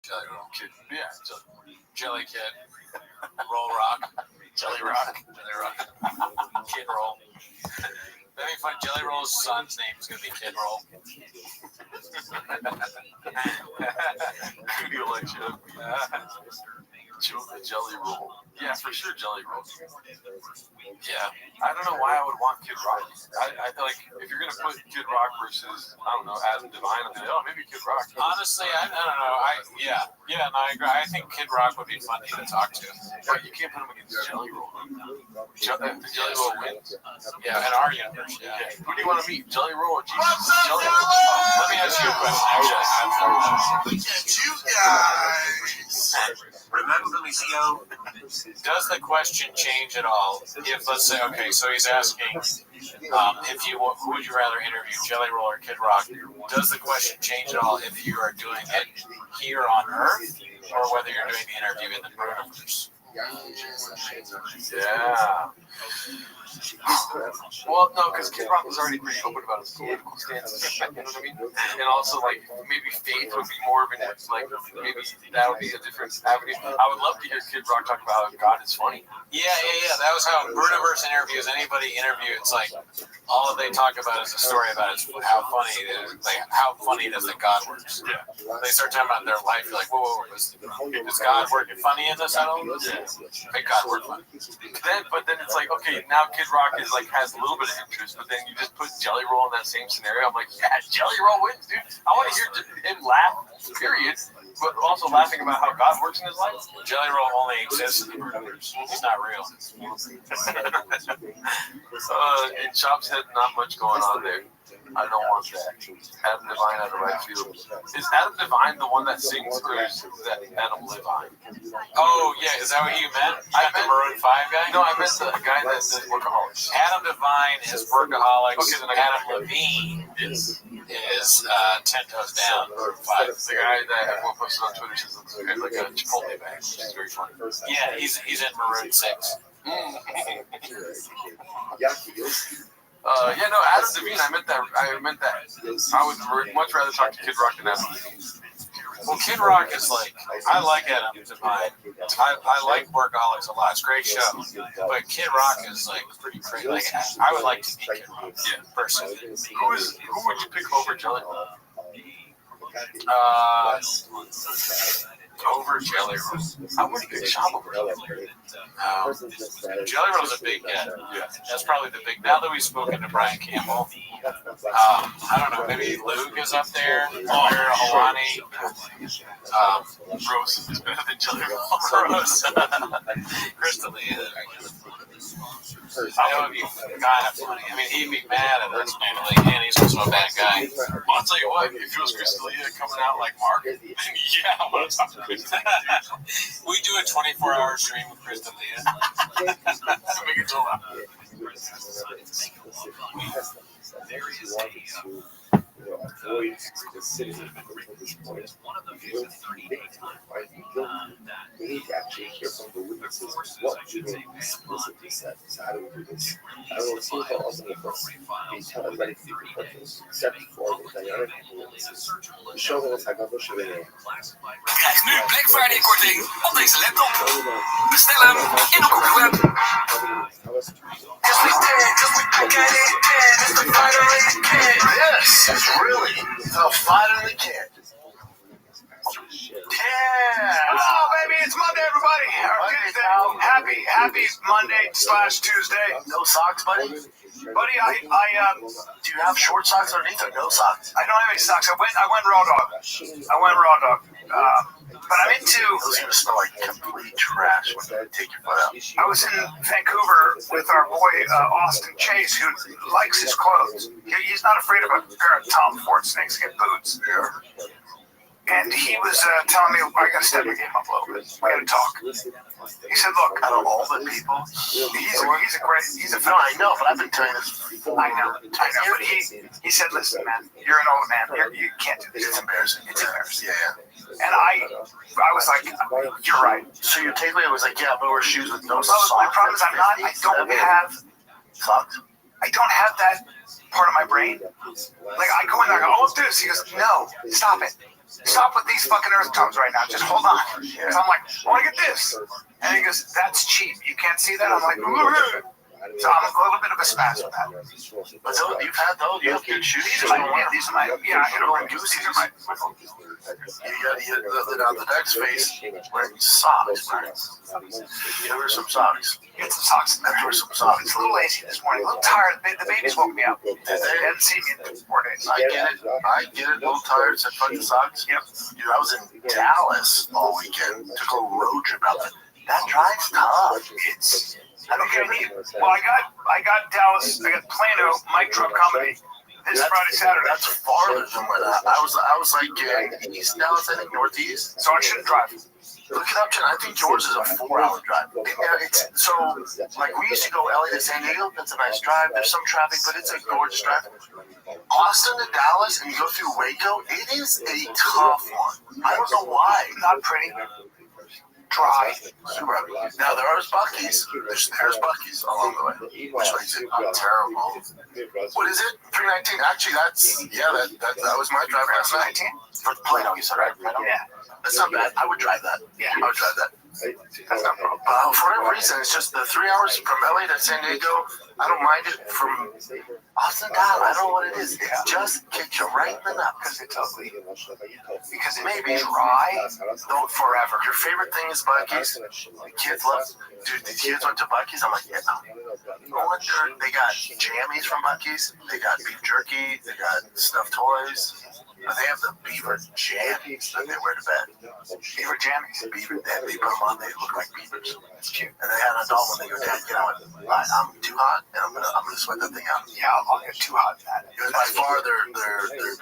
Jelly Roll Kid. Yeah, Jelly Kid. Roll Rock. Jelly Rock. Jelly Rock. Kid Roll. That'd be fun. Jelly Roll's son's name is going to be Kid Roll. Good election. Jelly Roll. Yeah, for sure, Jelly Roll. Yeah. I don't know why I would want Kid Rock. I feel like if you're going to put Kid Rock versus, I don't know, Adam Devine, I'm like, oh, maybe Kid Rock. Honestly, I don't know. I agree. I think Kid Rock would be funny to talk to. But you can't put him against Jelly Roll. The Jelly Roll wins. Yeah, in our universe, yeah. Who do you want to meet? Jelly Roll or Jesus? Jelly Roll? Let me ask you a question, actually. Look at you guys. Remember me, CO? Does the question change at all if, let's say, okay, so he's asking who would you rather interview, Jelly Roll or Kid Rock? Does the question change at all if you are doing it here on Earth or whether you're doing the interview in the universe? Yeah. Well, no, because Kid Rock was already pretty open about his political stance. You know what I mean? And also, like, maybe faith would be more of an, like, maybe that would be a different avenue. I would love to hear Kid Rock talk about how God is funny. Yeah. That was how Brunoverse interviews, anybody interview, it's like, all they talk about is a story about how funny it is. Like, how funny does that God works? Yeah. They start talking about their life, you're like, whoa, is God working funny in this at all? Yeah. Make God work funny. But then it's like, okay, now Kid Rock is like has a little bit of interest, but then you just put Jelly Roll in that same scenario. I'm like, yeah, Jelly Roll wins, dude. I want to hear him laugh, period, but also laughing about how God works in his life. Jelly Roll only exists in the universe. He's not real. In Chop's head, not much going on there. I don't want that. Adam Devine out of right field. Is Adam Devine the one that sings, or is that Adam Levine? Oh, yeah. Is that what you meant? I meant the Maroon 5 guy? No, I meant the guy that does Workaholics. Adam Devine is Workaholics. Okay, then Adam Levine is 10 Toes Down. Maroon 5. The guy that everyone posted on Twitter says looks like a Chipotle bag, which is very funny. Yeah, he's in Maroon 6. Adam Devine. I meant that. I would much rather talk to Kid Rock than Adam Devine. Well, Kid Rock is like, I like Adam Devine. I like Workaholics a lot. It's a great show. But Kid Rock is like pretty crazy. Like, I would like to meet Kid Rock. Yeah, personally. Who would you pick over Jelly Roll? Over Jelly Roll. I wouldn't pick Chop over Jelly Roll. Jelly Roll's a big get. Yeah. That's probably the big. Now that we've spoken to Brian Campbell, I don't know. Maybe Luke is up there. Or Hawani. Rose is better than Jelly Roll. Rose. Crystalia. I know it'd be kind of funny. I mean, he'd be mad at us, man. Like, man, he's also a bad guy. Well, I'll tell you what, if it was Crystalia coming out like Mark, then yeah, I want to talk to Crystalia. We do a 24-hour stream with Crystalia. Make it so loud. There is avoid the citizen at this point. One of the views of 30-day time. We need to actually hear from the witnesses what do they explicitly said. So how do we do this? I will see how ultimately we tell everybody to do purpose, except for the dynamic witnesses. De show ons hij kan wel zo weer. Krijg nu Black Friday korting op deze laptop. Bestel hem in de Google Web. Yes, it's really the fighter in the kid. Yeah! Oh, baby, it's Monday, everybody. Happy Monday/Tuesday. No socks, buddy? Buddy, do you have short socks underneath or no socks? I don't have any socks. I went raw dog. But I'm into. Those are gonna smell like complete trash when you take your foot out. I was in Vancouver with our boy Austin Chase, who likes his clothes. He's not afraid of a pair of Tom Ford snakeskin boots. Yeah. And he was telling me, I got to step my game up a little bit. We got to talk. He said, look, out of all the people, he's a fan. I know, but I've been telling this. I know. But he said, listen, man, you're an old man. You can't do this. It's embarrassing. Yeah. And I was like, you're right. So your takeaway was like, yeah, but wear shoes with no socks. My problem is I don't have socks. I don't have that part of my brain. Like, I go in there, I go, oh, let's do this. He goes, no, stop it. stop with these fucking earth tones right now. Just hold on. So I'm like, I want to get this. And he goes, that's cheap. You can't see that? I'm like, ugh. So I'm a little bit of a spaz with that. But you've had those. You have good shoes. These are my, I hit over goose. These are my. You got the next face wearing socks. Give her some socks. Get some socks in there. Give her some socks. It's a little lazy this morning. A little tired. The babies woke me up. They hadn't seen me in 4 days. I get it. A little tired. Said fuck the socks. Yep. Dude, I was in Dallas all weekend. Took a road trip out there. That drive's tough. It's. I don't care me. Well, I got Dallas. I got Plano, Mike Truck Comedy this Friday, Saturday. That's farther than where that. I was like East Dallas, I think Northeast. So I shouldn't drive. Look it up, Jen. I think yours is a 4-hour drive. Yeah, so like we used to go LA to San Diego. That's a nice drive. There's some traffic, but it's a gorgeous drive. Austin to Dallas, and you go through Waco. It is a tough one. I don't know why. Not pretty. Dry. Super. Now there are Buc-ee's. There's Buc-ee's along the way, which makes it terrible. What is it? 319. Actually, that was my drive last night. For Plano, you said, right? Yeah. That's not bad. I would drive that. Yeah. I would drive that. That's not wrong. For whatever reason, it's just the 3 hours from LA to San Diego. I don't mind it from Austin down. I don't know what it is. It just kicks you right in the nut Because it's ugly. Because it Maybe. may be dry. Don't forever. Your favorite thing is Buc-ee's. The kids love. Dude, the kids went to Buc-ee's. I'm like, yeah. No wonder they got jammies from Buc-ee's. They got beef jerky. They got stuffed toys. But they have the beaver jammies that they wear to bed. Beaver jammies. Beaver, they put them on. They look like beavers. It's cute. And they had an adult one. They go, Dad, you know what? I'm too hot, and I'm gonna sweat that thing out. Yeah, I'll get too hot in that. It was by far their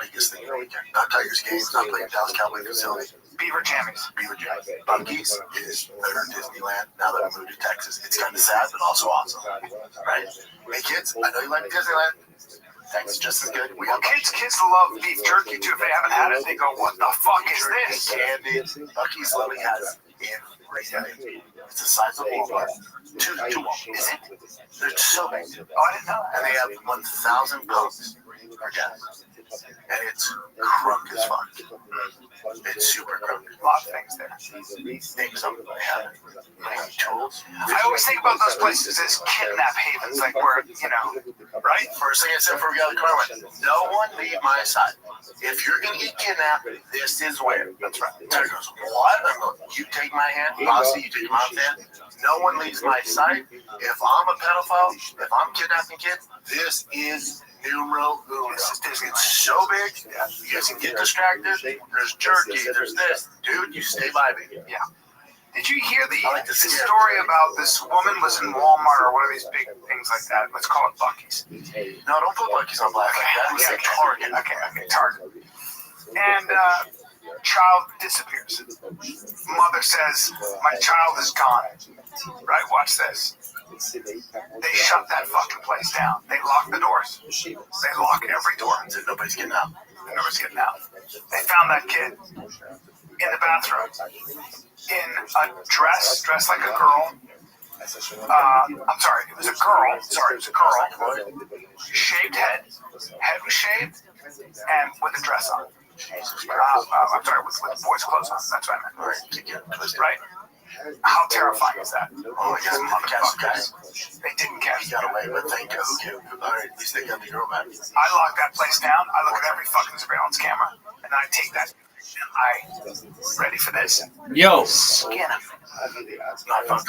biggest thing of the weekend. Not Tigers games, not playing Dallas Cowboy facility. Beaver jammies. Beaver Jams. Buc-ee's is their Disneyland. Now that I moved to Texas, it's kind of sad, but also awesome. Right? Hey kids, I know you like Disneyland. Texas just as good. Well, kids love beef jerky too. If they haven't had it, they go, "What the fuck is this?" Candy. Buc-ee's literally has everything. It's the size of Walmart. Two Walmart. Is it? They're so big. Oh, I didn't know that. And they have 1,000 pounds for gas. And it's crunk as fuck. It's super crunk. A lot of things there. Things I'm gonna have. Like tools. I always think about those places as kidnap havens, like where, right? First thing I said before we got the car went, no one leave my side. If you're gonna get kidnapped, this is where. That's right. Terry goes, what? I'm going, you take my hand, Bossy, you take your mom's hand. No one leaves my side. If I'm a pedophile, if I'm kidnapping kids, this is numero uno. This gets so big, you guys can get distracted. There's jerky, there's this. Dude, you stay by me. Yeah. Did you hear the story about this woman was in Walmart or one of these big things like that? Let's call it Buc-ee's. No, don't put Buc-ee's on black like that. We say Target. Okay, Target. And child disappears. Mother says, my child is gone. Right, watch this. They shut that fucking place down. They lock the doors. They lock every door. So nobody's getting out. Nobody's getting out. They found that kid in the bathroom in a dress dressed like a girl. I'm sorry, it was a girl. Sorry, it was a girl. Shaved head. Head was shaved and with a dress on. I'm sorry, with boys' clothes on. That's what I meant. Right? How terrifying is that? Oh my God, motherfuckers. They didn't catch He got away, but thank you. All right, at least they got the girl back. I lock that place down. I look at every fucking surveillance camera, and I take that. And I ready for this. Yo. Skin him. Not fun.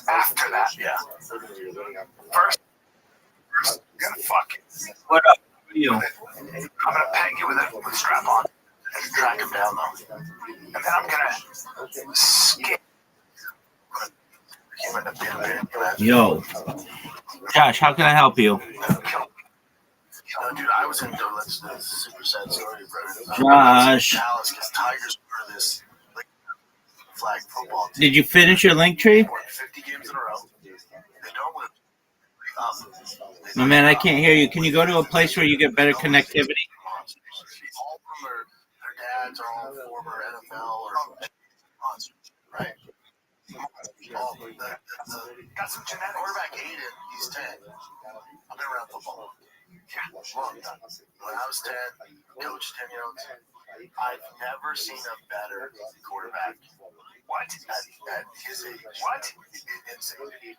After that, Yeah. first I'm gonna fuck you. What up? How are you? I'm gonna peg you with a strap on, And track him down though. and then I'm gonna skin. Yo. Josh, how can I help you? Dude, I was in the super sad story, bro. Josh. Dallas, because Tigers were this flag football team. Did you finish your link tree? Won 50 games in a row. They don't win. My man, I can't hear you. Can you go to a place where you get better connectivity? All of them are, their dads are all former NFL or monsters, right? All of them. Got some genetics. Quarterback Aiden, he's 10. I've been around football. Yeah, long time. When I was 10, coached 10-year-olds. I've never seen a better quarterback. What? At his age. What? Insane.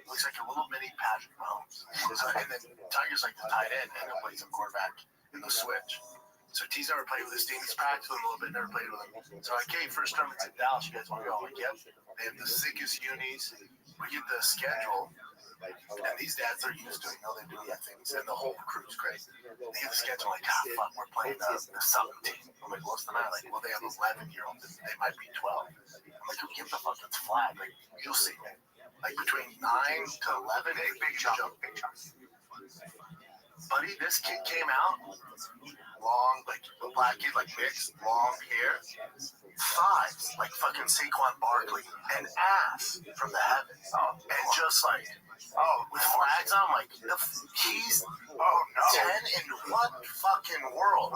Looks like a little mini Patrick Mahomes. So, and then Tiger's like the tight end, and he'll play some quarterback in the switch. So T's never played with this team. He's practiced with him a little bit, never played with him. So like, hey, first tournament's in Dallas. You guys want to go? I'm like, yep. They have the sickest unis. We get the schedule. And these dads are used to it. You know, they do the things. And the whole crew's great. They get the schedule like, fuck, we're playing the Southern team. I'm like, what's the matter? Like, well, they have 11-year-olds. They might be 12. I'm like, who gives a fuck? It's flag. Like, you'll see. Like, between 9 to 11, big jump. Buddy, this kid came out, long, like, a black kid, like, mixed, long hair, thighs, like fucking Saquon Barkley, and ass from the heavens. And just like, with flags on, like, he's 10 in what fucking world?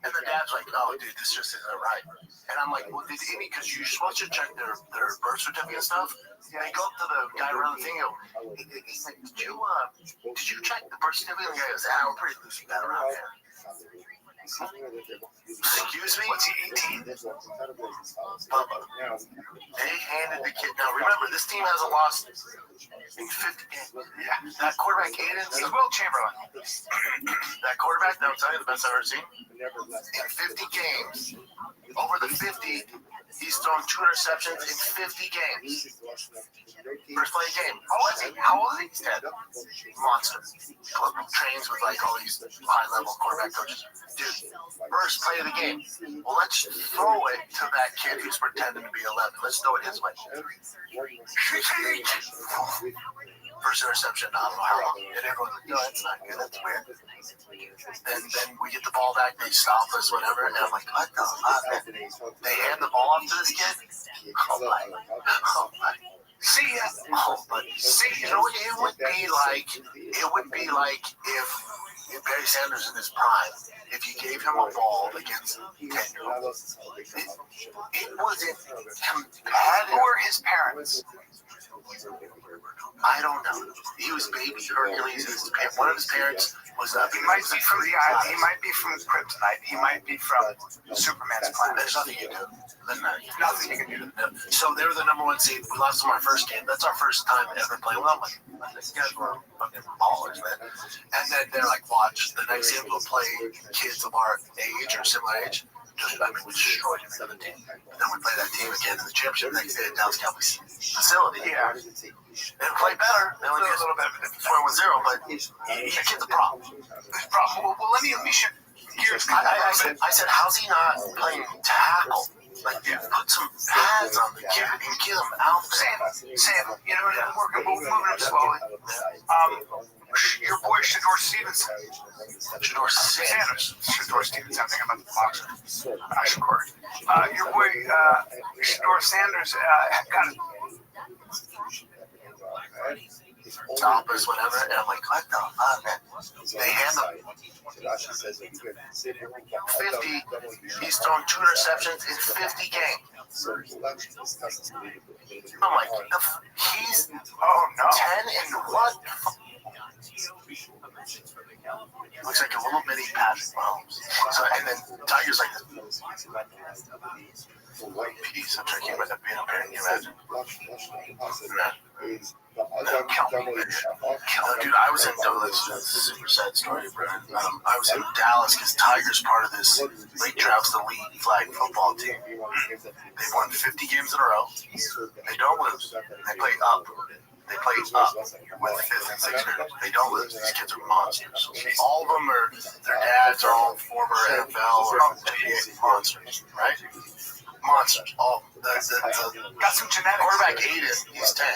And the dad's like, oh, dude, this just isn't right. And I'm like, well, because you're supposed to check their birth certificate and stuff. They go up to the guy around the thing, he's like, did you check the birth certificate? And the guy goes, we're pretty loose with that around here. Excuse me? What's he, 18? Bubba. They handed the kid. Now remember, this team hasn't lost in 50 games. Yeah. That quarterback, Aiden, He's Will Chamberlain. that quarterback, that I'm telling you, the best I've ever seen. In 50 games, over the 50, he's thrown 2 interceptions in 50 games. First play game. How old is he? 10. Monster. Trains with like all these high-level quarterback coaches. Dude, first play of the game. Well, let's throw it to that kid who's pretending to be 11. Let's throw it his way. First interception, I don't know how long. And everyone's like, no, that's not good. That's weird. And then we get the ball back. They stop us, whatever. And I'm like, what the fuck? They hand the ball off to this kid. Oh, my. See, you know, it would be like if Barry Sanders in his prime, if you gave him a ball against 10-year-olds, it wasn't competitive. Who were his parents? I don't know. He was baby Hercules. One of his parents was He might be from the island. He might be from Kryptonite. He might be from Superman's planet. There's nothing you can do. Nothing you can do. So they were the number 1 seed. We lost them our first game. That's our first time ever playing. Well, I'm like, these guys were fucking ballers, man. And then they're like, watch, the next game we'll play kids of our age or similar age. We destroyed him 17. Then we play that team again in the championship the next day at Dallas Cowboys facility. Yeah. They play better. They only get a little bit 4-1-0, but the kid's a problem. Well, let me shift gears. I said, how's he not playing tackle? Like, put some pads on the kid and get him out there. Sam, you know, we're moving him slowly. Your boy Shador Stevenson. Shador Sanders. Shador Stevenson. I'm thinking about the boxer. Shador. Your boy Shador Sanders got it. Stop us, whatever. And I'm like, what the fuck, man? They hand him 50. He's thrown 2 interceptions in 50 games. I'm like, he's 10 in what? Looks like a little mini Patrick Mahomes. So, and then Tiger's like piece. I'm trying to keep myself being up here. Can you imagine? Dude, I was in Dallas. That's a super sad story, bro. I was in Dallas because Tiger's part of this Lake Trout's the lead flag football team. They've won 50 games in a row. They don't lose. They play up. They play up with 5th and 6th graders. They don't lose. These kids are monsters. All of them are, their dads are all former NFL or NBA monsters, right? Monsters. All got some genetics. Quarterback Aiden, he's 10.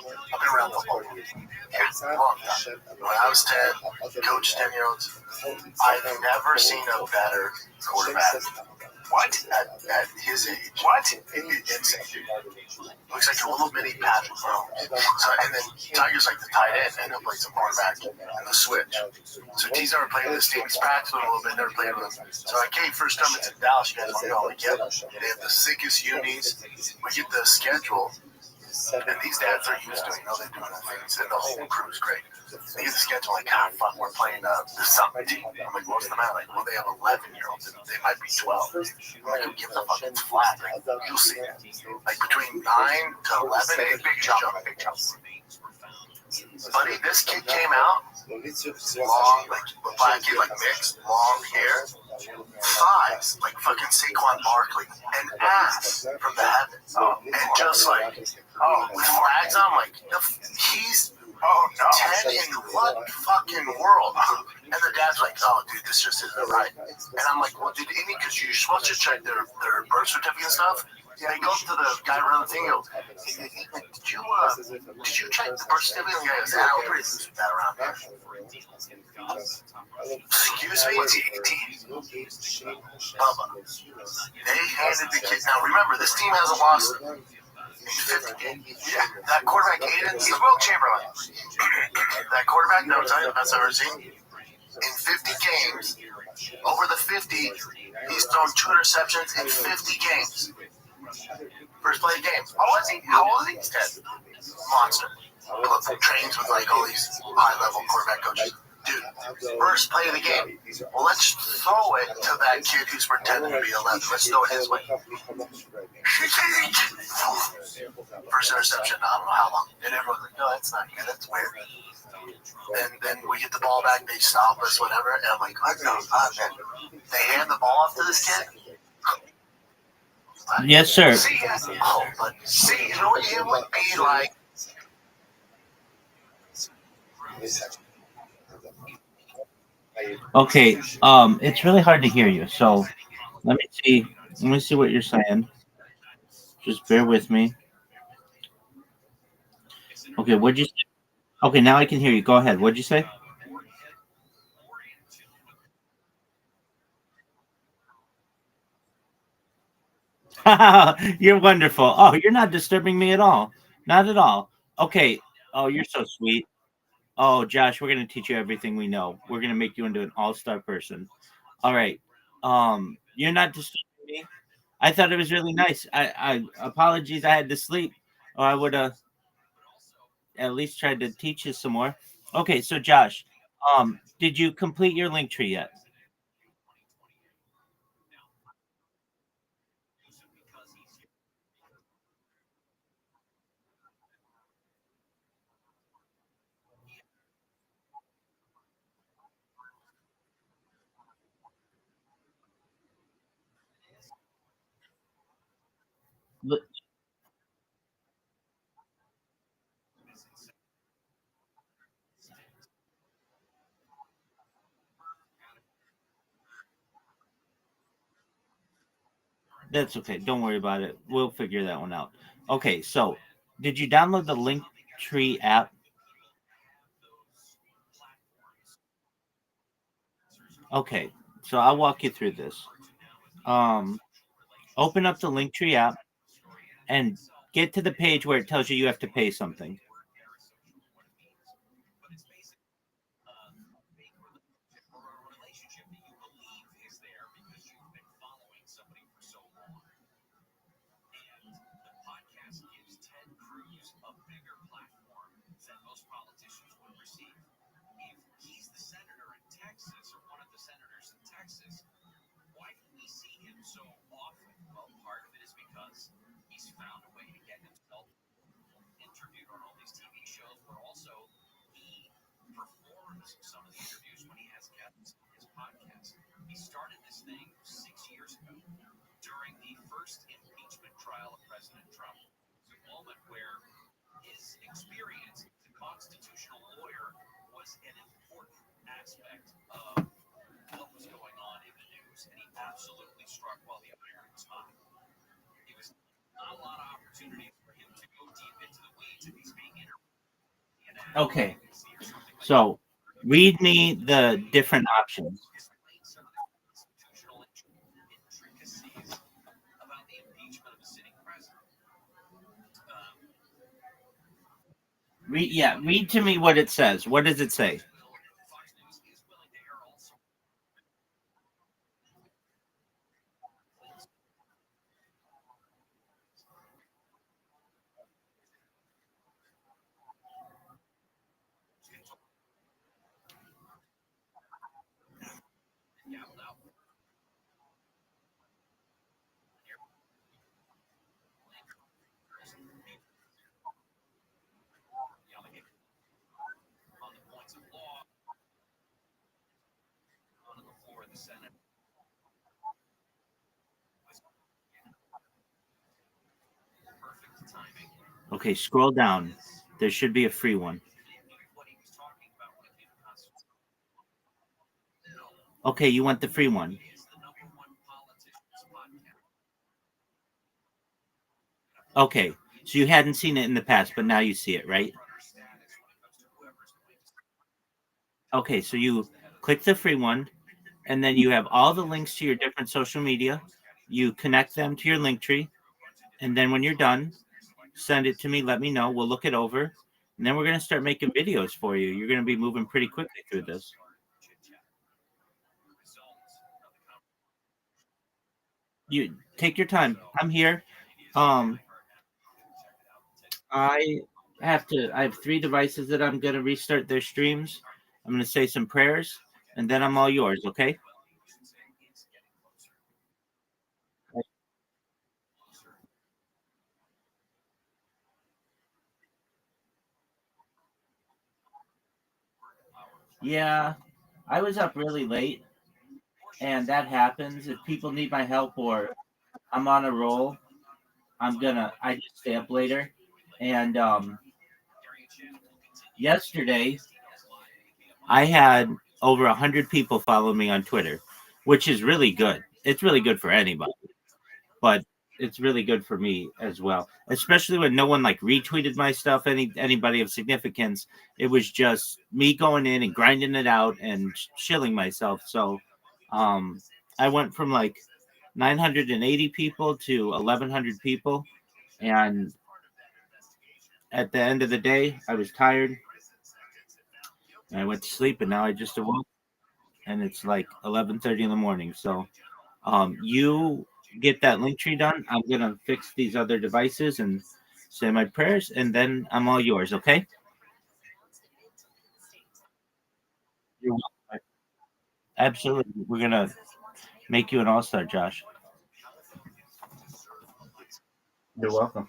I've been around football. Long time. When I was 10, coached 10-year-olds. I've never seen a better quarterback. What? At his age. What? Insane, dude. Looks like a little mini Patrick Mahomes. So, and then Tiger's like the tight end, and he'll play some quarterback in the switch. So T's never played with this team. He's practiced with him a little bit, never played with him. So like, hey, first time it's in Dallas, you guys want to go? I'm like, yep. They have the sickest unis. We get the schedule. And these dads are used to it. They're doing the things, and the whole crew's great. They get the schedule like, God, fuck, we're playing this something team. I'm like, what's the matter? Like, well, they have 11-year-olds. They might be 12. I'm like, who gives a fuck? It's flat. Like, you'll see it. Like, between 9 to 11, big jump. Buddy, this kid came out, long, like, black kid, like, mixed, long hair, thighs, like fucking Saquon Barkley, and ass from the heavens. And just like, with flags on, like, he's 10 in what fucking world? And the dad's like, oh, dude, this just isn't right. And I'm like, well, did any, because you're supposed to check their birth certificate and stuff. Yeah, he goes to the guy around the thing and goes, hey, did you check the birth certificate? And the guy goes, yeah, we're pretty loose with that around there. Excuse me? Bubba. They handed the kid. Now remember, this team hasn't lost in 50 games. Yeah, that quarterback, Aiden, he's Will Chamberlain. That quarterback, no, tell you the best I've ever seen. In 50 games, over the 50, he's thrown 2 interceptions in 50 games. First play of the game. How old is he? He's 10. Monster. Trains with like all these high-level quarterback coaches. Dude, first play of the game. Well, let's throw it to that kid who's pretending to be 11. Let's throw it his way. First interception, I don't know how long. And everyone's like, no, that's not good. That's weird. And then we get the ball back. They stop us, whatever. And I'm like, oh, no, man. They hand the ball off to this kid. Yes, sir. See, you know what it would be like? Okay, it's really hard to hear you. So let me see. Let me see what you're saying. Just bear with me. Okay, what'd you say? Okay, now I can hear you. Go ahead. What'd you say? You're wonderful. Oh, you're not disturbing me at all. Not at all. Okay. Oh, you're so sweet. Oh, Josh, we're gonna teach you everything we know. We're gonna make you into an all-star person. All right. You're not disturbing me. I thought it was really nice. I apologies. I had to sleep, or I would have at least tried to teach you some more. Okay, so Josh, did you complete your link tree yet? That's okay. Don't worry about it. We'll figure that one out. Okay, so did you download the Linktree app? Okay, so I'll walk you through this. Um, Open up the Linktree app and get to the page where it tells you have to pay something. Okay, so read me the different options. Read to me what it says. What does it say? Okay, scroll down. There should be a free one. Okay, you want the free one. Okay, so you hadn't seen it in the past, but now you see it, right? Okay, so you click the free one, and then you have all the links to your different social media. You connect them to your link tree, and then when you're done, send it to me. Let me know. We'll look it over, and then we're gonna start making videos for you. You're gonna be moving pretty quickly through this. You take your time. I'm here. Um, I I have three devices that I'm gonna restart their streams. I'm gonna say some prayers, and then I'm all yours. Okay? Yeah, I was up really late, and that happens. If people need my help or I'm on a roll, I just stay up later. And yesterday I had over 100 people follow me on Twitter, which is really good. It's really good for anybody, but it's really good for me as well. Especially when no one like retweeted my stuff, anybody of significance. It was just me going in and grinding it out and shilling myself. So I went from like 980 people to 1100 people, and at the end of the day, I was tired and I went to sleep, and now I just awoke, and it's like 11:30 in the morning. So, you get that link tree done. I'm gonna fix these other devices and say my prayers, and then I'm all yours. Okay? You're welcome. Absolutely. We're gonna make you an all-star, Josh. You're welcome.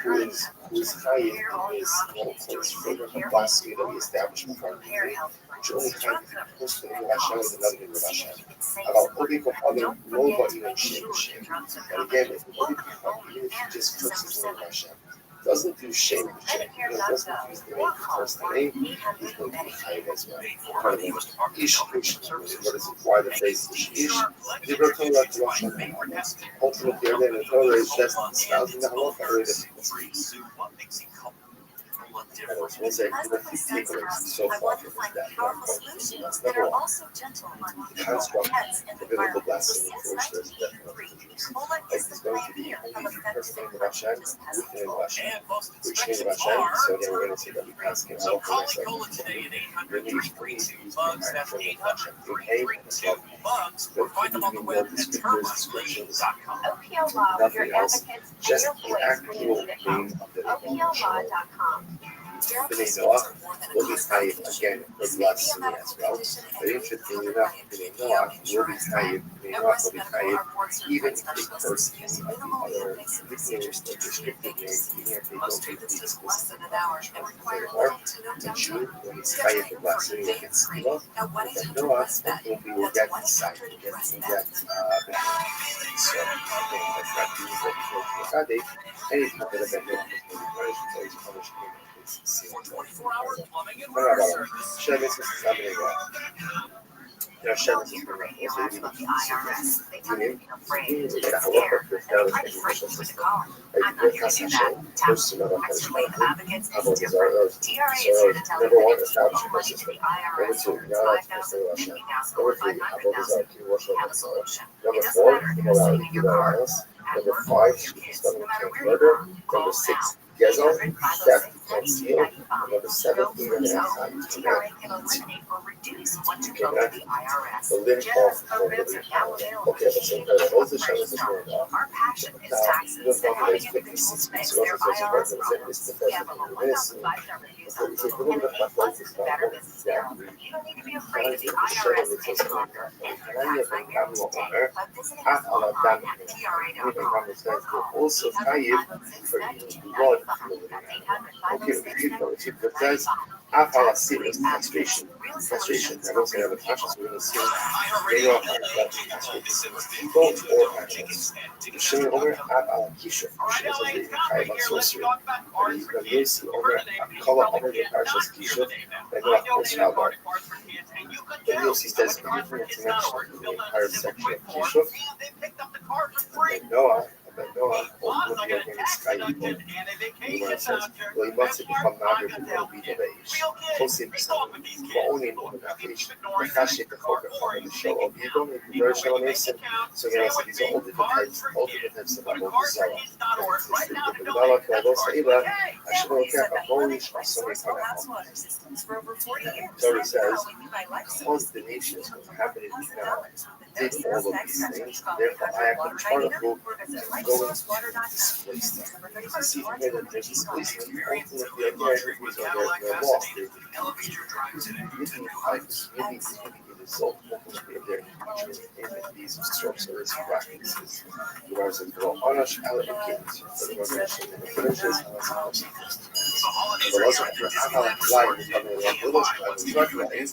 who is Chayiv in his fragrance of blasphemy that he established before the day, which only Chayiv can post in Hashem is another name of Hashem. About Odik of other Loba in Shem. And again, if Odik of even if he just puts his name of Hashem, doesn't do shame with shame, doesn't use the name to first the name, he's going to be Chayiv as well. Part of the Ish, what is it? Why the phrase Ish? Ultimately, again, the Torah is just espousing the halacha already. One second, the few takeaways so far from that. Number one, the construct of biblical blasphemy for which there is a death penalty. Like it's going to be only if you first name of Hashem, with the name of Hashem, which name of Hashem. So again, we're going to say that we pass him out for next really use the name of Hashem. Okay, as well. Don't give me more descriptions, nothing else. Just the actual name of the name. The name Noah will be Chayiv again for blasphemy as well. But interestingly enough, the name Noah will be Chayiv. The name Noah will be Chayiv even if they curse any of the other nicknames or descriptive names, even if they don't be explicit. Furthermore, the Jew, when he's Chayiv for blasphemy against Noah, then Noah will get inside, will get so again, that's not the reason that he's any time that event will be punished, so he's punished. Number 5, murder. Number 6, Gezel, theft and steal. Number 7, even an outside to command. The limb off for living. Okay, but so those are showing this word off. Now, the number is 56. So also says about the same is the first of this. So it's a little bit like this one. Yeah. Also, blood. Okay, it says, Afala serious castration. Castration. I don't say other passions, we're going to see they are people or animals. Shimon Omer, Afala Kisha. Shimon says that you sorcery. And he's going to see Omer, Kala Omer, the Parashas Kisha, and go off this Halbar. Then Yossi says, to mention the entire section of Kisha. And then Noah. But Noah ultimately against Chayiv. He says, well, he wants to become Nadir who will be the age. Closely beside him, but only in the age. The Kashi, the focus on the show of Yidon, the version of Mason. So again, I said these are all different types of Abu Zara. The Bala, Kavos, Ila, Ashimoka, Abolish, or something like that. Torah says, because the nation is going to happen in Israel, did all of these things, therefore I am the part of who going to displace them. You see from here that there's displacement, ultimately again, they're lost. Maybe the result ultimately of their in these sorcerers practices. The Lord says, well, Anash Alakins, for the revelation in the finishes, the Lord says, I'm not lying, he's talking about the Lord's tribe, he's talking about it.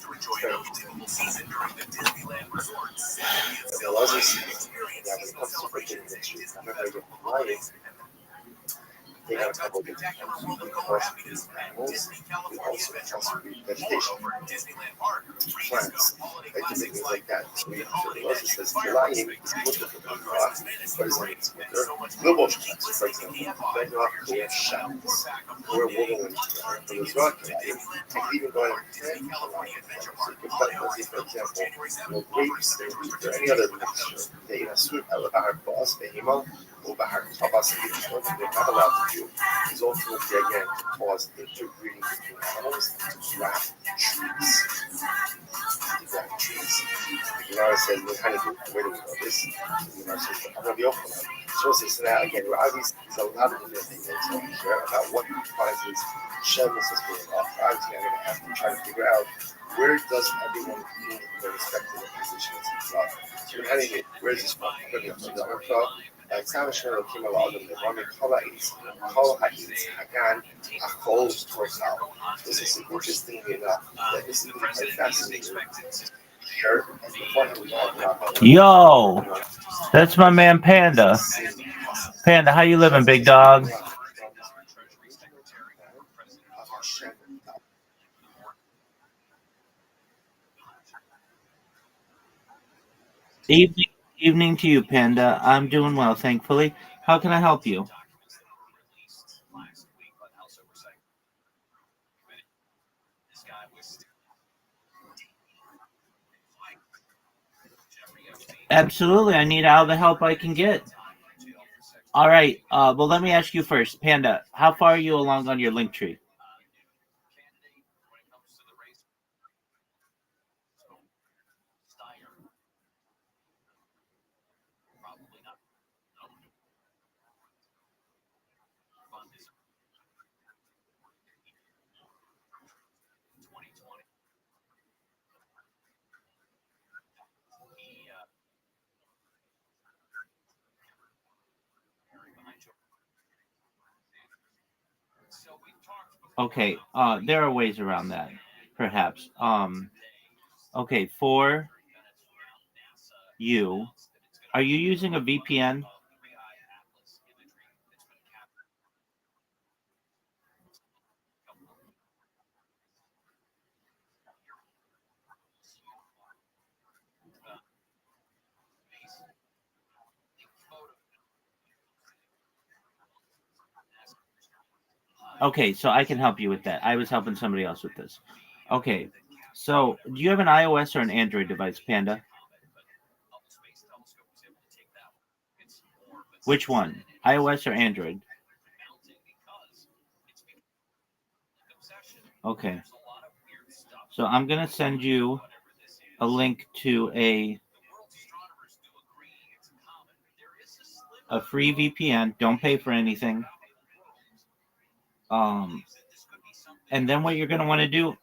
The Lord says, yeah, when it comes to forgiving the truth, I'm not going to get lying. They got a couple of different animals. We also vegetation, plants, like different things like that. So we also says lying is different from rock. For example, global plants, for example, red rock, we have shadows. We're woven for this rock, and even going to plant. So you can plant, let's say, for example, grapes or any other mixture. They sweet our boss, behemoth. Bahar Tabas, what they're not allowed to do is ultimately again to cause interbreeding between animals to graft trees. The Gemara says, "Where do we know this?" The Gemara says, "I'm going to be open." So says now again, we're obviously there's a lot of different things here about what causes shellness is being off. Obviously, I'm going to have to try to figure out where does everyone be in their respective positions in love. So anyway, where is this from? I'm going to go from the establishment القيمة العظمى للرامي قواعد حكان أخول توصل. This is interesting enough that this is quite fascinating. Here, before we have Yo, that's my man Panda. Panda, how you living, big dog? Evening to you, Panda. I'm doing well, thankfully. How can I help you? Absolutely. I need all the help I can get. All right. Well, let me ask you first, Panda. How far are you along on your link tree? Okay. There are ways around that, perhaps. Okay. For you, are you using a VPN? Okay, so I can help you with that. I was helping somebody else with this. Okay. So, do you have an iOS or an Android device, Panda? Which one? iOS or Android? Okay. So I'm gonna send you a link to a free VPN. Don't pay for anything. Um, and then what you're gonna want to do.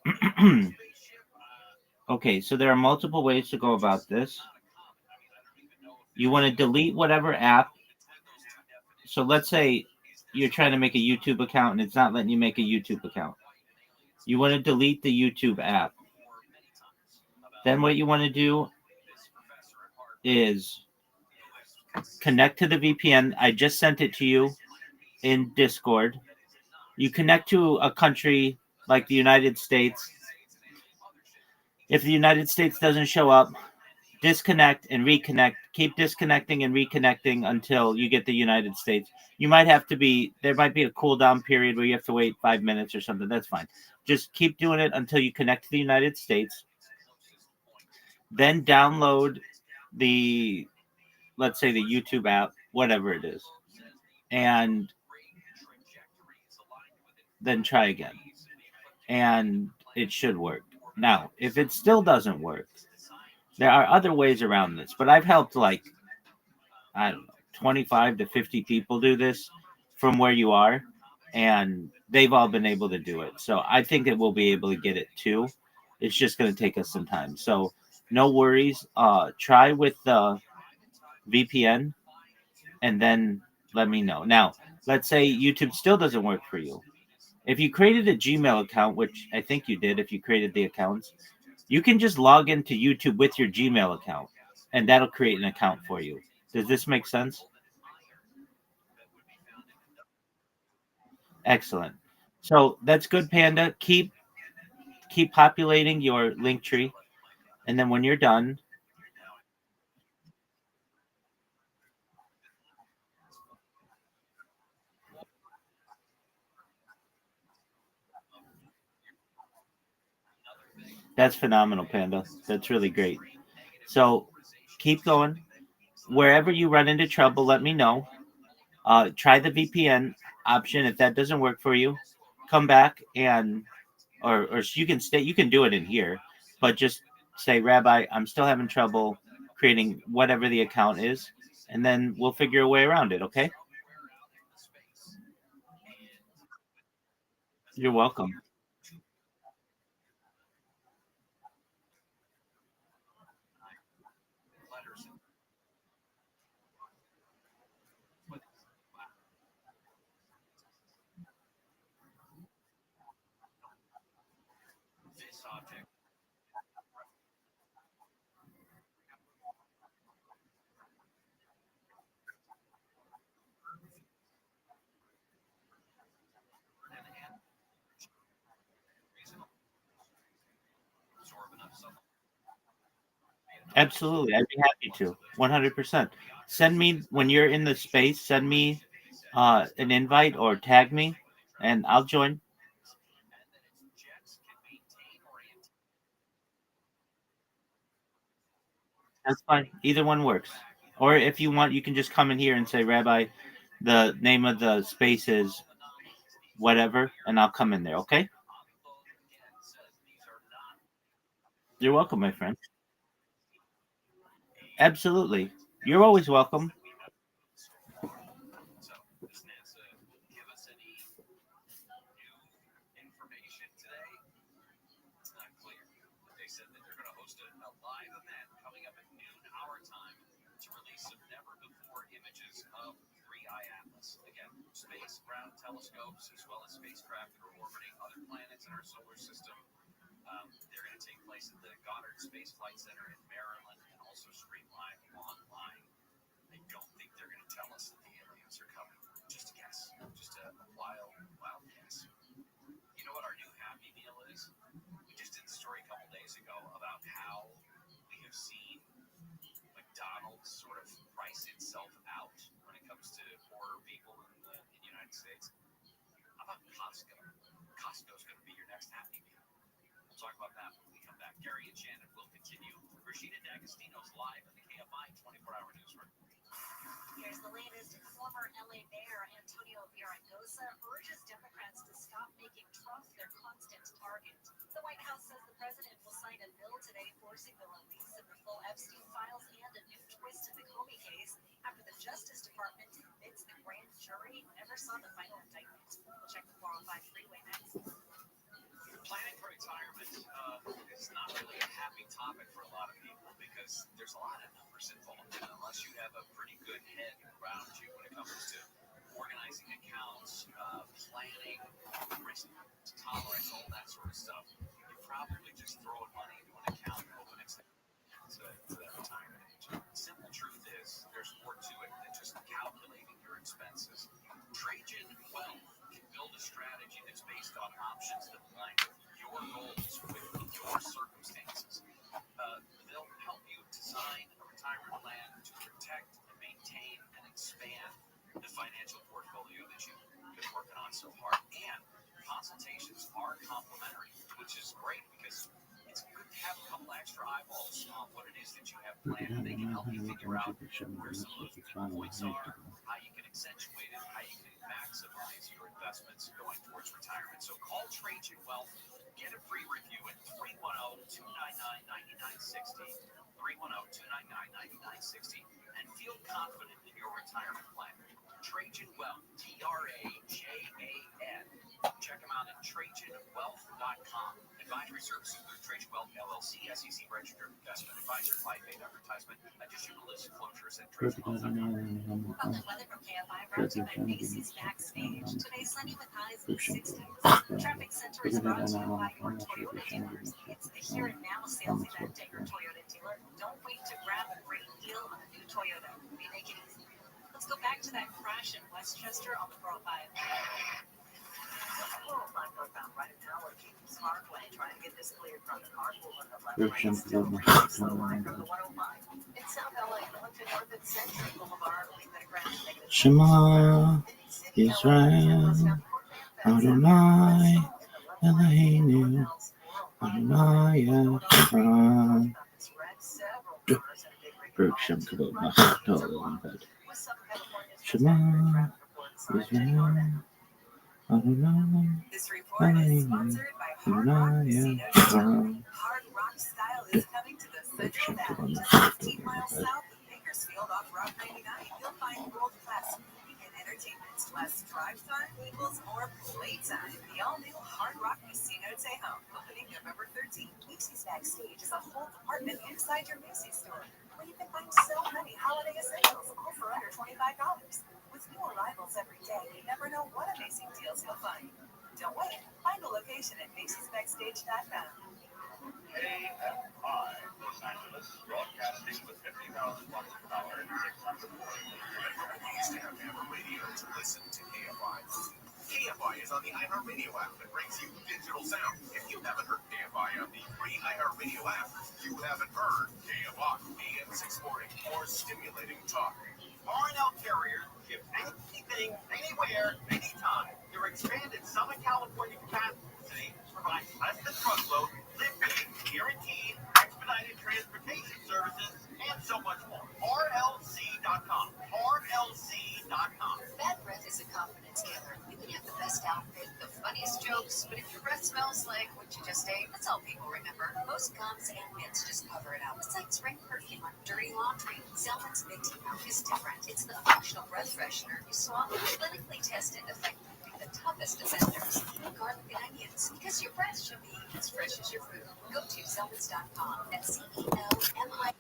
Okay, so there are multiple ways to go about this. You want to delete whatever app. So let's say you're trying to make a YouTube account and it's not letting you make a YouTube account. You want to delete the YouTube app. Then what you want to do is connect to the VPN. I just sent it to you in Discord. You connect to a country like the United States. If the United States doesn't show up, disconnect and reconnect. Keep disconnecting and reconnecting until you get the United States. There might be a cooldown period where you have to wait 5 minutes or something. That's fine. Just keep doing it until you connect to the United States. Then download the, let's say, the YouTube app, whatever it is, and then try again. And it should work. Now, if it still doesn't work, there are other ways around this, but I've helped like, I don't know, 25 to 50 people do this from where you are, and they've all been able to do it. So I think that we'll be able to get it too. It's just going to take us some time. So no worries. Try with the VPN and then let me know. Now, let's say YouTube still doesn't work for you. If you created a Gmail account, which I think you did if you created the accounts, you can just log into YouTube with your Gmail account, and that'll create an account for you. Does this make sense? Excellent. So that's good, Panda. Keep populating your link tree, and then when you're done, that's phenomenal, Panda. That's really great. So keep going. Wherever you run into trouble, let me know. Try the VPN option. If that doesn't work for you, come back and or you can stay. You can do it in here, but just say, Rabbi, I'm still having trouble creating whatever the account is, and then we'll figure a way around it. Okay? You're welcome. Absolutely, I'd be happy to. 100%. Send me when you're in the space. Send me an invite or tag me, and I'll join. That's fine. Either one works. Or if you want, you can just come in here and say, Rabbi, the name of the space is whatever, and I'll come in there. Okay? You're welcome, my friend. Absolutely. You're always welcome. Shema Israel Adonai Eloheinu Adonai Echad. Baruch Shem Kavod Machal Echad. Shema Israel Adonai Eloheinu Adonai Echad. Baruch Shem Kavod Machal Echad. is on the iHeartRadio app that brings you digital sound. If you haven't heard KFI on the free iHeartRadio app, you haven't heard KFI AM 640. More stimulating talk. R&L Carriers ship anything, anywhere, anytime. Their expanded Southern California capacity provides less than truckload, lifting, guaranteed, expedited transportation services, and so much more. RLC.com. RLC.com. Bad breath is a confidence killer. You can have the best outfit, the funniest jokes, but if your breath smells like what you just ate, that's all people remember. Most gums and mints just cover it up. It's like spraying perfume on dirty laundry. Zelman's Minty Mouth is different. It's the functional breath freshener you swallow. Clinically tested, effective the toughest offenders, garlic and onions, because your breath should be as fresh as your food. Go to Zelmans.com at CELMI.com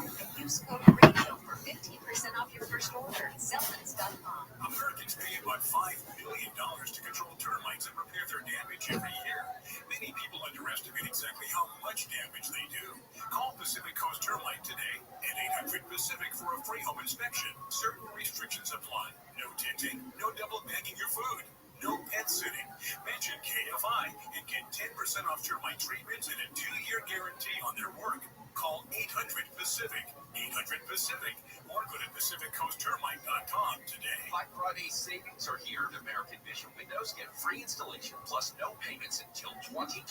and use code RADIO for 15% off your first order. Zelmans.com. Americans pay about $5 billion to control termites and repair their damage every year. Many people underestimate exactly how much damage they do. Call Pacific Coast Termite today at 800-PACIFIC for a free home inspection. Certain restrictions apply. No tinting, no double bagging your food, no pet sitting. Mention KFI and get 10% off termite treatments and a 2-year guarantee on their work. Call 800-PACIFIC, 800-PACIFIC, or go to PacificCoastTermite.com today. Black Friday savings are here at American Vision Windows. Get free installation plus no payments until 2027.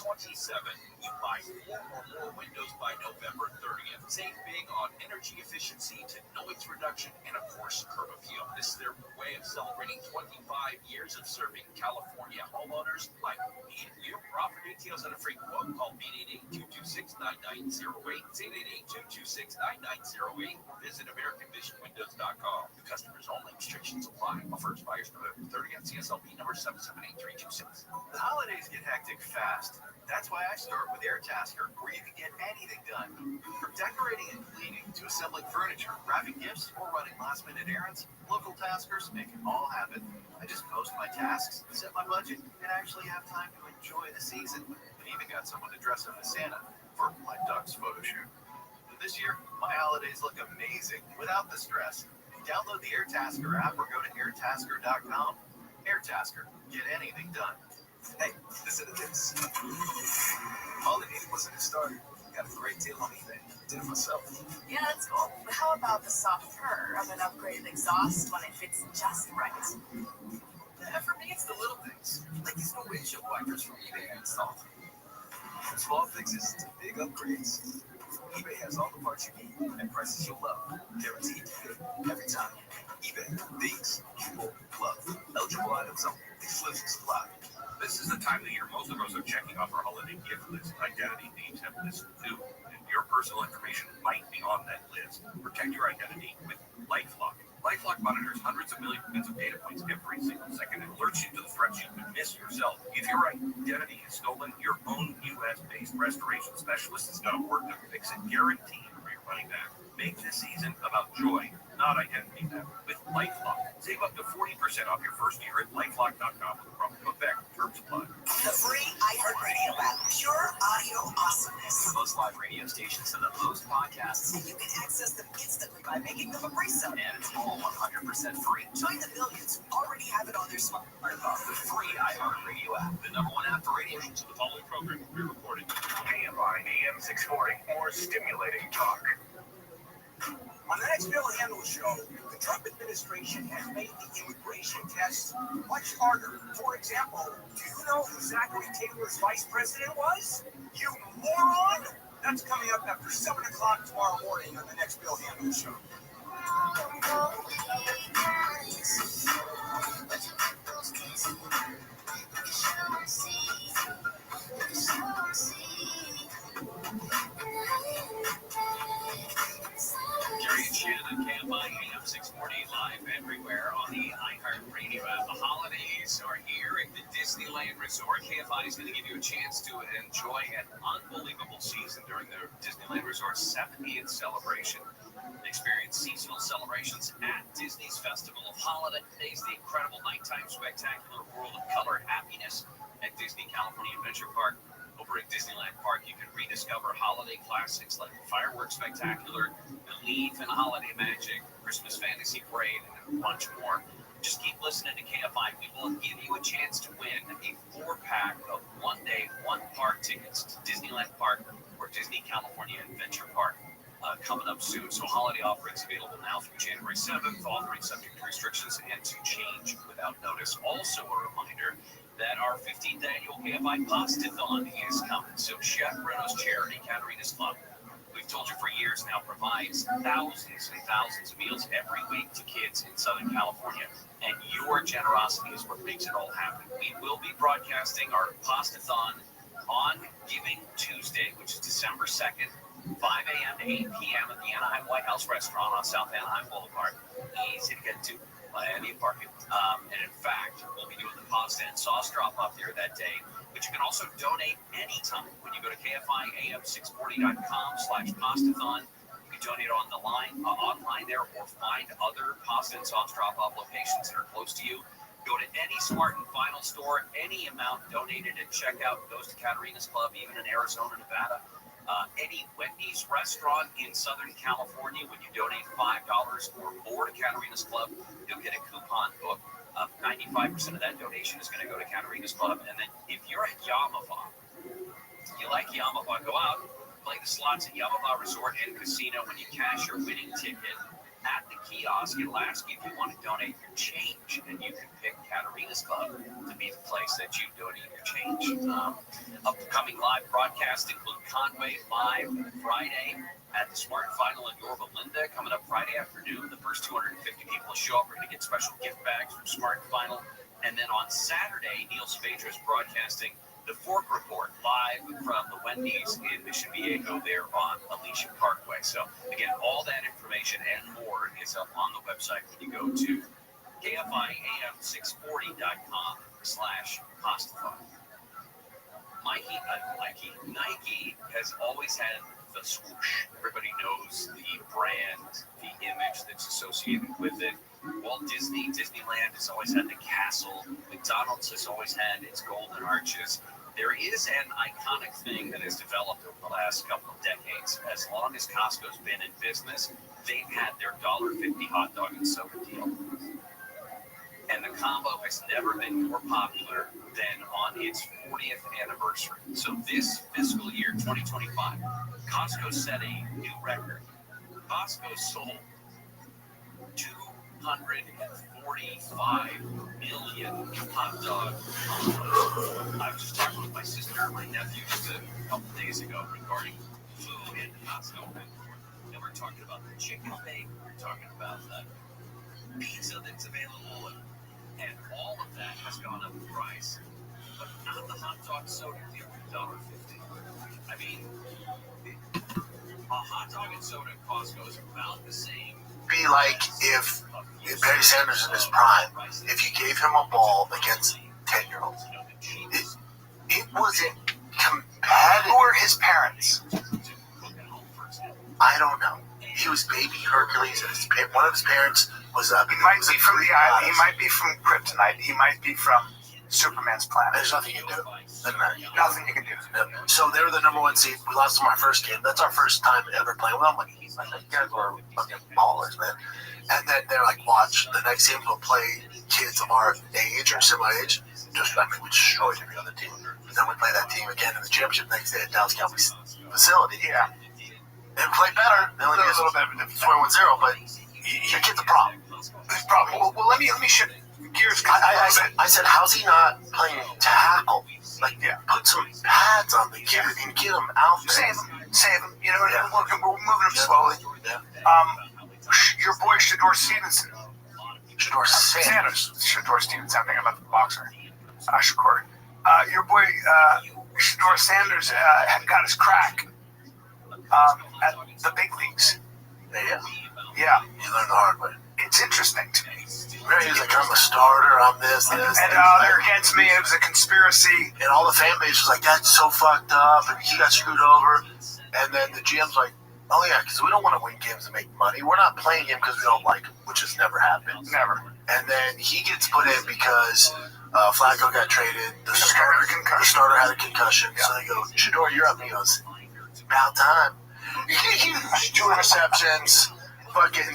You buy 4 or more windows by November 30th. Save big on energy efficiency to noise reduction and, of course, curb appeal. This is their way of celebrating 25 years of serving California homeowners like me and you. For offer details and a free quote, call 888-226-9908. 888-226-9908. Visit AmericanVisionWindows.com. New customers only. Restrictions apply. Offer expires November 30th. CSLB number 778326. The holidays get hectic fast. That's why I start with AirTasker, where you can get anything done. From decorating and cleaning to assembling furniture, wrapping gifts, or running last-minute errands, local taskers make it all happen. I just post my tasks, set my budget, and actually have time to enjoy the season. I even got someone to dress up as Santa for my duck's photo shoot. This year, my holidays look amazing without the stress. Download the AirTasker app or go to airtasker.com. AirTasker, get anything done. Hey, listen to this. All it needed was a new starter. Got a great deal on eBay. Did it myself. Yeah, that's cool. But how about the soft purr of an upgraded exhaust when it fits just right? Yeah, for me, it's the little things. Like these new windshield wipers from eBay I installed. Small fixes to big upgrades. eBay has all the parts you need and prices you'll love. Guaranteed every time. eBay. These you will love. Eligible items only. Exclusive supply. This is the time of the year most of us are checking off our holiday gift list. Identity thieves have listened too, and your personal information might be on that list. Protect your identity with LifeLock. LifeLock monitors hundreds of millions of data points every single second and alerts you to the threats you could miss yourself. If your identity is stolen, your own U.S.-based restoration specialist is going to work to fix it, guaranteed for your money back. Make this season about joy, not identity theft. With LifeLock, save up to 40% off your first year at LifeLock.com with promo code BECK. Terms apply. The free iHeartRadio app. Pure audio awesomeness. The most live radio stations and the most podcasts. And you can access them instantly by making them a free sub. And it's all 100% free. Join the millions who already have it on their smartphone. The free iHeartRadio app. The #1 app for radio. The following program will be recorded. KFI AM 640. More stimulating talk. On the next Bill Handel show, the Trump administration has made the immigration tests much harder. For example, do you know who Zachary Taylor's vice president was? You moron! That's coming up after 7 o'clock tomorrow morning on the next Bill Handel show. Jerry and Shannon, KFI AM 640 live everywhere on the iHeartRadio app. The holidays are here at the Disneyland Resort. KFI is going to give you a chance to enjoy an unbelievable season during the Disneyland Resort's 70th celebration. Experience seasonal celebrations at Disney's Festival of Holidays, the incredible nighttime spectacular world of color and happiness at Disney California Adventure Park. Over at Disneyland Park, you can rediscover holiday classics like the Fireworks Spectacular, the Leaf and Holiday Magic, Christmas Fantasy Parade, and much more. Just keep listening to KFI. We will give you a chance to win a 4-pack of one-day, one-park tickets to Disneyland Park or Disney California Adventure Park coming up soon. So holiday offerings available now through January 7th, offering subject to restrictions and to change without notice. Also a reminder that our 15th annual KFI Pasta-thon is coming. So Chef Bruno's Charity, Caterina's Club, we've told you for years now, provides thousands and thousands of meals every week to kids in Southern California. And your generosity is what makes it all happen. We will be broadcasting our Pasta-thon on Giving Tuesday, which is December 2nd, 5 a.m. to 8 p.m. at the Anaheim White House Restaurant on South Anaheim Boulevard. Easy to get to, plenty of parking. And in fact, we'll be doing the pasta and sauce drop-off there that day. But you can also donate anytime when you go to kfiam640.com/pastathon. You can donate on the line, online there, or find other pasta and sauce drop-off locations that are close to you. Go to any Smart and Final store. Any amount donated at checkout goes to Caterina's Club, even in Arizona, Nevada. Any Wendy's restaurant in Southern California, when you donate $5 or more to Caterina's Club, you'll get a coupon book. 95% of that donation is going to go to Caterina's Club. And then if you're at Yamava, you like Yamava, go out, play the slots at Yamava Resort and Casino. When you cash your winning ticket at the kiosk, it'll ask you if you want to donate your change, and you can pick Caterina's Club to be the place that you donate your change. Upcoming live broadcasts include Conway Live Friday at the Smart Final in Yorba Linda, coming up Friday afternoon. The first 250 people will show up. We're going to get special gift bags from Smart Final. And then on Saturday, Neil Spatra is broadcasting the Fork Report live from the Wendy's in Mission Viejo there on Alicia Parkway. So again, all that information and more is up on the website when you go to kfiam640.com/pastathon. Nike has always had the swoosh. Everybody knows the brand, the image that's associated with it. Walt Disney, Disneyland has always had the castle. McDonald's has always had its golden arches. There is an iconic thing that has developed over the last couple of decades. As long as Costco's been in business, they've had their $1.50 hot dog and soda deal. And the combo has never been more popular than on its 40th anniversary. So this fiscal year, 2025, Costco set a new record. Costco sold 245 million hot dog combos. I was just talking with my sister and my nephew just a couple days ago regarding food and Costco. And we're talking about the chicken bake, we're talking about the pizza that's available, and all of that has gone up in price. But not the hot dog soda deal at $1.50. I mean, a hot dog and soda at Costco is about the same. Be like if Barry Sanders in his prime, if you gave him a ball against 10-year-olds, it wasn't competitive. Who are his parents? I don't know. He was baby Hercules, and one of his parents was He might be from the island. He might be from Kryptonite. He might be from Superman's planet. There's nothing you can do. Nothing you can do. So they were the number 1 seed. We lost them our first game. That's our first time ever playing with them. Like, you guys were fucking ballers, man. And then they're like, watch, the next game we'll play kids of our age or similar age. We destroyed every other team. And then we play that team again in the championship next day at Dallas County facility. Yeah. And play better. They only get a little bit of a 21-0, but your kid's a problem. His problem. Well, let me shift gears. I said, how's he not playing tackle? Like, put some pads on the kid and get him out there. Save him. You know, we're moving him slowly. Your boy Shador Stevenson. Shador Sanders. Shador Stevenson. I'm thinking about the boxer. Shakur. Your boy Shador Sanders got his crack at the big leagues. Yeah. He learned the hard way. It's interesting to me. He was like, I'm a starter, I'm this. And they're against me. It was a conspiracy. And all the fan base was like, that's so fucked up, and he got screwed over. And then the GM's like, oh yeah, because we don't want to win games and make money. We're not playing him because we don't like him, which has never happened. Never. And then he gets put in because Flacco got traded. The starter had a concussion. Yeah. So they go, Shador, you're up. And he goes, it's about time. 2 interceptions. fucking.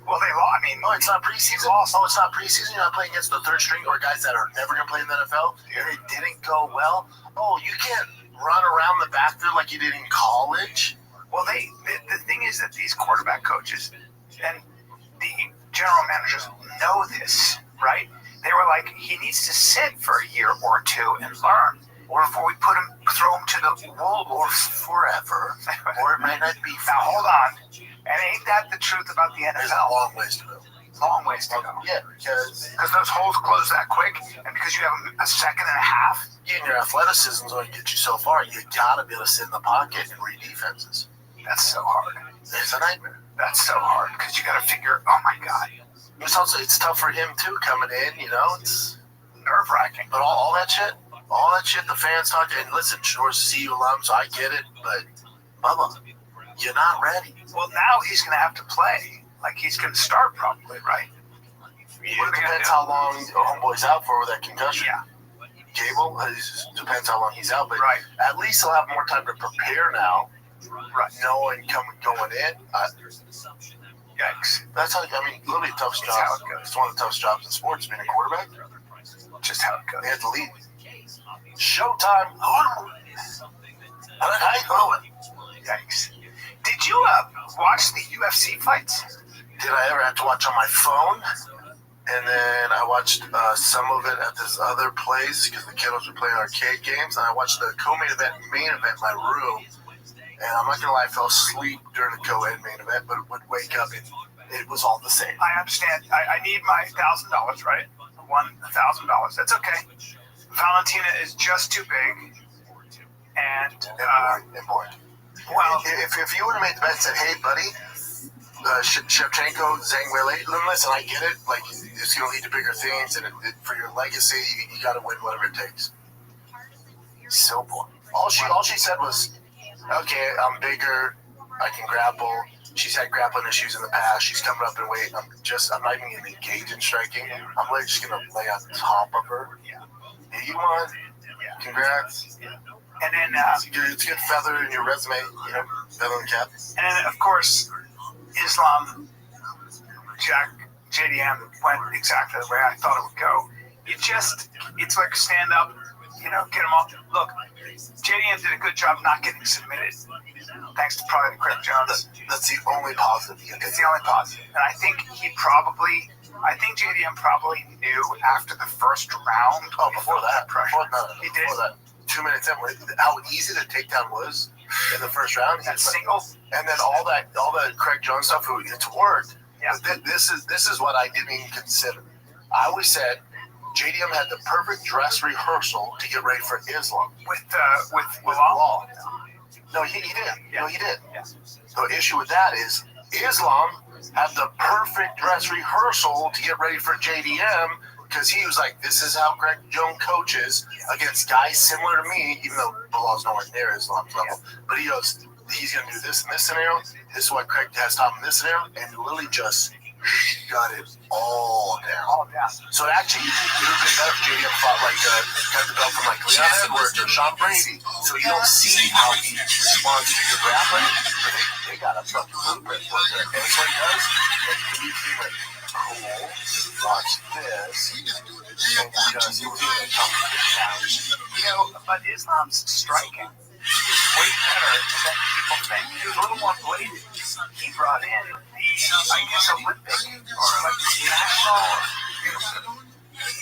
Well, they lost. I mean, Oh, it's not preseason. Oh, it's not preseason. You're not playing against the third string or guys that are never gonna play in the NFL. And it didn't go well. Oh, you can't run around the backfield like you did in college. well, the thing is that these quarterback coaches and the general managers know this, right? They were like, he needs to sit for a year or two and learn, or before we throw him to the wolves forever. Or it might not be. Now hold on, and ain't that the truth about the There's a NFL? long ways to go. Long ways to go. Yeah, because Those holes close that quick, and because you have a second and a half. your athleticism is going to get you so far. You gotta be able to sit in the pocket and read defenses. That's so hard. It's a nightmare. That's so hard because you got to figure. Oh my God, It's tough for him too coming in. It's nerve wracking. but all that shit, the fans talk. And listen, sure, CU alums, I get it, but Bubba, you're not ready. Well, now he's going to have to play. Like he's going to start probably, right? It depends how long homeboy's out for with that concussion. Yeah. Cable, depends how long he's out, but Right. at least he'll have more time to prepare now. Right. Knowing going in. Yikes. That's how, literally a tough It's job. how it goes. It's one of the toughest jobs in sports, being a quarterback. Just how it goes. They have to lead. Showtime. How you going? Yikes. Did you watch the UFC fights? Did I ever have to watch on my phone? And then I watched some of it at this other place because the kiddos were playing arcade games. And I watched the co-main event, main event in my room. And I'm not going to lie, I fell asleep during the co-ed main event, but would wake up and it was all the same. I understand. I need my $1,000, right? $1,000. That's okay. Valentina is just too big. And, Important. well, If you would have made the bet and said, hey, buddy, Shevchenko, Zhang Weili, listen, I get it. Like, it's going to lead to bigger things, and for your legacy, you got to win whatever it takes. So boring. All she said was, okay, I'm bigger, I can grapple. She's had grappling issues in the past. She's coming up in weight. I'm not even going to engage in striking. I'm really just going to lay on top of her. Yeah, you won. Congrats. and then, It's a good feather in your resume, feather in the cap. and then, of course, Islam, JDM went exactly the way I thought it would go. It's like stand up, get them all. Look, JDM did a good job not getting submitted, thanks to probably Craig Jones. That's the only positive. It's the only positive. And I think JDM probably knew after the first round. Oh, before that, He did. Before that, 2 minutes in, how easy the takedown was in the first round. That single. And then all that Craig Jones stuff, it's worked. Yeah. But this is what I didn't even consider. I always said JDM had the perfect dress rehearsal to get ready for Islam. With Law. No, he did. Yeah. No, he did. Yeah. The issue with that is Islam had the perfect dress rehearsal to get ready for JDM because he was like, this is how Greg Jones coaches against guys similar to me, even though Bilal's nowhere near Islam's level. But he goes, he's going to do this in this scenario. This is what Craig has taught him in this scenario. And literally just shut it all down. So actually, it would have been better if JDM fought got the belt from Leon Edwards or Sean Brady. So you don't see how he responds to your grappling. But they got a fucking blueprint for it. And that's what he does. And you feel like, cool, watch this. And just do it. But Islam's striking is way better than people think. He was a little more bladed. He brought in Olympic or like the national,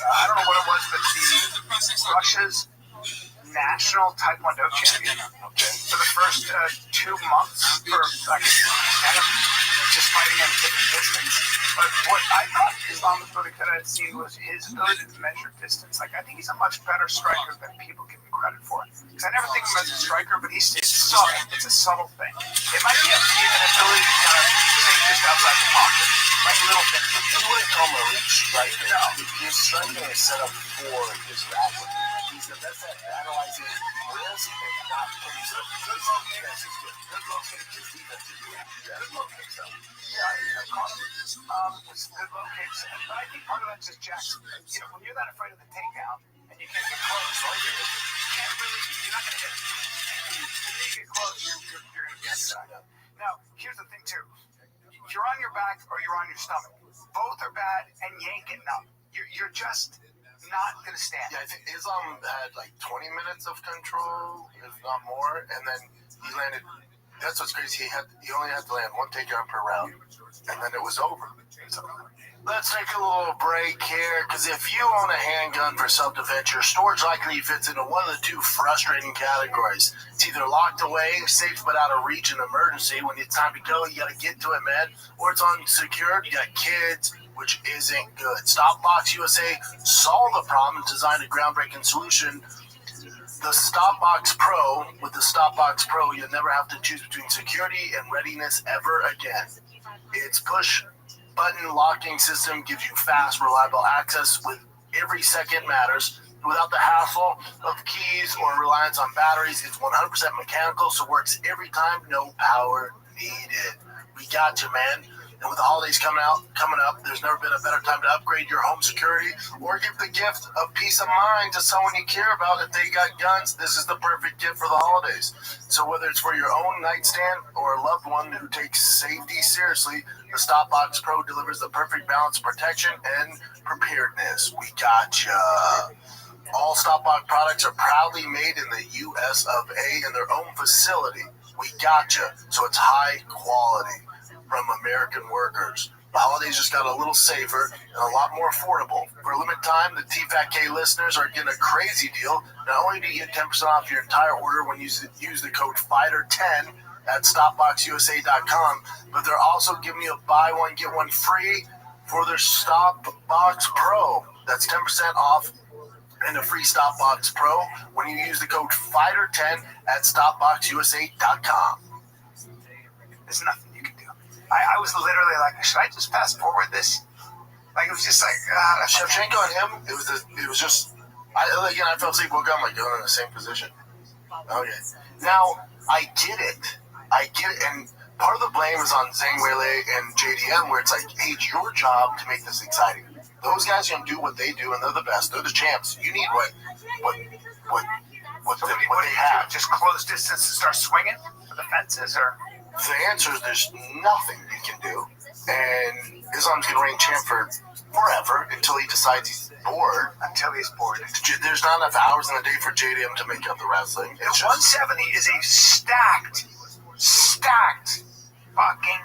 I don't know what it was, but Russia's national Taekwondo champion for the first 2 months for just fighting at a different distance. But what I thought Islam was really good at seeing was his ability to measure distance. I think he's a much better striker than people give him credit for. Because I never think of him as a striker, but it's subtle. It's a subtle thing. It might be an ability to kind of think just outside the pocket, like little things. You wouldn't call him a reach striker. No. His striking is set up for his grappling. He's the best at analyzing risk and not putting himself. Good low kicks is good. Good low kicks is defense is good. Good low kicks though. Yeah, I caught him. It's good low kicks. But I think part of that's just Jackson. When you're that afraid of the takedown and you can't get close, you're not going to hit it. When you get close, you're going to get inside. Now, here's the thing too. back or you're on your stomach. Both are bad, and you ain't getting up. You're just not gonna stand. Yeah, I think Islam had like 20 minutes of control, if not more, and then he landed. That's what's crazy. He only had to land one takedown per round, and then it was over. Let's take a little break here, because if you own a handgun for self-defense, your storage likely fits into one of the two frustrating categories. It's either locked away, safe but out of reach in emergency. When it's time to go, you got to get to it, man. Or it's unsecured, you got kids, which isn't good. Stopbox USA solved the problem and designed a groundbreaking solution. The Stopbox Pro. With the Stopbox Pro, you'll never have to choose between security and readiness ever again. Its push-button locking system gives you fast, reliable access with every second matters. Without the hassle of keys or reliance on batteries, it's 100% mechanical, so works every time, no power needed. We got you, man. And with the holidays coming up, there's never been a better time to upgrade your home security or give the gift of peace of mind to someone you care about. If they got guns, this is the perfect gift for the holidays. So whether it's for your own nightstand or a loved one who takes safety seriously, the Stopbox Pro delivers the perfect balance of protection and preparedness. We got ya. All Stopbox products are proudly made in the U.S. of A. in their own facility. We got ya. So it's high quality from American workers. The holidays just got a little safer and a lot more affordable. For a limited time, the TFATK listeners are getting a crazy deal. Not only do you get 10% off your entire order when you use the code FIGHTER10 at StopboxUSA.com, but they're also giving you a buy one, get one free for their Stopbox Pro. That's 10% off and a free Stopbox Pro when you use the code FIGHTER10 at StopboxUSA.com. There's nothing you can do. I was literally like, should I just fast forward this? Like, it was just like, Shevchenko and him, it was just, I fell asleep, woke up, I'm like, doing in the same position. Okay. Now, I get it, and part of the blame is on Zhang Weili and JDM, where it's like, hey, it's your job to make this exciting. Those guys are going to do what they do, and they're the best. They're the champs. You need what they have. Just close distance and start swinging for the fences, or? The answer is there's nothing you can do. And Islam's going to reign champ for forever until he decides he's bored. Until he's bored. There's not enough hours in the day for JDM to make up the wrestling. The 170 is a stacked fucking.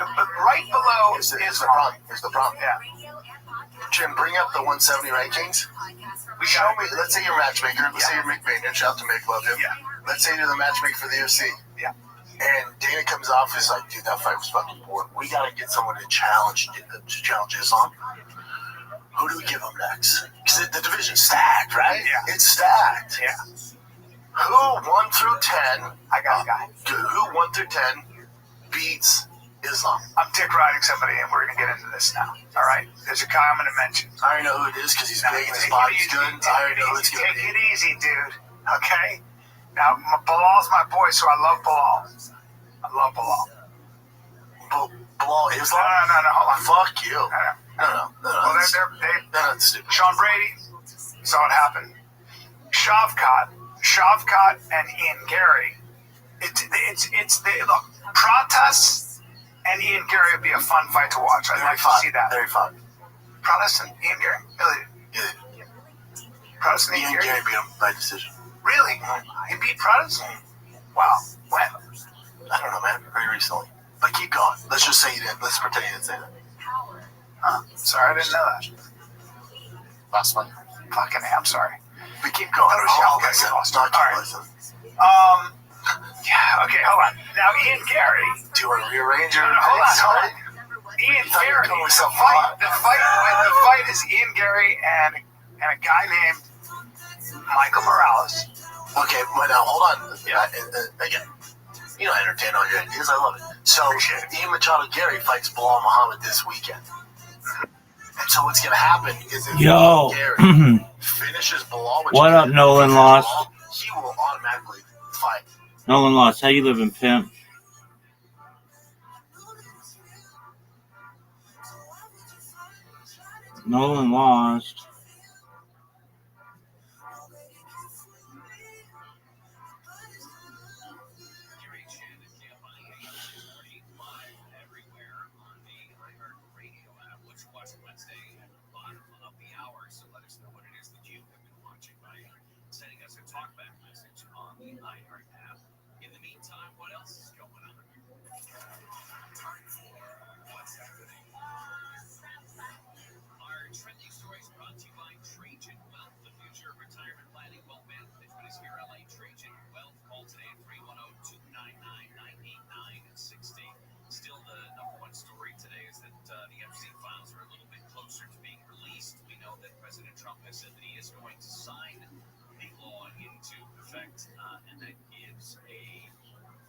But right below Here's the problem. Yeah. Jim, bring up the 170 rankings. Show me. Let's say you're a matchmaker. Let's say you're Mick Bain. Shout out to Mick, love him. Yeah. Let's say you're the matchmaker for the UFC. Yeah. And Dana comes off, he's like, dude, that fight was fucking boring. We gotta get someone to challenge Islam. Who do we give him next? Because the division's stacked, right? Yeah. It's stacked. Yeah. Who 1 through 10? I got a guy. Who 1 through 10 beats Islam? I'm dick riding somebody, and we're gonna get into this now. All right. There's a guy I'm gonna mention. I already know who it is because he's big and his body's good. I already know who it's gonna be. Take it easy, dude. Okay. Now, Bilal's my boy, so I love Bilal. Bilal Islam? No, hold on. Fuck you. No. Well, That's stupid. Sean Brady saw it happen. Shavkat and Ian Gary. Look, Pratas and Ian Gary would be a fun fight to watch. I'd like to see that. Very fun. Pratas and Ian Gary? Really? Yeah. Pratas and Ian Gary beat him by decision. Really? He beat Pratas? Wow. When? I don't know, man. Very recently. But keep going. Let's just say you didn't. Let's pretend you didn't say that. Huh. Sorry, I didn't know that. Last month. Fucking I'm sorry. But keep going. All right. Yeah, okay, hold on. Now, Ian Gary. Do you want to rearrange your Hold on. Ian Gary. The fight is Ian Gary and a guy named Michael Morales. Okay, well, now, hold on. Yeah. Again, you know, entertain all your ideas. I love it. So, Ian Machado Gary fights Bilal Muhammad this weekend. And so what's going to happen is if Gary finishes Bilal, what up, Nolan Lost? He will automatically fight. Nolan Lost, how you living, pimp? Nolan Lost. talkback message on the iHeart app. In the meantime, what else is going on? Time for what's happening. Our trending stories brought to you by Trajan Wealth, the future of retirement planning, wealth management is here. LA Trajan Wealth. Call today at 310-299-9960. Still, the number one story today is that the Epstein files are a little bit closer to being released. We know that President Trump has said that he is going to sign the law into effect, and that gives a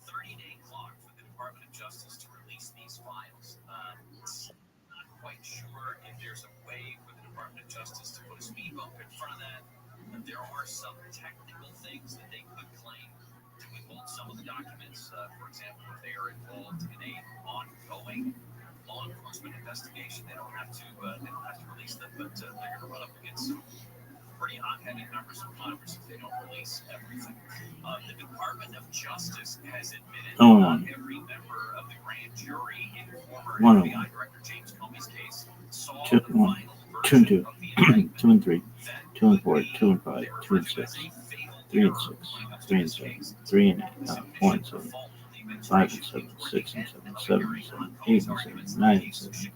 30-day clock for the Department of Justice to release these files. Not quite sure if there's a way for the Department of Justice to put a speed bump in front of that. But there are some technical things that they could claim to withhold some of the documents. For example, if they are involved in a ongoing law enforcement investigation, they don't have to release them, but they're going to run up against some pretty hot-headed members of Congress if they don't release everything. The Department of Justice has admitted that every member of the grand jury in former FBI Director James Comey's case saw the final version of the indictment. 2 and 3, 2 and 4, 2 and 5, 2 and 6, 3 and 6, 3 and 7, 3 and 8, 4 and 7, 5 and 7, 6 and 7, 7 and 7, 8 and 7, 9 and 7,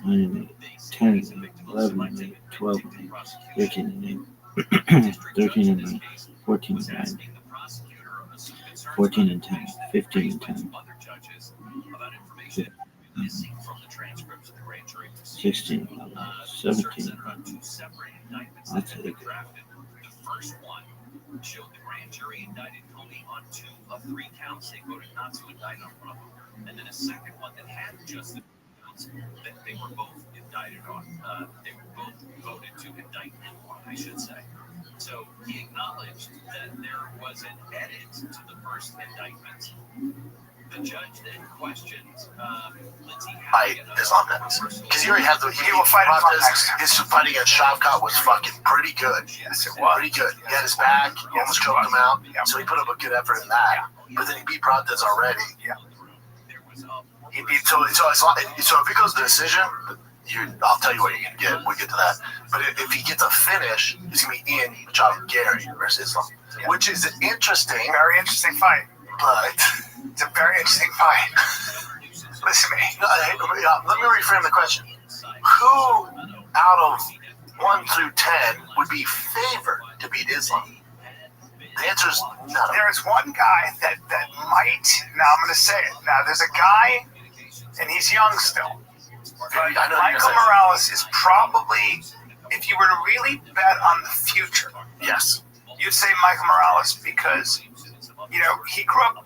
9 and 8, 10 and 8, 11 and 8, 12 and 8, 13 and 8, 13 and 9, 14 and 9, 14 and 10, 15 and 10, 16 and 11, 17 and 11. That's it. The first one showed the grand jury indicted Comey on 2 of 3 counts. They voted not to indict on one of them. And then a second one that had just the counts that they were both indicted on. They were both voted to indict him on, I should say. So he acknowledged that there was an edit to the first indictment. The judge then questioned Lindsay Islam next. Because he already had the He will fight Islam next. His fight against Shavkat was fucking pretty good. Yes, it was. Pretty good. He had his back, he almost choked him out. So he put up a good effort in that. But then he beat Protez already. Yeah. He beat so if it goes to decision, I'll tell you what you're gonna get. We'll get to that. But if he gets a finish, he's gonna be in Machado Gary versus Islam, which is an interesting, Very interesting fight. but It's a very interesting fight. Listen to me. let me reframe the question. Who out of 1 through 10 would be favored to beat Islam? The answer is none of them. There's one guy that might. Now I'm going to say it. Now there's a guy, and he's young still. I know Michael Morales is probably, if you were to really bet on the future, yes. you'd say Michael Morales because, you know, he grew up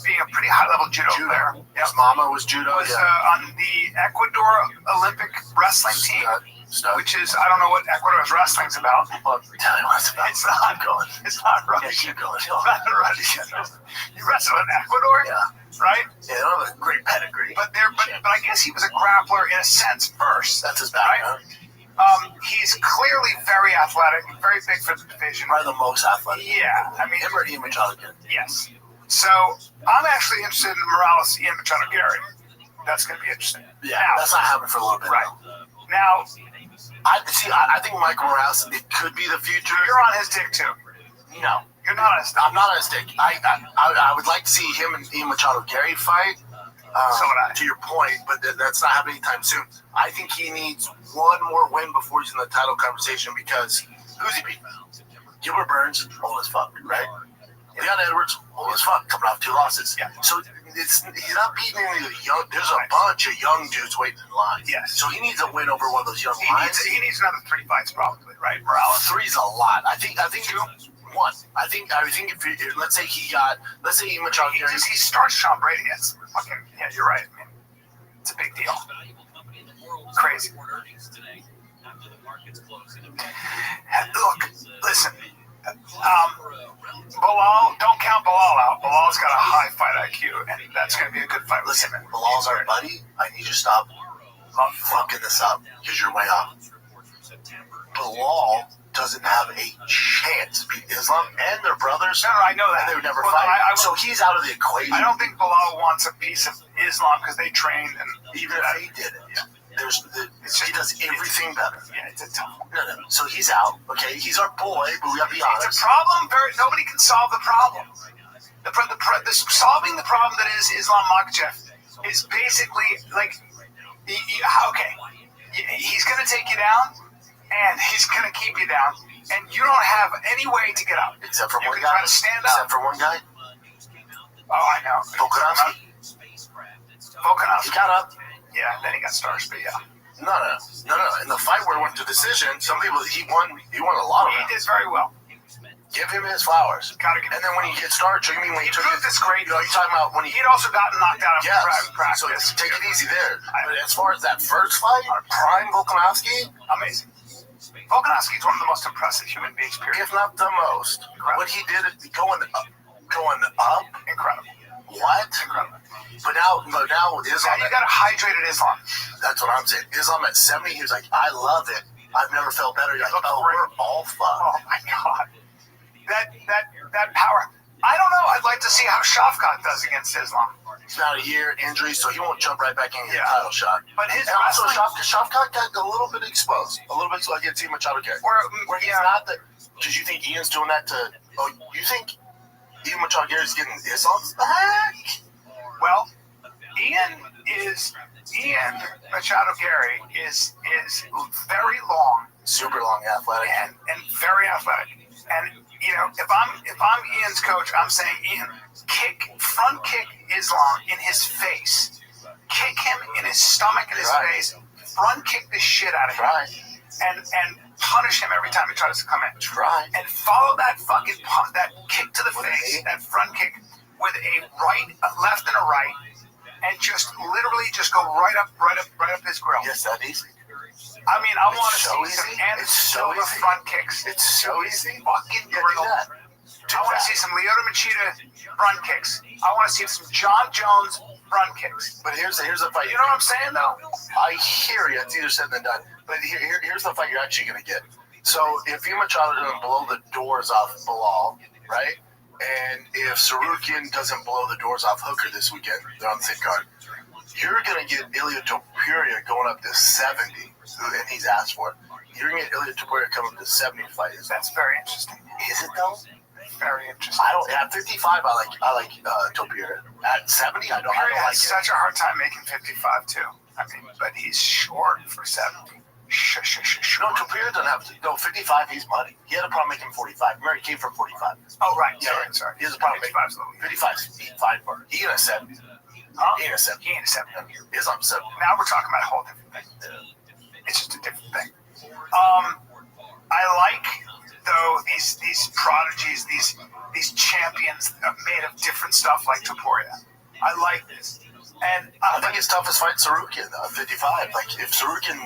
being a pretty high-level judo player. His mama was judo. Was on the Ecuador Olympic wrestling team, which is, I don't know what Ecuador's wrestling's about. Well, tell me what it's about. It's not going. It's not Russian. Keep going. It's not Russian. You wrestle in Ecuador? Yeah. Right? Yeah, they don't have a great pedigree. But I guess he was a grappler in a sense first. That's his background. He's clearly very athletic, very big for the division. Probably the most athletic. Yeah, I mean, Him or Ian Machado? yes. So I'm actually interested in Morales, Ian Machado Gary. That's going to be interesting. Yeah, that's not happening for a little bit. Right. Now, I think Michael Morales, it could be the future. you're on his dick too. No. You're not on his dick. I'm not on his dick. I would like to see him and Ian Machado Gary fight. So would I. To your point, but that's not happening anytime soon. I think he needs one more win before he's in the title conversation because who's he beating? Gilbert Burns, old as fuck, right? Leon Edwards, old as fuck, coming off 2 losses. Yeah. So he's not beating any of the young. There's a bunch of young dudes waiting in line. Yes. So he needs a win over one of those young He lions. needs another 3 fights probably, right? Morales. 3's a lot. I think 1. I think if let's say Ian Machado Gary. He starts Sean Brady. Yes. Fucking yeah, you're right. I mean, it's a big deal. Crazy. Look, listen. Bilal, don't count Bilal out. Bilal's got a high fight IQ, and that's going to be a good fight. Listen, Bilal's our buddy. I need you to stop fucking this up because you're way off. Bilal doesn't have a chance to beat Islam and their brothers. No, I know that. And they would never fight. So he's out of the equation. I don't think Bilal wants a piece of Islam because they trained and even if he did it. He does everything better. Yeah, it's a tough one. No. So he's out. Okay, he's our boy, but we gotta be honest. It's a problem. Nobody can solve the problem. Solving the problem that is Islam Makhachev is basically like, okay, he's going to take you down, and he's going to keep you down, and you don't have any way to get up. Except for you one can guy. Try to stand up. Except for one guy. Oh, I know. Volkanovski. Volkanovski. He got up. Yeah, then he got stars, but yeah. No. In the fight where it went to decision, some people he won a lot of He rounds. did very well. Give him his flowers. Gotta give and then when he gets started, you mean when he took proved this great. You're talking about when he'd also gotten knocked out of practice. So take it easy there. But as far as that first fight, prime Volkanovski, amazing. Volkanovski is one of the most impressive human beings, period. If not the most. Incredible. What he did going up, incredible. What? Incredible. But now Islam. You got a hydrated Islam. That's what I'm saying. Islam at 70, he was like, I love it. I've never felt better. You're like, we're all fucked. Oh my god. That power. I don't know. I'd like to see how Shafkat does against Islam. He's not a year injury, so he won't jump right back in and get a title shot. But his also Shafkat got a little bit exposed. A little bit so I get Team Machado Gary. Where he's not the. Because you think Ian's doing that to. Oh, you think Ian Machado Gary's getting Islam's back? Well, Ian Machado Gary is very long, super long, athletic, and very athletic. And if I'm Ian's coach, I'm saying, Ian, front kick Islam in his face, kick him in his stomach and his face, front kick the shit out of him, and punish him every time he tries to come in. And follow that that kick to the face, that front kick, with a left and a right, and just literally just go right up his grill. Yes, that easy. I mean, I want to see some Anderson Silva front kicks. It's so easy. Fucking grill. I want to see some Lyoto Machida front kicks. I want to see some John Jones front kicks. But here's the fight. You know what I'm saying, though? I hear you. It's easier said than done. But here's the fight you're actually going to get. So if Ian Machado doesn't blow the doors off Bilal, right? And if Sarukian doesn't blow the doors off Hooker this weekend, they're on the same card. You're going to get Ilia Topuria going up to 70, and he's asked for it. You're going to get Ilia Topuria coming up to 70 fight. That's very interesting. Is it, though? Very interesting. At 55, I like Topuria. At 70, I don't like it. Such a hard time making 55, too. I mean, but he's short for 70. No, Topuria doesn't have to. No, 55, he's money. He had a problem making 45. Murray came from 45. Oh, right. Yeah, sorry. He has a problem making 55. He's fine for it. He ain't a 70. He ain't a 70. He ain't a 70. He's on 70. Now we're talking about a whole different thing. It's just a different thing. I like, though, these prodigies, these champions made of different stuff like Topuria. I like this. And I think his toughest fight Sarukian, 55. Like, if Sarukian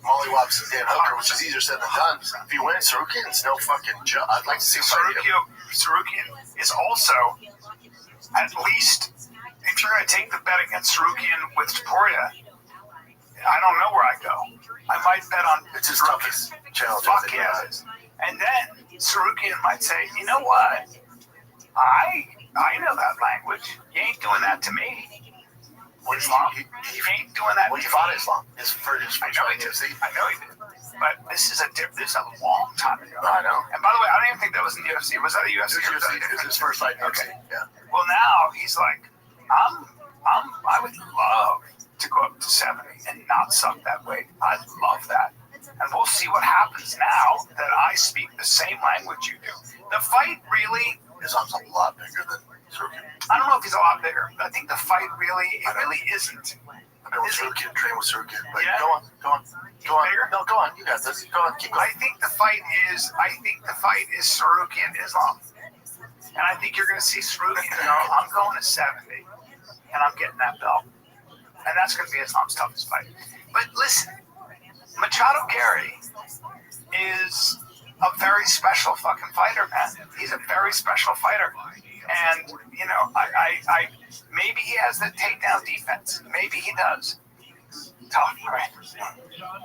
mollywops Dan Hooker, which is easier said than done, if he wins, Sarukian's no fucking joke. I'd like to see him fight him. Sarukian is also, at least, if you're going to take the bet against Sarukian with Topuria, I don't know where I go. I might bet on it's his toughest challenge. Fuck yeah. And then Sarukian might say, you know what? I know that language. You ain't doing that to me. Islam. He ain't doing that. Well, he fought Islam. His first I know he did. But this is a long time ago. I know. And by the way, I don't even think that was in the UFC. Was that a UFC? It was his first fight in UFC. Yeah. Well, now he's like, I would love to go up to 70 and not suck that weight. I'd love that. And we'll see what happens now that I speak the same language you do. The fight really... Islam's a lot bigger than Sarukian. I don't know if he's a lot bigger. I think the fight really isn't. I've been with Sarukian, trained with Sarukian. But yeah. Go on. Bigger? No, go on. You got this. Go on. Keep going. I think the fight is Sarukian Islam. And I think you're going to see Sarukian go, I'm going to 70, and I'm getting that belt. And that's going to be Islam's toughest fight. But listen, Machado Gary is a very special fucking fighter, man. He's a very special fighter. And, I maybe he has the takedown defense. Maybe he does. Tough, right?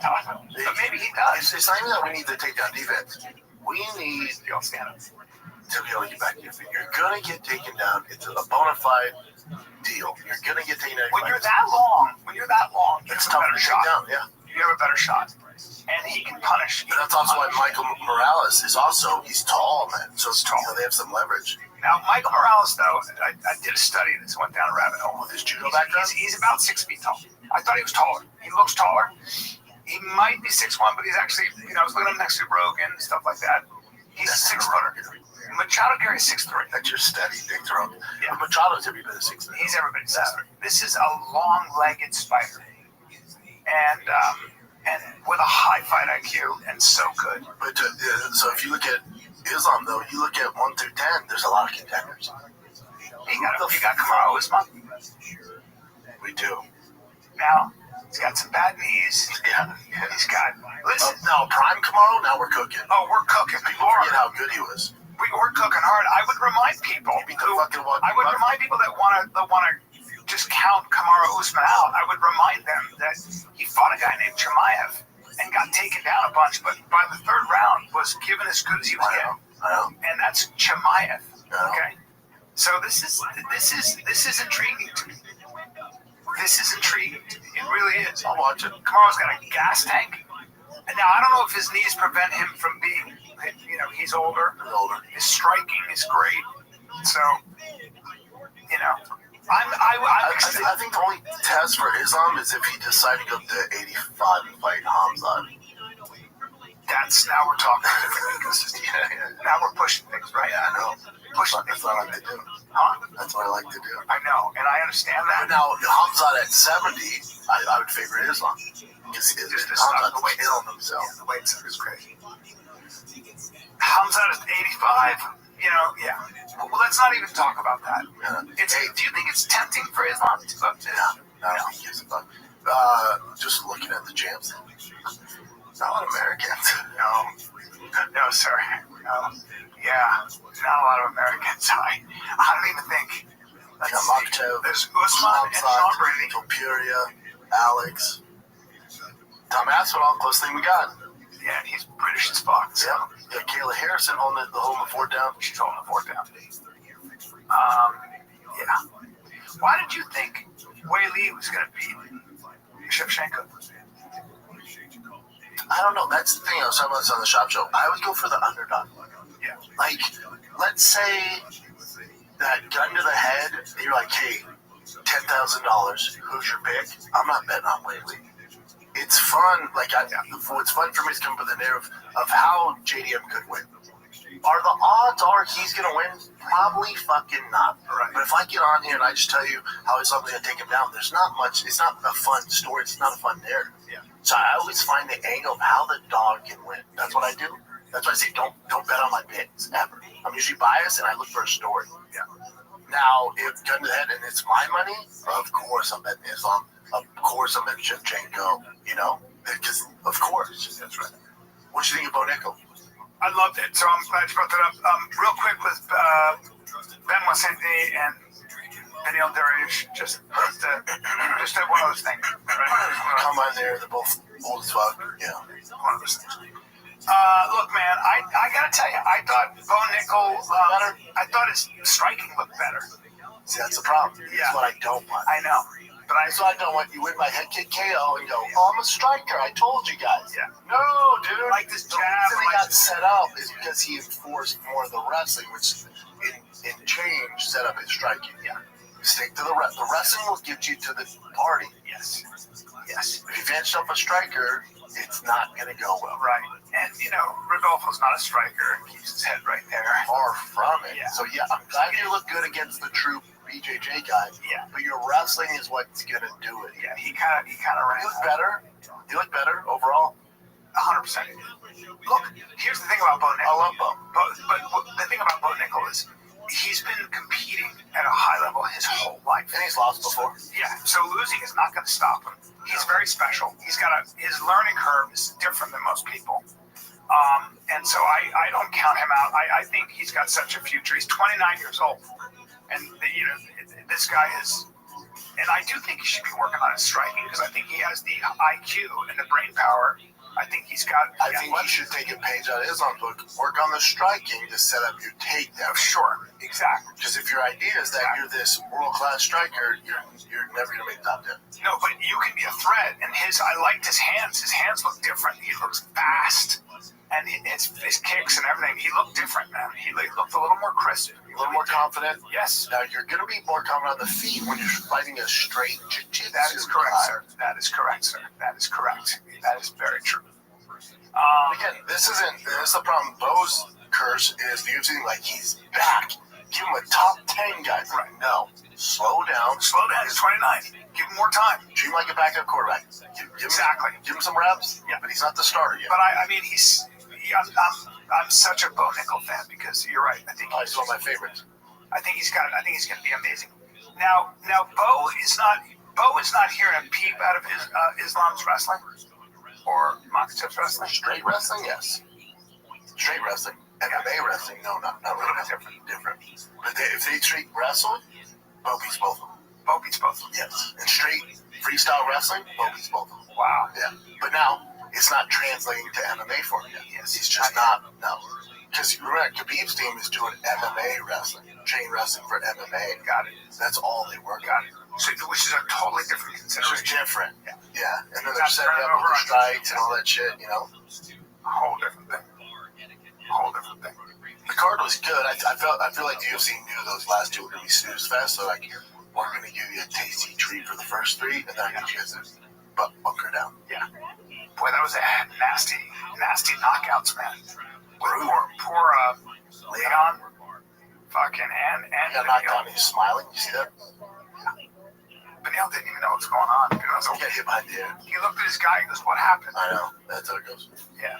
Tough. But maybe he does. It's not even that we need the takedown defense. We need to be able to stand up. To be able to get back to your feet. You're going to get taken down. It's a bona fide deal. You're going to get taken down. When you're that long, you It's a better shot. Yeah. You have a better shot. And he can punish. And that's also why Michael Morales is also, he's tall, man. So it's tall. They have some leverage. Now, Michael Morales, though, I did a study of this, went down a rabbit hole. With his judo background? He's about 6 feet tall. I thought he was taller. He looks taller. He might be 6'1", but he's actually, I was looking at him next to Rogan and stuff like that. He's a 6-footer. Machado Gary's 6'3". That's your steady big throw. Yeah. But Machado's every bit of 6'3". He's every bit of 6'3". This is a long-legged spider. And with a high fight IQ and so good. But so if you look at Islam, though, you look at 1 through 10, there's a lot of contenders. You got Kamaru Usman. We do. Now, he's got some bad knees. Yeah. He's got, listen. Now, Prime Kamaru, now we're cooking. Oh, we're cooking. People forget how good he was. We're cooking hard. I would remind people that want to just count Kamaru Usman out. I would remind them that he fought a guy named Chimaev and got taken down a bunch, but by the third round was given as good as he was getting. And that's Chimaev. Okay, so this is intriguing to me. This is intriguing. It really is. I'll watch it. Kamaru's got a gas tank. And now I don't know if his knees prevent him from being, he's older. His striking is great. So, I think the only test for Islam is if he decided to go to 85 and fight Hamzat. Now we're talking different. Now we're pushing things, right? Yeah, I know. Pushing That's things. what I like to do. Huh? That's what I like to do. I know, and I understand But that. now, Hamzat at 70, I would favor Islam. Because Hamzat's killing himself. The weight is crazy. Hamzat at 85, yeah. Well, let's not even talk about that. Do you think it's tempting for Islam to go to? I don't think he gives a fuck. Just looking at the jams. Not a lot of Americans. No, sir. Yeah, not a lot of Americans. I don't even think. Makhachev, There's Usman and Sean Brady. Topuria, Alex. Tom Aspinall, close thing we got. Yeah, he's British as fuck. So. Yeah, Kayla Harrison holding the fort down. She's holding the fort down. Yeah. Why did you think Wei Li was going to beat Shevchenko? I don't know. That's the thing I was talking about this on the shop show. I always go for the underdog. Yeah. Like, let's say that gun to the head, and you're like, hey, $10,000, who's your pick? I'm not betting on Wei Li. It's fun. Like, what's fun for me is coming up with the narrative of how JDM could win. Are the odds he's going to win? Probably fucking not. Right. But if I get on here and I just tell you how he's going to take him down, there's not much. It's not a fun story. It's not a fun narrative. Yeah. So I always find the angle of how the dog can win. That's what I do. That's why I say don't bet on my picks ever. I'm usually biased and I look for a story. Yeah. Now, if gun to the head and it's my money, of course I'm betting Islam. Of course I'm betting Shevchenko. Because of course. That's right. What do you think of Bo Nickel? I loved it. So I'm glad you brought that up. Real quick with Benoit Saint-Denis and Daniel Dariush, just one of those things. Right? Come on there, they're both old as fuck. Yeah. One of those things. Look, man, I gotta tell you, I thought Bo Nickel, I thought his striking looked better. See, that's the problem. Yeah. That's what I don't want. I know. But So I don't want you win my head kick KO and go, oh, I'm a striker. I told you guys. Yeah. No, dude. Like this jab. The reason he got set up is because he enforced more of the wrestling, which in change set up his striking. Yeah. Stick to the wrestling. The wrestling will get you to the party. Yes. If you advance up a striker, it's not going to go well. Right. And, Rodolfo's not a striker. He keeps his head right there. Far from it. Yeah. So, yeah, I'm glad you look good against the true BJJ guy. Yeah. But your wrestling is what's going to do it. Yeah, he kind of ran. You look better overall. 100%. Look, here's the thing about Bo Nickel. I love Bo. But the thing about Bo Nickel is he's been competing at a high level his whole life. And he's lost before. Yeah, so losing is not going to stop him. He's very special. He's got his learning curve is different than most people. And so I don't count him out. I think he's got such a future. He's 29 years old. And, this guy is, and I do think he should be working on his striking because I think he has the IQ and the brain power I think he's got. I think he should take a page out of Islam's book, work on the striking to set up your takedown. Sure, exactly. Because if your idea is that you're this world-class striker, you're never going to make top 10. No, but you can be a threat. And I liked his hands. His hands look different. He looks fast. And his kicks and everything, he looked different, man. He looked a little more crisp. A little more confident. Yes. Now, you're going to be more confident on the feet when you're fighting a straight jiu-jitsu. That is correct, sir. That is correct, sir. That is correct. That is very true. Again, this is the problem. Bo's curse is the UFC, like, he's back. Give him a top 10 guy. Right. No. Slow down. Slow down. He's 29. Give him more time. Treat him like a backup quarterback. Exactly. Give him some reps. Yeah. But he's not the starter yet. But I mean, I'm such a Bo Nickel fan because you're right. I think he's one of my favorites. I think he's going to be amazing. Now Bo is not here to peep out of his Islam's wrestling or Makhatev's wrestling. Straight wrestling, yes. Straight wrestling. MMA wrestling, no, not really. Different. But if they straight wrestle, Bo beats both of them. Bo beats both of them. Yes. And straight freestyle wrestling, Bo beats both of them. Wow. Yeah. But now it's not translating to MMA for him yet. Yes. He's just not. No. Because remember, Khabib's team is doing MMA wrestling, chain wrestling for MMA. Got it. That's all they work on. So, which is a totally different consideration. It's different. Yeah. Yeah. And then they're setting up with the strikes and all that shit, you know. A whole different thing. The card was good. I feel like the UFC knew those last two were going to be snooze fest, so like, we're going to give you a tasty treat for the first three, and then I get you guys to bunker down. Yeah. Boy, that was a nasty knockouts, man. Poor Leon. Fucking and he got knocked down and he's smiling. You see that? Benil didn't even know what's going on. He got hit behind the ear. He looked at his guy and goes, "What happened?" I know. That's how it goes. Yeah.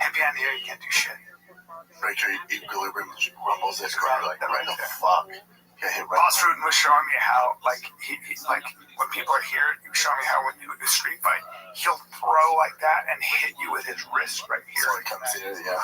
And behind the ear, you can't do shit. Make sure equilibrium rumbles this crowd like that. Right? The fuck. Get hit right. Boss Rudin was showing me how, like, he like when people are here, he was showing me how when you do a street fight, he'll throw like that and hit you with his wrist right here. So he comes in, yeah.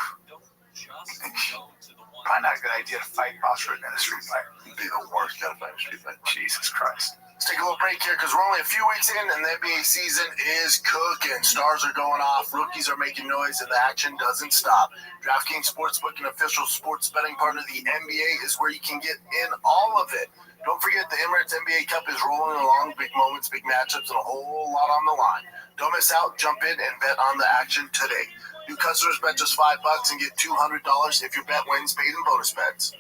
Probably not a good idea to fight Boss Rudin in a street fight. It'd be the worst kind of fight in a street fight. Jesus Christ. Let's take a little break here because we're only a few weeks in and the NBA season is cooking. Stars are going off, rookies are making noise, and the action doesn't stop. DraftKings Sportsbook, an official sports betting partner of the NBA, is where you can get in all of it. Don't forget the Emirates NBA Cup is rolling along. Big moments, big matchups, and a whole lot on the line. Don't miss out. Jump in and bet on the action today. New customers bet just $5 and get $200 if your bet wins, paid in bonus bets.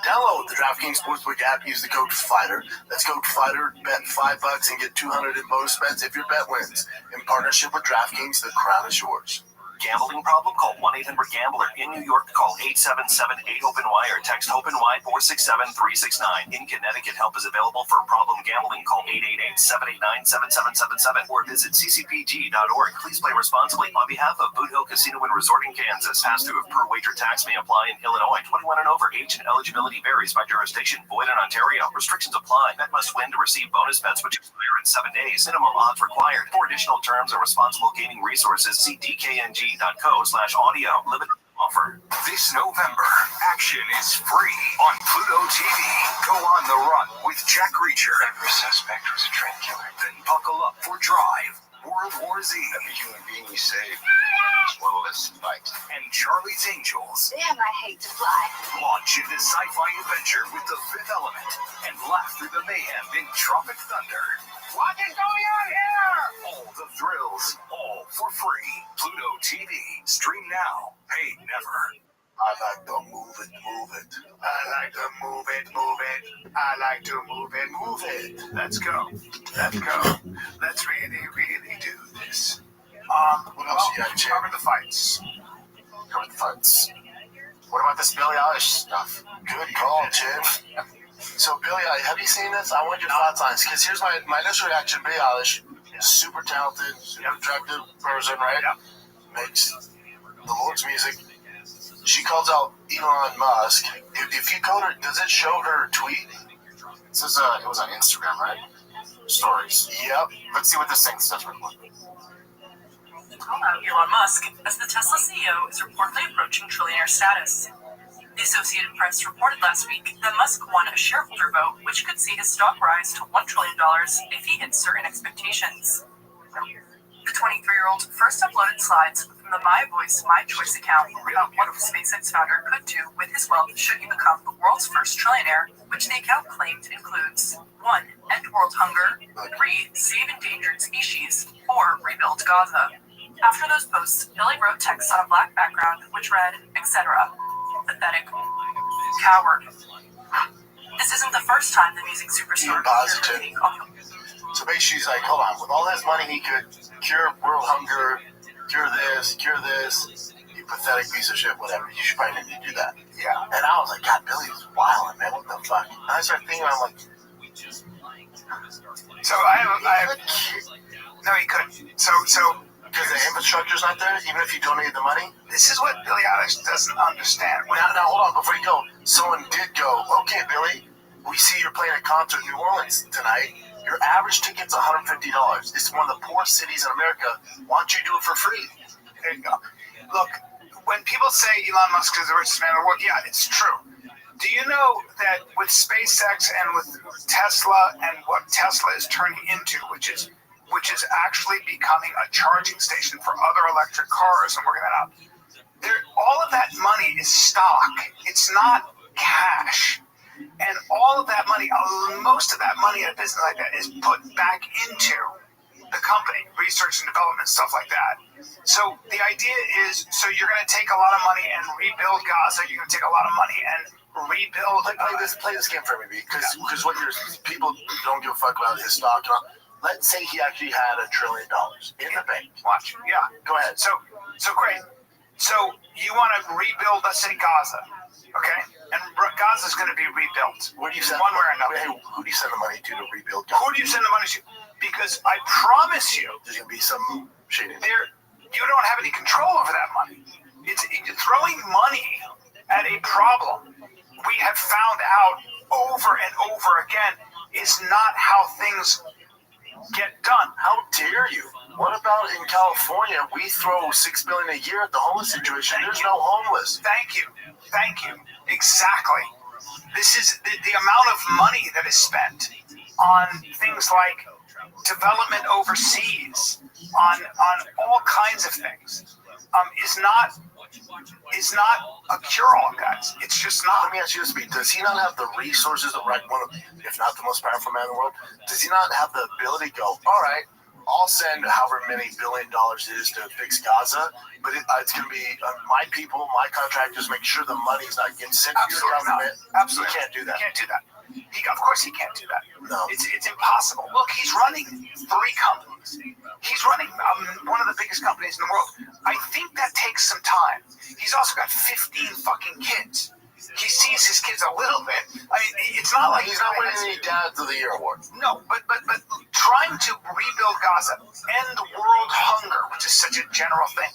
Download the DraftKings Sportsbook app. Use the code FIGHTER. That's code FIGHTER. Bet $5 and get $200 in bonus bets if your bet wins. In partnership with DraftKings, the crown is yours. Gambling problem? Call 1-800-GAMBLER. In New York, call 877-8-OPEN-Y or text OPEN-Y 467-369. In Connecticut, help is available for problem gambling. Call 888-789-7777 or visit ccpg.org. Please play responsibly. On behalf of Boot Hill Casino and Resort in Kansas, pass-through of per-wager tax may apply in Illinois. 21 and over. Age and eligibility varies by jurisdiction. Void in Ontario. Restrictions apply. Bet must win to receive bonus bets which expire in 7 days. Minimum odds required. For additional terms and responsible gaming resources, see dkng.co/audio. Limited offer. This November, action is free on Pluto TV. Go on the run with Jack Reacher. Every suspect was a train killer. Then buckle up for Drive, World War Z. Every human being we save is one less fight. And Charlie's Angels. Damn, I hate to fly. Launch into sci-fi adventure with The Fifth Element and laugh through the mayhem in Tropic Thunder. What is going on here? All the thrills, all for free. Pluto TV. Stream now. Pay never. I like to move it. I like to move it. I like to move it. Let's go. Let's really do this. What else you got, Jim? Cover the fights. What about this Billie Eilish stuff? Good call, Jim. So, Billie Eilish, have you seen this? I want your thoughts on this, because here's my initial reaction. Billie Eilish, super talented, super attractive person, right? Yep. Makes the Lord's music. She calls out Elon Musk. If you code her, does it show her tweet? It says it was on Instagram, right? Stories. Yep. Let's see what this thing says real quick. Elon Musk, as the Tesla CEO, is reportedly approaching trillionaire status. The Associated Press reported last week that Musk won a shareholder vote, which could see his stock rise to $1 trillion if he hits certain expectations. 23-year-old first uploaded slides from the My Voice, My Choice account about what the SpaceX founder could do with his wealth should he become the world's first trillionaire, which the account claimed includes 1. End world hunger, 3. Save endangered species, 4. Rebuild Gaza. After those posts, Billy wrote text on a black background which read, etc. Pathetic. Coward. This isn't the first time the music superstar Positive. So basically, she's like, hold on. With all his money, he could cure world hunger, cure this, you pathetic piece of shit, whatever. You should probably need to do that. Yeah. And I was like, God, Billy's wilding, man. What the fuck? And I started thinking, I'm like, So I have no, he couldn't. So because the infrastructure's not there, even if you donated the money. this is what Billy Eilish doesn't understand. Now, hold on, before you go, someone did go, okay, Billy, we see you're playing a concert in New Orleans tonight. Your average ticket's $150. It's one of the poorest cities in America. Why don't you do it for free? There you go. Look, when people say Elon Musk is the richest man in the world, yeah, it's true. Do you know that with SpaceX and with Tesla and what Tesla is turning into, which is actually becoming a charging station for other electric cars and working that out, all of that money is stock. It's not cash. And all of that money, most of that money in a business like that is put back into the company, research and development, stuff like that. So the idea is, so you're going to take a lot of money and rebuild Gaza. You're going to take a lot of money and rebuild. Play this game for me, because what people don't give a fuck about his stock. Let's say he actually had $1 trillion in the bank. Watch, yeah. Go ahead. So great. So you want to rebuild, let's say, Gaza, okay? And Gaza's going to be rebuilt. Where do you send one way or another? Hey, who do you send the money to rebuild Gaza? Who do you send the money to? Because I promise you, there's going to be some shading. You don't have any control over that money. It's throwing money at a problem we have found out over and over again is not how things get done. How dare you? What about in California? We throw $6 billion a year at the homeless situation. There's no homeless. Thank you. Exactly. This is the amount of money that is spent on things like development overseas, on all kinds of things, is not a cure-all, guys. It's just not. Let me ask you this, does he not have the resources, one of, if not the most powerful man in the world, does he not have the ability to go, all right, I'll send however many $1 billion it is to fix Gaza, but it's going to be my people, my contractors, make sure the money's not getting sent to your government. Absolutely. He can't do that. He can't do that. Of course he can't do that. No. It's impossible. Look, he's running 3 companies. He's running one of the biggest companies in the world. I think that takes some time. He's also got 15 fucking kids. He sees his kids a little bit. I mean, it's not like he's not winning any Dads of the Year award. No, but trying to rebuild Gaza, end world hunger, which is such a general thing,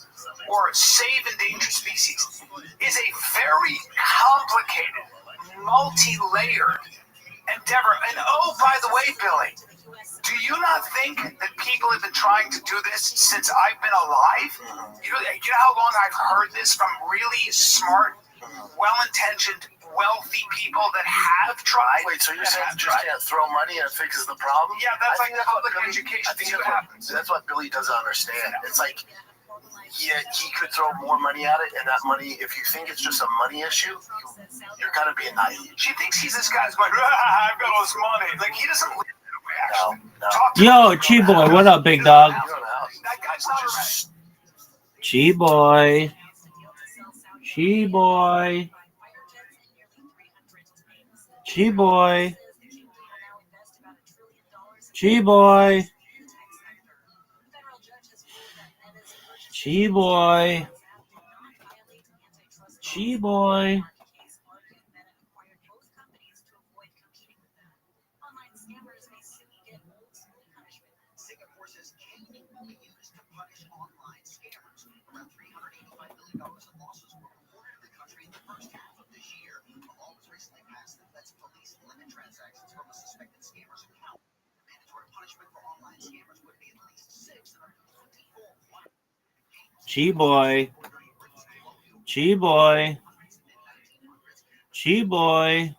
or save endangered species, is a very complicated, multi-layered endeavor. And oh, by the way, Billy, do you not think that people have been trying to do this since I've been alive? You know how long I've heard this from really smart, well-intentioned, wealthy people that have tried? Wait, so you're saying you just can't throw money and it fixes the problem? Yeah, that's like public education. I think that's what Billy doesn't understand. It's like, yeah, he could throw more money at it, and that money, if you think it's just a money issue, you're kind of being naive. She thinks he's this guy's going, I've got all this money. Like, he doesn't live that way, actually. Yo, Chi-Boy, what up, big dog? That guy's not right. Chi-Boy. Chi-Boy. Chi-Boy. Chi-Boy. Chi-Boy. Chi-Boy. Chi-Boy. Chi-Boy. Chi-Boy.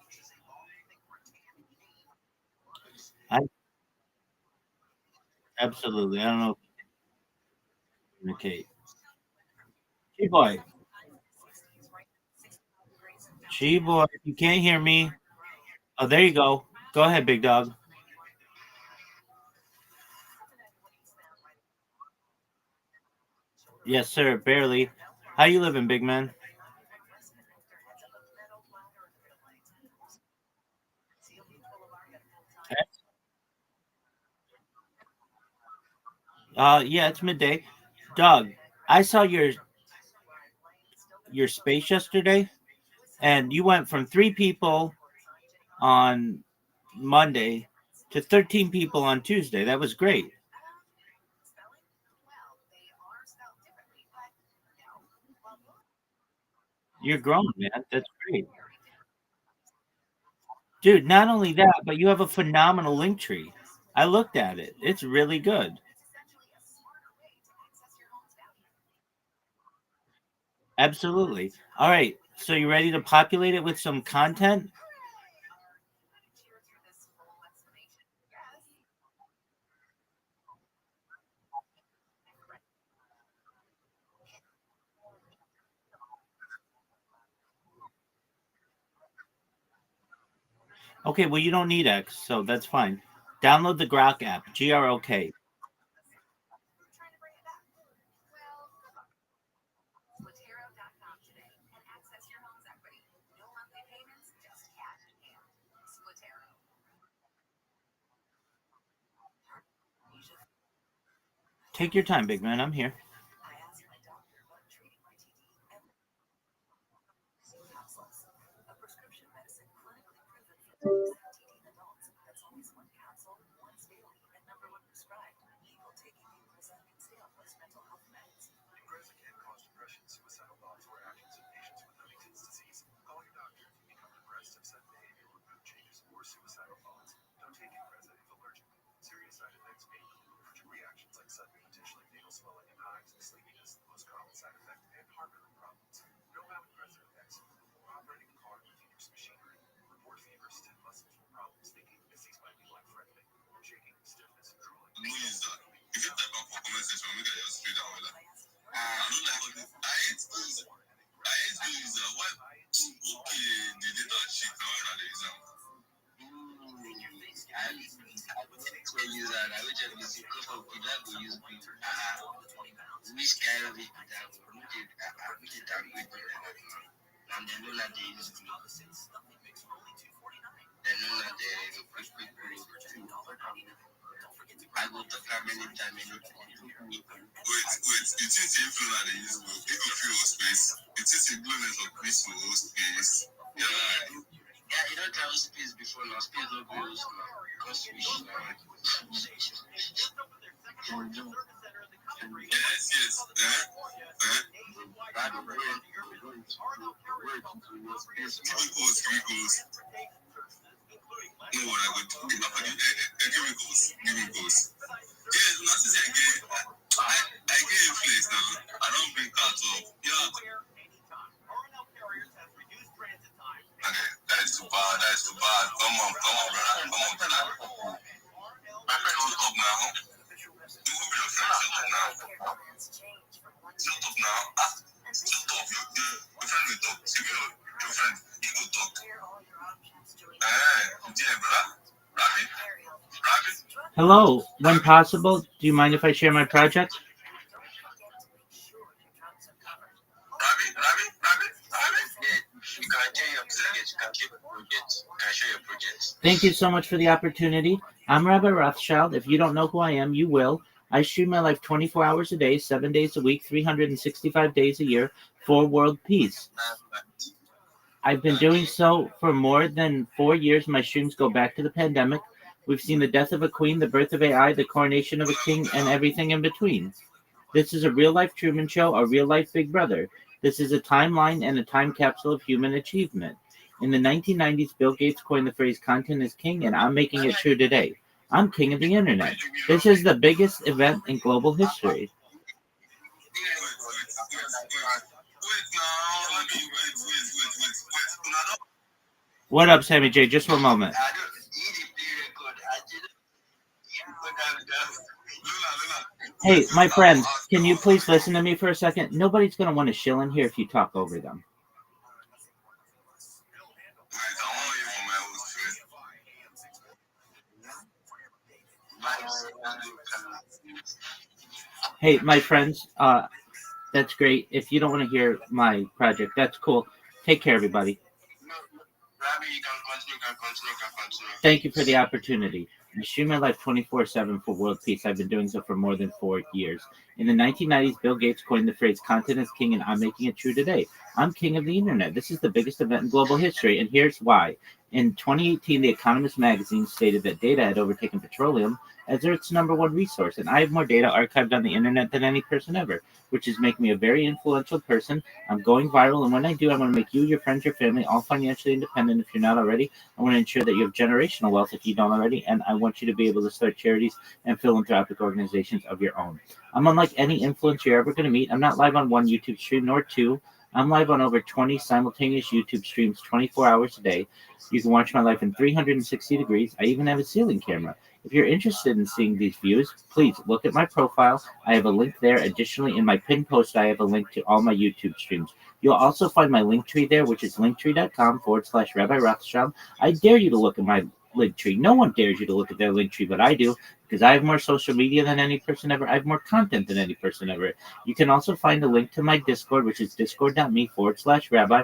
Absolutely. I don't know. communicate. G-Boy. G-Boy, if you can't hear me. Oh, there you go. Go ahead, big dog. Yes, sir. Barely. How you living, big man? Yeah, it's midday. Dog, I saw your space yesterday, and you went from 3 people on Monday to 13 people on Tuesday. That was great. You're growing, man. That's great. Dude, not only that, but you have a phenomenal link tree. I looked at it. It's really good. Absolutely. All right. So you ready to populate it with some content? Okay, well you don't need X, so that's fine. Download the Grok app, GROK. Take your time, big man. I'm here. Hello. When possible, do you mind if I share my project? Thank you so much for the opportunity. I'm Rabbi Rothschild. If you don't know who I am, you will. I stream my life 24 hours a day, 7 days a week, 365 days a year for world peace. I've been doing so for more than 4 years. My streams go back to the pandemic. We've seen the death of a queen, the birth of AI, the coronation of a king, and everything in between. This is a real-life Truman Show, a real-life Big Brother. This is a timeline and a time capsule of human achievement. In the 1990s, Bill Gates coined the phrase content is king, and I'm making it true today. I'm king of the internet. This is the biggest event in global history. What up, Sammy J? Just one moment. Hey, my friends, can you please listen to me for a second? Nobody's going to want to shill in here if you talk over them. Hey, my friends, that's great. If you don't want to hear my project, that's cool. Take care, everybody. Rabbi, you can continue. Thank you for the opportunity. I stream my life 24/7 for world peace. I've been doing so for more than 4 years. In the 1990s, Bill Gates coined the phrase content is king, and I'm making it true today. I'm king of the internet. This is the biggest event in global history, and here's why. In 2018, The Economist magazine stated that data had overtaken petroleum as Earth's number one resource, and I have more data archived on the internet than any person ever, which is making me a very influential person. I'm going viral, and when I do, I want to make you, your friends, your family all financially independent if you're not already. I want to ensure that you have generational wealth if you don't already, and I want you to be able to start charities and philanthropic organizations of your own. I'm unlike any influencer you're ever going to meet. I'm not live on one YouTube stream nor two. I'm live on over 20 simultaneous YouTube streams 24 hours a day. You can watch my life in 360 degrees. I even have a ceiling camera. If you're interested in seeing these views, please look at my profile. I have a link there. Additionally, in my pinned post, I have a link to all my YouTube streams. You'll also find my link tree there, which is linktree.com/Rabbi Rothschild. I dare you to look at my link tree. No one dares you to look at their link tree, but I do, because I have more social media than any person ever. I have more content than any person ever. You can also find a link to my Discord, which is discord.me/Rabbi.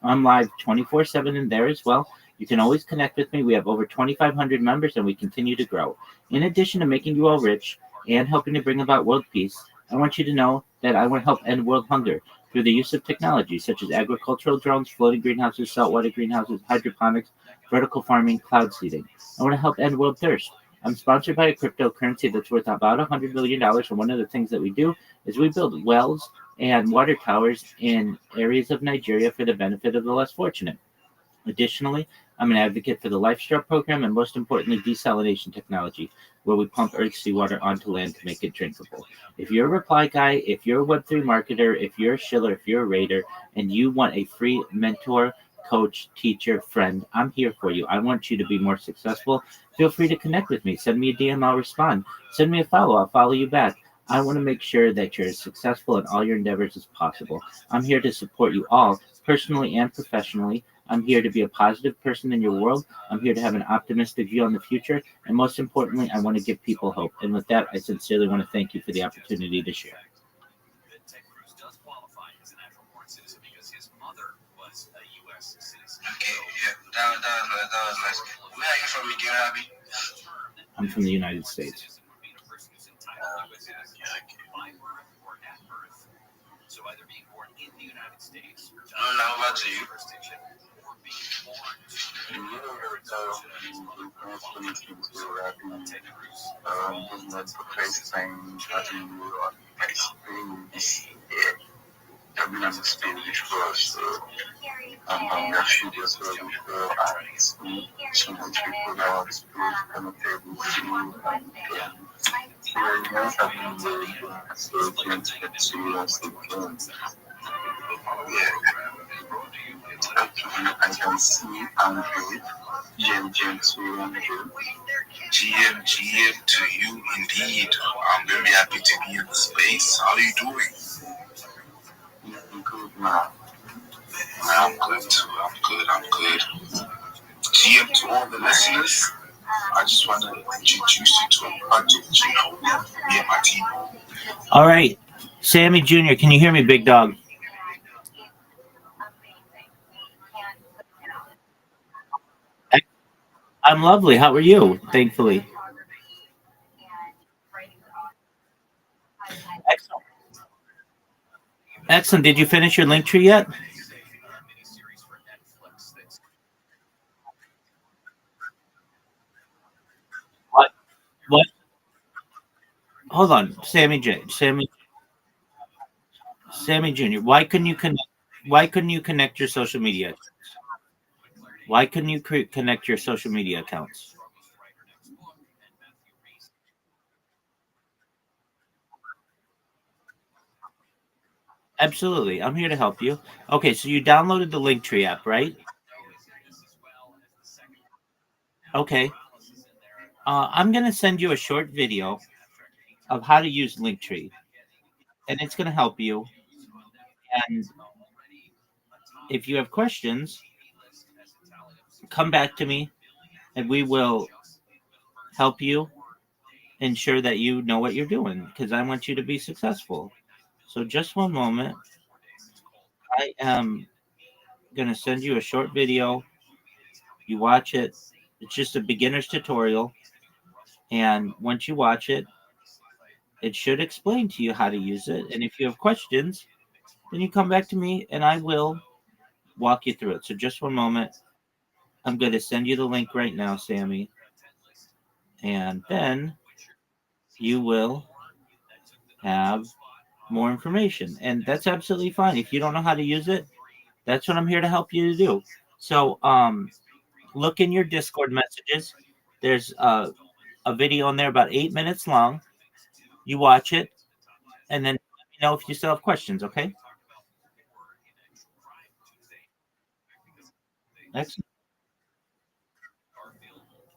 I'm live 24/7 in there as well. You can always connect with me. We have over 2,500 members, and we continue to grow. In addition to making you all rich and helping to bring about world peace, I want you to know that I want to help end world hunger through the use of technology such as agricultural drones, floating greenhouses, saltwater greenhouses, hydroponics, vertical farming, cloud seeding. I want to help end world thirst. I'm sponsored by a cryptocurrency that's worth about $100 million, and one of the things that we do is we build wells and water towers in areas of Nigeria for the benefit of the less fortunate. Additionally, I'm an advocate for the LifeStraw program and, most importantly, desalination technology, where we pump Earth's seawater onto land to make it drinkable. If you're a reply guy, if you're a Web3 marketer, if you're a shiller, if you're a raider, and you want a free mentor, coach, teacher, friend, I'm here for you. I want you to be more successful. Feel free to connect with me. Send me a DM, I'll respond. Send me a follow, I'll follow you back. I want to make sure that you're as successful in all your endeavors as possible. I'm here to support you all, personally and professionally. I'm here to be a positive person in your world. I'm here to have an optimistic view on the future. And most importantly, I want to give people hope. And with that, I sincerely want to thank you for the opportunity to share. Okay, yeah, that was nice. Where are you from again, Rabbi? I'm from the United States. Now over to you. That's the first time that you I've been on the stage before, so I'm actually just before and so much people that are exposed kind of able to very much having the so can get serious again. Actually, I can see Andrew, GM to Andrew. GM to you indeed. I'm very happy to be in the space. How are you doing? Good man. I'm good too. I'm good. GM to all the listeners. I just want to introduce you to a project, me and my team. All right. Sammy Jr., can you hear me, big dog? I'm lovely. How are you? Thankfully. Excellent. Excellent. Did you finish your link tree yet? What? What? Hold on, Sammy Jr. Why couldn't you connect? Why couldn't you connect your social media? Why couldn't you connect your social media accounts? Absolutely. I'm here to help you. Okay, so you downloaded the Linktree app, right? Okay. I'm going to send you a short video of how to use Linktree, and it's going to help you. And if you have questions, come back to me, and we will help you ensure that you know what you're doing, because I want you to be successful. So just one moment. I am going to send you a short video. You watch it. It's just a beginner's tutorial. And once you watch it, it should explain to you how to use it. And if you have questions, then you come back to me and I will walk you through it. So just one moment. I'm going to send you the link right now, Sammy. And then you will have more information. And that's absolutely fine. If you don't know how to use it, that's what I'm here to help you to do. So look in your Discord messages. There's a video in there about 8 minutes long. You watch it, and then let me know if you still have questions, okay? Excellent.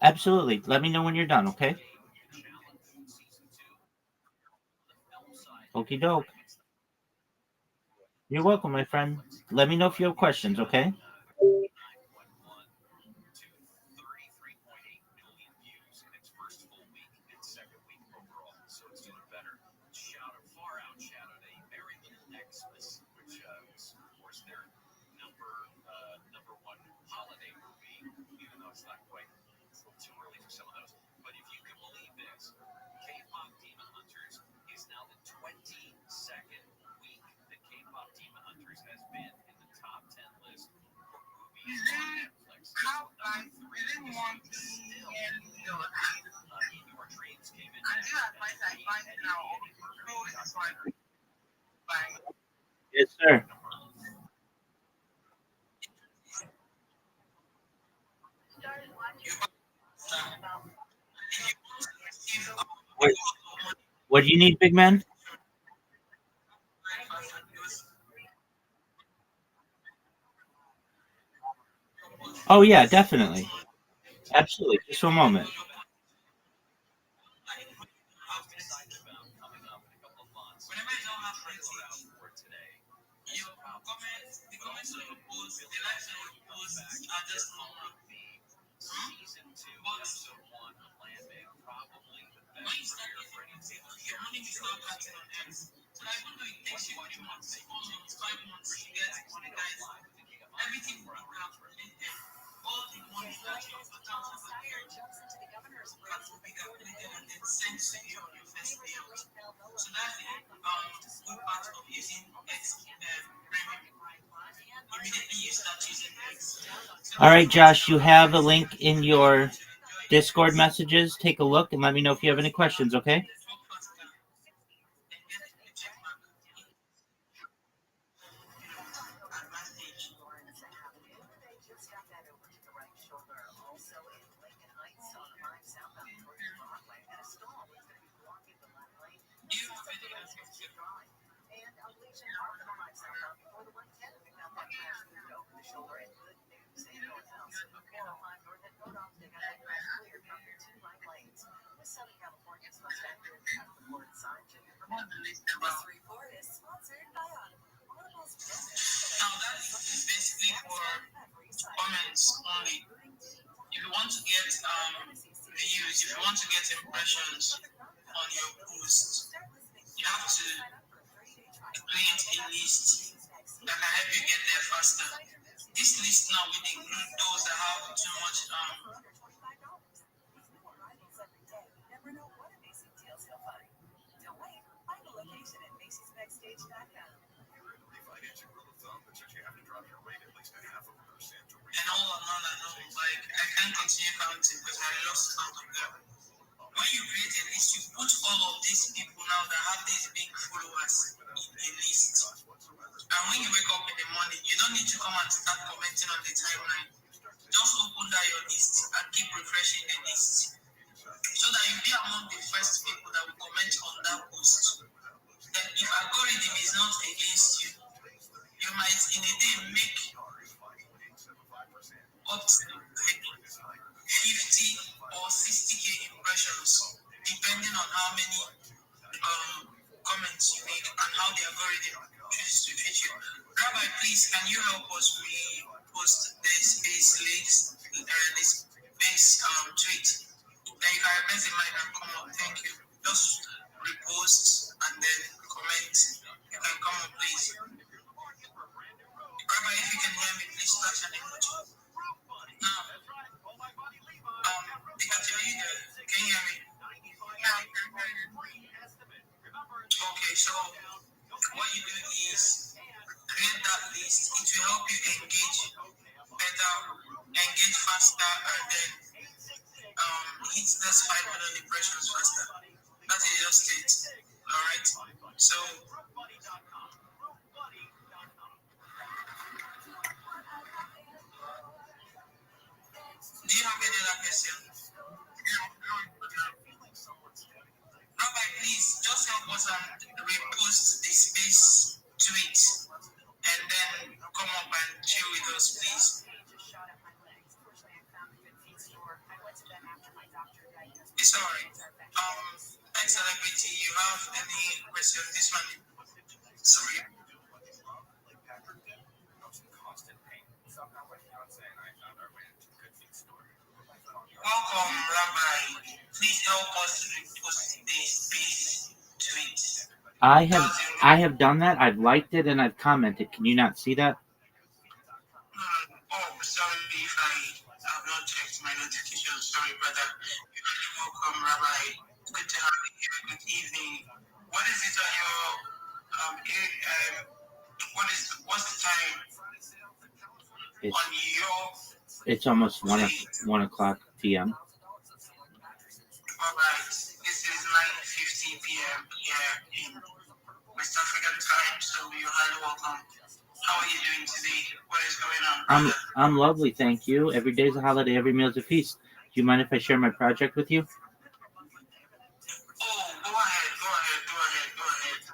Absolutely. Let me know when you're done, okay? Okie doke. You're welcome, my friend. Let me know if you have questions, okay? Yes, sir. What, what do you need, big man? Oh, yeah, definitely. Absolutely. Just one moment. All right, Josh, you have a link in your Discord messages. Take a look and let me know if you have any questions, okay? Now that is basically for comments only. If you want to get views, if you want to get impressions on your post, you have to create a list that can help you get there faster. This list now will include those that have too much and all along I know, like I can't continue counting because I lost count of them. When you create a list, you put all of these people now that have these big followers in a list. And when you wake up in the morning, you don't need to come and start commenting on the timeline. Just open that your list and keep refreshing the list so that you'll be among the first people that will comment on that post. Then if algorithm is not against you, you might in a day make up to like 50 or 60k impressions, depending on how many please, can you help us repost the space links, the space tweet? Then you can raise the mic and come up. Thank you. Just repost and then comment. You can come up, please. Rabbi, if you can hear me, please flash an emoji. Now, can you hear me? Okay, so what you do is create that list. It will help you engage better, engage faster, and then hit those 500 impressions faster. That is just it. Alright? So do you have any other question? Rabbi, please just help us and repost the space tweet and then come up and chill with us, please. It's alright. Ex-celebrity, you have any question? This one? Sorry. Welcome, Rabbi. Please help us to repost the space tweet. I have done that. I've liked it and I've commented. Can you not see that? Sorry if I have not checked my notifications. Sorry, brother. Welcome, Rabbi. Good to have you here. Good evening. What is it on your what's the time on your? It's almost 1 o'clock p.m. All right. This is 9:50 p.m. here in West African time, so you're highly welcome. How are you doing today? What is going on, brother? I'm lovely, thank you. Every day's a holiday, every meal's a feast. Do you mind if I share my project with you? Oh, go ahead.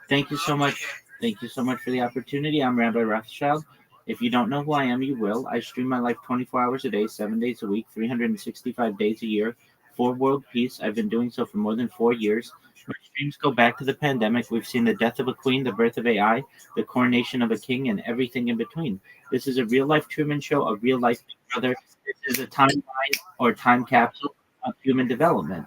Thank you so much. Thank you so much for the opportunity. I'm Rabbi Rothschild. If you don't know who I am, you will. I stream my life 24 hours a day, 7 days a week, 365 days a year, for world peace. I've been doing so for more than 4 years. My streams go back to the pandemic. We've seen the death of a queen, the birth of AI, the coronation of a king, and everything in between. This is a real-life Truman Show, a real-life Big Brother. This is a timeline or time capsule of human development.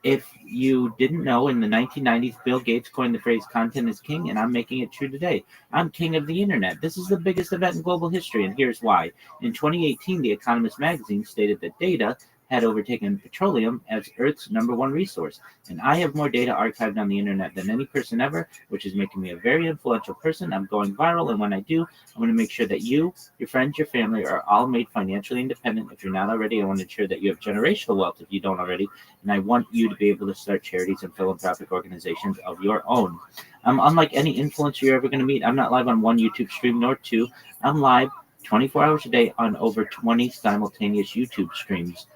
If you didn't know, in the 1990s, Bill Gates coined the phrase "content is king," and I'm making it true today. I'm king of the internet. This is the biggest event in global history, and here's why. In 2018, The Economist magazine stated that data had overtaken petroleum as Earth's #1 resource, and I have more data archived on the internet than any person ever, which is making me a very influential person. I'm going viral, and when I do, I want to make sure that you, your friends, your family are all made financially independent. If you're not already, I want to ensure that you have generational wealth if you don't already, and I want you to be able to start charities and philanthropic organizations of your own. Unlike any influencer you're ever going to meet, I'm not live on one YouTube stream nor two. I'm live 24 hours a day on over 20 simultaneous YouTube streams.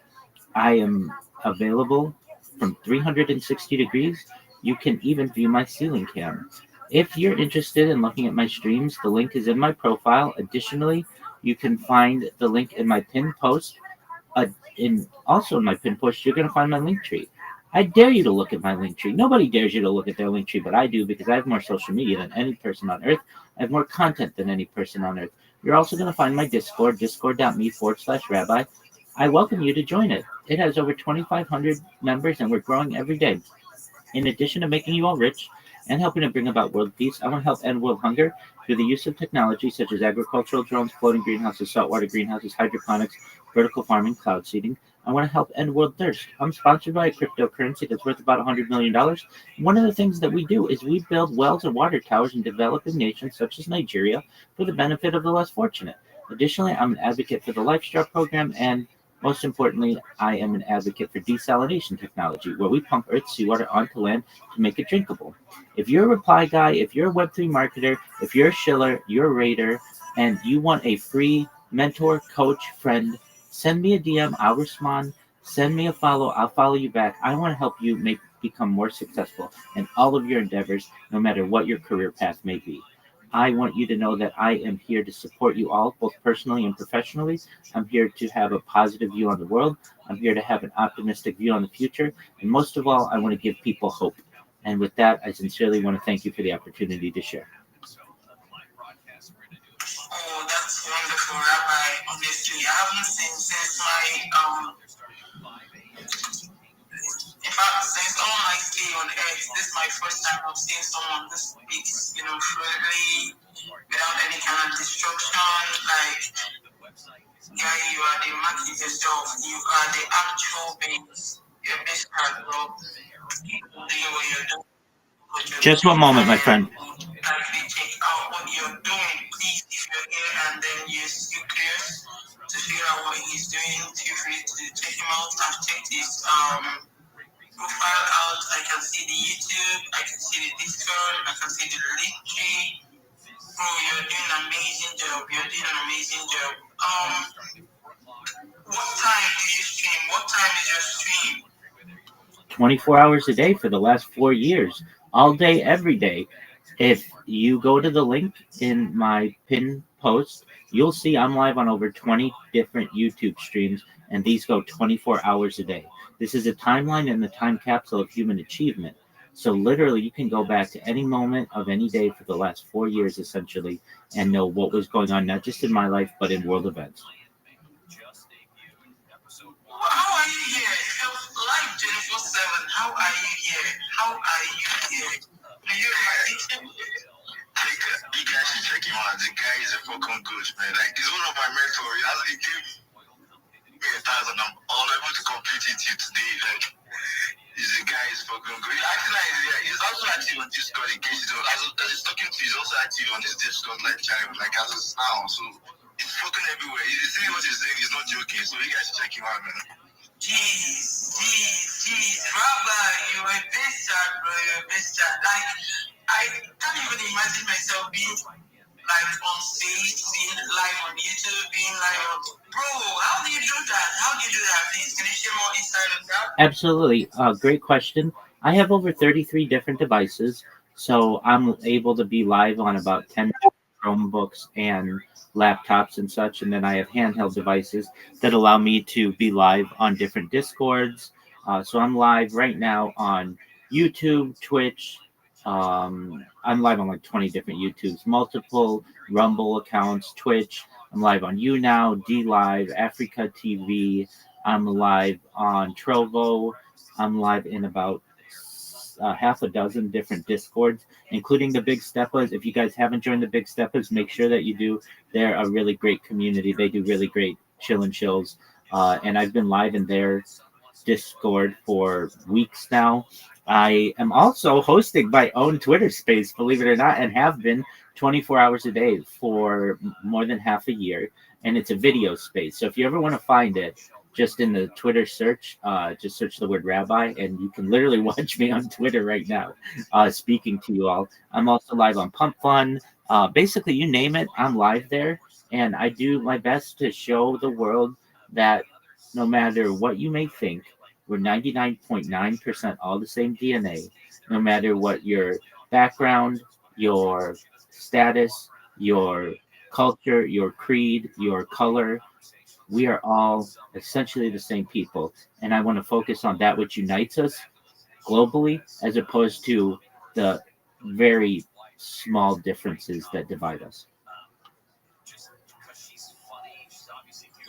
I am available from 360 degrees. You can even view my ceiling cam. If you're interested in looking at my streams, the link is in my profile. Additionally, you can find the link in my pinned post. Also in my pinned post, you're going to find my link tree. I dare you to look at my link tree. Nobody dares you to look at their link tree, but I do, because I have more social media than any person on earth. I have more content than any person on earth. You're also going to find my Discord, discord.me/rabbi. I welcome you to join it. It has over 2,500 members, and we're growing every day. In addition to making you all rich and helping to bring about world peace, I want to help end world hunger through the use of technology such as agricultural drones, floating greenhouses, saltwater greenhouses, hydroponics, vertical farming, cloud seeding. I want to help end world thirst. I'm sponsored by a cryptocurrency that's worth about $100 million. One of the things that we do is we build wells and water towers in developing nations such as Nigeria for the benefit of the less fortunate. Additionally, I'm an advocate for the LifeStar program, and most importantly, I am an advocate for desalination technology, where we pump Earth's seawater onto land to make it drinkable. If you're a reply guy, if you're a Web3 marketer, if you're a shiller, you're a raider, and you want a free mentor, coach, friend, send me a DM. I'll respond. Send me a follow. I'll follow you back. I want to help you become more successful in all of your endeavors, no matter what your career path may be. I want you to know that I am here to support you all, both personally and professionally. I'm here to have a positive view on the world. I'm here to have an optimistic view on the future. And most of all, I want to give people hope. And with that, I sincerely want to thank you for the opportunity to share. Oh, obviously. I haven't seen since my in fact, since all my stay on Earth, this is my first time I've seen someone this speaks, freely, without any kind of destruction. Like, yeah, you are the market yourself. You are the actual base. Your base card, bro. Doing what you're doing. Just one moment, my friend. Actually check out what you're doing, please. If you're here and then you're still curious to figure out what he's doing, feel free to check him out. I've checked his profile out. I can see the YouTube, I can see the Discord, I can see the link tree. Bro, you're doing an amazing job. You're doing an amazing job. What time do you stream? What time is your stream? 24 hours a day for the last 4 years, all day, every day. If you go to the link in my pinned post, you'll see I'm live on over 20 different YouTube streams, and these go 24 hours a day. This is a timeline and a time capsule of human achievement. So literally, you can go back to any moment of any day for the last 4 years, essentially, and know what was going on, not just in my life, but in world events. How are you here? Live 24/7. How are you here? How are you here? Do you like it? You guys should check him out. The guy is a fucking good, man. Like, he's one of my mentors. He gave me 1,000. I'm unable to complete it till today. Like, the guy is fucking good. He's also active on Discord in case he's talking to. He's also active on his Discord live channel, like as of now. So he's fucking everywhere. He's saying what he's saying. He's not joking. So you guys should check him out, man. Jeez. Rabbi, you're a best chat, bro. You're a best chat. Like, I can't even imagine myself being live on stage, being live on YouTube, being live on. Bro, how do you do that? Please, can you share more insight on that? Absolutely. Great question. I have over 33 different devices, so I'm able to be live on about 10 Chromebooks and laptops and such, and then I have handheld devices that allow me to be live on different Discords. So I'm live right now on YouTube, Twitch. I'm live on like 20 different YouTubes, multiple Rumble accounts, Twitch. I'm live on YouNow, DLive, Africa TV. I'm live on Trovo. I'm live in about half a dozen different Discords, including the Big Steppas. If you guys haven't joined the Big Steppas, make sure that you do. They're a really great community. They do really great chill and chills. And I've been live in their Discord for weeks now. I am also hosting my own Twitter space, believe it or not, and have been 24 hours a day for more than half a year. And it's a video space. So if you ever want to find it, just in the Twitter search, just search the word Rabbi, and you can literally watch me on Twitter right now, speaking to you all. I'm also live on Pump Fun. Basically, you name it, I'm live there. And I do my best to show the world that no matter what you may think, we're 99.9% all the same DNA, no matter what your background, your status, your culture, your creed, your color. We are all essentially the same people. And I want to focus on that which unites us globally, as opposed to the very small differences that divide us.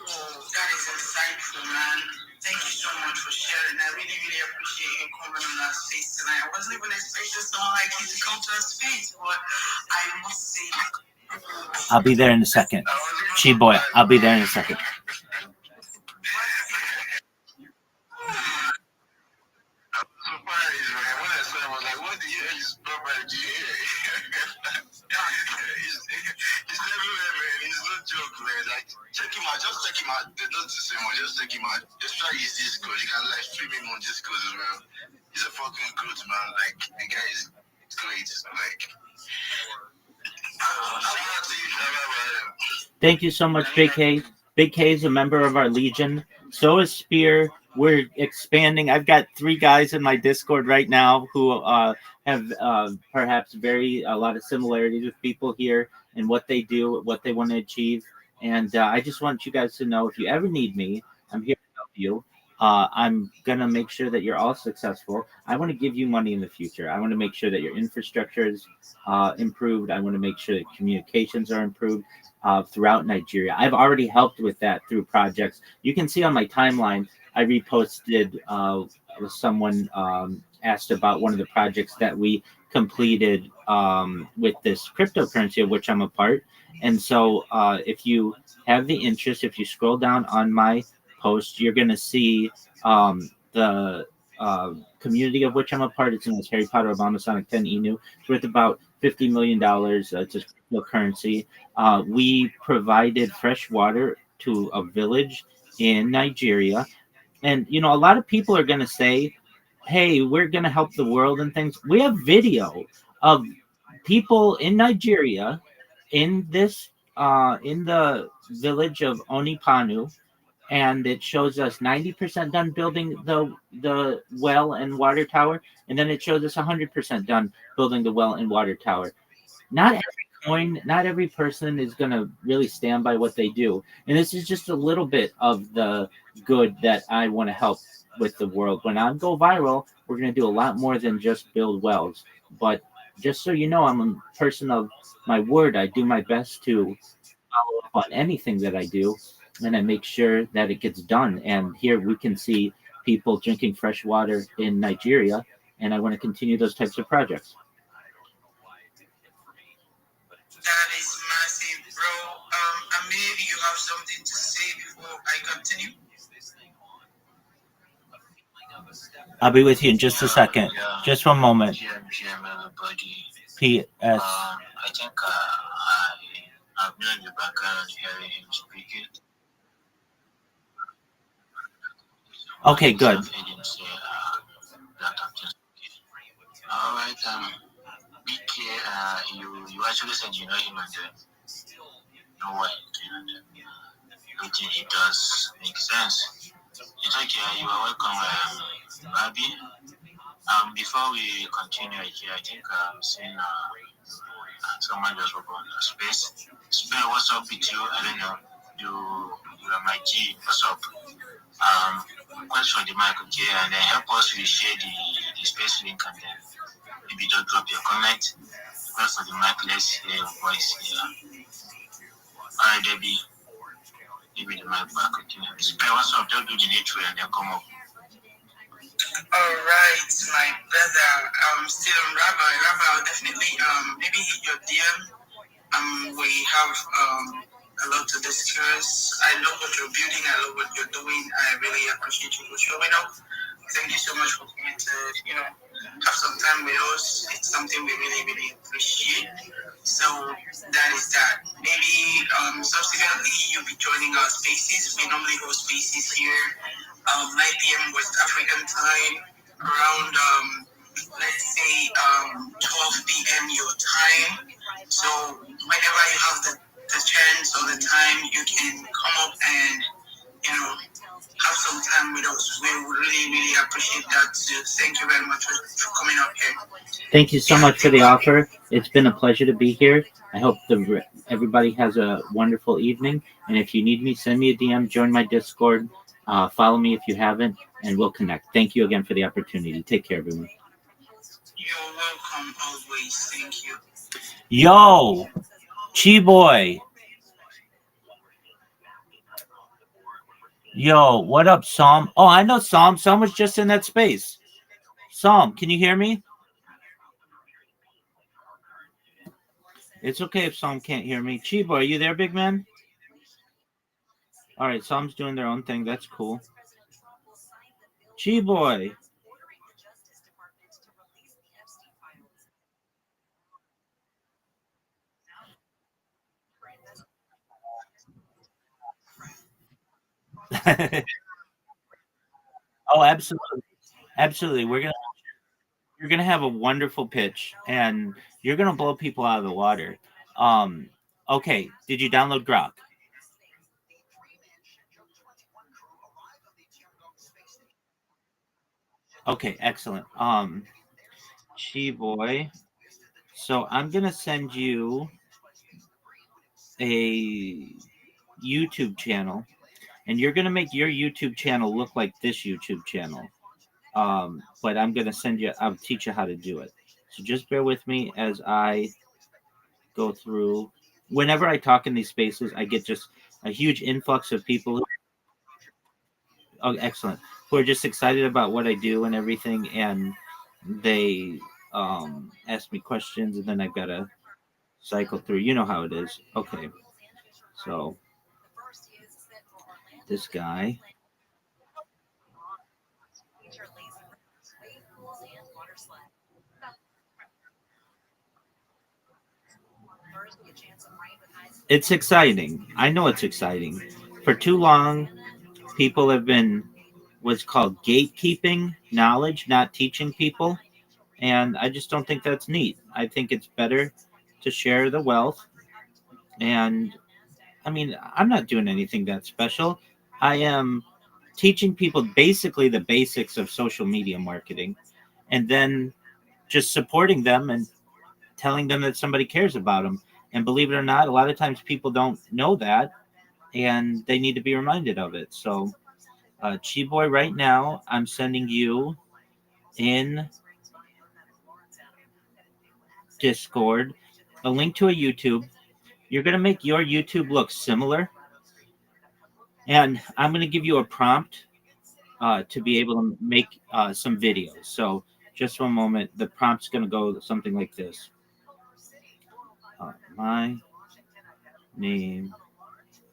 That is insightful, man. Thank you so much for sharing. I really appreciate you coming on our space tonight. I wasn't even expecting someone like you to come to our space, but I must say, I'll be there in a second. Boy, I'll be there in a second. Check him out. Just check him out. They're not the same one. Just check him out. Just try his Discord. You can live stream him on Discord as well. He's a fucking good man. Like, the guy is great. Like, thank you so much, Big K. Big K is a member of our Legion. So is Spear. We're expanding. I've got 3 guys in my Discord right now who have perhaps a lot of similarities with people here and what they do, what they want to achieve. And I just want you guys to know, if you ever need me, I'm here to help you. I'm gonna make sure that you're all successful. I want to give you money in the future. I want to make sure that your infrastructure is improved. I want to make sure that communications are improved throughout Nigeria. I've already helped with that through projects. You can see on my timeline. I reposted. Someone asked about one of the projects that we completed with this cryptocurrency of which I'm a part. And so, if you have the interest, if you scroll down on my post, you're going to see the community of which I'm a part. It's in this Harry Potter Obama Sonic 10 Inu. It's worth about $50 million. It's a cryptocurrency. We provided fresh water to a village in Nigeria. And, a lot of people are going to say, hey, we're going to help the world and things. We have video of people in Nigeria in this, in the village of Onipanu, and it shows us 90% done building the well and water tower, and then it shows us 100% done building the well and water tower. Not every coin, not every person is going to really stand by what they do, and this is just a little bit of the good that I want to help with the world. When I go viral, we're going to do a lot more than just build wells. But just so you know, I'm a person of my word. I do my best to follow up on anything that I do, and I make sure that it gets done. And here we can see people drinking fresh water in Nigeria, and I want to continue those types of projects. That is massive, bro. And maybe you have something to say before I continue. I'll be with you in just a second. Just one moment. P.S. I think I've been in the background hearing him speaking. Okay, good. All right, BK, you actually said you know him and know what everything he does makes sense. It's okay, you are welcome, Rabbi. Before we continue here, I think I'm seeing someone just open the space. Spare, what's up with you? I don't know. You are my G. What's up? Question for the mic, okay, and then help us to share the space link and then maybe just drop your comment. Question for the mic, let's hear your voice here. Alright, Debbie. Give me the mic back, okay. Spare, what's up? Just do the nature and then come up. All right, my brother. Still on Rabbi. Rabbi, I'll definitely maybe hit your DM. We have a lot to discuss. I love what you're building. I love what you're doing. I really appreciate you for showing up. Thank you so much for coming to have some time with us. It's something we really, really appreciate. So that is that. Maybe subsequently you'll be joining our spaces. We normally host spaces here 9 p.m. West African time, around let's say 12 p.m. your time. So whenever you have the chance or the time, you can come up and have some time with us. We would really, really appreciate that. So thank you very much for coming up here. Thank you so much for the offer. It's been a pleasure to be here. I hope everybody has a wonderful evening. And if you need me, send me a DM, join my Discord, follow me if you haven't, and we'll connect. Thank you again for the opportunity. Take care, everyone. You're welcome always. Thank you. Yo, Chi Boy. Yo, what up, Psalm? Oh, I know Psalm. Psalm was just in that space. Psalm, can you hear me? It's okay if Psalm can't hear me. Chibo, are you there, big man? All right, Psalm's doing their own thing. That's cool. Chiboy. Oh, absolutely. Absolutely. You're gonna have a wonderful pitch and you're gonna blow people out of the water. Okay, did you download Grok? Okay, excellent. Chi Boy. So I'm gonna send you a YouTube channel. and you're gonna make your YouTube channel look like this YouTube channel. But I'm gonna I'll teach you how to do it. So just bear with me as I go through. Whenever I talk in these spaces, I get just a huge influx of people. Oh, excellent! Who are just excited about what I do and everything, and they ask me questions, and then I've got to cycle through. You know how it is. Okay, so this guy. It's exciting. I know it's exciting. For too long, people have been what's called gatekeeping knowledge, not teaching people. And I just don't think that's neat. I think it's better to share the wealth. And I mean, I'm not doing anything that special. I am teaching people basically the basics of social media marketing and then just supporting them and telling them that somebody cares about them. And believe it or not, a lot of times people don't know that and they need to be reminded of it. So, Chi Boy, right now, I'm sending you in Discord a link to a YouTube. You're going to make your YouTube look similar. And I'm going to give you a prompt to be able to make some videos. So, just one moment. The prompt's going to go something like this. My name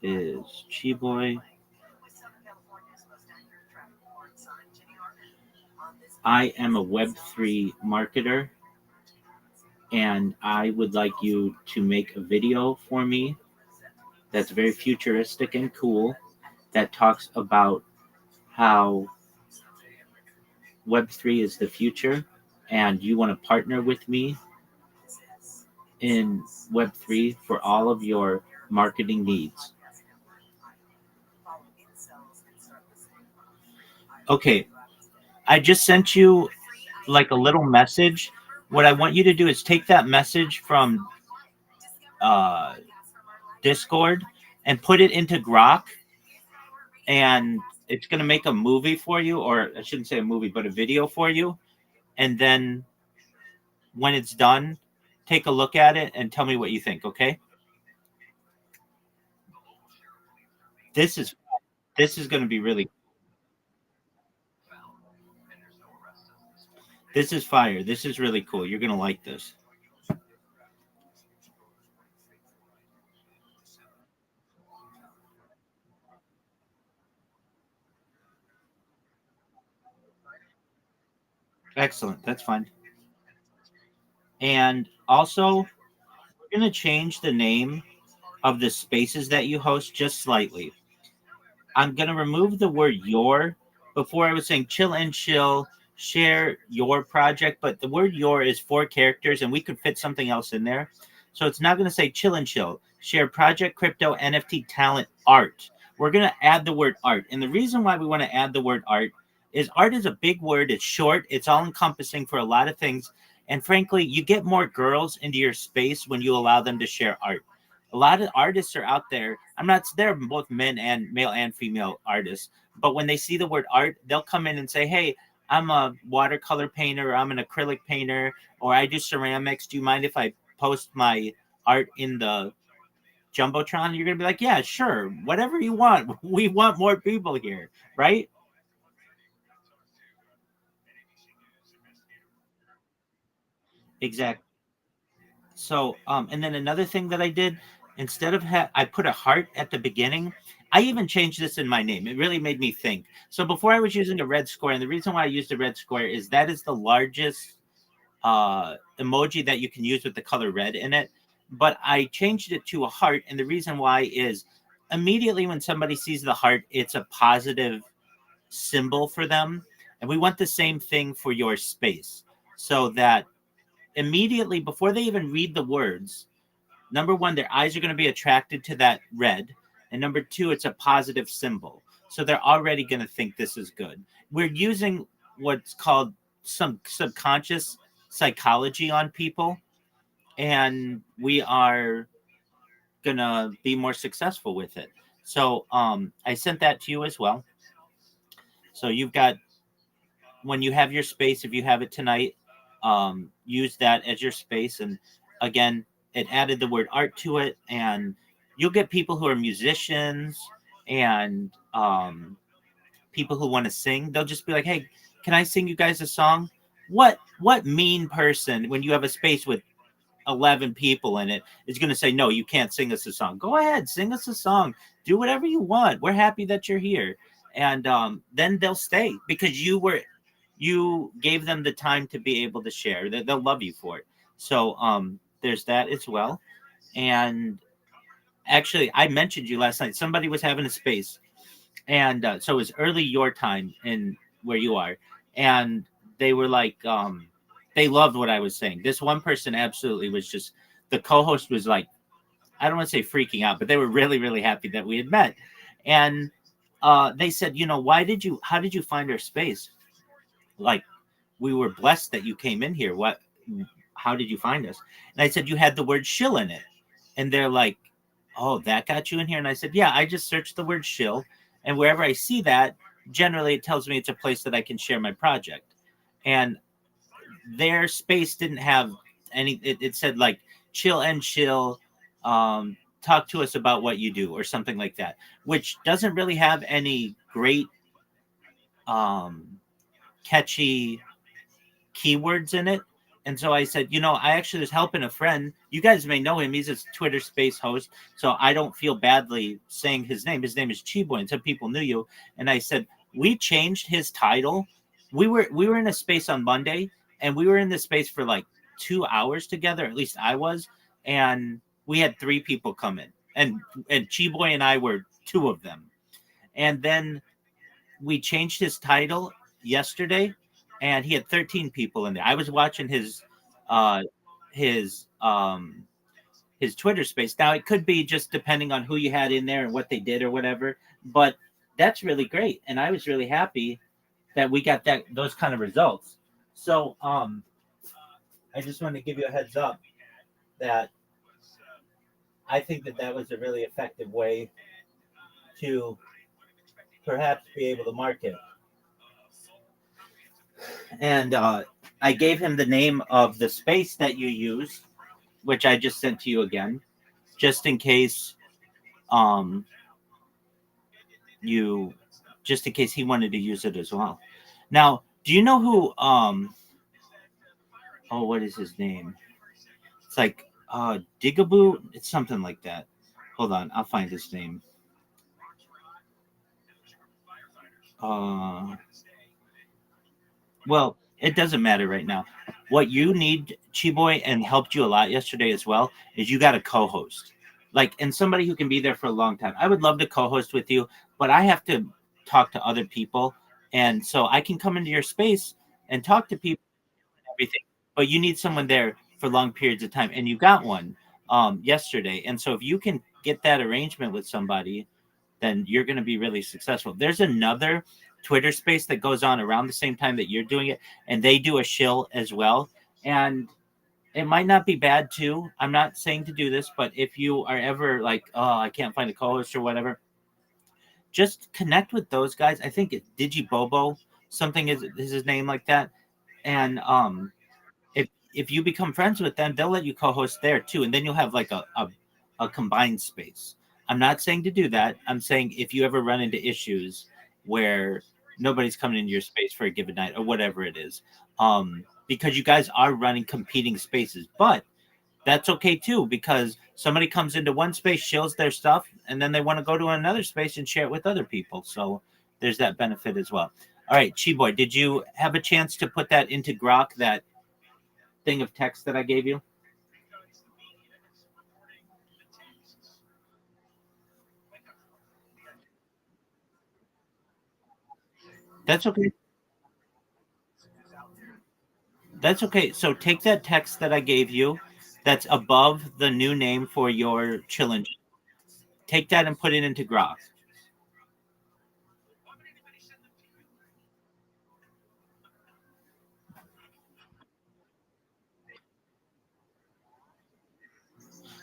is Chi Boy. I am a Web3 marketer, and I would like you to make a video for me that's very futuristic and cool that talks about how Web3 is the future, and you want to partner with me in Web3 for all of your marketing needs. Okay, I just sent you like a little message. What I want you to do is take that message from Discord and put it into Grok, and it's going to make a movie for you, or I shouldn't say a movie, but a video for you. And then when it's done, take a look at it and tell me what you think, okay? This is going to be really. This is fire. This is really cool. You're going to like this. Excellent. That's fine. And also, we're going to change the name of the spaces that you host just slightly. I'm going to remove the word your. Before I was saying chill and chill, share your project, but the word your is 4 characters and we could fit something else in there. So it's not going to say chill and chill, share project, crypto, NFT, talent, art. We're going to add the word art. And the reason why we want to add the word art is a big word. It's short. It's all encompassing for a lot of things. And frankly, you get more girls into your space when you allow them to share art. A lot of artists are out there. They're both male and female artists. But when they see the word art, they'll come in and say, hey, I'm a watercolor painter, or I'm an acrylic painter, or I do ceramics. Do you mind if I post my art in the Jumbotron? You're going to be like, yeah, sure. Whatever you want. We want more people here, right? Exactly. So, and then another thing that I did, instead of I put a heart at the beginning. I even changed this in my name. It really made me think. So before I was using a red square, and the reason why I used a red square is that is the largest emoji that you can use with the color red in it. But I changed it to a heart, and the reason why is immediately when somebody sees the heart, it's a positive symbol for them, and we want the same thing for your space, so that immediately before they even read the words, number one, their eyes are going to be attracted to that red. And number two, it's a positive symbol. So they're already going to think this is good. We're using what's called some subconscious psychology on people. And we are going to be more successful with it. So I sent that to you as well. So you've got, when you have your space, if you have it tonight, use that as your space. And again, it added the word art to it, and you'll get people who are musicians and people who want to sing. They'll just be like, "Hey, can I sing you guys a song?" What mean person, when you have a space with 11 people in it, is going to say, "No, you can't sing us a song"? Go ahead, sing us a song. Do whatever you want. We're happy that you're here. And then they'll stay because you gave them the time to be able to share. They'll love you for it. So there's that as well. And actually, I mentioned you last night. Somebody was having a space, and so it was early your time in where you are, and they were like, they loved what I was saying. This one person absolutely was just, the co-host was like, I don't want to say freaking out, but they were really, really happy that we had met. And they said, how did you find our space? Like, we were blessed that you came in here. How did you find us? And I said, you had the word shill in it. And they're like, oh, that got you in here? And I said, yeah, I just searched the word shill. And wherever I see that, generally it tells me it's a place that I can share my project. And their space didn't have any, it said like chill and chill, talk to us about what you do or something like that, which doesn't really have any great catchy keywords in it. And so I said, I actually was helping a friend. You guys may know him. He's a Twitter space host. So I don't feel badly saying his name. His name is Chiboy, and some people knew you. And I said, we changed his title. We were in a space on Monday, and we were in this space for like 2 hours together. At least I was. And we had 3 people come in. And Chiboy and I were 2 of them. And then we changed his title yesterday, and he had 13 people in there. I was watching his his Twitter space. Now it could be just depending on who you had in there and what they did or whatever, but that's really great, and I was really happy that we got those kind of results. So I just want to give you a heads up that I think that was a really effective way to perhaps be able to market. And I gave him the name of the space that you use, which I just sent to you again, just in case just in case he wanted to use it as well. Now, do you know who what is his name? It's like Digaboo, it's something like that. Hold on, I'll find his name. Well, it doesn't matter right now. What you need, Chiboy, and helped you a lot yesterday as well, is you got a co-host. And somebody who can be there for a long time. I would love to co-host with you, but I have to talk to other people. And so I can come into your space and talk to people and everything. But you need someone there for long periods of time. And you got one yesterday. And so if you can get that arrangement with somebody, then you're going to be really successful. There's another Twitter space that goes on around the same time that you're doing it, and they do a shill as well. And it might not be bad too. I'm not saying to do this, but if you are ever like, oh, I can't find a co-host or whatever, just connect with those guys. I think it's Digibobo, something is his name, like that. And if you become friends with them, they'll let you co-host there too, and then you'll have like a combined space. I'm not saying to do that. I'm saying if you ever run into issues where nobody's coming into your space for a given night or whatever it is, because you guys are running competing spaces, but that's okay too, because somebody comes into one space, shills their stuff, and then they want to go to another space and share it with other people. So there's that benefit as well. All right, Chiboy, did you have a chance to put that into Grok, that thing of text that I gave you? That's okay. That's okay. So take that text that I gave you that's above the new name for your challenge. Take that and put it into Grok.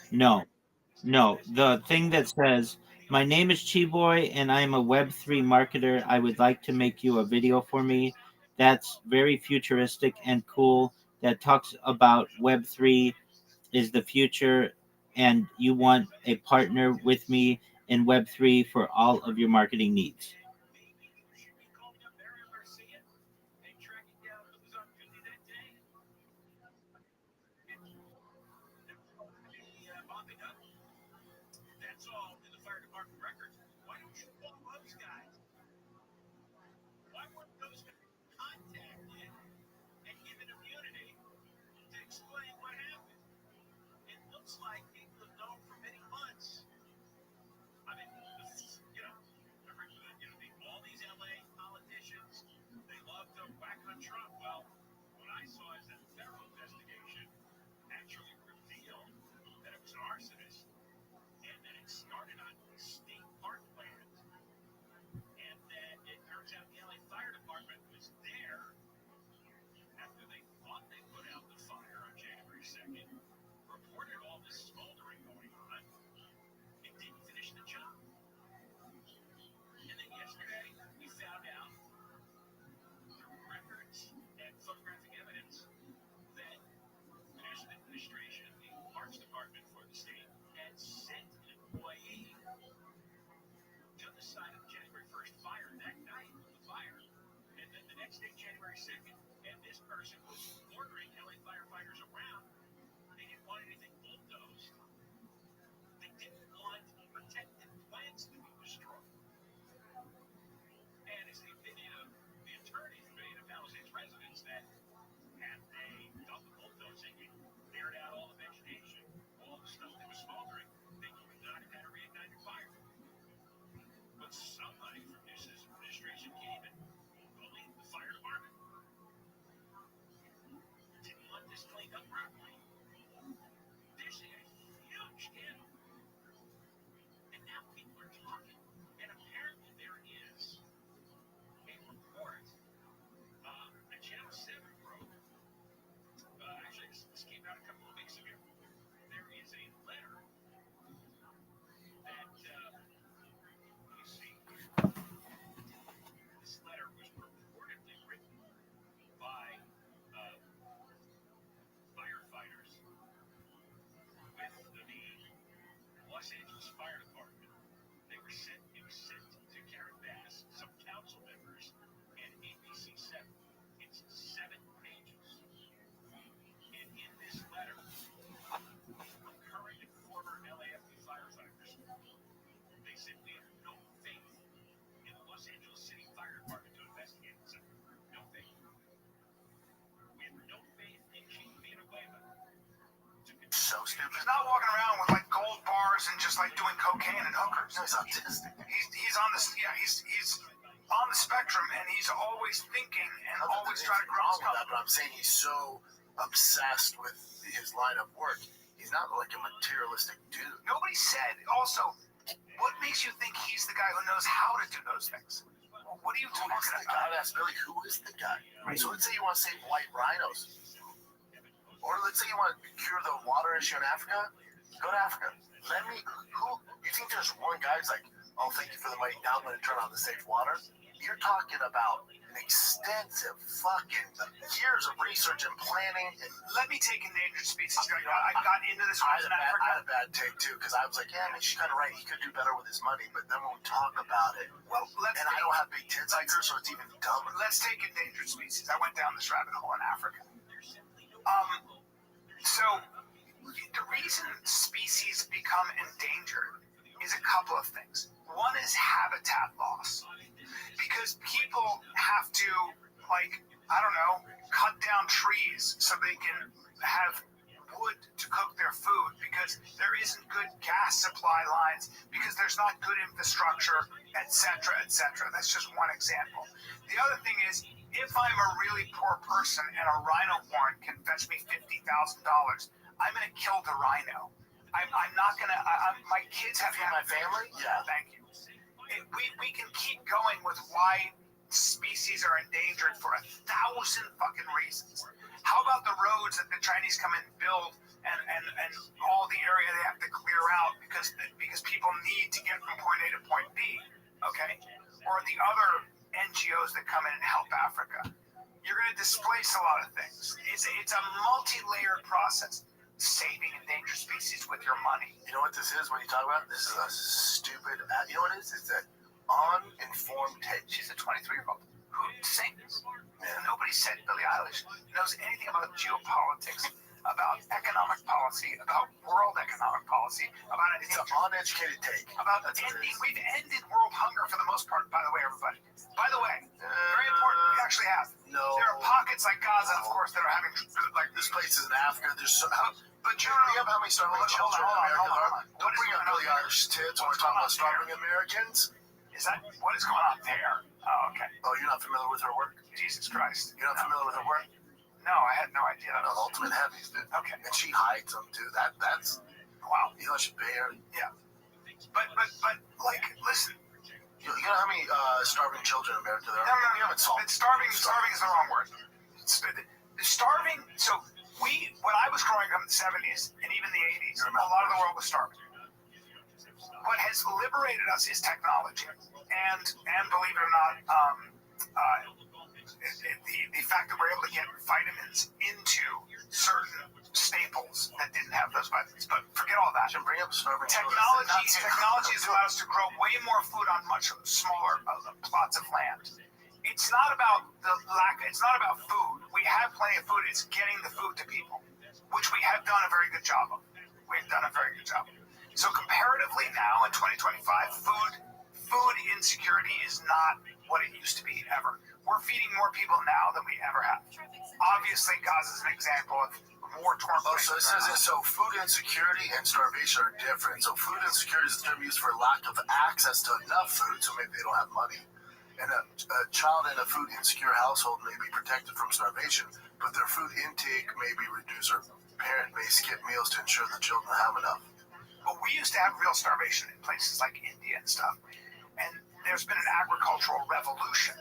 No, no. The thing that says My name is Chiboy, and I am a Web3 marketer. I would like to make you a video for me that's very futuristic and cool, that talks about Web3 is the future, and you want a partner with me in Web3 for all of your marketing needs. That's all in the fire department records. Why don't you call those guys? Why weren't those guys contacted and given immunity to explain what happened? It looks like people have known for many months. I mean, all these LA politicians, they love to whack on Trump. Well, what I saw is that the federal investigation actually revealed that it was an arsonist and that it started on state parkland. And then it turns out the LA Fire Department was there after they thought they put out the fire on January 2nd, reported all this smoldering going on, and didn't finish the job. And then yesterday, we found out through records and photographic evidence that the National Administration, the Parks Department for the state, had sent an employee to the site of the January 1st fire that night, the fire. And then the next day, January 2nd, and this person was ordering LA firefighters around. They didn't want anything bulldozed. They didn't want protected plants to be destroyed. And it's the opinion of the attorney for the Palisades residents that had they done the bulldozing and cleared out all the vegetation, all the stuff that was smoldering, they would not have had a reignited fire. But somebody from this administration came and bullied the fire department. Didn't want this cleaned up properly. There's a huge scandal. And now people are talking. And apparently there is a report that Channel 7 broke. Actually, this came out a couple of weeks ago. There is a letter that, let me see. This letter was purportedly written by firefighters with the Los Angeles Fire Department. It was sent to Karen Bass, some council members, and ABC7. It's 7 pages. And in this letter, current and former LAFD firefighters, they said we have no faith in the Los Angeles City Fire Department to investigate this. No faith. We have no faith in Chief Villanueva. So stupid. He's not walking around with like gold bars and just like doing cocaine and hookers. No, he's autistic. He's on this. Yeah, he's on the spectrum, and he's always thinking and always trying to grow his company. But I'm saying he's so obsessed with his line of work. He's not like a materialistic dude. Nobody said. Also, what makes you think he's the guy who knows how to do those things? What are you talking about? That's Billy. Who is the guy? Right. So let's say you want to save white rhinos. Or let's say you want to cure the water issue in Africa. Go to Africa. You think there's one guy who's like, oh, thank you for the money, now I'm going to turn on the safe water? You're talking about an extensive fucking years of research and planning. And let me take endangered species. I got into this one in Africa. I had a bad take, too, because I was like, yeah, I mean, she's kind of right. He could do better with his money. But then when we talk about it, and I don't have big tits like her, so it's even dumber. Let's take endangered species. I went down this rabbit hole in Africa. So the reason species become endangered is a couple of things. One is habitat loss. Because people have to, cut down trees so they can have wood to cook their food, because there isn't good gas supply lines, because there's not good infrastructure, etc., etc. That's just one example. The other thing is, if I'm a really poor person and a rhino horn can fetch me $50,000, I'm going to kill the rhino. I'm not going to. My kids have my family. Yeah, thank you. We can keep going with why species are endangered for 1,000 fucking reasons. How about the roads that the Chinese come in and build, and all the area they have to clear out because because people need to get from point A to point B, okay? Or the other NGOs that come in and help Africa. You're going to displace a lot of things. It's a multi-layered process. Saving endangered species with your money. You know what this is when you talk about it? This is a stupid. You know what it is? It's an uninformed take. She's a 23-year-old who sings. And nobody said Billie Eilish knows anything about geopolitics, about economic policy, about world economic policy, about It's an uneducated take. about ending. We've ended world hunger for the most part. By the way, everybody. By the way, very important. We actually have. No. There are pockets like Gaza, of course, that are having like This place is in Africa. There's so. But Do you have how many starving children in America? Don't bring up Billie Eilish tits when we're talking about starving Americans. Is that what is going on there? Oh, okay. Oh, you're not familiar with her work? Jesus Christ. You're not familiar with her work? No, I had no idea. No, Ultimate Heavies, dude. Okay. And she hides them too. That's wow. You know, she pay her. Yeah. But like, listen. You know how many starving children in America there are? No. We haven't solved. Starving is the wrong word. Starving. So when I was growing up in the 70s and even the 80s, a lot of the world was starving. What has liberated us is technology, and believe it or not, the fact that we're able to get vitamins into certain staples that didn't have those vitamins. But forget all that. Bring up starving Technology has allowed us to grow way more food on much smaller plots of land. It's not about the lack. It's not about food. We have plenty of food. It's getting the food to people, which we have done a very good job of. We've done a very good job. So comparatively now in 2025, food insecurity is not what it used to be ever. We're feeding more people now than we ever have. Obviously, Gaza is an example of war-torn places. So it says so food insecurity and starvation are different. So food insecurity is a term used for lack of access to enough food, so maybe they don't have money. And a child in a food insecure household may be protected from starvation, but their food intake may be reduced, or parent may skip meals to ensure the children have enough. But we used to have real starvation in places like India and stuff. And there's been an agricultural revolution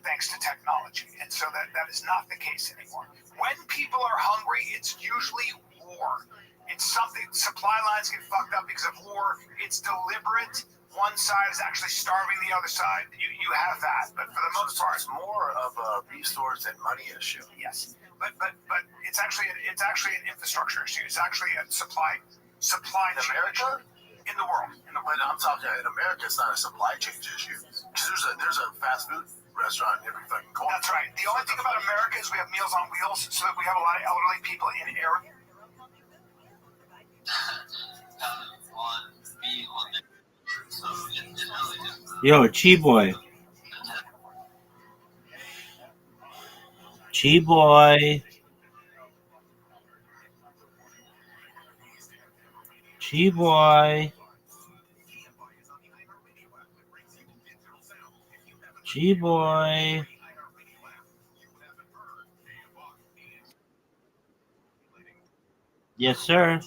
thanks to technology. And so that is not the case anymore. When people are hungry, it's usually war. It's something, supply lines get fucked up because of war. It's deliberate. One side is actually starving the other side. You have that. But for the most part, it's more of a resource and money issue. Yes. But it's actually an infrastructure issue. It's actually a supply in America? In the world. But I'm talking in America, it's not a supply chain issue. Because there's a fast food restaurant in every fucking corner. That's right. The only thing about America is we have Meals on Wheels, so that we have a lot of elderly people in area. Yo, Chi Boy. Chi Boy. Chi Boy. Chi Boy. Yes, sir.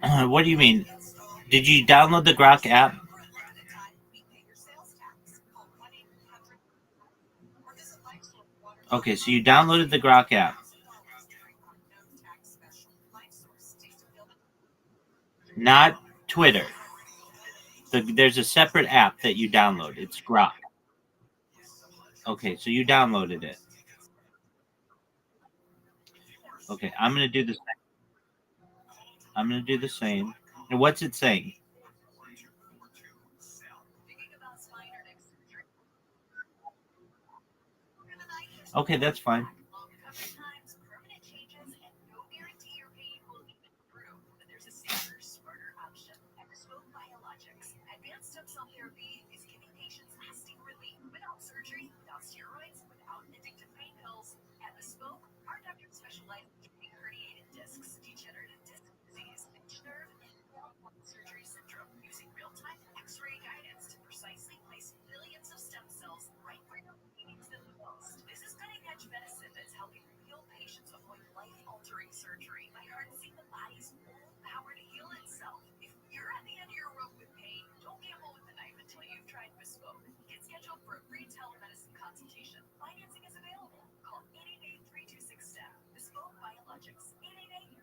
What do you mean? Did you download the Grok app? Okay, so you downloaded the Grok app. Not Twitter. There's a separate app that you download. It's Grok. Okay, so you downloaded it. Okay, I'm going to do the same. I'm going to do the same. And what's it saying? Okay, that's fine. biologics.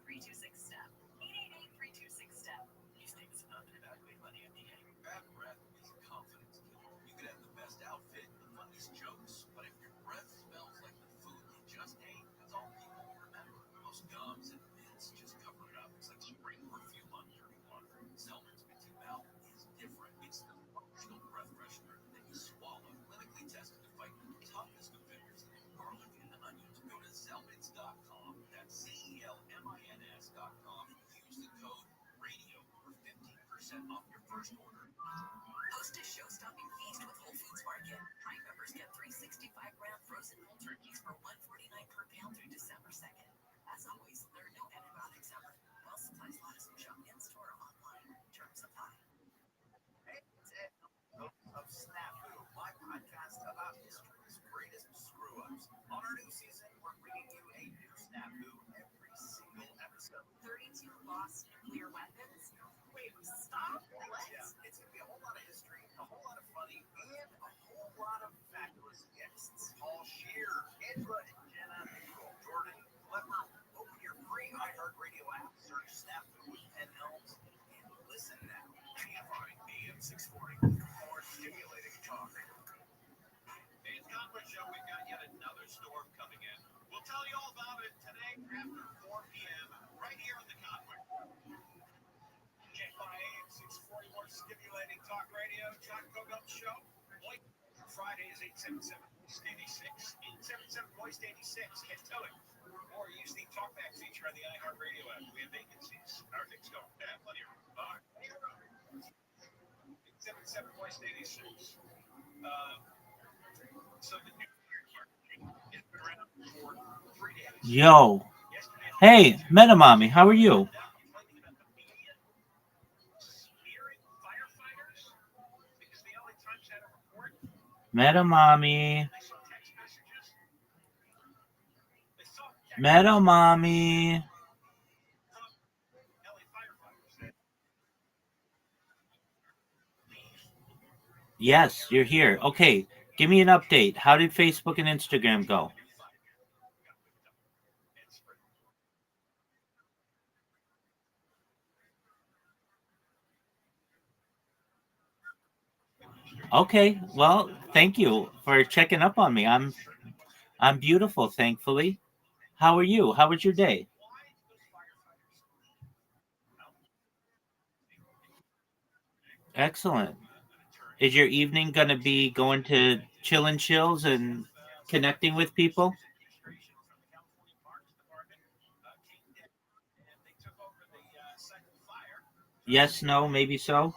888-326-STEP. 888-326-STEP. These statements have not been evaluated by the FDA. Bad breath is a confidence killer. You could have the best outfit, the funniest jokes, but if your breath smells like the food you just ate, that's all people will remember. Most gums and mints just cover it up. It's like spraying perfume on dirty water. Selmer's Minty Mouth is different. It's the functional breath freshener that you swallow. Clinically tested to fight the toughest offenders like garlic and onions. Go to Zelmins.com. That's CELMINS.com and use the code RADIO for 15% off your first order. Host a show-stopping feast with Whole Foods Market. Prime members get 365-gram frozen whole turkeys for $1.49 per pound through December 2nd. As always, there are no antibiotics ever. While supplies last, shop in-store or online. Terms apply. Of Snafu, my podcast about history's greatest screw-ups. On our new season, we're bringing you a new Snafu every single episode. 32 lost nuclear weapons. Wait, stop! Yeah, it's gonna be a whole lot of history, a whole lot of funny, and a whole lot of fabulous guests. Paul Scheer, Angela and Jenna, Nicole Jordan, Clever. Open your free iHeartRadio app, search Snafu with Pen Helms, and listen now. KFI AM 640. More stimulating talk. Hey, it's Conference Show. We've got yet another storm coming in. We'll tell you all about it today after 4 p.m. right here on the Conference. KFI AM 640. More stimulating talk radio. John Kogut Show. Friday is 877 Voice 86. 877 Voice 86. Get to it. Or use the talkback feature on the iHeartRadio app. We have vacancies. Our things go. Yeah, plenty of room. 877 Voice 86. So the new has been around for 3 days. Yo. Hey, Metamami, how are you? Metamami. Metamami. Yes, you're here. Okay, give me an update. How did Facebook and Instagram go? Okay, well, thank you for checking up on me. I'm beautiful, thankfully. How are you? How was your day? Excellent. Is your evening going to be going to chill and chills and connecting with people? Yes, no, maybe so.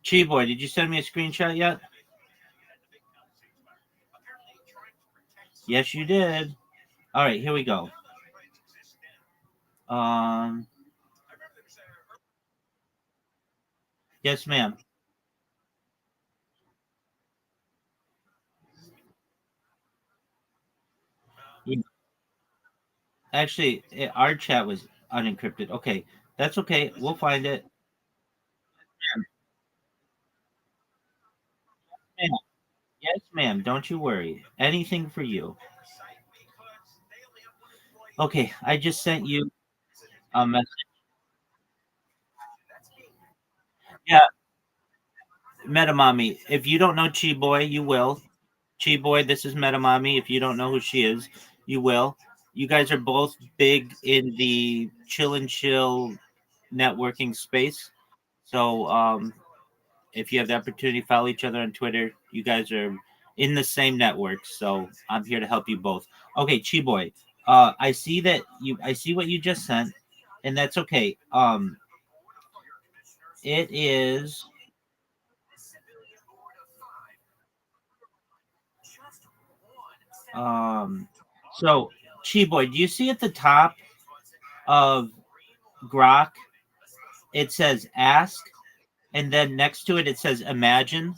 Chi boy, did you send me a screenshot yet? Yes, you did. All right, here we go. Yes, ma'am. Actually, our chat was unencrypted. Okay, that's okay. We'll find it. Ma'am. Yes, ma'am. Don't you worry. Anything for you. Okay, I just sent you a message. Yeah, Metamami. If you don't know Chi Boy, you will. Chi Boy, this is Metamami. If you don't know who she is, you will. You guys are both big in the chill and chill networking space. So if you have the opportunity, follow each other on Twitter. You guys are in the same network, so I'm here to help you both. Okay, Chi Boy. I see that you. I see what you just sent, and that's okay. It is. So Chi Boy, do you see at the top of Grok? It says ask, and then next to it, it says imagine.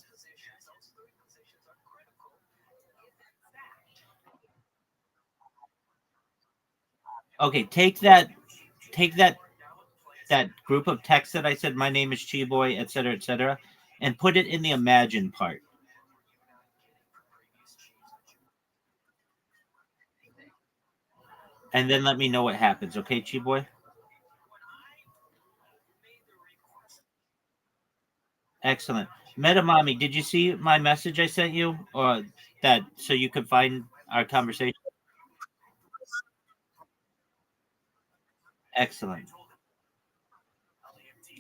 Okay, take that group of text that I said, my name is Chi Boy, etc., etc., and put it in the imagine part. And then let me know what happens, okay, Chi Boy? Excellent. Metamami, did you see my message I sent you? Or that so you could find our conversation? Excellent.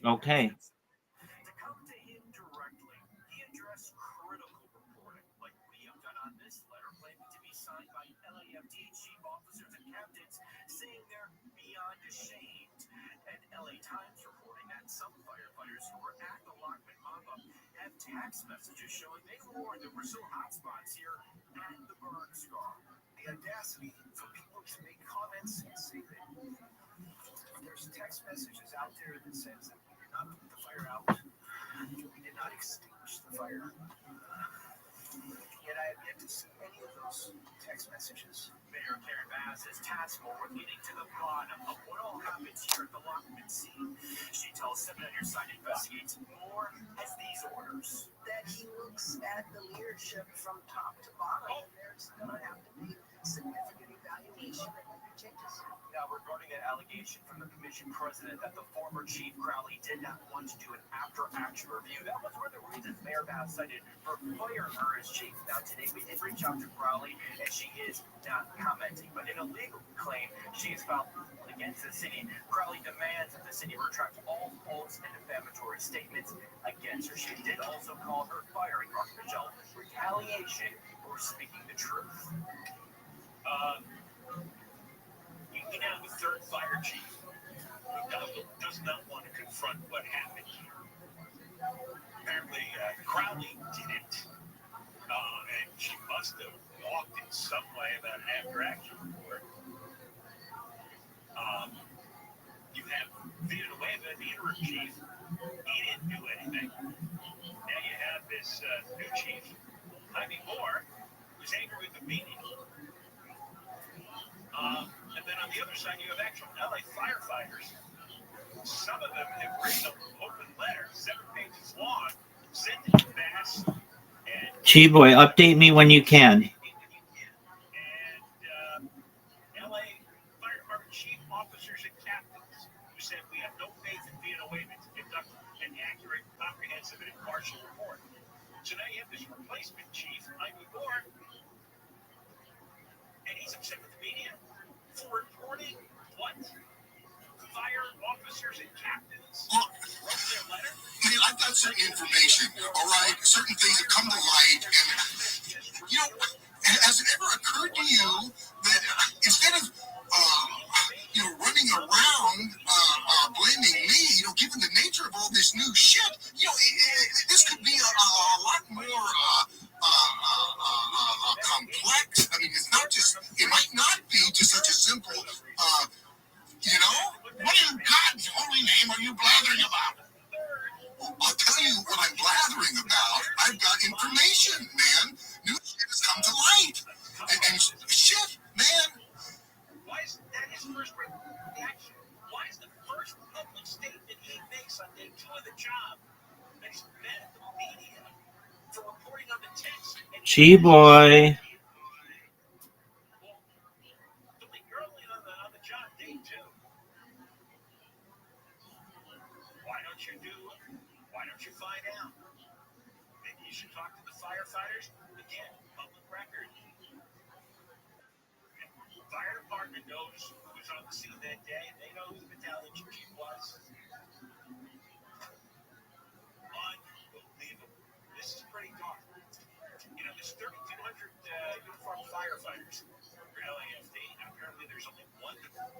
Okay. To come to him directly, he addressed critical reporting, like we have done on this letter, claiming to be signed by LAFD chief officers and captains, saying they're beyond ashamed. And LA Times reporting that some firefighters who were at the Lockman mob-up have text messages showing they warned there were some hotspots here at the burn scar. The audacity for people to make comments and say that there's text messages out there that says that we did not put the fire out, we did not extinguish the fire. Yet I have yet to see any of those text messages. Mayor Karen Bass says tasks were leading to the bottom of what all happens here at the Lockman scene. She tells 7 on your side investigates more as these orders. That he looks at the leadership from top to bottom. There's going to have to be significant evaluation and changes. Now, regarding that allegation from the commission president that the former chief Crowley did not want to do an after-action review, that was one of the reasons Mayor Bass cited for firing her as chief. Now, today we did reach out to Crowley, and she is not commenting. But in a legal claim, she has filed against the city. Crowley demands that the city retract all false and defamatory statements against her. She did also call her firing Rothschild retaliation for speaking the truth. You now have a third fire chief who does not want to confront what happened here. Apparently, Crowley didn't. And she must have walked in some way about an after-action report. You have Villanueva, the interim chief. He didn't do anything. Now you have this new chief, Jaime Moore, who's angry with the media. And then on the other side, you have actual LA firefighters. Some of them have written an open letter, 7 pages long, sent it to Bass. Chi Boy, update me when you can. And LA Fire Department chief officers and captains who said we have no faith in Villanueva to conduct an accurate, comprehensive, and impartial report. So now you have this replacement chief, Jaime Moore, and he's upset with the media for reporting what fire officers and captains wrote their letter. Man, I've got certain information, all right? Certain things that come to light, and, you know, has it ever occurred to you that instead of, running around blaming me, given the nature of all this new shit, this could be a lot more complex. I mean, it's not just, it might not be just such a simple, what in God's holy name are you blathering about? I'll tell you what I'm blathering about. I've got information, man. New shit has come to light. And shit, man. Why is that his first reaction? Why is the first public statement he makes on day 2 of the job that he's mad at the media for reporting on the text? Chi Boy. Early on the job, day 2. Why don't you find out? Maybe you should talk to the firefighters. Again, public record. The fire department knows who was on the scene that day, and they know who the battalion chief was. Unbelievable. This is pretty dark. There's 3,200 uniformed firefighters for LAFD, and apparently there's only one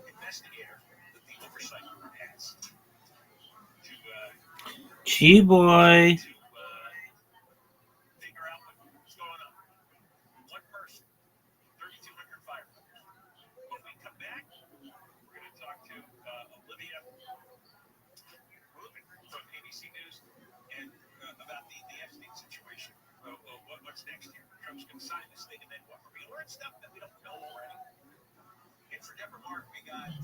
investigator that the oversight group has. Chi Boy. Figure out what's going on. One person, 3,200 firefighters. When we come back, we're going to talk to Olivia Rubin from ABC News and about the Epstein situation. What's next here? Trump's going to sign this thing, and then what? We're going to learn stuff that we don't know already. And for Deborah Mark, we got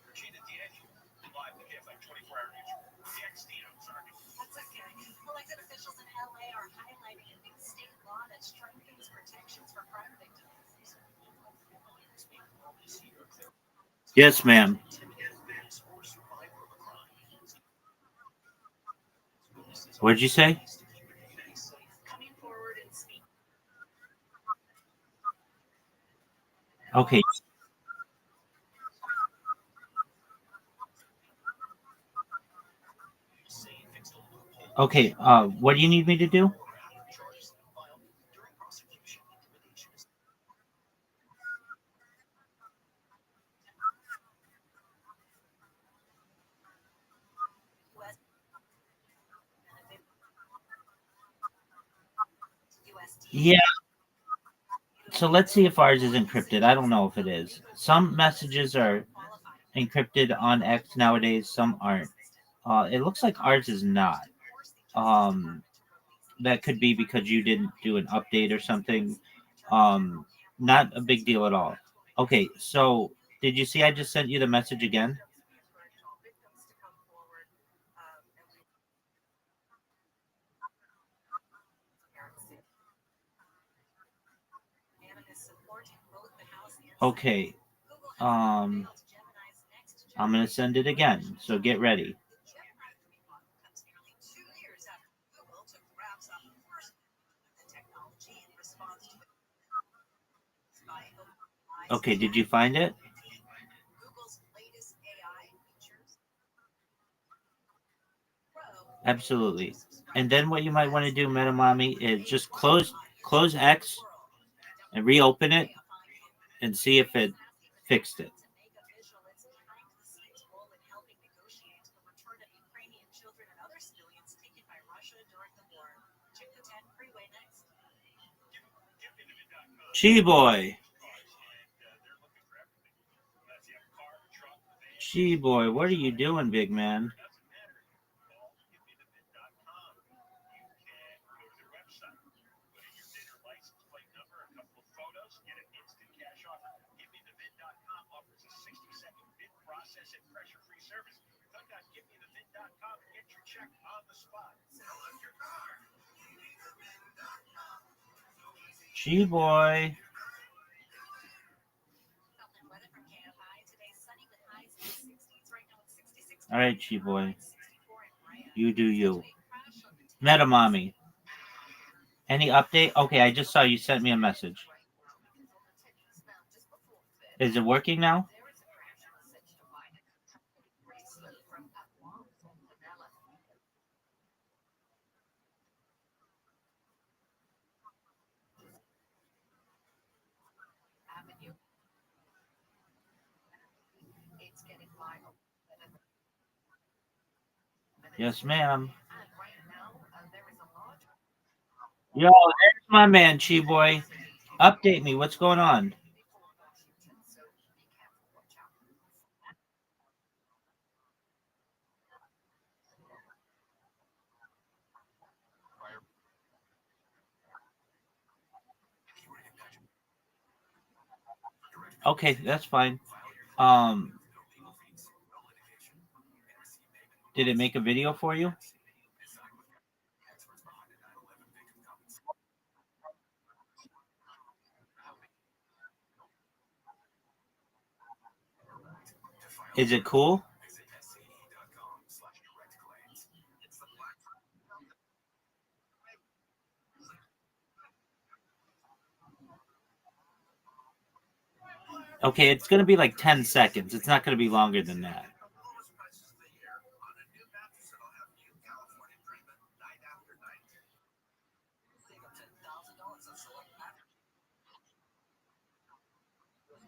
Regina D'Angelo. That's okay. Elected officials in LA are highlighting a new state law that strengthens protections for crime victims. Yes, ma'am. What did you say? Okay. Okay. What do you need me to do? Yeah. So let's see if ours is encrypted. I don't know if it is. Some messages are encrypted on X nowadays. Some aren't. It looks like ours is not. Um, that could be because you didn't do an update or something. Um, Not a big deal at all. Okay, so did you see I just sent you the message again? Okay. Um, I'm gonna send it again. So get ready. Okay, did you find it? Absolutely. And then what you might want to do, Metamami, is just close X and reopen it and see if it fixed it. Chi boy. Chi boy, what are you doing, big man? Chi boy. All right, Chi boy. You do you. Metamami. Any update? Okay, I just saw you sent me a message. Is it working now? Yes, ma'am. Yo, there's my man, Chi boy. Update me. What's going on? Okay, that's fine. Um, did it make a video for you? Is it cool? Okay, it's gonna be like 10 seconds. It's not gonna be longer than that.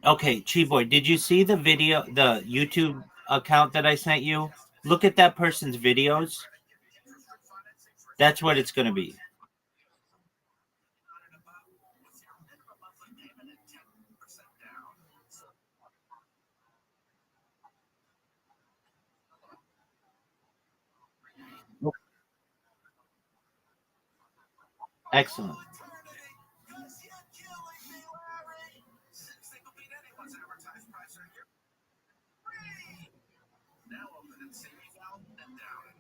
Okay, Chi boy, did you see the video, the YouTube account that I sent you? Look at that person's videos. That's what it's gonna be. Excellent. South and down.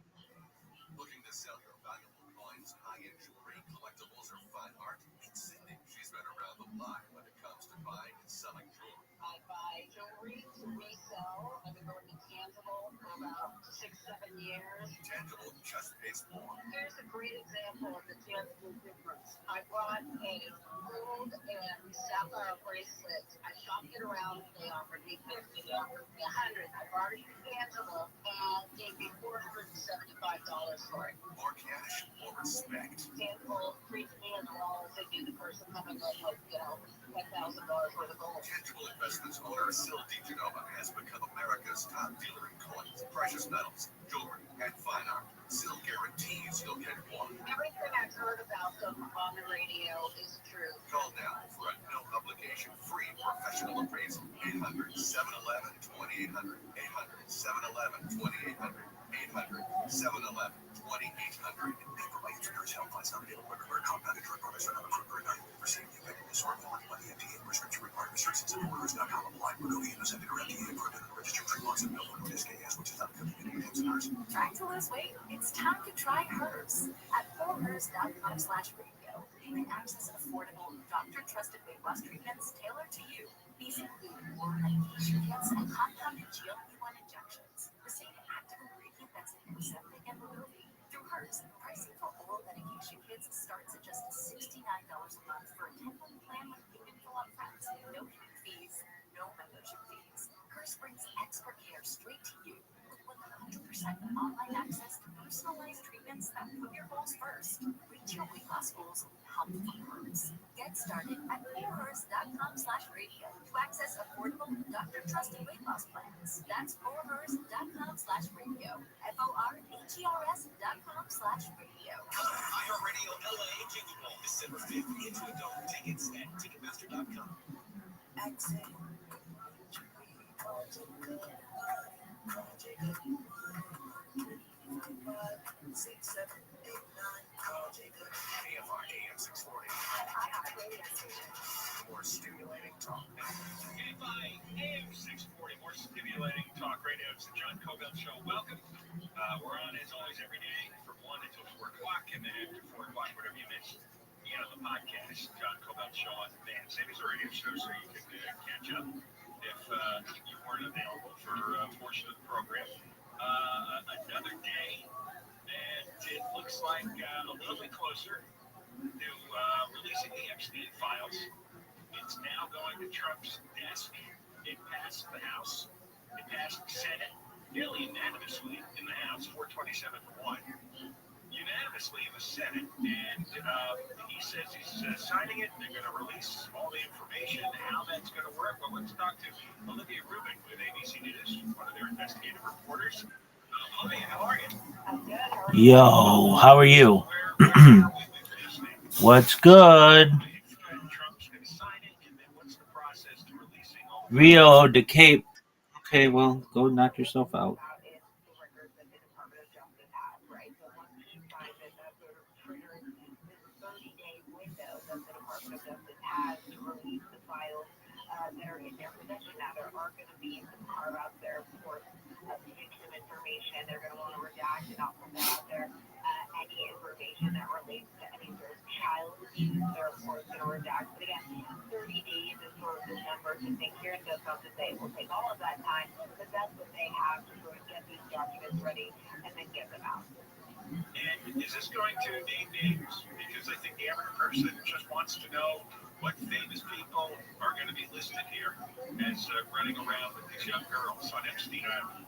Looking to sell your valuable coins, high-end jewelry, collectibles, or fine art? Meet Cindy. She's been around the block when it comes to buying and selling jewelry. I buy jewelry to resell. I've been going to Tangible for about 6-7 years. Tangible just pays more. Here's a great example of the Tangible difference. I bought a gold and sapphire bracelet. I shopped it around. They offered me 50. They offered me 100. I bought it to Tangible and gave me $475 for it. More cash, more respect. Tangible treats me as well as they do the person coming in with, $10,000 worth of gold. Tangible Investments owner Sil DiGenova has become America's top dealer in coins, precious metals, jewelry, and fine art. Sil guarantees you'll get more. Everything I've heard about them on the radio is true. Call now for a no-obligation free professional appraisal. 800-711-2800. 800-711-2800. 800-711-2800. Provide insurance helplines not available everywhere. Compounded drug products are not approved or evaluated for safety, effectiveness, or quality by the FDA. Prescription required. Restrictions at orders.com. Apply. Wegovy and Ozempic are FDA approved and registered trademarks of Novo Nordisk AS, which is not affiliated with Hers. Trying to lose weight? It's time to try Hers. At forhers.com/radio, you can access affordable, doctor-trusted weight loss treatments tailored to you. These include oral medication kits and compounded GLP-1 injections. The same active ingredient that's in Ozempic and Wegovy. Through Hers, pricing for oral medication kits starts at just $69 a month for a 10-month plan with meaningful upfront. No hidden fees, no membership fees. Hers brings expert care straight to you with 100% online access to personalized treatments that put your goals first. Reach your weight loss goals with help from Hers. Get started at forhers.com/radio to access affordable, doctor-trusted weight loss plans. That's forhers.com/radio. forhers.com/radio. iHeartRadio LA Jingle Ball, December 5th. Into adult tickets at Ticketmaster.com. Exit. AFR AM 640. More stimulating talk. KFI AM 640, more stimulating talk radio. It's the John Cobell Show. Welcome. We're on, as always, every day from 1 until 4 o'clock, and then after 4 o'clock, whatever you missed, you know, the podcast, John Cobell Show on demand. Same as a radio show, so you can catch up if you weren't available for a portion of the program. Another day, and it looks like a little bit closer to releasing the Epstein files. It's now going to Trump's desk. It passed the House. It passed the Senate nearly unanimously in the House, 427-1. Unanimously in the Senate. And he says he's signing it. They're going to release all the information, how that's going to work. Well, let's talk to Olivia Rubin with ABC News, one of their investigative reporters. Olivia, how are you? Yo, how are you? What's good? Rio de Cape. Okay, well, go knock yourself out. They're going to want to redact and not put out there any information that relates to any sort of child abuse. They're, of course, going to redact. But again, 30 days is sort of the number to think here. It does not to say it will take all of that time, but that's what they have to sort of get these documents ready and then get them out. And is this going to name names? Because I think the average person just wants to know what famous people are going to be listed here as running around with these young girls on Epstein Island.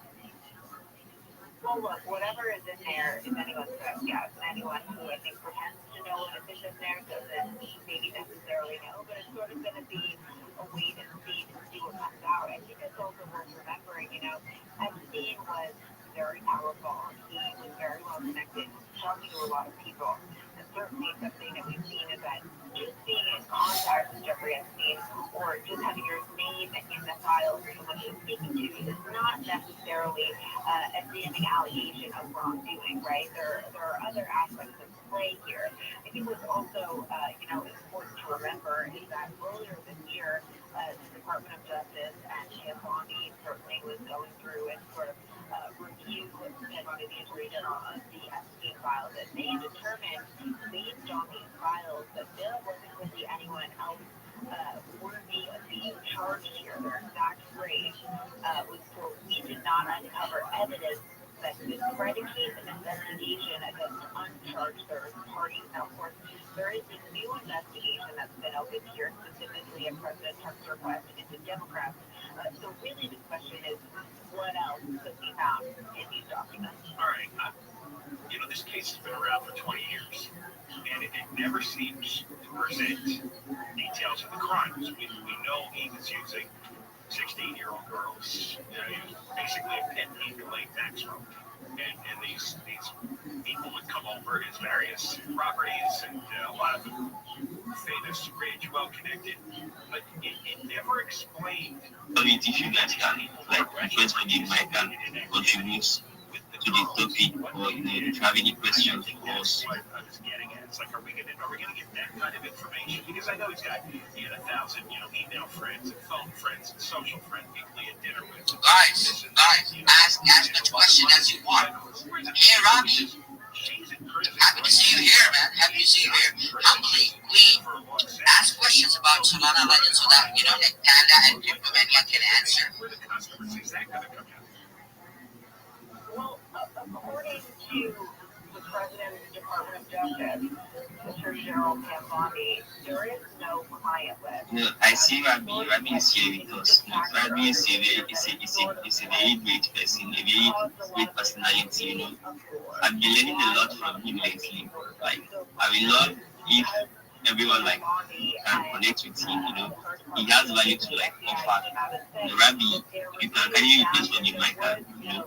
Well, look, whatever is in there is anyone's best guess. Anyone who I think pretends to know what is in there doesn't maybe necessarily know, but it's sort of going to be a wait and see to see what comes out. I think it's also worth remembering, Epstein was very powerful. He was very well connected, talking to a lot of people. And certainly something that we've seen is that just being in contact with Jeffrey Epstein or just having your name in the file for someone you're speaking to is not necessarily a damning allegation of wrongdoing, right? There are other aspects of play here. I think what's also, important to remember is that earlier this year, the Department of Justice and Shea certainly was going through and sort of review charged here. Their exact phrase was, quote, "We did not uncover evidence that could predicate an investigation against uncharged third parties." Now, of course, there is a new investigation that's been opened here, specifically at President Trump's request into Democrats. So really the question is, what else could be found in these documents? All right. This case has been around for 20 years, and it never seems to present details of the crimes. We know he was using 16-year-old girls, basically a pet to collect tax from. And these people would come over his various properties, and a lot of them famous, rich, well-connected, but it never explained. If you guys can, request for the mic and contribute to the topic, or if you have any questions for us. I was getting at, it's like, are we gonna get that kind of information? Because I know he had 1,000, email friends and phone friends and social friends, people he had dinner with. Guys, ask much question as you want. Hey, Rabbi, happy to see you here, man. Happy to see you here. Humbly, please ask questions about Solana Legend so that like Panda and Cryptomania can answer. Well, according to the President's Department of Justice, Attorney General Pam Bondi, there is no client list. I see Rabbi is here with us. Rabbi is a very great person, a very great personality, I've been learning a lot from him lately. I will love if everyone can connect with him, He has value to offer. Rabbi, can you request from the mic and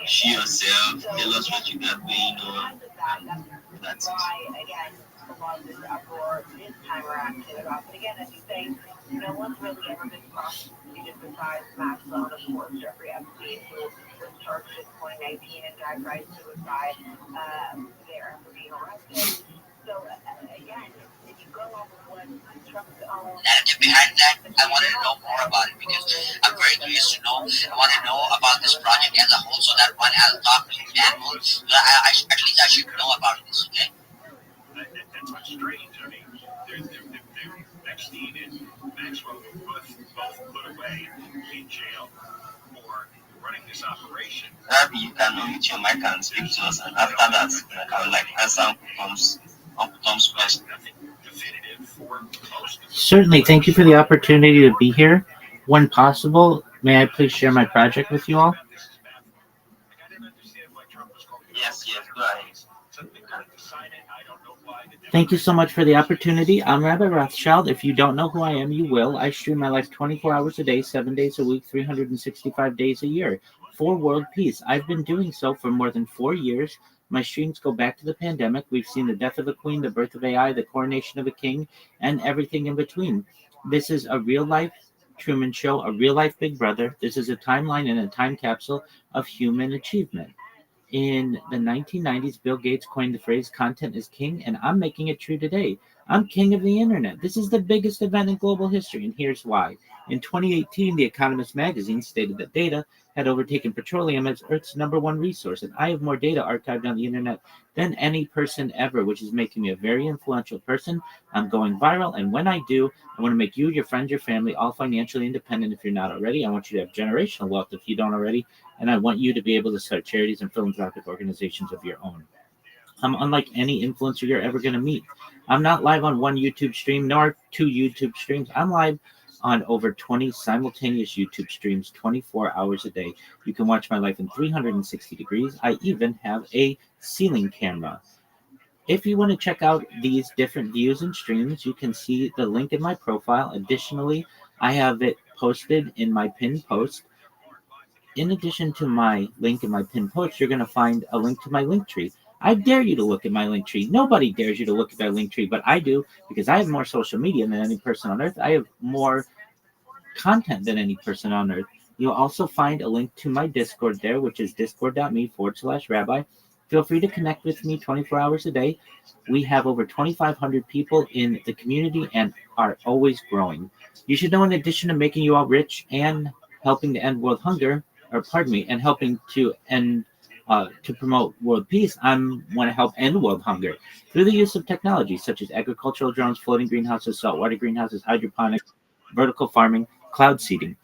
share yourself, tell us what you got going on, and that's it. Again, a lot of this uproar this time around came about. But again, as you say, no one's really ever been prosecuted besides Max Sloan, of course, Jeffrey Epstein, who was charged in 2019 and died by suicide there after being arrested. So again, if you go off of what Trump's own... Behind that, I wanted to know more about it because I'm very curious to know. I want to know about this project as a whole so that when I talk to animal, at least I should know about this, okay? That's what's strange. I mean, Epstein and Maxwell were both put away in jail for running this operation. Rabbi, you can unmute your mic and speak to us, and after that, I would answer Tom's question. Certainly. Thank you for the opportunity to be here. When possible, may I please share my project with you all? Yes, go ahead. Thank you so much for the opportunity. I'm Rabbi Rothschild. If you don't know who I am, you will. I stream my life 24 hours a day, 7 days a week, 365 days a year for world peace. I've been doing so for more than 4 years. My streams go back to the pandemic. We've seen the death of a queen, the birth of AI, the coronation of a king, and everything in between. This is a real-life Truman Show, a real-life Big Brother. This is a timeline and a time capsule of human achievement. In the 1990s, Bill Gates coined the phrase, content is king, and I'm making it true today. I'm king of the internet. This is the biggest event in global history, and here's why. In 2018, The Economist magazine stated that data had overtaken petroleum as Earth's #1 resource, and I have more data archived on the internet than any person ever, which is making me a very influential person. I'm going viral, and when I do, I want to make you, your friends, your family, all financially independent if you're not already. I want you to have generational wealth if you don't already, and I want you to be able to start charities and philanthropic organizations of your own. I'm unlike any influencer you're ever going to meet. I'm not live on one YouTube stream, nor 2 YouTube streams. I'm live on over 20 simultaneous YouTube streams 24 hours a day. You can watch my life in 360 degrees. I even have a ceiling camera. If you want to check out these different views and streams, you can see the link in my profile. Additionally, I have it posted in my pinned post. In addition to my link in my pinned post, you're going to find a link to my link tree. I dare you to look at my link tree. Nobody dares you to look at their link tree, but I do because I have more social media than any person on earth. I have more content than any person on earth. You'll also find a link to my Discord there, which is discord.me/Rabbi. Feel free to connect with me 24 hours a day. We have over 2,500 people in the community and are always growing. You should know, in addition to making you all rich and helping to end world hunger, and helping to end to promote world peace, I want to help end world hunger through the use of technology such as agricultural drones, floating greenhouses, saltwater greenhouses, hydroponics, vertical farming, cloud seeding.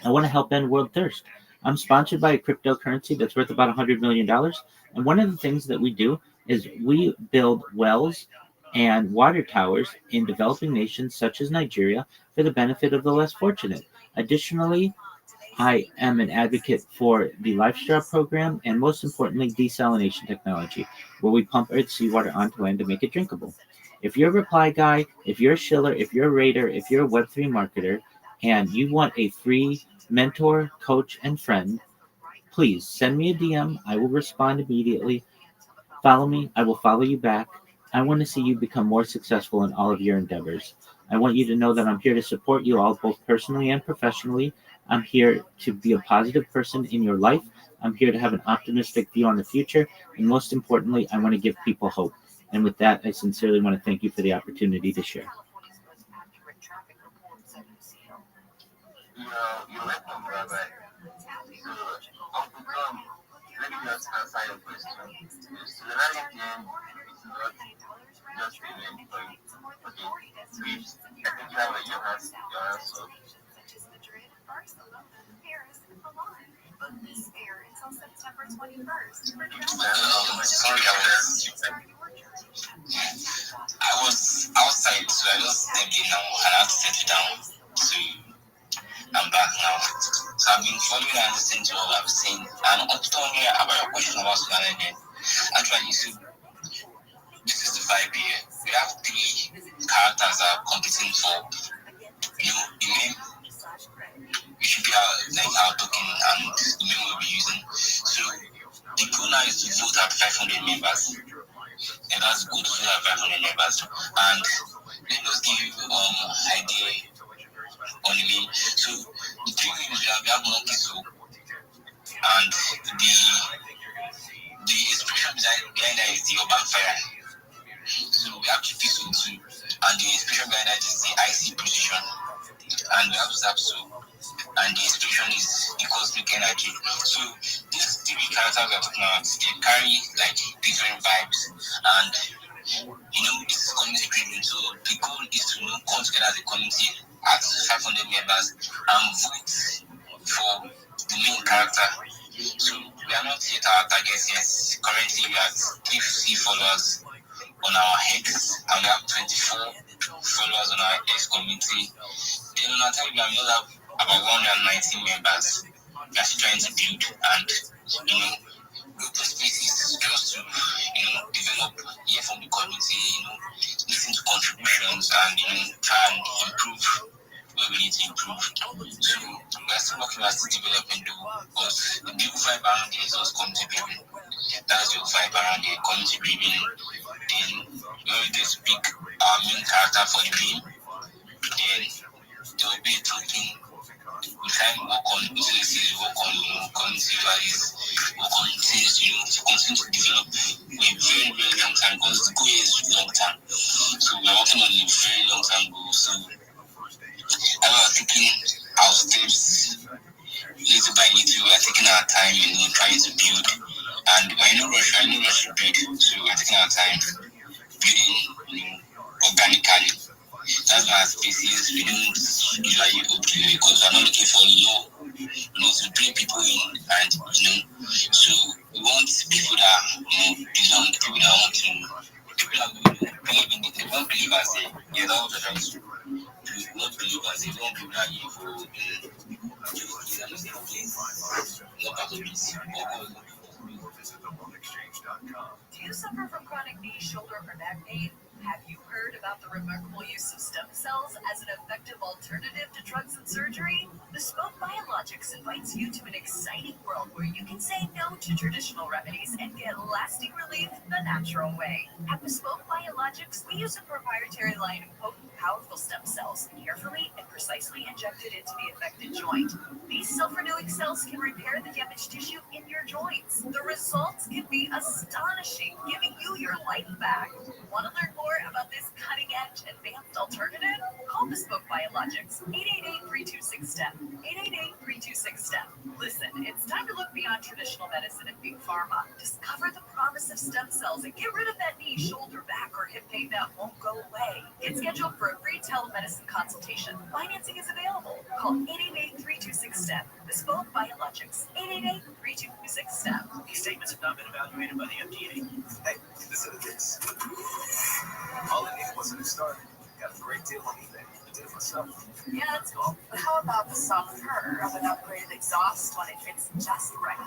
I want to help end world thirst. I'm sponsored by a cryptocurrency that's worth about $100 million. And one of the things that we do is we build wells and water towers in developing nations such as Nigeria for the benefit of the less fortunate. Additionally, I am an advocate for the LifeStraw program and most importantly, desalination technology, where we pump Earth's seawater onto land to make it drinkable. If you're a reply guy, if you're a shiller, if you're a raider, if you're a Web3 marketer, and you want a free mentor, coach, and friend, please send me a DM. I will respond immediately. Follow me. I will follow you back. I want to see you become more successful in all of your endeavors. I want you to know that I'm here to support you all, both personally and professionally. I'm here to be a positive person in your life. I'm here to have an optimistic view on the future. And most importantly, I want to give people hope. And with that, I sincerely want to thank you for the opportunity to share. You're welcome, Rabbi. So, Uncle Tom, let me just answer your question. Solidarity is not just a main point. Okay, please, I think you have your hands up. Sorry, I was outside, so I just stepped in now and I had to settle down. So I'm back now. So I've been following and listening to all I've seen. And up to here about your question about Sudan. Actually, so this is the vibe here. We have three characters that are competing for, the name, which should be our token, and the name we'll be using. So the goal now is to vote at 500 members. And that's good to have 500 members. And let us give you idea on the name. So the three names we have Monkey Soul, and the expression behind that is the urban fire. So we have Chippy Soul too, and the expression behind that is the IC position. And we have Zapso, and the expression is the cosmic energy. So these three characters we are talking about, they carry like different vibes, and this is community driven. So the goal is to come together as a community at 500 members and vote for the main character. So we are not yet our targets yet. Currently we have 350 followers on our X, and we have 24 followers on our X community. Then on our Telegram we have about 119 members. We are still trying to build and go to spaces just to develop, hear from the community, listen to contributions and try and improve where we need to improve. So we're still working on the development though, but the big vibe around here is also community building. That's the vibe around here, community building. Then when we get to pick our main character for the game, then there will be a token. We try and work on utilities, work on community values, work on things, to continue to develop for a very, very long time, because the goal is long term. So we're working on a very long term goal. So I was taking our steps little by little. We're taking our time, trying to build. And we're no rush to build. So we're taking our time building, organically. That's why species we don't usually open, because we're not looking for low, to bring people in, and so we want people that belong, people that want to, people that believe in it. They won't believe us, that's what we're trying to do. We won't believe us, they won't believe that evil, Do you suffer from chronic knee, shoulder, or neck pain? Have you heard about the remarkable use of stem cells as an effective alternative to drugs and surgery? Bespoke Biologics invites you to an exciting world where you can say no to traditional remedies and get lasting relief the natural way. At Bespoke Biologics, we use a proprietary line of potent, powerful stem cells, carefully and precisely injected into the affected joint. These self-renewing cells can repair the damaged tissue in your joints. The results can be astonishing, giving you your life back. Want to learn more about this cutting-edge advanced alternative? Call Bespoke Biologics, 888-326-STEM, 888-326-STEM. Listen, it's time to look beyond traditional medicine and big pharma. Discover the promise of stem cells and get rid of that knee, shoulder, back, or hip pain that won't go away. Get scheduled for a free telemedicine consultation. Financing is available. Call 888-326-STEM. Bespoke Biologics, 888-326-STEM. These statements have not been evaluated by the FDA. Hey, listen to this. All it needed was a new start. Got a great deal on eBay. Did it myself. Yeah, that's cool. But how about the soft purr of an upgraded exhaust when it fits just right?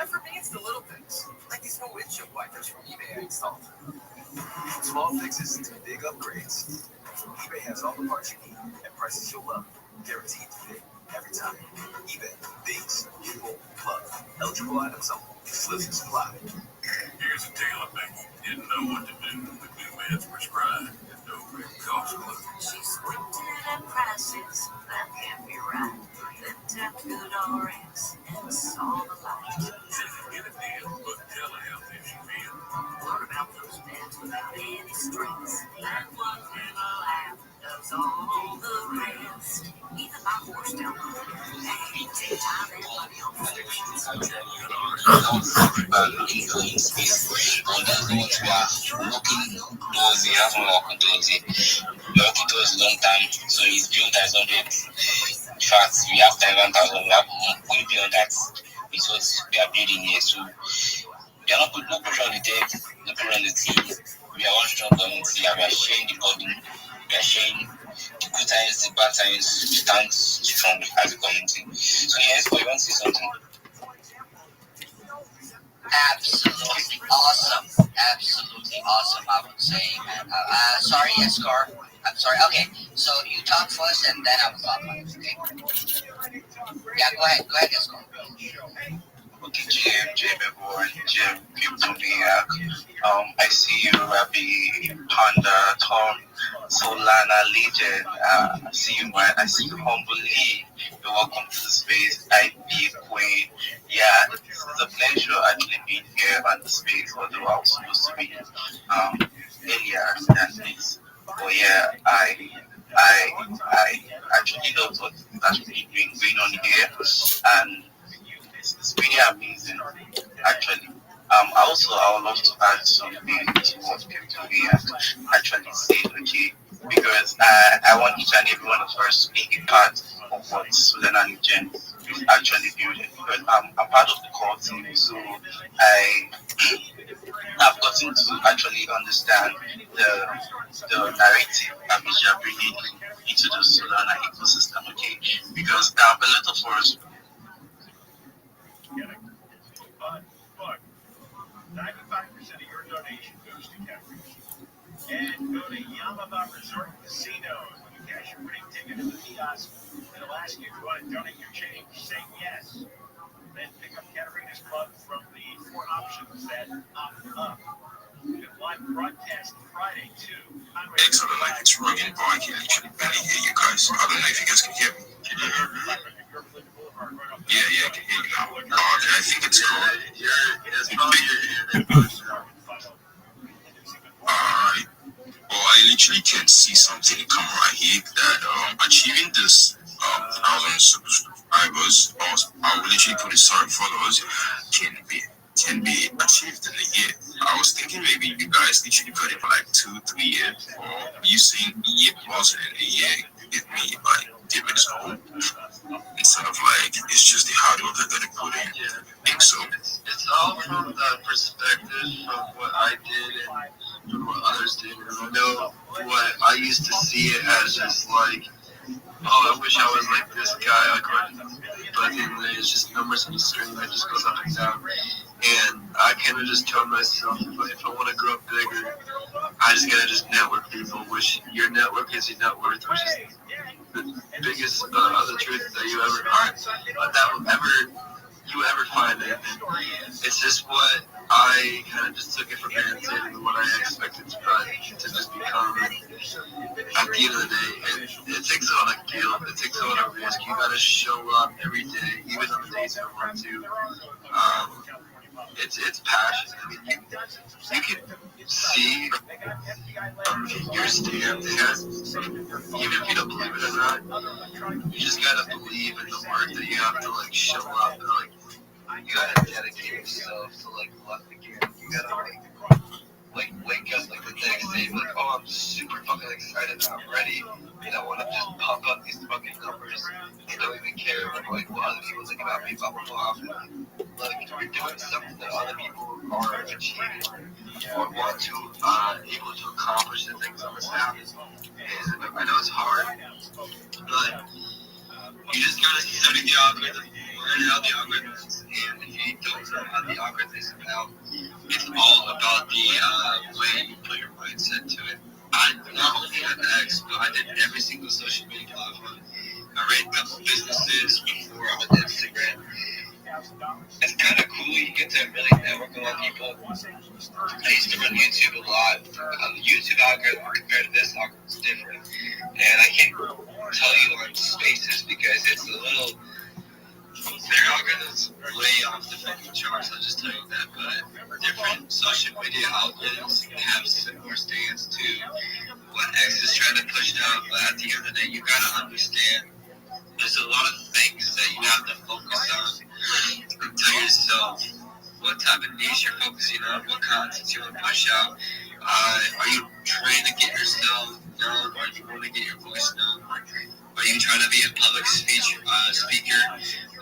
For me, it's the little things, like these new windshield wipers from eBay I installed. Small fixes to big upgrades. eBay has all the parts you need at prices you'll love. Guaranteed to fit every time. eBay. Things you will love. Eligible items only. Exclusive supply. Here's a tale of Becky. Didn't know what to do with new meds prescribed. No real cost clue. She's squinting at prices. That can't be right. Then tapped good RX and saw the light. Didn't get a deal, but telehealth if you feel. What about those meds without any strings? That one little app does all the rest. Even my horse down the road. Hey, take time and money on prescriptions. Working towards long term, so he's beyond that 100. In fact, we have 1,000, we have way beyond that. It's what we are building here. So we are not put no pressure on the deck, no pressure on the team. We are one strong community and we are sharing the burden. We are sharing the good times, the bad times, we stand strong as a community. So yes, but you want to say something? Absolutely awesome. Absolutely awesome, I would say, man. Sorry, Escar. I'm sorry. Okay, so you talk first and then I will talk first, okay? Yeah, go ahead, Escar. Okay, Jim, everyone, Jim, people to be I see you, Rabbi, Panda, Tom, Solana, Legend. I see you, man. I see you humbly. You're welcome to the space. IP Queen. Yeah, it's a pleasure actually being here on the space, although I was supposed to be earlier than this. But yeah, I actually love what actually been going on here, and it's really amazing, actually. I would love to add something to what people here actually say, okay? Because I want each and every one of us to be a part of what Sudan and Legend is actually building. Because I'm part of the core team, so I've gotten to actually understand the narrative that we are bringing into the Solana ecosystem, okay? Because a lot of us. But look, 95% of your donation goes to Capricorn. And go to Yamava Resort Casino. When you cash your winning ticket in the kiosk, it'll ask you if you want to donate your change. Say yes. Then pick up Katarina's Club from the 4 options that opt up. You can live broadcast Friday too. Excellent, like it's rugged, but I can actually barely hear you guys. I don't know if you guys can hear me. Can you hear me? Yeah, I can hear you now. Oh, okay, I think it's cool. It's probably your Alright. Well, I literally can see something come right here that achieving this 1,000 subscribers, or I will literally put it, sorry, followers, can be achieved in a year. I was thinking maybe you guys literally put it for like 2-3 years, or you saying a year plus in a year give me like give me this hope instead of like it's just the hard work I gotta put in. I think so. It's all from the perspective of what I did and from what others did. And I know what I used to see it as just like, oh, I wish I was like this guy, like what, but at the end of the day, it's just numbers on the screen that just goes up and down. And I kind of just told myself, if I want to grow up bigger, I just gotta just network people, which your network is your net worth, which is the biggest other truth that you ever are, that will ever find it. And it's just what I kind of just took it for granted and what I expected to just become. And at the end of the day, it takes a lot of guilt, it takes a lot of risk. You gotta show up every day, even on the days you don't want to. It's passion. I mean, you can see your stance has, even if you don't believe it or not, you just gotta believe in the work that you have to like show up and like you gotta dedicate yourself to like what the game. You gotta like wake up like the next day like, oh, I'm super fucking excited, I'm ready, and I want to just pump up these fucking numbers and don't even care like what other people think about me, blah blah blah. Like you're doing something that other people are achieving or want to able to accomplish the things on this app. And I know it's hard, but you just gotta study the algorithm, learn how the algorithm is, and if you don't know how the algorithm is about, it's all about the way you put your mindset to it. I not only had X, but I did every single social media platform. I ran a couple businesses before on Instagram. It's kind of cool. You get to really network with a lot of people. I used to run YouTube a lot. The YouTube algorithm compared to this algorithm is different. And I can't tell you on Spaces because it's a little... Their algorithm's way off the fucking charts, I'll just tell you that. But different social media algorithms have similar stance to what X is trying to push out. But at the end of the day, you gotta understand there's a lot of things that you have to focus on and tell yourself what type of niche you're focusing on, what content you want to push out. Are you trying to get yourself known, or do you want to get your voice known? Are you trying to be a public speaker?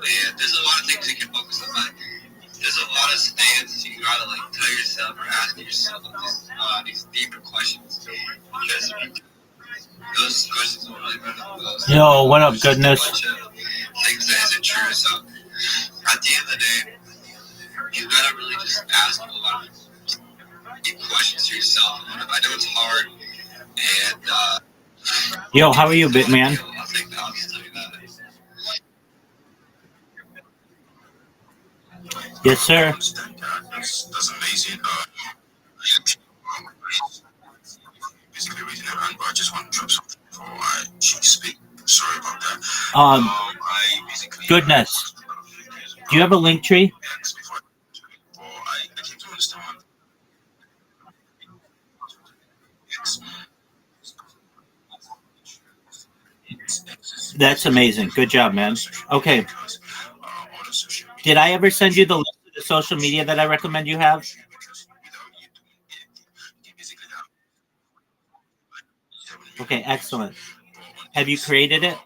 And there's a lot of things you can focus on, but there's a lot of stance you gotta like tell yourself or ask yourself these deeper questions, because those questions don't really matter. Yo, what up, goodness? Things that isn't true. So at the end of the day, you gotta really just ask a lot of deep questions to yourself. And I know it's hard. And yo, how are you, Bitman? I'll take that. I'll just tell you that. Yes, sir. That's amazing. Basically reading it, and I just want to drop something before I speak. Sorry about that. Goodness. Do you have a link tree? That's amazing. Good job, man. Okay. Did I ever send you the list of the social media that I recommend you have? Okay, excellent. Have you created it?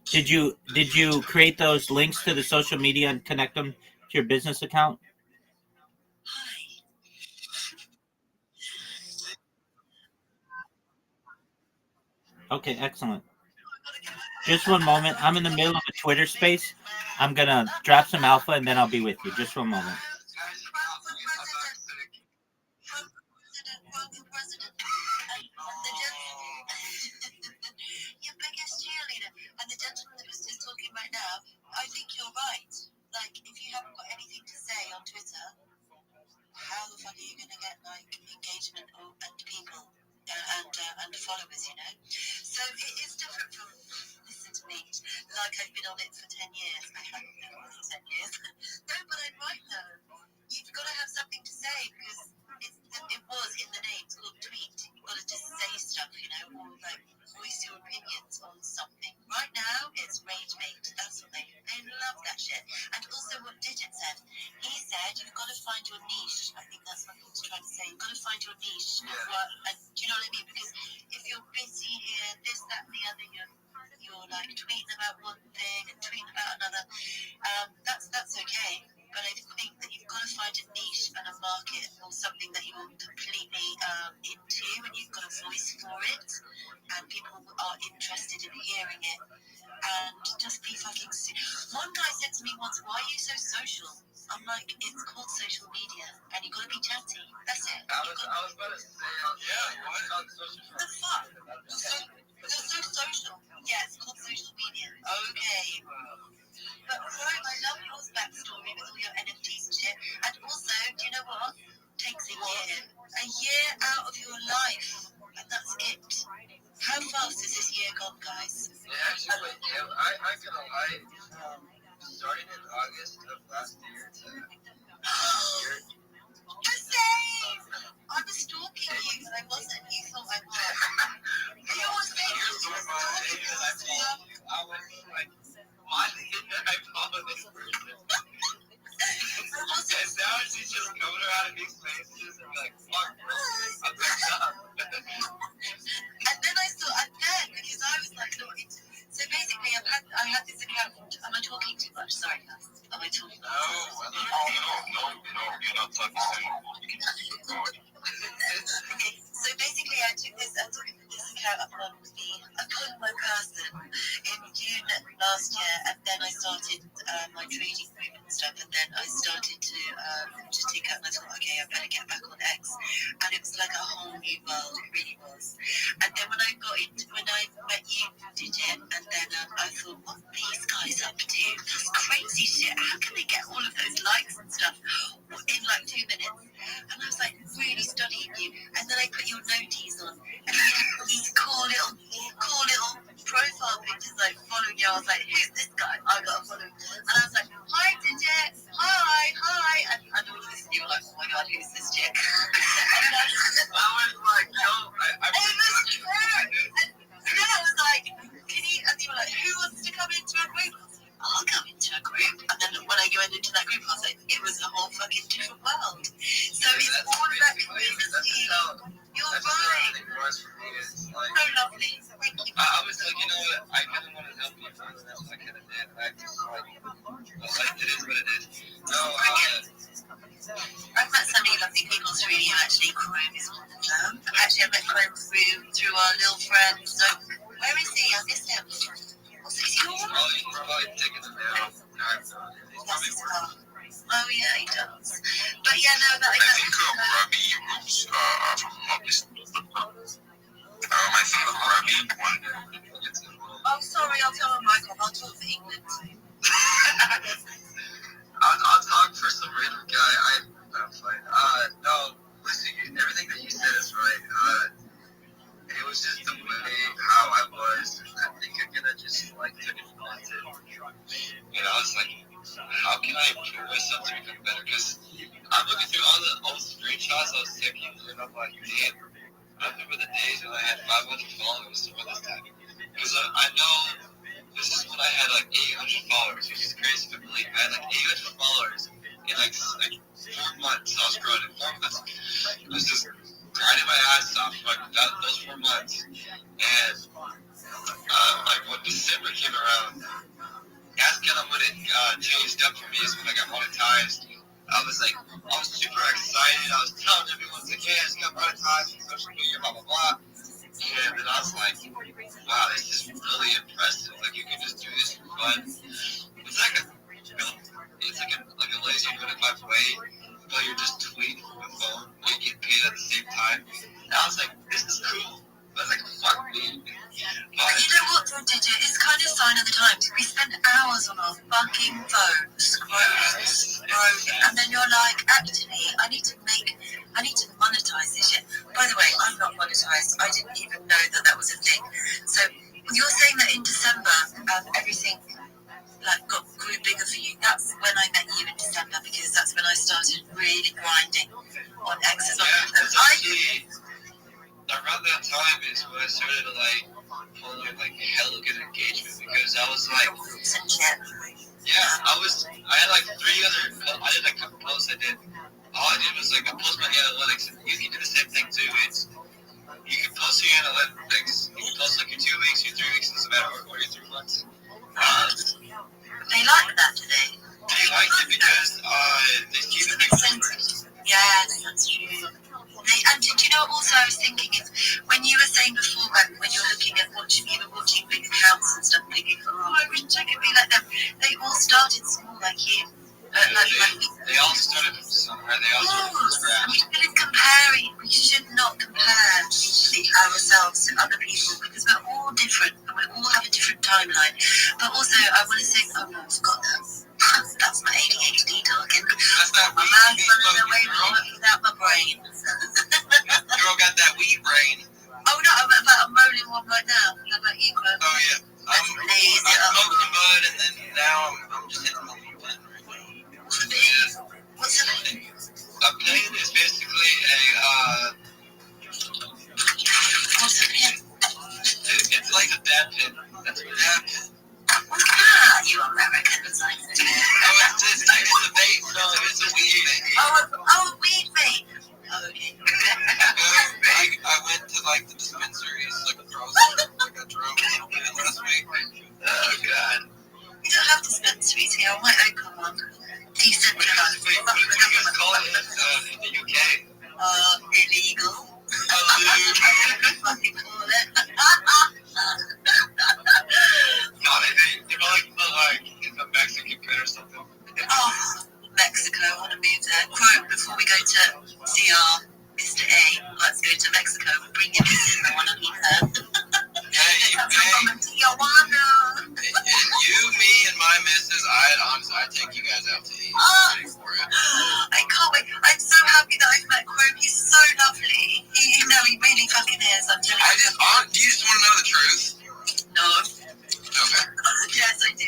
Did you create those links to the social media and connect them to your business account? Okay, excellent. Just one moment. I'm in the middle of a Twitter space. I'm going to drop some alpha and then I'll be with you. Just one moment. Your biggest cheerleader. And the gentleman that was just talking right now, I think you're right. Like, if you haven't got anything to say on Twitter, how the fuck are you going to get, like, engagement and people and followers, you know? So it is different from, listen to me, like I've been on it for 10 years. I haven't been on it for 10 years. No, but I'm right, though. You've got to have something to say because it was in the name. It's called tweet. You've got to just say stuff, you know, or like voice your opinions on something. Right now, it's rage bait. That's what they love that shit. And also what Digit said. He said you've got to find your niche. I think that's what he was trying to say. You've got to find your niche. Yeah. And do you know what I mean? Because if you're busy here, this, that, and the other, you're like tweeting about one thing and tweeting about another. That's okay. But I think that you've got to find a niche and a market or something that you're completely into, and you've got a voice for it, and people are interested in hearing it. And just be fucking. One guy said to me once, "Why are you so social?" I'm like, "It's called social media, and you've got to be chatty. That's it." I was about to say, why is it social? The fuck? You're so social. Yeah, it's called social media. Okay. But Ryan, I love your backstory with all your NFTs and shit. And also, do you know what? Takes a year out of your life, and that's it. How fast is this year gone, guys? Yeah, actually, I feel like And then I saw, and then, because I was like, no, so basically I had this account. Am I talking too much? Sorry, guys. Am I talking too much? No, you're not talking so much. You can just go on. Okay, so basically I took this account upon my person in June last year, and then I started my trading group and stuff, and then I started to just take out, and I thought, okay, I better get back on X, and it was like a whole new world, it really was. And then when I met you, Digit, and then I thought, what are these guys up to? That's crazy shit. How can they get all of those likes and stuff in like 2 minutes? And I was like really studying you, and then I put your noties on, and you had these cool little profile pictures like following you. I was like, who's this guy? I got to follow him. And I was like, hi Digit, hi, and all of this, and you were like, oh my god, who's this chick? I was like, yo, I was true. And then I was like, can you? And you were like, who wants to come into a group? I'll come into a group. And then when I went into that group, I was like, it was a whole fucking different world. So it's all about community. You're right. So lovely. Thank you. I was like, you know what? I kind of want to help you find this. I kind of did. I just like it is what it is. No, I've met so many lovely people through you. Actually, Chrome is one of them. Actually, I met Chrome through our little friend. So where is he? I missed him. What's his name? Oh, he's probably taking it down. Oh yeah, he does. But yeah, no, but I think Rabbi roots from I think Rabbi wanted to get to. Oh, sorry, I'll tell Michael. I'll talk for England. I'll talk for some random guy. I'm fine. No, listen, everything that you said is right. It was just the way how I was. I think I kind of just like took it for granted. And I was like, how can I improve myself to become better? Because I'm looking through all the old screenshots I was taking, and I'm like, man, I remember the days when I had 500 followers for this time. Because I know this is when I had like 800 followers, which is crazy to believe. I had like 800 followers in like 4 months. I was growing in 4 months. It was just grinding my ass off for like those 4 months. And like when December came around, that's kind of when it changed up for me, is when I got monetized. I was super excited. I was telling everyone, like, hey, I just got monetized on social media, blah, blah, blah. And then I was like, wow, this is really impressive. Like, you can just do this for fun. It's like a lazy modified way, but you're just tweeting from a phone, and you get paid at the same time. And I was like, this is cool. But like, fuck me. But you know what, though, Digit? It's kind of a sign of the times. We spend hours on our fucking phone scrolling, and then you're like, actually, I need to monetize this shit. By the way, I'm not monetized. I didn't even know that was a thing. So you're saying that in December, everything grew bigger for you. That's when I met you in December, because that's when I started really grinding on X as well. Around that time is when I started to like follow like hella good engagement, because I was like, I had like 3 other, I did like a couple posts I did. All I did was like, I post my analytics, and you can do the same thing too. You can post your analytics, you can post like your 2 weeks, your 3 weeks, doesn't matter, or your 3 months. They like that today. They liked it because they keep it numbers. Yeah, that's true. And do you know what also I was thinking is, when you were saying before, when you're looking at watching big accounts and stuff, thinking, oh, I wish I could be like them. They all started small like you. They all started from somewhere. They all started from scratch. We should not compare ourselves to other people, because we're all different and we all have a different timeline. But also, I want to say, oh no, I forgot that. That's my ADHD talking. My mind's running away without my brain. Girl got that weed brain. Oh no, I'm rolling one right now. How about you, Chloe? Oh yeah. I smoked the bud, and then now I'm just hitting the weed bud. What's the name? A plane is basically What's a pin? It's like a dab pin. That's what a dab pin. What's that? You Americans like the dispensaries, like across, like I drove a little bit last week. Oh God. We don't have dispensaries here. I might open one. Decentralized. What do you guys call it in the UK? Illegal. Fucking call it. No, they like the it's a Mexican pit or something. Oh, Mexico. I want to move there. Quote, before we go to see our Mr. A, let's go to Mexico. We'll bring you this in. I want to meet her. Hey, Tijuana. And you, me, and my missus, I'd take you guys out to eat. I can't wait. I'm so happy that I've met Quote. He's so lovely. He really fucking is. I'm telling you. Do you just want to know the truth? No. Okay. Yes, I do.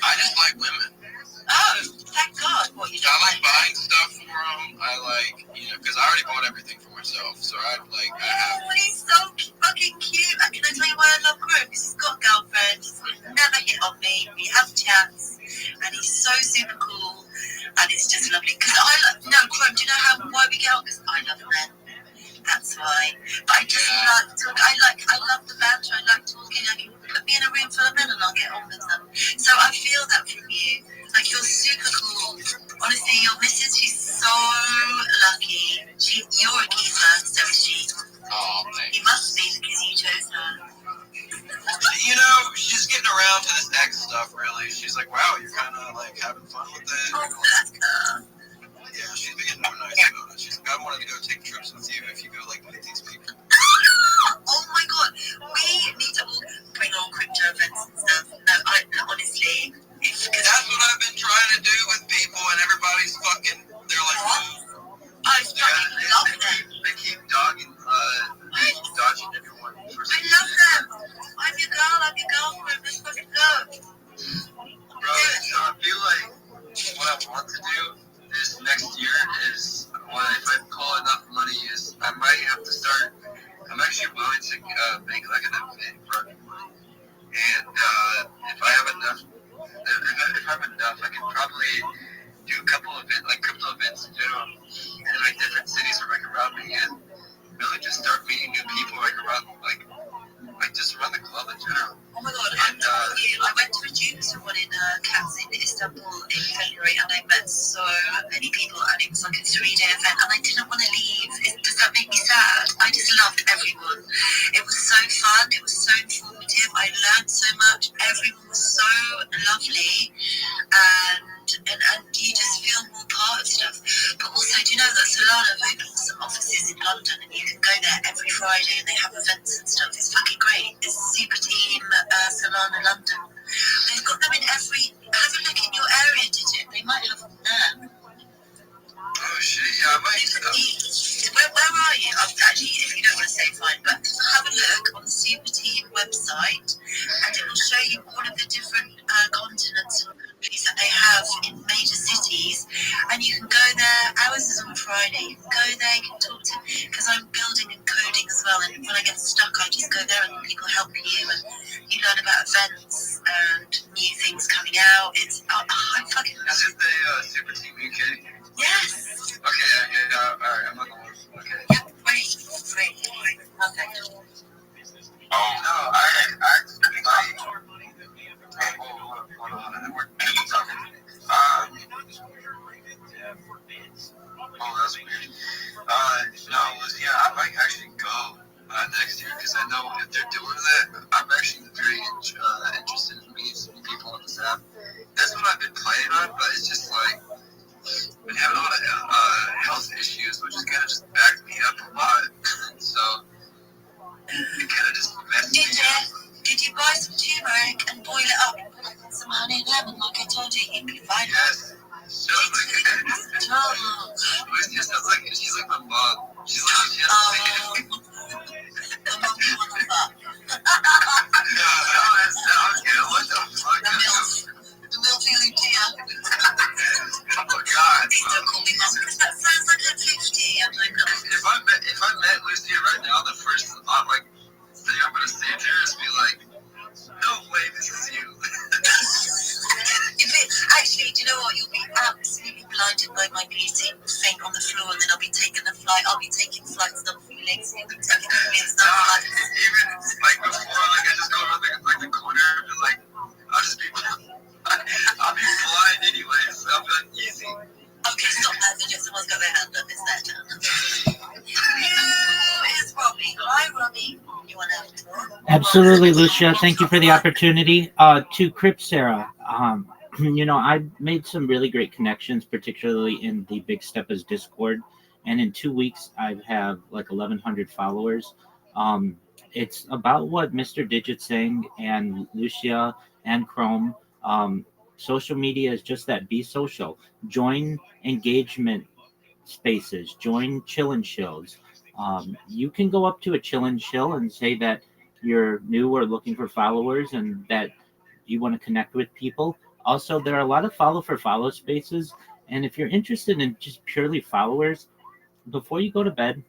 I just like women. Oh, thank God. What, you don't I like buying stuff for them. I like, because I already bought everything for myself. So I have. Oh, he's so fucking cute. And can I tell you why I love Quote? Because he's got a girlfriend. He's never hit on me. We have chats. And he's so super cool. And it's just lovely. Because Quote, do you know why we get on? Because I love men. That's why. But I just like talking. I love the banter. I like talking. I can put me in a room full of men and I'll get on with them. So I feel that from you. Like, you're super cool. Honestly, your missus, she's so lucky. You're a keeper, so is she. Oh, thanks. You must be because you chose her. She's getting around to this ex stuff, really. She's like, wow, you're kind of, having fun with it. Oh, that's her. Yeah, she's been getting more nice about it. She's like, I wanted to go take trips with you if you go, meet these people. Oh, my God. We need to all bring on crypto events and stuff. No, honestly... That's what I've been trying to do with people, and everybody's fucking... They're like... I fucking love them. They keep dodging everyone. I love them. I'm your girl. I'm your girlfriend. Let's fucking go. Bro, I feel like what I want to do this next year is, if I pull enough money, is I might have to start... I'm actually willing to make an event for everyone. And if I have enough... If I have enough, I can probably do a couple of crypto events in general in different cities where I can route me in. Really just start meeting new people around, just around the club in general. Oh my God, I'm telling you, I went to a junior one in in Istanbul in February and I met so many people and it was like a 3-day event and I didn't want to leave. Does that make me sad? I just loved everyone. It was so fun, it was so informative, I learned so much, everyone was so lovely and you just feel more part of stuff. But also, do you know that Solana have opened some offices in London and you can go there every Friday and they have events and stuff. It's fucking great. It's Super Team Solana London. They've got them in every... Have a look in your area, did you? They might have them there. Oh shit, yeah, I might. Where are you? Actually, if you don't want to say fine, but have a look on the Super Team website and it will show you all of the different continents and countries that they have in major cities and you can go there. Ours is on Friday. You can go there, you can talk to, because I'm building and coding as well, and when I get stuck I just go there and people help you and you learn about events and new things coming out. It's I'm fucking... Is it the Super Team UK? Yes. Okay, yeah, alright, I'm on the list. Okay. Yep, great. Perfect. Oh, no, I hold on, we're talking. That's weird. I might actually go next year, because I know if they're doing that, I'm actually very interested in meeting some people on this app. That's what I've been playing on, but it's just been having a lot of health issues, which is kind of just backed me up a lot. So it kind of just messed me up. Did you buy some turmeric and boil it up and put in some honey and lemon like I told you? You'd be fine. Yes. So she's like my mom. She's like, she has to take it. The mom you want to fuck. What the fuck? The milk-feeling tea. Oh God! Please don't call me mom because that sounds like I'm 50. I'm like, no. If I met Lucy right now, the first thing I'm gonna say to her is be like, "No way, this is you." Actually, do you know what? You'll be absolutely blinded by my beauty. Faint on the floor, and then I'll be taking flights up for legs and it's not like even like before, like I just go around like the corner and like I'll just be I'll be blind anyway, so I'll be like easy. Okay, stop that. So just someone's got their hand up. It's that time. It's Robbie. Hi, Robbie. You want to talk? Absolutely, Lucia. Thank you for the opportunity. To Crip Sarah, I made some really great connections, particularly in the Big Steppers Discord. And in 2 weeks, I have like 1,100 followers. It's about what Mr. Digit's saying, and Lucia and Chrome. Social media is just that. Be social. Join engagement spaces. Join chill and chills. You can go up to a chill and chill and say that you're new or looking for followers and that you want to connect with people. Also, there are a lot of follow spaces. And if you're interested in just purely followers, before you go to bed,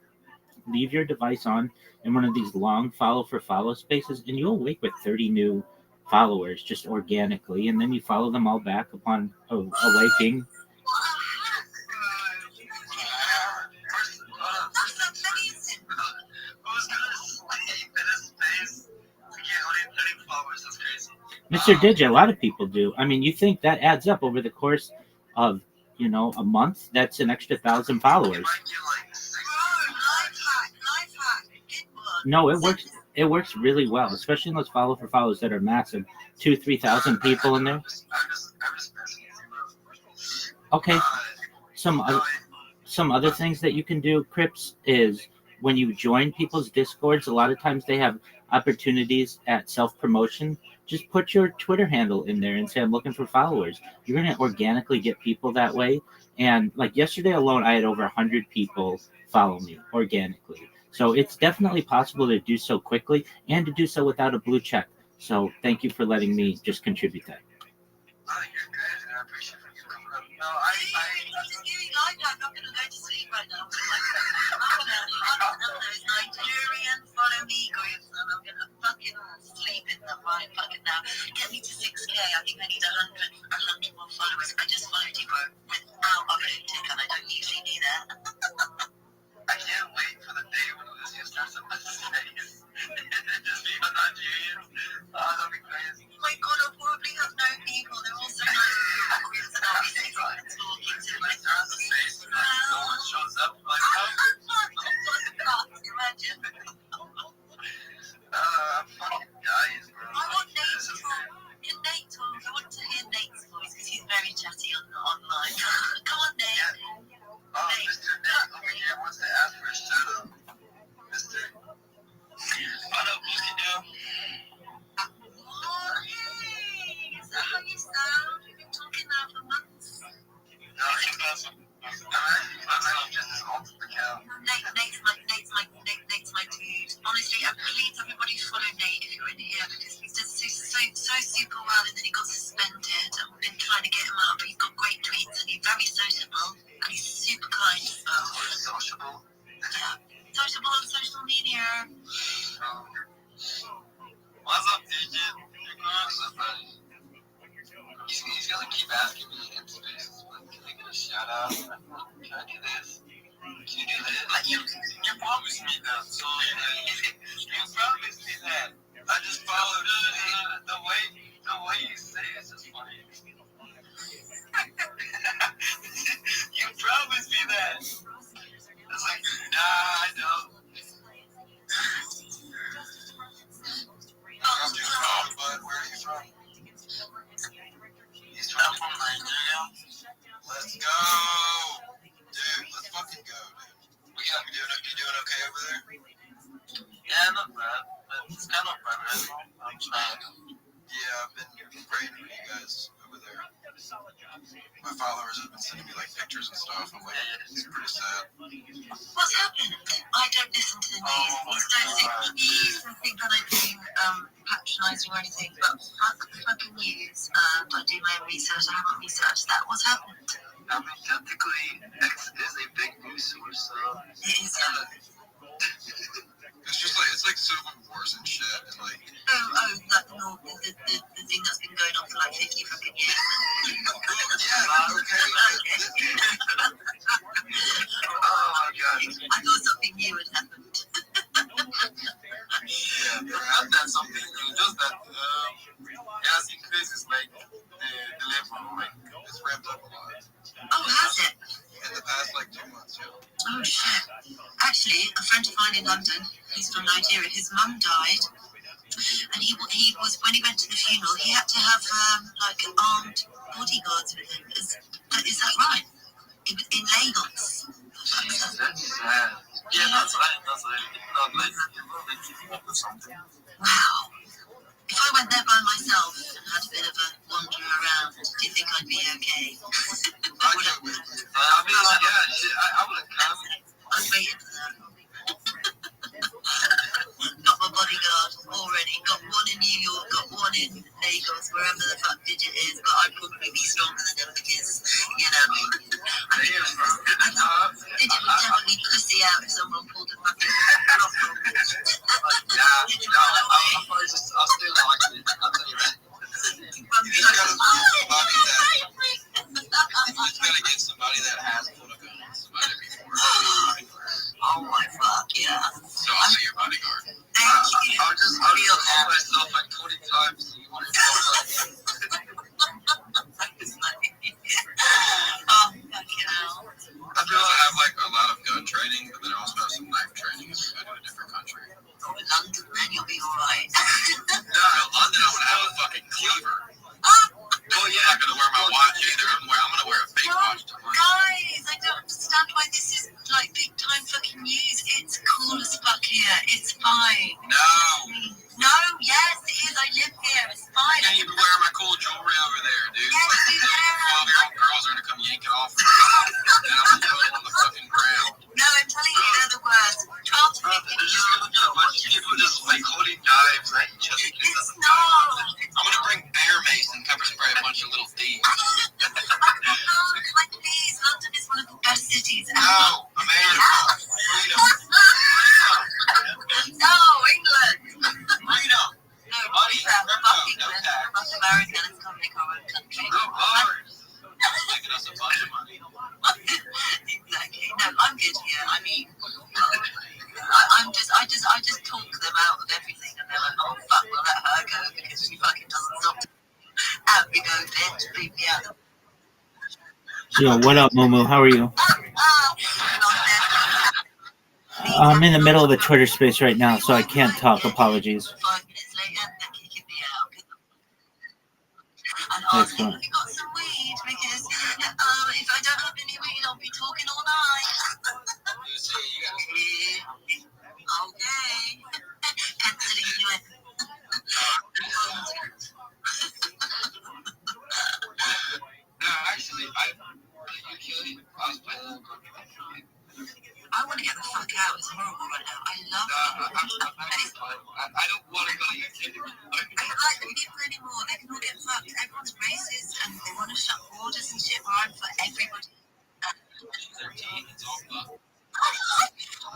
leave your device on in one of these long follow spaces, and you'll wake with 30 new followers just organically. And then you follow them all back upon awaking. Mr. Digi, a lot of people do. I mean, you think that adds up over the course of, a month? That's an extra 1,000 followers. No, it works. It works really well, especially in those follows that are massive, 2,000-3,000 people in there. Okay. Some other things that you can do, Crips, is when you join people's Discords, a lot of times they have opportunities at self-promotion. Just put your Twitter handle in there and say, I'm looking for followers. You're going to organically get people that way. And like yesterday alone, I had over 100 people follow me organically. So it's definitely possible to do so quickly and to do so without a blue check. So thank you for letting me just contribute that. Nigerian follow me groups, and I'm gonna fucking sleep in them right fucking now. Get me to 6K. I think I need 100 more followers. I just followed you, bro, without a blue tick, and I don't usually do that. I can't wait for the day when Lucia starts up with his face. Just be a Nigerian. Oh, that'll be crazy. Oh my god, I'll probably have no people. They're all so nice groups, and I'll be sitting and talking to my face. No one shows up. Like, imagine. I'm fucking dying, bro. I want Nate to talk. Can Nate talk? I want to hear Nate's voice because he's very chatty online. Come on, Nate. Yeah. Oh, Nate. Mr. Nate over here wants to ask for a shout out. Mr. What up, Lucy Dale? Oh, hey. Is that how you sound? We've been talking now for months. No, he's awesome. I'm just an ultimate cow. Nate's my dude. Honestly, please everybody follow Nate if you're in here because he's just so super well, and then he got suspended and we've been trying to get him out, but he's got great tweets and he's very sociable and he's super kind as well. Sociable? Yeah. Sociable on social media. What's up, DJ? What's up, buddy? He's gonna keep asking me in spaces, but can I get a shout out? Can I do this? Can you do this? You promised me that, so you promised me that. I just followed the way you say it's just funny. You promised me that. It's like, nah, I don't. But where are you from? He's from Nigeria. Let's go. Dude, let's fucking go, dude. You doing okay over there? Yeah, not bad. But it's kind of fun, right? I'm trying. Yeah, I've been praying for you guys over there. My followers have been sending me like pictures and stuff. I'm like, it's pretty sad. What's happened? I don't listen to the news. Please don't think that I'm being patronising or anything, but fuck fucking news. And I do my own research. I haven't researched that. What's happened? I mean, technically, X is a big news source, so it is. It's like civil wars and shit, and like. The thing that's been going on for like 50 fucking years. Yeah, okay. Oh my god. I thought something new had happened. not that something, just that it has increased its like the level, like it's ramped up a lot. Oh, has it? In the past like 2 months, yeah. Oh shit! Actually, a friend of mine in London, he's from Nigeria. His mum died, and he was when he went to the funeral, he had to have like armed bodyguards with him. Is that right? In Lagos. Jesus, that's sad. Yeah, that's right. That's right. Not like keeping up with something. Wow. If I went there by myself and had a bit of a wander around, do you think I'd be okay? I mean, yeah, I would have come. I'm waiting for that. Got my bodyguard already. Got one in New York, got one in Lagos, wherever the fuck Digit is, but I'd probably be stronger than them because, you know, Digit would definitely pussy out if someone pulled a fucking lock on me. I'll stay locked in. I'll tell you that. You just gotta get somebody that has pulled a gun. Somebody Oh my fuck, yeah. So I'll be your bodyguard. Thank you. I'll just call myself like 20 times. Oh, fucking hell. I feel I have like a lot of gun training, but then I also have some knife training if I go to a different country. Oh, in London, then you'll be alright. No, London, I'm gonna have a fucking cleaver. Oh yeah, I'm not gonna wear my watch either. I'm gonna wear a fake watch. Guys, I don't understand why this is like big time fucking news. It's cool as fuck here. It's fine. No, yes, it is. I live here. It's fine. I can't even wear my cool jewelry over there, dude. Yes, you can. 12-year-old girls are gonna come yank it off. And I'm gonna throw it on the fucking ground. No, I'm telling you, they're the worst. 12 to 15-year-olds. A bunch of people just like holding knives, right? It's not. I'm gonna bring bear mace and pepper spray a bunch of little thieves. Like, please, London is one of the best cities ever. No, America. Freedom. No, England. Freedom. No, fuck England. Fuck America. Let's go make our own country. No bars. Making us a bunch of money. Exactly. No, I'm good here. I mean, I just talk them out of everything, and they're like, oh fuck, we'll let her go because she fucking doesn't stop. Out we go, bitch. Leave me out. Yo, what up, Momo? How are you? I'm in the middle of a Twitter space right now, so I can't talk. Apologies. 5 minutes later, they're kicking me out. And That's asking fine. if we got some weed because if I don't have any weed, I'll be talking all night. Okay. Penciling you in. No, actually, I was playing. I want to get the fuck out. It's horrible right now. I love it. I don't want to go to UK. I don't like the people anymore. They can all get fucked. Everyone's racist and they want to shut borders and shit. Where I'm for everybody. 13, it's all fucked.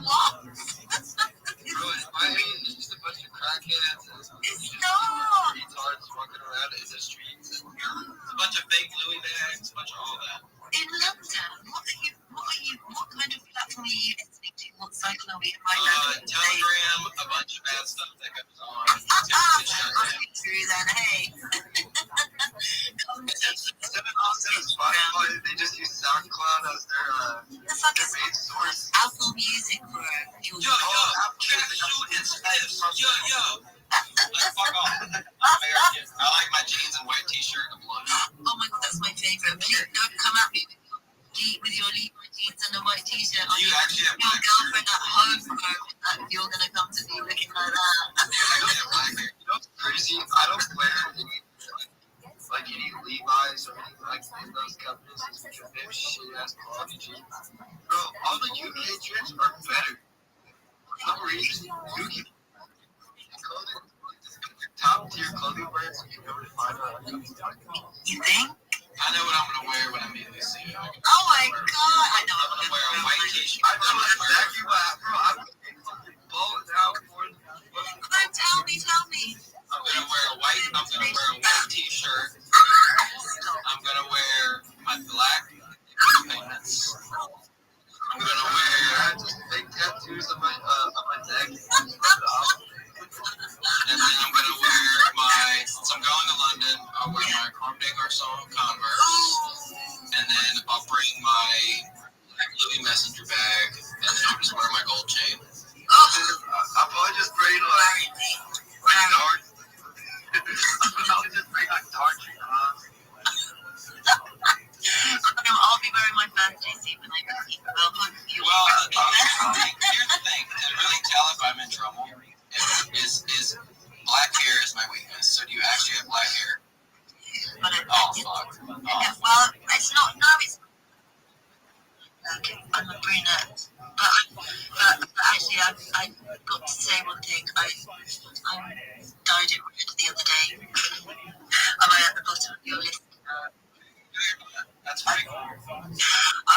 What? I mean, it's just a bunch of crackheads and retards walking around in the streets. And it's a bunch of fake Louis bags, a bunch of all that. In London, what kind of platform are you listening to? What cycle are we in right now? Telegram, a bunch of bad stuff that goes on. Through then, hey. Spotify, they just use SoundCloud as their main source. Apple Music, bro. Yo, cashew and snips. Yo. Fuck off. I'm American. I like my jeans and white t-shirt and blunt. Oh my god, that's my favorite. Please don't come at me with your Levi jeans and a white t-shirt. You actually have your girlfriend at home, bro. You're gonna come to me looking like that. You know what's crazy? I don't wear any Levi's or anything like those companies because they have shit ass quality jeans. Bro, all the UK jeans are better. For some reason, UK clothing, top tier clothing brands you can never find on. You think? I know what I'm gonna wear when I meet Lucy. Oh my god! I know I'm gonna wear a white t-shirt. I know exactly what, bro. I'm fucking balling out for it. Tell me. I'm gonna wear a white t-shirt. I'm gonna wear my black pants. I'm gonna wear just fake tattoos on my neck. And trouble is black hair is my weakness. So do you actually have black hair? But Oh, fuck. Oh. well, it's not. No, it's okay. I'm a brunette, but actually, I got to say one thing. I dyed it red the other day. Am I at the bottom of your list? That's pretty cool.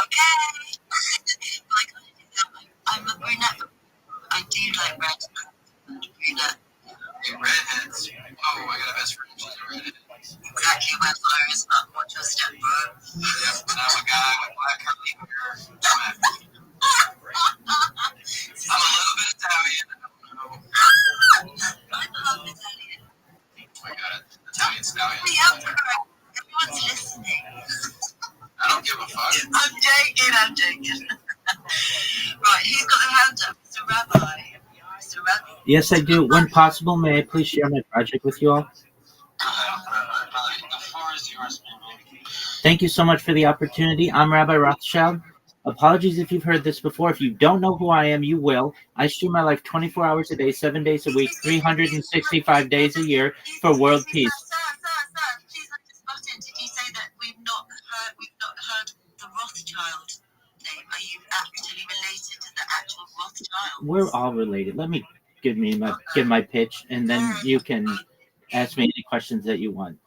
Okay. Like, I'm a brunette. I do like red. Brunette. Hey, redheads. Oh, I got a best friend. She's a redhead. Exactly where fire is not what your step, bro. Yep, and I'm a guy with black curly hair. I'm happy. I'm a little bit Italian. I'm half Italian. I got it. Italian stallion. Everyone's listening. I don't give a fuck. I'm joking. Right, who's got their hand up? Mr. Rabbi. Mr. Rabbi. Yes, I do. When possible, may I please share my project with you all? The floor is yours, baby. Thank you so much for the opportunity. I'm Rabbi Rothschild. Apologies if you've heard this before. If you don't know who I am, you will. I stream my life 24 hours a day, 7 days a week, 365 days a year for world peace. Sir, please let this button. Did you say that we've not heard the Rothschild name? Are you actually related to the actual Rothschild? We're all related. Let me give my pitch, and then you can ask me any questions that you want.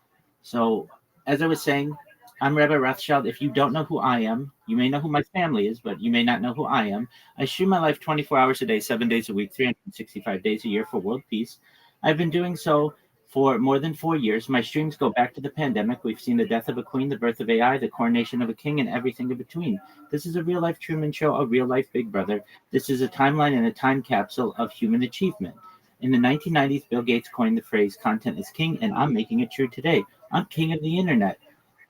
So, as I was saying, I'm Rabbi Rothschild. If you don't know who I am, you may know who my family is, but you may not know who I am. I stream my life 24 hours a day, 7 days a week, 365 days a year for world peace. I've been doing so for more than 4 years. My streams go back to the pandemic. We've seen the death of a queen, the birth of AI, the coronation of a king, and everything in between. This is a real-life Truman Show, a real-life Big Brother. This is a timeline and a time capsule of human achievement. In the 1990s, Bill Gates coined the phrase, content is king, and I'm making it true today. I'm king of the internet.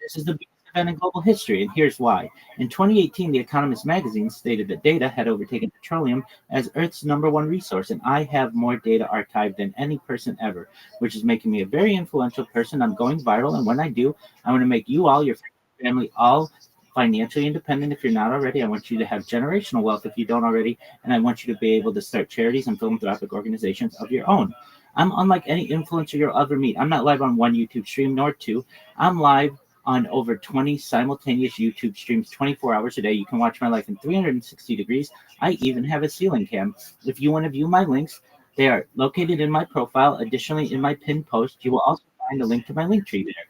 This is the biggest event in global history, and here's why. In 2018, The Economist magazine stated that data had overtaken petroleum as Earth's #1 resource, and I have more data archived than any person ever, which is making me a very influential person. I'm going viral, and when I do, I want to make you all, your family, all financially independent if you're not already. I want you to have generational wealth if you don't already, and I want you to be able to start charities and philanthropic organizations of your own. I'm unlike any influencer you'll ever meet. I'm not live on one YouTube stream nor two. I'm live on over 20 simultaneous YouTube streams 24 hours a day. You can watch my life in 360 degrees. I even have a ceiling cam. If you want to view my links, they are located in my profile. Additionally, in my pinned post, you will also find a link to my link tree there.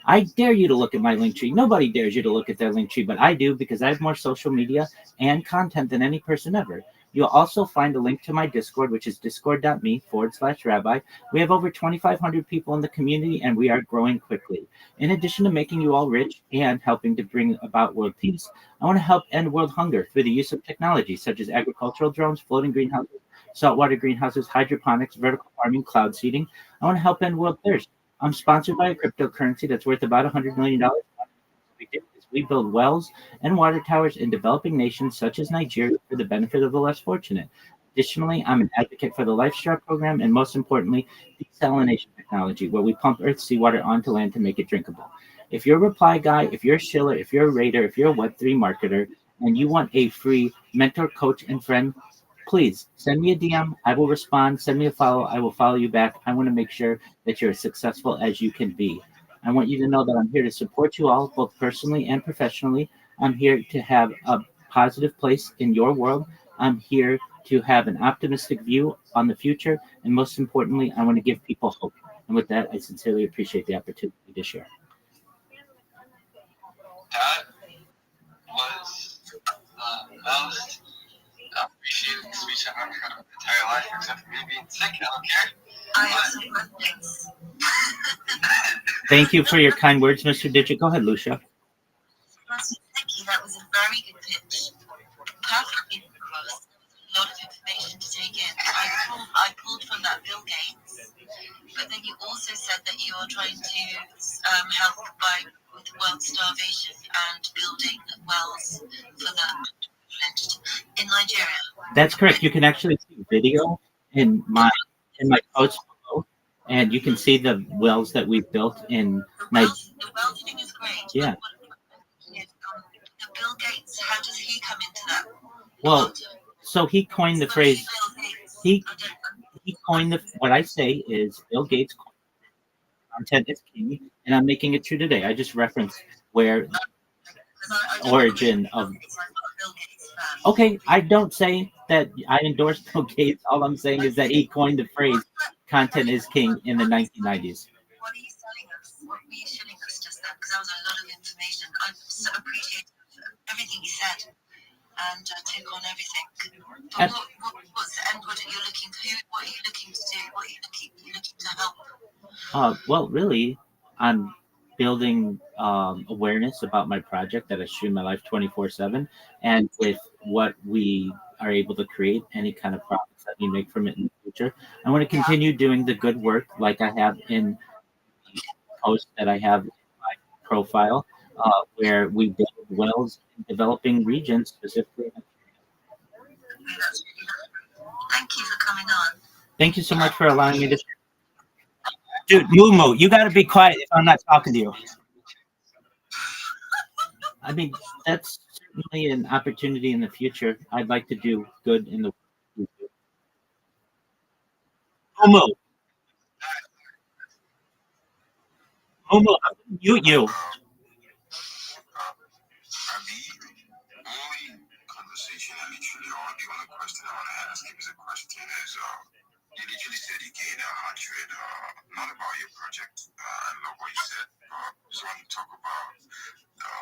I dare you to look at my link tree. Nobody dares you to look at their link tree, but I do because I have more social media and content than any person ever. You'll also find a link to my Discord, which is discord.me/rabbi. We have over 2,500 people in the community, and we are growing quickly. In addition to making you all rich and helping to bring about world peace, I want to help end world hunger through the use of technology such as agricultural drones, floating greenhouses, saltwater greenhouses, hydroponics, vertical farming, cloud seeding. I want to help end world thirst. I'm sponsored by a cryptocurrency that's worth about $100 million. We build wells and water towers in developing nations such as Nigeria for the benefit of the less fortunate. Additionally, I'm an advocate for the LifeStar program and, most importantly, desalination technology, where we pump Earth's seawater onto land to make it drinkable. If you're a reply guy, if you're a shiller, if you're a raider, if you're a Web3 marketer, and you want a free mentor, coach, and friend, please send me a DM. I will respond. Send me a follow. I will follow you back. I want to make sure that you're as successful as you can be. I want you to know that I'm here to support you all, both personally and professionally. I'm here to have a positive place in your world. I'm here to have an optimistic view on the future. And most importantly, I want to give people hope. And with that, I sincerely appreciate the opportunity to share. That was the most appreciated speech I've ever heard in my entire life, except for me being sick. I don't care. Thank you for your kind words, Mr. Digit. Go ahead, Lucia. Thank you. That was a very good pitch. Perfectly across. A lot of information to take in. I pulled from that Bill Gates, but then you also said that you are trying to help with world starvation and building wells for the in Nigeria. That's correct. You can actually see video in my post below, and you can see the wells that we've built in Nigeria. The well thing is great. Yeah. The Bill Gates, how does he come into that? Well, so he coined the phrase. he coined what I say is Bill Gates coined content is king, and I'm making it true today. I just referenced where origin of. Okay, I don't say that I endorse Bill Gates. All I'm saying is that he coined the phrase "content is king" in the 1990s. What are you selling us? What were you shilling us just then? Because that was a lot of information. I so appreciate everything you said and take on everything. But what's the end product you're looking for? What are you looking to do? What are you looking to help? Well, really, I'm building awareness about my project that I stream my life 24/7, and with what we are able to create, any kind of profits that we make from it in the future. I want to continue doing the good work like I have in the post that I have in my profile, where we build wells in developing regions, specifically. Thank you for coming on. Thank you so much for allowing me to. Dude, Mumu, you got to be quiet if I'm not talking to you. I mean, that's certainly an opportunity in the future. I'd like to do good in the future. Mumu, I'm going to mute you. Conversation and literally all the only question I want to ask him is a question is you literally said you gained 100 not about your project I love what you said so when you talk about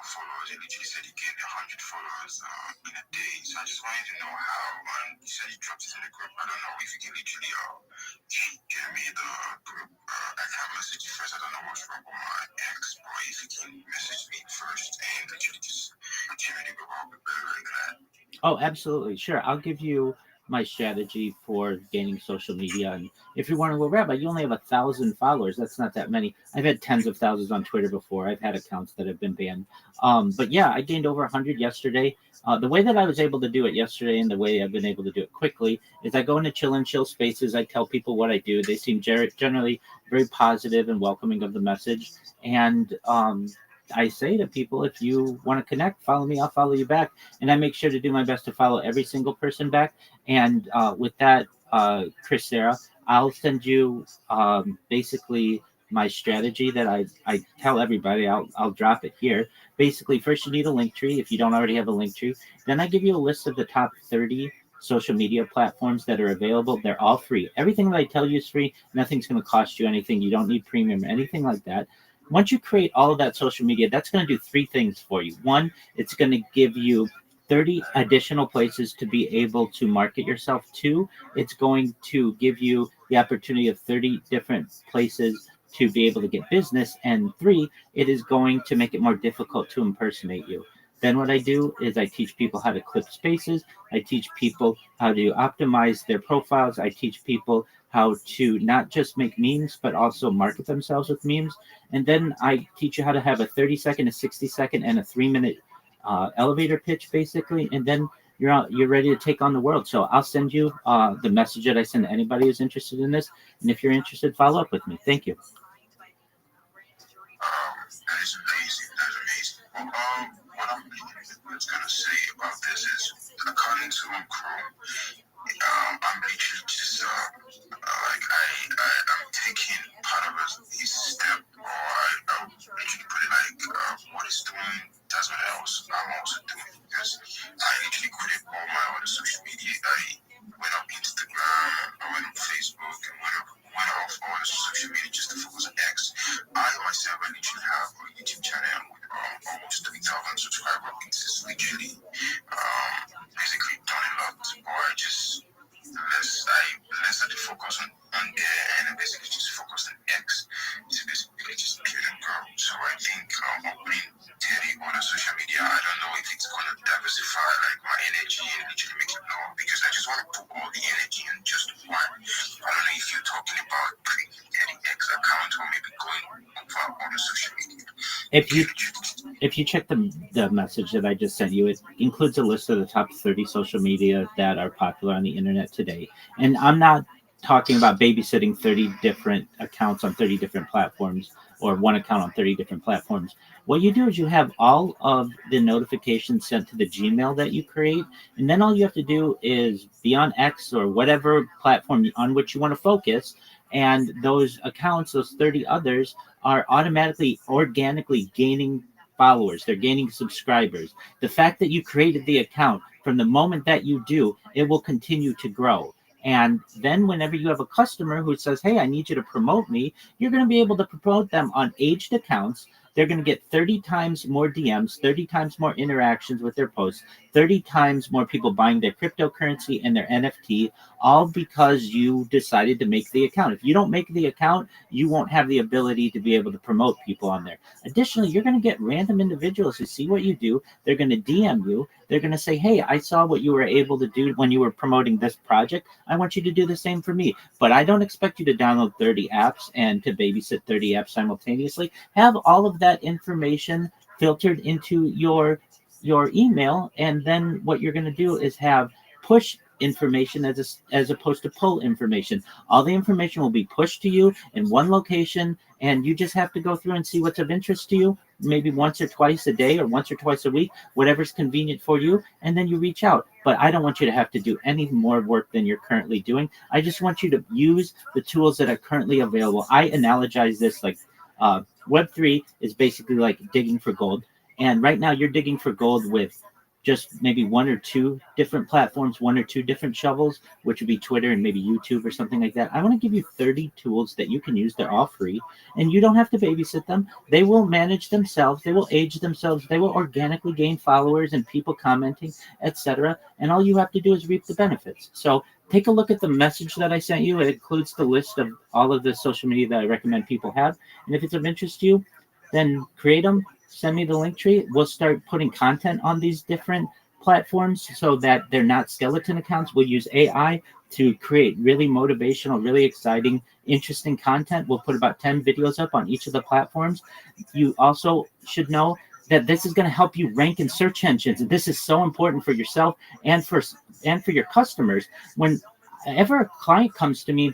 followers you literally said you gained 100 followers in a day so I just wanted to know how and you said you dropped it in the group I don't know if you can literally give me the group I can't message you first I don't know what's wrong with my ex but if you can message me first and literally just give me the group I'll be very very glad. Oh, absolutely. Sure. I'll give you my strategy for gaining social media. And if you're wondering, well, Rabbi, you only have 1,000 followers. That's not that many. I've had tens of thousands on Twitter before. I've had accounts that have been banned. But yeah, I gained over 100 yesterday. The way that I was able to do it yesterday and the way I've been able to do it quickly is I go into chill and chill spaces. I tell people what I do. They seem generally very positive and welcoming of the message. And I say to people, if you want to connect, follow me, I'll follow you back. And I make sure to do my best to follow every single person back. And with that, Chris Sarah, I'll send you basically my strategy that I tell everybody. I'll drop it here. Basically, first you need a link tree if you don't already have a link tree. Then I give you a list of the top 30 social media platforms that are available. They're all free. Everything that I tell you is free. Nothing's going to cost you anything. You don't need premium or anything like that. Once you create all of that social media, that's going to do three things for you. One, it's going to give you 30 additional places to be able to market yourself. Two, it's going to give you the opportunity of 30 different places to be able to get business. And three, it is going to make it more difficult to impersonate you. Then what I do is I teach people how to clip spaces. I teach people how to optimize their profiles. I teach people how to not just make memes, but also market themselves with memes. And then I teach you how to have a 30-second, a 60-second, and a 3-minute elevator pitch, basically. And then you're ready to take on the world. So I'll send you the message that I send to anybody who's interested in this. And if you're interested, follow up with me. Thank you. That is amazing. That's amazing. What I'm going to say about this is, according to Chrome, I'm literally just I'm taking part of his step, or I literally put it like what he's doing does what else I'm also doing because I literally quit all my other social media. I went on Instagram, I went on Facebook, and went off all the social media just to focus on X. I myself, I literally have a YouTube channel with almost 3,000 subscribers. It's literally basically done a lot, or I just less of the focus on there, and I basically just focus on X to basically just build and grow. So I think opening 30 on social media, I don't know if it's going to diversify like my energy and literally make it more because I just want to put all the energy in just one. I don't know if you're talking about creating 30X account or maybe going over on the social media. If you check the message that I just sent you, it includes a list of the top 30 social media that are popular on the internet today. And I'm not talking about babysitting 30 different accounts on 30 different platforms, or one account on 30 different platforms. What you do is you have all of the notifications sent to the Gmail that you create, and then all you have to do is be on X or whatever platform on which you want to focus, and those accounts, those 30 others, are automatically, organically gaining followers. They're gaining subscribers. The fact that you created the account, from the moment that you do, it will continue to grow. And then whenever you have a customer who says, hey, I need you to promote me, you're going to be able to promote them on aged accounts. They're going to get 30 times more DMs, 30 times more interactions with their posts, 30 times more people buying their cryptocurrency and their NFT, all because you decided to make the account. If you don't make the account, you won't have the ability to be able to promote people on there. Additionally, you're going to get random individuals who see what you do. They're going to DM you. They're going to say, hey, I saw what you were able to do when you were promoting this project. I want you to do the same for me. But I don't expect you to download 30 apps and to babysit 30 apps simultaneously. Have all of that information filtered into your email, and then what you're going to do is have push information as opposed to pull information. All the information will be pushed to you in one location, and you just have to go through and see what's of interest to you, maybe once or twice a day or once or twice a week, whatever's convenient for you, and then you reach out. But I don't want you to have to do any more work than you're currently doing. I just want you to use the tools that are currently available. I analogize this like Web3 is basically like digging for gold. And right now you're digging for gold with just maybe one or two different platforms, one or two different shovels, which would be Twitter and maybe YouTube or something like that. I want to give you 30 tools that you can use. They're all free, and you don't have to babysit them. They will manage themselves. They will age themselves. They will organically gain followers and people commenting, etc. And all you have to do is reap the benefits. So take a look at the message that I sent you. It includes the list of all of the social media that I recommend people have. And if it's of interest to you, then create them. Send me the link tree. We'll start putting content on these different platforms so that they're not skeleton accounts. We'll use AI to create really motivational, really exciting, interesting content. We'll put about 10 videos up on each of the platforms. You also should know that this is going to help you rank in search engines. And this is so important for yourself and for your customers. Whenever a client comes to me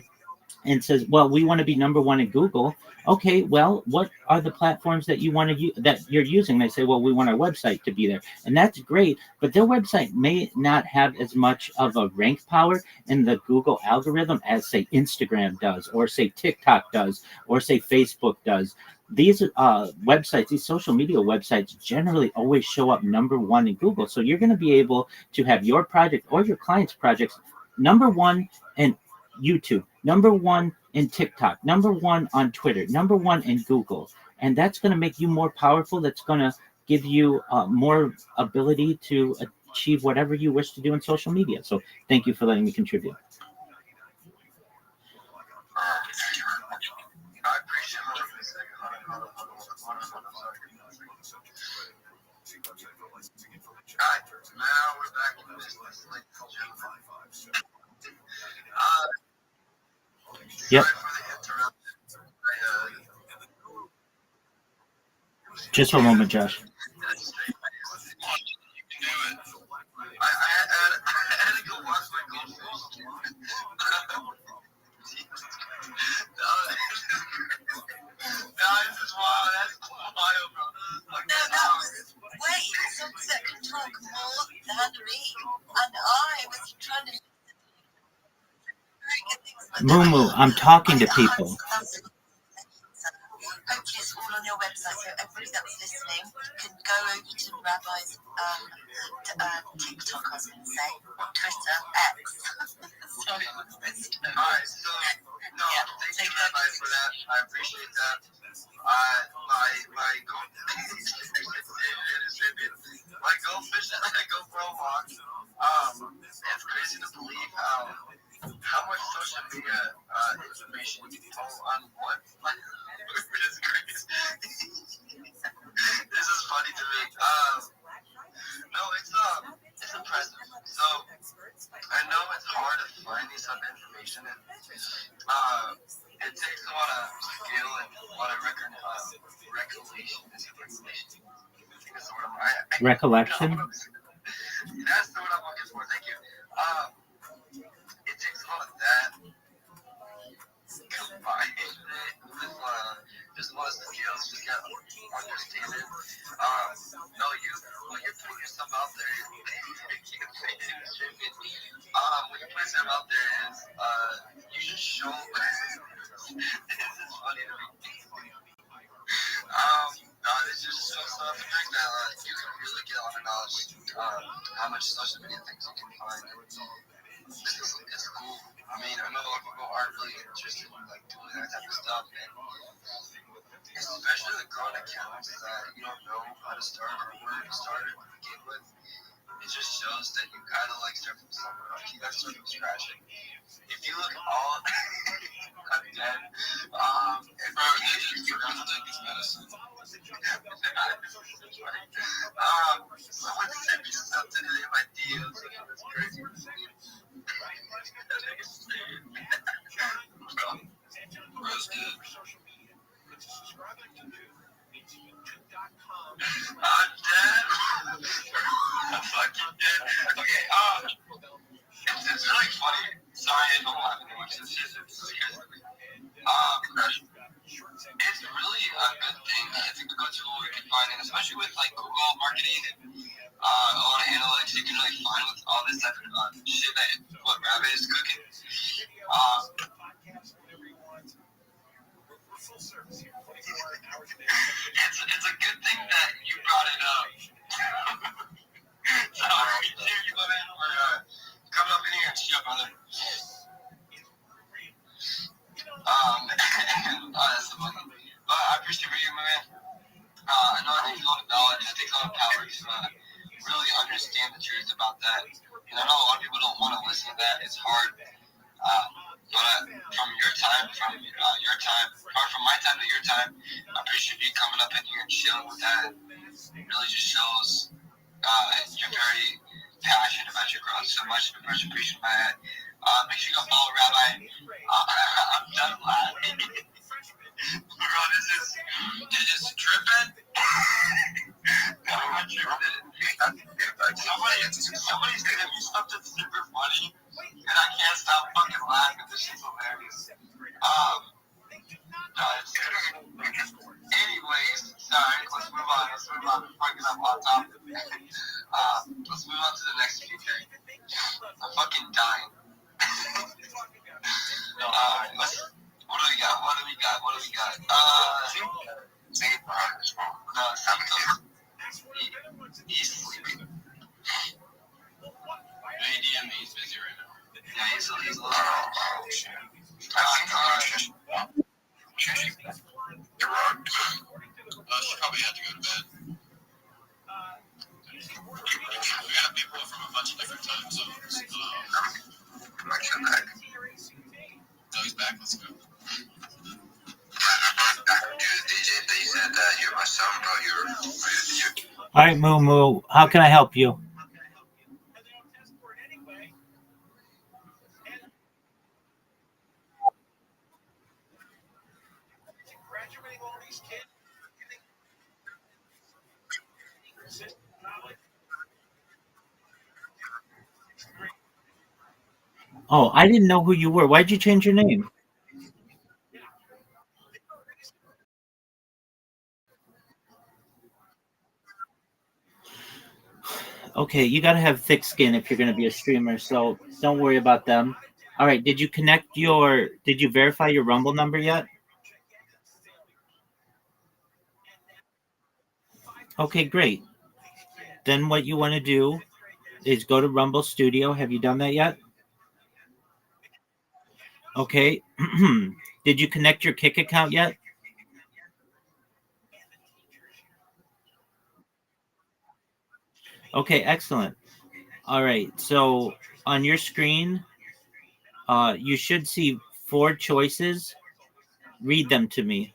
and says, well, we want to be number one in Google. Okay, well, what are the platforms that you want to use, that you're using? They say, well, we want our website to be there. And that's great, but their website may not have as much of a rank power in the Google algorithm as, say, Instagram does, or say TikTok does, or say Facebook does. These websites, these social media websites generally always show up number one in Google. So you're going to be able to have your project or your client's projects number one in YouTube, number one in TikTok, number one on Twitter, number one in Google. And that's going to make you more powerful. That's going to give you more ability to achieve whatever you wish to do in social media. So thank you for letting me contribute. I appreciate it. Now we're back in business. Yep. Just for a moment, Josh. I had to go watch my goldfish. This is wild. That's wild, bro. Wait, somebody that can talk more than me. And I was trying to Moo, I'm talking to people. Hopefully it's all on your website, so everybody that's listening can go over to Rabbi's TikTok, I was going to say, Twitter, X. Sorry. Alright, so, no, thank you, Rabbi, for that. I appreciate that. My goldfish that I go for a walk. It's crazy to believe how much social media information you can pull on one platform. It's crazy. This is funny to me. No, it's impressive. So I know it's hard to find this type of information, and it takes a lot of skill and a lot of recollection. Recollection? That's the word I'm looking for. Thank you. It takes a lot of that understand it. No, when you're putting yourself out there, you can't say it. When you put yourself out there, you should show. This is funny to me. No, it's just so stuff like that. You can really get a lot of knowledge. How much social media things you can find. It's cool. I mean, I know a lot of people aren't really interested in like doing that type of stuff, and especially the growing accounts that you don't know how to start or where to start it to begin with. It just shows that you kind of like start from somewhere. Like you got to start from scratch. If you look all, I'm dead. If you're gonna take this medicine. Someone sent me something in my DMs. That's crazy. Bro's dead. I'm dead. I'm fucking dead. Okay, it's really funny. Sorry if I'm laughing too much. It's scares me. It's really a good thing. It's a good tool you can find, and especially with like Google marketing and a lot of analytics you can really find with all this type of shit that what Rabbi is cooking. It's a good thing that you brought it up. So I appreciate you, my man, for coming up in here and shit, brother. That's the money. But I appreciate you, my man. I know it takes a lot of knowledge, it takes a lot of power to really understand the truth about that. And I know a lot of people don't want to listen to that. It's hard. But from your time, or from my time to your time, I appreciate you coming up in here and chilling with that. It really just shows you're very passionate about your growth. So much appreciation by that. Make sure you go follow Rabbi. I'm done laughing. Bro, this is tripping. I'm tripping. Somebody's gonna do something super funny, and I can't stop fucking laughing. This shit's hilarious. Anyways, sorry. Let's move on. Before I get up on top. Let's move on to the next speaker. I'm fucking dying. What do we got? No, he's sleeping. ADM, he's busy right now. Yeah, he's a little. She probably had to go to bed. We have people from a bunch of different time zones. No, he's back. Let's go. They said you're my son, bro. All right, Moo Moo. How can I help you? Oh, I didn't know who you were. Why'd you change your name? Okay, you got to have thick skin if you're going to be a streamer, so don't worry about them. All right, did you verify your Rumble number yet? Okay, great. Then what you want to do is go to Rumble Studio. Have you done that yet? Okay. Did you connect your Kick account yet? Okay, excellent. All right. So on your screen, you should see 4 choices. Read them to me.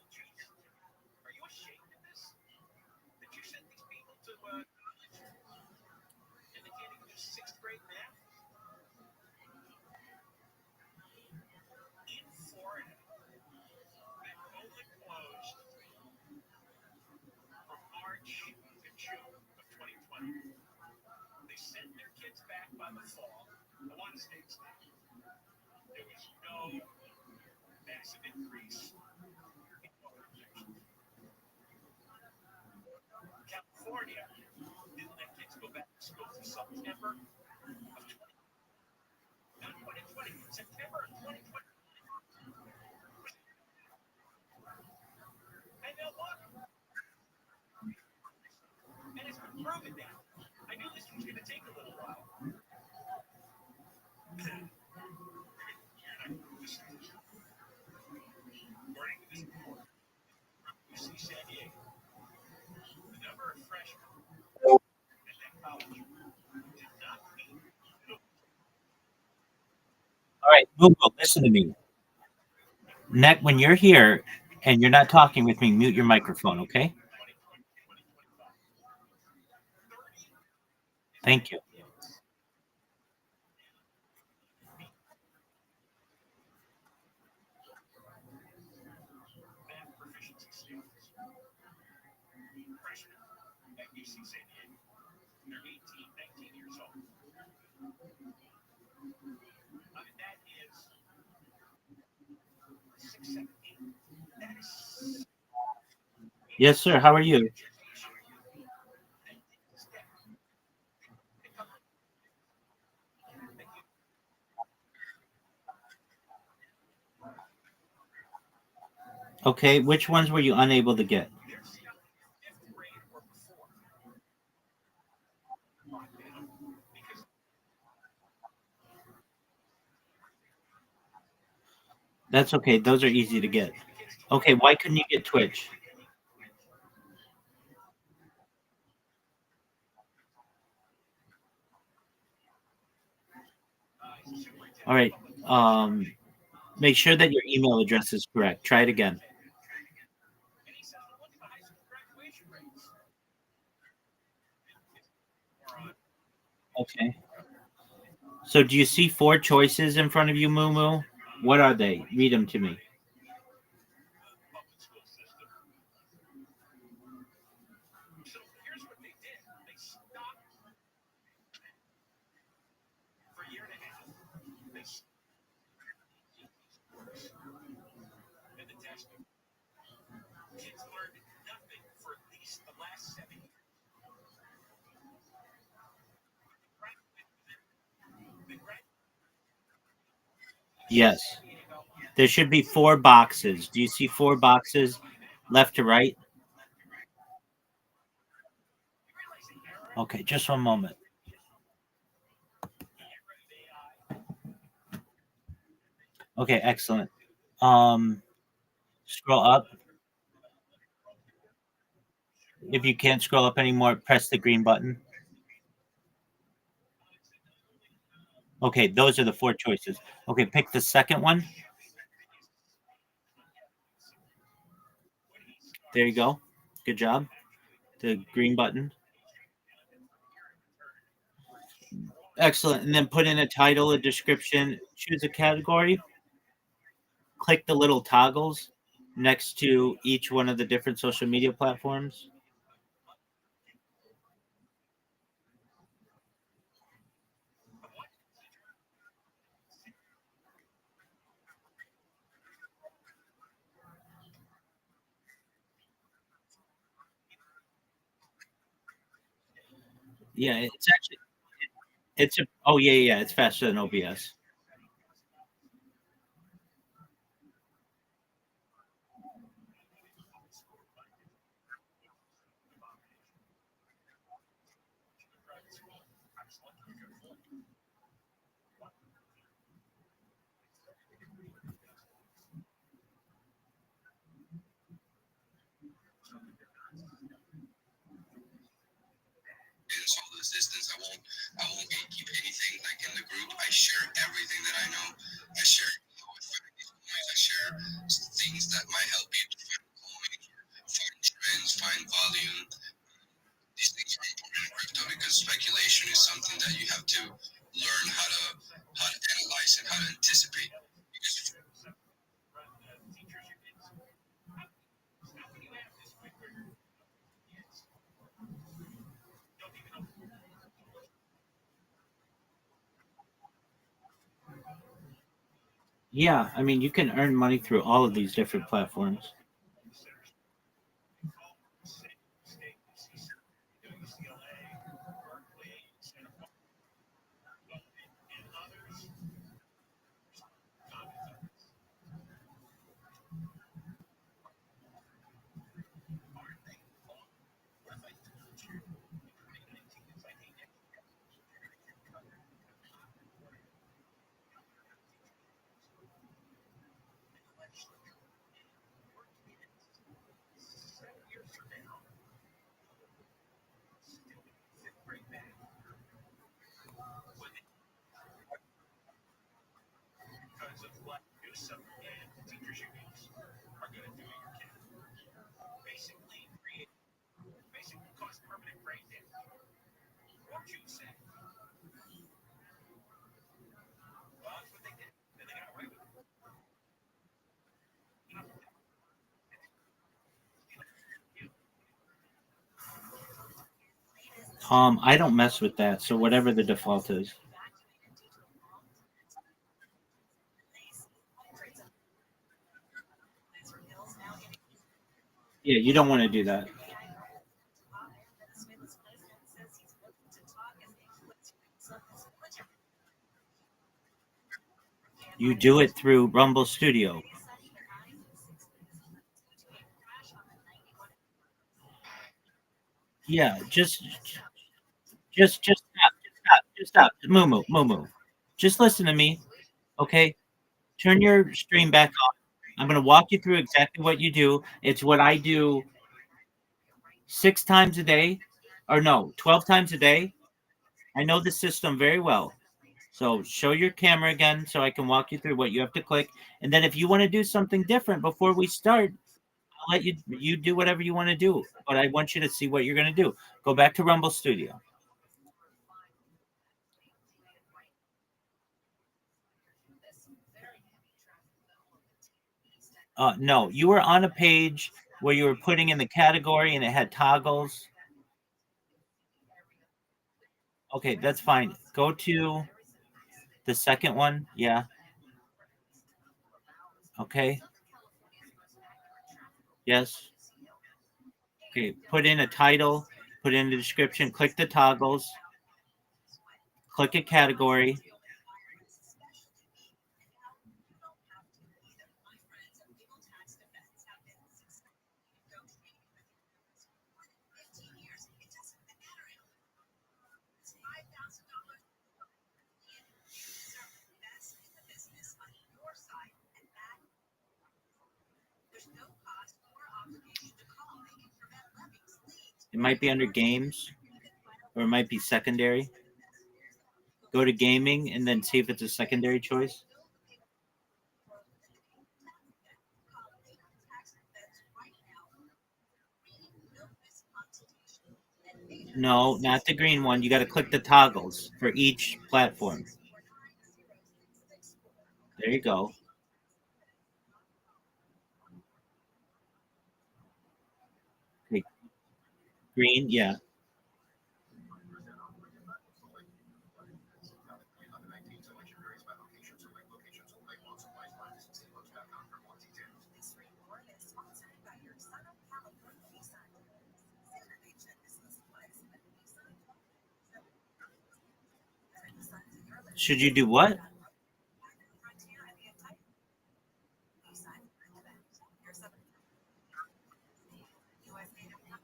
California. Didn't let kids go back to school to September of 2020. September of 2020. And now look. And it's been proven now. I knew this was going to take a little while. According to this report, UC San Diego, the number of freshmen at that college did not meet. All right, Google, listen to me. When you're here and you're not talking with me, mute your microphone, okay? Thank you. Math proficiency standards. Freshmen at UC San Diego. They're 18, 19 years old. That is 6, 7, 8. That is. Yes, sir. How are you? Okay, which ones were you unable to get? That's okay. Those are easy to get. Okay, why couldn't you get Twitch? All right. Make sure that your email address is correct. Try it again. Okay. So do you see 4 choices in front of you, Moo Moo? What are they? Read them to me. Kids learned nothing for at least the last 7 years. Yes. There should be 4 boxes. Do you see 4 boxes left to right? Okay, just one moment. Okay, excellent. Scroll up. If you can't scroll up anymore, press the green button. Okay, those are the 4 choices. Okay, pick the second one. There you go. Good job. The green button. Excellent. And then put in a title, a description, choose a category. Click the little toggles next to each one of the different social media platforms. Yeah, it's actually it's faster than OBS. Social assistance. I won't gatekeep anything like in the group. I share everything that I know. I share how I find these coins. I share things that might help you to find coins, find trends, find volume. These things are important in crypto because speculation is something that you have to learn how to analyze and how to anticipate. Because Yeah, I mean, you can earn money through all of these different platforms. some teachers uniques are going to do your kid. Basically, cause permanent brain damage. What you say? Well, that's what they did. And they got away with it. I don't mess with that. So whatever the default is. Yeah, you don't want to do that. You do it through Rumble Studio. Yeah, just stop. Moo. Just listen to me, okay? Turn your stream back on. I'm going to walk you through exactly what you do. It's what I do 6 times a day, or no, 12 times a day. I know the system very well. So show your camera again so I can walk you through what you have to click. And then if you want to do something different before we start, I'll let you do whatever you want to do. But I want you to see what you're going to do. Go back to Rumble Studio. No, you were on a page where you were putting in the category and it had toggles. Okay, that's fine. Go to the second one. Yeah. Okay. Yes. Okay. Put in a title, put in the description, click the toggles, click a category. It might be under games or it might be secondary. Go to gaming and then see if it's a secondary choice. No, not the green one. You got to click the toggles for each platform. There you go. Okay. Green, yeah. Should you do what?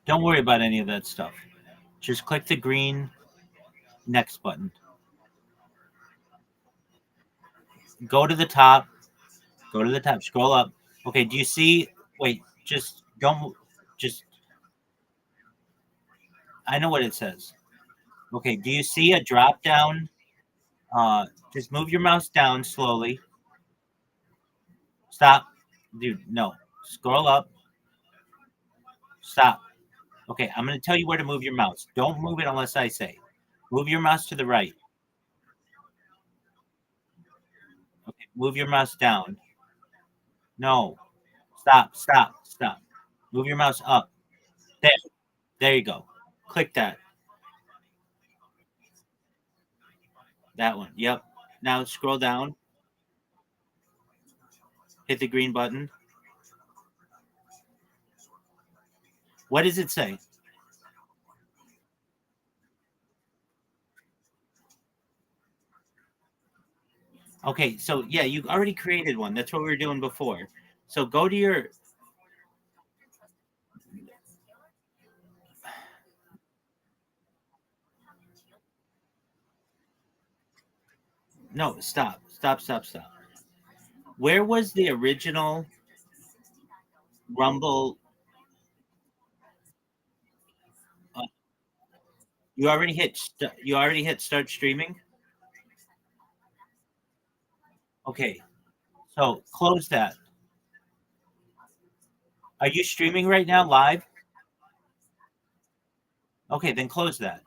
Don't worry about any of that stuff. Just click the green next button. Go to the top. Go to the top. Scroll up. Okay, do you see? Wait, just don't. Just. I know what it says. Okay, do you see a drop down? Just move your mouse down slowly. Stop. Dude, no. Scroll up. Stop. Okay, I'm going to tell you where to move your mouse. Don't move it unless I say. Move your mouse to the right. Okay, move your mouse down. No. Stop. Move your mouse up. There. There you go. Click that. That one. Yep. Now scroll down. Hit the green button. What does it say? Okay, so yeah, you already created one. That's what we were doing before. So go to your. No, stop. Where was the original Rumble? You already hit. You already hit start streaming. Okay, So close that. Are you streaming right now live? Okay, then close that.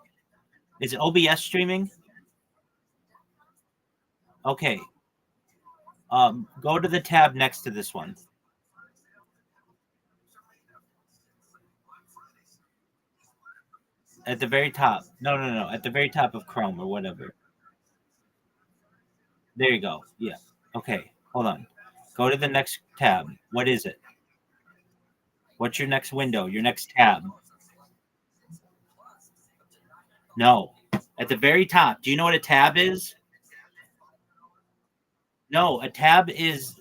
Is OBS streaming? Okay. Go to the tab next to this one. At the very top. No. At the very top of Chrome or whatever. There you go. Yeah. Okay. Hold on. Go to the next tab. What is it? What's your next window? Your next tab? No. At the very top. Do you know what a tab is? No, a tab is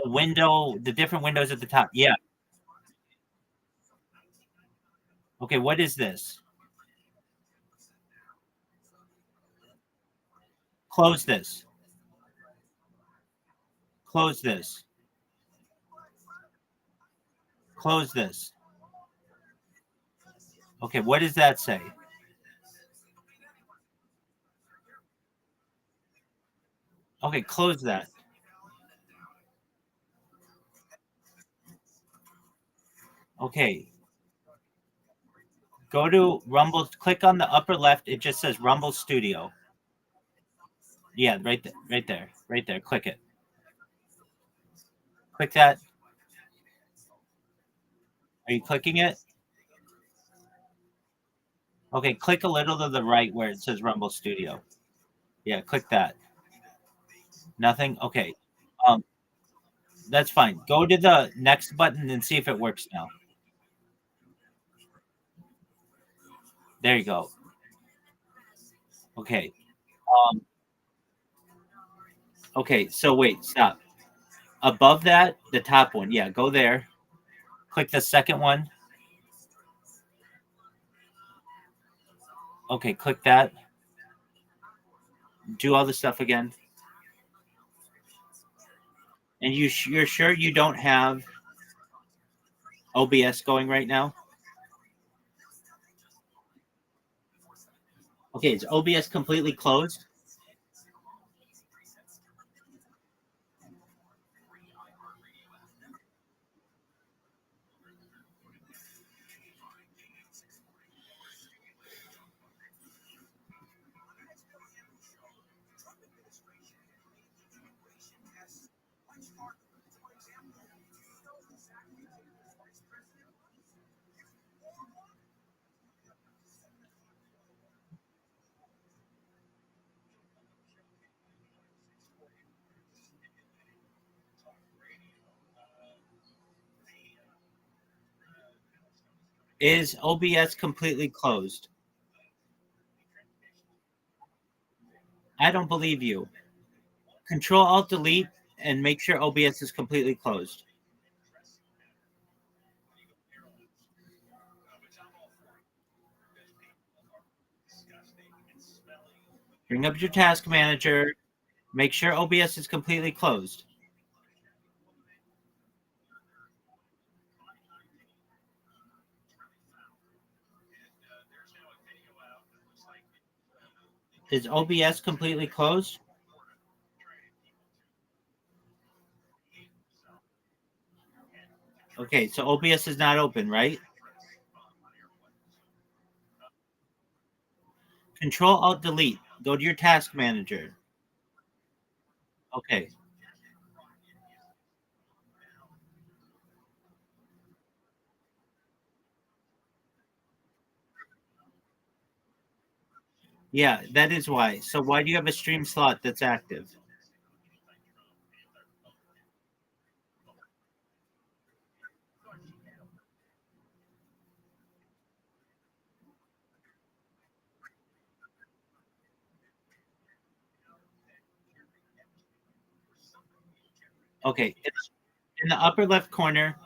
the window, the different windows at the top. Yeah. Okay, what is this? Close this. Close this. Close this. Okay, what does that say? Okay, close that. Okay. Go to Rumble. Click on the upper left. It just says Rumble Studio. Yeah, right there. Right there. Right there. Click it. Click that. Are you clicking it? Okay, click a little to the right where it says Rumble Studio. Yeah, click that. Nothing? Okay. That's fine. Go to the next button and see if it works now. There you go. Okay. Okay, so wait, stop. Above that, the top one. Yeah, go there. Click the second one. Okay, click that. Do all the stuff again. And you're sure you don't have OBS going right now? Okay, is OBS completely closed? Is OBS completely closed? I don't believe you. Control Alt Delete and make sure OBS is completely closed. Bring up your task manager. Make sure OBS is completely closed. Is OBS completely closed? Okay, so OBS is not open, right? Control Alt Delete. Go to your task manager. Okay. Yeah, that is why. So why do you have a stream slot that's active? Okay, it's in the upper left corner.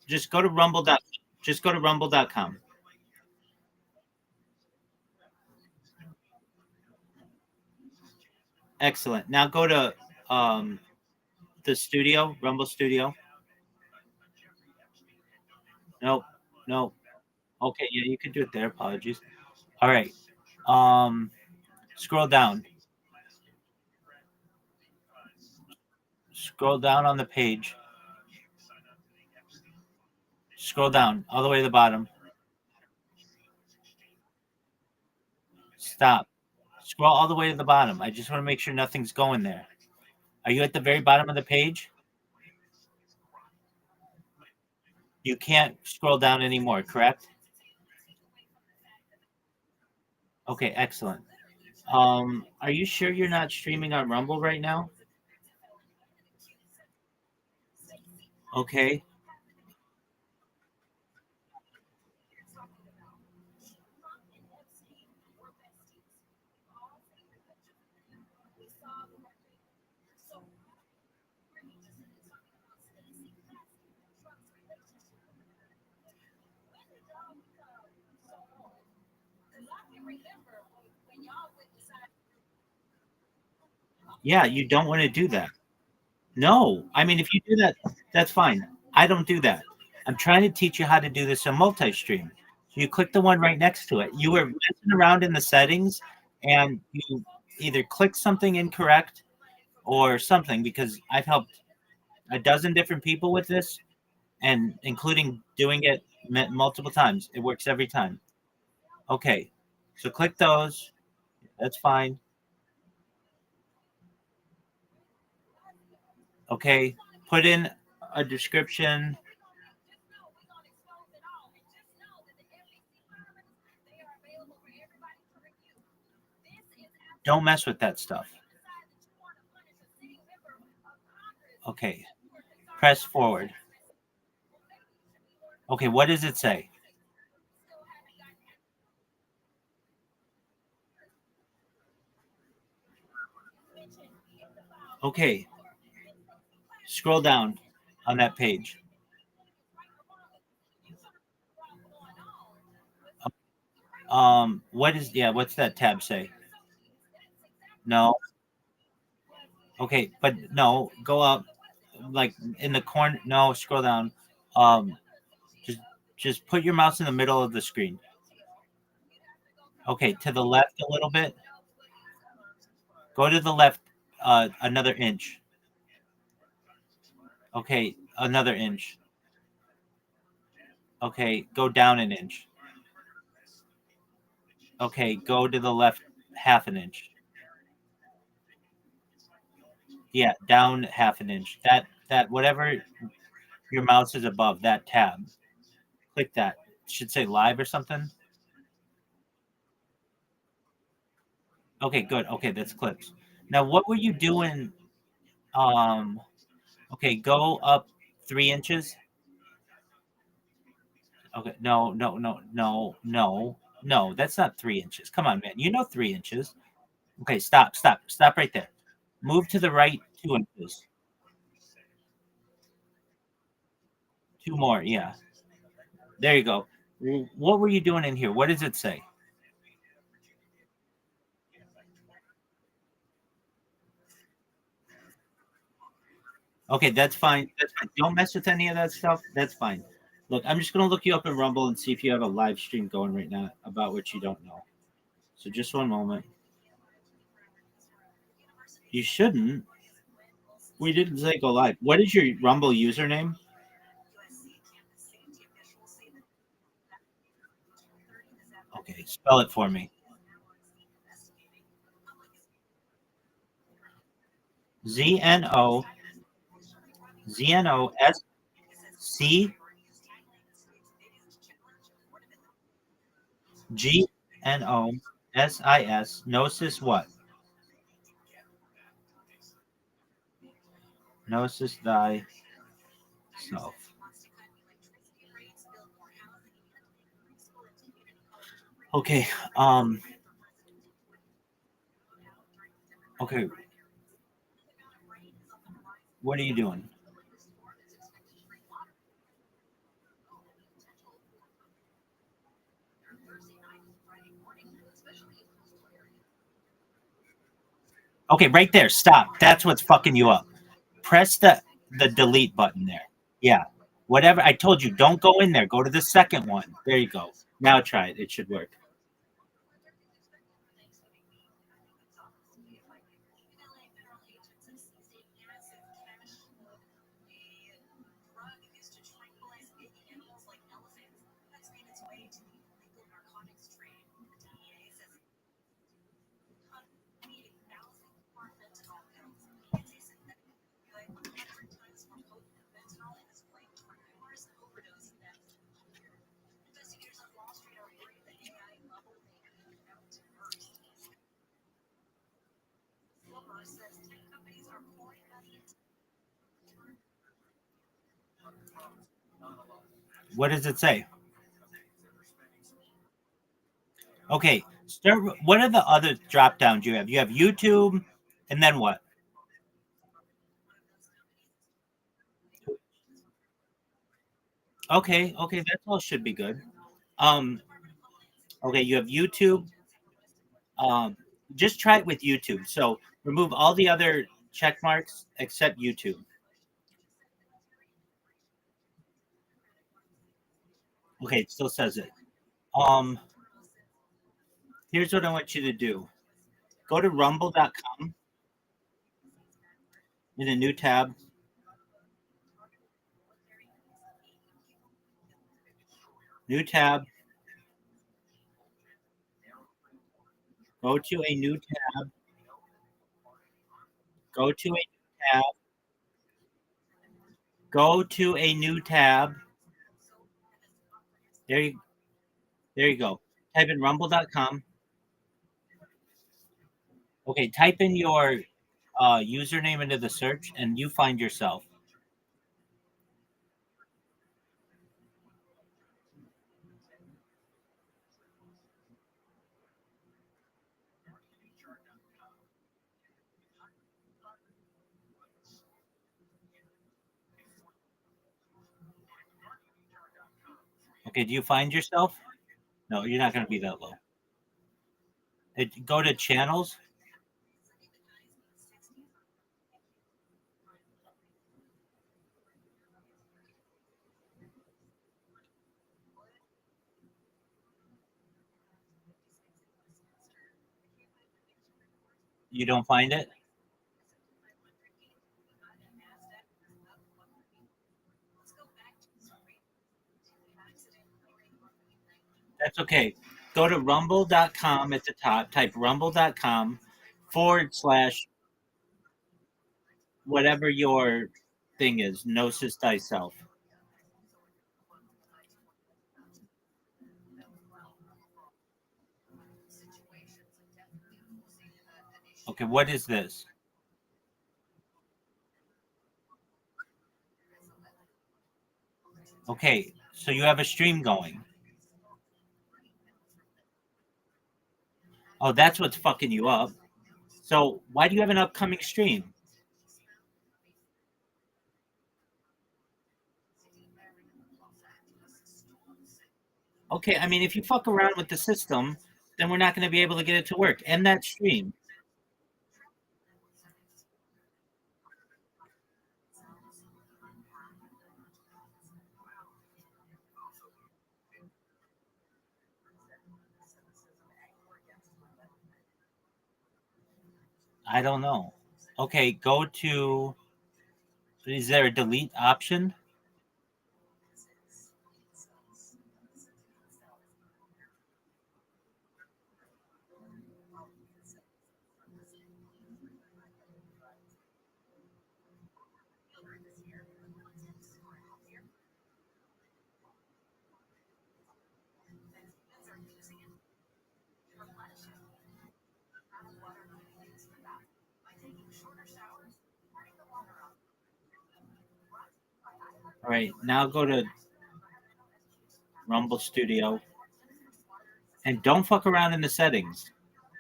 Just go to rumble.com. Just go to rumble.com. Excellent. Now go to the studio, Rumble Studio. Nope. Nope. Okay, yeah, you can do it there. Apologies. All right. Scroll down. Scroll down on the page. Scroll down all the way to the bottom. Stop. Scroll all the way to the bottom. I just want to make sure nothing's going there. Are you at the very bottom of the page? You can't scroll down anymore, correct? Okay, excellent. Are you sure you're not streaming on Rumble right now? Okay. Yeah, you don't want to do that. No, I mean, if you do that, that's fine. I don't do that. I'm trying to teach you how to do this in multi-stream. So you click the one right next to it. You were messing around in the settings, and you either click something incorrect or something, because I've helped a dozen different people with this, and including doing it multiple times. It works every time. Okay, so click those. That's fine. Okay, put in a description. Don't mess with that stuff. Okay, press forward. Okay, what does it say? Okay, scroll down on that page. What's that tab say? No. Okay, but no, go up, like in the corner. No, scroll down. Um, just put your mouse in the middle of the screen. Okay, to the left a little bit. Go to the left, another inch. Okay, another inch. Okay, go down an inch. Okay, go to the left half an inch. Yeah, down half an inch. That whatever your mouse is above, that tab. Click that. It should say live or something. Okay, good. Okay, that's clips. Now, what were you doing? Okay, go up 3 inches. Okay, no. That's not 3 inches. Come on, man. You know 3 inches. Okay, stop right there. Move to the right 2 inches. 2 more, yeah. There you go. What were you doing in here? What does it say? Okay, that's fine. That's fine. Don't mess with any of that stuff. That's fine. Look, I'm just gonna look you up in Rumble and see if you have a live stream going right now about what you don't know. So just one moment. You shouldn't. We didn't say go live. What is your Rumble username? Okay, spell it for me. ZNO SC GNOSIS Gnosis what? Gnosis thyself. Okay. Okay. What are you doing? Okay, right there. Stop. That's what's fucking you up. Press the delete button there. Yeah. Whatever. I told you, don't go in there. Go to the second one. There you go. Now try it. It should work. What does it say? Okay, start. What are the other drop downs you have? You have YouTube, and then what? Okay, that's all should be good. Um, okay, you have YouTube. Um, just try it with YouTube. So remove all the other check marks except YouTube. Okay, it still says it. Um, Here's what I want you to do. Go to rumble.com in a new tab. New tab. Go to a new tab. Go to a new tab. Go to a new tab. There you go. Type in rumble.com. Okay, type in your username into the search and you find yourself. Okay, do you find yourself? No, you're not going to be that low. Go to channels. You don't find it? That's okay. Go to rumble.com at the top. Type rumble.com / whatever your thing is. Gnosis thyself. Okay, what is this? Okay, so you have a stream going. Oh, that's what's fucking you up. So why do you have an upcoming stream? Okay, I mean, if you fuck around with the system, then we're not going to be able to get it to work. End that stream. I don't know. Okay, go to. Is there a delete option? All right, now go to Rumble Studio and don't fuck around in the settings.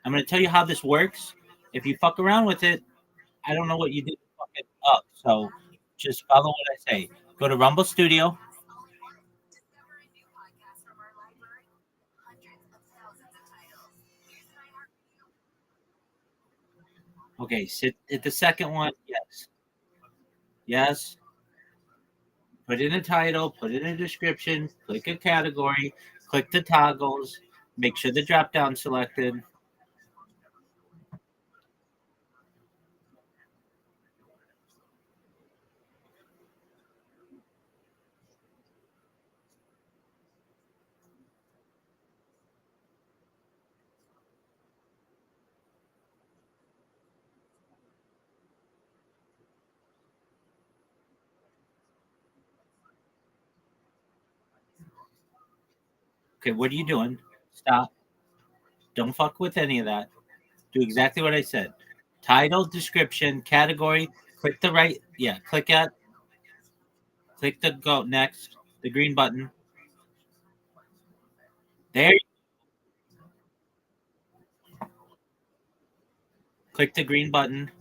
I'm going to tell you how this works. If you fuck around with it, I don't know what you did to fuck it up. So just follow what I say. Go to Rumble Studio. Okay, sit at the second one. Yes. Yes. Put in a title, put in a description, click a category, click the toggles, make sure the drop down selected. Okay, what are you doing? Stop. Don't fuck with any of that. Do exactly what I said. Title, description, category. Click the right. Yeah, click the go next. The green button. There. Click the green button.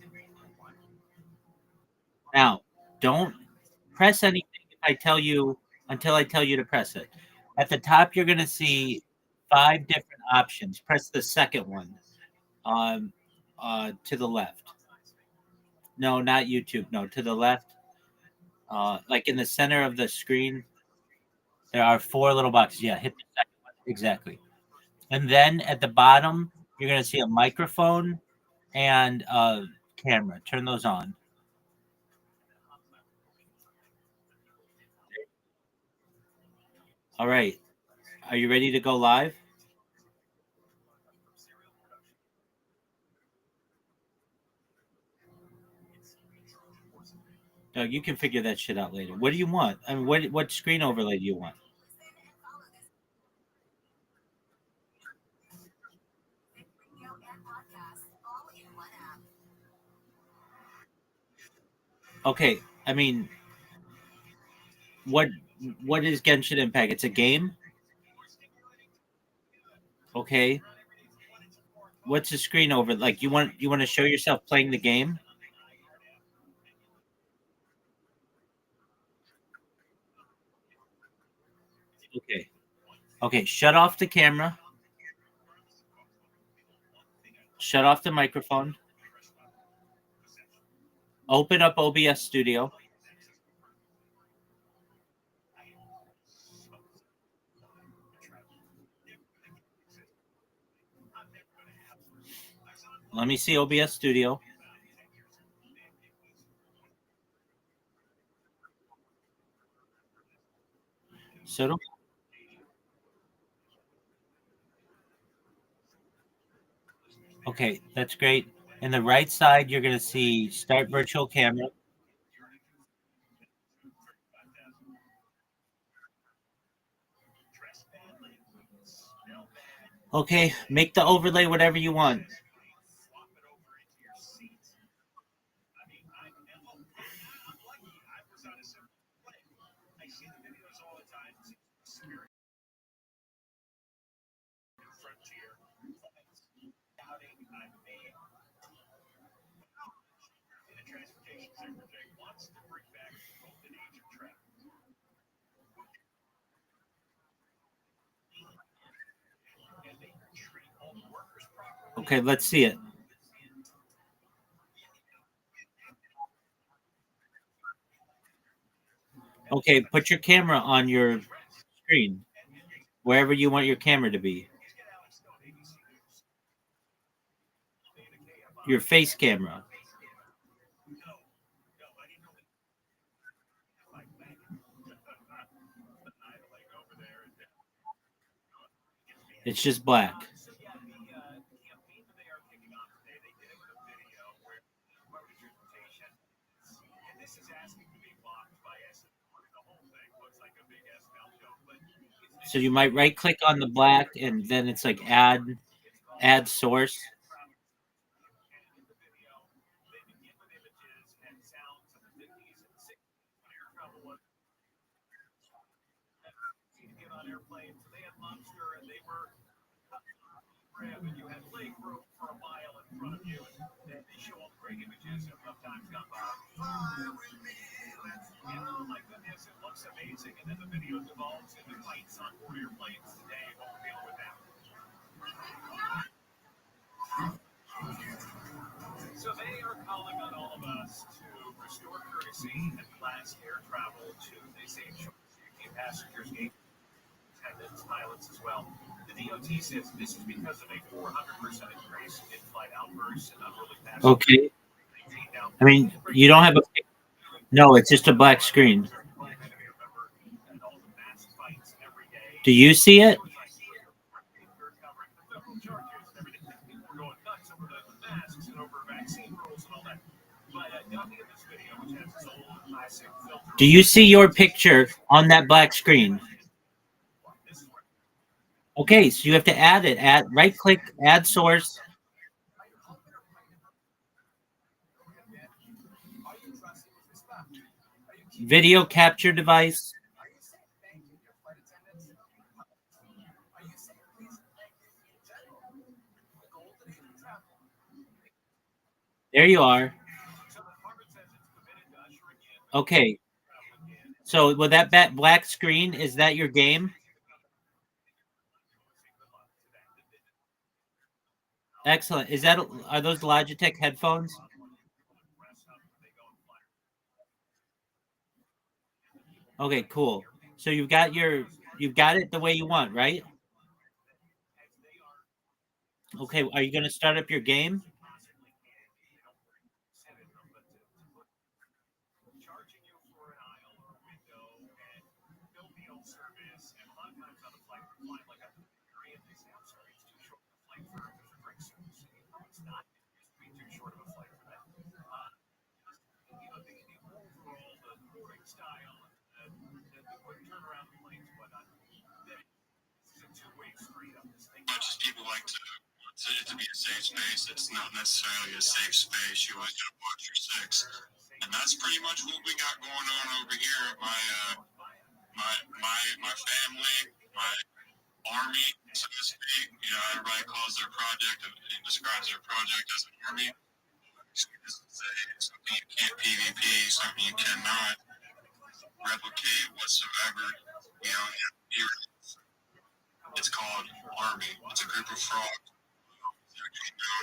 Now, don't press anything if I tell you until I tell you to press it. At the top, you're going to see 5 different options. Press the second one to the left. No, not YouTube. No, to the left. Like in the center of the screen, there are 4 little boxes. Yeah, hit the second one. Exactly. And then at the bottom, you're going to see a microphone and a camera. Turn those on. All right. Are you ready to go live? No, you can figure that shit out later. What do you want? I mean, what screen overlay do you want? Okay, I mean, what what is Genshin Impact? It's a game. Okay, what's the screen over? Like you want to show yourself playing the game? Okay, okay. Shut off the camera. Shut off the microphone. Open up OBS Studio. Let me see OBS Studio. So do Okay, that's great. In the right side, you're going to see Start Virtual Camera. Okay, make the overlay whatever you want. Okay, let's see it. Okay, put your camera on your screen, wherever you want your camera to be. Your face camera. It's just black. So you might right click on the black and then it's like add source. So they are calling on all of us to restore courtesy and class air travel to, they say, ensure safety of passengers, attendants, pilots as well. The DOT says this is because of a 400% increase in flight outbursts and unruly passengers. Okay. I mean, you don't have a. No, it's just a black screen. Do you see it? Do you see your picture on that black screen? Okay, so you have to add it. Right click, add source. Video capture device. There you are. Okay. So with that black screen, is that your game? Excellent. Are those Logitech headphones? Okay, cool. So you've got it the way you want, right? Okay, are you going to start up your game? Much as people like to consider it to be a safe space, it's not necessarily a safe space. You always got to watch your six, and that's pretty much what we got going on over here at my family, my army, so to speak. You know, everybody calls their project and describes their project as an army. Something you can't PvP, something you cannot replicate whatsoever. You know, it's called army. It's a group of frogs.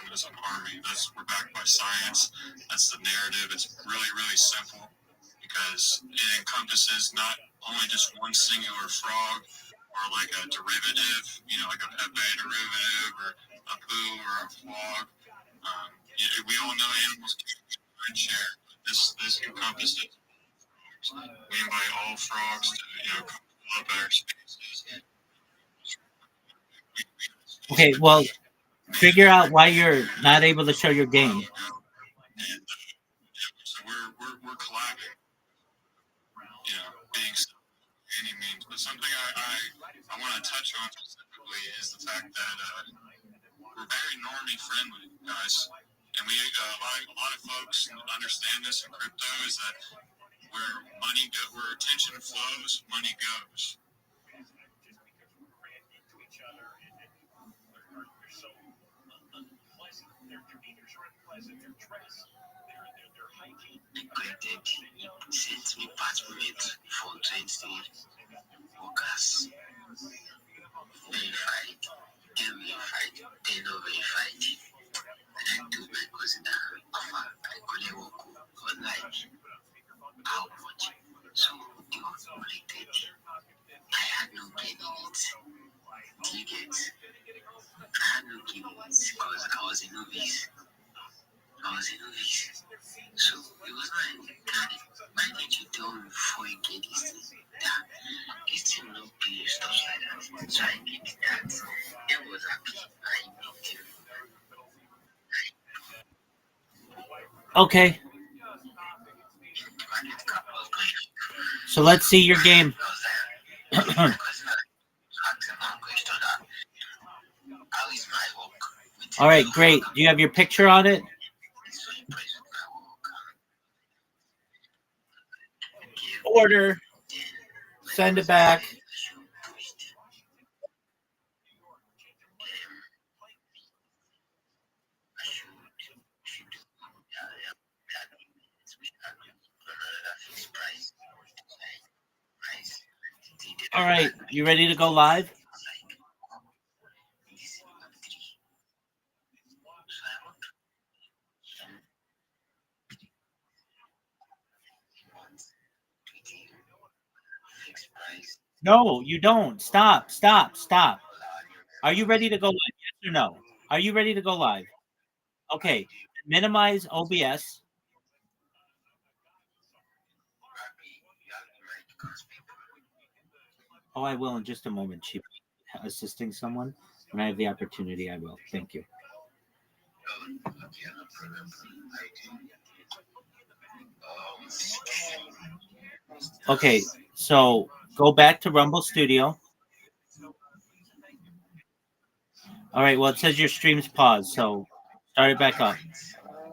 Known as an army. We're backed by science. That's the narrative. It's really, really simple because it encompasses not only just one singular frog or like a derivative, you know, like a Pepe derivative or a poo or a frog. We all know animals can't share. This encompasses. We invite all frogs to, you know, come up our spaces. Okay, well, figure out why you're not able to show your game. So we're collabing, you know, being any means. But something I want to touch on specifically is the fact that we're very normie friendly, guys. And a lot of folks understand this in crypto is that where attention flows, money goes. Sent me passport for 20 workers. Verified, then verified, then not verified. And I told my cousin that I couldn't work online. How much? So they were collected. I had no gain in it. Do you get? I had no gain in it because I was a novice. So it was like, why did you tell me before you get this thing? That this thing no pay, stuff like that. So I get that. It was happy. I made it. Okay. So let's see your game. All right, great. Do you have your picture on it? Order. Send it back. All right, you ready to go live? No, you don't. Stop. Are you ready to go live? Yes or no? Are you ready to go live? Okay. Minimize OBS. Oh, I will in just a moment, Chief. Assisting someone. When I have the opportunity, I will. Thank you. Okay, so go back to Rumble Studio. All right, well, it says your stream's paused, so start it back up. Good morning,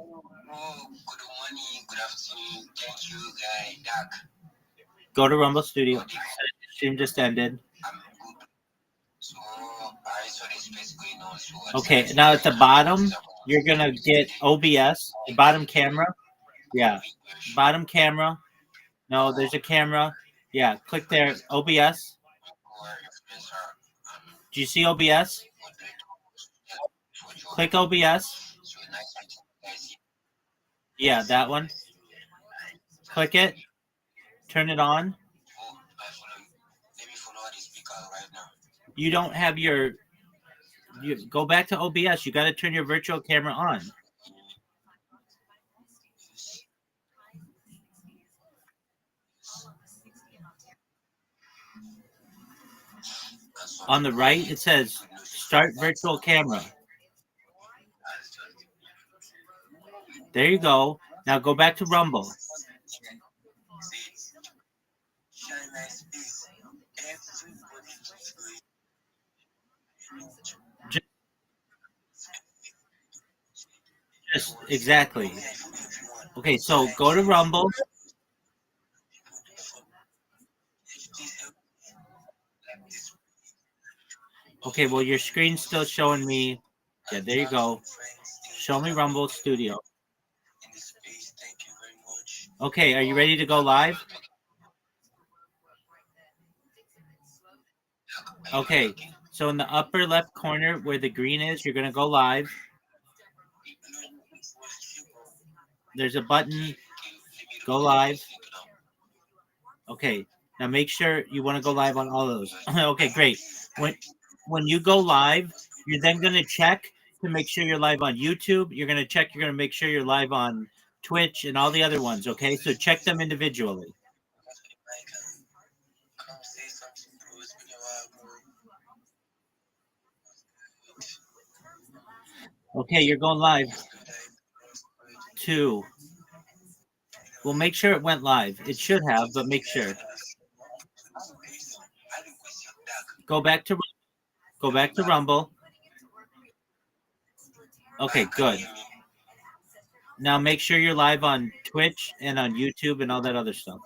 good afternoon, Thank you, guy. Doc. Go to Rumble Studio. Stream just ended. So I saw the space going on. So Okay, now at the bottom, you're gonna get OBS. The bottom camera. Yeah, bottom camera. No, there's a camera. Yeah, click there. OBS. Do you see OBS? Click OBS. Yeah, that one. Click it. Turn it on. You don't have your. You go back to OBS. You got to turn your virtual camera on. On the right, it says start virtual camera. There you go. Now go back to Rumble. Just exactly. Okay, so go to Rumble. Okay, well, your screen's still showing me. Yeah, there you go. Show me Rumble Studio. Okay, are you ready to go live? Okay, so in the upper left corner where the green is, you're going to go live. There's a button, go live. Okay, now make sure you want to go live on all of those. Okay, great. When you go live, you're then going to check to make sure you're live on YouTube. You're going to check, you're going to make sure you're live on Twitch and all the other ones, okay? So check them individually. Okay, you're going live. 2. Well, make sure it went live. It should have, but make sure. Go back to Rumble. Okay, good. Now make sure you're live on Twitch and on YouTube and all that other stuff.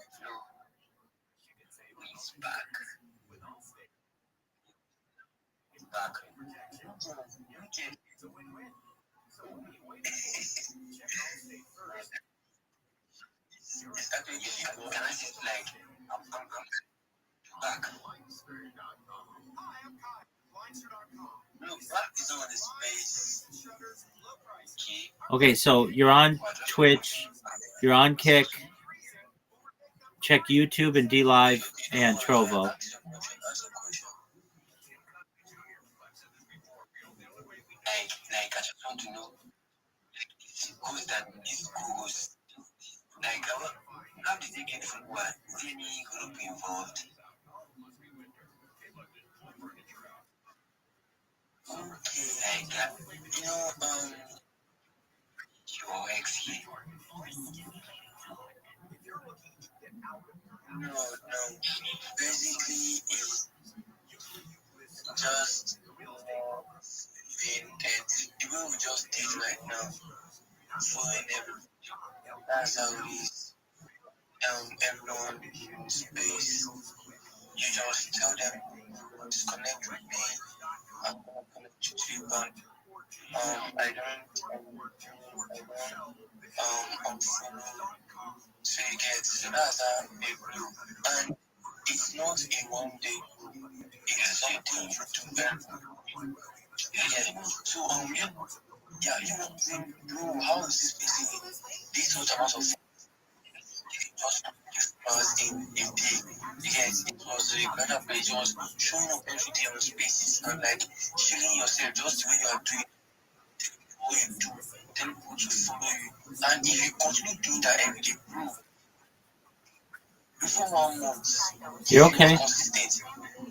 Okay, so you're on Twitch, you're on Kick. Check YouTube and DLive and Trovo. I just want to know who's that is Google's. How did they get from what? Any group involved? Okay, your ex here. No. Basically, it's just being dead. The way we just did right now, following everything. That's how it is. Everyone in space, you just tell them to connect with me. I'm gonna connect with you, but I don't so you get so that's how they do. And it's not a one day, it's something you do every. Yeah, so bro, how is this basically this much amount of just in a day? Yes, it was a better play, just showing up every day on spaces and like showing yourself just the way you are doing what you do, then people to follow you. And if you continue doing that every day, bro, before 1 month, you're okay. You're consistent,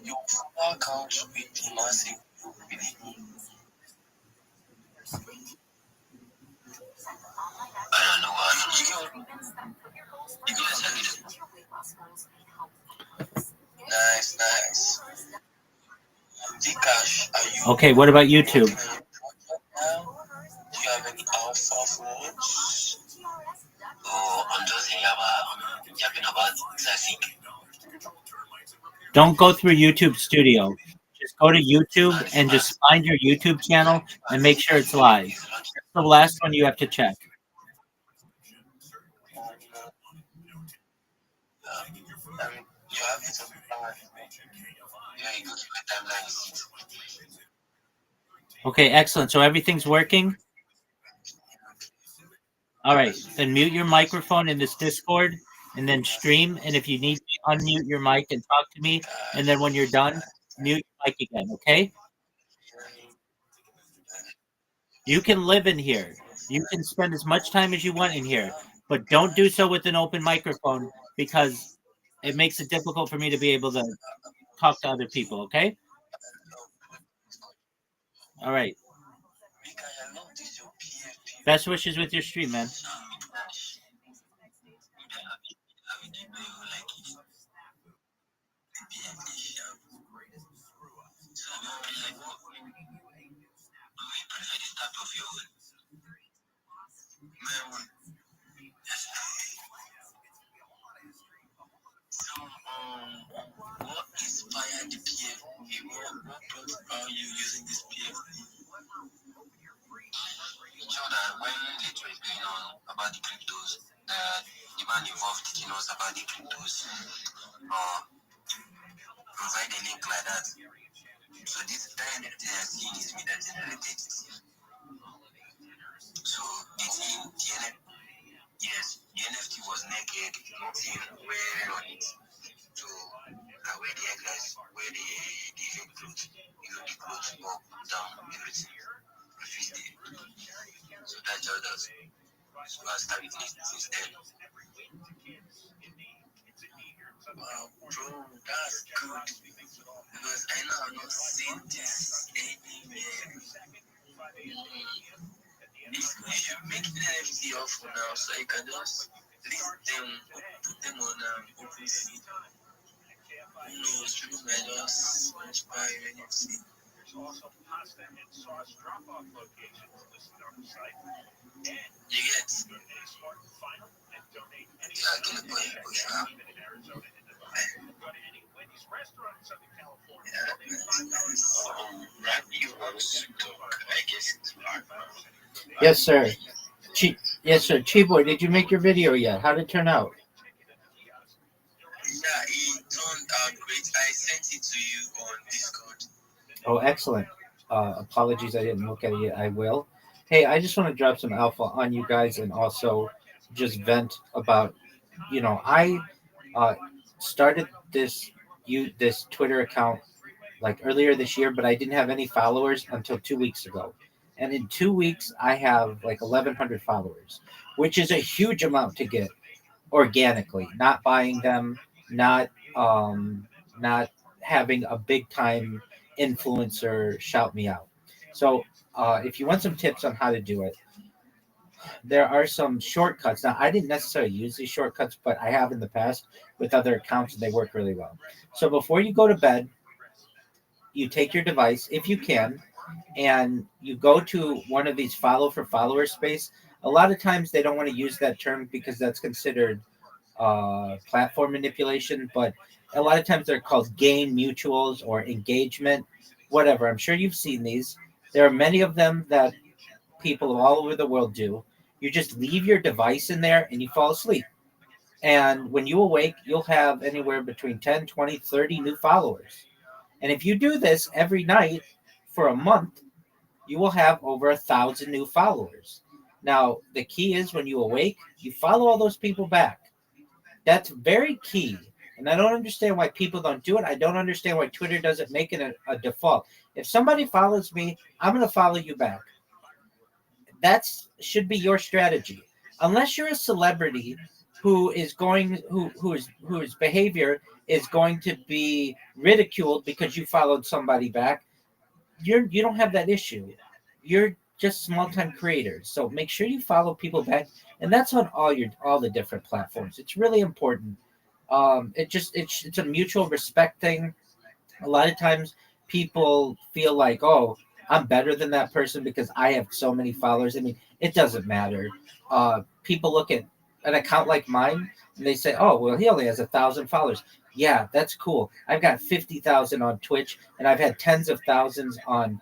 your follower count will be massive, believe me. I don't know what you guys have it. Nice. Zcash, are you Okay, what about YouTube? do you have any alpha for watch? Oh, I'm just a Yaba. yapping about classic. Don't go through YouTube Studio. Just go to YouTube and just find your YouTube channel and make sure it's live. That's the last one you have to check. You have it on yeah, it goes to my timeline. Okay, excellent. So everything's working? All right, then mute your microphone in this Discord and then stream. And if you need to unmute your mic and talk to me, and then when you're done, mute your mic again, okay? You can live in here. You can spend as much time as you want in here, but don't do so with an open microphone because it makes it difficult for me to be able to talk to other people, okay? All right. Best wishes with your stream, man. What inspired the PF? What brought you using this PF? When it was going on about the cryptos, the man involved didn't know about the cryptos. Provide a link like that. So this time they are seeing is me that generated it. So the NFT was naked, nothing wearing on it. So I wear the headlines, wear the link clothes, the clothes up, down, everything. So that's how that's. So I started it since then. Wow, bro, that's good. Because I know I've not seen this anywhere. You should make an NFT offer now so you can just list them, put them on OpenSea. Who knows, people might just want to buy your NFT. You get? Yeah, I get the point, for sure. Rabbi wants to talk, I guess it's hard. Yes, sir. Yes, sir. Chiboy, did you make your video yet? How did it turn out? Yeah, it turned out great. I sent it to you on Discord. Oh, excellent. Apologies, I didn't look at it yet. I will. Hey, I just want to drop some alpha on you guys and also just vent about, I started this Twitter account like earlier this year, but I didn't have any followers until 2 weeks ago. And in 2 weeks, I have like 1,100 followers, which is a huge amount to get organically, not buying them, not not having a big time influencer shout me out. So if you want some tips on how to do it, there are some shortcuts. Now, I didn't necessarily use these shortcuts, but I have in the past with other accounts, and they work really well. So before you go to bed, you take your device, if you can, and you go to one of these follow for follower space. A lot of times they don't want to use that term because that's considered platform manipulation, but a lot of times they're called gain mutuals or engagement, whatever. I'm sure you've seen these. There are many of them that people all over the world do. You just leave your device in there and you fall asleep. And when you awake, you'll have anywhere between 10, 20, 30 new followers. And if you do this every night for a month, you will have over 1,000 new followers. Now, the key is when you awake, you follow all those people back. That's very key. And I don't understand why people don't do it. I don't understand why Twitter doesn't make it a default. If somebody follows me, I'm going to follow you back. That should be your strategy. Unless you're a celebrity whose behavior is going to be ridiculed because you followed somebody back, you don't have that issue. You're just small-time creators. So make sure you follow people back, and that's on all the different platforms. It's really important. It's a mutual respect thing. A lot of times people feel like, oh, I'm better than that person because I have so many followers. I mean, it doesn't matter. People look at an account like mine, and they say, "Oh, well, he only has 1,000 followers." Yeah, that's cool. I've got 50,000 on Twitch, and I've had tens of thousands on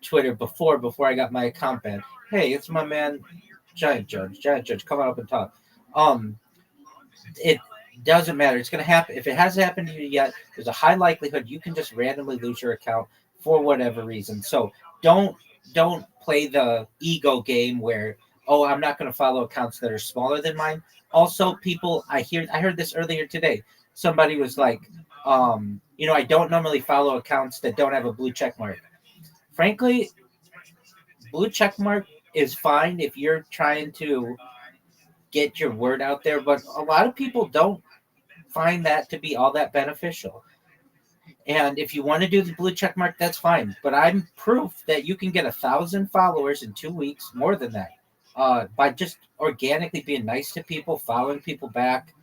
Twitter before I got my account banned. Hey, it's my man, Giant Judge, come on up and talk. It doesn't matter. It's going to happen. If it hasn't happened to you yet, there's a high likelihood you can just randomly lose your account for whatever reason. So don't play the ego game where, oh, I'm not going to follow accounts that are smaller than mine. Also, people, I heard this earlier today. Somebody was like, I don't normally follow accounts that don't have a blue check mark. Frankly, blue check mark is fine if you're trying to get your word out there, but a lot of people don't find that to be all that beneficial. And if you want to do the blue check mark, that's fine. But I'm proof that you can get 1,000 followers in 2 weeks, more than that, by just organically being nice to people, following people back.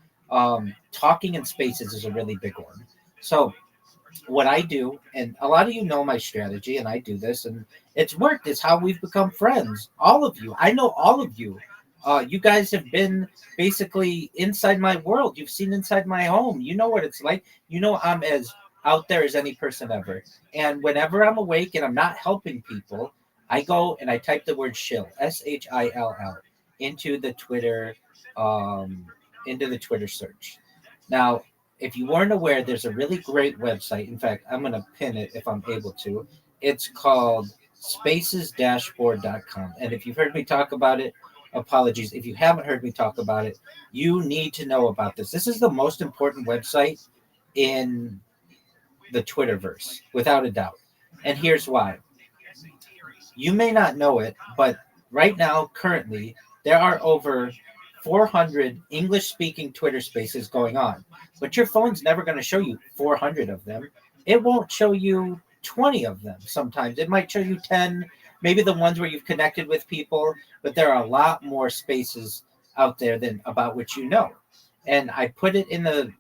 Talking in spaces is a really big one. So what I do, and a lot of you know my strategy, and I do this, and it's worked. It's how we've become friends. All of you. I know all of you. You guys have been basically inside my world. You've seen inside my home. You know what it's like. You know I'm as out there as any person ever. And whenever I'm awake and I'm not helping people, I go and I type the word shill, SHILL, into the Twitter, search. Now, if you weren't aware, there's a really great website. In fact, I'm going to pin it if I'm able to. It's called spacesdashboard.com. And if you've heard me talk about it, apologies. If you haven't heard me talk about it, you need to know about this. This is the most important website in the Twitterverse, without a doubt. And here's why. You may not know it, but right now, currently, there are over 400 English-speaking Twitter spaces going on. But your phone's never going to show you 400 of them. It won't show you 20 of them sometimes. It might show you 10, maybe the ones where you've connected with people, but there are a lot more spaces out there than about which you know. And I put it in the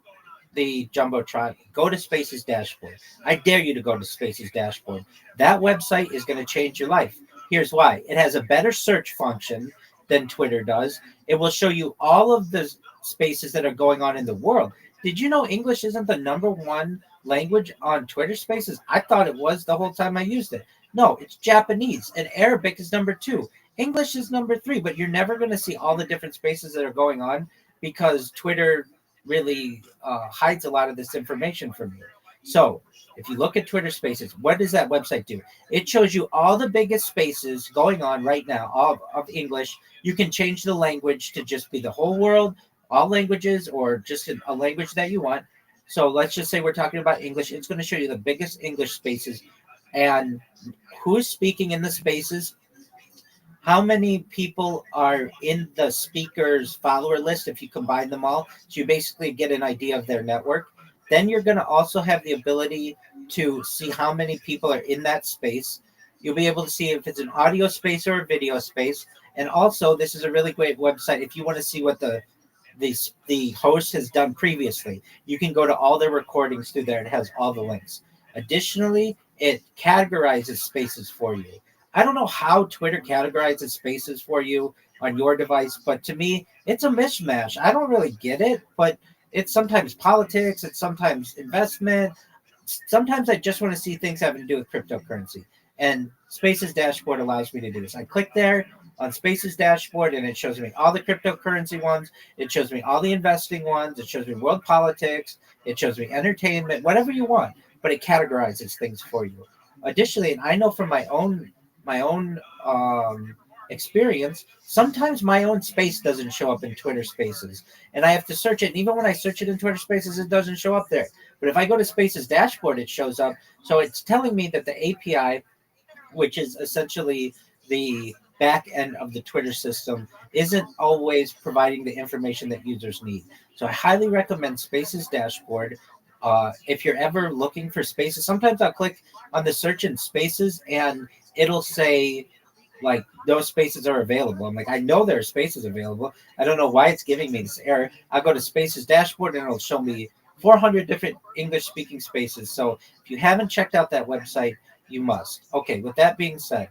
Jumbotron. Go to Spaces Dashboard. I dare you to go to Spaces Dashboard. That website is going to change your life. Here's why. It has a better search function than Twitter does. It will show you all of the spaces that are going on in the world. Did you know English isn't the #1 language on Twitter spaces? I thought it was the whole time I used it. No, it's Japanese, and Arabic is #2. English is #3, but you're never going to see all the different spaces that are going on because Twitter really hides a lot of this information from you. So if you look at Twitter spaces, what does that website do? It shows you all the biggest spaces going on right now, all of English. You can change the language to just be the whole world, all languages, or just a language that you want. So let's just say we're talking about English. It's going to show you the biggest English spaces and who's speaking in the spaces, how many people are in the speaker's follower list if you combine them all. So you basically get an idea of their network. Then you're going to also have the ability to see how many people are in that space. You'll be able to see if it's an audio space or a video space. And also, this is a really great website if you want to see what the host has done previously. You can go to all their recordings through there. It has all the links. Additionally, it categorizes spaces for you. I don't know how Twitter categorizes spaces for you on your device, but to me, it's a mishmash. I don't really get it, but it's sometimes politics, it's sometimes investment. Sometimes I just want to see things having to do with cryptocurrency. And Spaces Dashboard allows me to do this. I click there on Spaces Dashboard, and it shows me all the cryptocurrency ones. It shows me all the investing ones. It shows me world politics. It shows me entertainment, whatever you want, but it categorizes things for you. Additionally, and I know from my own experience, sometimes my own space doesn't show up in Twitter Spaces, and I have to search it. And even when I search it in Twitter Spaces, it doesn't show up there. But if I go to Spaces Dashboard, it shows up. So it's telling me that the API, which is essentially the back end of the Twitter system, isn't always providing the information that users need. So I highly recommend Spaces Dashboard. If you're ever looking for spaces, sometimes I'll click on the search in Spaces and it'll say like those spaces are available. I'm like, I know there are spaces available. I don't know why it's giving me this error. I'll go to Spaces Dashboard and it'll show me 400 different English speaking spaces. So if you haven't checked out that website, you must. Okay, with that being said,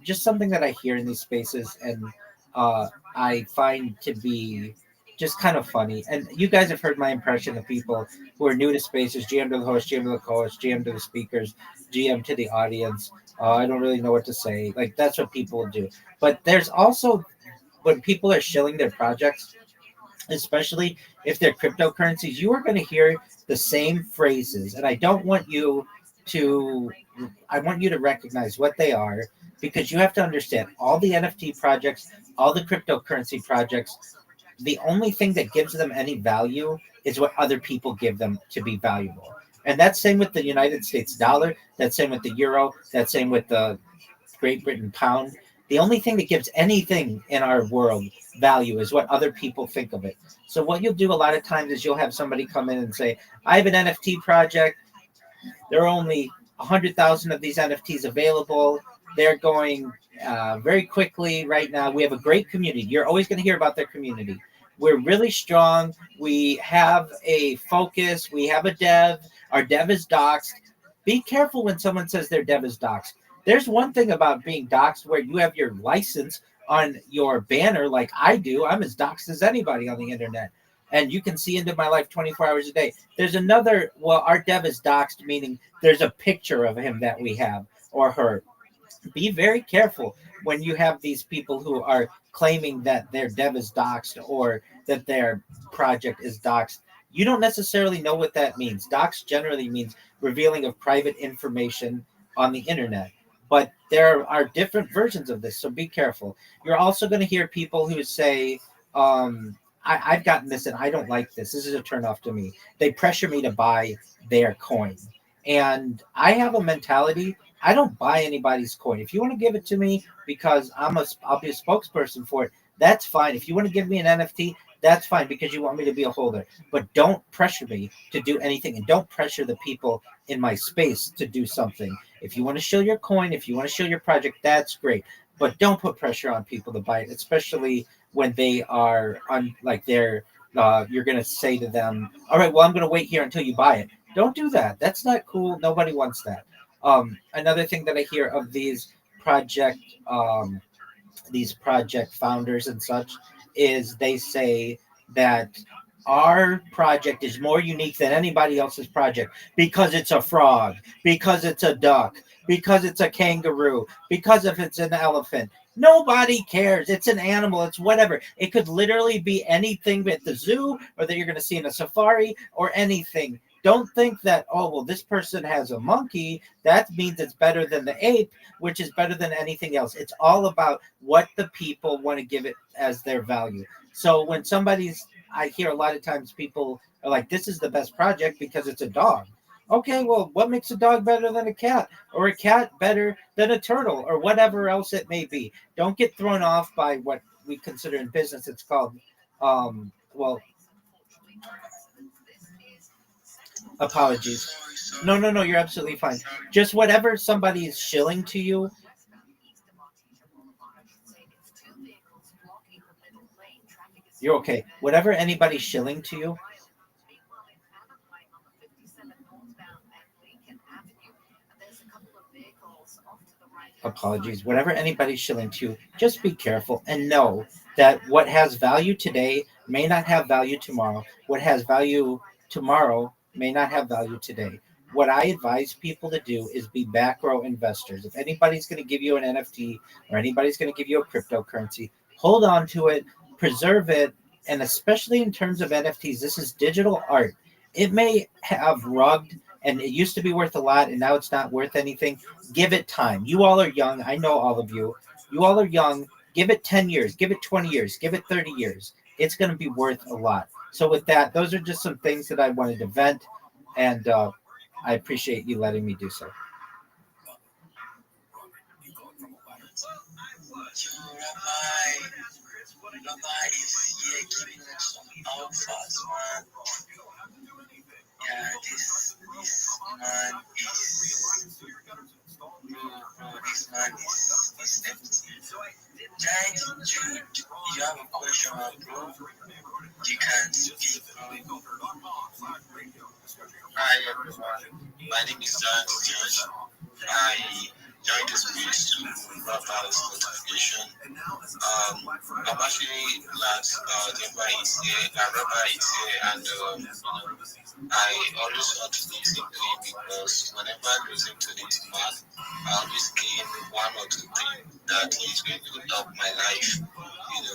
just something that I hear in these spaces, and I find to be just kind of funny. And you guys have heard my impression of people who are new to spaces: GM to the host, GM to the co-host, GM to the speakers, GM to the audience. I don't really know what to say. Like that's what people do. But there's also when people are shilling their projects, especially if they're cryptocurrencies, you are going to hear the same phrases. And I don't want you to, I want you to recognize what they are because you have to understand all the NFT projects, all the cryptocurrency projects, the only thing that gives them any value is what other people give them to be valuable. And that's same with the United States dollar. That's same with the euro. That's same with the Great Britain pound. The only thing that gives anything in our world value is what other people think of it. So what you'll do a lot of times is you'll have somebody come in and say, I have an NFT project. There are only 100,000 of these NFTs available. They're going very quickly right now. We have a great community. You're always going to hear about their community. We're really strong. We have a focus. We have a dev. Our dev is doxed. Be careful when someone says their dev is doxed. There's one thing about being doxed where you have your license on your banner like I do. I'm as doxed as anybody on the internet. And you can see into my life 24 hours a day. There's another, well, our dev is doxed, meaning there's a picture of him that we have or her. Be very careful when you have these people who are claiming that their dev is doxed or that their project is doxed. You don't necessarily know what that means. Dox generally means revealing of private information on the internet. But there are different versions of this, so be careful. You're also going to hear people who say, I've gotten this and I don't like this. This is a turnoff to me. They pressure me to buy their coin. And I have a mentality, I don't buy anybody's coin. If you want to give it to me because I'll be a spokesperson for it, that's fine. If you want to give me an NFT, that's fine because you want me to be a holder. But don't pressure me to do anything and don't pressure the people in my space to do something. If you want to show your coin, if you want to show your project, that's great. But don't put pressure on people to buy it, especially when they are on like they're you're going to say to them, all right, well, I'm going to wait here until you buy it. Don't do that. That's not cool. Nobody wants that. Another thing that I hear of project these project founders and such is they say that our project is more unique than anybody else's project because it's a frog, because it's a duck, because it's a kangaroo, because if it's an elephant. Nobody cares. It's an animal. It's whatever. It could literally be anything at the zoo or that you're going to see in a safari or anything. Don't think that, oh, well, this person has a monkey. That means it's better than the ape, which is better than anything else. It's all about what the people want to give it as their value. So when I hear a lot of times people are like, this is the best project because it's a dog. Okay, well, what makes a dog better than a cat or a cat better than a turtle or whatever else it may be? Don't get thrown off by what we consider in business. It's called, well, apologies. No, you're absolutely fine. Just whatever somebody is shilling to you. You're okay. Whatever anybody's shilling to you. Apologies. Whatever anybody's shilling to you, just be careful and know that what has value today may not have value tomorrow. What has value tomorrow may not have value today. What I advise people to do is be back row investors. If anybody's going to give you an NFT or anybody's going to give you a cryptocurrency, hold on to it, preserve it, and especially in terms of NFTs, this is digital art. It may have rugged and it used to be worth a lot and now it's not worth anything. Give it time. You all are young. I know all of you. You all are young. Give it 10 years. Give it 20 years. Give it 30 years. It's going to be worth a lot. So with that, those are just some things that I wanted to vent, and I appreciate you letting me do so. Rabbi is here giving us some alphas, man. Yeah, this man is this man is empty. Giant Jude, you have a question, bro? You can speak, bro. Hi everyone, my name is George. I join this space to wrap out this notification. I'm actually glad Rabbi is here, and I always want to listen to him because whenever I listen to this man, I always gain one or two things that he's going to help my life. He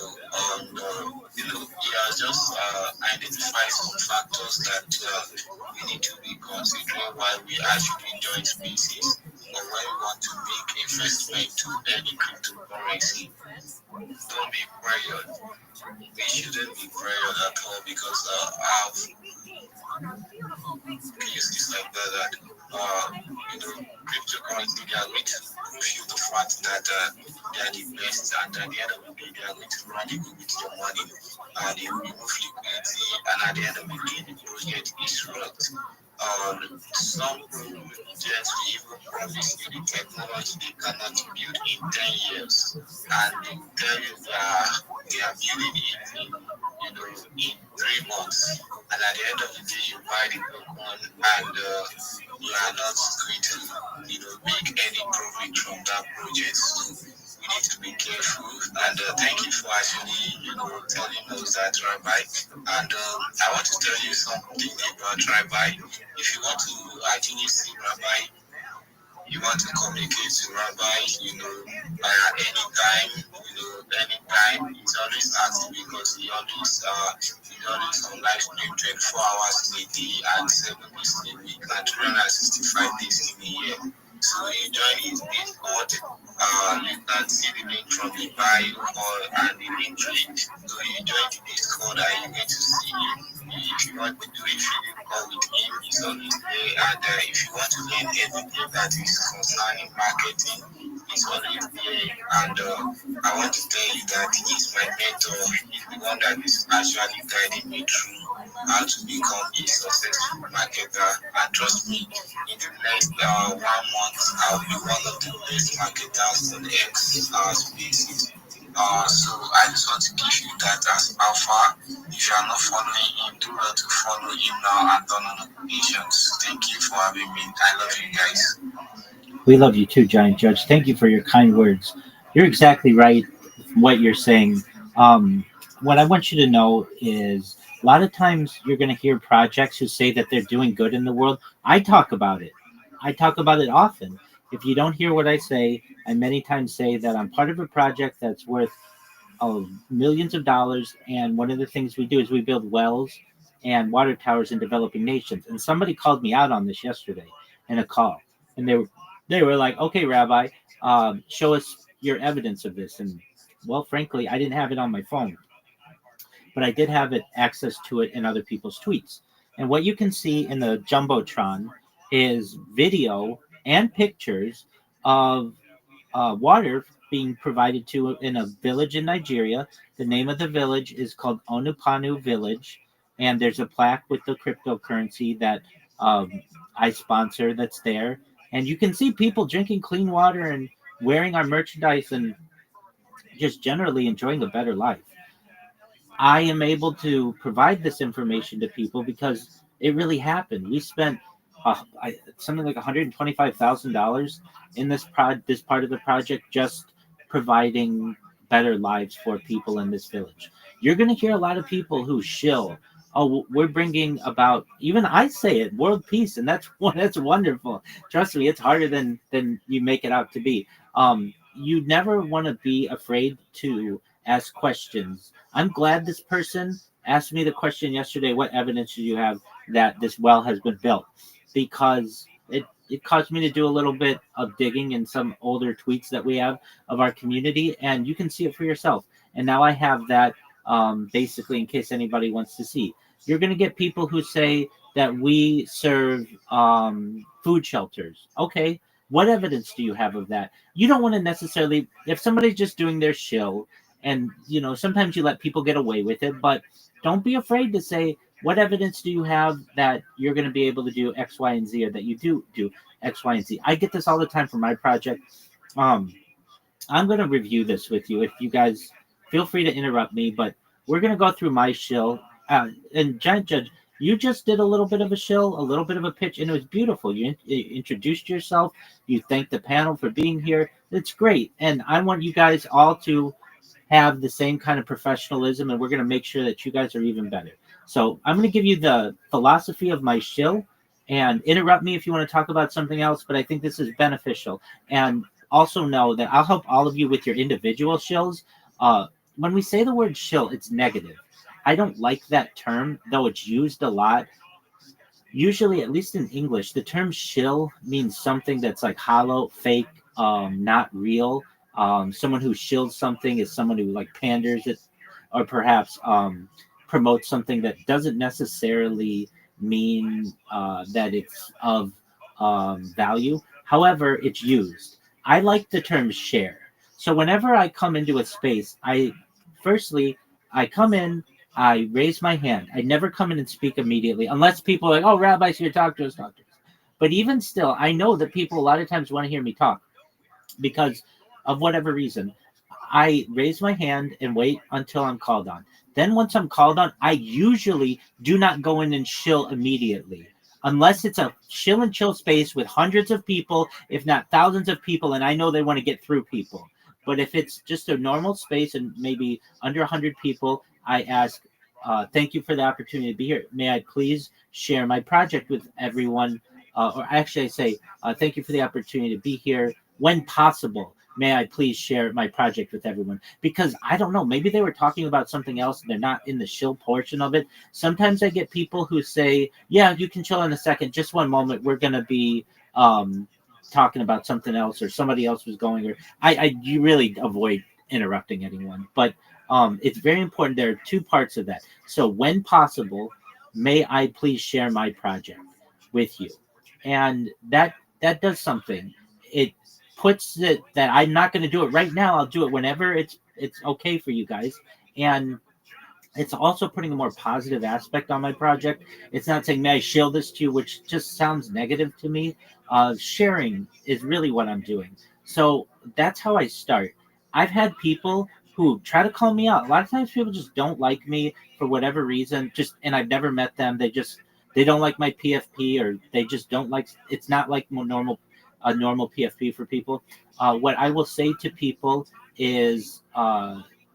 has just identified some factors that we need to be considering while we actually join spaces or when we want to make investment to any cryptocurrency. Don't be pressured. We shouldn't be pressured at all because I have cases like that cryptocurrency, they are going to prove you the fact that they are the best, and at the end of the day, they are going to run away with your money. They will remove liquidity, and at the end of the day, the project is wrecked. Some projects will even promise you the technology they cannot build in 10 years, and they tell you they are building it in 3 months, and at the end of the day, you buy the one and you are not going to make any profit from that project. So we need to be careful, and thank you for actually telling us that, Rabbi. And I want to tell you something about Rabbi. If you want to actually see Rabbi, you want to communicate to Rabbi, anytime, he's always active because he always on live stream 24 hours in a day and 7 days in a week and 365 days in a year. So you join his Discord, you can see the link from the bio and the link tree. So you join the Discord and you get to see him. If you want to do a video call with him, he's always there. And if you want to learn everything that is concerning marketing, he's always there. And I want to tell you that he's my mentor. He's the one that is actually guiding me through how to become a successful marketer. And trust me, in the next 1 month, I'll be one of the best marketers on X spaces. So I just want to give you that as alpha. If you are not following him, do well to follow him now and turn on notifications. Thank you for having me. I love you guys. We love you too, Giant Judge. Thank you for your kind words. You're exactly right. What you're saying. What I want you to know is a lot of times you're going to hear projects who say that they're doing good in the world. I talk about it. I talk about it often. If you don't hear what I say, I many times say that I'm part of a project that's worth millions of dollars, and one of the things we do is we build wells and water towers in developing nations. And somebody called me out on this yesterday in a call, and they were like, "Okay, Rabbi, show us your evidence of this." And well, frankly, I didn't have it on my phone, but I did have access to it in other people's tweets. And what you can see in the Jumbotron is video and pictures of water being provided to in a village in Nigeria. The name of the village is called Onupanu Village, and there's a plaque with the cryptocurrency that I sponsor that's there. And you can see people drinking clean water and wearing our merchandise and just generally enjoying a better life. I am able to provide this information to people because it really happened. We spent something like $125,000 in this part of the project, just providing better lives for people in this village. You're going to hear a lot of people who shill. Oh, we're bringing about, even I say it, world peace, and that's wonderful. Trust me, it's harder than you make it out to be. You never want to be afraid to ask questions. I'm glad this person asked me the question yesterday, what evidence do you have that this well has been built? Because it caused me to do a little bit of digging in some older tweets that we have of our community, and you can see it for yourself. And now I have that basically in case anybody wants to see. You're going to get people who say that we serve food shelters. Okay, what evidence do you have of that? You don't want to necessarily, if somebody's just doing their shill, and sometimes you let people get away with it, but don't be afraid to say, what evidence do you have that you're going to be able to do X, Y, and Z, or that you do X, Y, and Z? I get this all the time for my project. I'm going to review this with you. If you guys feel free to interrupt me, but we're going to go through my shill. And Giant Judge, You just did a little bit of a shill, a little bit of a pitch, and it was beautiful. You introduced yourself. You thanked the panel for being here. It's great. And I want you guys all to have the same kind of professionalism, and we're going to make sure that you guys are even better. So I'm going to give you the philosophy of my shill, and interrupt me if you want to talk about something else, but I think this is beneficial. And also know that I'll help all of you with your individual shills. When we say the word shill, it's negative. I don't like that term, though it's used a lot. Usually, at least in English, the term shill means something that's like hollow, fake, not real. Someone who shills something is someone who like panders it, or perhaps promotes something that doesn't necessarily mean that it's of value. However, it's used. I like the term share. So whenever I come into a space, firstly I come in, I raise my hand. I never come in and speak immediately, unless people are like, "Oh, Rabbi's here, talk to us, talk to us." But even still, I know that people a lot of times want to hear me talk because of whatever reason. I raise my hand and wait until I'm called on. Then once I'm called on, I usually do not go in and shill immediately. Unless it's a chill and chill space with hundreds of people, if not thousands of people, and I know they want to get through people. But if it's just a normal space and maybe under 100 people, I ask, thank you for the opportunity to be here. May I please share my project with everyone? Or actually I say, thank you for the opportunity to be here. When possible, may I please share my project with everyone? Because I don't know, maybe they were talking about something else and they're not in the shill portion of it. Sometimes I get people who say, yeah, you can chill in a second. Just one moment. We're going to be talking about something else, or somebody else was going, or you really avoid interrupting anyone. But it's very important. There are two parts of that. So when possible, may I please share my project with you? And that does something. It puts it that I'm not going to do it right now. I'll do it whenever it's okay for you guys. And it's also putting a more positive aspect on my project. It's not saying, may I share this to you, which just sounds negative to me. Sharing is really what I'm doing. So that's how I start. I've had people who try to call me out. A lot of times people just don't like me for whatever reason, and I've never met them. They don't like my PFP, or they just don't like, it's not like a normal PFP for people. What I will say to people is,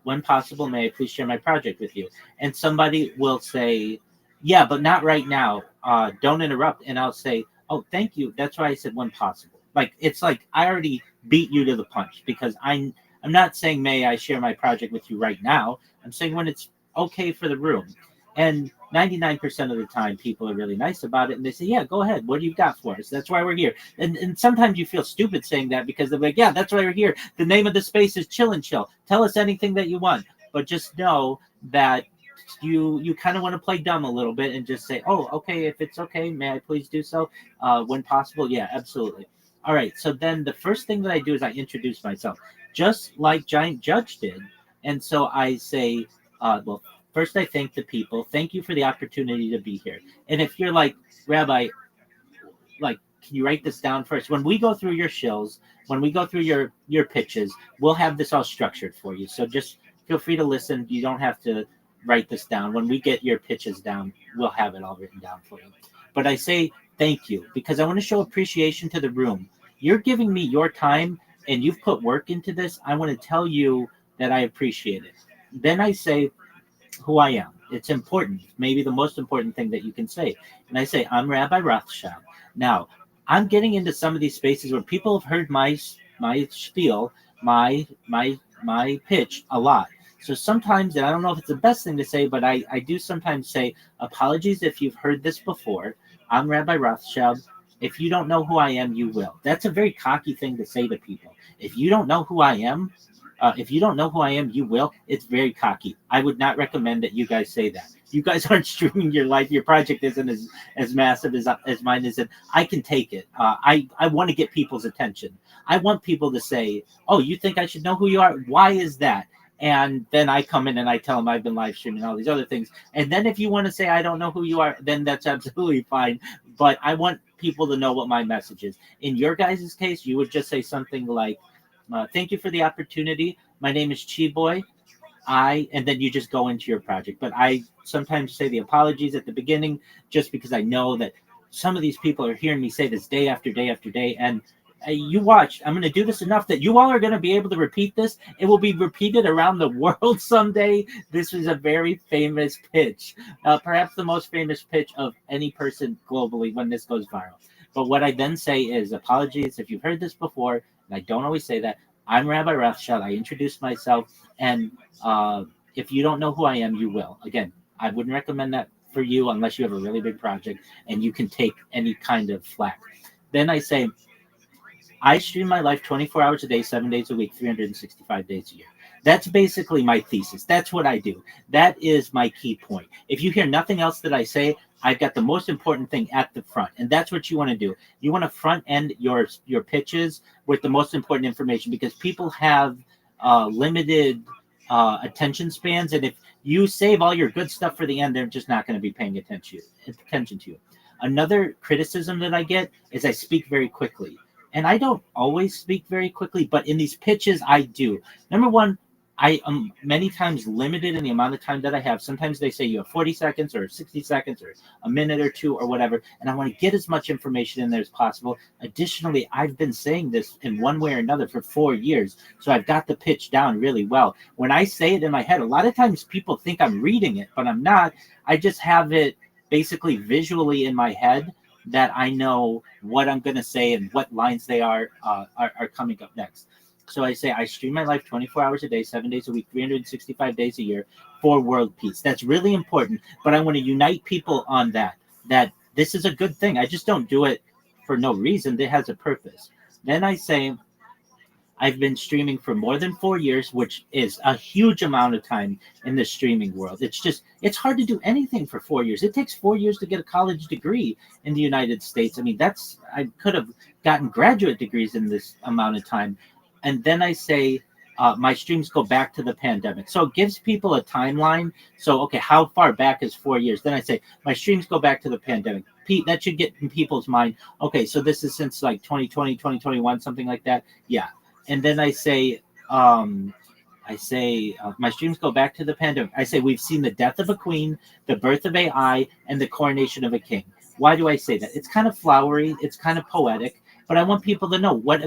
when possible, may I please share my project with you? And somebody will say, yeah, but not right now. Don't interrupt. And I'll say, oh, thank you. That's why I said when possible. Like, it's like I already beat you to the punch, because I'm not saying, may I share my project with you right now. I'm saying when it's okay for the room. And 99% of the time, people are really nice about it, and they say, yeah, go ahead. What do you got for us? That's why we're here. And sometimes you feel stupid saying that, because they're like, yeah, that's why we're here. The name of the space is Chill and Chill. Tell us anything that you want. But just know that you kind of want to play dumb a little bit and just say, oh, okay, if it's okay, may I please do so? When possible, yeah, absolutely. All right, so then the first thing that I do is I introduce myself, just like Giant Judge did. And so I say, well, first, I thank the people. Thank you for the opportunity to be here. And if you're like, Rabbi, like, can you write this down first? When we go through your shills, when we go through your pitches, we'll have this all structured for you. So just feel free to listen. You don't have to write this down. When we get your pitches down, we'll have it all written down for you. But I say thank you because I want to show appreciation to the room. You're giving me your time and you've put work into this. I want to tell you that I appreciate it. Then I say who I am. It's important, maybe the most important thing that you can say. And I say, I'm Rabbi Rothschild. Now, I'm getting into some of these spaces where people have heard my spiel, my pitch a lot. So sometimes, and I don't know if it's the best thing to say, but I do sometimes say, apologies if you've heard this before. I'm Rabbi Rothschild. If you don't know who I am, you will. That's a very cocky thing to say to people. If you don't know who I am, you will. It's very cocky. I would not recommend that you guys say that. You guys aren't streaming your life. Your project isn't as massive as mine is. And I can take it. I want to get people's attention. I want people to say, oh, you think I should know who you are? Why is that? And then I come in and I tell them I've been live streaming all these other things. And then if you want to say I don't know who you are, then that's absolutely fine. But I want people to know what my message is. In your guys' case, you would just say something like, thank you for the opportunity. My name is Chi Boy. and then you just go into your project. But I sometimes say the apologies at the beginning just because I know that some of these people are hearing me say this day after day after day. And you watch, I'm going to do this enough that you all are going to be able to repeat this. It will be repeated around the world someday. This is a very famous pitch, perhaps the most famous pitch of any person globally when this goes viral. But what I then say is apologies if you've heard this before, and I don't always say that. I'm Rabbi Rothschild. I introduced myself, and if you don't know who I am, you will. Again, I wouldn't recommend that for you unless you have a really big project and you can take any kind of flack. Then I say, I stream my life 24 hours a day, 7 days a week, 365 days a year. That's basically my thesis. That's what I do. That is my key point. If you hear nothing else that I say, I've got the most important thing at the front, and that's what you want to do. You want to front end your pitches with the most important information, because people have limited attention spans, and if you save all your good stuff for the end, they're just not going to be paying attention to you. Another criticism that I get is I speak very quickly. And I don't always speak very quickly, but in these pitches, I do. Number one, I am many times limited in the amount of time that I have. Sometimes they say you have 40 seconds or 60 seconds or a minute or two or whatever, and I want to get as much information in there as possible. Additionally, I've been saying this in one way or another for 4 years, so I've got the pitch down really well. When I say it in my head, a lot of times people think I'm reading it, but I'm not. I just have it basically visually in my head, that I know what I'm going to say and what lines they are coming up next. So I say I stream my life 24 hours a day, 7 days a week, 365 days a year for world peace. That's really important, but I want to unite people on that this is a good thing. I just don't do it for no reason. It has a purpose. Then I say I've been streaming for more than 4 years, which is a huge amount of time in the streaming world. It's hard to do anything for 4 years. It takes 4 years to get a college degree in the United States. I mean, I could have gotten graduate degrees in this amount of time. And then I say my streams go back to the pandemic. So it gives people a timeline. So, okay, how far back is 4 years? Then I say my streams go back to the pandemic. Pete, that should get in people's mind. Okay, so this is since like 2020, 2021, something like that. Yeah. And then I say, my streams go back to the pandemic. I say we've seen the death of a queen, the birth of AI, and the coronation of a king. Why do I say that? It's kind of flowery, it's kind of poetic, but I want people to know what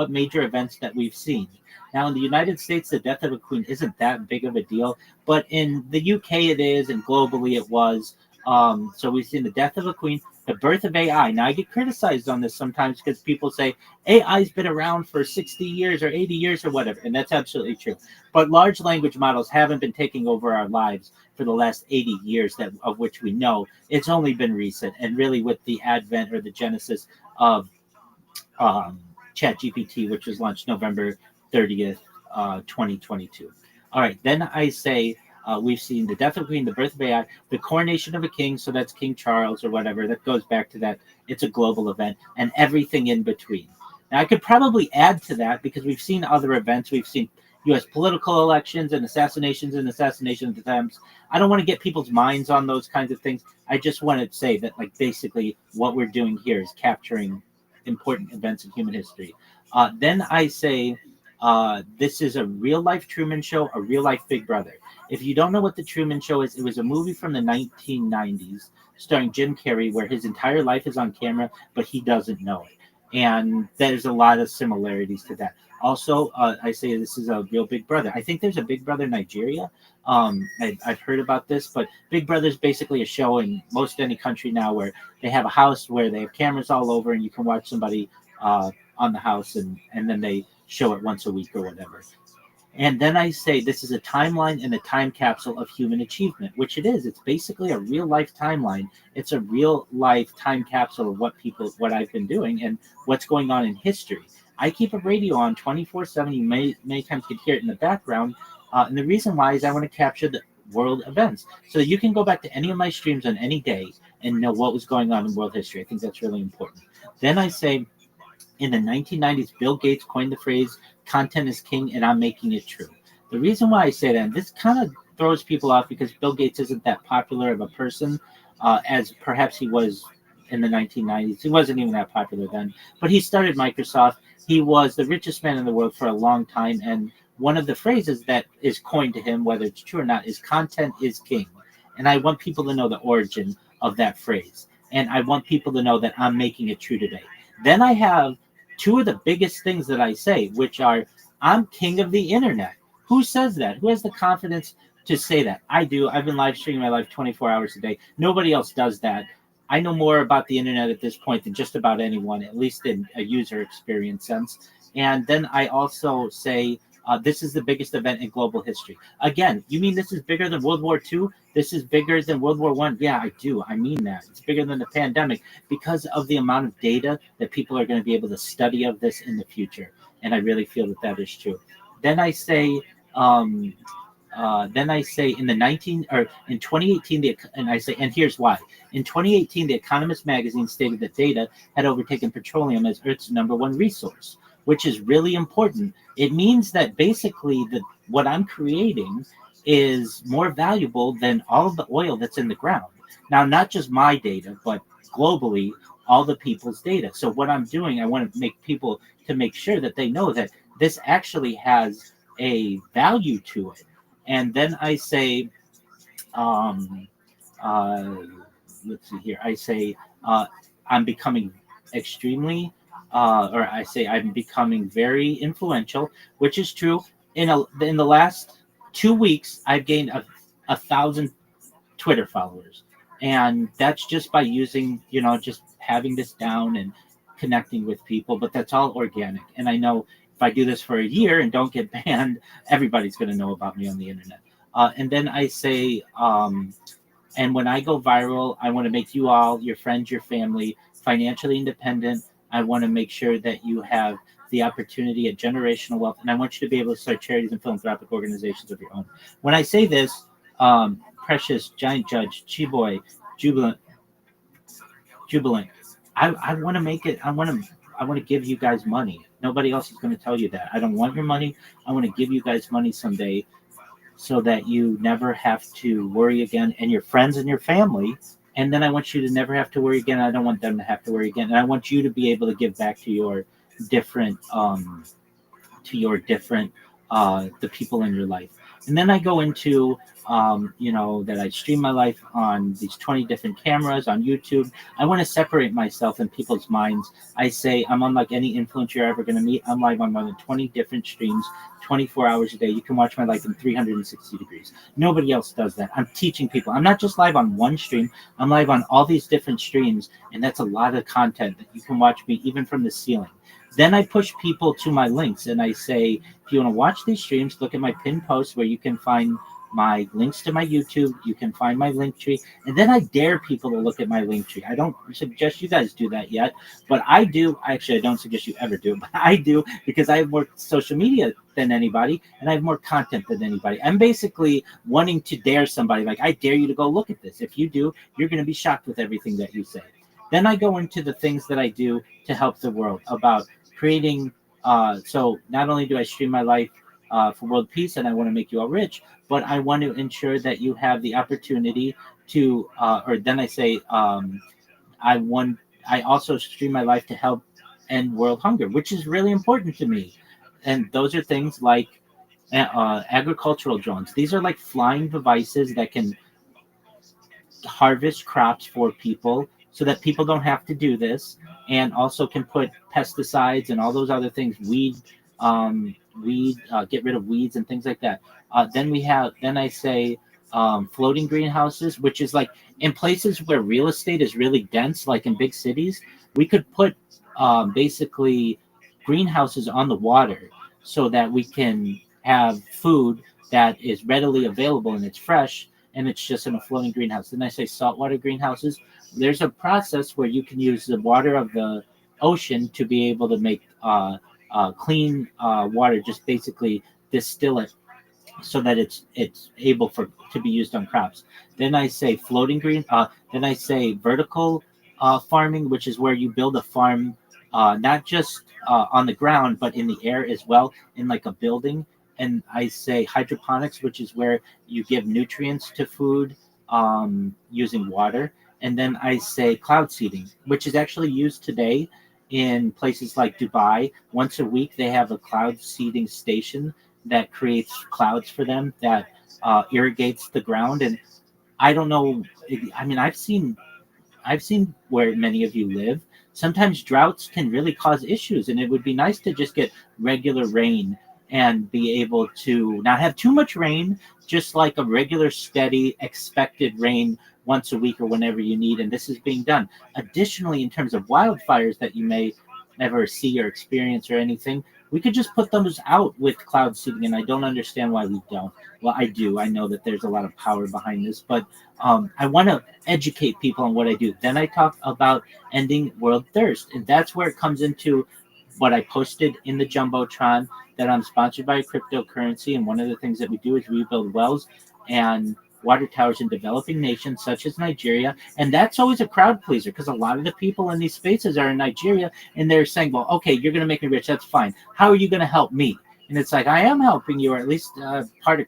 major events that we've seen. Now, in the United States, the death of a queen isn't that big of a deal, but in the UK it is, and globally it was. So we've seen the death of a queen, the birth of AI. Now, I get criticized on this sometimes because people say AI's been around for 60 years or 80 years or whatever, and that's absolutely true. But large language models haven't been taking over our lives for the last 80 years of which we know. It's only been recent, and really with the advent or the genesis of ChatGPT, which was launched November 30th, 2022. All right, then I say we've seen the death of a queen, the birth of AI, the coronation of a king, so that's King Charles or whatever. That goes back to that. It's a global event, and everything in between. Now, I could probably add to that because we've seen other events. We've seen U.S. political elections and assassinations and assassination attempts. I don't want to get people's minds on those kinds of things. I just want to say that, like, basically what we're doing here is capturing important events in human history. Then I say this is a real-life Truman Show, a real-life Big Brother. If you don't know what the Truman Show is, it was a movie from the 1990s starring Jim Carrey where his entire life is on camera, but he doesn't know it. And there's a lot of similarities to that. Also, I say this is a real Big Brother. I think there's a Big Brother Nigeria. I've heard about this, but Big Brother is basically a show in most any country now where they have a house where they have cameras all over and you can watch somebody on the house and then they show it once a week or whatever. And then I say this is a timeline and a time capsule of human achievement, which it is. It's basically a real life timeline. It's a real life time capsule of what I've been doing and what's going on in history. I keep a radio on 24/7. You many times can hear it in the background. And the reason why is I want to capture the world events. So you can go back to any of my streams on any day and know what was going on in world history. I think that's really important. Then I say, in the 1990s, Bill Gates coined the phrase, content is king, and I'm making it true. The reason why I say that, and this kind of throws people off because Bill Gates isn't that popular of a person as perhaps he was in the 1990s. He wasn't even that popular then, but he started Microsoft. He was the richest man in the world for a long time, and one of the phrases that is coined to him, whether it's true or not, is content is king. And I want people to know the origin of that phrase. And I want people to know that I'm making it true today. Then I have two of the biggest things that I say, which are, I'm king of the internet. Who says that? Who has the confidence to say that? I do. I've been live streaming my life 24 hours a day. Nobody else does that. I know more about the internet at this point than just about anyone, at least in a user experience sense. And then I also say, this is the biggest event in global history. Again, you mean this is bigger than World War II? This is bigger than World War I? Yeah, I do. I mean that. It's bigger than the pandemic because of the amount of data that people are going to be able to study of this in the future. And I really feel that that is true. Then I say, in in 2018, and I say, and here's why. In 2018, The Economist magazine stated that data had overtaken petroleum as Earth's #1 resource, which is really important. It means that basically what I'm creating is more valuable than all of the oil that's in the ground. Now, not just my data, but globally, all the people's data. So what I'm doing, I want to make people to make sure that they know that this actually has a value to it. And then I say, let's see here. I say, I'm becoming extremely, or I say I'm becoming very influential, which is true. In the last 2 weeks, I've gained 1,000 Twitter followers, and that's just by using, just having this down and connecting with people. But that's all organic, and I know if I do this for a year and don't get banned, everybody's going to know about me on the internet. And then I say, and when I go viral, I want to make you all, your friends, your family, financially independent. I want to make sure that you have the opportunity at generational wealth, and I want you to be able to start charities and philanthropic organizations of your own. When I say this, Precious, Giant Judge, Chiboy, Jubilant, I want to make it. I want to give you guys money. Nobody else is going to tell you that. I don't want your money. I want to give you guys money someday, so that you never have to worry again, and your friends and your family. And then I want you to never have to worry again. I don't want them to have to worry again. And I want you to be able to give back to your different, the people in your life. And then I go into, that I stream my life on these 20 different cameras on YouTube. I want to separate myself in people's minds. I say I'm unlike any influencer you're ever going to meet. I'm live on more than 20 different streams, 24 hours a day. You can watch my life in 360 degrees. Nobody else does that. I'm teaching people. I'm not just live on one stream. I'm live on all these different streams, and that's a lot of content that you can watch me even from the ceiling. Then I push people to my links, and I say, if you want to watch these streams, look at my pinned post where you can find my links to my YouTube. You can find my link tree. And then I dare people to look at my link tree. I don't suggest you guys do that yet, but I do. Actually, I don't suggest you ever do, but I do, because I have more social media than anybody, and I have more content than anybody. I'm basically wanting to dare somebody, like, I dare you to go look at this. If you do, you're going to be shocked with everything that you say. Then I go into the things that I do to help the world, about creating, so not only do I stream my life for world peace, and I want to make you all rich, but I want to ensure that you have the opportunity to, or then I say, I also stream my life to help end world hunger, which is really important to me. And those are things like agricultural drones. These are like flying devices that can harvest crops for people, so that people don't have to do this, and also can put pesticides and all those other things, get rid of weeds and things like that. Then I say floating greenhouses, which is like in places where real estate is really dense, like in big cities, we could put basically greenhouses on the water, so that we can have food that is readily available and it's fresh, and it's just in a floating greenhouse. Then I say saltwater greenhouses. There's a process where you can use the water of the ocean to be able to make clean water, just basically distill it, so that it's able to be used on crops. Then I say then I say vertical farming, which is where you build a farm, not just on the ground, but in the air as well, in like a building. And I say hydroponics, which is where you give nutrients to food using water. And then I say cloud seeding, which is actually used today in places like Dubai. Once a week, they have a cloud seeding station that creates clouds for them, that irrigates the ground. And I don't know. I mean, I've seen where many of you live. Sometimes droughts can really cause issues, and it would be nice to just get regular rain and be able to not have too much rain, just like a regular, steady, expected rain once a week or whenever you need. And this is being done. Additionally, in terms of wildfires that you may never see or experience or anything, we could just put those out with cloud seeding, and I don't understand why we don't. Well, I do. I know that there's a lot of power behind this, but I want to educate people on what I do. Then I talk about ending world thirst, and that's where it comes into what I posted in the Jumbotron, that I'm sponsored by a cryptocurrency, and one of the things that we do is rebuild wells and water towers in developing nations such as Nigeria. And that's always a crowd pleaser, because a lot of the people in these spaces are in Nigeria, and they're saying, well, okay, you're going to make me rich, that's fine. How are you going to help me? And it's like, I am helping you, or at least part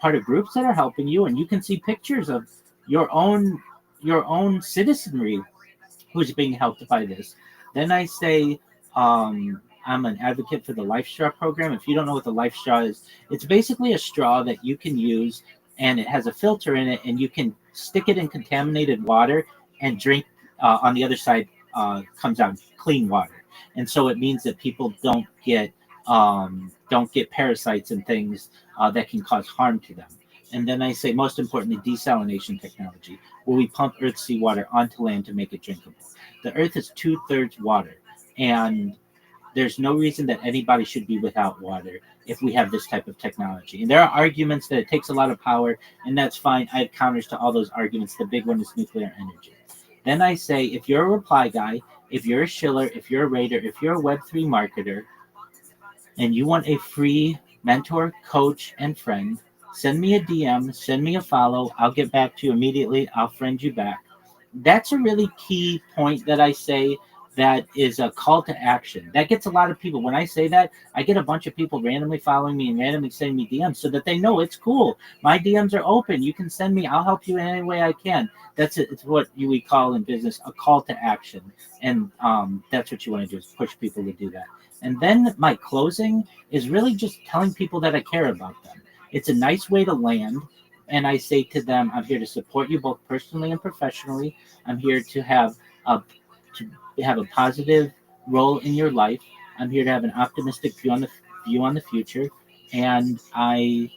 of groups that are helping you, and you can see pictures of your own citizenry who's being helped by this. Then I say, I'm an advocate for the Life Straw program. If you don't know what the Life Straw is, it's basically a straw that you can use, and it has a filter in it, and you can stick it in contaminated water and drink. On the other side comes out clean water, and so it means that people don't get parasites and things that can cause harm to them. And then I say, most importantly, desalination technology, where we pump earth seawater onto land to make it drinkable. The earth is 2/3 water, and there's no reason that anybody should be without water if we have this type of technology. And there are arguments that it takes a lot of power, and that's fine. I have counters to all those arguments. The big one is nuclear energy. Then I say, if you're a reply guy, if you're a shiller, if you're a raider, if you're a Web3 marketer, and you want a free mentor, coach, and friend, send me a DM, send me a follow. I'll get back to you immediately. I'll friend you back. That's a really key point that I say, that is a call to action. That gets a lot of people. When I say that, I get a bunch of people randomly following me and randomly sending me DMs so that they know it's cool. My DMs are open. You can send me. I'll help you in any way I can. That's it. It's what we call in business a call to action. And that's what you want to do, is push people to do that. And then my closing is really just telling people that I care about them. It's a nice way to land. And I say to them, I'm here to support you both personally and professionally. I'm here to have a positive role in your life. I'm here to have an optimistic view on the future, and I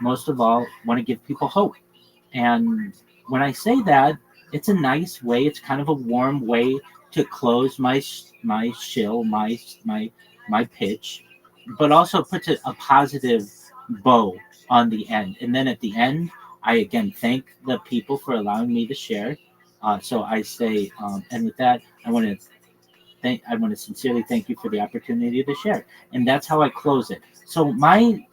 most of all want to give people hope. And when I say that, it's a nice way. It's kind of a warm way to close my shill, my pitch, but also puts a positive bow on the end. And then at the end, I again thank the people for allowing me to share. So I say, and with that, I want to sincerely thank you for the opportunity to share. And that's how I close it. So my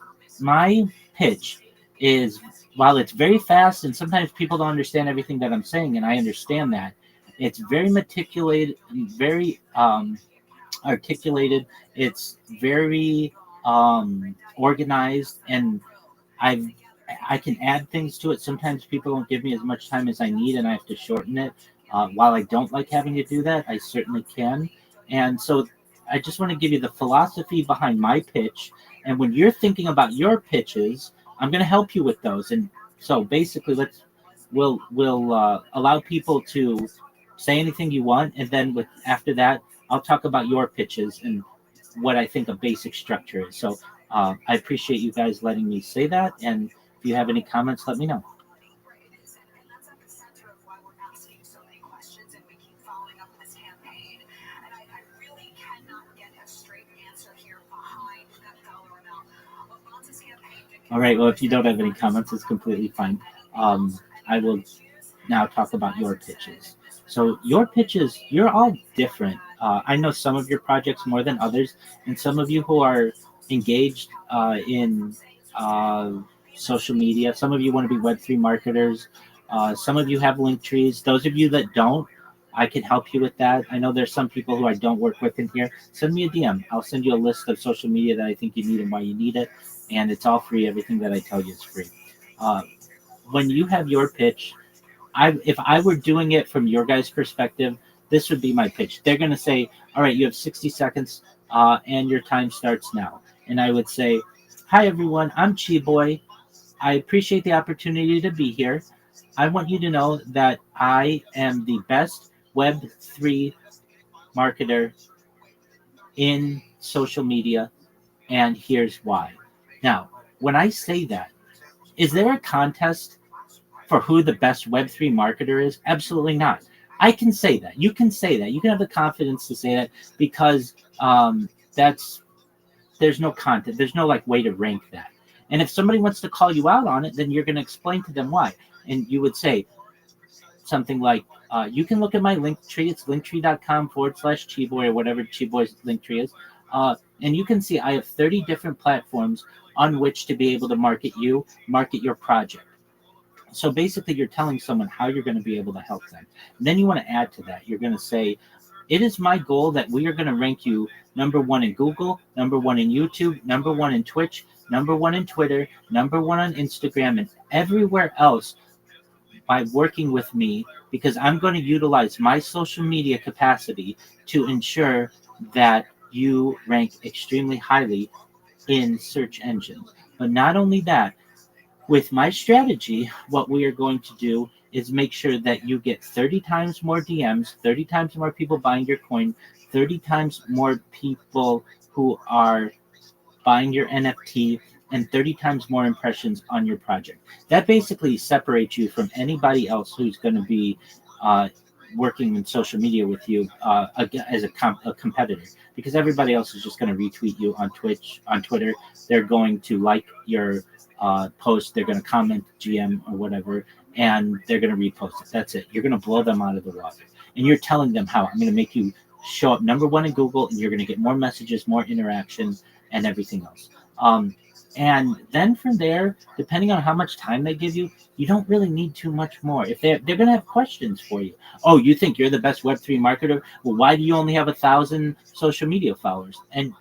pitch is, while it's very fast and sometimes people don't understand everything that I'm saying, and I understand that, it's very meticulous, very articulated. It's very organized, and I can add things to it. Sometimes people don't give me as much time as I need, and I have to shorten it. While I don't like having to do that, I certainly can. And so I just want to give you the philosophy behind my pitch. And when you're thinking about your pitches, I'm going to help you with those. And so basically, we'll allow people to say anything you want, and then after that, I'll talk about your pitches and what I think a basic structure is. So I appreciate you guys letting me say that. And if you have any comments, let me know. All right. Well, if you don't have any comments, it's completely fine. I will now talk about your pitches. So your pitches, you're all different. I know some of your projects more than others, and some of you who are engaged in social media. Some of you want to be Web3 marketers. Some of you have link trees. Those of you that don't, I can help you with that. I know there's some people who I don't work with in here. Send me a DM. I'll send you a list of social media that I think you need and why you need it. And it's all free. Everything that I tell you is free. When you have your pitch, if I were doing it from your guys' perspective, this would be my pitch. They're going to say, all right, you have 60 seconds and your time starts now. And I would say, Hi, everyone. I'm Chi Boy. I appreciate the opportunity to be here. I want you to know that I am the best Web3 marketer in social media, and here's why. Now, when I say that, is there a contest for who the best Web3 marketer is? Absolutely not. I can say that. You can say that. You can have the confidence to say that because that's there's no content. There's no like way to rank that. And if somebody wants to call you out on it, then you're going to explain to them why. And you would say something like, you can look at my link tree. It's linktree.com/Chiboy or whatever Chiboy's link tree is. And you can see I have 30 different platforms on which to be able to market your project. So basically, you're telling someone how you're going to be able to help them. And then you want to add to that. You're going to say, it is my goal that we are going to rank you #1 in Google, #1 in YouTube, #1 in Twitch, #1 in Twitter, #1 on Instagram, and everywhere else by working with me, because I'm going to utilize my social media capacity to ensure that you rank extremely highly in search engines. But not only that, with my strategy, what we are going to do is make sure that you get 30 times more DMs, 30 times more people buying your coin, 30 times more people who are buying your NFT, and 30 times more impressions on your project. That basically separates you from anybody else who's going to be working in social media with you as a competitor, because everybody else is just going to retweet you on Twitch, on Twitter. They're going to like your post, they're going to comment GM or whatever, and they're going to repost it. That's it. You're going to blow them out of the water. And you're telling them how I'm going to make you show up #1 in Google, and you're going to get more messages, more interaction, and everything else. And then from there, depending on how much time they give you, you don't really need too much more. If they're going to have questions for you. Oh, you think you're the best Web3 marketer? Well, why do you only have 1,000 social media followers? And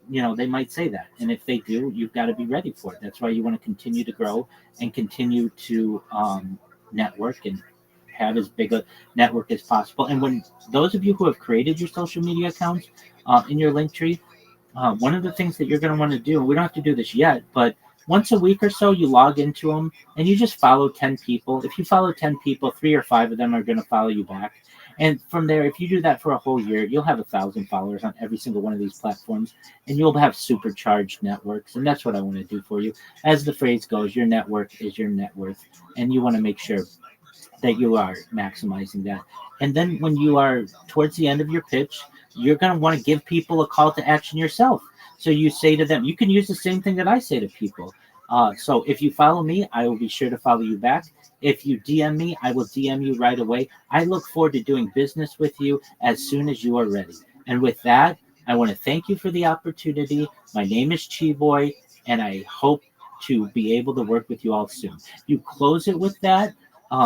they might say that. And if they do, you've got to be ready for it. That's why you want to continue to grow and continue to network and have as big a network as possible. And when those of you who have created your social media accounts in your link tree, one of the things that you're going to want to do, and we don't have to do this yet, but once a week or so, you log into them and you just follow 10 people. If you follow 10 people, 3 or 5 of them are going to follow you back. And from there, if you do that for a whole year, you'll have 1,000 followers on every single one of these platforms, and you'll have supercharged networks. And that's what I want to do for you. As the phrase goes, your network is your net worth, and you want to make sure that you are maximizing that. And then when you are towards the end of your pitch, you're going to want to give people a call to action yourself. So you say to them, you can use the same thing that I say to people. So if you follow me, I will be sure to follow you back. If you DM me, I will DM you right away. I look forward to doing business with you as soon as you are ready. And with that, I want to thank you for the opportunity. My name is Chi Boy, and I hope to be able to work with you all soon. You close it with that.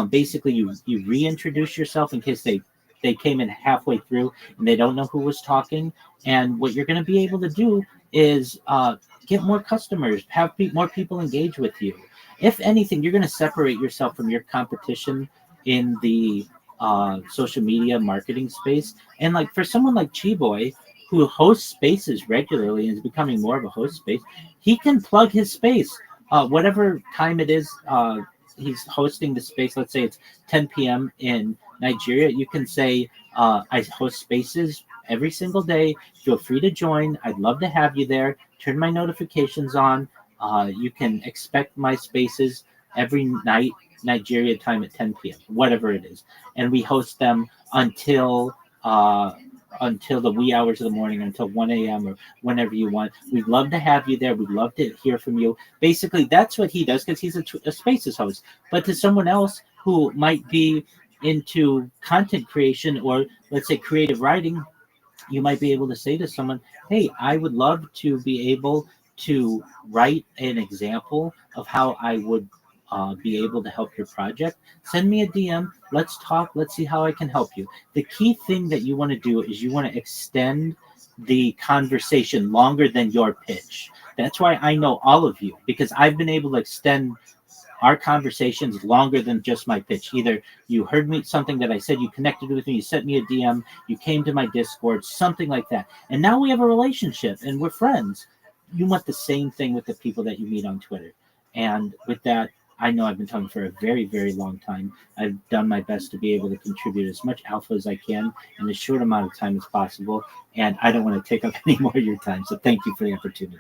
Basically, you reintroduce yourself in case they came in halfway through and they don't know who was talking. And what you're going to be able to do is get more customers, have more people engage with you. If anything, you're going to separate yourself from your competition in the social media marketing space. And like for someone like Chi Boy, who hosts spaces regularly and is becoming more of a host space, he can plug his space whatever time it is. He's hosting the space. Let's say it's 10 p.m. in Nigeria. You can say, I host spaces every single day. Feel free to join. I'd love to have you there. Turn my notifications on. You can expect my spaces every night, Nigeria time at 10 p.m., whatever it is. And we host them until the wee hours of the morning, until 1 a.m. or whenever you want. We'd love to have you there. We'd love to hear from you. Basically, that's what he does because he's a spaces host. But to someone else who might be into content creation or, let's say, creative writing, you might be able to say to someone, hey, I would love to be able to write an example of how I would be able to help your project. Send me a DM. Let's talk. Let's see how I can help you. The key thing that you want to do is you want to extend the conversation longer than your pitch. That's why I know all of you, because I've been able to extend our conversations longer than just my pitch. Either you heard me something that I said, you connected with me, you sent me a DM, you came to my Discord, something like that. And now we have a relationship and we're friends. you want the same thing with the people that you meet on Twitter. And with that, I know I've been talking for a very, very long time. I've done my best to be able to contribute as much alpha as I can in as short amount of time as possible. And I don't want to take up any more of your time. So thank you for the opportunity.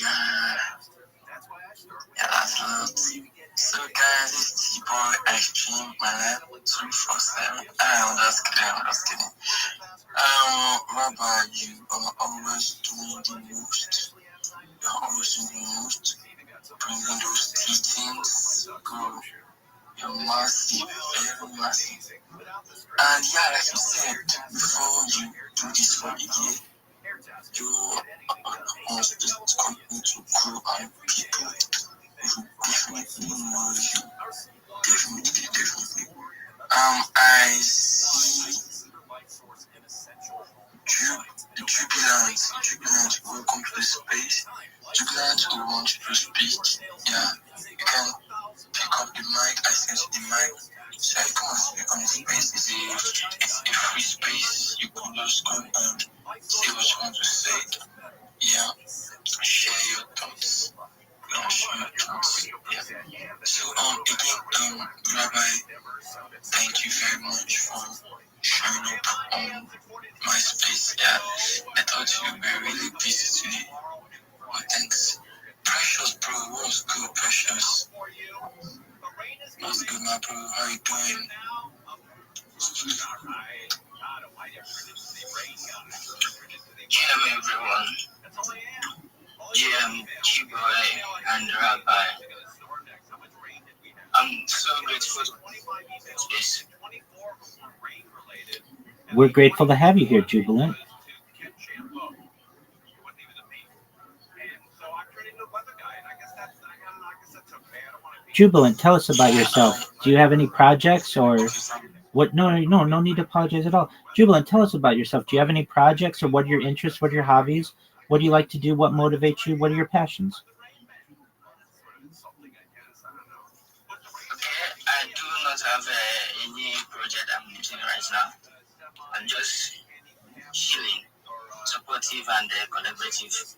Yeah, that's lot. So guys, it's T-Boy. I stream my life 24/7. I'm just kidding. Rabbi, you are always doing the most. You're always doing the most. Bringing those teachings, go. You're massive, very massive. And yeah, like you said, before you do this for a year, you must just continue to grow on people who definitely know you. Definitely. I see Jubilant, welcome to the space. Jubilant who wants to speak. Yeah, you can pick up the mic. I sent you the mic. So you come and speak on the space. It's a free space. You can just come and say what you want to say. Yeah, share your thoughts. Yeah. So again, Rabbi, thank you very much for showing up on my space. Yeah, I thought you were really busy today. But thanks. Precious, bro, what's good, Precious? What's good, my bro? How you doing? Hello, everyone. Yeah, I'm T-Boy and Rabbi. I'm so grateful for this. We're grateful to have you here, Jubilant. Jubilant, tell us about yourself. Do you have any projects or what? No need to apologize at all. Jubilant, tell us about yourself. Do you have any projects or what are your interests? What are your hobbies? What do you like to do? What motivates you? What are your passions? Okay, I do not have any project I'm doing right now. I'm just chilling, supportive and collaborative.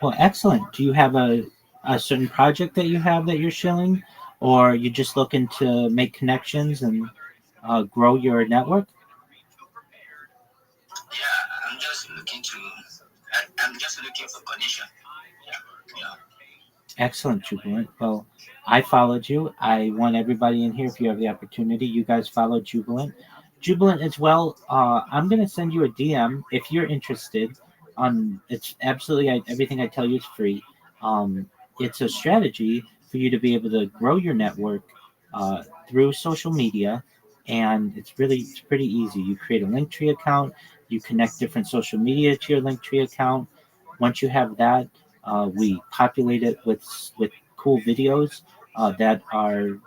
Well, excellent. Do you have a certain project that you have that you're shilling, or you just looking to make connections and grow your network? Yeah, I'm just looking for connection. Yeah. Excellent, Jubilant. Well, I followed you. I want everybody in here, if you have the opportunity, you guys follow Jubilant. Jubilant as well. I'm going to send you a DM if you're interested. It's absolutely everything I tell you is free. It's a strategy for you to be able to grow your network through social media, and it's pretty easy. You create a Linktree account, you connect different social media to your Linktree account. Once you have that, we populate it with cool videos that are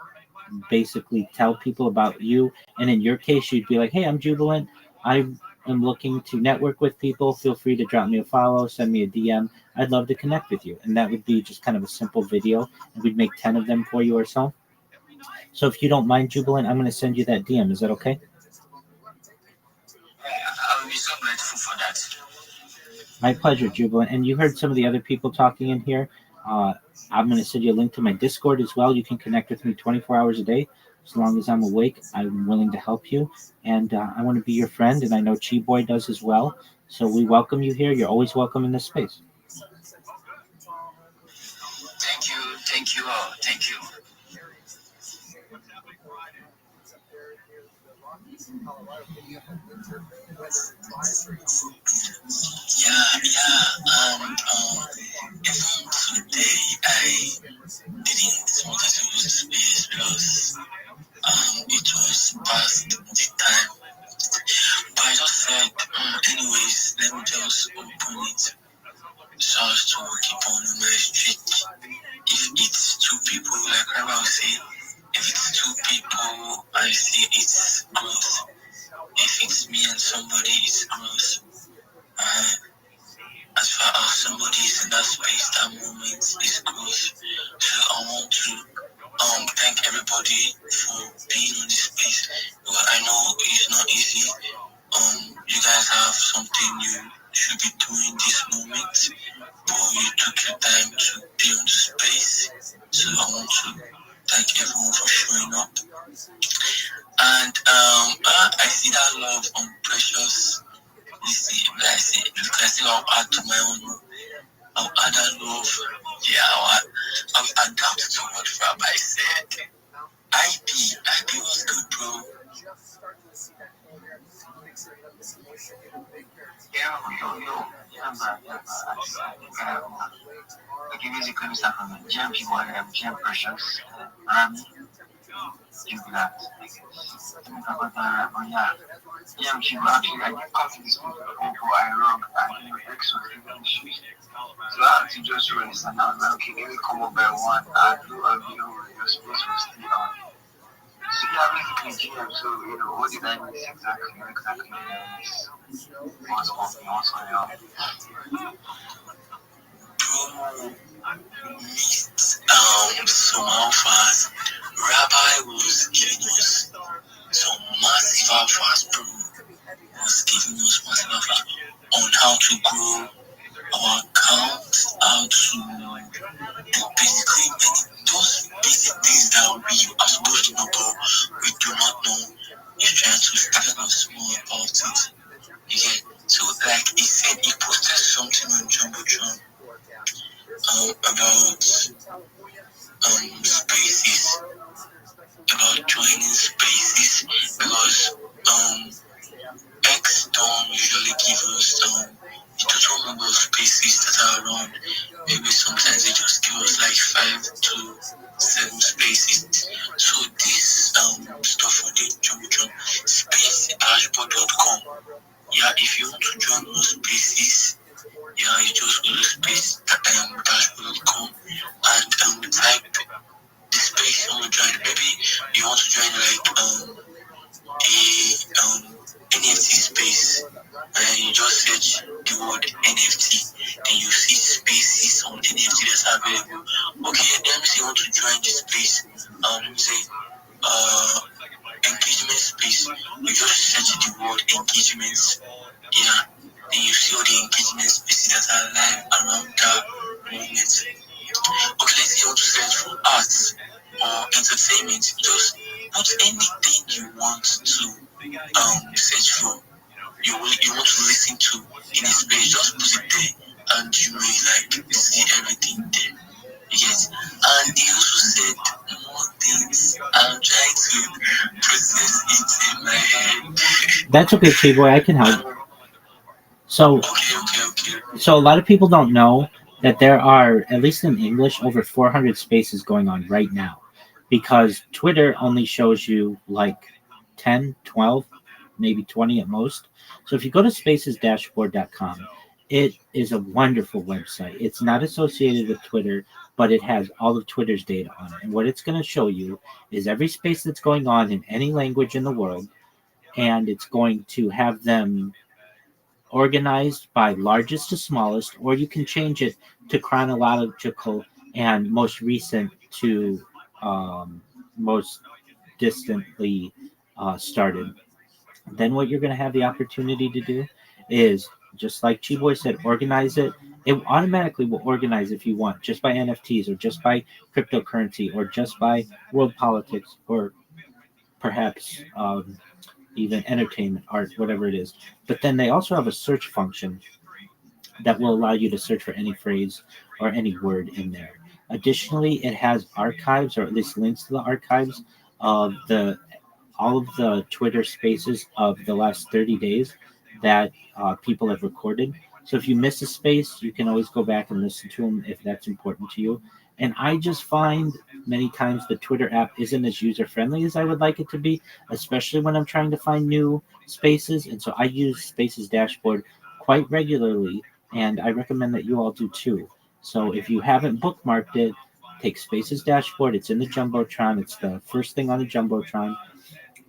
basically tell people about you. And in your case, you'd be like, "Hey, I'm Jubilant. I am looking to network with people. Feel free to drop me a follow, send me a DM. I'd love to connect with you." And that would be just kind of a simple video, and we'd make 10 of them for you or so. So if you don't mind, Jubilant, I'm going to send you that DM. Is that okay? I will be so grateful for that. My pleasure, Jubilant. And you heard some of the other people talking in here. I'm going to send you a link to my Discord as well. You can connect with me 24 hours a day. As long as I'm awake, I'm willing to help you. And I want to be your friend, and I know Chi Boy does as well. So we welcome you here. You're always welcome in this space. Thank you all. Thank you. And even today I didn't want to use the space because it was past the time. But I just said, anyways, let me just open it so as to keep on my streak. If it's two people, like Rabbi will say, if it's two people, I see it's growth. If it's me and somebody, it's growth. As far as somebody everybody is in that space, that moment is growth. So I want to thank everybody for being on this space. Because I know it's not easy. You guys have something you should be doing this moment, but you took your time to be on the space. So I want to thank everyone for showing up. And I see that love on Precious. You see, I see I'll add to my own. I'll add that love. Yeah, I'll adapt to what Rabbi said. IB was good, bro. Okay, basically, we start from GM people, GM Precious, Rabbi, Jubilat. But yeah, GM people actually, I give confidence to people who I wrong, and you X was the issues. So I had to just release and I was like, okay, let me come up by one and do a video where your space was still on. So yeah, basically GM, so what did I miss exactly what's happening, what's going on? Bro, missed some alphas. Rabbi was giving us some massive alphas, bro. Was giving us massive alphas on how to grow our account, how to do basically those basic things that we are supposed to know, but we do not know. He's trying to tell us more about it. Yeah. So like he said, he posted something on Jumbotron about spaces, about joining spaces, because X don't usually give us the total number of spaces that are around. Maybe sometimes they just give us like 5 to 7 spaces. So this stuff on the Jumbotron, spacedashboard.com. Yeah, if you want to join those spaces, yeah, you just go to space.dashboard.com and type the space you want to join. Maybe you want to join like a NFT space, and you just search the word NFT, then you see spaces on NFT that's available. Okay, let me say you want to join the space. Let me say engagement space. You just search the word engagements. Yeah, then you see all the engagement spaces that are live around that moment. Okay, let's say you want to search for arts or entertainment. Just put anything you want to search for. You want to listen to in a space. Just put it there, and you will like see everything there. Yes, and he also said more things. I'm trying to process it in my head. That's okay, Chiboy. I can help. So, so a lot of people don't know that there are, at least in English, over 400 spaces going on right now, because Twitter only shows you like 10, 12, maybe 20 at most. So if you go to spacesdashboard.com, it is a wonderful website. It's not associated with Twitter, but it has all of Twitter's data on it. And what it's going to show you is every space that's going on in any language in the world, and it's going to have them organized by largest to smallest, or you can change it to chronological and most recent to most distantly started. Then what you're going to have the opportunity to do is, just like Chiboy said, organize it. It automatically will organize if you want, just by NFTs or just by cryptocurrency or just by world politics or perhaps even entertainment, art, whatever it is. But then they also have a search function that will allow you to search for any phrase or any word in there. Additionally, it has archives, or at least links to the archives of the all of the Twitter spaces of the last 30 days that people have recorded. So if you miss a space, you can always go back and listen to them if that's important to you. And I just find many times the Twitter app isn't as user friendly as I would like it to be, especially when I'm trying to find new spaces. And so I use Spaces Dashboard quite regularly, and I recommend that you all do too. So if you haven't bookmarked it, take Spaces Dashboard. It's in the Jumbotron. It's the first thing on the Jumbotron.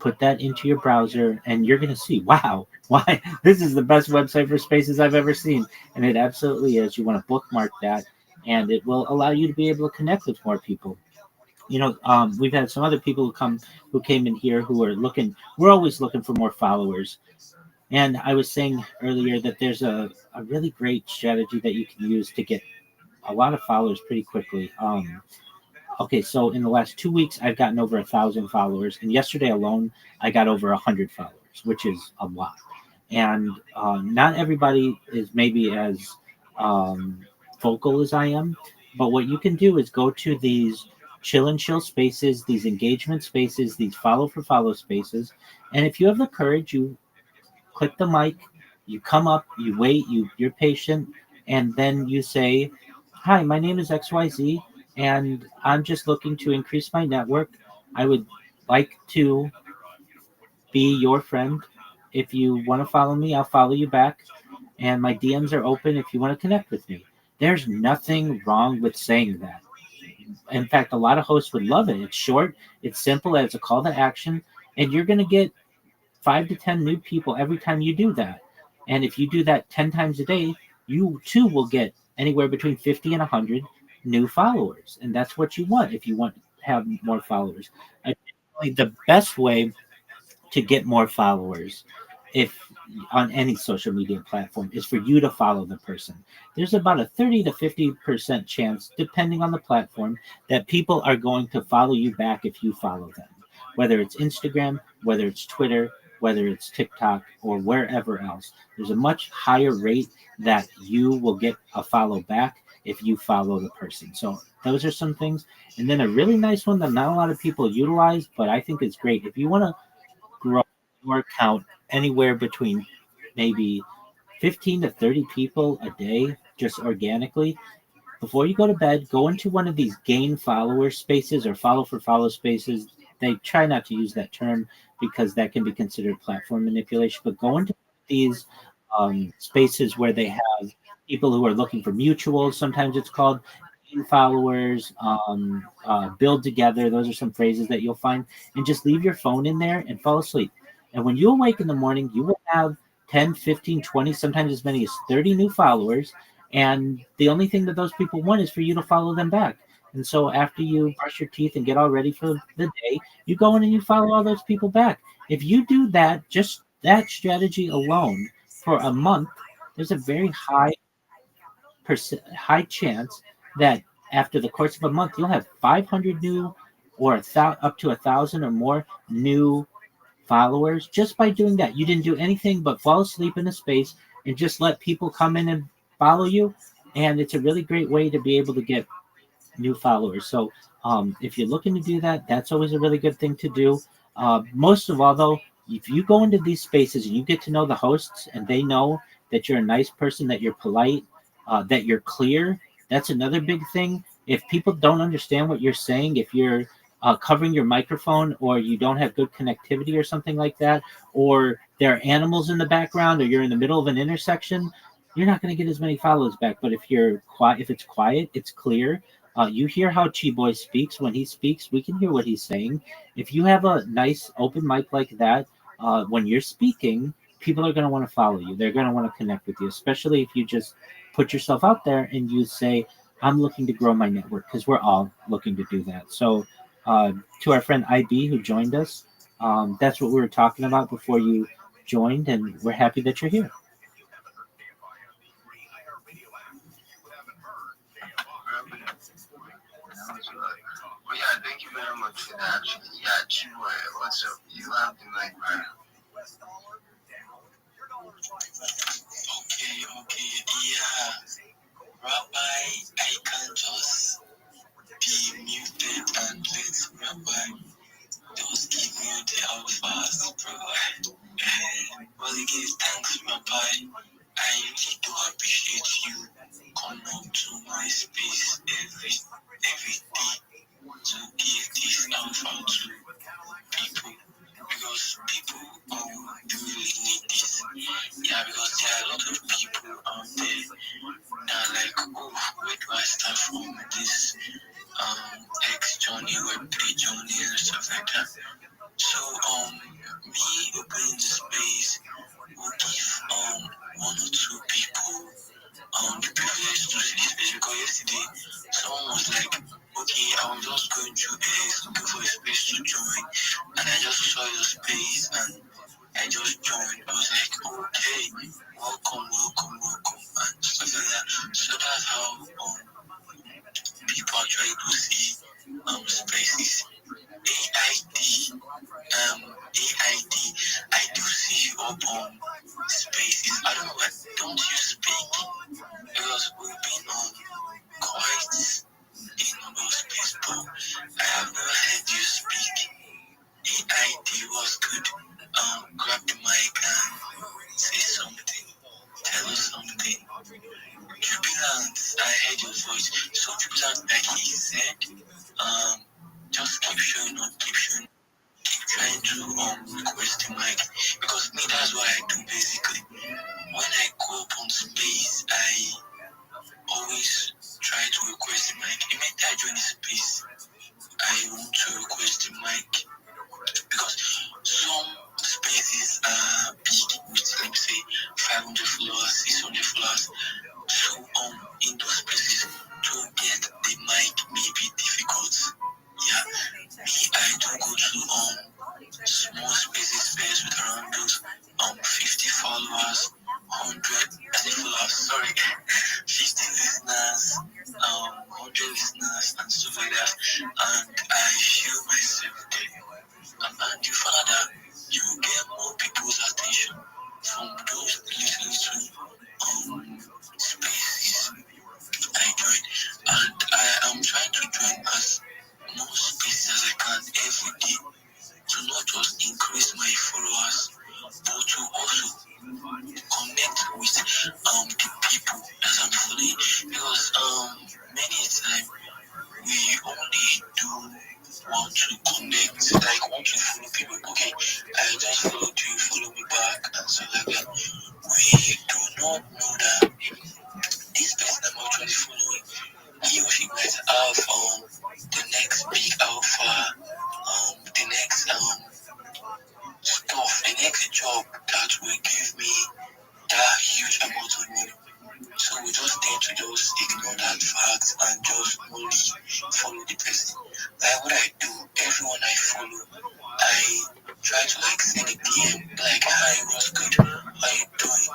put that into your browser, and you're going to see, wow, why this is the best website for spaces I've ever seen. And it absolutely is. You want to bookmark that, and it will allow you to be able to connect with more people. We've had some other people who came in here who are looking. We're always looking for more followers. And I was saying earlier that there's a really great strategy that you can use to get a lot of followers pretty quickly. Okay, so in the last 2 weeks, I've gotten over 1,000 followers, and yesterday alone, I got over 100 followers, which is a lot. And not everybody is maybe as vocal as I am, but what you can do is go to these chill and chill spaces, these engagement spaces, these follow for follow spaces, and if you have the courage, you click the mic, you come up, you wait, you're patient, and then you say, "Hi, my name is XYZ, and I'm just looking to increase my network. I would like to be your friend. If you want to follow me, I'll follow you back, and my DMs are open if you want to connect with me." There's nothing wrong with saying that. In fact, a lot of hosts would love it. It's short, it's simple, as a call to action, and you're going to get 5 to 10 new people every time you do that. And if you do that 10 times a day, you too will get anywhere between 50 and 100 new followers. And that's what you want if you want to have more followers. The best way to get more followers, if on any social media platform, is for you to follow the person. There's about a 30 to 50% chance, depending on the platform, that people are going to follow you back if you follow them, whether it's Instagram, whether it's Twitter, whether it's TikTok, or wherever else. There's a much higher rate that you will get a follow back if you follow the person. So those are some things. And then a really nice one that not a lot of people utilize, but I think is great. If you want to grow your account anywhere between maybe 15 to 30 people a day, just organically, before you go to bed, go into one of these gain follower spaces or follow for follow spaces. They try not to use that term because that can be considered platform manipulation, but go into these spaces where they have people who are looking for mutuals. Sometimes it's called gain followers, build together. Those are some phrases that you'll find. And just leave your phone in there and fall asleep. And when you awake in the morning, you will have 10, 15, 20, sometimes as many as 30 new followers. And the only thing that those people want is for you to follow them back. And so after you brush your teeth and get all ready for the day, you go in and you follow all those people back. If you do that, just that strategy alone for a month, there's a very high chance that after the course of a month, you'll have 500 new or up to 1,000 or more new followers just by doing that. You didn't do anything but fall asleep in a space and just let people come in and follow you. And it's a really great way to be able to get new followers. So if you're looking to do that, that's always a really good thing to do. Most of all, though, if you go into these spaces and you get to know the hosts and they know that you're a nice person, that you're polite, that you're clear, that's another big thing. If people don't understand what you're saying, if you're covering your microphone or you don't have good connectivity or something like that, or there are animals in the background or you're in the middle of an intersection, you're not going to get as many follows back. But if you're quiet, if it's quiet, it's clear. You hear how Chi Boy speaks. When he speaks, we can hear what he's saying. If you have a nice open mic like that, when you're speaking, people are going to want to follow you. They're going to want to connect with you, especially if you just put yourself out there and you say, "I'm looking to grow my network," because we're all looking to do that. So to our friend IB who joined us, that's what we were talking about before you joined, and we're happy that you're here. Well, yeah, thank you very much for that. Yeah, Chihuahua, what's up? You have the mic, man. Okay, yeah. Rabbi, I can just be muted and let Rabbi just give you the alphas, bro. Well, again, thanks, Rabbi. I really do appreciate you coming up to my space every day to give this alpha to people, because people do really need this. Yeah, because there are a lot of people out there that are like, oh, where do I start from this X journey, Web3 journey, and stuff like that. So one or two people the privilege to see this space, because yesterday someone was like, okay, I was just going through X looking for a space to join, and I just saw your space and I just joined. I was like, okay, welcome, and stuff like that. So that's how people actually do see spaces. AID, I do see you up on spaces. I don't know why don't you speak? Because we've been on quite a number of spaces, but I have never heard you speak. AID was good. Grab the mic and say something. Tell us something. Jubilant, I heard your voice. So Jubilant, like he said, just keep showing up, keep trying to request the mic, because me, that's what I do basically. When I go up on space, I always try to request the mic. Immediately I join the space, I want to request the mic, because some spaces are big with, let me say, 500 followers, 600 followers. So in those spaces, to get the mic may be difficult. Yeah, me, I do go to small spaces first with around those 50 followers, 100 followers, sorry, 50 listeners, 100 listeners and stuff like that, and I feel myself there. And you find that you get more people's attention from those little spaces I join, and I am trying to join as most spaces as I can every day, to not just increase my followers, but to also connect with the people that I'm following, because many a time we only do want to connect, like want to follow people. Okay, I just followed you, follow me back, and so like that. We do not know that this person I'm actually following, he or she might have the next big alpha, the next stuff, the next job that will give me that huge amount of money. So we just tend to just ignore that fact and just only follow the person. Like what I do, everyone I follow, I try to like send a DM, like, hi, what's good, how you doing,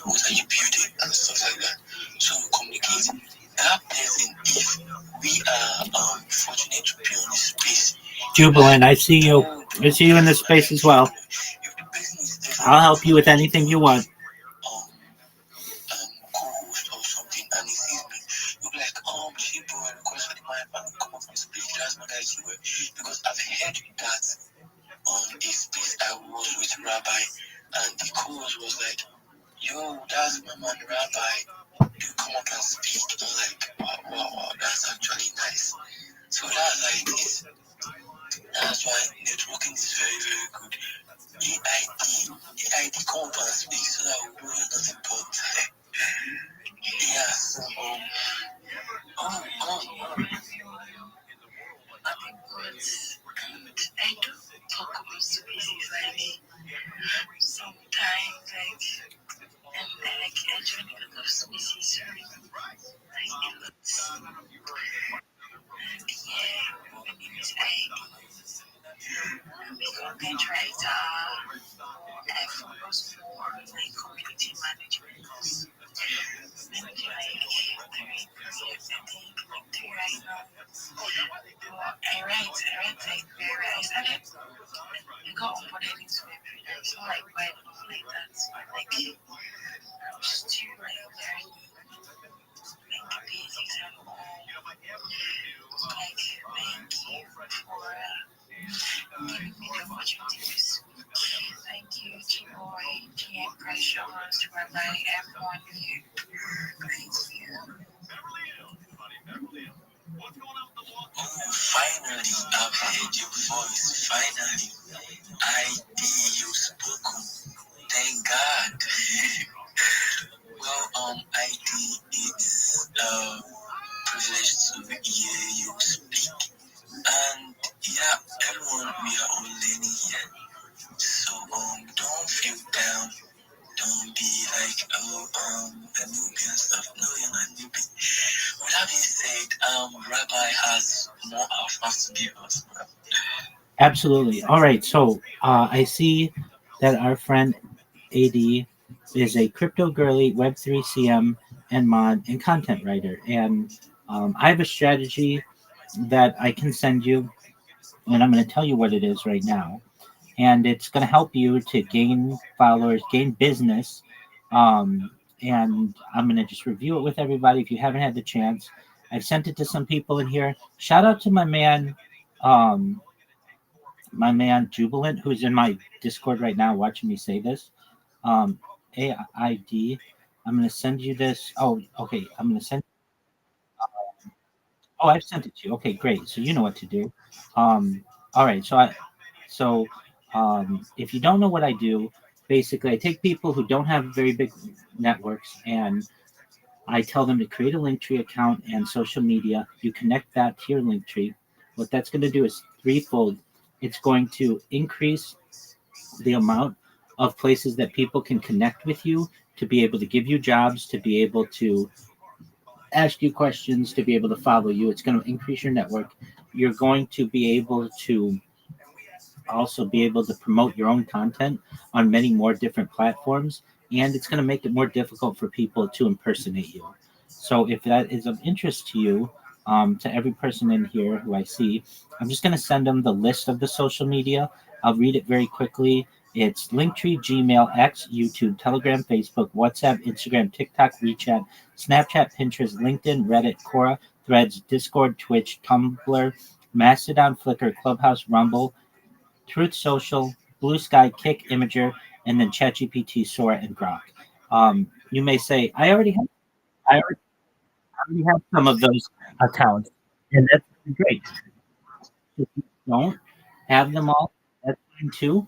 what are you building, and stuff like that. So we communicate. That person, if we are fortunate to be on the space. Jubilant, I see you. I see you in this space as well. I'll help you with anything you want. Co-host or something, and he sees me, you'll be like, she bro, I request for the mic and come up and speak. That's not like you were, because I've heard that on a space I was with Rabbi, and the co-host was like, yo, that's my man Rabbi, you come up and speak. I'm like, wow, that's actually nice. So that's like this. That's why networking is very, very good. AID, come up and speak so that we know you're nothing but. Yeah, so, Nothing but I do talk about species like sometimes and like I join a lot of species, like a lot. And yeah, my name is Ivy. I'm a content writer. I focus more on like community management. Maybe like 3 years, I think, like 3 right now. I write like very, I got onboarded into a freelance, so like quite like that. Like I'm still like learning like the basics and all. Like thank you for giving me the opportunity to speak. Thank you, G-Boy, GM Precious, Rabbi, everyone here. Thank you. Finally, I've heard your voice. Finally, I hear you spoken. Thank God. Well, ID, it's a privilege to hear you speak. And yeah, everyone, we are all learning here. So don't feel down. Don't be like, oh, a newbie and stuff. No, you're not newbie. With that being said, Rabbi has more of us to give us. Absolutely. All right. So I see that our friend AD is a crypto girly, Web3 CM, and mod and content writer. And I have a strategy that I can send you, and I'm going to tell you what it is right now. And it's going to help you to gain followers, gain business. And I'm going to just review it with everybody if you haven't had the chance. I've sent it to some people in here. Shout out to my man Jubilant, who's in my Discord right now watching me say this. AID. I'm going to send you this. Oh, okay. I'm going to send. Oh, I've sent it to you. Okay, great. So you know what to do. All right. So if you don't know what I do, basically I take people who don't have very big networks and I tell them to create a Linktree account and social media. You connect that to your Linktree. What that's going to do is threefold. It's going to increase the amount of places that people can connect with you, to be able to give you jobs, to be able to ask you questions, to be able to follow you. It's going to increase your network. You're going to be able to also be able to promote your own content on many more different platforms, and it's going to make it more difficult for people to impersonate you. So if that is of interest to you, to every person in here who I see, I'm just going to send them the list of the social media. I'll read it very quickly. It's Linktree, Gmail, X, YouTube, Telegram, Facebook, WhatsApp, Instagram, TikTok, WeChat, Snapchat, Pinterest, LinkedIn, Reddit, Quora, Threads, Discord, Twitch, Tumblr, Mastodon, Flickr, Clubhouse, Rumble, Truth Social, Blue Sky, Kick, Imager, and then ChatGPT, Sora, and Grok. You may say, I already have some of those accounts, and that's great. If you don't have them all, that's fine too.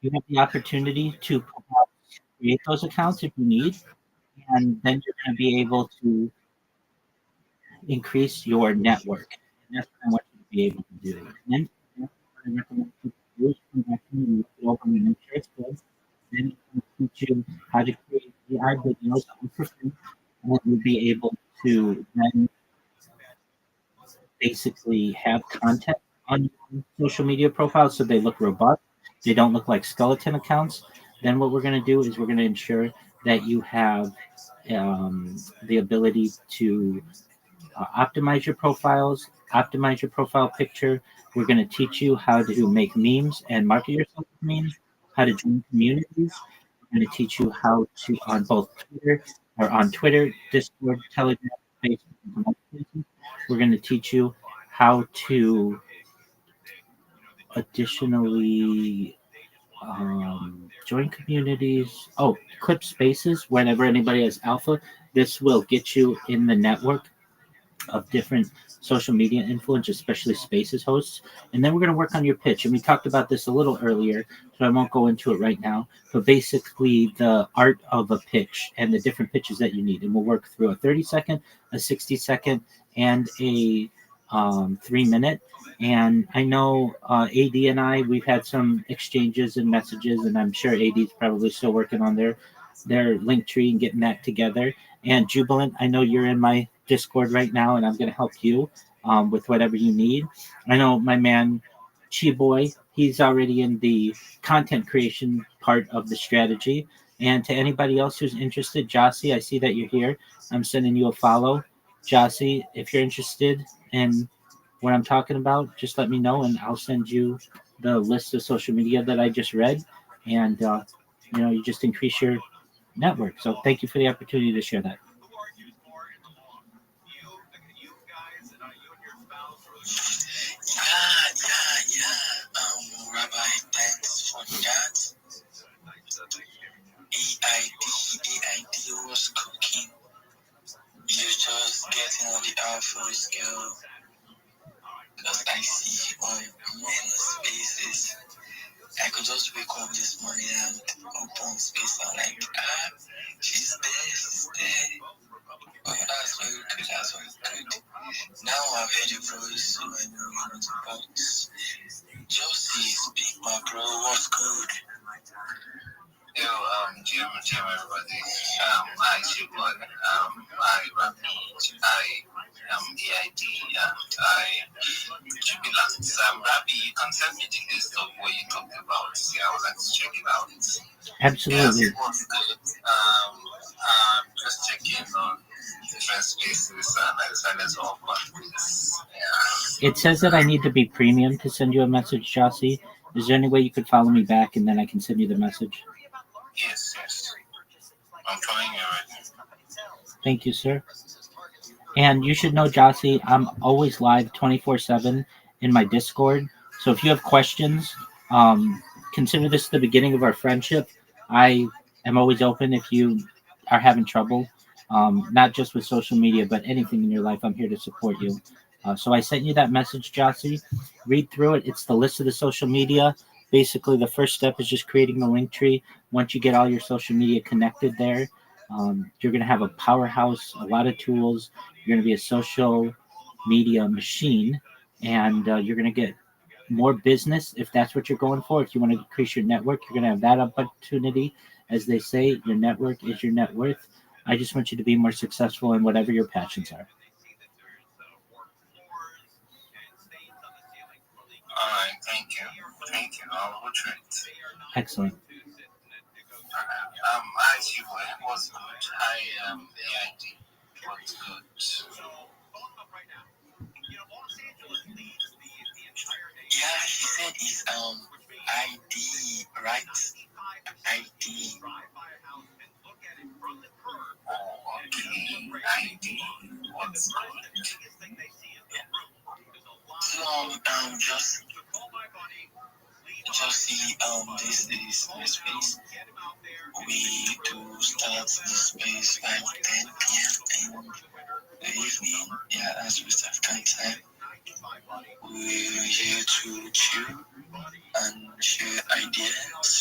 You have the opportunity to create those accounts if you need, and then you're going to be able to increase your network. And that's what I want you to be able to do. And then what I recommend people do is come back to me and open an interest group. Then it will teach you how to create AI videos for free, and you'll be able to then basically have content on your social media profiles so they look robust. They don't look like skeleton accounts. Then what we're going to do is we're going to ensure that you have the ability to optimize your profiles, optimize your profile picture. We're going to teach you how to make memes and market yourself with memes, how to join communities. We're going to teach you how to on Twitter, Discord, Telegram, Facebook, and other places. We're going to teach you how to additionally join communities. Oh, clip spaces whenever anybody has alpha. This will get you in the network of different social media influencers, especially spaces hosts. And then we're going to work on your pitch. And we talked about this a little earlier, so I won't go into it right now. But basically, the art of a pitch and the different pitches that you need. And we'll work through a 30-second, a 60-second, and a 3-minute. And I know AD and we've had some exchanges and messages, and I'm sure AD's probably still working on their Linktree and getting that together. And Jubilant, I know you're in my Discord right now, and I'm going to help you with whatever you need. I know my man Chi Boy, he's already in the content creation part of the strategy. And to anybody else who's interested, Jossie, I see that you're here. I'm sending you a follow. Jossie, if you're interested in what I'm talking about, just let me know, and I'll send you the list of social media that I just read. And, you just increase your network. So thank you for the opportunity to share that. Rabbi, thanks for that. AID was cooking. You're just getting on the alpha scale. Because I see on many spaces. I could just wake up this morning and open space. I'm like, she's there. Oh, that's very good. Now I've heard your voice, so I know you're not about. Josie, speak, my bro. What's good? Yo, Jim, everybody. Hi, Shubham. Hi, Rabbi. I am EID and I Jubilant. Rabbi, you can send me the list of what you talked about. Yeah, I would like to check it out. Absolutely. Yes, it was good. Just checking on different spaces and I decided to offer this. Yeah. It says that I need to be premium to send you a message, Jossie. Is there any way you could follow me back and then I can send you the message? Yes. I'm trying already. Thank you, sir. And you should know, Jossie, I'm always live 24/7 in my Discord. So if you have questions, consider this the beginning of our friendship. I am always open if you are having trouble, not just with social media, but anything in your life. I'm here to support you. So I sent you that message, Jossie. Read through it. It's the list of the social media. Basically, the first step is just creating the link tree. Once you get all your social media connected there, you're going to have a powerhouse, a lot of tools. You're going to be a social media machine, and you're going to get more business if that's what you're going for. If you want to increase your network, you're going to have that opportunity. As they say, your network is your net worth. I just want you to be more successful in whatever your passions are. All right, thank you. I'll go try it. Excellent. I see what was good. I EID was good. Yeah, he said it's ID, right? ID. Oh, okay. ID was good. So just see this space. We do start the space by 10 p.m. in the evening. Yeah, as West African time. We're here to chill and share ideas.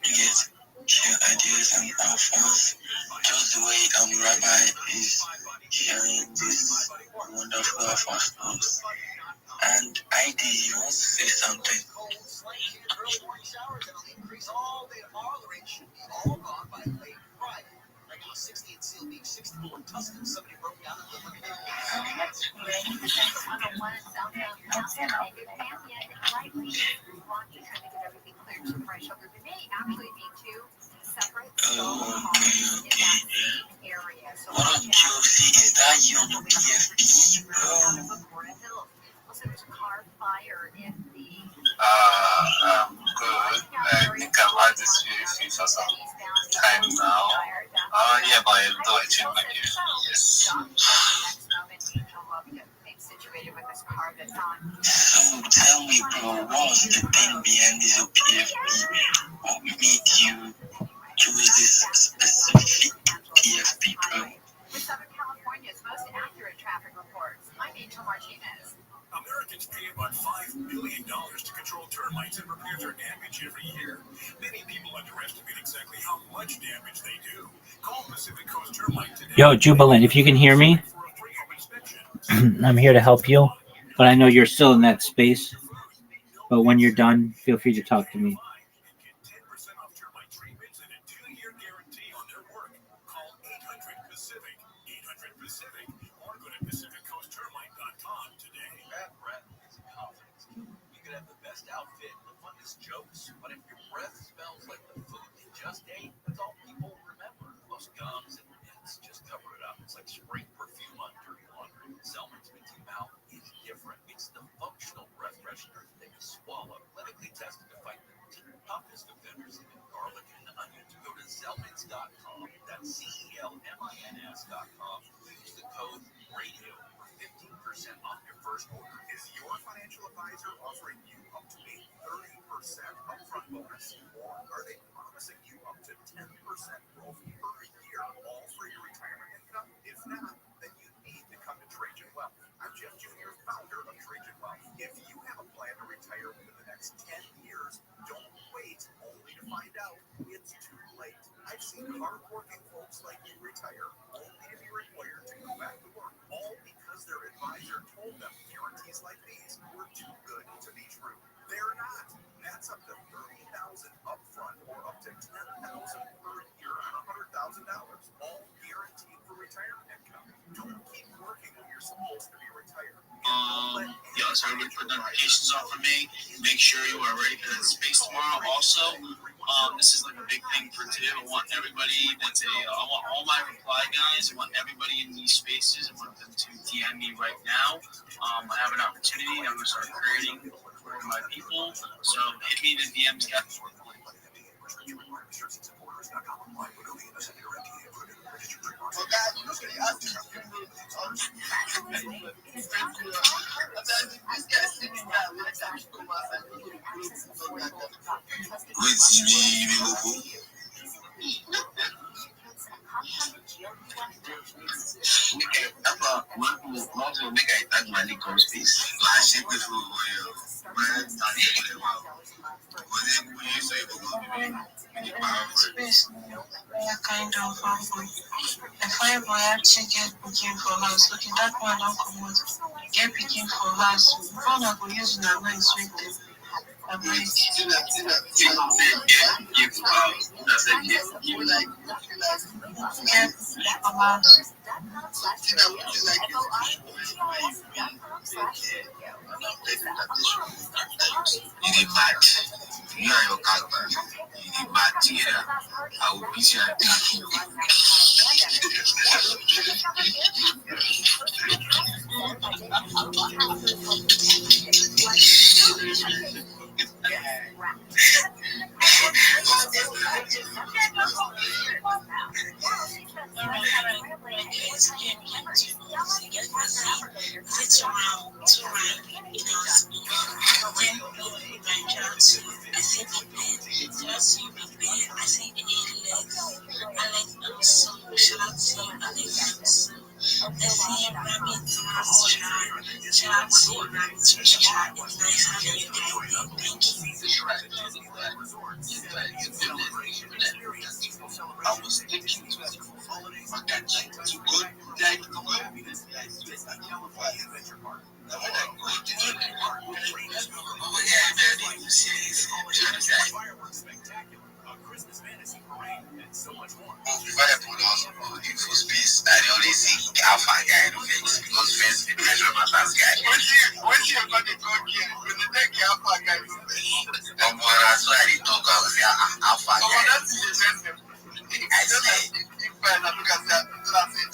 Yes, share ideas and alphas. Just the way Rabbi is sharing this wonderful alpha stuff. And ID, you want to say something? What up, Josie? Is that you on the PFP, bro? Good. I think I've had this feed for some time now. Yeah, but I do I change my gear. Yes. So tell me, bro, what was the thing behind this PFP? What made you choose this specific PFP, bro? Americans pay about $5 billion to control termites and repair their damage every year. Many people underestimate exactly how much damage they do. Call Pacific Coast Termite today. Yo, Jubilant, if you can hear me, I'm here to help you. But I know you're still in that space. But when you're done, feel free to talk to me. Outfit, the funniest jokes, but if your breath smells like the food you just ate, that's all people remember. Most gums and mints just cover it up. It's like spring perfume on dirty laundry. Selman's minty mouth is different. It's the functional breath freshener that you swallow, clinically tested to fight the toughest offenders, even garlic and onions. Go to Selmans.com. That's CELMINS.com. Use the code RADIO for 15% off your first order. Is your financial advisor offering you up to a 30% upfront bonus? Or are they promising you up to 10% growth per year, all for your retirement income? If not, then you need to come to Trajan Wealth. I'm Jeff Jr., founder of Trajan Wealth. If you have a plan to retire within the next 10 years, don't wait only to find out it's too late. I've seen hardworking folks like you retire only to be required to go back to work, all because their advisor told them guarantees like these were too good to be true. They're not. That's up to $30,000 upfront or up to $10,000 per year on a $100,000 so everybody put notifications on for me. Make sure you are ready for that space tomorrow. Also, this is like a big thing for today. I want everybody I want all my reply guys. I want everybody in these spaces. I want them to DM me right now. I have an opportunity. I'm going to start creating for my people. So hit me in the DMs, guys. Kind of the fine boy actually get picking for house. Okay, that one don't come out. Get picking for house. Phone I go use na mind sweet them. I break. Get for house. You get mad. You are your husband. You get mad together. I will beat you and take you. I was thinking to good night. For space, I only see alpha guy in the face because face is measure my last guy. When you got the code here, when they take alpha guy in the face. That's why they talk about alpha guy. That's the best. I said, if I look at that,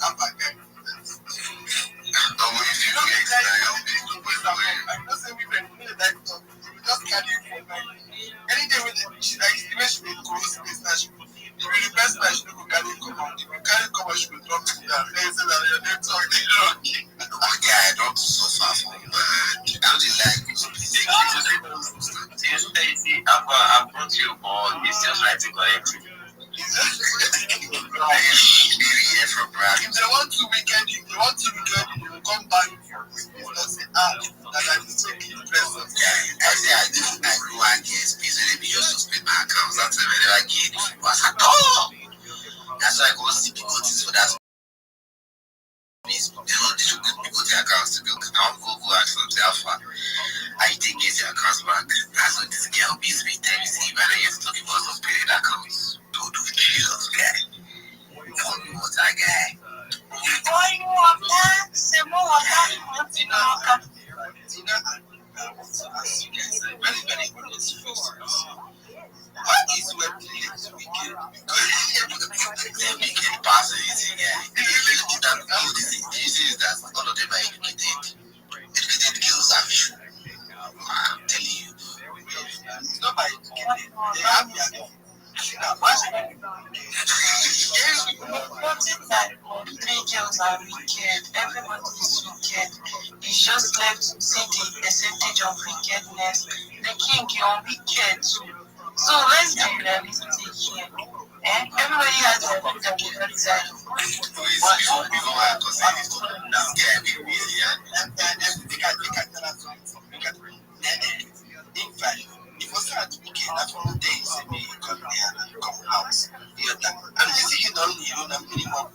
alpha guy. If you look at that, I'm not saying we can that talk. We just carry it for night. Anything with the estimation with close business. The best person who can come out. If you can't come out, she will drop to that. Okay, I don't so far from I don't like I brought you on. It's just writing correctly. From Brad. If they want to weekend, you will come back. Let's say, that I need to keep person. Yeah, I say I go and get space so they be used to spend my accounts. That's why I never get it. At all. That's why I go see people for that. They don't do good people to their accounts to go. I want to go ask them alpha. I think get your accounts back. That's what this girl beats me. Tell me, see, but I used to talk about some paid accounts. Don't do Jesus, guy. Don't know what that guy. What is web this weekend? This is that all of them are educated. Educated girls have issue. I'm telling you. It's not by educated. They have their Nothing that 3 girls are wicked. Everybody is wicked. It's just left to see the percentage of wickedness. The king, you're wicked too. So let's be realistic here. Everybody has their different side. In fact, it was not to begin that one day in the economy and come out. And you see, you don't have minimum.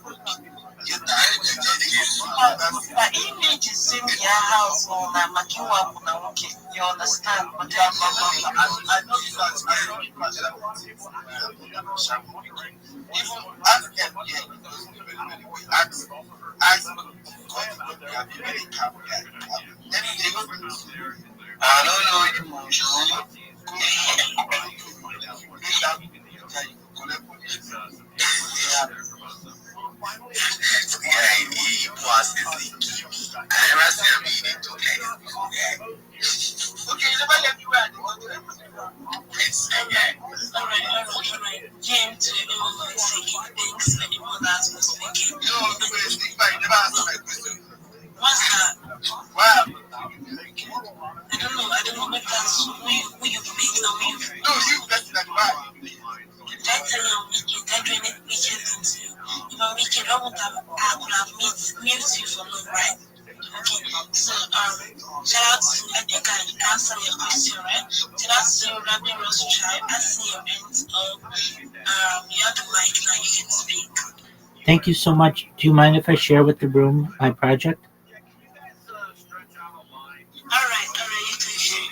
The image is in your house on a Makiwa. You understand? But I know you guys Shout out to, I think I answered your question, right? Shout out to Rabbi Rothschild. I see your hands up. You have the mic now, you can speak. Thank you so much. Do you mind if I share with the room my project? Alright, you can share.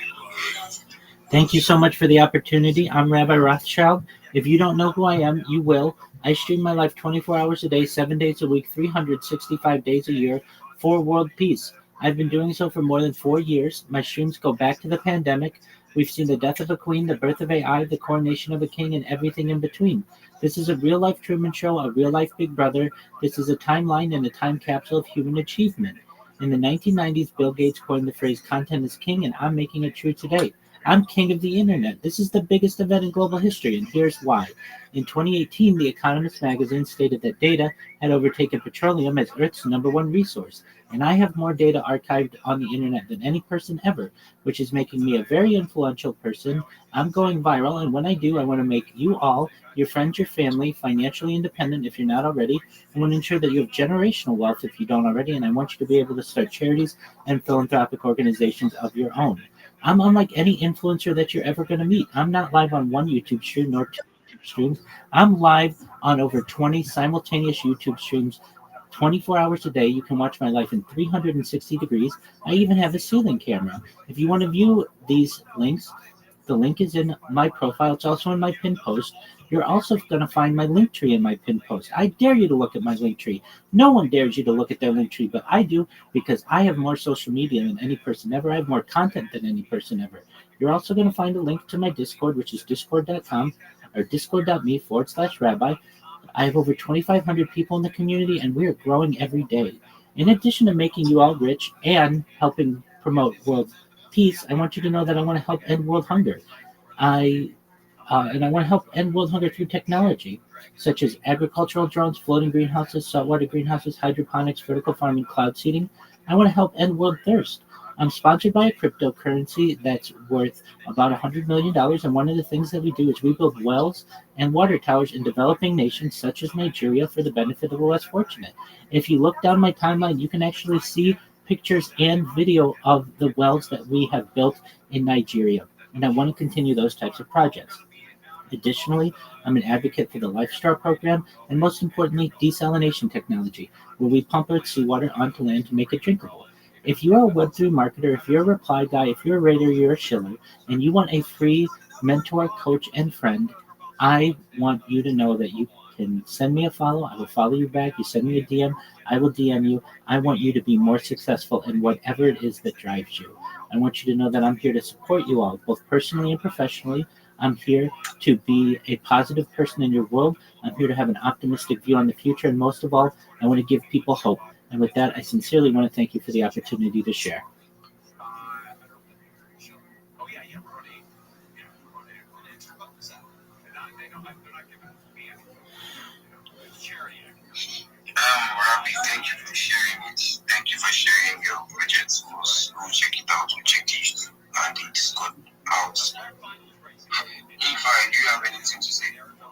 Thank you so much for the opportunity. I'm Rabbi Rothschild. If you don't know who I am, you will. I stream my life 24 hours a day, 7 days a week, 365 days a year for world peace. I've been doing so for more than 4 years. My streams go back to the pandemic. We've seen the death of a queen, the birth of AI, the coronation of a king, and everything in between. This is a real-life Truman Show, a real-life Big Brother. This is a timeline and a time capsule of human achievement. In the 1990s, Bill Gates coined the phrase content is king, and I'm making it true today. I'm king of the internet. This is the biggest event in global history, and here's why. In 2018, The Economist magazine stated that data had overtaken petroleum as Earth's #1 resource, and I have more data archived on the internet than any person ever, which is making me a very influential person. I'm going viral, and when I do, I want to make you all, your friends, your family, financially independent if you're not already. I want to ensure that you have generational wealth if you don't already, and I want you to be able to start charities and philanthropic organizations of your own. I'm unlike any influencer that you're ever going to meet. I'm not live on one YouTube stream nor two YouTube streams. I'm live on over 20 simultaneous YouTube streams 24 hours a day. You can watch my life in 360 degrees. I even have a ceiling camera. If you want to view these links, the link is in my profile. It's also in my pinned post. You're also going to find my link tree in my pinned post. I dare you to look at my link tree. No one dares you to look at their link tree, but I do because I have more social media than any person ever. I have more content than any person ever. You're also going to find a link to my Discord, which is discord.com or discord.me/rabbi. I have over 2,500 people in the community, and we are growing every day. In addition to making you all rich and helping promote world peace, I want you to know that I want to help end world hunger. And I want to help end world hunger through technology, such as agricultural drones, floating greenhouses, saltwater greenhouses, hydroponics, vertical farming, cloud seeding. I want to help end world thirst. I'm sponsored by a cryptocurrency that's worth about $100 million, and one of the things that we do is we build wells and water towers in developing nations such as Nigeria for the benefit of the less fortunate. If you look down my timeline, you can actually see pictures and video of the wells that we have built in Nigeria, and I want to continue those types of projects. Additionally, I'm an advocate for the LifeStar program and, most importantly, desalination technology, where we pump out seawater onto land to make it drinkable. If you are a Web3 marketer, if you're a reply guy, if you're a raider, you're a shiller, and you want a free mentor, coach, and friend, I want you to know that you can send me a follow. I will follow you back. You send me a DM, I will DM you. I want you to be more successful in whatever it is that drives you. I want you to know that I'm here to support you all, both personally and professionally. I'm here to be a positive person in your world. I'm here to have an optimistic view on the future. And most of all, I want to give people hope. And with that, I sincerely want to thank you for the opportunity to share. Rabbi, thank you for sharing it. Thank you for sharing your projects. We'll check it out. We'll check the Discord out. If I do you have anything to say? No.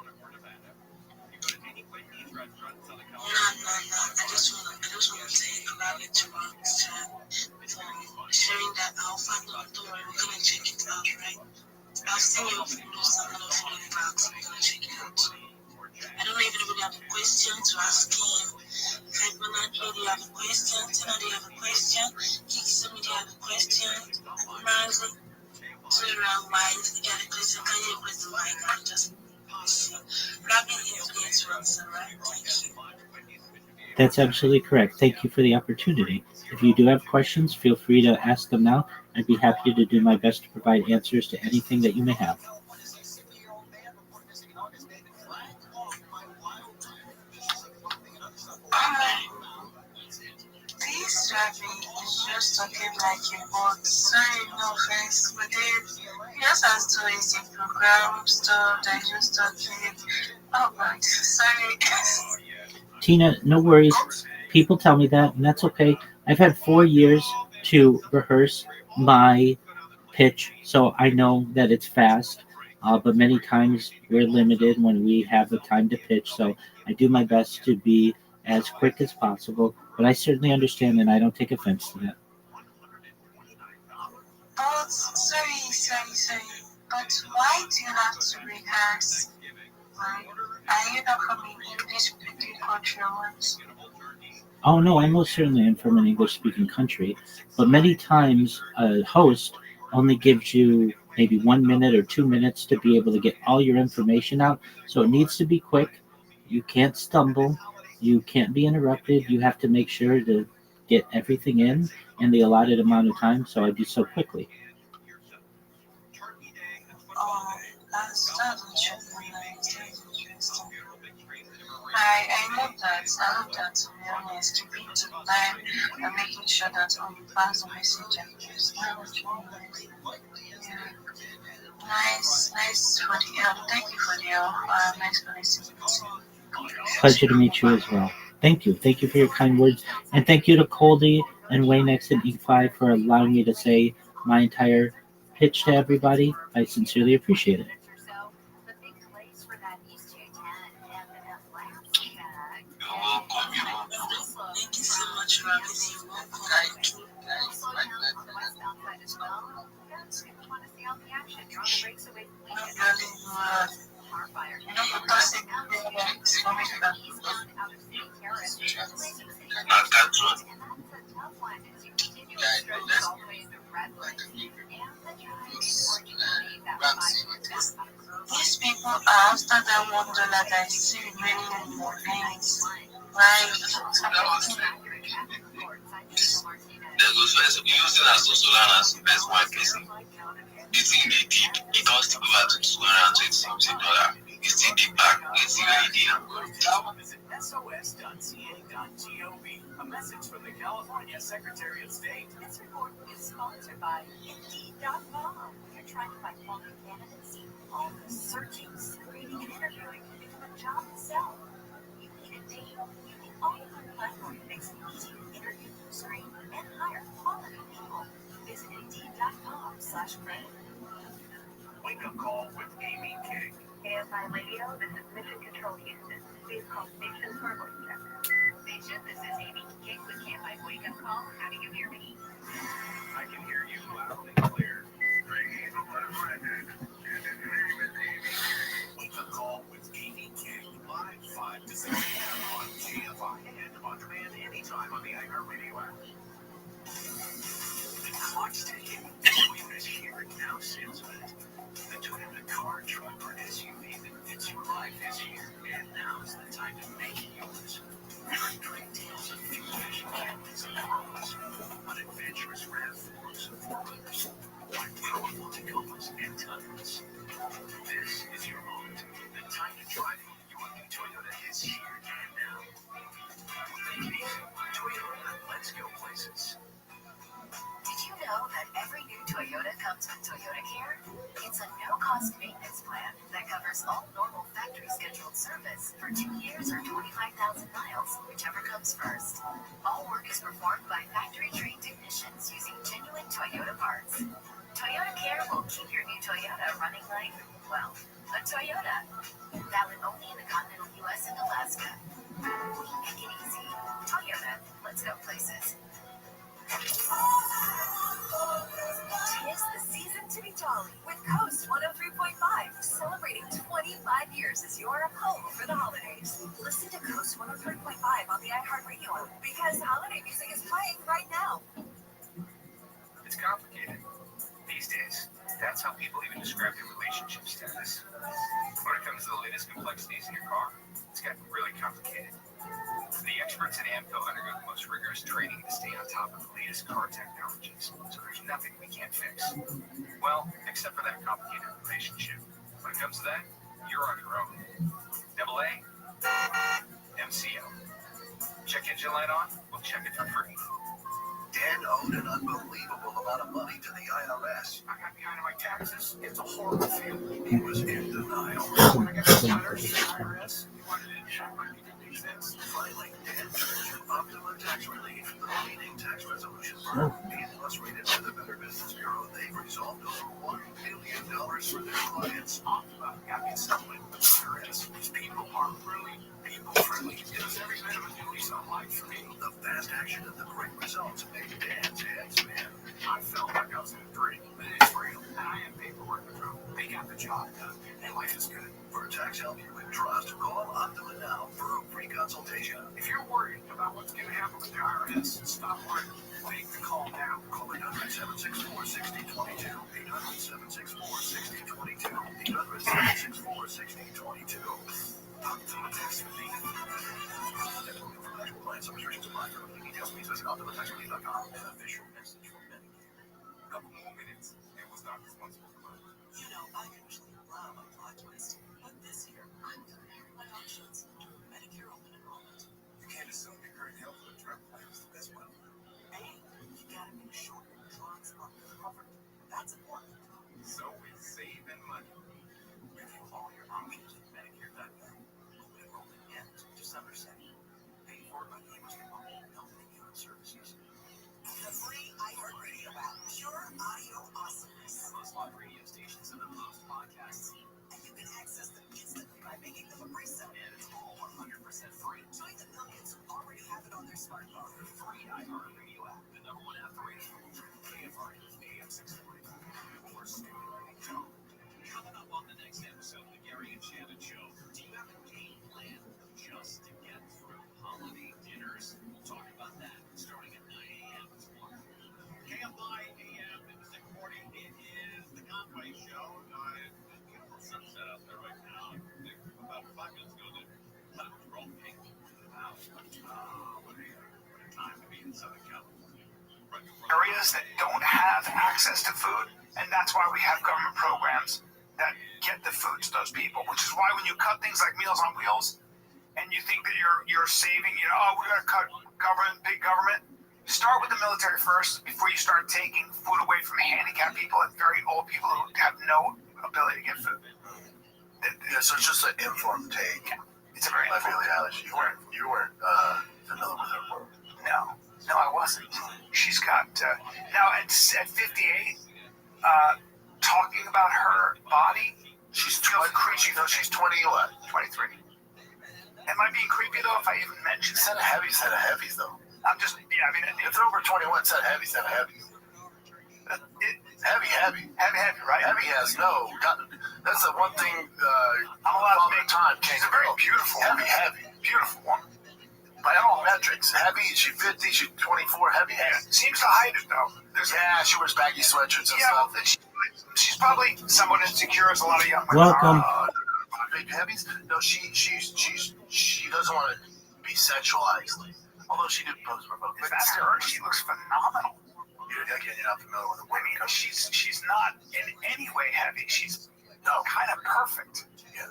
I just want to say about it to Rothschild for sharing that alpha. Don't worry, we're gonna check it out, right? I've seen your photos. I'm gonna follow you back, so we're gonna check it out. I don't know if anybody have a question to ask him. Fibonacci, do you have a question? Tina, do you have a question? Kiki, do you have a question? Manzi, Wise, you have a question? Can you press the mic? I'm just Rabbi is there to answer, right? Thank you. That's absolutely correct. Thank you for the opportunity. If you do have questions, feel free to ask them now. I'd be happy to do my best to provide answers to anything that you may have. just talking like a bot. Sorry, no offense, but then he just has to easy program stuff that you just talking. Oh my, sorry. Tina, no worries. People tell me that, and that's okay. I've had 4 years to rehearse my pitch, so I know that it's fast. But many times we're limited when we have the time to pitch, so I do my best to be as quick as possible. But I certainly understand, and I don't take offense to that. But sorry. But why do you have to rehearse? Like, are you not from an English-speaking country or what? Oh no, I most certainly am from an English-speaking country, but many times a host only gives you maybe 1 minute or 2 minutes to be able to get all your information out. So it needs to be quick. You can't stumble. You can't be interrupted. You have to make sure to get everything in the allotted amount of time. So I do so quickly. Oh, that's interesting. That's interesting. I love that. I love that, to be honest. Keeping to the line and making sure that you pass the message and just that was really nice. Yeah. Nice for the thank you for the nice listening. Pleasure to meet you as well. Thank you. Thank you for your kind words. And thank you to Coldy and Wayne X and E5 for allowing me to say my entire pitch to everybody. I sincerely appreciate it. Thank you so much, Rabbi. You're welcome. These people are after that $1 that I see remaining in their veins. Like, There's those first using as Solana as best one person. The thing they did, it cost to go out to $220. It's still the back, it's the idea. Visit sos.ca.gov. A message from the California Secretary of State. This report is sponsored by Indeed.com. If you're trying to find quality candidates, all the searching, screening, and interviewing can become a job itself. You need Indeed. You can all-in-one platform that makes it easy to interview, screen, and hire quality people. Visit Indeed.com/credit. Wake up call with Amy King. AFI Radio, this is Mission Control Houston. Please call station for a voice check. Station, this is Amy King with Camp Wake Up Call. How do you hear me? I can hear you loud and clear. Wake up call with Amy King. Live 5 to 6 p.m. on GFI and on demand anytime on the iHeartRadio app. Watch today. Toyota's here now sales event. The Toyota car, truck, or SUV that fits your life is here. And now's the time to make it yours. Earn great deals on fuel-efficient Camrys and Corollas, on adventurous RAV4s and 4Runners, on powerful Tacomas and Tundras. This is your moment. The time to drive your new Toyota is here and now. Make it easy. Toyota, let's go places. Did you know that every new Toyota comes with Toyota Care? It's a no-cost maintenance plan that covers all normal factory scheduled service for 2 years or 25,000 miles, whichever comes first. All work is performed by factory-trained technicians using genuine Toyota parts. Toyota Care will keep your new Toyota running like, well, a Toyota. Valid only in the continental U.S. and Alaska. We make it easy. Toyota, let's go places. Tis the season to be jolly with Coast 103.5, celebrating 25 years as your home for the holidays. Listen to Coast 103.5 on the iHeartRadio app because holiday music is playing right now. It's complicated. These days, that's how people even describe their relationship status. When it comes to the latest complexities in your car, it's gotten really complicated. The experts at AMCO undergo the most rigorous training to stay on top of the latest car technologies, so there's nothing we can't fix. Well, except for that complicated relationship. When it comes to that, you're on your own. AA, MCO. Check engine light on? We'll check it for free. and owed an unbelievable amount of money to the IRS. I got behind on my taxes. It's a horrible feeling. He was in denial. When I got the letters from the IRS, he wanted to check my fixed. Finally, Dan turned to Optima Tax Relief, the leading tax resolution firm. B+ rated by the Better Business Bureau, they've resolved over $1 billion for their clients. Optima got me settlement with the IRS. These people are really people-friendly. It was every bit of a new lease on life for me. The fast action and the great results made Dan's head spin. I felt like I was in a dream, but it's real. And I have paperwork to prove they got the job done. And life is good. For tax help you can trust, call Optima now for a free consultation. If you're worried about what's going to happen with the IRS, stop worrying. Make the call now. Call 800-764-6022. 800-764-6022. 800-764-6022. Optima Tax Relief. Actual client, some restrictions apply. For details, please visit OptimaTaxRelief.com. An official message from Medicare. A couple more minutes, and we'll start this once more. You know, I usually love a plot twist, but this year I'm comparing my options to Medicare open enrollment. You can't assume your current health or drug plan is the best one. And you gotta make sure your drugs are covered. That's important. So is saving money. Review all your options at Medicare.gov. Open enrollment ends December 2nd. Paid for by the U.S. Department of Health and Human Services. The free iHeartRadio app. Pure audio awesomeness. Most live radio stations and the most podcasts. And you can access them instantly by making them a preset. And it's all 100% free. Join the millions who already have it on their smartphone. The free iHeartRadio app. The #1 app for radio. KFI AM 640. Or stimulating tone. Coming up on the next episode of the Gary and Shannon Show. Do you have a game plan just to get through holiday dinners? We'll talk about that starting at 9 a.m. tomorrow. KFI AM 640. It is the Conway Show. Beautiful sunset out there right now. About 5 minutes ago, the sun was rolling. Wow. What a time to be in Southern California. Areas that don't have access to food, and that's why we have government programs that get the food to those people, which is why when you cut things like Meals on Wheels, and you think that you're saving, we're going to cut government, big government, start with the military first before you start taking food away from handicapped people and very old people who have no ability to get food. Yeah, so it's just an informed take. Yeah, it's a very Billie Eilish. You weren't familiar with her work. No, I wasn't. She's got now at 58, talking about her body. She's creepy. No, she's 20 what? 23. Am I being creepy though if I even mention it? Set of heavies though. I'm just If they're over 21, set of heavies. Heavy, right? Heavy has no. That's the one thing. I'm allowed to make time. She's a very beautiful, heavy, beautiful woman. By all metrics, heavy. She's 50. She's 24. Heavy. Seems to hide it though. She wears baggy sweatshirts and stuff. Well, she's probably somewhat insecure as a lot of young women. Welcome. Big heavies. No, she doesn't want to be sexualized. Although she did pose for both. But that's her. She looks phenomenal. You're not familiar with the women. She's not in any way heavy. She's kind of perfect. Yeah.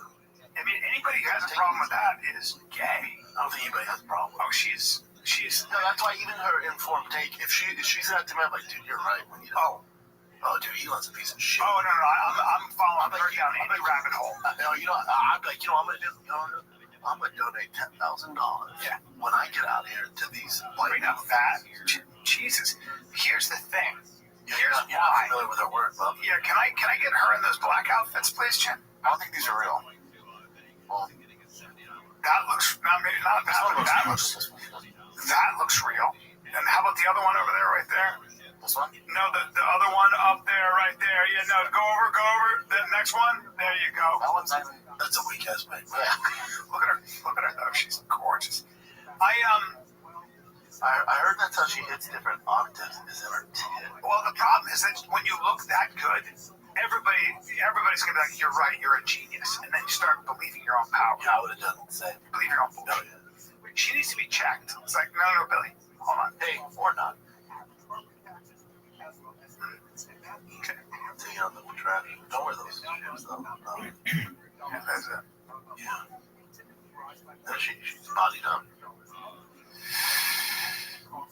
Anybody who has a problem with that is gay. I don't think anybody has a problem. Oh, she's. No, that's why even her informed take. If she's at the man, like, dude, you're right. Oh, dude, Elon's a piece of shit. Oh no, I'm following her down any rabbit hole. I'm like, I'm gonna donate $10,000. Yeah. When I get out here to these. Right now, that Jesus. Here's the thing. You're not familiar with her work, bub. Yeah, can I get her in those black outfits, please, Jen? I don't think these are real. Well, that looks maybe not that, but that looks real. And how about the other one over there, right there? This one? No, the other one up there, right there. Yeah, no, go over. The next one. There you go. That's a weak ass man. Look at her though. She's gorgeous. I heard that's how she hits different octaves is in her tip. Well, the problem is that when you look that good, everybody's gonna be like, "You're right. You're a genius," and then you start believing your own power. Yeah, I would have done the same. Believe your own bullshit. She needs to be checked. It's like, no, Billy, hold on. Hey, or not. Okay. So you don't know the trash. Don't wear those shoes though. Yeah, that's it. Yeah. No, she's bodied up.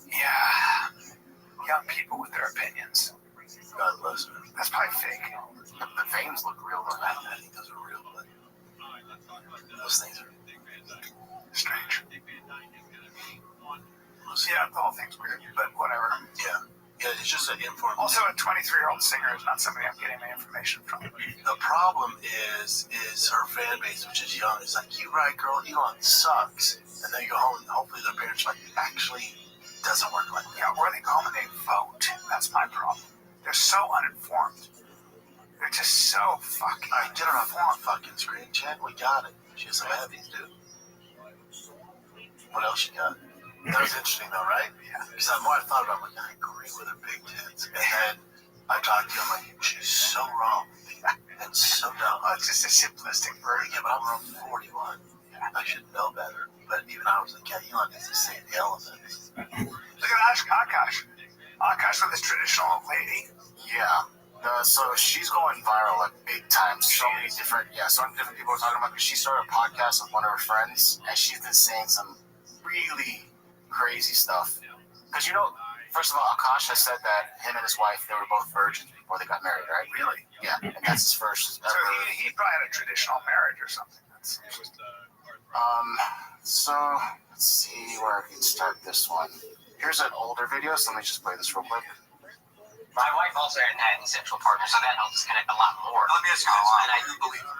Yeah. veins look real, but I don't think those are real, but those things are strange. Yeah, the whole thing's weird, but whatever. Yeah. Yeah, it's just an informal. Also, a 23-year-old singer is not somebody I'm getting my information from. The problem is her fan base, which is young. It's like, you right, girl, Elon sucks. And then you go home, and hopefully their parents are like, actually, doesn't work like that. Yeah, or they go home and they vote. That's my problem. They're so uninformed. They're just so fucking. All right, get her up on the fucking screen, Chad. We got it. She has some heavies, dude. What else you got? That was interesting, though, right? Yeah. Because the more I thought about it, I'm like, I agree with her big tits. And then I talked to you, I'm like, she's so wrong. And so dumb. It's just a simplistic version. Yeah, but I'm around 41. I should know better. But even I was like, yeah, Elon needs to say the elements. Look at Akash. Akash with his traditional lady. Yeah. So she's going viral like big time. So many different people are talking about, because she started a podcast with one of her friends, and she's been saying some really crazy stuff. Because, first of all, Akash has said that him and his wife, they were both virgins before they got married, right? Really? Yeah, and that's his first ever. So he probably had a traditional marriage or something. So let's see where I can start this one. Here's an older video, so let me just play this real quick. My wife also had an sexual partner, so that helps us connect a lot more. Let me ask you this, and I do believe it.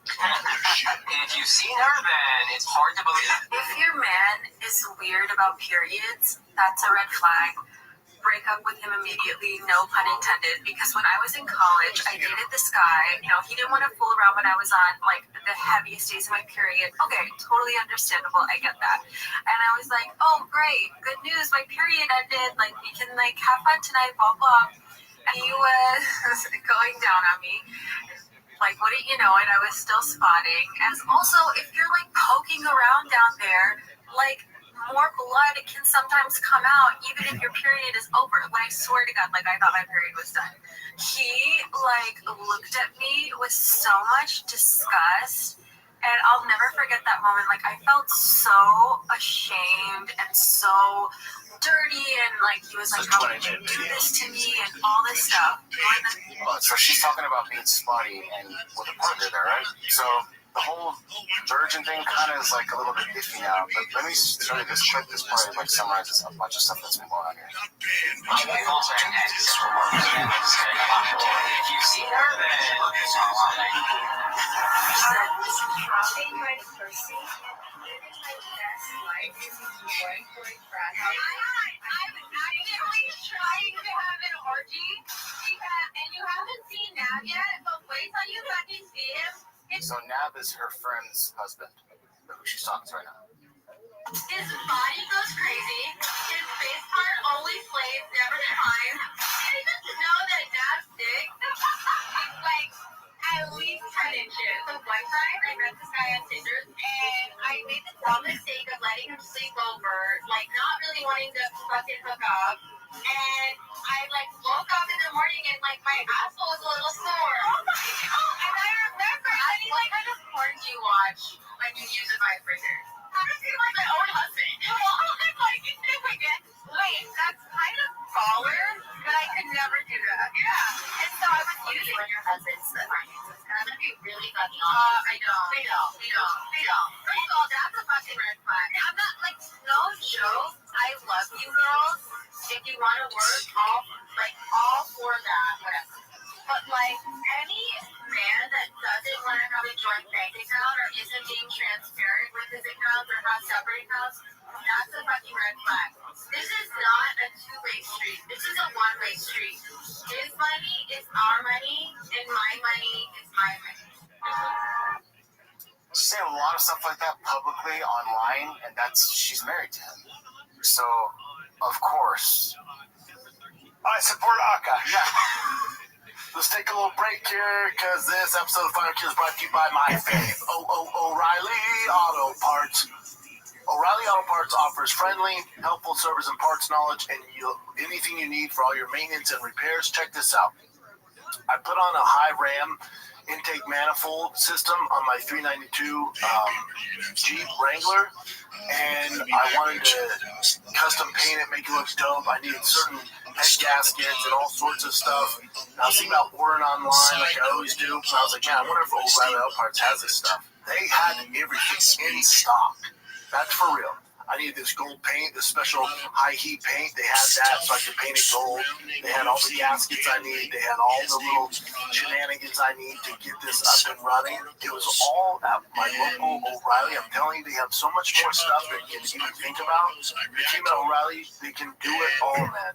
If you've seen her, then it's hard to believe. If your man is weird about periods, that's a red flag. Break up with him immediately, no pun intended, because when I was in college, I dated this guy. He didn't want to fool around when I was on, the heaviest days of my period. Okay, totally understandable, I get that. And I was like, oh, great, good news, my period ended, we can, have fun tonight, blah, blah. And he was going down on me. Wouldn't you know it, I was still spotting. As also, if you're, poking around down there, more blood can sometimes come out even if your period is over. I swear to God, I thought my period was done. He, looked at me with so much disgust, and I'll never forget that moment. I felt so ashamed and so dirty, and, he was like, how would you do this to me, and all this stuff. So she's talking about being spotty and with a partner there, right? So the whole virgin thing kind of is a little bit iffy now, but let me show you this quick. This probably summarizes a bunch of stuff that's been going on here. My wife also had an sexual partner, so that helps us connect a lot more. If you've seen her, then it's a lot. Shopping my person, living my best life, is going for a frat house. I'm actively trying to have an orgy, and you haven't seen Nav yet, but wait till you fucking see him. So Nab is her friend's husband, who she's talking to right now. His body goes crazy. His face part always plays, never declines. And he doesn't know that Dad's dick is at least 10 inches. So one time I met this guy on Tinder, and I made the dumb mistake of letting him sleep over, not really wanting to fucking hook up. And I woke up in the morning and my asshole was a little sore. And I remember what kind of porn do you watch when you use a vibrator? How does it my own husband? Wait, that's kind of baller, but I could never do that. Yeah. And so I was using your husband's finances, and I'm gonna be really fucking honest. I don't. They don't. First of all, that's a fucking red flag. I'm not no joke. I love you girls. If you want to work, all for that, whatever. But any man that doesn't want to have a joint bank account or isn't being transparent with his accounts or has separate accounts, that's a fucking red flag. This is not a two-way street. This is a one-way street. His money is our money, and my money is my money. She's saying a lot of stuff like that publicly online, and she's married to him. So, of course, I support Akash. Yeah. Let's take a little break here, because this episode of Fire Kill is brought to you by my fave, O'Reilly Auto Parts. O'Reilly Auto Parts offers friendly, helpful service and parts knowledge, and anything you need for all your maintenance and repairs. Check this out. I put on a high RAM intake manifold system on my 392 Jeep Wrangler, and I wanted to custom paint it, make it look dope. I needed certain head gaskets and all sorts of stuff. And I was thinking about ordering online like I always do. So I was like, yeah, I wonder if O'Reilly Auto Parts has this stuff. They had everything in stock. That's for real. I needed this gold paint, this special high heat paint. They had that so I could paint it gold. They had all the gaskets I need. They had all the little shenanigans I need to get this up and running. It was all at my local O'Reilly. I'm telling you, they have so much more stuff that you can even think about. The team at O'Reilly, they can do it all, man.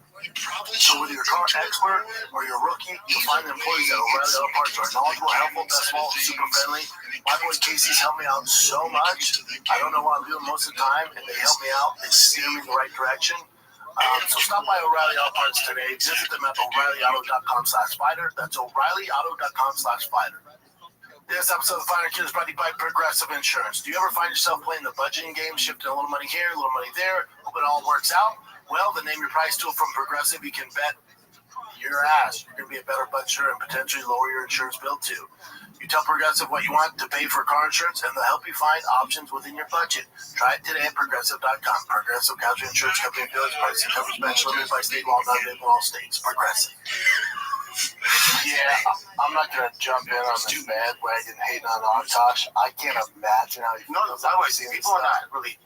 So whether you're a car expert or you're a rookie, you'll find the employees at O'Reilly Auto Parts are knowledgeable, helpful, best of all, super friendly. My boy Casey's helped me out so much. I don't know what I'm doing most of the time, and they help me out. They steer me in the right direction. So stop by O'Reilly Auto Parts today. Visit them at O'ReillyAuto.com/fighter. That's O'ReillyAuto.com/fighter. This episode of Fighter Kid is brought to you by Progressive Insurance. Do you ever find yourself playing the budgeting game, shifting a little money here, a little money there, hope it all works out? Well, the Name Your Price tool from Progressive, you can bet your ass you're going to be a better budgeter and potentially lower your insurance bill too. You tell Progressive what you want to pay for car insurance, and they'll help you find options within your budget. Try it today at Progressive.com. Progressive Casualty Insurance Company affiliates, pricing coverage match limited by state law, not in all states. Progressive. Yeah, I'm not going to jump in on this bandwagon hating on Akash. I can't imagine how you feel. No, that way, people are not really.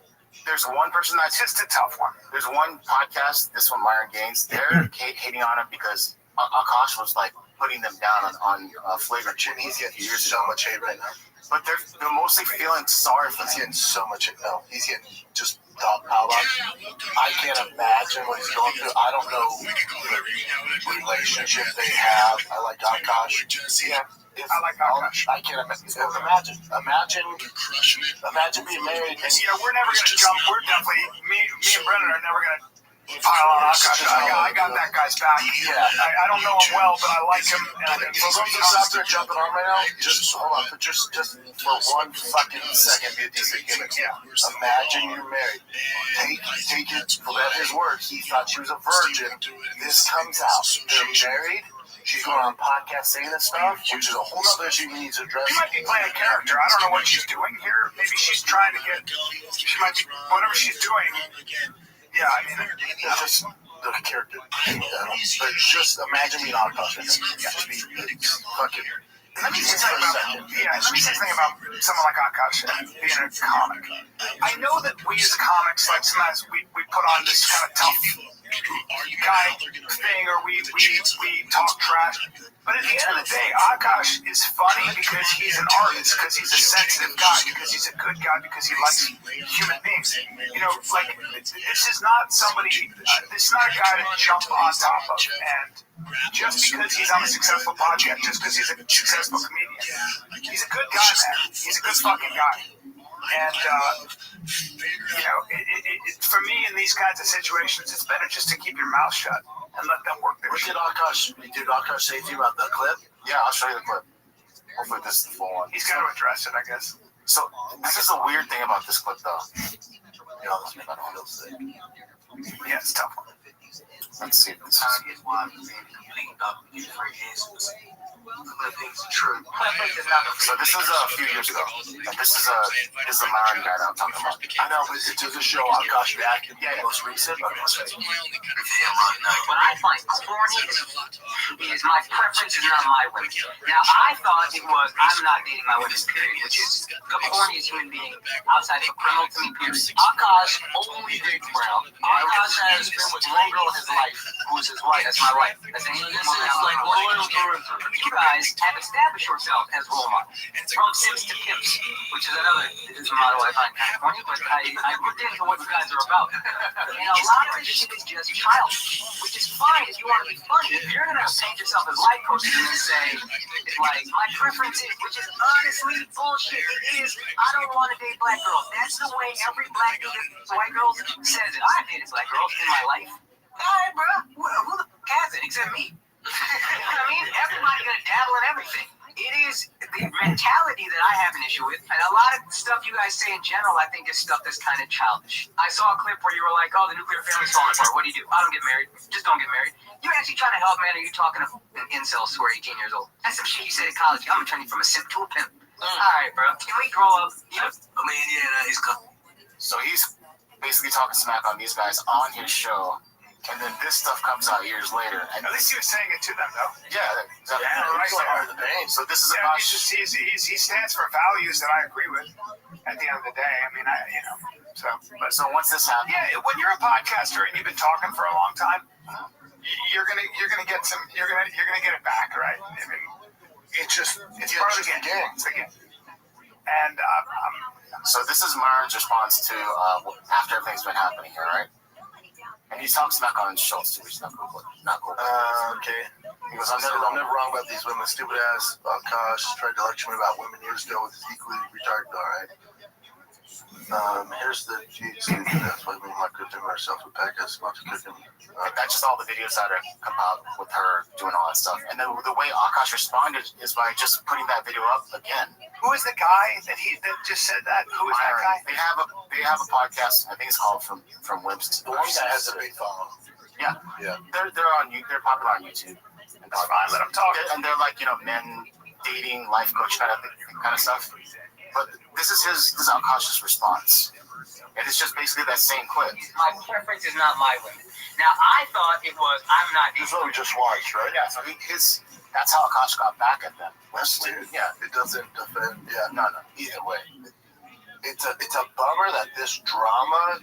There's one person that's just a tough one. There's one podcast, this one, Myron Gaines. They're hating on him because Akash was like putting them down on flagrant shit. He's getting so much hate right now. But they're mostly feeling sorry for him. He's getting so much hate. No, he's getting just top power. I can't imagine what he's going through. I don't know the relationship they have. I like Akash. Yeah. I like Akash. I can't imagine. Imagine being married. And, we're never going to jump. We're definitely, me and Brennan are never going to pile on Akash. I got that guy's back. Yeah. I don't know him well, but I like him. And for those of us out there jumping on right now, just hold on. Just for 1 fucking second, be a decent human. Yeah. Imagine you're married. Take it for his word. He thought she was a virgin. This comes out. They're married. She's going on podcasts saying this stuff, which is a whole other issue we need to address. She might be playing a character. I don't know what she's doing here. Maybe she's trying to get. She might be whatever she's doing. Yeah, I mean, just the character. But just imagine being on podcast. Just be fucking. Let me say something about someone like Akash being a comic. I know that we as comics, like sometimes we put on this kind of tough guy thing, or we talk trash. But at the end of the day, Akash is funny because he's an artist, because he's a sensitive guy, because he's a good guy, because he likes human beings. You know, like, this is not somebody, this is not a guy to jump on top of. And just because he's on a successful podcast, just because he's a successful comedian, he's a good guy, man. He's a good fucking guy. And, for me, in these kinds of situations, it's better just to keep your mouth shut and let them work their shit. Did Akash say to you about the clip? Yeah, I'll show you the clip. Hopefully this is the full one. He's got to address it, I guess. So, this is a weird thing about this clip, though. You know, this makes me feel sick. Yeah, it's a tough one. Let's see if this So this is a few years ago. And this is a Myron guy that I'm talking about. I know, but it doesn't show Akash back in the most recent. What I find corny is my preference is not my women. Now, I thought it was I'm not dating my women, period, which is the corniest human being outside of a criminal to me, period. Akash only dates brown. Akash has been with one girl in his life who's his wife. That's my wife. That's any woman I'm like loyal to. You guys have established yourself as role models. From Sims to Pimps, which is another model I find kind of corny, but I looked into what you guys are about. And a lot of this shit is just childish, which is fine if you want to be funny. If you're going to paint yourself as life coaches and say, like, my preference is, which is honestly bullshit, is I don't want to date black girls. That's the way every black nigga, white girl says it. I've dated black girls in my life. Alright, bro. Who the fuck has it except me? You know what I mean? Everybody's going to dabble in everything. It is the mentality that I have an issue with. And a lot of stuff you guys say in general, I think is stuff that's kind of childish. I saw a clip where you were like, oh, the nuclear family's falling apart. What do you do? I don't get married. Just don't get married. You're actually trying to help, man. Are you talking to incels who are 18 years old? That's some shit you said in college. I'm going to turn you from a simp to a pimp. All right, bro. Can we grow up? Yep. I mean, yeah, he's good. So he's basically talking smack on these guys on his show. And then this stuff comes out years later. And at least he was saying it to them, though. Yeah, exactly. Yeah, Right. right. The pain. So this is Yeah, about. he stands for values that I agree with. At the end of the day, I mean, So once this happens, yeah, when you're a podcaster and you've been talking for a long time, you're gonna get it back, right? I mean, it's part of the game. It's the game. And so this is Myron's response to after everything's been happening here, right? And he talks back on Schultz too, which is not cool. Okay. He goes, I'm never wrong about these women. Stupid ass Akash tried to lecture me about women years ago with his equally retarded. All right. Here's the stupid ass women like cooking herself with packets, lots of cooking. That's just all the videos that are come out with her doing all that stuff. And then the way Akash responded is by just putting that video up again. who is the guy that just said that? Who is that guy? They have a podcast. I think it's called From Wimps to The one that has a big following. Yeah. They're popular on YouTube. That's fine. Let them talk. And they're like men dating, life coach kind of stuff. But this is Akash's response. And it's just basically that same clip. My preference is not my women. Now, I thought it was, I'm not. This is what we just watched, right? Yeah, so that's how Akash got back at them. That's weird. Yeah. It doesn't defend. Yeah, no. Either way. It's a bummer that this drama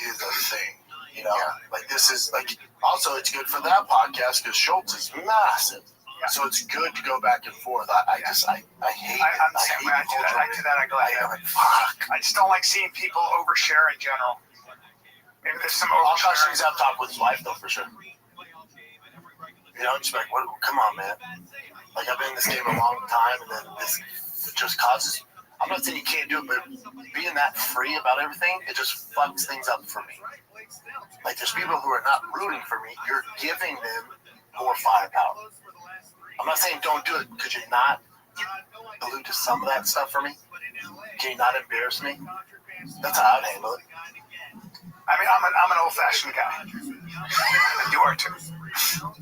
is a thing. You know? Yeah. Like, this is, like, also it's good for that podcast because Schultz is massive. Yeah. So it's good to go back and forth. I hate it. I'm the same way. I do that. I go ahead. I'm like, fuck. I just don't like seeing people overshare in general. Maybe there's some oversharing. Akash needs to have talk with his wife, though, for sure. You know, just like, come on, man. Like, I've been in this game a long time, and then this just causes. I'm not saying you can't do it, but being that free about everything, it just fucks things up for me. Like, there's people who are not rooting for me. You're giving them more firepower. I'm not saying don't do it. Could you not allude to some of that stuff for me? Can you not embarrass me? That's how I'd handle it. I mean, I'm an old-fashioned guy. You are too.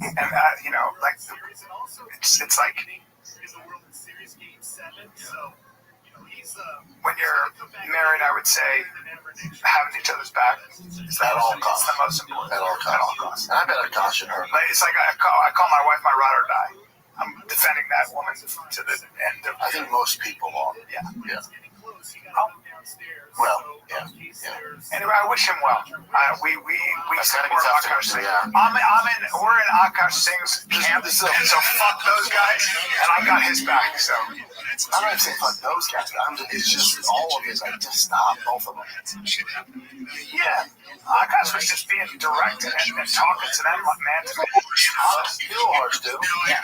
And like it's like when you're married, I would say having each other's back is at all costs. The most important. At all costs. And I bet I'd caution her. Like, it's like I call my wife my ride or die. I'm defending that woman to the end of. I think most people are. Yeah. Oh. Well, yeah. Anyway, I wish him well. We support Akash Singh. We're in Akash Singh's camp, so fuck those guys, and I got his back. So I'm not saying fuck those guys. It's just all of it. Like, just stop both of them. Yeah, Akash was just being direct and talking to them like man to man. Still harsh, dude. Yeah,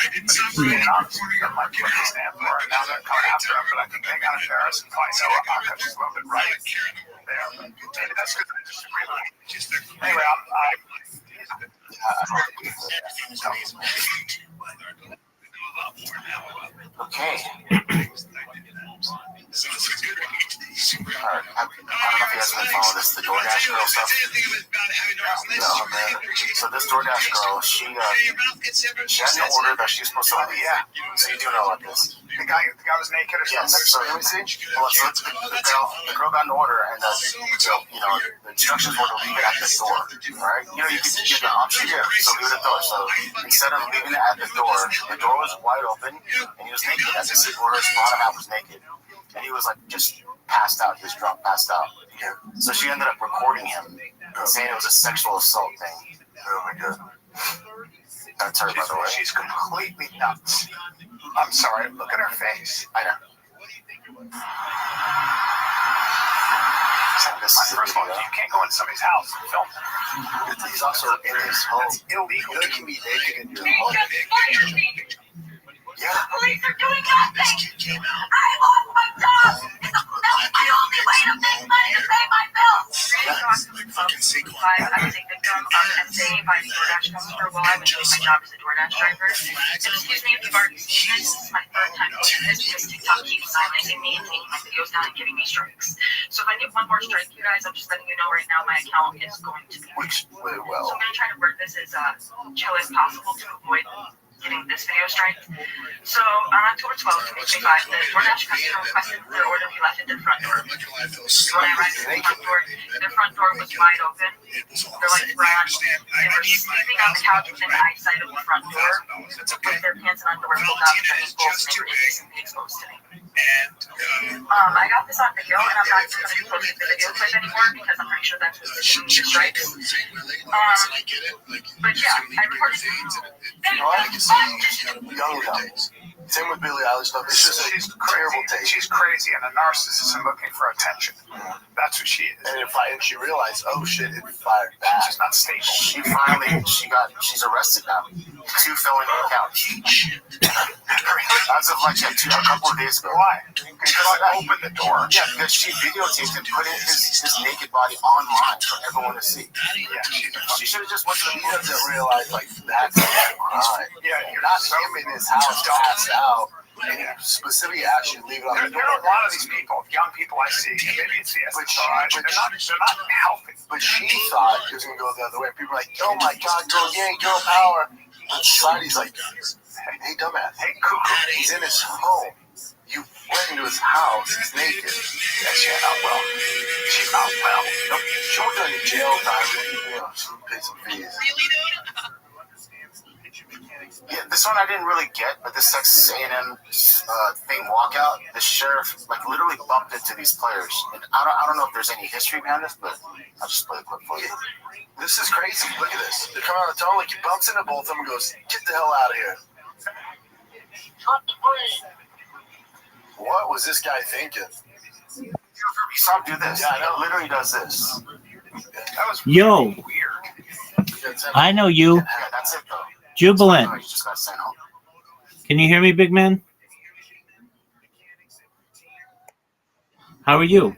being honest. That might be what they stand for. And now they're coming after him, but I think they got embarrassed and find out Akash is a little bit right there. Maybe that's good. I disagree with him. Anyway, Okay. Alright, I don't know if you guys have been following this, the DoorDash girl stuff. So this DoorDash girl, she had an order that she was supposed to leave. Yeah. So you do know about this. The guy was naked or something? Yes. So let me see. Well, so the girl got an order, and the instructions were to leave it at the door. Alright? You could give the option here. So leave it at the door. So instead of leaving it at the door was wide open, and he was naked. As his order's bottom half was naked. And he was like just passed out. He was drunk, passed out. Yeah. So she ended up recording him and saying it was a sexual assault thing. Oh my god. That's her, by the way. She's completely nuts. I'm sorry. Look at her face. I know. First of all, you can't go into somebody's house and film them. He's also in his home. It's illegal. You can be naked in your home. Yeah. The police are doing nothing. I lost my job. That's my only way to make money to pay my bills. I was a victim of an SA by the DoorDash customer while I was doing my job as a DoorDash driver. And excuse me if you've already seen this, this is my third time doing this because TikTok keeps silencing me and taking my videos down and giving me strikes. So if I get one more strike, you guys, I'm just letting you know right now my account is going to be. Which, well. So I'm going to try to word this as chill as possible to avoid getting this video straight. So on October 12th, 2025, the DoorDash customer requested their order be left at their front door. When I arrived at their front door was wide open. Their lights were on. They were sleeping on the couch within the eyesight of the front door, with their pants and underwear pulled out and their both they were indecently exposed to me. I got this on video, and I'm not even going to be posting the video clip anymore because I'm pretty sure that's what's giving me the strikes. But yeah, I recorded Same with Billie Eilish stuff. It's just she's terrible taste. She's crazy and a narcissist and looking for attention. That's what she is. And she realized, oh shit, it fired back. She's not stable. She's arrested now. 2 felony counts. As of like a couple of days ago. Why? Because I opened the door. Yeah, because she videotaped him putting his naked body online for everyone to see. Yeah, she should have just went to the police. She doesn't realize like that's a crime. Yeah, you're not him in his house passed out. And specifically actually leave it on the door. There are a lot of these people, young people I see, and maybe it's the SSRI, but they're not healthy. But she thought it was going to go the other way. People are like, oh my God, girl gang, girl power. And society's like, hey, dumbass. Hey, cuckoo. He's in his home. You went into his house. He's naked. Yeah, she's not well. She's not well. Nope. She went to jail time. She paid some fees. Yeah, this one I didn't really get, but this Texas A&M thing walkout, the sheriff literally bumped into these players, and I don't know if there's any history behind this, but I'll just play the clip for you. This is crazy. Look at this. They're coming on the tunnel, he bumps into both of them and goes, "Get the hell out of here." What was this guy thinking? You saw him do this. Yeah, it literally does this. That was Yo, weird. I know you. Yeah, that's it though. Jubilant. You just got sent home. Can you hear me, big man? How are you?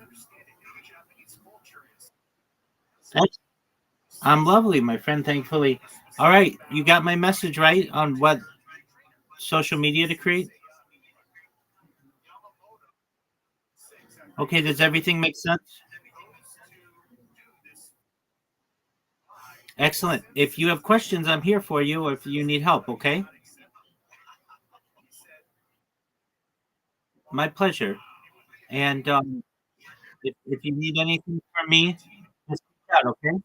I'm lovely, my friend, thankfully. All right, you got my message right on what social media to create? Okay, does everything make sense? Excellent. If you have questions, I'm here for you, or if you need help, okay? My pleasure. And if you need anything from me, just reach out, okay?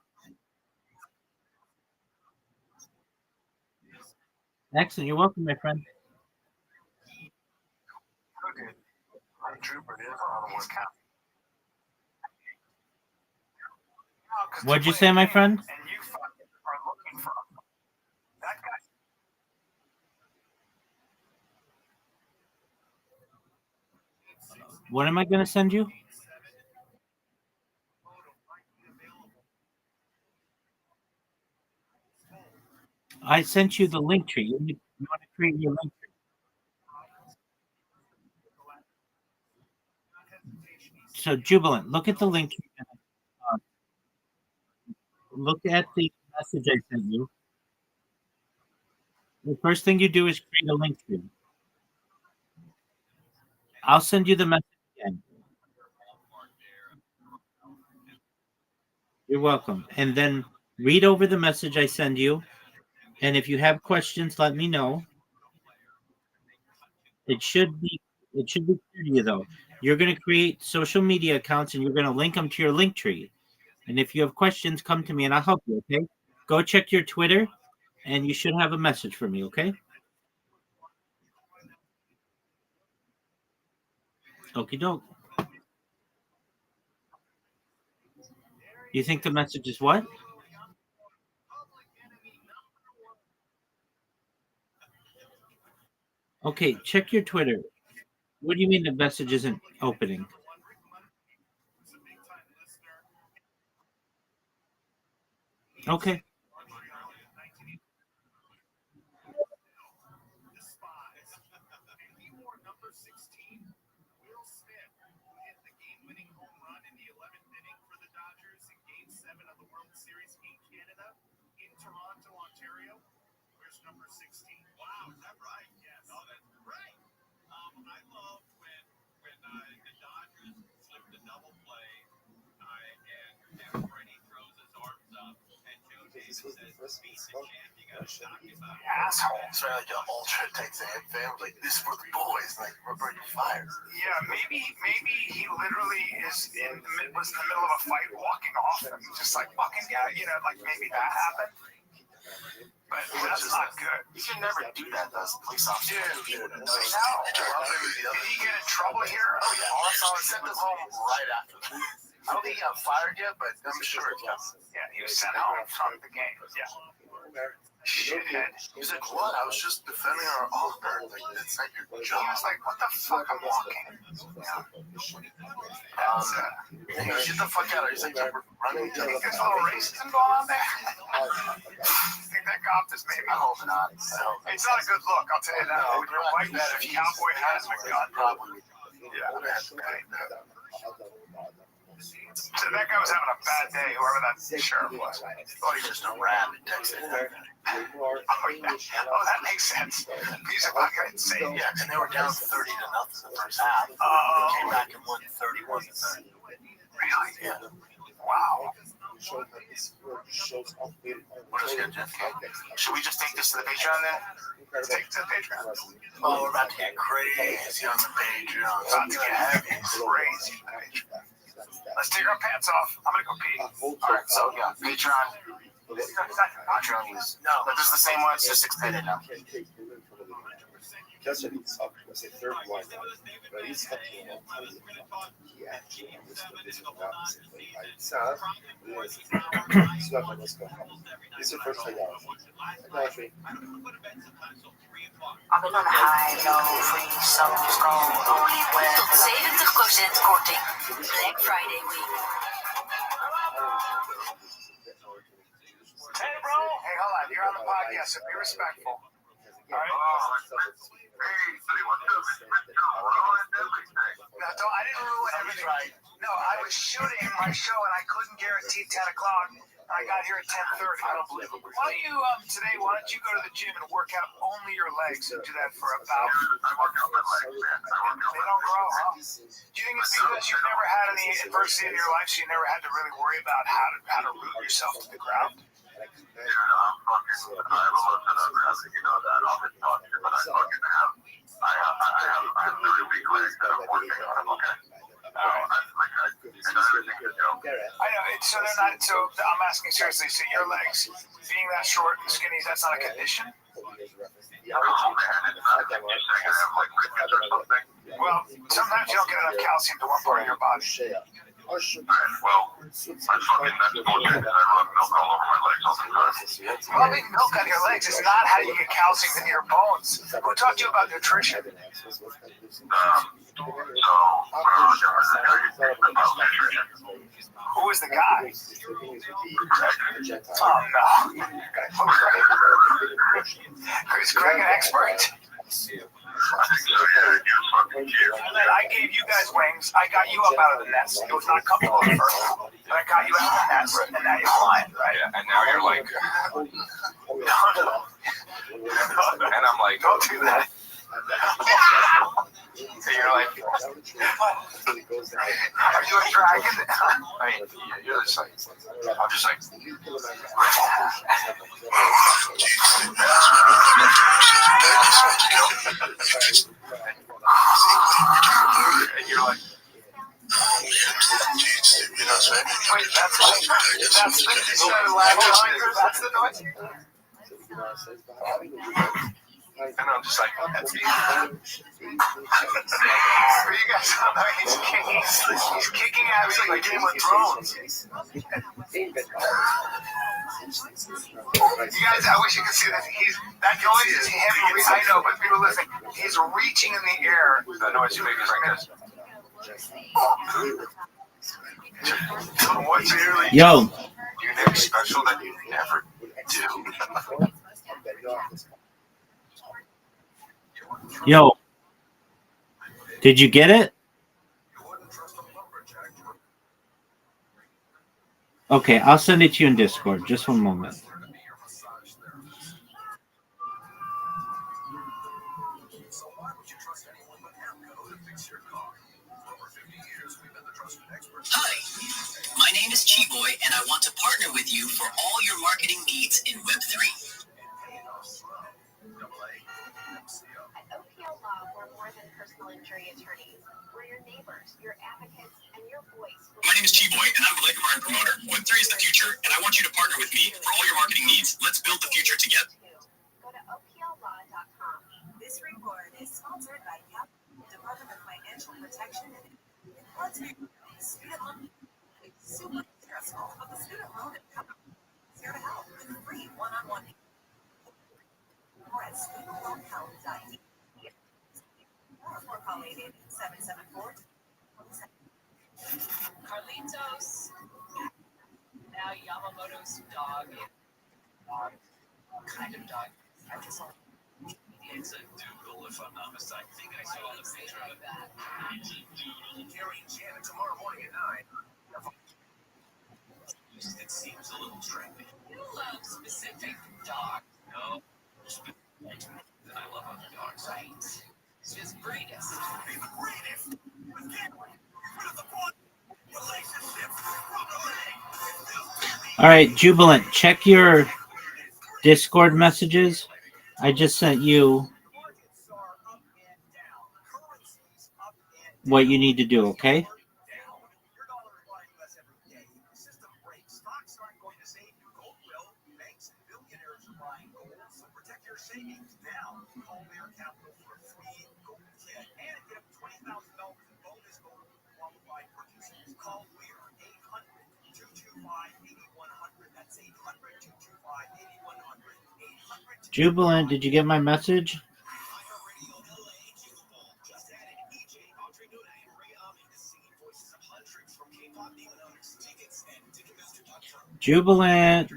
Excellent. You're welcome, my friend. What'd you say, my friend? What am I going to send you? I sent you the link tree. You want to create your link tree. So, Jubilant, look at the link tree. Look at the message I sent you. The first thing you do is create a link tree. I'll send you the message again. You're welcome. And then read over the message I send you. And if you have questions, let me know. It should be clear to you though. You're going to create social media accounts and you're going to link them to your link tree. And if you have questions, come to me and I'll help you, okay? Go check your Twitter and you should have a message for me, okay? Okie doke. You think the message is what? Okay, check your Twitter. What do you mean the message isn't opening? Okay. Asshole. So like an ultra takes a hit fan, like this for the boys, like we're bringing fire. Yeah, maybe he literally was in the middle of a fight, walking off, and just like fucking like maybe that happened. But that's not good. You can never do that as a police officer. Dude, no. Did he get in trouble here? Oh yeah. Also, I sent him home right after that. I don't think he got fired yet, but I'm sure it's coming. Yeah, he was sent home from the game. Yeah. Shithead. He's like, what? I was just defending our honor. Like, that's not your job. He was like, what the fuck? I'm walking. Yeah. Get the fuck out of here. He's like, we're running. Do you think there's a little racism going on there? I think that cop is maybe. I hope not. It's not a good look, I'll tell you that. When you're white, that cowboy has a gun. Probably. Yeah. So that guy was having a bad day, whoever that sheriff was. Thought he was no rabbit. Texas. Oh, yeah. Oh, that makes sense. He's fucking insane. Yeah, and they were down 30-0 in the first half. Came back and won 31-30. Really? Yeah. Wow. What is good, Jeff? Should we just take this to the Patreon then? Let's take it to the Patreon. Oh, we're about to get crazy on the Patreon. It's about to get heavy. Crazy. Let's take our pants off. I'm gonna go pee. Alright, so yeah, Patreon. Patreon is this is the same one, it's just extended now. I've been on a high, low, free, summer, scroll, only web. 70% korting. Black Friday week. Hey, bro. Hey, hold on. You're on the podcast, so be respectful. All right? No, I didn't ruin everything. No, I was shooting my show, and I couldn't guarantee 10 o'clock. I got here at 10:30. I don't believe it. Why don't you, why don't you go to the gym and work out only your legs and do that for about... I work out my legs, man. They don't grow, huh? Do you think it's because you've never had any adversity in your life, so you never had to really worry about how to root yourself to the ground? Dude, I haven't looked at gravity, you know that. I'll be talking to you, but I have really weak legs that I'm working on, okay? I know, so they're not, so I'm asking seriously, so your legs, being that short and skinny, that's not a condition? Oh man, it's not a condition, I have like rickets or something. Well, sometimes you don't get enough calcium to one part of your body. Well, that's bullshit. I rub milk all over my legs all the time. Rubbing milk on your legs is not how you get calcium in your bones. Who taught you about nutrition? Who was the guy? Oh no. Is Greg an expert? I gave you guys wings. I got you up out of the nest. It was not comfortable at first, but I got you out of the nest, and now you're flying, right? Yeah, and now you're like, and I'm like, don't do that. So you're like, are you a dragon? I mean, you're just like, I'm just like, and you're like, wait, that's the you started laughing. That's the noise. and I'm just like, that's me. You guys don't know he's kicking ass like Game of Thrones. You guys, I wish you could see that. That noise is him. I know, but people listening, he's reaching in the air. The noise you make is like this. What's really? Yo. Anything special that you never do? Yo. Did you get it? Okay, I'll send it to you in Discord. Just one moment. Hi, my name is Chi-Boy, and I want to partner with you for all your marketing needs in Web3. At OPL Law, we're more than personal injury attorneys. We're your neighbors, your advocates, and your voice. My name is Chiboy, and I'm a Lakemar promoter. Web3 is the future, and I want you to partner with me for all your marketing needs. Let's build the future together. Go to OPLLaw.com. This report is sponsored by Department of Financial Protection and student loan. It's super stressful, but the student loan is here to help with free one-on-one. More at studentloanhelp.de. Or call 888-774. Carlitos. Now Yamamoto's dog. What kind of dog? I just saw. It's a doodle, if I'm not mistaken. I think I saw the picture of that. It's a doodle. Gary and Janet tomorrow morning at 9. It seems a little trendy. You love specific dogs. No, I love other dogs. Right. Just greatest. Be the greatest. With Gary. With the one. Relationships from the leg. All right, Jubilant, check your Discord messages. I just sent you what you need to do, okay? Jubilant, did you get my message? Jubilant.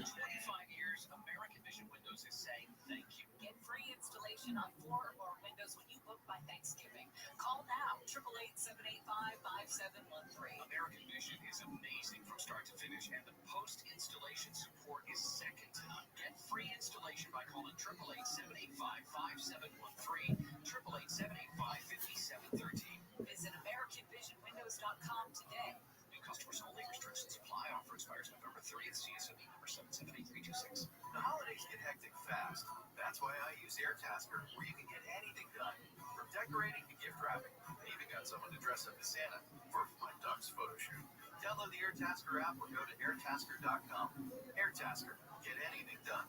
Get free installation on 4 or more windows when you book by Thanksgiving. Call now, 888-785-5713. American Vision is amazing from start to finish, and the post-installation support is second to none. Get free installation by calling 888-785-5713, 888-785-5713. Visit AmericanVisionWindows.com today. New customers only. Restrictions apply. Offer expires November 30th. CSME number 778326. The holidays get hectic fast. That's why I use AirTasker, where you can get anything done, from decorating to gift wrapping. I even got someone to dress up as Santa for my dog's photo shoot. Download the AirTasker app or go to airtasker.com. AirTasker, get anything done.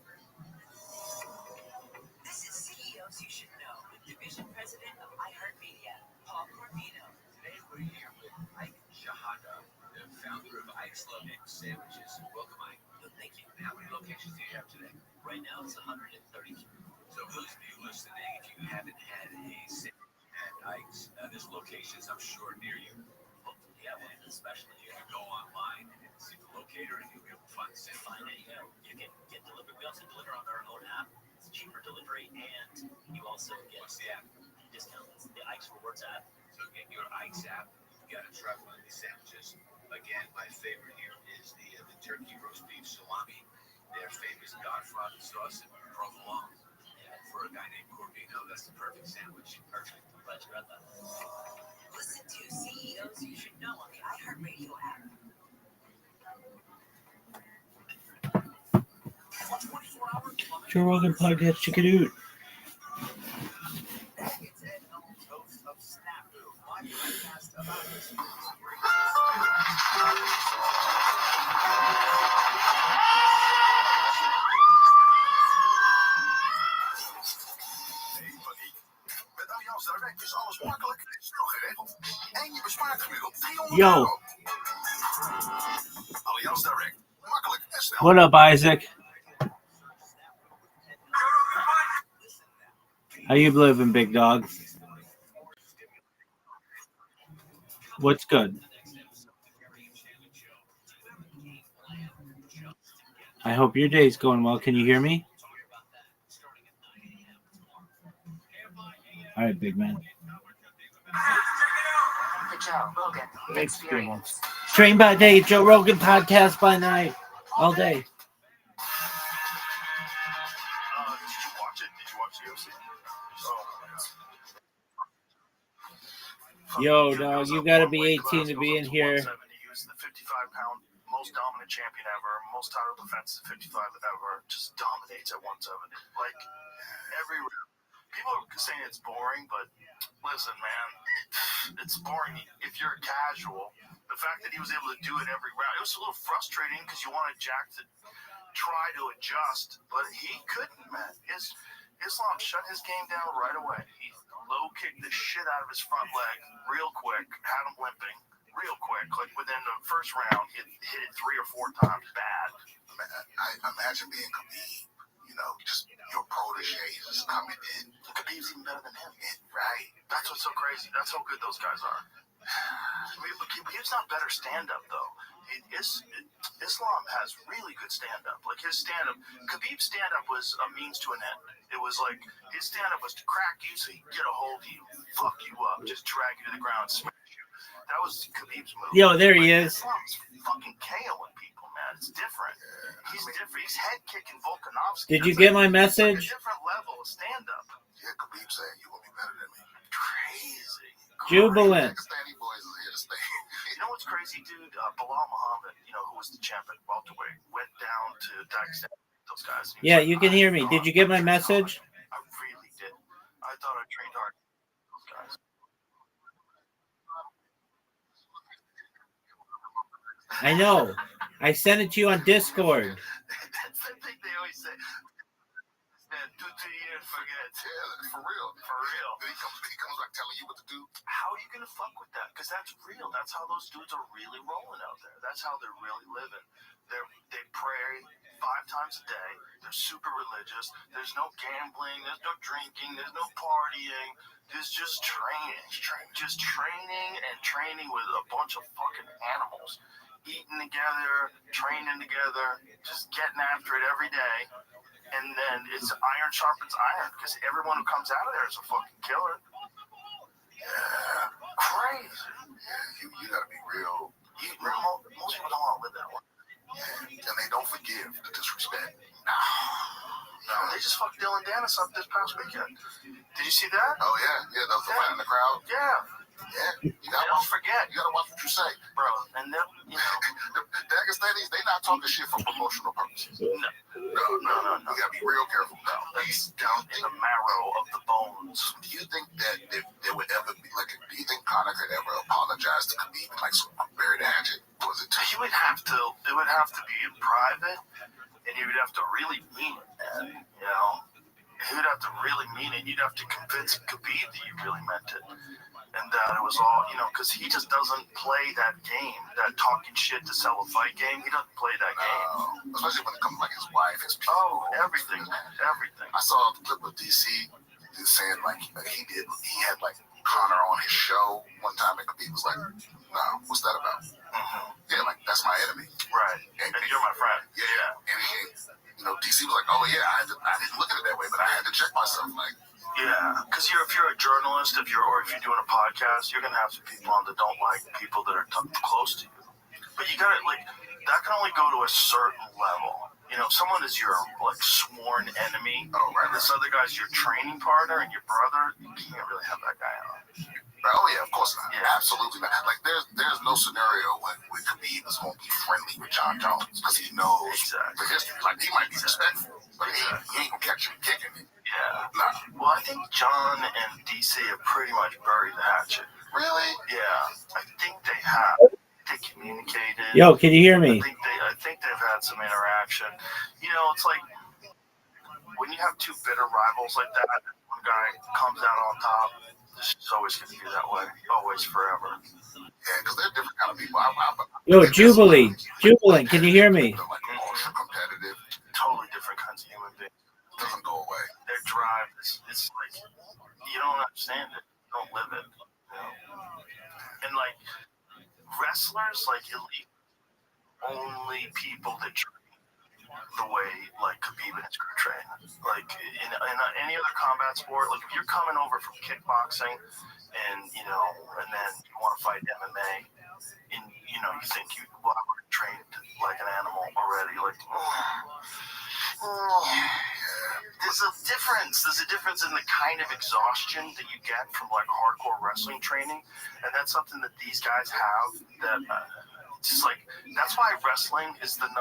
This is CEOs You Should Know, with Division President of iHeartMedia, Paul Corvino. Today we're here with Ike Shahada, the founder of Ike's Love Egg Sandwiches. Welcome, Ike. Thank you. How many locations do you have today? Right now it's 132. So those of you listening, if you haven't had a sandwich at Ike's, there's locations I'm sure near you. Hopefully you have one, especially if you go online and see the locator and you'll be able to find it. You can get delivered. We also deliver on our own app. It's cheaper delivery, and you also get discounts. The Ike's Rewards app. So get your Ike's app. You got to try one of these sandwiches. Again, my favorite here is the turkey roast beef salami. Their famous Godfather sauce and provolone. For a guy named Corvino, that's the perfect sandwich. Perfect. I'm glad you read that. Listen to CEOs You Should Know on the iHeartRadio app. Joe Rogan podcast, check it out. Met Allianz Direct is alles makkelijk en snel geregeld. En je bespaart gemiddeld €300. Yo. Allianz Direct. Makkelijk en snel. What up, Isaac? How you living, big dog? What's good? I hope your day's going well. Can you hear me? All right, big man. The Joe Rogan Experience. Stream by day, Joe Rogan podcast by night. All day. Did you watch it? Did you watch the UFC? Yo, dog, you gotta be 18 to be in here. He used the 55-pound most dominant champion ever, most title defenses at 55 ever, just dominates at 170. Like, every people are saying it's boring, but listen, man, it's boring if you're casual. The fact that he was able to do it every round, it was a little frustrating because you wanted Jack to try to adjust, but he couldn't, man. Islam shut his game down right away. He low kicked the shit out of his front leg real quick, had him limping real quick. Like within the first round, he hit it 3 or 4 times bad. Man, I imagine being Khabib, just your protege is coming in. Khabib's even better than him. Right. That's what's so crazy. That's how good those guys are. Khabib's not better stand-up, though. Islam has really good stand-up. Like his stand-up, Khabib's stand-up was a means to an end. It was like his stand-up was to crack you so he could get a hold of you, fuck you up, just drag you to the ground, smash you. That was Khabib's move. Yo, there he is. Islam's fucking KOing people, man. It's different. He's different. He's head kicking Volkanovski. Did you get my message? It's like a different level of stand-up. Yeah, Khabib saying you will be better than me. Crazy. Jubilant. Pakistani boys is here to stay. You know what's crazy, dude? Bilal Muhammad, who was the champ at welterweight, went down to Dagestan. Those guys. Yeah, you can hear me. Did you get my message? I really did. I thought I trained hard. Those guys. I know. I sent it to you on Discord. That's the thing they always say. 2 years, forget. Yeah, for real. For real. He comes back telling you what to do. How are you going to fuck with that? Because that's real. That's how those dudes are really rolling out there. That's how they're really living. They pray 5 times a day. They're super religious. There's no gambling. There's no drinking. There's no partying. There's just training. Just training and training with a bunch of fucking animals. Eating together, training together, just getting after it every day. And then it's iron sharpens iron because everyone who comes out of there is a fucking killer. Yeah. Crazy. Yeah, you gotta be real. Most people don't want to live that way. Yeah. And they don't forgive the disrespect. No, they just fucked Dylan Dennis up this past weekend. Did you see that? Oh, yeah. Yeah, that was the fight in the crowd. Yeah. Yeah. Don't forget. You gotta watch what you say. Bro, and then, the Dagestanis, they not talking shit for promotional purposes. No. You gotta be real careful. No, that's down in the marrow of the bones. Do you think that there would ever be, do you think Conor could ever apologize to Khabib and bury the hatchet? Was it It would have to be in private, and he would have to really mean it, man. He would have to really mean it. You'd have to convince Khabib that you really meant it. And that it was all, because he just doesn't play that game, that talking shit to sell a fight game. He doesn't play that game. Especially when it comes to his wife, his people. Oh, everything. I saw a clip of DC saying he had Conor on his show one time, and Khabib was like, "No, what's that about?" Mm-hmm. Yeah, that's my enemy. Right. And you're my friend. Yeah. And DC was like, "Oh yeah, I didn't look at it that way, but I had to check myself." Yeah, because if you're a journalist, if you're doing a podcast, you're gonna have some people on that don't like people that are close to you. But you gotta that can only go to a certain level. If someone is your sworn enemy, and this other guy's your training partner and your brother, you can't really have that guy on. Oh yeah, of course not. Yeah. Absolutely not. There's no scenario when Khabib is gonna be friendly with John Jones because he knows the history. He might be respectful, but he ain't gonna catch him kicking it. Yeah. Nah. Well, I think John and DC have pretty much buried the hatchet. Really? Yeah. I think they have. They communicated. Yo, can you hear me? I think they've had some interaction. It's like when you have 2 bitter rivals like that, one guy comes out on top. It's always going to be that way. Always, forever. Yeah, because they're different kind of people. Yo, Jubilant, can you hear me? They're ultra competitive. Totally different kinds of human beings. Doesn't go away. Their drive is like you don't understand it. You don't live it. And wrestlers, elite, only people that train the way Khabib and his crew train. In any other combat sport, if you're coming over from kickboxing and and then you want to fight MMA, and you think I would have trained like an animal already, There's a difference. There's a difference in the kind of exhaustion that you get from hardcore wrestling training, and that's something that these guys have. That Just like, that's why wrestling is the #1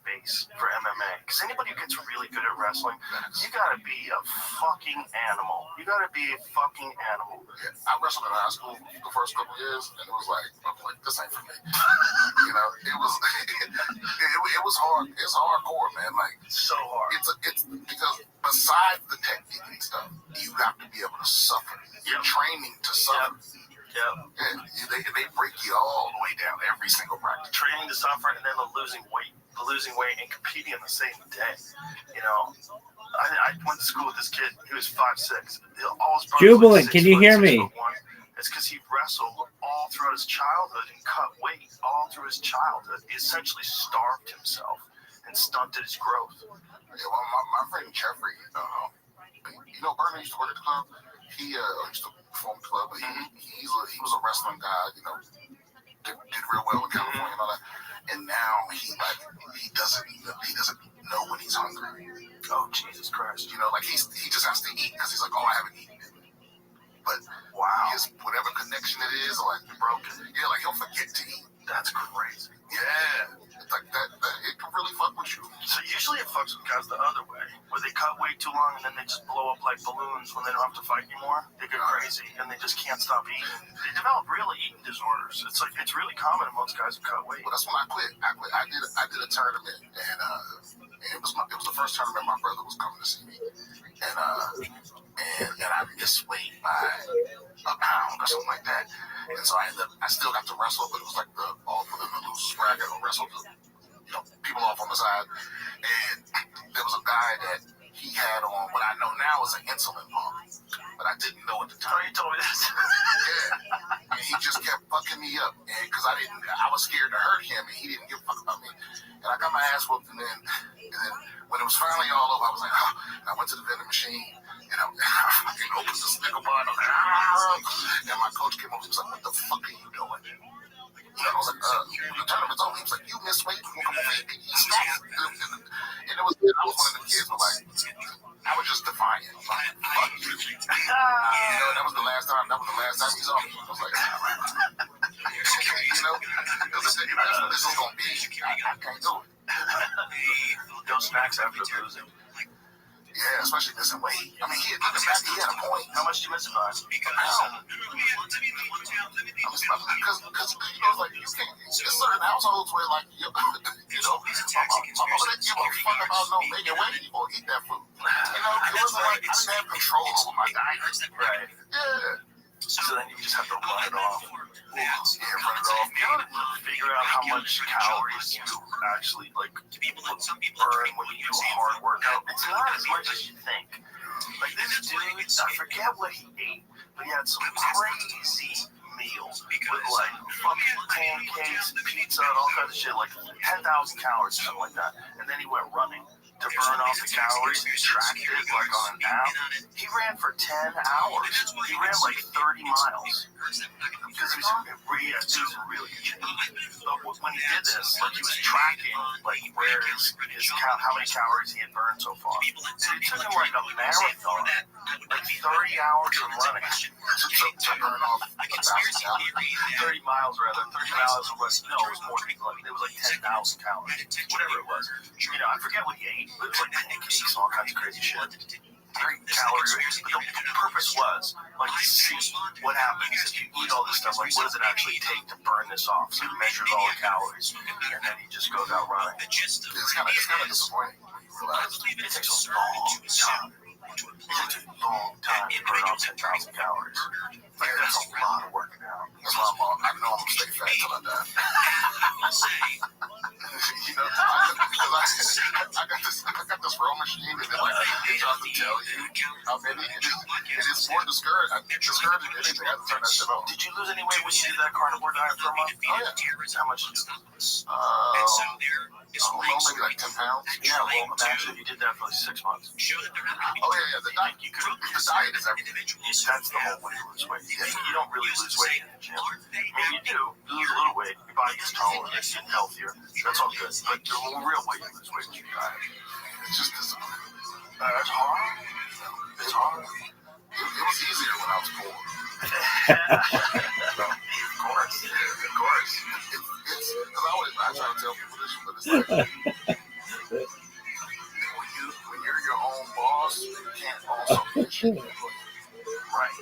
base for MMA. Because anybody who gets really good at wrestling, you gotta be a fucking animal. You gotta be a fucking animal. Yeah, I wrestled in high school the first couple years, and it was like, I'm like, this ain't for me. You know, it was it was hard. It's hardcore, man. Like, so hard. It's because besides the technique and stuff, you have to be able to suffer. You're training to suffer. Yeah. They break you all the way down every single practice. Training to suffer, and then the losing weight and competing on the same day. You know, I went to school with this kid. He was 5'6". All his brothers Jubilant, were 6 can you foot, hear 6 me? foot 1. It's because he wrestled all throughout his childhood and cut weight all through his childhood. He essentially starved himself and stunted his growth. Yeah, well, my friend Jeffrey, you know, Bernie used to work at the club. He used to perform at the club, but he was a wrestling guy. You know, did real well in California and all that. And now he doesn't know when he's hungry. Oh, Jesus Christ! You know, like he just has to eat because he's like, oh, I haven't eaten. But his whatever connection it is, like broken. Yeah, like he'll forget to eat. That's crazy. Yeah, it's like that. It can really fuck with you. So usually it fucks with guys the other way, where they cut way too long and then they just blow up like balloons when they don't have to fight anymore. They go crazy and they just can't stop eating. They develop really eating disorders. It's like, it's really common amongst guys who cut weight. Well, that's when I quit. I did a tournament, and it was the first tournament my brother was coming to see me, and I missed weight by a pound or something like that. And so I still got to wrestle, but it was like all for the losers bracket or wrestle people off on the side. And there was a guy that he had on what I know now is an insulin pump, but I didn't know at the time. Oh, you told me this. Yeah, and he just kept fucking me up, because I was scared to hurt him, and he didn't give a fuck about me. And I got my ass whooped, and then when it was finally all over, I was like, oh, and I went to the vending machine. And I fucking opened this nickel bar, and my coach came over. He was like, "What the fuck are you doing?" You know, I was like, "The tournament's over." He was like, "You missed weight. You come over here and stop." And I was one of them kids, but like, I was just defiant. I was like, "Fuck you." You know, that was the last time he saw me. I was like, you know, because that's what this is gonna be. I can't do it. No snacks after losing. Yeah, especially missing weight. I mean, he had a point. How much did you miss it by? A pound. Because you know, like, you can't. There's certain households where, like, you know, my mother didn't give a fuck about no making weight or eat that food. You know, it wasn't like I didn't have control over my diet. Right. Yeah. So then you just have to run it off. Yeah, run it off. You ever figure out how much calories you actually like burn when you do a hard workout? It's not as much as you think. Like this dude, I forget what he ate, but he had some crazy meals with like fucking pancakes, pizza, and all kinds of shit, like 10,000 calories, something like that. And then he went running to burn off the calories. He tracked it like on an app. He ran for 10 hours. He ran like 30 miles. Because he was really good shape. But when he did this, like he was tracking like where how many calories he had burned so far. So it took him like a marathon, like 30 hours of running to burn off 30 miles rather. 30 miles was no, it was more than it was like 10,000 calories, whatever it was. You know, I forget what he ate. It was like pancakes and all kinds of crazy shit. Very calorie rich. But the purpose was like to see what happens if you eat all this stuff. Like, what does it actually take to burn this off? So he measures all the calories, and then he just goes out running. It's kind of disappointing. You realize it takes a long time. It takes a long time to burn off 10,000 calories. Like, that's a lot of working out. That's why I know I'm gonna stay fat till I die. You know, I got this row machine, and then like it doesn't tell you how many. It is more discouraging than anything. I have to turn that shit off. Did you lose any weight when you did that carnivore diet for a month? Oh yeah. How much did you lose? Maybe like 10 pounds. Yeah, well, imagine if you did that for like 6 months. Oh yeah. The diet is everything. That's the whole way to lose weight. You don't really lose weight in the gym. I mean, you do. You lose a little weight. Your body gets taller. You get healthier. That's all good. But the real way you lose weight is your diet. It's just discipline. It's hard. It's hard. It was easier when I was poor. Of course. It's I Right.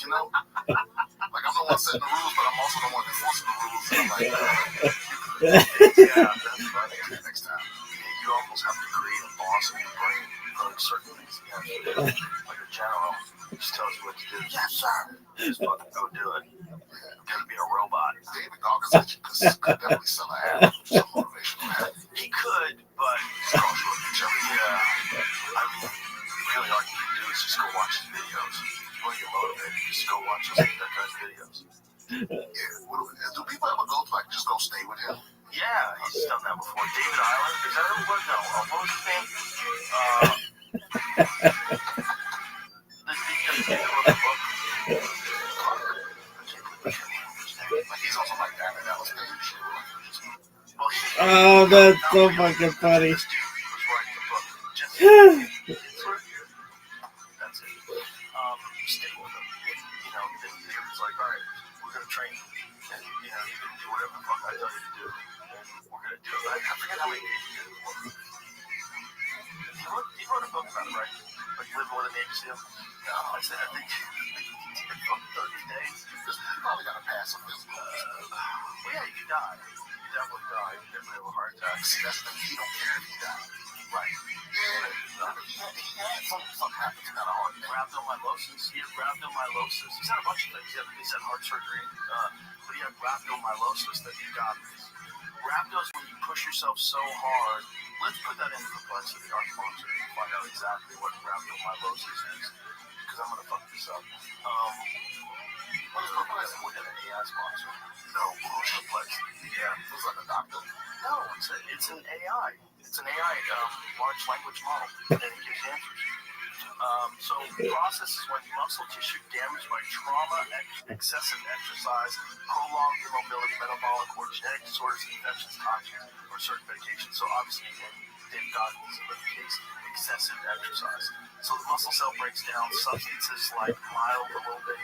You know? Like, I'm the one setting the rules, but I'm also the one enforcing the rules. And I'm like, yeah, that's funny. Next time. You almost have to create a boss in your brain for certain things. You have to do. Like a general just tells you what to do. Yes, sir. Just fucking go do it. You're gonna be a robot. David Goggins could definitely sell an ad for some motivational ad. He could, but it's called you a picture. Yeah. I mean, really all you need to do is just go watch his videos. If you want to get motivated, just go watch that guy's videos. Yeah. Do people ever go to, like, just go stay with him? Yeah, he's done that before. David Island, is that who it was? No. What was his name? The kid that wrote the book. Like, he's also like that, and that was Oh, that's so fucking funny. That's it. Stick with him. You know, it's like, all right, we're gonna train you. And, you know, you're gonna do whatever the fuck I tell you to do. And we're gonna do it. I forget how many days you did it for. He wrote a book about it, right? Like, living with a Navy SEAL? No, I said, I think he did it for 30 days. You probably gotta pass a physical. Well, yeah, you die. You definitely die. You definitely have a heart attack. See, that's the thing. He don't care if you die. Right. Yeah. He had something happen to that heart. Rhabdomyolysis. He had rhabdomyolysis. He's had a bunch of things. He's had heart surgery. But he had rhabdomyolysis that he got. Rhabdo is when you push yourself so hard. Let's put that into complexity, our sponsor, and find out exactly what rhabdomyolysis is. Because I'm going to fuck this up. What is perplexity? We're an AI sponsor. No bullshit. Perplexity. Yeah. Feels like a doctor. No, it's an AI. It's an AI large language model, and it gives answers. So process is when muscle tissue damaged by trauma, excessive exercise, prolonged immobility, metabolic or genetic disorders, infections, toxins, or certain medications. So obviously, they've got this case, excessive exercise. So the muscle cell breaks down substances like myoglobin,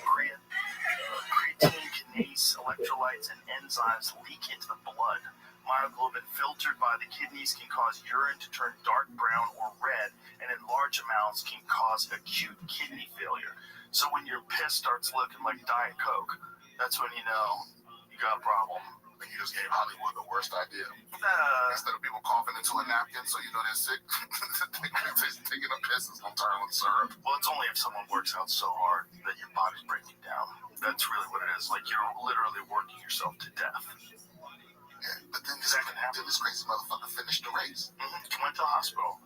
creatine, kinase, electrolytes, and enzymes leak into the blood. Myoglobin filtered by the kidneys can cause urine to turn dark brown or red, and in large amounts can cause acute kidney failure. So when your piss starts looking like Diet Coke, that's when you know you got a problem. And you just gave Hollywood the worst idea. Instead of people coughing into a napkin so you know they're sick, taking a piss is going to turn with syrup. Well, it's only if someone works out so hard that your body's breaking down. That's really what it is. Like, you're literally working yourself to death. Yeah, but then this crazy motherfucker finished the race. He went to the hospital.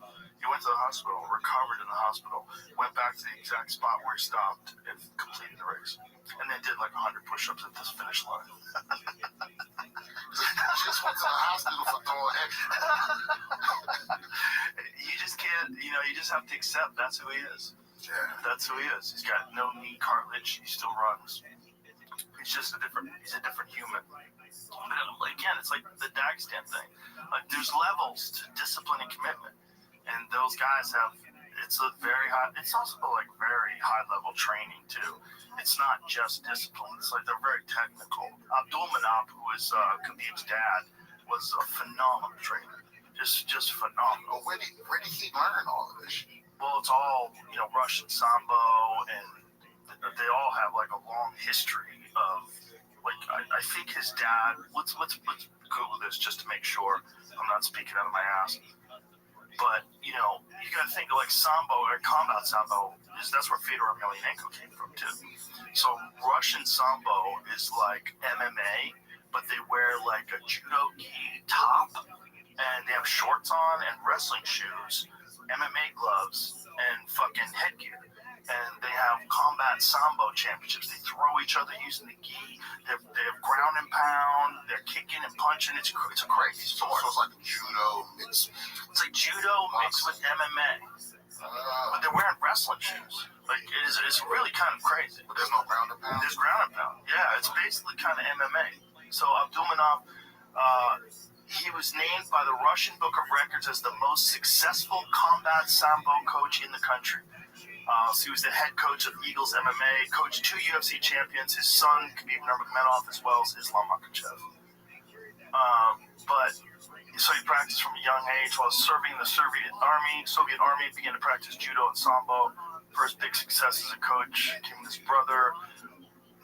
Recovered in the hospital, went back to the exact spot where he stopped and completed the race. And then did like 100 push-ups at this finish line. Just went to the hospital for throwing extra. You just can't, you just have to accept that's who he is. Yeah. That's who he is. He's got no knee cartilage. He still runs. He's just he's a different human. But again, it's like the Dagestan thing. Like, there's levels to discipline and commitment. And those guys it's also like very high level training too. It's not just discipline. It's like they're very technical. Abdul Manap, who is Khabib's dad, was a phenomenal trainer. Just phenomenal. Where did he learn all of this? Well, it's all, Russian Sambo, and they all have like a long history of, like, I think his dad, let's Google this just to make sure I'm not speaking out of my ass. But, you got to think of like Sambo or combat Sambo, that's where Fedor Emelianenko came from too. So Russian Sambo is like MMA, but they wear like a judo gi top, and they have shorts on and wrestling shoes, MMA gloves, and fucking headgear. And they have combat Sambo championships. They throw each other using the gi. They have ground and pound. They're kicking and punching. It's a crazy sport. So it's like judo mixed. It's like judo mixed with MMA. But they're wearing wrestling shoes. Like, it's really kind of crazy. But there's no ground and pound? There's ground and pound. Yeah, it's basically kind of MMA. So Abdulmanov, he was named by the Russian Book of Records as the most successful combat Sambo coach in the country. So he was the head coach of Eagles MMA, coached 2 UFC champions, his son, Khabib Nurmagomedov, as well as Islam Makhachev. But So he practiced from a young age while serving the Soviet Army, began to practice judo and sambo. First big success as a coach came with his brother.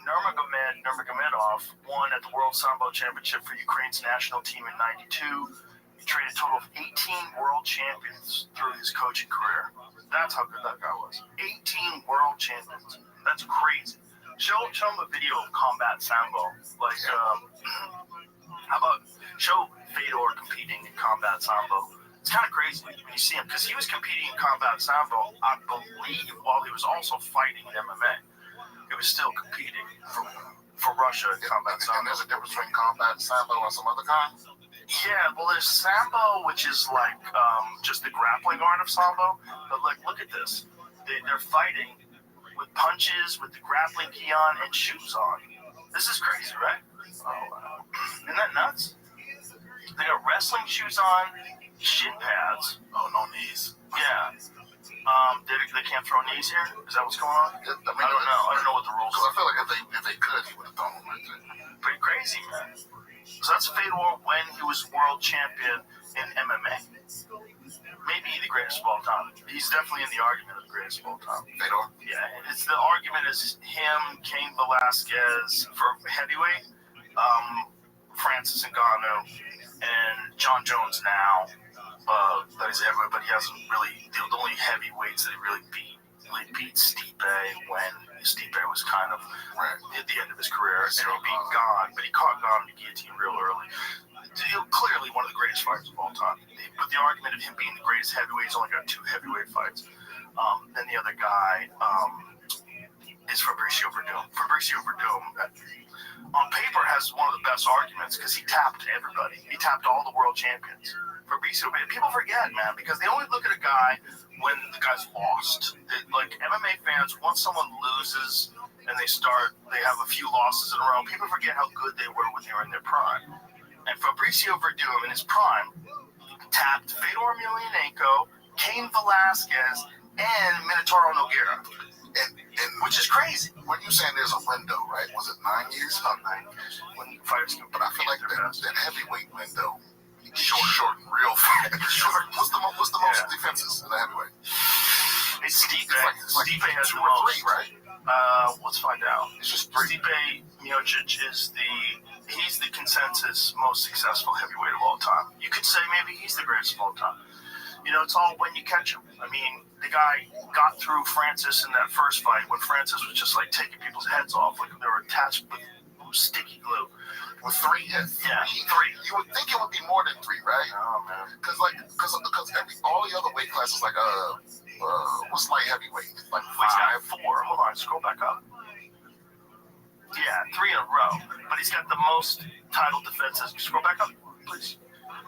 Nurmagomedov won at the World Sambo Championship for Ukraine's national team in '92. He trained a total of 18 world champions through his coaching career. That's how good that guy was. 18 world champions. That's crazy. Show him a video of combat sambo. Like, how about show Fedor competing in combat sambo? It's kind of crazy when you see him, because he was competing in combat sambo, I believe, while he was also fighting in MMA. He was still competing for Russia in combat sambo. And there's a difference between combat sambo and some other kinds? Yeah, well, there's sambo, which is like just the grappling art of sambo. But like, look at this. They're fighting with punches, with the grappling gi on, and shoes on. This is crazy, right? Oh, wow. Isn't that nuts? They got wrestling shoes on, shin pads. Oh, no knees. Yeah. They can't throw knees here? Is that what's going on? I don't know. I don't know what the rules are. I feel like if they could, he would have thrown them right there. Pretty crazy, man. So that's Fedor when he was world champion in MMA. Maybe the greatest of all time. He's definitely in the argument of the greatest of all time. Fedor? Yeah, it's the argument is him, Cain Velasquez for heavyweight, Francis Ngannou, and John Jones now. That is everywhere, but he hasn't really. The only heavyweights that he really beat Stipe when Stipe was kind of at the end of his career, and he beat Gane, but he caught Gane in the guillotine real early. Clearly one of the greatest fighters of all time. But the argument of him being the greatest heavyweight, he's only got 2 heavyweight fights. Then the other guy is Fabricio Verdum. Fabricio Verdum, on paper, has one of the best arguments because he tapped everybody. He tapped all the world champions. Fabricio, people forget, man, because they only look at a guy when the guy's lost. Like MMA fans, once someone loses and they have a few losses in a row, people forget how good they were when they were in their prime. And Fabricio Verdum, in his prime, tapped Fedor Emelianenko, Cain Velasquez, and Minotauro Nogueira. And which is crazy. When you're saying there's a window, right? Was it 9 years? About 9 years. When fighters can, but I feel like that heavyweight window, short, real fast. Short. What's the most defenses in the heavyweight? It's Stipe. Stipe has 2 or 3, right? Let's find out. It's just 3. Stipe Miocic is he's the consensus most successful heavyweight of all time. You could say maybe he's the greatest of all time. You know, it's all when you catch him. I mean, the guy got through Francis in that first fight when Francis was just like taking people's heads off, like they were attached with sticky glue. With 3 hits? Yeah, 3. You would think it would be more than 3, right? Oh, man. Because all the other weight classes, like what's light heavyweight? Like 5, 4. Hold on, scroll back up. Yeah, 3 in a row. But he's got the most title defenses. Scroll back up, please.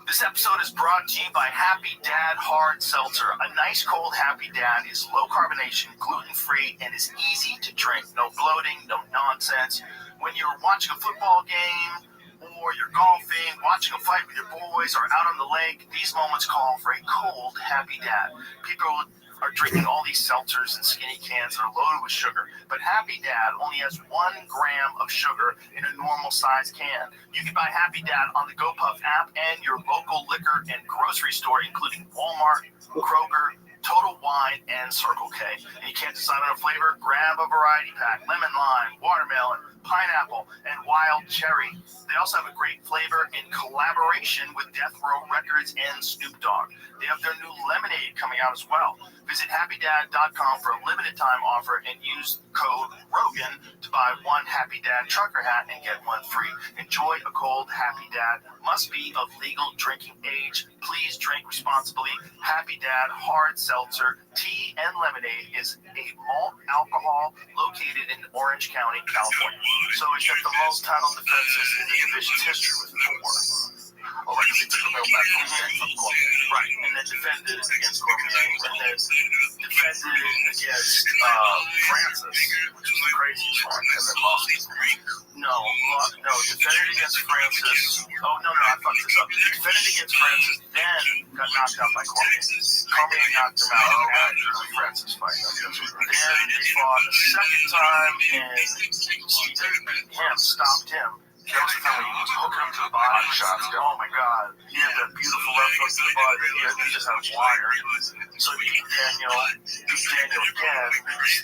This episode is brought to you by Happy Dad Hard Seltzer. A nice cold Happy Dad is low carbonation, gluten-free, and is easy to drink. No bloating, no nonsense. When you're watching a football game, or you're golfing, watching a fight with your boys, or out on the lake, these moments call for a cold Happy Dad. People are drinking all these seltzers and skinny cans that are loaded with sugar, but Happy Dad only has 1 gram of sugar in a normal size can. You can buy Happy Dad on the GoPuff app and your local liquor and grocery store, including Walmart, Kroger, Total Wine, and Circle K. And you can't decide on a flavor? Grab a variety pack: lemon, lime, watermelon, pineapple, and wild cherry. They also have a great flavor in collaboration with Death Row Records and Snoop Dogg. They have their new lemonade coming out as well. Visit happydad.com for a limited time offer and use code ROGAN to buy 1 Happy Dad trucker hat and get 1 free. Enjoy a cold Happy Dad. Must be of legal drinking age. Please drink responsibly. Happy Dad Hard Seltzer Tea and Lemonade is a malt alcohol located in Orange County, California. So it's got the most title defenses in the division's history with 4. Oh, right, because he took the belt back from Cormier. Right, and then defended against Cormier, and then defended against Francis, which was the craziest one, and then lost. No, defended against Francis. Oh, no, I fucked this up. Defended against Francis, then got knocked out by Cormier. Cormier knocked him out after the Francis fight. Then they fought a second time, and Steve beat him, stopped him. That was the time when he was hooking him to the body shots. Oh my god. He had that beautiful left hook to the body that he just had wired. So he beat Daniel again,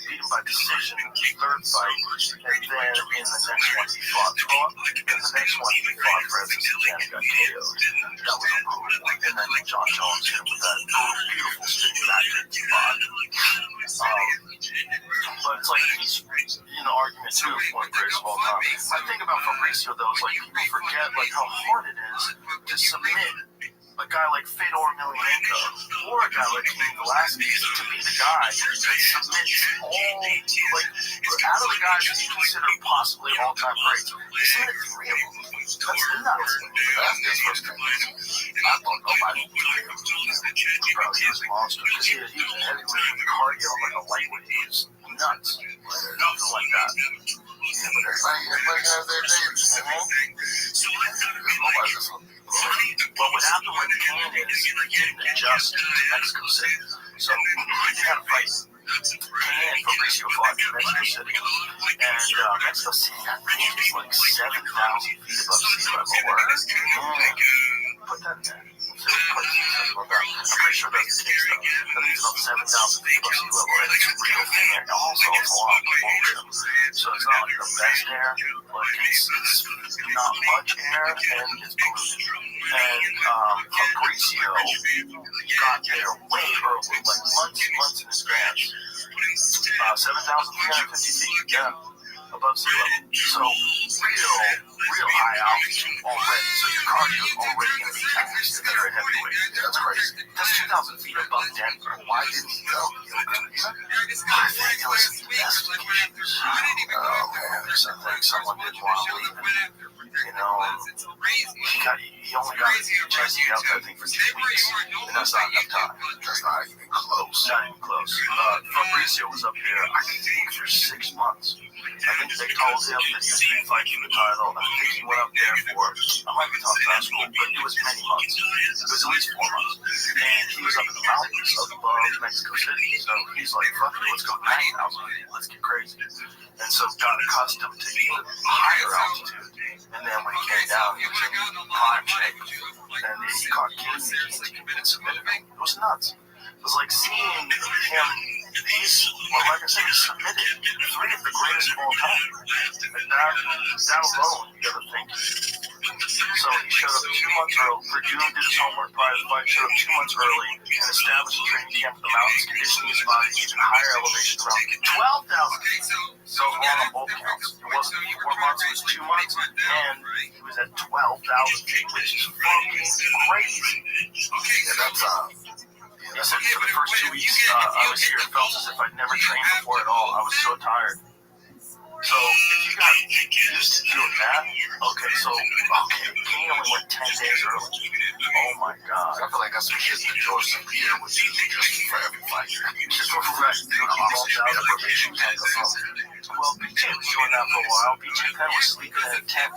beat him by decision in the third fight, and then in the next one he fought Trump, and the next one he fought Francis again and got KO'd. That was a brutal one. And then John Jones hit him with that beautiful stick back to the body. But it's like he's in the argument too of one of the greatest of all time. I think about Fabricio though, is like people forget like how hard it is to submit a guy like Fedor Emelianenko or a guy like King Velasquez to be the guy that submits all, like, out of the guys that you consider possibly all-time greats, he submitted 3 of them. That's nuts. Velasquez was crazy. I thought nobody would do him. Bro, he was a monster. Because he was heavyweight with cardio like a lightweight. He was nuts. Nothing like that. Yeah, but everybody has their days. Nobody does something. Well, what happened with Kane is he didn't adjust to Mexico City. So he had a fight. Kane and Fabricio fought in Mexico City. And Mexico City, I think, is like 7,000 feet above sea level. Put that in there. I'm pretty sure that's the case, though. I think it's about 7,000 feet above sea level, and it's real thin air. Also, it's a lot of ocean. So it's not like the best air, but it's not much air, and it's polluted. And Fabricio got there way early, like months in advance. 7,350 feet, yeah, above sea level. So real high altitude already. So your cardio is already going to be taxed if you're a heavyweight. That's crazy. That's 2,000 feet above Denver. Why didn't he go? I think it was investigators. Oh man, I think someone didn't want to leave him. You know, he only got a chance to get out that thing for 2 weeks, and that's not enough time. That's not even close. Not even close. Fabricio was up there, I think, for 6 months. I think they told him that he was going to fight for the title. I think he went up there for, I might be talking about school, but it was many months. It was at least 4 months. And he was up in the mountains above Mexico City. So he's like, fuck it, let's go 9,000. Let's get crazy. And so got accustomed to even higher altitude. And then when he came down, he was in prime shape. And he caught King and submitted him. It was nuts. It was like seeing him, like I said, he submitted 3 of the greatest of all time. And that alone, you gotta think. So he showed up 2 months early. Purdue did his homework prior to the fight, showed up 2 months early, and established a training camp in the mountains, conditioning his body to even higher elevation around 12,000 feet. So wrong on both counts. It wasn't 4 months, it was 2 months, and he was at 12,000 feet, which is fucking crazy. Yeah, that's for the first 2 weeks, I was here. It felt as if I'd never trained before at all. I was so tired. So if you got used to doing that, King only went 10 days early. Oh my god. I feel like that's what shit that George St. Pierre would do just for every fight. Just for correct, doing a whole deprivation tank or something. Well, BJ was doing that for a while. BJ Penn was sleeping in a tent.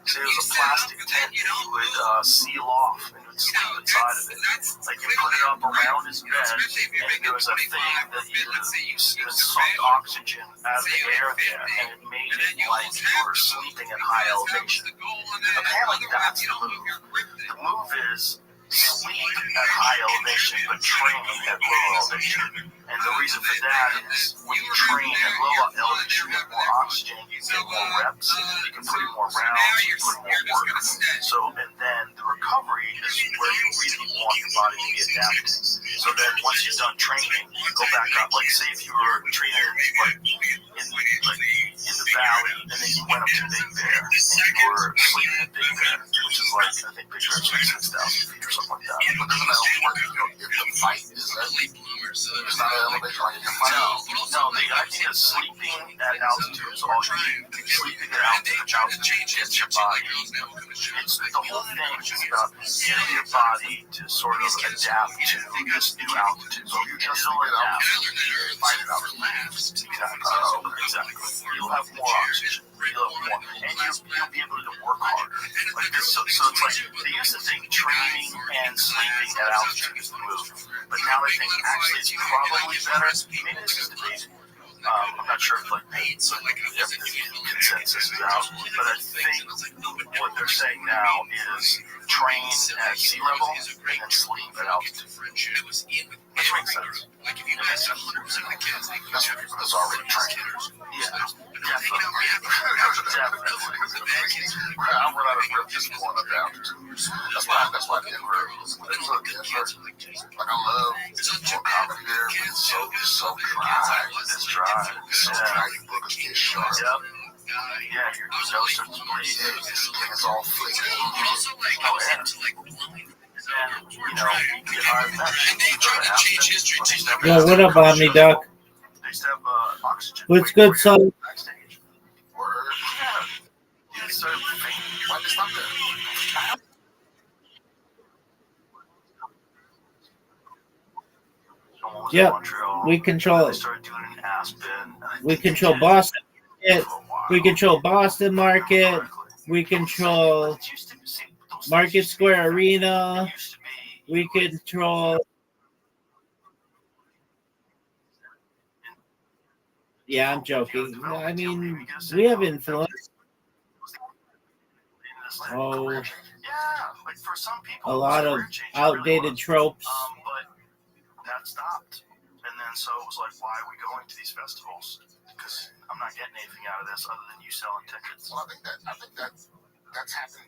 So it was a plastic tent that he would seal off and would sleep inside of it. Like you put it up around his bed, and there was a thing that you sucked oxygen out of the air there, and it made it like you were sleeping at high elevation. Apparently that's the move. The move is sleep at high elevation, but train at low elevation. And the reason for that is when you train at low elevation, you get more oxygen, you get more reps, you can put in more rounds, you put in more work. So, and then the recovery is where you really want your body to be adapted. So then once you're done training, you go back up. Like say if you were training in the valley, and then you went up to Big Bear, and you were sleeping at Big Bear, which is like, I think Big Bear's like 6,000 feet or something like that. But doesn't that only work if the fight is it's not an elevation like your fight? No, the idea is sleeping at altitude is all you need. Sleeping at altitude gets your body. It's the whole thing is about getting your body to sort of adapt to this new altitude. So you just don't adapt, fight it out. Exactly. You'll have more oxygen. You'll have more, and you'll be able to work harder. Like this, so it's like they used to think training and sleeping at altitude is the move, but now they think actually it's probably better. Maybe this is debated. I'm not sure if like consensus is out, but I think what they're saying now is train at sea level and then sleep at altitude, which makes sense. That's for people that's already trained. Yeah, definitely. I'm running out of breath just going up the altitude. That's why Denver. Like I love more comedy there, but it's so dry. It's dry. It's so dry. Your boogers get sharp. Yep. Yeah, your nose starts to bleed. This thing is all flaky. Yo, what up, Omni Duck? What's good, son? Yep, we control it. We control Boston market. We control Boston market. We control Market Square Arena. We control. Yeah, I'm joking. I mean, we have influence. Oh, a lot of outdated tropes. But that stopped. And then so it was like, why are we going to these festivals? Because I'm not getting anything out of this other than you selling tickets. Well, I think that's happened.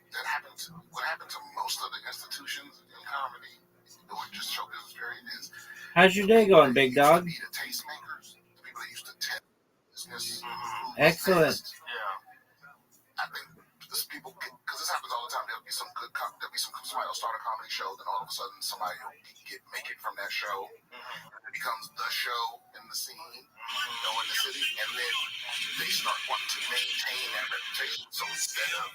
That happened. What happened to most of the institutions in comedy? The way just show business period is. How's your day going, big dog? The tastemakers, the people that used to test business. Excellent. Yeah. I think this people, because this happens all the time. There'll be some good, somebody will start a comedy show, then all of a sudden somebody will make it from that show. It becomes the show in the scene, in the city, and then they start wanting to maintain that reputation. So instead of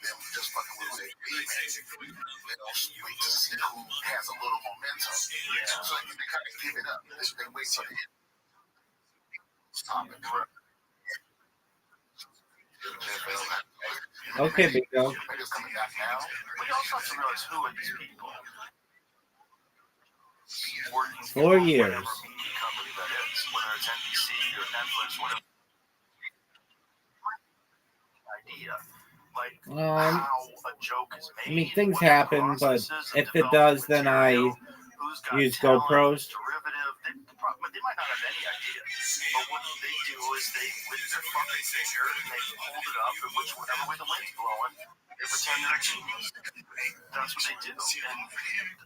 them just fucking with their they'll wait to see who has a little momentum. So they kind of give it up. They wait till the end. Stop it. Okay, big dog. Maybe it's coming back now. But you also have to realize who are these people. 4 years. Whatever media company that is, whether it's NBC or Netflix, whatever idea. Like how a joke is made. I mean, things happen, but if it does, then I use GoPros. They might not have any idea, but what they do is they lift their fucking finger and they hold it up, and whichever way the wind's blowing, they pretend they're a genius. That's what they do, and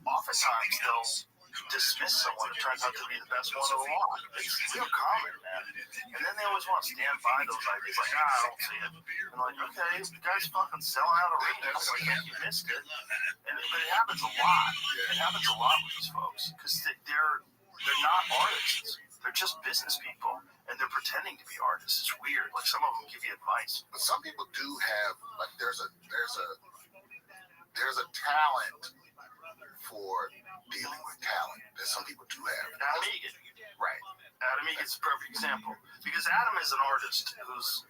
oftentimes they'll dismiss someone who turns out to be the best one of the lot. It's real common, man. And then they always want to stand by those ideas, like, I don't see it. And like, okay, the guy's fucking selling out arenas, like, you missed it. But it happens a lot. It happens a lot with these folks, because they're not artists. They're just business people, and they're pretending to be artists. It's weird. Like, some of them give you advice. But some people do have, like, there's a talent for dealing with talent that some people do have. Adam Egan. Right. Adam Egan's a perfect example. Because Adam is an artist whose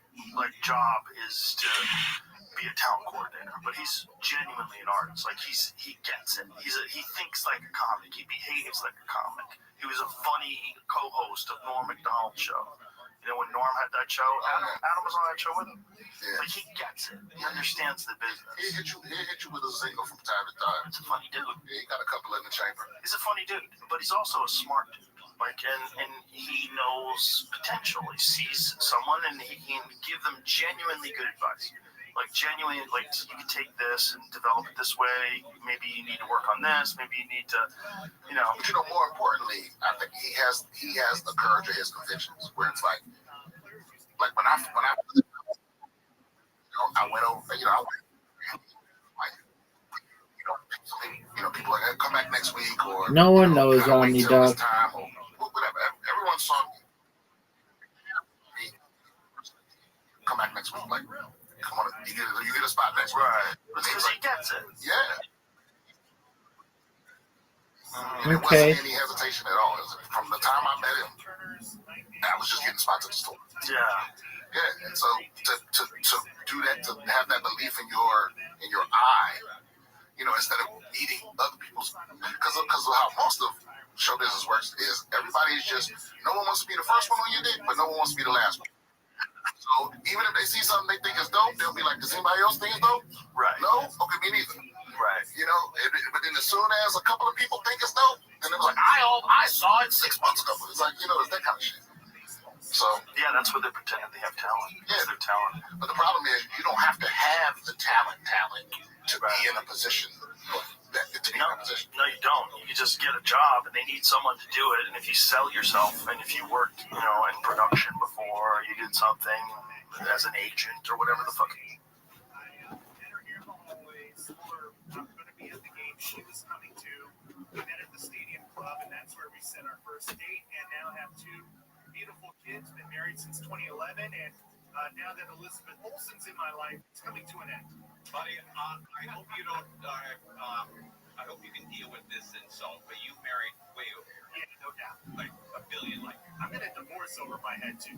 job is to be a talent coordinator, but he's genuinely an artist. Like, he gets it. He thinks like a comic. He behaves like a comic. He was a funny co-host of Norm Macdonald's show. You know, when Norm had that show, Adam was on that show with him. Yeah. Like, he gets it. He understands the business. He'll hit you with a zingle from time to time. It's a funny dude. Yeah, he got a couple in the chamber. He's a funny dude, but he's also a smart dude. Like, and he knows potential. He sees someone, and he can give them genuinely good advice. Like, genuinely, like, you can take this and develop it this way. Maybe you need to work on this. Maybe you need to, you know. But, you know, more importantly, I think he has the courage of his convictions. Where it's like when I went over, I went, people are gonna come back next week, or no one knows Omni Dog. Whatever. Everyone saw me. Come back next week, like, come on, you get a spot next week. Right. Because he gets it. Yeah. And Okay. It wasn't any hesitation at all. From the time I met him, I was just getting spots at the store. Yeah. Yeah. And so to do that, to have that belief in your eye, instead of needing other people's, because of how most of show business works is everybody's just, no one wants to be the first one on your dick, but no one wants to be the last one. So even if they see something they think is dope, they'll be like, does anybody else think it's dope? Right. No? Okay, me neither. Right. You know, but then as soon as a couple of people think it's dope, then it was like, I saw it 6 months ago. It's like, you know, it's that kind of shit. So yeah, that's what they're pretending they have talent. Yeah, they're talent. But the problem is, you don't have to have the talent to be in a position. No, you don't. You just get a job, and they need someone to do it. And if you sell yourself, and if you worked, you know, in production before, or you did something as an agent or whatever the fuck. I'm going to be at the game she was coming to. We met at the Stadium Club, and that's where we set our first date. And now have two beautiful kids. Been married since 2011, and now that Elizabeth Olsen's in my life, it's coming to an end. Buddy, I hope you don't. I hope you can deal with this insult, but you married way over here. Yeah, no doubt. Like a billion, like. I'm gonna divorce over my head too.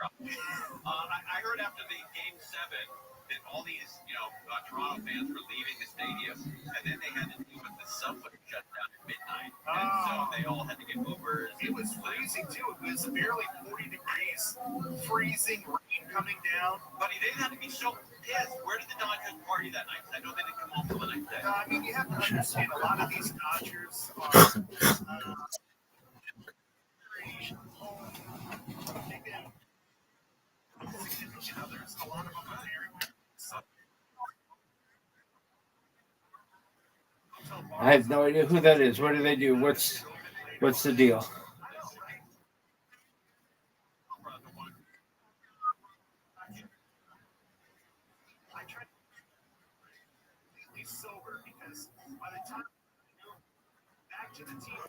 I heard after the Game 7 that all these, Toronto fans were leaving the stadium, and then they had to deal with the subway shut down at midnight, and so they all had to get Ubers. It was freezing too. It was barely 40 degrees, freezing rain coming down. Buddy, they had to be so pissed. Where did the Dodgers party that night? I know they didn't come home till the next day. I mean, you have to understand a lot of these Dodgers are. I have no idea who that is. What do they do? What's the deal? I tried completely sober because by the time back to the team,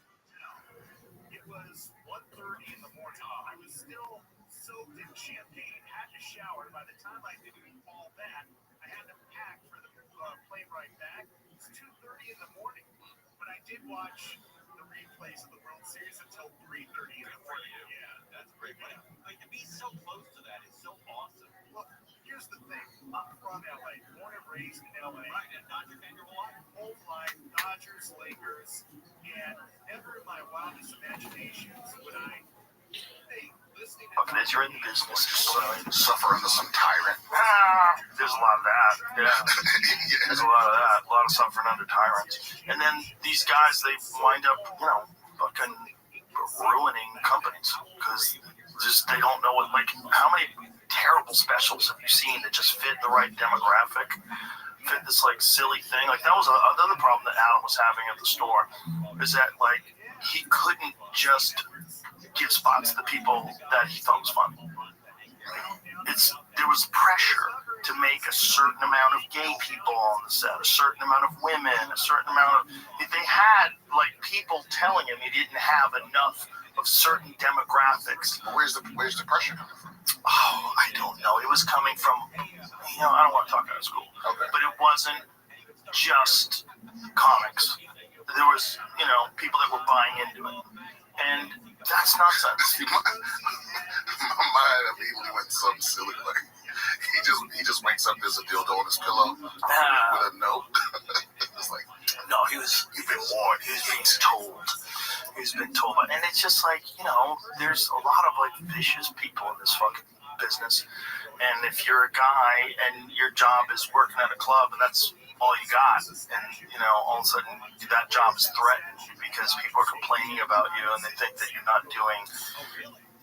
it was 1:30 in the morning. I was still soaked in champagne, had to shower. By the time I did all that, I had to pack for the plane ride back. It's 2:30 in the morning, but I did watch the replays of the World Series until 3:30 in the morning. Yeah, that's great. But like to be so close to that is so awesome. Look, here's the thing. I'm from LA, born and raised in LA. Right, and Dodger fan your whole life. Whole life, Dodgers, Lakers, and never in my wildest imaginations would I think listening to. Okay, as you're in the business, suffer under some tyrant. There's a lot of that. Yeah. There's a lot of that. A lot of suffering under tyrants. And then these guys, they wind up, fucking ruining companies because just they don't know what, like, how many terrible specials have you seen that just fit the right demographic, fit this, like, silly thing? Like, that was another problem that Adam was having at the store, is that, like, he couldn't just give spots to the people that he thought was fun. There was pressure to make a certain amount of gay people on the set, a certain amount of women, a certain amount of. They had like people telling him he didn't have enough of certain demographics. Where's the pressure coming from? Oh, I don't know. It was coming from, I don't want to talk out of school, but it wasn't just comics. There was, people that were buying into it, and that's nonsense. My mind immediately went something silly like he just wakes up, there's a dildo on his pillow with a note. It's like, no, you've been warned. He's been told, and it's just like, there's a lot of like vicious people in this fucking business, and if you're a guy and your job is working at a club and that's all you got, and all of a sudden that job is threatened because people are complaining about you and they think that you're not doing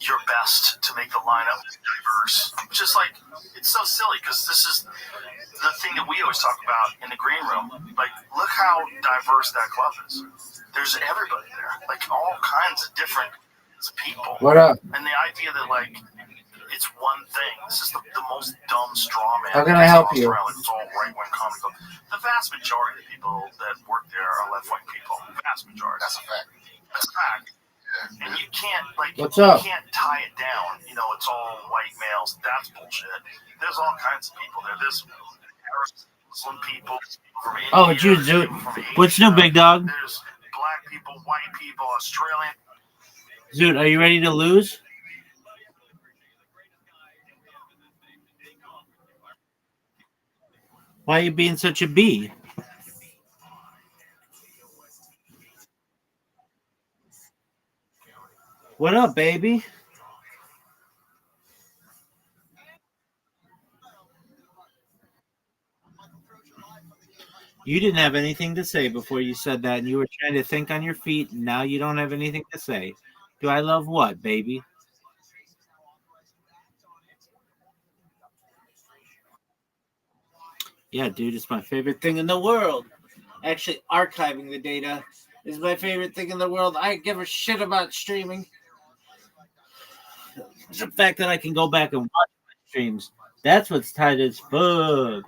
your best to make the lineup diverse. Just like, it's so silly because this is the thing that we always talk about in the green room. Like, look how diverse that club is. There's everybody there, like all kinds of different people. What up? And the idea that like it's one thing. This is the most dumb straw man. How can I help you? It's all right-wing comedy club. The vast majority of the people that work there are left-wing people. The vast majority. That's a fact. That's a fact. And you can't, like, What's up? You can't tie it down. It's all white males. That's bullshit. There's all kinds of people there. There's Muslim people from India. Oh, it's you, Zoot. What's new, big dog? There's black people, white people, Australian. Zoot, are you ready to lose? Why are you being such a bee? What up, baby? You didn't have anything to say before you said that, and you were trying to think on your feet, and now you don't have anything to say. Do I love what, baby? Yeah, dude, it's my favorite thing in the world. Actually, archiving the data is my favorite thing in the world. I give a shit about streaming. The fact that I can go back and watch my streams, that's what's tight as fuck.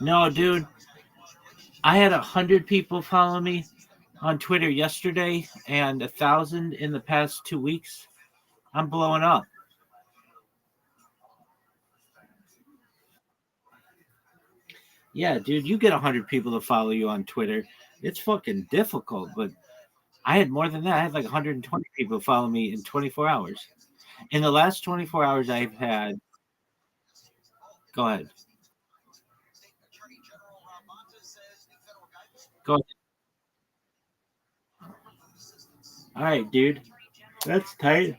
No, dude, I had 100 people follow me on Twitter yesterday and 1,000 in the past 2 weeks. I'm blowing up. Yeah, dude, you get 100 people to follow you on Twitter. It's fucking difficult, but I had more than that. I had like 120 people follow me in 24 hours. In the last 24 hours, I've had. Go ahead. Go ahead. All right, dude. That's tight.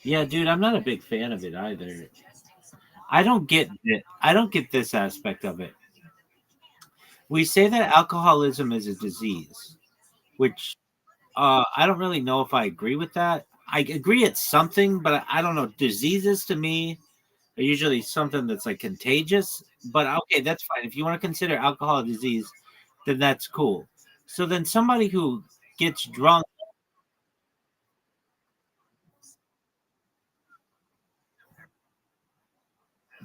Yeah, dude, I'm not a big fan of it either. I don't get it. I don't get this aspect of it. We say that alcoholism is a disease, which I don't really know if I agree with that. I agree it's something, but I don't know. Diseases to me are usually something that's like contagious. But okay, that's fine. If you want to consider alcohol a disease, then that's cool. So then somebody who gets drunk,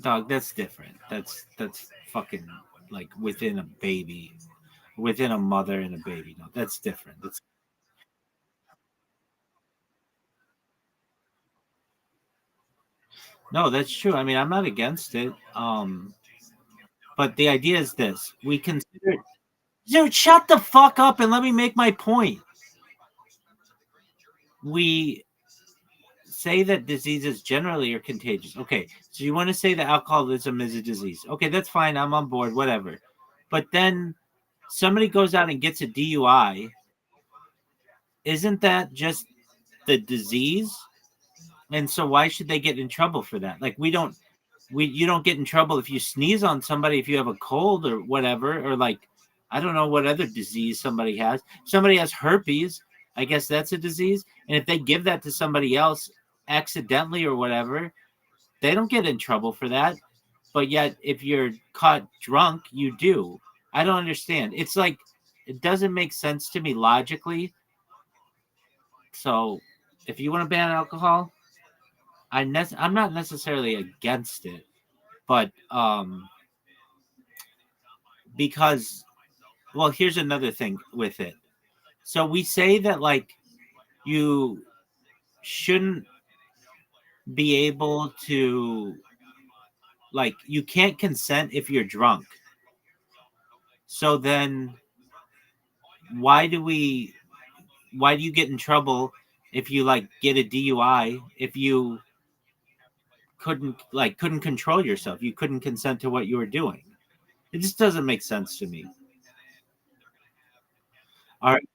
dog, that's different. That's fucking like within a baby, within a mother and a baby. No, that's different. That's no, that's true. I mean, I'm not against it. But the idea is this: we consider. Dude, shut the fuck up and let me make my point. We say that diseases generally are contagious. Okay, so you want to say that alcoholism is a disease. Okay, that's fine. I'm on board, whatever. But then somebody goes out and gets a DUI. Isn't that just the disease? And so why should they get in trouble for that? Like we you don't get in trouble if you sneeze on somebody if you have a cold or whatever, or like I don't know what other disease somebody has. Somebody has herpes, I guess that's a disease. And if they give that to somebody else accidentally or whatever, they don't get in trouble for that. But yet if you're caught drunk, you do. I don't understand. It's like it doesn't make sense to me logically. So if you want to ban alcohol, I'm not necessarily against it, but because well, here's another thing with it. So we say that like you shouldn't be able to like you can't consent if you're drunk. So then why do we why do you get in trouble if you like get a DUI if you couldn't control yourself? You couldn't consent to what you were doing. It just doesn't make sense to me. All right.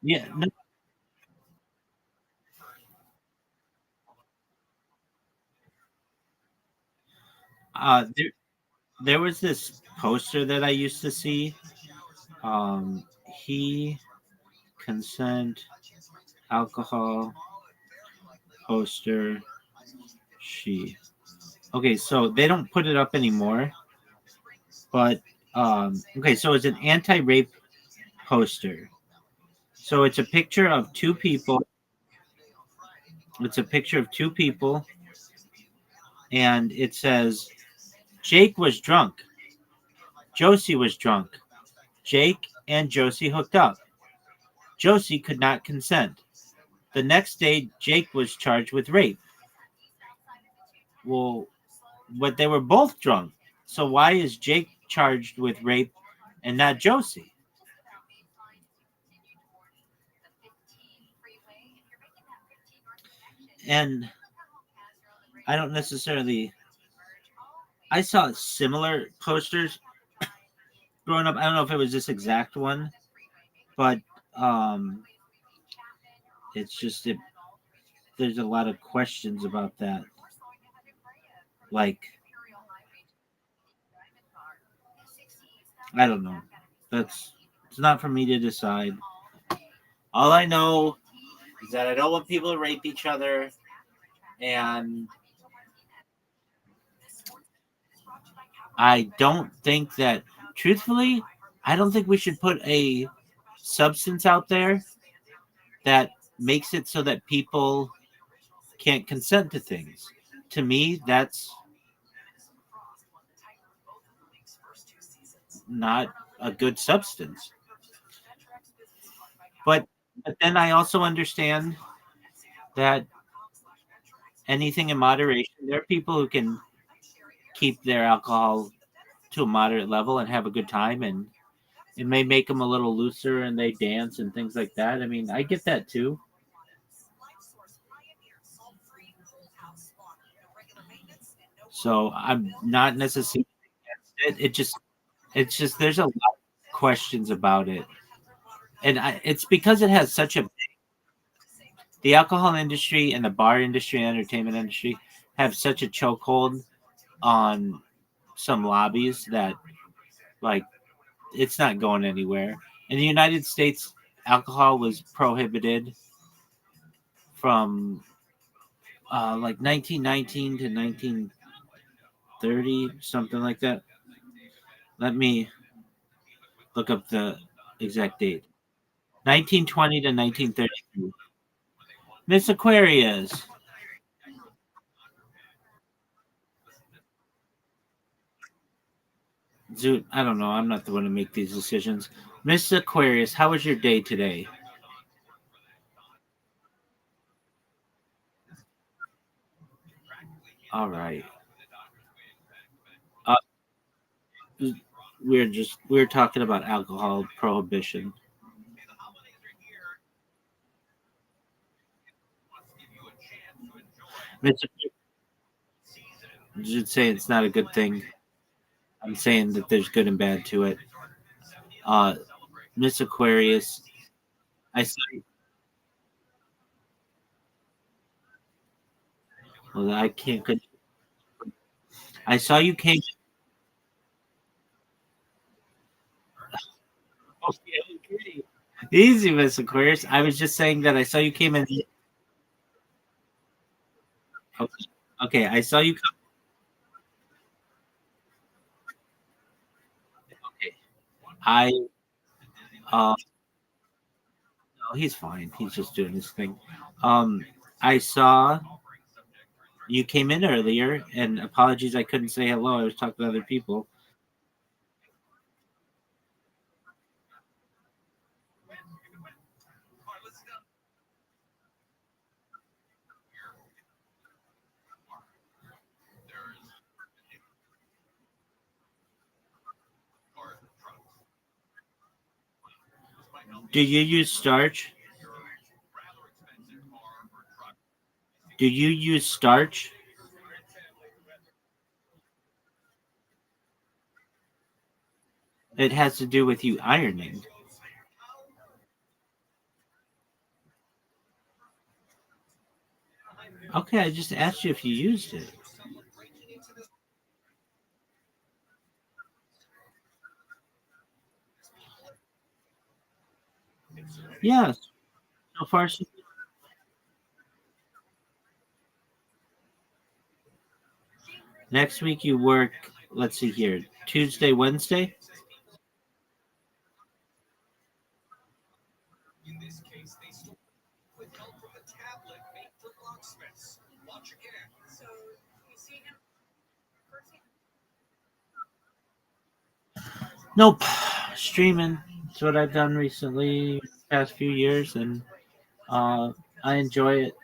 Yeah, no, there was this poster that I used to see. He consent alcohol poster she. Okay, so they don't put it up anymore, but okay, so it's an anti-rape poster. So it's a picture of two people. It's a picture of two people, and it says Jake was drunk. Josie was drunk. Jake and Josie hooked up. Josie could not consent. The next day, Jake was charged with rape. Well, but they were both drunk. So why is Jake charged with rape and not Josie? And I don't necessarily. I saw similar posters growing up. I don't know if it was this exact one, but um, it's just there's a lot of questions about that. Like, I don't know. It's not for me to decide. All I know is that I don't want people to rape each other, and I don't think that, truthfully, I don't think we should put a substance out there that makes it so that people can't consent to things. To me, that's not a good substance. But then I also understand that anything in moderation. There are people who can keep their alcohol to a moderate level and have a good time, and it may make them a little looser and they dance and things like that. I mean, I get that too. So I'm not necessarily against it. It's just there's a lot of questions about it, and it's because it has such a the alcohol industry and the bar industry and entertainment industry have such a chokehold on some lobbies that, like, it's not going anywhere. In the United States, alcohol was prohibited from like 1919 to 1930, something like that. Let me look up the exact date. 1920 to 1932. Miss Aquarius. I don't know. I'm not the one to make these decisions. Miss Aquarius, how was your day today? All right. Uh, we're talking about alcohol prohibition. Miss, you should say it's not a good thing. I'm saying that there's good and bad to it. Uh, Miss Aquarius, I saw. Well, I can't. I saw you came. Okay. Easy, Miss Aquarius. I was just saying that I saw you came in. Okay, okay, I saw you come. Okay, I. No, he's fine. He's just doing his thing. Um, I saw you came in earlier, and apologies I couldn't say hello. I was talking to other people. Do you use starch? Do you use starch? It has to do with you ironing. Okay, I just asked you if you used it. Yes. So far, next week you work. Let's see here. Tuesday, Wednesday. this case, they stole with help from a tablet made for locksmiths. Watch again. So you see him first. Nope. Streaming. It's what I've done recently, past few years, and uh, I enjoy it.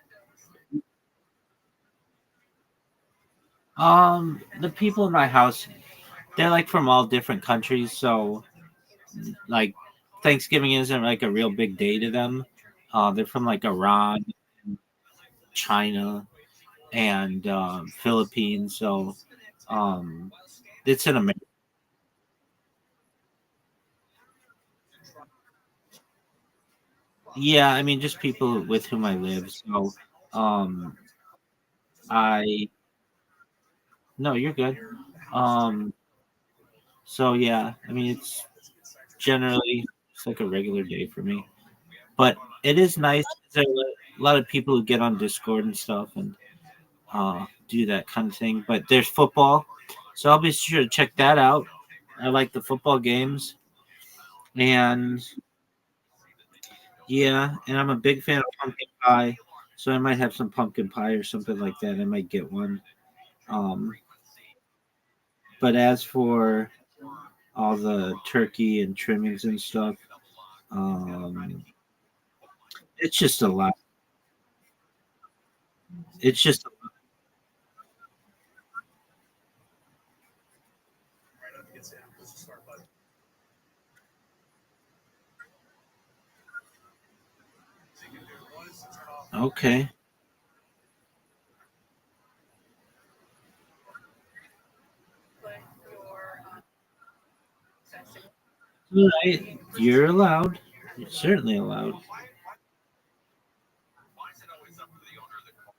The people in my house, they're like from all different countries, so like Thanksgiving isn't like a real big day to them. They're from like Iran, China, and Philippines, so um, it's an American. Yeah, I mean, just people with whom I live. So, um, I no, you're good. Um, so yeah, I mean, it's generally it's like a regular day for me, but it is nice. There are a lot of people who get on Discord and stuff and do that kind of thing. But there's football, so I'll be sure to check that out. I like the football games, and yeah, and I'm a big fan of pumpkin pie, so I might have some pumpkin pie or something like that. I might get one. Um, but as for all the turkey and trimmings and stuff, um, it's just a lot. It's just okay. All right, you're allowed. You're certainly allowed. Why is it always up to the owner of the car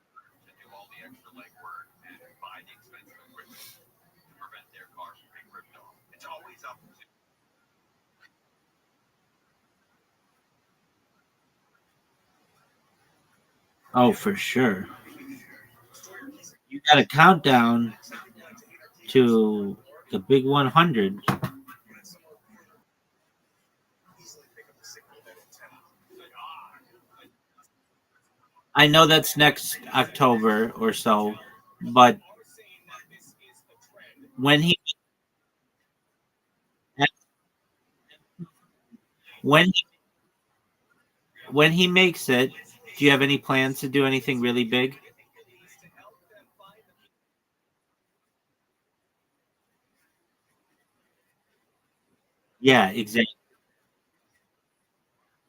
to do all the extra legwork and buy the expensive equipment to prevent their car from being ripped off? It's always up to Oh, for sure. You got a countdown to the big 100. I know that's next October or so, but when he when when he makes it, do you have any plans to do anything really big? Yeah, exactly.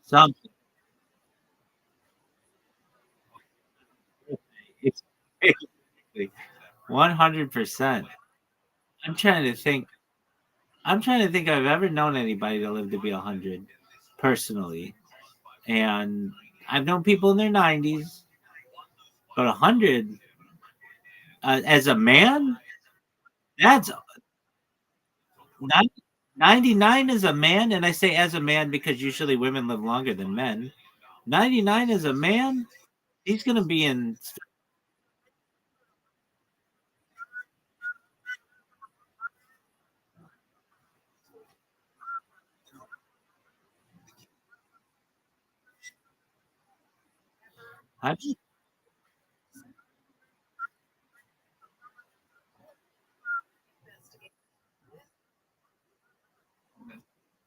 Something. 100%. I'm trying to think. I'm trying to think if I've ever known anybody to live to be 100 personally. And I've known people in their 90s, but 100 as a man, that's 99 as a man. And I say as a man because usually women live longer than men. 99 as a man, he's going to be in. I,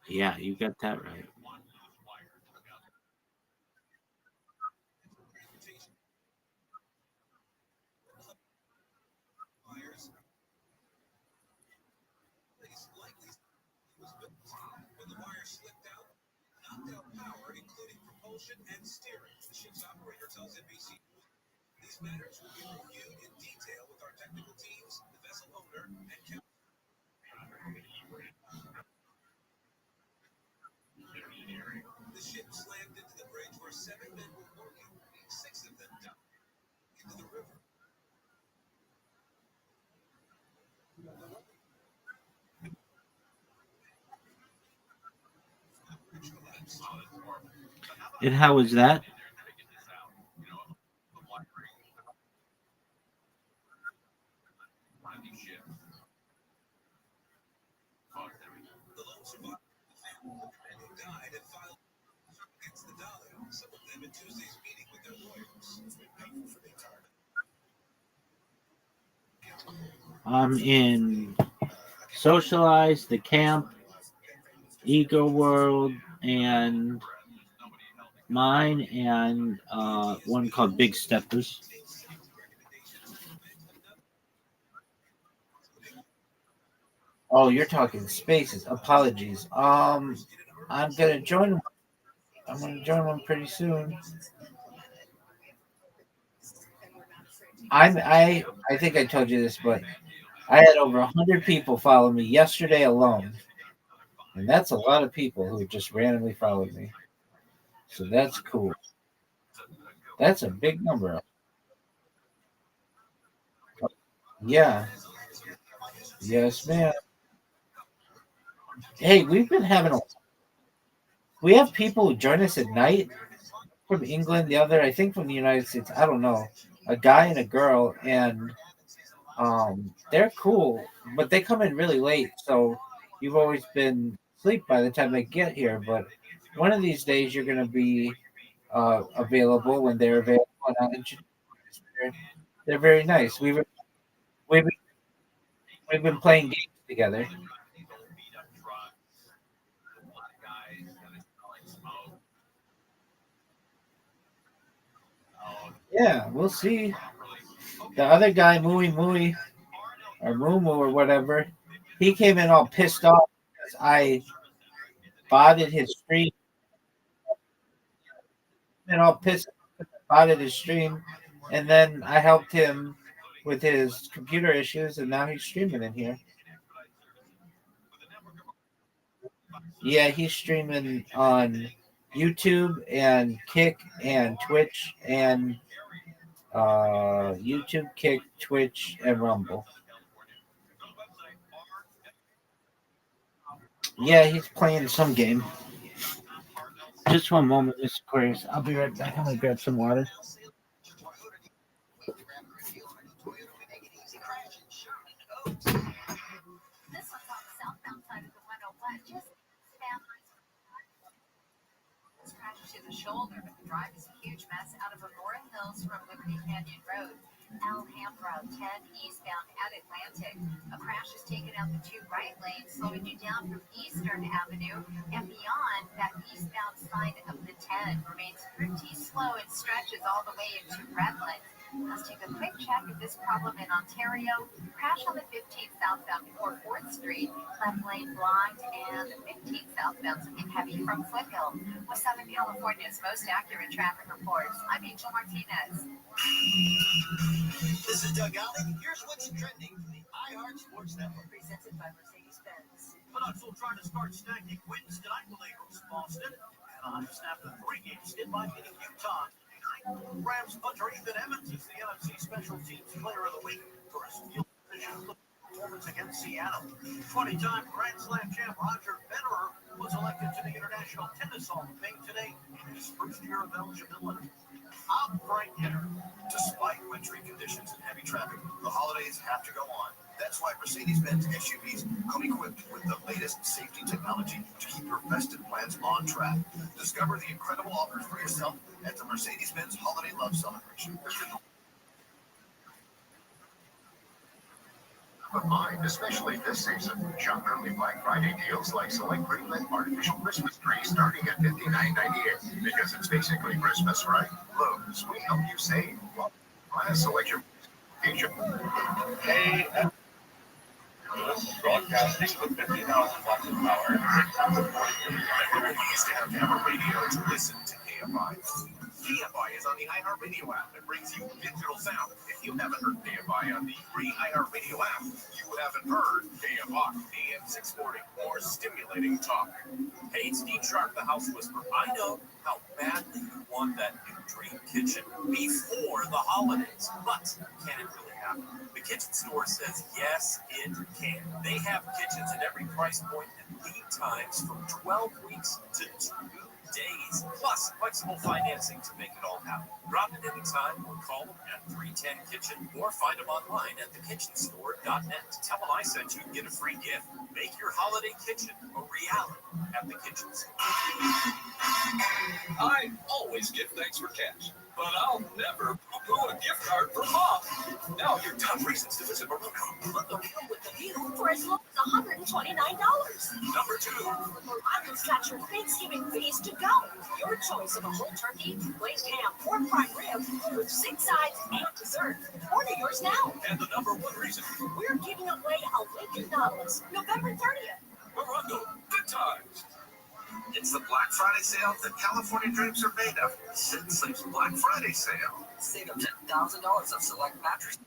yeah, you got that right. when the wire slipped out, knocked out power, including propulsion and steering. The ship's operator tells NBC these matters will be reviewed in detail with our technical teams, the vessel owner, and captain. The ship slammed into the bridge where 7 men were working. 6 of them died into the river. And how was that? I'm in Socialize, The Camp, Ego World, and mine, and one called Big Steppers. Oh, you're talking spaces. Apologies. I'm gonna join. I'm gonna join one pretty soon. I think I told you this, but I had over 100 people follow me yesterday alone, and that's a lot of people who just randomly followed me. So that's cool. That's a big number. Yeah. Yes, ma'am. Hey, we have people who join us at night from England, the other I think from the United States. I don't know. A guy and a girl, and they're cool, but they come in really late, so you've always been asleep by the time they get here. But one of these days, you're going to be available when they're available. And I'll introduce you. They're very nice. We've we've been playing games together. Yeah, we'll see. The other guy, Mooey Mooey or Moo or whatever, he came in all pissed off because I botted his stream and all pissed botted his stream, and then I helped him with his computer issues, and now he's streaming in here. Yeah, he's streaming on YouTube and Kick and Twitch and YouTube, Kick, Twitch, and Rumble. Yeah, he's playing some game. Just one moment, Mr. Aquarius. I'll be right back. I'm gonna grab some water. This one's on the southbound side of the 101. Just crashed to the shoulder, but the drive is a huge mess out of Aurora Hills from Liberty Canyon Road. Alhambra 10 eastbound at Atlantic. A crash has taken out the two right lanes, slowing you down from Eastern Avenue and beyond. That eastbound side of the 10 remains pretty slow and stretches all the way into Redland. Let's take a quick check of this problem in Ontario. Crash on the 15th southbound before 4th Street. Left lane blocked, and the 15th southbound looking heavy from Foothill. With Southern California's most accurate traffic reports, I'm Angel Martinez. This is Doug Alley. Here's what's trending for the iHeart Sports Network. Presented by Mercedes-Benz. Canucks will try to start stacking wins tonight when they host Boston. Anaheim snapped a 3-game skid by beating Utah. Rams punter Ethan Emmons is the NFC Special Teams Player of the Week for his field position performance against Seattle. 20-time Grand Slam champ Roger Federer was elected to the International Tennis Hall of Fame today in his first year of eligibility. I'm Frank Hitter. Despite wintry conditions and heavy traffic, the holidays have to go on. That's why Mercedes-Benz SUVs come equipped with the latest safety technology to keep your festive plans on track. Discover the incredible offers for yourself at the Mercedes-Benz Holiday Love Celebration. Of mind, especially this season. Shop early Black Friday deals like select greenlit artificial Christmas trees starting at $59.98 because it's basically Christmas, right? Lowe's, we help you save. Buy a selection. Hey, broadcasting with 50,000 watts of power. Everyone used to have to have a radio to listen to KFI. KFI is on the iHeartRadio app that brings you digital sound. If you haven't heard KFI on the free iHeartRadio app, you haven't heard KFI. AM 640, more stimulating talk. Hey, it's Steve Sharp, the House Whisperer. I know how badly you want that new dream kitchen before the holidays, but can it really happen? The Kitchen Store says yes, it can. They have kitchens at every price point and lead times from 12 weeks to 2 days, plus flexible financing to make it all happen. Drop in anytime or call them at 310 Kitchen or find them online at thekitchenstore.net. Tell them I sent you and get a free gift. Make your holiday kitchen a reality at the Kitchen Store. I always give thanks for cash, but I'll never poo-poo a gift card for mom. Now your top reasons to visit Morocco. Book a meal with the view for as low as $129. Number 2. Morocco's got your Thanksgiving feast to go. Your choice of a whole turkey, glazed ham, or prime rib with 6 sides and dessert. Order yours now. And the number 1 reason. We're giving away a Lincoln Nautilus November 30th. Morocco, good times. It's the Black Friday sale that California dreams are made of. Sit and Sleep's Black Friday sale. Save up to $1,000 on select mattresses.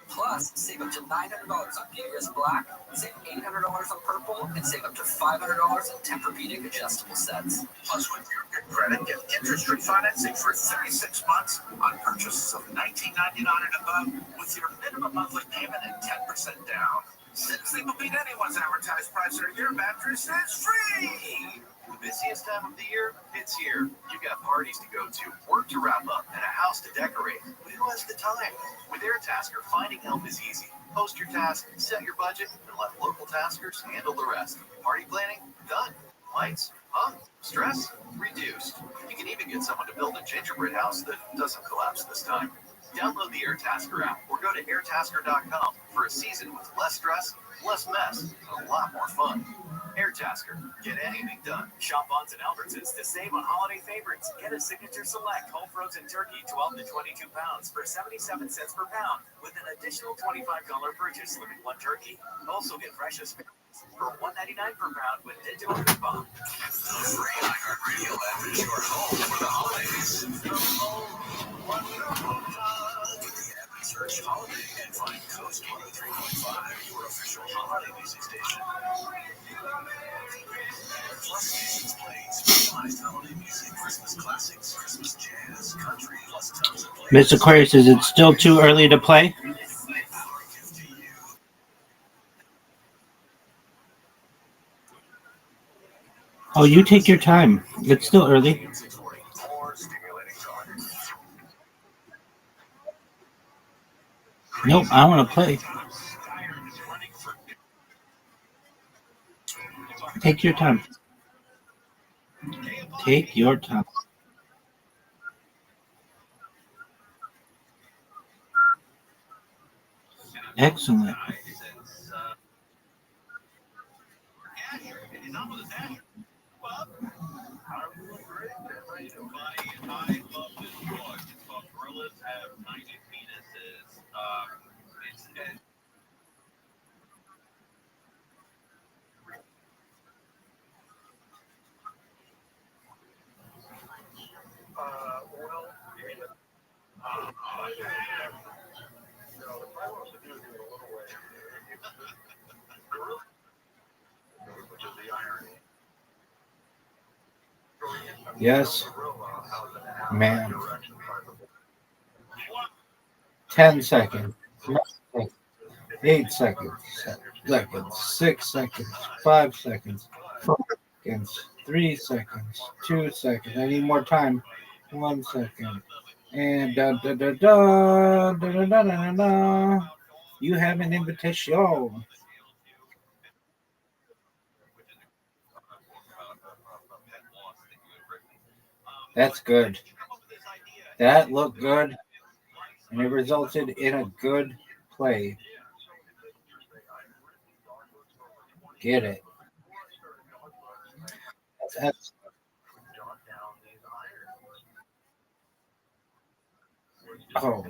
Plus, save up to $900 on PBS Black, save $800 on Purple, and save up to $500 on Tempur-Pedic adjustable sets. Plus, with your good credit, get interest-free financing for 36 months on purchases of $19.99 and above with your minimum monthly payment at 10% down. Sit and Sleep will beat anyone's advertised price or your mattress is free. The busiest time of the year, it's here. You got parties to go to, work to wrap up, and a house to decorate. But who has the time? With AirTasker, finding help is easy. Post your task, set your budget, and let local taskers handle the rest. Party planning? Done. Lights? Hung. Stress? Reduced. You can even get someone to build a gingerbread house that doesn't collapse this time. Download the AirTasker app or go to airtasker.com for a season with less stress, less mess, and a lot more fun. AirTasker. Get anything done. Shop Bonds and Albertsons to save on holiday favorites. Get a Signature Select whole frozen turkey 12 to 22 pounds for 77 cents per pound with an additional $25 purchase limiting 1 turkey. Also get fresh asparagus for $1.99 per pound with digital coupon. The free iHeartRadio app is your home for the holidays. With the app, search holiday and find Coast 103.5, your official holiday music station. Plus stations playing specialized holiday music, Christmas classics, Christmas jazz, country, plus tons of Miss Aquarius, is it still too early to play? Oh, you take your time. It's still early. Nope, I want to play. Take your time. Take your time. Excellent. Yes, man. 10 seconds. 8 seconds. 6 seconds. 5 seconds. 4 seconds. 3 seconds. 2 seconds. I need more time. 1 second. And da da da da da da da da da. You have an invitation. That's good. That looked good, and it resulted in a good play. Get it. That's oh.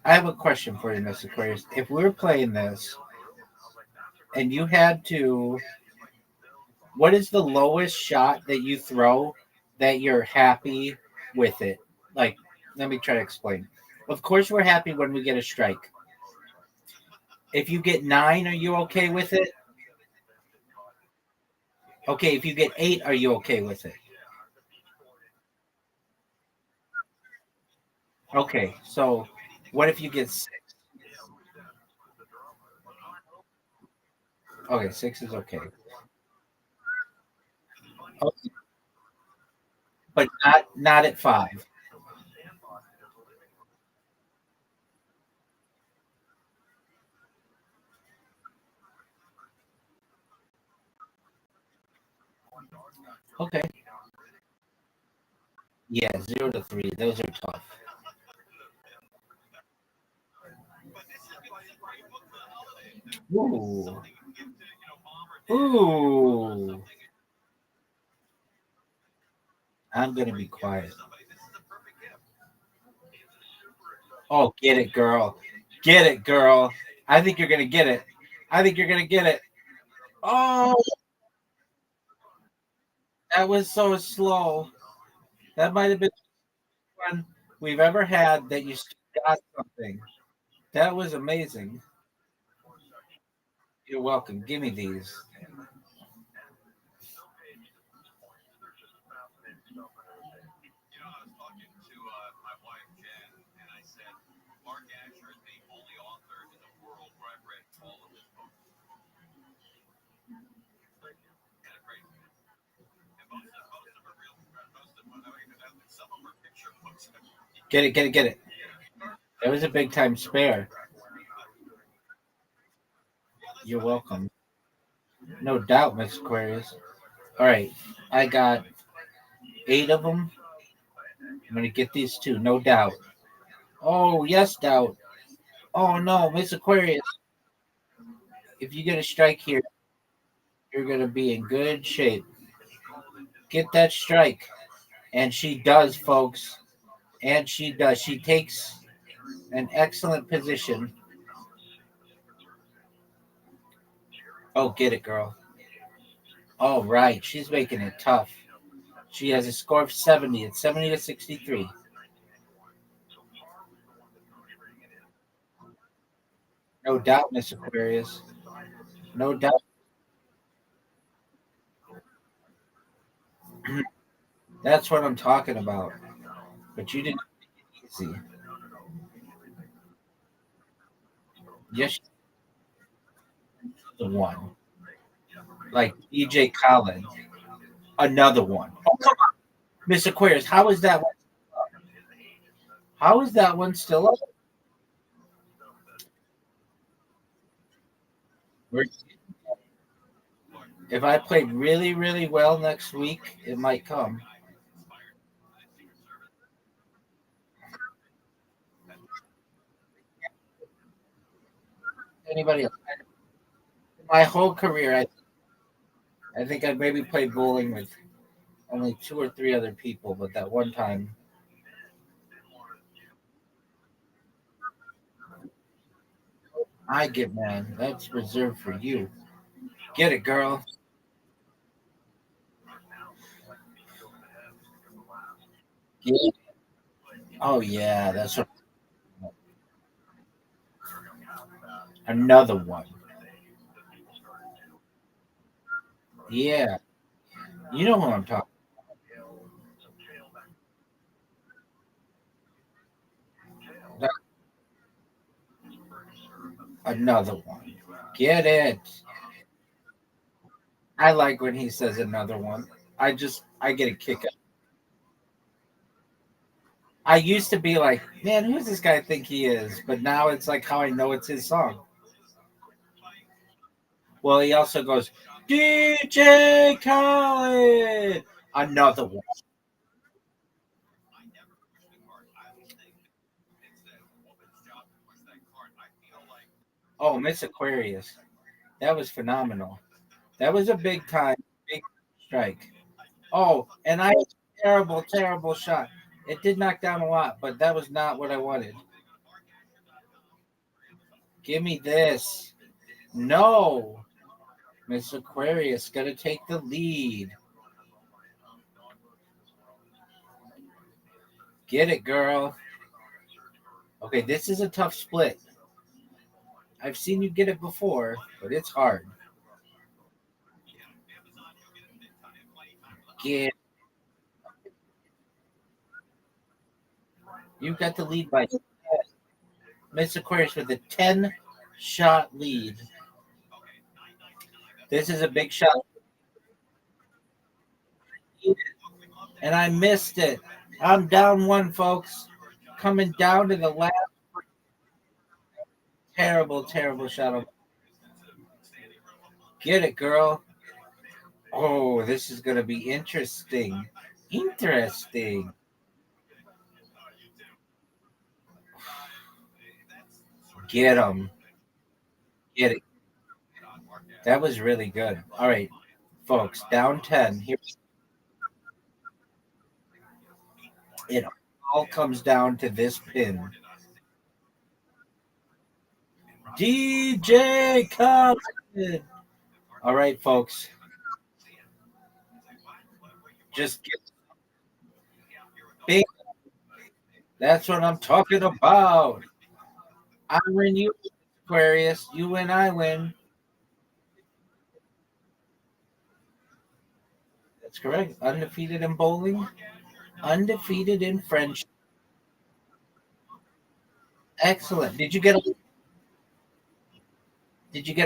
I have a question for you, Mr. Aquarius. If we're playing this and you had to, what is the lowest shot that you throw that you're happy with it? Like, let me try to explain. Of course, we're happy when we get a strike. If you get 9, are you okay with it? Okay, if you get 8, are you okay with it? Okay, so what if you get 6? Okay, 6 is okay. Okay, but not at 5. Okay. Yeah, 0 to 3. Those are tough. Ooh. Ooh. I'm gonna be quiet. Oh, get it, girl. Get it, girl. I think you're gonna get it. I think you're gonna get it. Oh, that was so slow. That might have been the one we've ever had that you still got something. That was amazing. You're welcome. Give me these. Get it, get it, get it. That was a big time spare. You're welcome. No doubt, Miss Aquarius. All right, I got 8 of them. I'm gonna get these 2, no doubt. Oh yes, doubt. Oh no, Miss Aquarius. If you get a strike here, you're gonna be in good shape. Get that strike, and she does, folks. And she does. She takes an excellent position. Oh, get it, girl. All right, she's making it tough. She has a score of 70. It's 70 to 63. No doubt, Miss Aquarius. No doubt. That's what I'm talking about. But you didn't make it easy. Yes, the one. Like DJ Khaled. Another one. Oh, come on. Miss Aquarius, how is that one? How is that one still up? If I played really, really well next week, it might come. Anybody else? My whole career, I think I maybe played bowling with only 2 or 3 other people, but that one time, I get man. That's reserved for you. Get it, girl. Get it. Oh yeah, that's what, another one. Yeah, you know who I'm talking. About. Another one. Get it. I like when he says another one. I get a kick out. I used to be like, man, who's this guy think he is? But now it's like how I know it's his song. Well, he also goes, DJ Khaled. Another one. Oh, Miss Aquarius. That was phenomenal. That was a big strike. Oh, and I terrible, terrible shot. It did knock down a lot, but that was not what I wanted. Give me this. No. Miss Aquarius gonna take the lead. Get it, girl. Okay, this is a tough split. I've seen you get it before, but it's hard. Get you got the lead by Miss Aquarius with a 10-shot lead. This is a big shot. And I missed it. I'm down one, folks. Coming down to the last terrible, terrible shot. Get it, girl. Oh, this is going to be interesting. Interesting. Get him. Get it. That was really good. All right, folks, down 10. Here it all comes down to this pin. DJ Khaled. All right, folks. Just get big. That's what I'm talking about. I win, you Aquarius. You win, I win. That's correct. Undefeated in bowling. Undefeated in French. Excellent. Did you get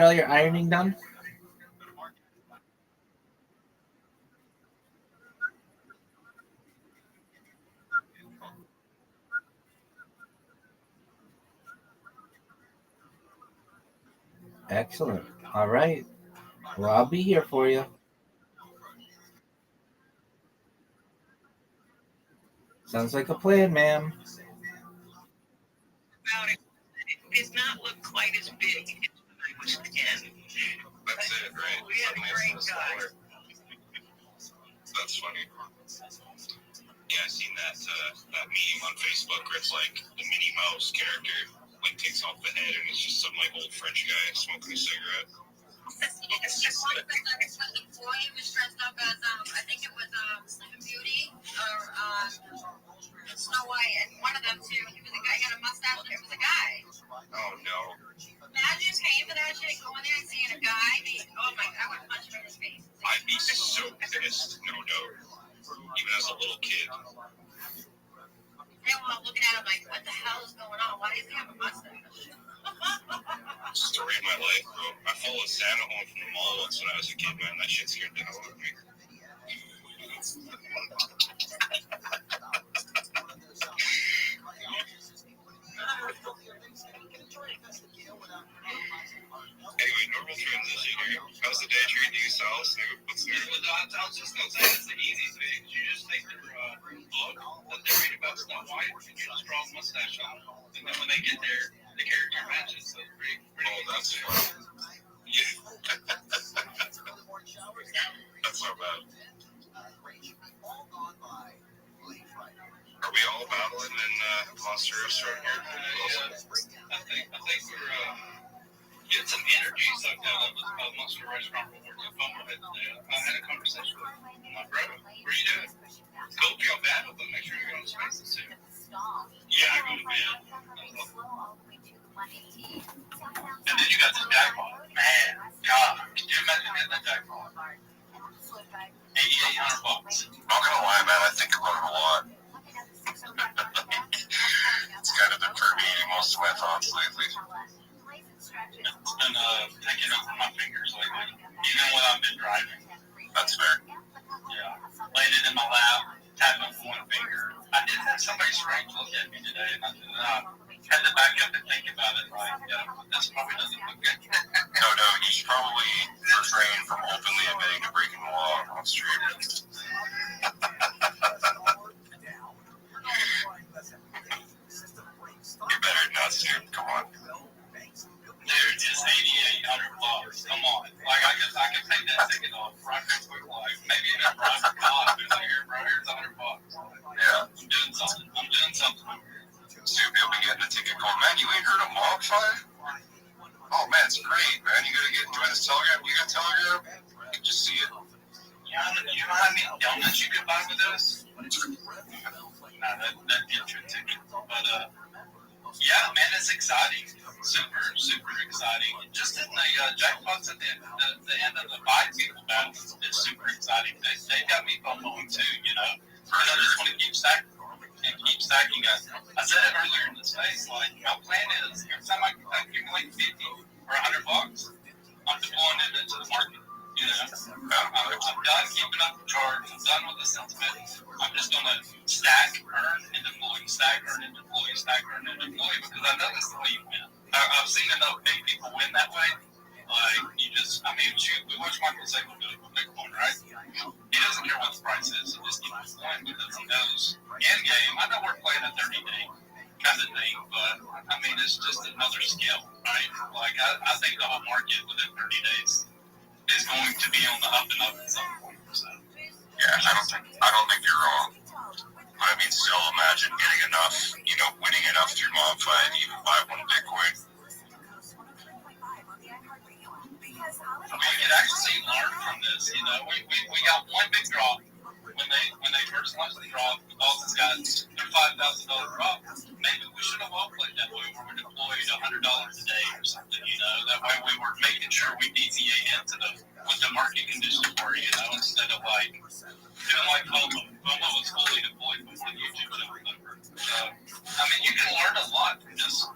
all your ironing done? Excellent. All right. Well, I'll be here for you. Sounds like a plan, ma'am. Did not look quite as big as I was 10. That's it, right? We had a great time. That's funny. Yeah, I seen that meme on Facebook where it's like the Minnie Mouse character like takes off the head and it's just some like old French guy smoking a cigarette. It's just one of the boy was dressed up as I think it was Sleeping Beauty or Snow White, and one of them too. He was a guy, he had a mustache. It was a guy. Oh no! Imagine paying for that shit, going there and seeing a guy. Oh my! I would punch him in his face. I'd be so pissed, no doubt. Even as a little kid. They were looking at him like, "What the hell is going on? Why does he have a mustache?" Story of my life, bro. I followed Santa home from the mall once when I was a kid, man. That shit scared the hell out of me. Anyway, normal transition here. How's the day treating you, Sal? Snoop? What's new? I was just going to say, it's the easy thing. You just take their book that they read about Snow White, and you just draw a mustache on them. And then when they get there, the character matches. So it's pretty that's fun. Yeah. That's not bad. Are we all battling in Monster Restaurant here? I think we're getting some energy sucked out of Monster Restaurant before the phone today. I had a conversation with my brother. What are you doing? Go if y'all battle, but make sure you're on spaces too. Yeah, I go to bed. And then you got the jackpot. Man, God, can you imagine getting that jackpot? $8,800. Not gonna lie, man, I think about it a lot. It's kind of been permeating most of my thoughts lately. It's been taking over my fingers lately, even when I've been driving. That's fair. Yeah, laid it in my lap, tapping with one finger. I did have somebody strange look at me today, and I had to back up and think about it. Like, this probably doesn't look good. No, you should probably refrain from openly admitting to breaking the law on stream. You're better than us, dude. Come on. Dude, it's $8,800. Come on. Like, I can take that ticket off right quick. Like, maybe even private car. It's like, here, bro, here's $100. Yeah. I'm doing something. So you'll be able to get in a ticket going, man, you ain't heard of Mog 5? Oh, man, it's great, man. You gotta join this Telegram. You got Telegram? You can just see it. You know how many donuts you could buy with this? Nah, that'd get you a ticket. But, yeah, man, it's exciting. Super, super exciting. Just in the jackpots at the end of the five people battle is super exciting. They got me FOMOing too, you know. Because I just want to keep stacking. I said it earlier in the space, like, my plan is every time I accumulate 50 or $100, I'm deploying it into the market. You know, I'm done keeping up the charge. I'm done with the sentiment. I'm just going to stack, earn, and deploy, stack, earn, and deploy, stack, earn, and deploy, because I know that's the way you win. I've seen enough big people win that way. Like, shoot, we watch Michael Saban do it with Bitcoin, right? He doesn't care what the price is. He just keeps playing because he knows end game. I know we're playing a 30-day kind of thing, but, is just another skill, right? Like I think the whole market within 30 days is going to be on the up and up at some point. So. Yeah, I don't think you're wrong. But I mean, still imagine getting enough, winning enough through MobFi and even buy one Bitcoin. We could actually learn from this. We got one big drop when they first launched the drop. Boston's got their $5,000 drop. Maybe we should have all played that way where we deployed $100 a day or something. That way we were making sure we DCA into what the market conditions were. Instead of doing like FOMO. FOMO was fully deployed before the YouTube show was over. You can learn a lot from just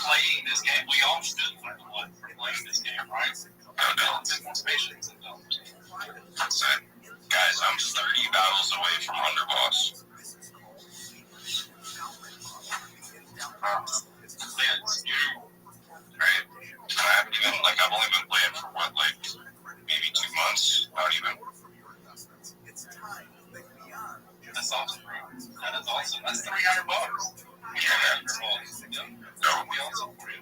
playing this game. We all should learn a lot from playing this game, right? A bit more patience and That's it. Guys, I'm 30 battles away from Underboss. Right? I've only been playing for maybe 2 months, not even. That's awesome, bro. That is awesome. That's $300. Yeah, man. That would be awesome for you.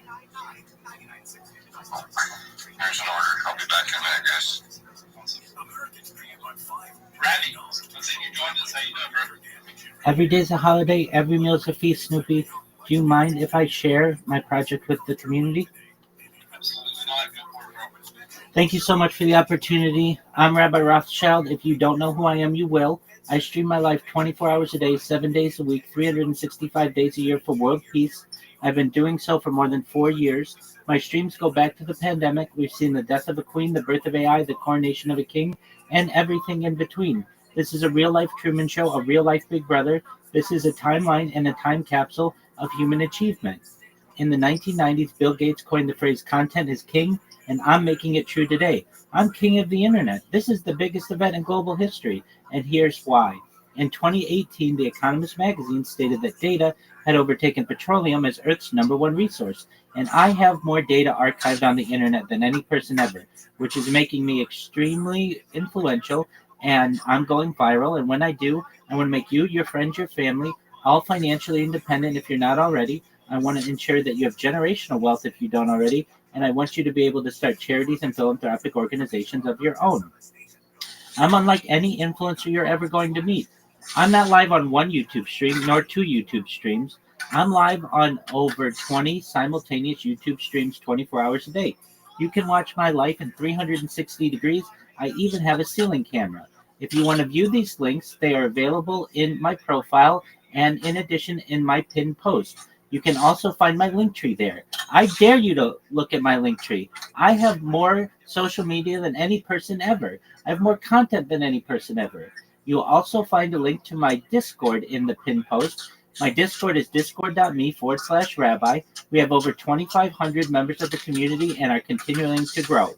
Here's an order. I'll be back in a minute, guys. Rabbi, let's see you joined us. How you doing, bro? Every day's a holiday. Every meal's a feast, Snoopy. Do you mind if I share my project with the community? Absolutely not. Thank you so much for the opportunity. I'm Rabbi Rothschild. If you don't know who I am, you will. I stream my life 24 hours a day, 7 days a week, 365 days a year for world peace. I've been doing so for more than 4 years. My streams go back to the pandemic. We've seen the death of a queen, the birth of AI, the coronation of a king, and everything in between. This is a real-life Truman Show, a real-life Big Brother. This is a timeline and a time capsule of human achievement. In the 1990s, Bill Gates coined the phrase "content is king," and I'm making it true today. I'm king of the internet. This is the biggest event in global history, and here's why. In 2018, The Economist magazine stated that data had overtaken petroleum as Earth's #1 resource, and I have more data archived on the internet than any person ever, which is making me extremely influential, and I'm going viral, and when I do, I want to make you, your friends, your family, all financially independent if you're not already. I want to ensure that you have generational wealth if you don't already, and I want you to be able to start charities and philanthropic organizations of your own. I'm unlike any influencer you're ever going to meet. I'm not live on one YouTube stream, nor 2 YouTube streams. I'm live on over 20 simultaneous YouTube streams 24 hours a day. You can watch my life in 360 degrees. I even have a ceiling camera. If you want to view these links, they are available in my profile and in addition in my pinned post. You can also find my link tree there. I dare you to look at my link tree. I have more social media than any person ever. I have more content than any person ever. You'll also find a link to my Discord in the pinned post. My Discord is discord.me/rabbi. We have over 2,500 members of the community and are continuing to grow.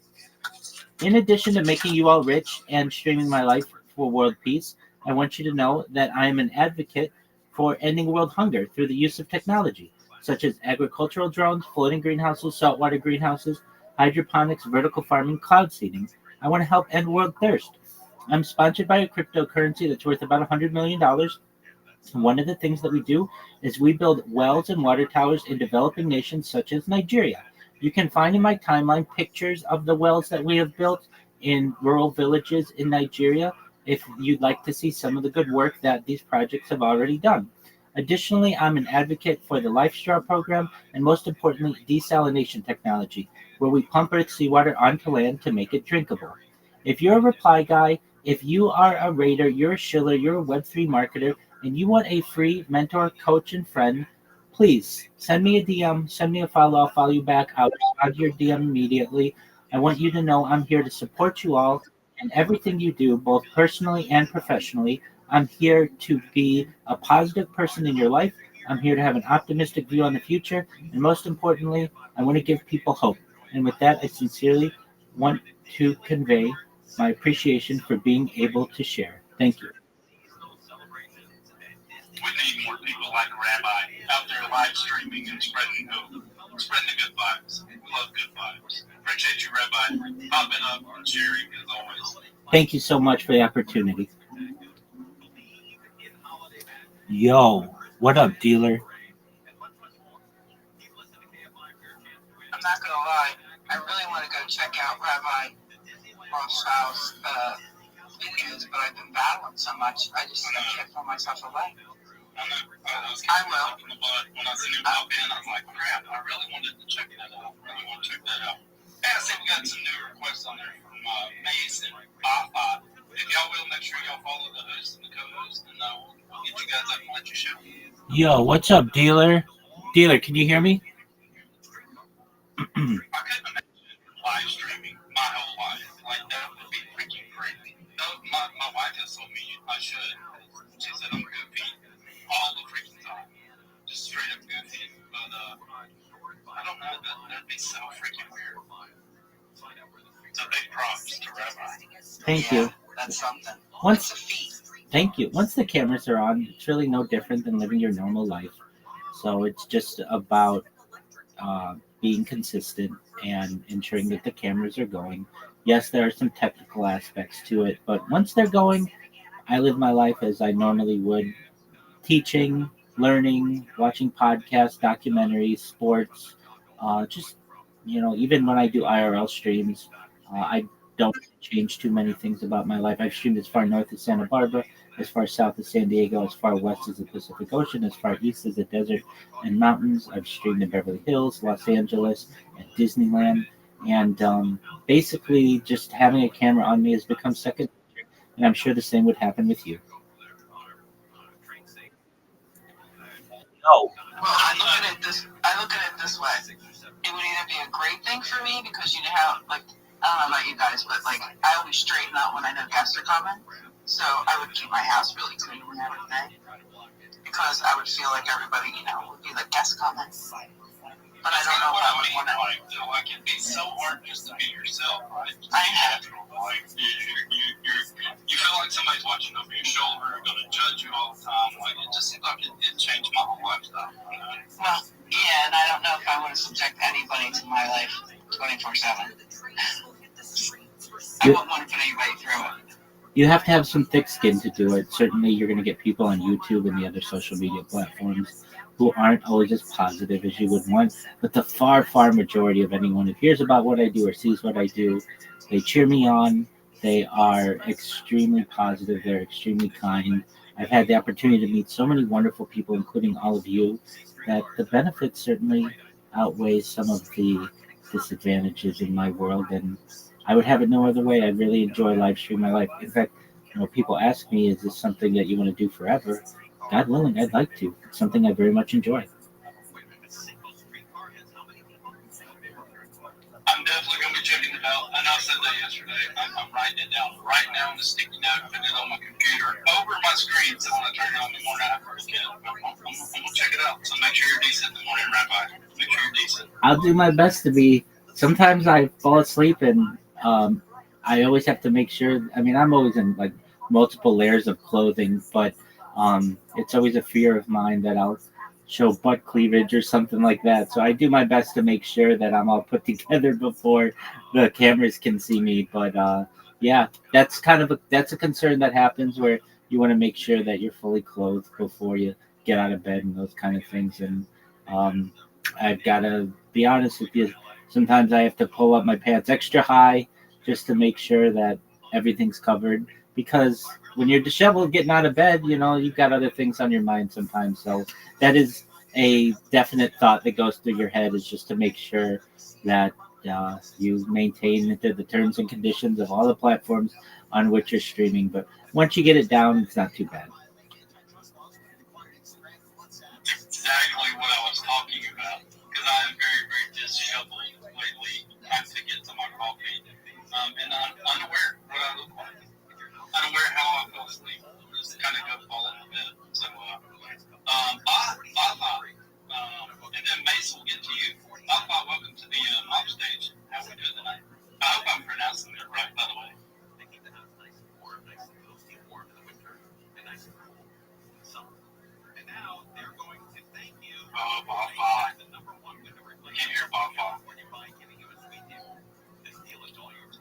In addition to making you all rich and streaming my life for world peace, I want you to know that I am an advocate for ending world hunger through the use of technology, such as agricultural drones, floating greenhouses, saltwater greenhouses, hydroponics, vertical farming, cloud seeding. I want to help end world thirst. I'm sponsored by a cryptocurrency that's worth about $100 million. One of the things that we do is we build wells and water towers in developing nations such as Nigeria. You can find in my timeline pictures of the wells that we have built in rural villages in Nigeria if you'd like to see some of the good work that these projects have already done. Additionally, I'm an advocate for the Life Straw program and most importantly, desalination technology, where we pump Earth seawater onto land to make it drinkable. If you're a reply guy, if you are a raider, you're a shiller, you're a Web3 marketer, and you want a free mentor, coach, and friend, please send me a DM, send me a follow. I'll follow you back. I'll respond to your DM immediately. I want you to know I'm here to support you all and everything you do, both personally and professionally. I'm here to be a positive person in your life. I'm here to have an optimistic view on the future. And most importantly, I want to give people hope. And with that, I sincerely want to convey my appreciation for being able to share. Thank you. We need more people like Rabbi out there live streaming and spreading the good vibes. We love good vibes. Appreciate you, Rabbi, popping up and sharing as always. Thank you so much for the opportunity. Yo, what up, dealer? so much. I just can't pull myself away. I will. When I was in New York, I was like, crap, I really wanted to check that out. Hey, I see we got some new requests on there from Mace and Bafa. If y'all will, make sure y'all follow the host and the co-host, and we'll get you guys up and let you show. Yo, what's up, dealer? Dealer, can you hear me? I couldn't imagine live streaming my whole life. Like, that would be freaking crazy. My wife has told me I should. She said I'm goofy all the freaking time. Just straight up goofy. But, I don't know. That'd be so freaking weird. So big props to Rabbi. Thank you. That's something. Thank you. Once the cameras are on, it's really no different than living your normal life. So it's just about being consistent and ensuring that the cameras are going. Yes, there are some technical aspects to it, but once they're going, I live my life as I normally would, teaching, learning, watching podcasts, documentaries, sports, just, even when I do IRL streams, I don't change too many things about my life. I've streamed as far north as Santa Barbara, as far south as San Diego, as far west as the Pacific Ocean, as far east as the desert and mountains. I've streamed in Beverly Hills, Los Angeles, and Disneyland. And basically, just having a camera on me has become second nature, and I'm sure the same would happen with you. No. Well, I look at it this way. It would either be a great thing for me because you know how, like, I don't know about you guys, but like I always straighten out when I know guests are coming. So I would keep my house really clean and everything because I would feel like everybody, would be like guests coming. But I don't know if I would want to. Like, it'd be so hard just to be yourself, right? I know. Like, you feel like somebody's watching over your shoulder, going to judge you all the time. Like, it just seems like it changed my whole lifestyle. Well, yeah, and I don't know if I want to subject anybody to my life 24/7. I wouldn't want to put anybody through it. You have to have some thick skin to do it. Certainly, you're going to get people on YouTube and the other social media platforms who aren't always as positive as you would want. But the far, far majority of anyone who hears about what I do or sees what I do, they cheer me on. They are extremely positive. They're extremely kind. I've had the opportunity to meet so many wonderful people, including all of you, that the benefits certainly outweigh some of the disadvantages in my world. And I would have it no other way. I really enjoy live streaming my life. In fact, people ask me, is this something that you want to do forever? God willing, I'd like to. It's something I very much enjoy. I'm definitely going to be checking it out. I know I said that yesterday. I'm writing it down right now on a sticky note, putting it on my computer over my screen. So when I turn it on in the morning, I forget. I'm going to check it out. So make sure you're decent in the morning, Rabbi. Make sure you're decent. I'll do my best to be. Sometimes I fall asleep and I always have to make sure. I mean, I'm always in like multiple layers of clothing, but it's always a fear of mine that I'll show butt cleavage or something like that. So I do my best to make sure that I'm all put together before the cameras can see me. But yeah, that's that's a concern that happens where you want to make sure that you're fully clothed before you get out of bed and those kind of things. And I've got to be honest with you. Sometimes I have to pull up my pants extra high just to make sure that everything's covered, because when you're disheveled getting out of bed, you've got other things on your mind sometimes. So that is a definite thought that goes through your head, is just to make sure that you maintain the terms and conditions of all the platforms on which you're streaming. But once you get it down, it's not too bad. Exactly what I was talking about, because I am very, very disheveled lately. I have to get to my coffee, and I'm unaware what I look like. Unaware how I fell asleep. Just kind of go fall into bed. So, and then Mace will get to you. Welcome to the mob stage. How we doing tonight? I hope I'm pronouncing it right, by the way. Oh, Bafa. We can't hear Bafa.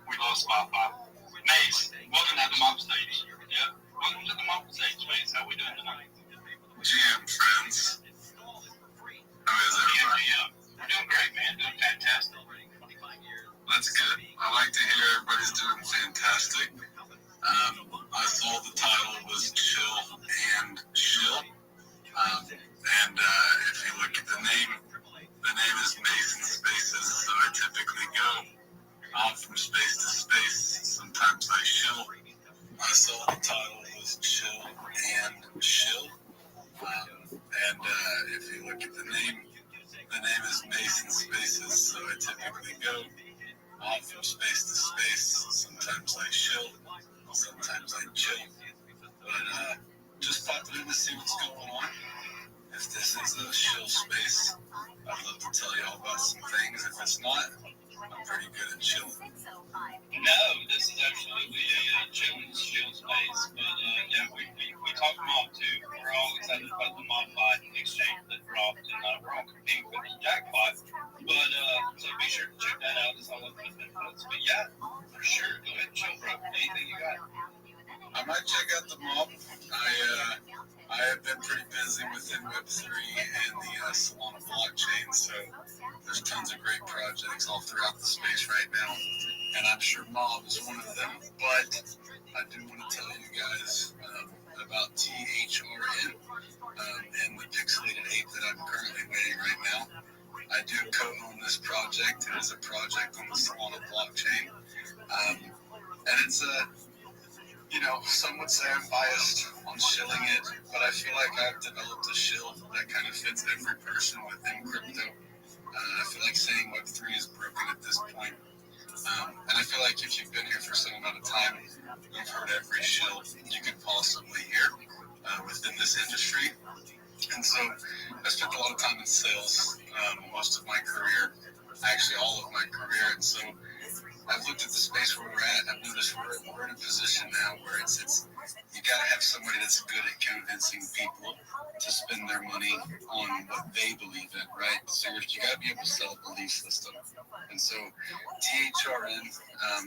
We lost Bafa. Mace, welcome to the mob stage. Yeah, welcome to the mob stage, Mace. How we doing tonight? GM friends. How is everybody? Yeah. We're doing great, man. Doing fantastic. That's good. I like to hear everybody's doing fantastic. I saw the title was to see what's going on. If this is a chill space, I'd love to tell you all about some things. If it's not, I'm pretty good at chilling. No, this is absolutely a chill space. But yeah, we talk mob too. We're all excited about the mob fight and exchange that dropped, and we're all competing for the jackpot. But so be sure to check that out. It's all over the benefits. But yeah, for sure, go ahead and chill, bro. Anything you got? I might check out the mob. I have been pretty busy within Web3 and the Solana blockchain, so there's tons of great projects all throughout the space right now, and I'm sure mob is one of them. But I do want to tell you guys about THRN and the pixelated ape that I'm currently waiting right now. I do co-own this project. It is a project on the Solana blockchain, and it's some would say I'm biased on shilling it, but I feel like I've developed a shill that kind of fits every person within crypto. I feel like saying Web3 is broken at this point. And I feel like if you've been here for some amount of time, you've heard every shill you could possibly hear within this industry. And so I spent a lot of time in sales most of my career, actually all of my career. And so I've looked at the space where we're at. I've noticed we're in a position now where it's you got to have somebody that's good at convincing people to spend their money on what they believe in, right? So you got to be able to sell a belief system. And so THRN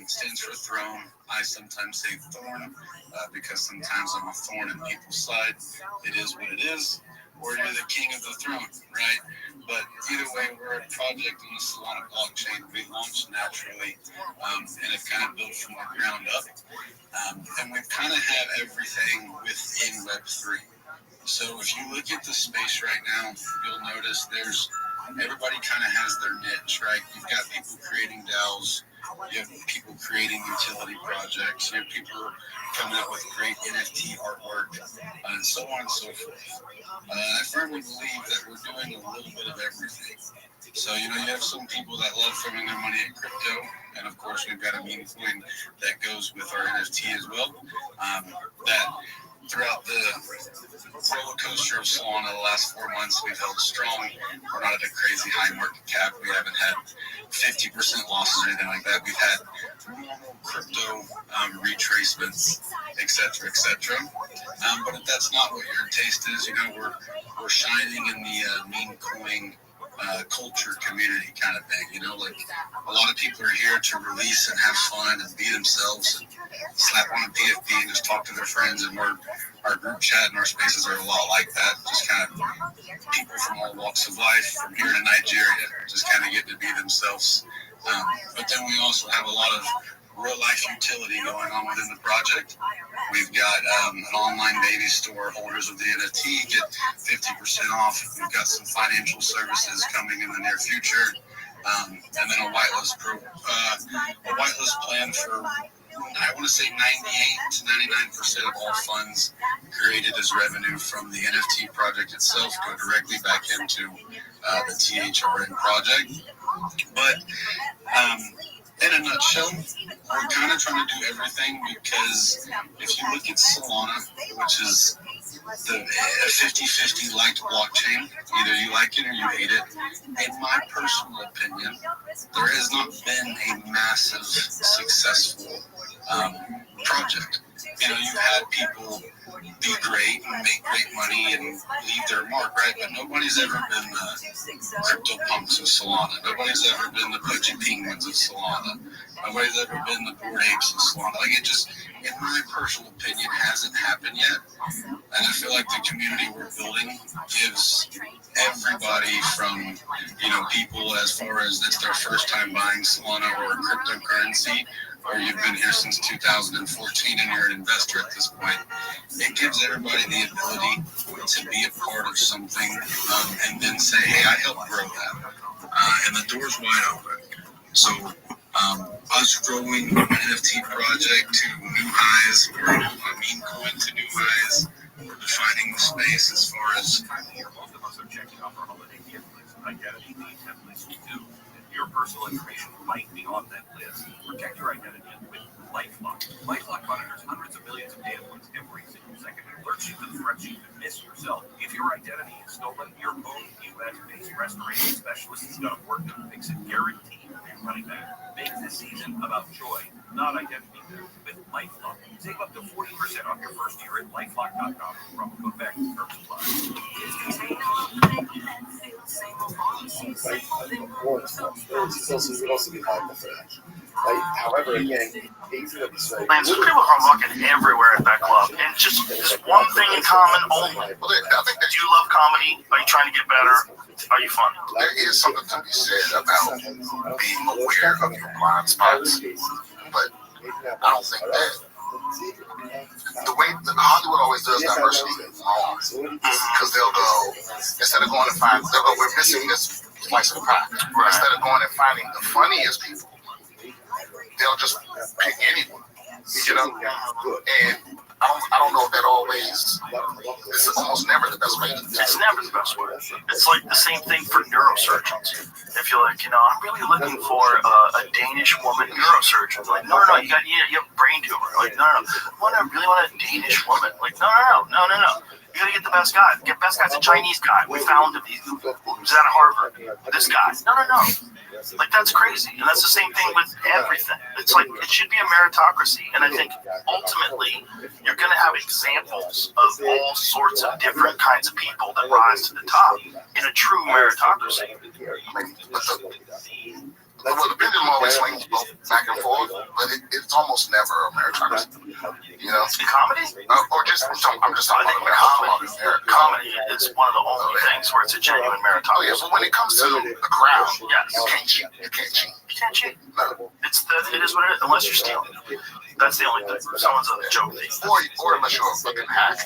stands for throne. I sometimes say thorn because sometimes I'm a thorn in people's side. It is what it is. Or you're the king of the throne, right? But either way, we're a project on the Solana blockchain. We launched naturally, and it kind of built from the ground up. And we kind of have everything within Web3. So if you look at the space right now, you'll notice everybody kind of has their niche, right? You've got people creating DAOs. You have people creating utility projects. You have people coming up with great NFT artwork, and so on and so forth. I firmly believe that we're doing a little bit of everything. So, you have some people that love throwing their money at crypto, and of course, we've got a meme coin that goes with our NFT as well. That throughout the roller coaster of Solana the last 4 months, we've held strong. We're not at a crazy high market cap. We haven't had 50% losses or anything like that. We've had normal crypto retracements, etc., etc. But if that's not what your taste is, we're shining in the meme coin culture community kind of thing. Like a lot of people are here to release and have fun and be themselves and slap on a PFP and just talk to their friends, and our group chat and our spaces are a lot like that. Just kind of people from all walks of life, from here to Nigeria, just kind of getting to be themselves. But then we also have a lot of real life utility going on within the project. We've got an online baby store. Holders of the NFT get 50% off. We've got some financial services coming in the near future, and then a whitelist plan for, I want to say 98 to 99% of all funds created as revenue from the NFT project itself go directly back into the THRN project. But in a nutshell, we're kind of trying to do everything, because if you look at Solana, which is a 50-50 liked blockchain, either you like it or you hate it. In my personal opinion, there has not been a massive successful project. You've had people be great and make great money and leave their mark, right? But nobody's ever been the crypto punks of Solana. Nobody's ever been the pudgy penguins of Solana. Nobody's ever been the bored apes of Solana. Like, it just, in my personal opinion, hasn't happened yet. And I feel like the community we're building gives everybody from, people as far as it's their first time buying Solana or cryptocurrency, or you've been here since 2014 and you're an investor at this point. It gives everybody the ability to be a part of something and then say, hey, I helped grow that. And the door's wide open. So us growing an NFT project to new highs, or a meme coin to new highs, we're defining the space as far as most of us are checking off our holiday gift list, identity templates too. Your personal information might be on that list. Protect your identity with LifeLock. LifeLock monitors hundreds of millions of data points every single second and alerts addition to the threats you could miss yourself. If your identity is stolen, your own U.S.-based restoration specialist is going to work to fix it, guaranteed your money back. Make this season about joy, not identity theft. With LifeLock, save up to 40% off your first year at LifeLock.com from promo code VEX. Terms apply. However, again, man, so people are walking everywhere at that club, and just this one thing in common only. Well, I think that Do you love comedy? Are you trying to get better? Are you fun? there is something to be said about being aware of your blind spots, but I don't think that the way that Hollywood always does diversity wrong, because they'll go, instead of going to find, they'll go, we're missing this slice of the pie. Right. Instead of going and finding the funniest people, they'll just pick anyone, you know? And I don't know if that always, it's almost never the best way. It's never the best way. It's like the same thing for neurosurgeons. If you're like, I'm really looking for a Danish woman neurosurgeon. Like, no, you have a brain tumor. Like, no. I really want a Danish woman. Like, no. You gotta get the best guy. Get best guy's a Chinese guy. We found him. He was out of Harvard. This guy. No. Like, that's crazy. And that's the same thing with everything. It's like, it should be a meritocracy. And I think ultimately you're going to have examples of all sorts of different kinds of people that rise to the top in a true meritocracy. Well, the pendulum always swings both back and forth, but it's almost never a meritocracy. You know, in comedy, or just I'm just talking about comedy is one of the only things where it's a genuine meritocracy. Oh yeah, but when it comes to the crowd, yes, you can't cheat. You can't cheat. No, it is what it is. Unless you're stealing. That's the only thing. Someone's a joke thief. Or unless you're a fucking hack.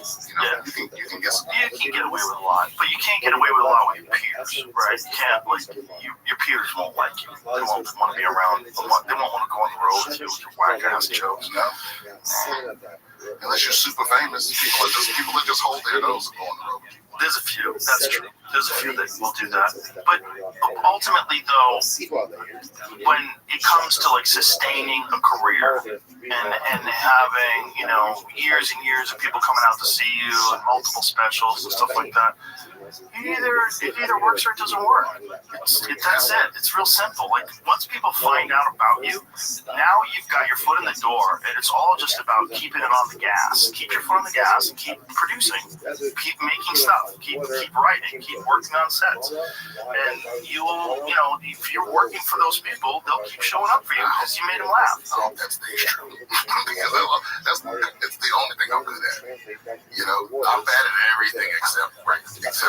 You can get away with a lot, but you can't get away with a lot with your peers, right? You can't, like, your peers won't like you. They won't want to be around. They won't want to go on the road with you with your whack ass jokes. No. Unless you're super famous, people are just hold their nose and go on the road. There's a few. That's true. There's a few that will do that. But ultimately, though, when it comes to like sustaining a career and having, years and years of people coming out to see you and multiple specials and stuff like that, it either works or it doesn't work. That's it. It's real simple. Like, once people find out about you, now you've got your foot in the door, and it's all just about keeping it on the gas. Keep your foot on the gas and keep producing. Keep making stuff. Keep writing. Keep working on sets. And if you're working for those people, they'll keep showing up for you because you made them laugh. I hope that stays true. Because it's the only thing I'm good at. I'm bad at everything except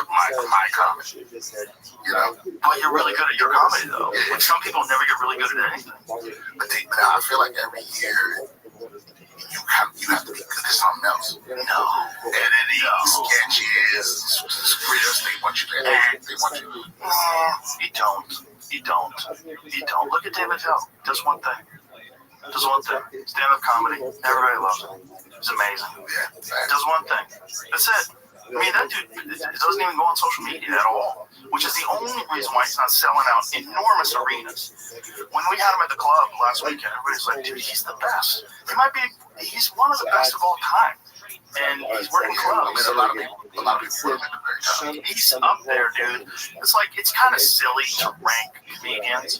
my comedy. But you're really good at your comedy, though. Like, some people never get really good at anything. But I feel like every year you have to be good at something else. No. Editing, sketches, scripts, they want you to act, they want you to... You don't. Look at David Hill. Does one thing. Stand-up comedy. Everybody loves it. It's amazing. Yeah. Does one thing. That's it. I mean, that dude doesn't even go on social media at all, which is the only reason why he's not selling out enormous arenas. When we had him at the club last weekend, everybody's like, dude, he's the best. He's one of the best of all time. And he's working clubs. A lot of people put him at the very top. He's up there, dude. It's kind of silly to rank comedians,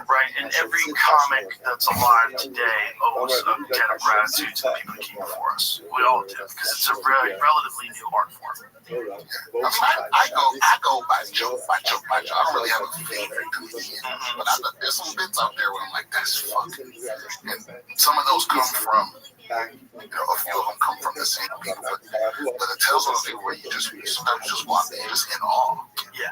right? And every comic that's alive today owes a debt of gratitude to the people that came before us. We all do, because it's a relatively new art form. I go by joke. I don't really have a favorite comedian, but there's some bits out there where I'm like, that's fucking. And some of those come from, a few of them come from the same people, but it tells those people where you just walk there, just in awe. Yeah.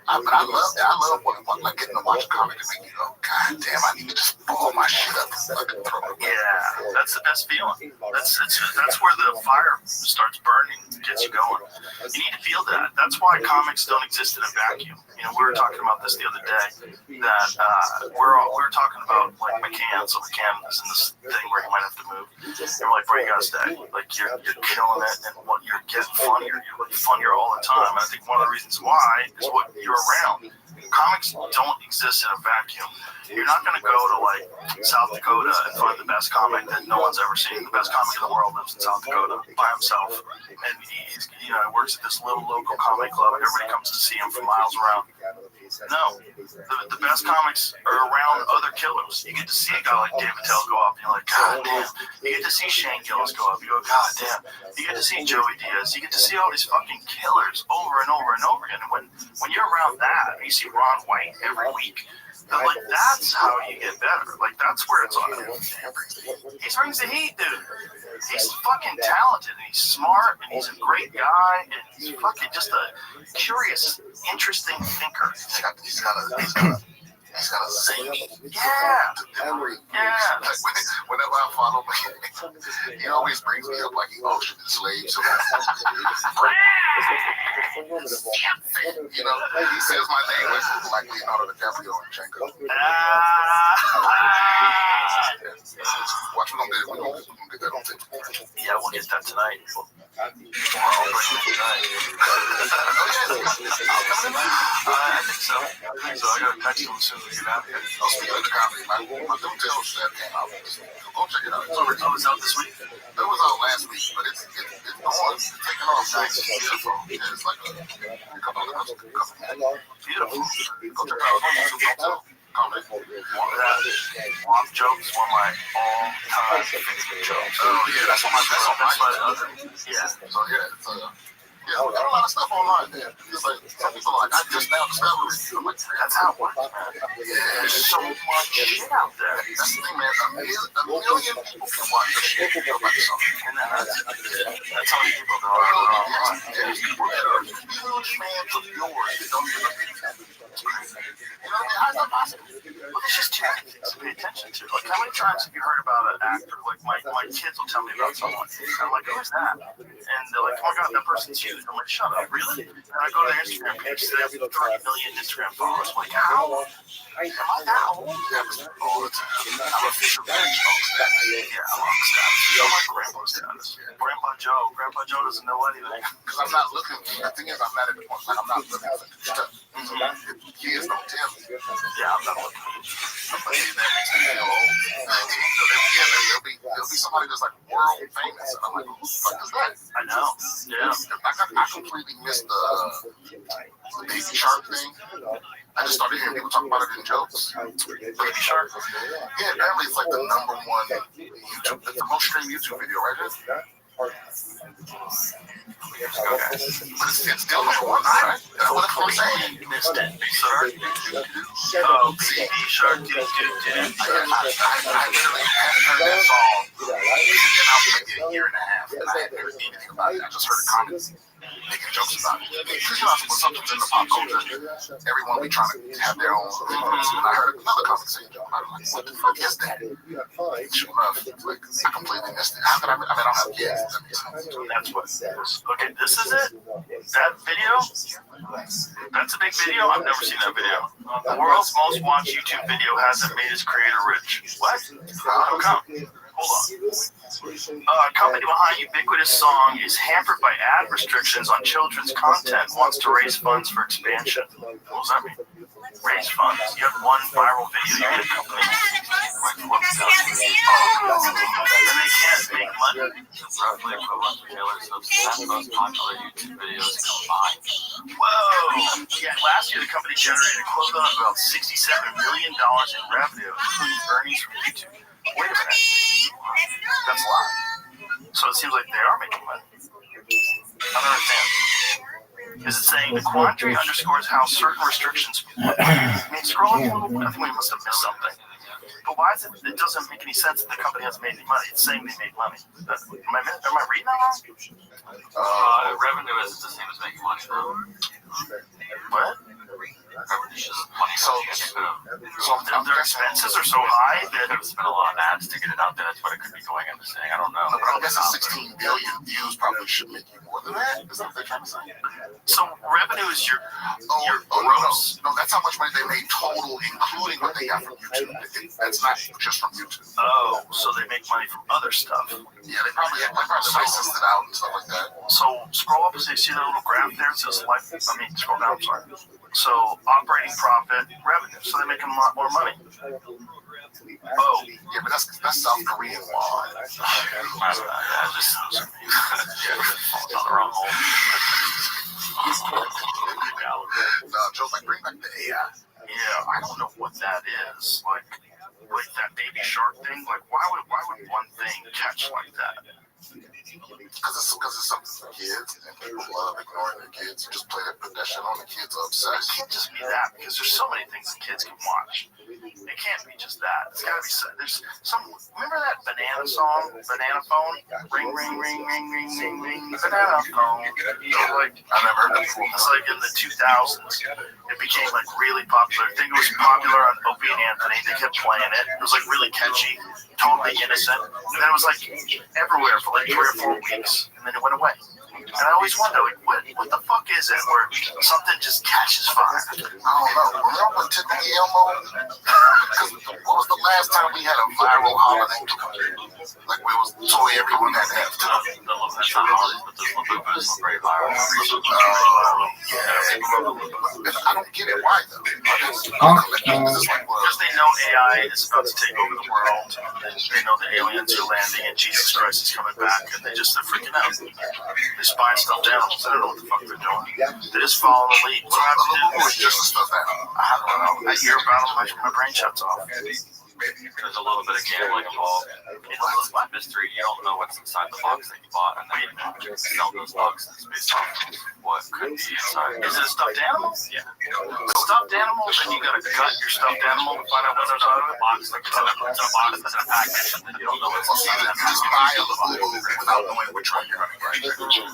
I love that. I love like getting to watch a comic and make you go, God damn, I need to just ball my shit up and fucking throw it. Yeah, that's the best feeling. That's where the fire starts burning, gets you going. You need to feel that. That's why comics don't exist in a vacuum. We were talking about this the other day, that we're talking about like McCann. So McCann is in this thing where he might have to move. And we're like, bro, you gotta stay. Like, you're killing it, and you're getting funnier. You're funnier all the time. And I think one of the reasons why is what you're around. Comics don't exist in a vacuum. You're not going to go to like South Dakota and find the best comic that no one's ever seen. The best comic in the world lives in South Dakota by himself, and he's works at this little local comic club. Everybody comes to see him from miles around. No, the best comics are around other killers. You get to see a guy like David Tell go up, and you're like, God damn. You get to see Shane Gillis go up, you go, God damn. You get to see Joey Diaz. You get to see all these fucking killers over and over and over again. And when you're around that, you see Ron White every week. Like, that's how you get better. Like, that's where it's on. He brings the heat, dude. He's fucking talented, and he's smart, and he's a great guy, and he's fucking just a curious, interesting thinker. He's got a zany. Yeah. Like, whenever I follow him, he always brings me up like he auctioned his slaves. You know, he says my name is like Leonardo DiCaprio and Django. Watch what I'm doing. We're going to get that on tape. Yeah, we'll get that tonight. I think so. I got to text him as soon as we get out here. Speaking of the comedy, my Them Tales set came out. Go check it out. It's out this week? It was out last week, but it's going, taking off. It's beautiful. Yeah, it's like a couple of beautiful. Go check it out. Comedy. Swamp Jokes, one of my all-time favorite jokes. Oh, yeah, that's on my Yeah. So, yeah, we got a lot of stuff online there. It's like, some people are like, I just now discovered it. I'm like, that's how it works, man. Yeah, there's so much shit out there. That's the thing, man. A million people can watch this shit about something. And that's how many people there are online. There's people that are huge fans of yours that don't even know anything. You know what I mean? How's that possible? Well, it's just too many things to pay attention to. Like, how many times have you heard about an actor? Like, my kids will tell me about someone. And I'm like, who's that? And they're like, oh my God, that person's huge. I'm like, shut up, really? And I go to their Instagram page, they have 30 million Instagram followers. I'm like, how? Am I that old? Yeah, all the time. I'm a fisher man. Yeah, I'm on status. You know my grandpa's status. Grandpa Joe doesn't know anything. Because I'm not looking. The thing is, I'm not at the point. Like, I'm not looking for stuff. Kids don't tell me. Yeah, I'm not looking. But that makes me feel old. There'll be somebody that's like world famous, and I'm like, who the fuck is that? I know. Yeah. I completely missed the Baby Shark thing. I just started hearing people talk about it in jokes. Baby Shark? Yeah, apparently it's like the number one YouTube, the most streamed YouTube video, right? Okay. But it's still number one, right? That's what I'm saying. You missed it. Oh, Baby Shark, do. I literally hadn't heard that song in maybe a year and a half. And I hadn't heard anything about it. I just heard comments making jokes about it. Because, you know, when something's in the pop culture, everyone be trying to have their own opinions. And I heard another comment saying, I'm like, what the fuck is that? Sure enough, like, I completely missed it. How could I mean, I don't have kids. That's what it is. Okay, this is it? That video? That's a big video? I've never seen that video. The world's most watched YouTube video hasn't made its creator rich. What? How come? Hold on. Company behind ubiquitous song is hampered by ad restrictions on children's content, wants to raise funds for expansion. What does that mean? Raise funds? You have one viral video, you get a company. And they can't make money? Roughly equivalent to Taylor Swift's most popular YouTube videos combined. Whoa! Yeah, last year the company generated equivalent of about $67 million in revenue, including earnings from YouTube. Wait a minute. That's a lot. So it seems like they are making money. I don't understand. Is it saying the quandary underscores how certain restrictions... I mean, scroll up a little bit. I think we must have missed something. But why is it? It doesn't make any sense that the company hasn't made any money. It's saying they made money. Am I reading that wrong? Revenue is the same as making money, though. What? So their expenses are so high that they've spent a lot of ads to get it out there. That's what it could be going into saying. I don't know. No, but I guess 16 billion views probably should make you more than that. Is that what they're trying to say? So revenue is your gross. No, that's how much money they made total, including what they got from YouTube. That's not just from YouTube. Oh, so they make money from other stuff. Yeah, they probably licensed it out and stuff like that. So scroll up and see that little graph there. It says life. Scroll down. I'm sorry. So operating profit, revenue. So they make a lot more money. Oh, yeah, but that's South Korean law. Yeah, just on the wrong hole. No, Joe's like, bring back the AI. Yeah, I don't know what that is. Like that baby shark thing. Like, why would one thing catch like that? Because it's something for kids, and people love ignoring their kids. You just put that shit on, the kids are It obsessed. can't just be that, because there's so many things that kids can watch. It can't be just that. It's gotta be there's some. Remember that banana song, Banana Phone? Ring, ring, ring, ring, ring, ring, ring, banana phone. Like, I never heard that before. It's like in the 2000s. It became like really popular. I think it was popular on Opie and Anthony. They kept playing it. It was like really catchy, totally innocent. And then it was like everywhere for like 3 or 4 weeks, and then it went away. And I always wonder, like, what the fuck is it where something just catches fire? I don't know. Remember when Tiffany Elmo? What was the last time we had a viral holiday? Like, where was toy everyone had to have? That's not holidays, but those Labubu's were very viral. Yeah. I don't get it. Why, though? Because they know AI is about to take over the world. They know the aliens are landing and Jesus Christ is coming back, and they're freaking out. They spy stuffed animals. I don't know what the fuck they're doing. They just follow the lead. What do I have to do? It's just a stuffed animal. I don't know. I hear about them, my brain shuts off. There's a little bit of gambling involved. It's a little mystery. You don't know what's inside the box that you bought, and then you sell those boxes based on what could be inside. Is it a stuffed animal? Yeah. Stuffed animal, then you gotta cut your stuffed animal to find out what's inside of it. Box, like it's in a box, it's in a package, and you don't know what's inside of it. Just buy a Labubu without knowing which one you're going to get. You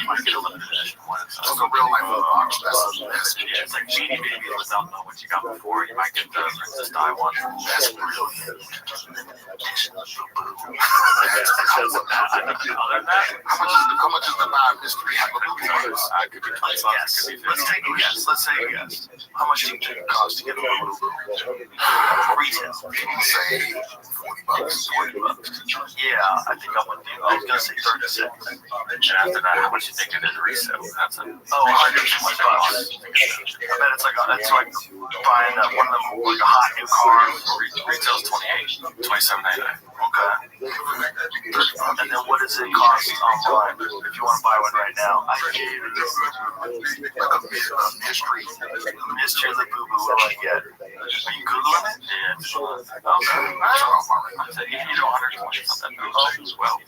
might get a limited edition one. It's a real life box. Yeah, it's like Genie Baby without knowing what you got before. You might get the Princess Di one. That's brilliant. Other than that, How much is the mystery Labubu? could be $20. Yes. Let's take a guess. Let's say a guess. How much do you think it costs to get a Labubu? Retail. People say $40. Yeah, I think I'm with you. I was gonna say 36. And after that, how much you think it is resale? That's a $120. I bet it's like buying one of them, like a hot new car. retail's $28, $27.99. Okay. And then what does it cost online if you want to buy one right now? I gave it. Like a mystery. Mystery Labubu, what do I get? Are you Googling it? Yeah. Okay. I'd say you know 120 something as well.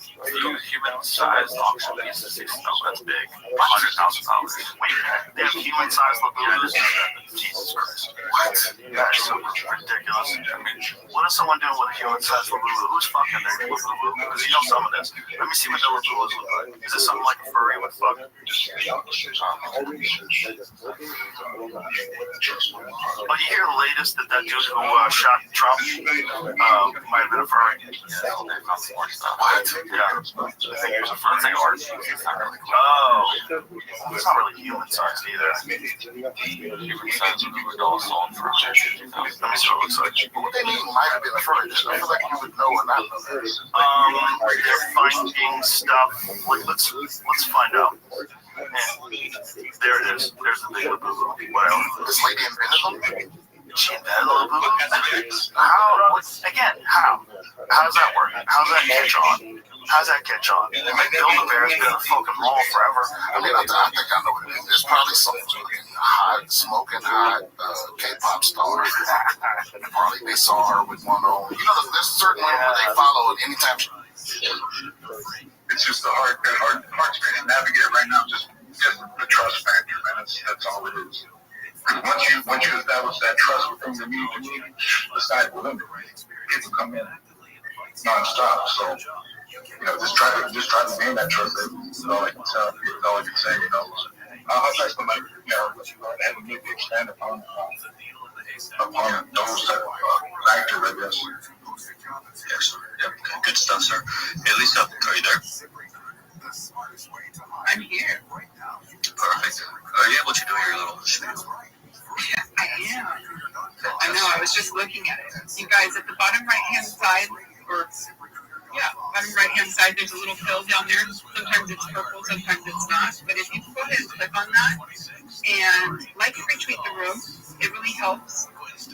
Human-sized auction piece of that's big. $100,000. Wait, they have human-sized Labubus? Jesus Christ. What? That is so ridiculous. I mean, what is someone doing with a human-sized Labubu? Who's fucking their Labubu? Because you know some of this. Let me see what the Labubus look like. Is this something like a furry with fuck? Oh, you hear the latest that dude who shot Trump might have been a furry? What? Yeah. I think he was a furry. It's not really cool. Oh. It's not really human-sized either. Human-sized would also on for $150,000. Let me see what it looks like. But what they mean might have been a furry. I feel like you would know or not know that. They're finding stuff. Let's find out. Yeah. There it is. There's the big Labubu. Whatever. This lady invented them? She invented the Labubu? How? Again, how? How does that work? How does that catch on? How does that catch on? They might build a bear. It's been a fucking mall forever. I mean, I think I know what it is. There's probably some smoking hot K-pop star. Probably they saw her with one on. You know, there's certain women where they follow it anytime. It's just a hard screen to navigate right now. Just the trust factor, man. That's all it is. Once you establish that trust within the community, aside from them, people come in nonstop. So just try to gain that trust. That's all I can tell. That's all I can say. I'll try to and maybe expand upon those type of factors, I guess. Yes, good stuff, sir. Hey, Lisa, are you there? I'm here. Perfect. Are you able to do your little spiel? Yeah, I am. I know, I was just looking at it. You guys, at the bottom right-hand side, bottom right-hand side, there's a little pill down there. Sometimes it's purple, sometimes it's not. But if you go ahead and click on that and like and retweet the helps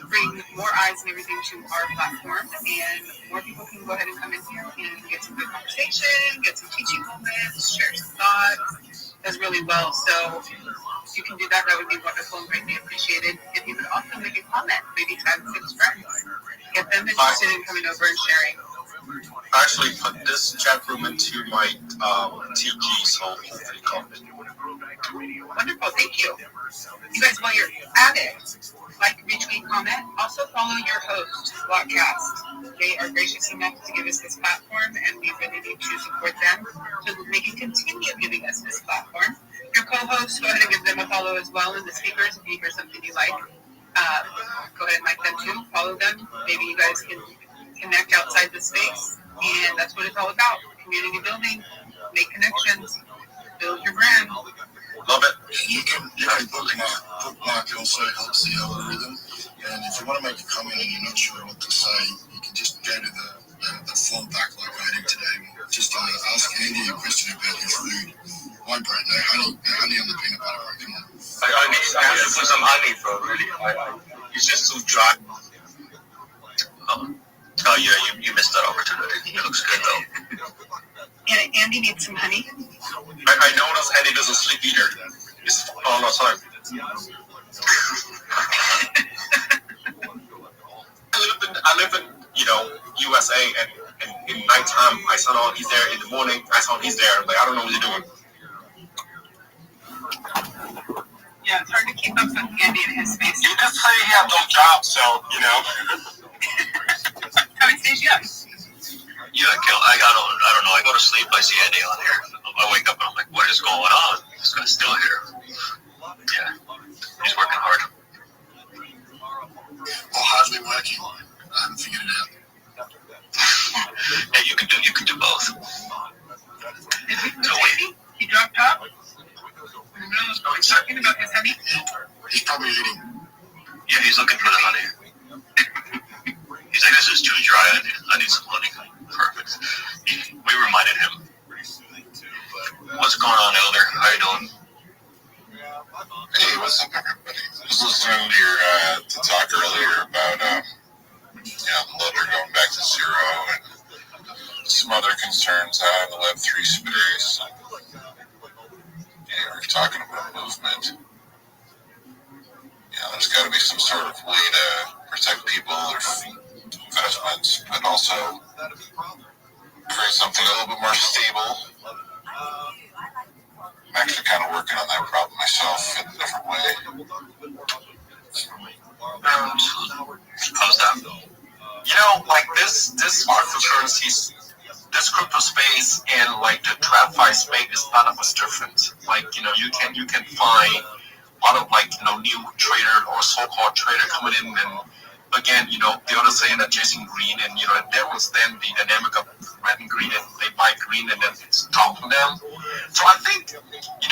bring more eyes and everything to our platform, and more people can go ahead and come in here and get some good conversation, get some teaching moments, share some thoughts. Does really well. So if you can do that, that would be wonderful and greatly appreciated. If you could also make a comment, maybe tag 6 friends, get them interested in coming over and sharing. I actually put this chat room into my TG, so hopefully comment. Wonderful, thank you. You guys, while you're at it, like, retweet, comment. Also follow your host, Blockcast. They are gracious enough to give us this platform, and we really need to support them so that they can continue giving us this platform. Your co-hosts, go ahead and give them a follow as well, and the speakers, if you hear something you like, go ahead and like them too. Follow them. Maybe you guys can connect outside the space, and that's what it's all about. Community building, make connections, build your brand. Love it. You can bookmark also helps the algorithm, and if you want to make a comment and you're not sure what to say, you can just go to the form back like I did today. Just ask Andy a question about your food. One bread, no honey on the peanut butter bread. Come on. I need to put some honey, bro. Really, it's just too dry. Oh yeah, you missed that opportunity. It looks good though. And Andy needs some honey. I noticed Andy doesn't sleep either. It's all the time. I live in USA, and in nighttime I turn on, he's there. In the morning I turn on, he's there. Like I don't know what you're doing. Yeah, it's hard to keep up with Andy and his space. You just say he has no job, so How many stays you have? Yeah, I don't know. I go to sleep, I see Andy on here. I wake up and I'm like, what is going on? This guy's still here. Yeah, he's working hard. Or hardly working. I haven't figured it out. Yeah, you can do both. Did we lose Andy? He dropped off? No, he's talking about his honey. He's probably eating. Yeah, he's looking for the honey. He's like, this is too dry. I need some honey. Perfect. We reminded him. What's going on, Elder? How you doing? Hey, what's up, everybody? I was listening to your to talk earlier about the ledger going back to zero and some other concerns out in the Web3 space. We're talking about movement. There's got to be some sort of way to protect people, their investments, but also create something a little bit more stable. I'm actually kind of working on that problem myself in a different way. How's that? Like this cryptocurrencies, this crypto space and like the TradFi space is not of us different. Like you can find a lot of new trader or so-called trader coming in, and again the other saying that chasing green, and there was then the dynamic of red and green, and they buy green and then it's dropping them. So I think you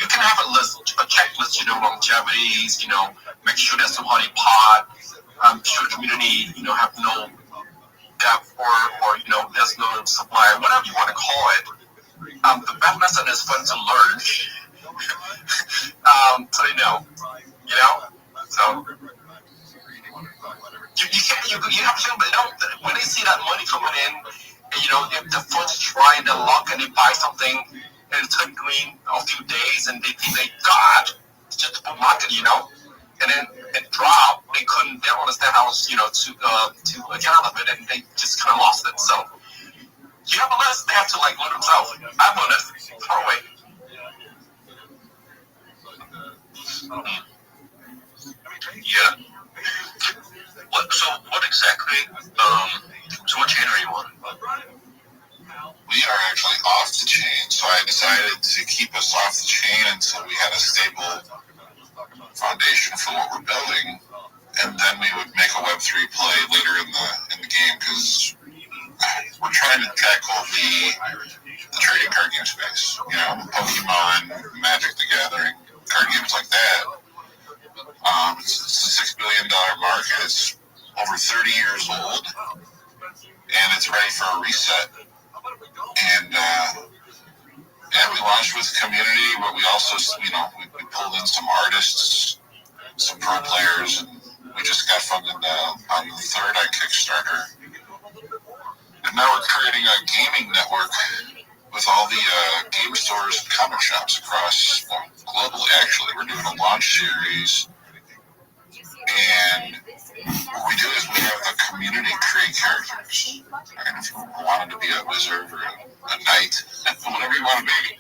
can have a list, a checklist, longevities, make sure there's some honey pot, sure the community have no gap or there's no supply, whatever you want to call it. The best method is fun to learn. So so you have to, but when they see that money coming in, and, if the funds trying to lock and they buy something and it turn green a few days and they think they got it's just a bull market, and then it dropped, they don't understand how to get out of it, and they just kind of lost it. So you have a list, they have to learn themselves. I have a list, throw away. Yeah. What exactly? So what chain are you on? We are actually off the chain, so I decided to keep us off the chain until we had a stable foundation for what we're building, and then we would make a Web3 play later in the game, because we're trying to tackle the trading card game space. Pokemon, Magic the Gathering, card games like that. It's a $6 billion market. It's over 30 years old, and it's ready for a reset. And we launched with the community, but we also, we pulled in some artists some pro players, and we just got funded on the 3rd on Kickstarter. And now we're creating a gaming network with all the game stores and comic shops across, globally actually. We're doing a launch series, and what we do is we have the community create characters. And if you wanted to be a wizard or a knight, whatever you want to be,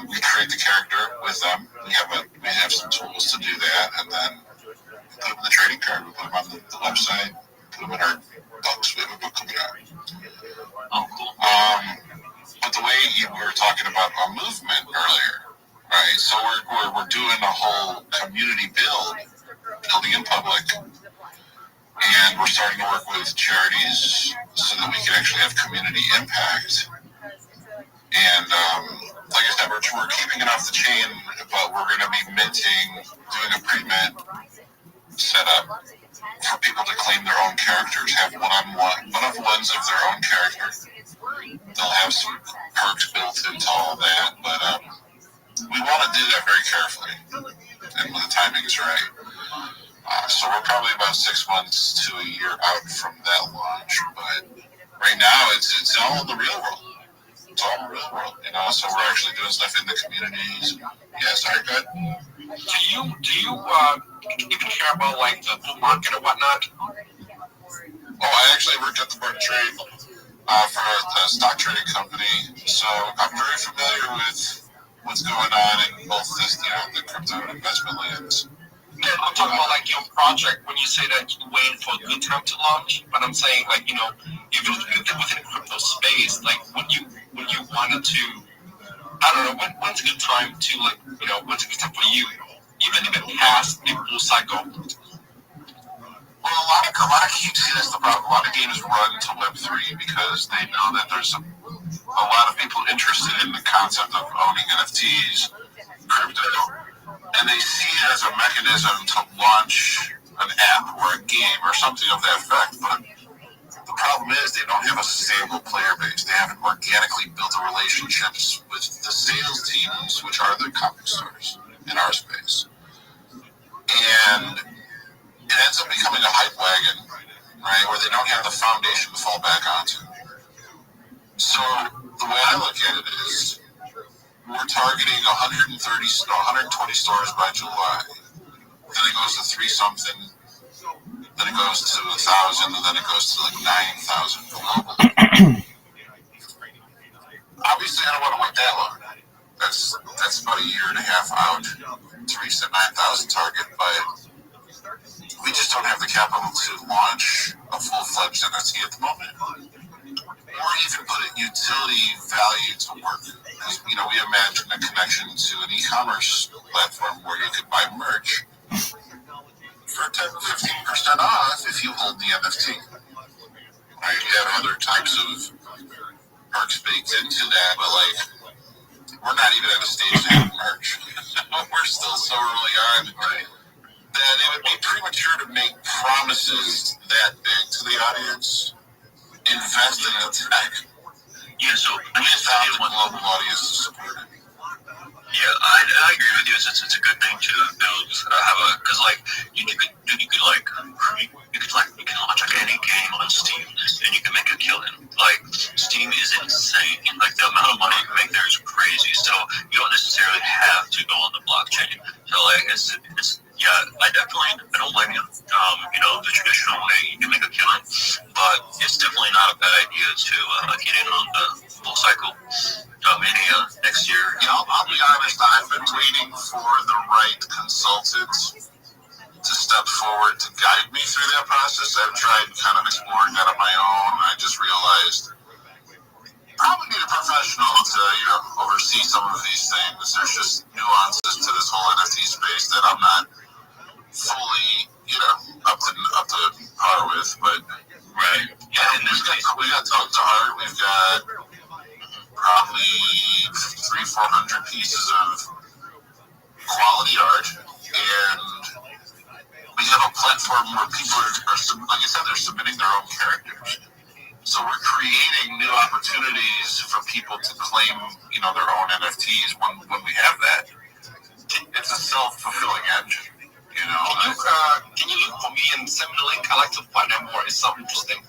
we create the character with them. We have some tools to do that, and then put them in the trading card. We put them on the website, put them in our books. We have a book coming out. Oh, cool. But the way we were talking about a movement earlier, right? So we're doing a whole community building in public, and we're starting to work with charities so that we can actually have community impact. And like I said, we're keeping it off the chain, but we're going to be doing a pre-mint setup for people to claim their own characters, have one-of-ones of their own character. They'll have some perks built into all that, but we want to do that very carefully, and when the timing is right. So we're probably about 6 months to a year out from that launch, but right now it's all in the real world. It's all in the real world, so we're actually doing stuff in the communities. Yeah, sorry, go ahead. Do you even care about like the market or whatnot? Oh, I actually worked at the board of trade for a stock trading company, so I'm very familiar with what's going on in both the crypto investment lands. Yeah, I'm talking about like your project when you say that you're waiting for a good time to launch. But I'm saying like even within the crypto space, like when you wanted to, I don't know, when's a good time to when's a good time for you, even if it passed the bull cycle? Well, a lot of games, that's the problem. A lot of games run to Web3 because they know that there's a lot of people interested in the concept of owning NFTs, crypto, and they see it as a mechanism to launch an app or a game or something of that effect. But the problem is they don't have a stable player base. They haven't organically built a relationships with the sales teams, which are the comic stores in our space. And it ends up becoming a hype wagon, right, where they don't have the foundation to fall back onto. So the way I look at it is we're targeting 120 stores by July. Then it goes to 3-something, then it goes to 1,000, and then it goes to like 9,000 globally. Obviously, I don't want to wait that long. That's about a year and a half out to reach the 9,000 target, but we just don't have the capital to launch a full-fledged NFT at the moment, or even put utility value to work. Because, we imagine a connection to an e-commerce platform where you could buy merch for 10 to 15% off if you hold the NFT. Right? You have other types of perks baked into that, but we're not even at a stage to have merch. We're still so early on, right, that it would be premature to make promises that big to the audience. Invest in the tech. Yeah, so we found the global audience to support it. Yeah, I agree with you. It's a good thing to build, because you can launch like any game on Steam and you can make a killing. Like Steam is insane. Like the amount of money you can make there is crazy. So you don't necessarily have to go on the blockchain. So I don't blame you. The traditional way you can make a killing, but it's definitely not a bad idea to get in on the full cycle. Next year. Yeah, I'll be honest, I've been waiting for the right consultant to step forward to guide me through that process. I've tried kind of exploring that on my own. I just realized probably need a professional to, oversee some of these things. There's just nuances to this whole NFT space that I'm not fully, up to par with. But right, yeah, and we got Talk to Art. We've got probably 300-400 pieces of quality art, and we have a platform where people are, like I said, they're submitting their own characters. So we're creating new opportunities for people to claim, their own NFTs when we have that. It's a self-fulfilling engine, You know, can you look for me and send me the link? I like to find out more. It's something interesting.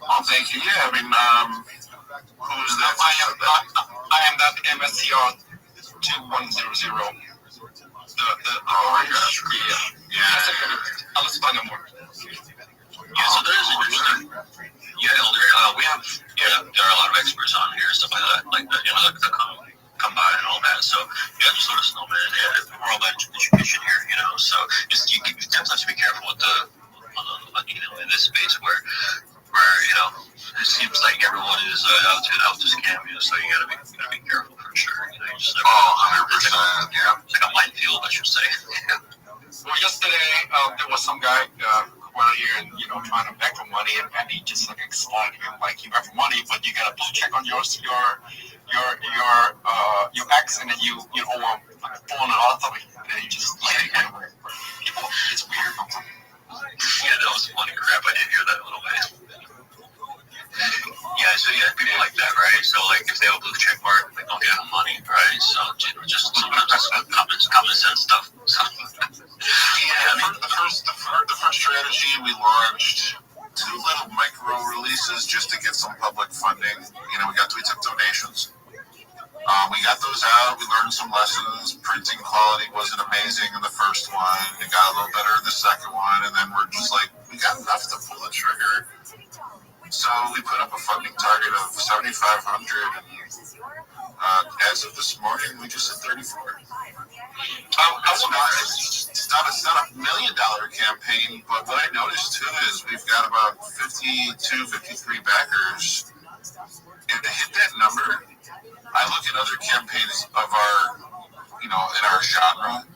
Oh, thank you. Yeah, I mean, who's that? I am that MSTR 2100. The orange. Yeah. Let's find out more. Yeah, so there is interesting. Yeah, Elder. We have there are a lot of experts on here, stuff like that, like that come by and all that. So yeah, just let us know, man. Yeah, we're all about education here, So just you definitely have to be careful with in this space where it seems like everyone is out to scam you. So you gotta be careful for sure. You just never. 100%. Yeah. It's like a minefield, I should say. Well, yesterday there was some guy around here and trying to beg for money, and he just like exploded him like you have money, but you got a blue check on your ex, and then you owe him like $400, and then he just it's weird. Yeah, that was funny crap. I did hear that a little bit. Yeah, so people like that, right? So like if they have a blue check mark, they don't get the money, right? So just sometimes that's common sense stuff. The first strategy we launched 2 little micro releases just to get some public funding. We took donations. We got those out. We learned some lessons. Printing quality wasn't amazing in the first one. It got a little better in the second one, and then we're just like, we got enough to pull the trigger. So we put up a funding target of $7,500. As of this morning, we just hit 34. It's not a $1 million campaign, but what I noticed too is we've got about 52, 53 backers. And to hit that number, I look at other campaigns of our, in our genre,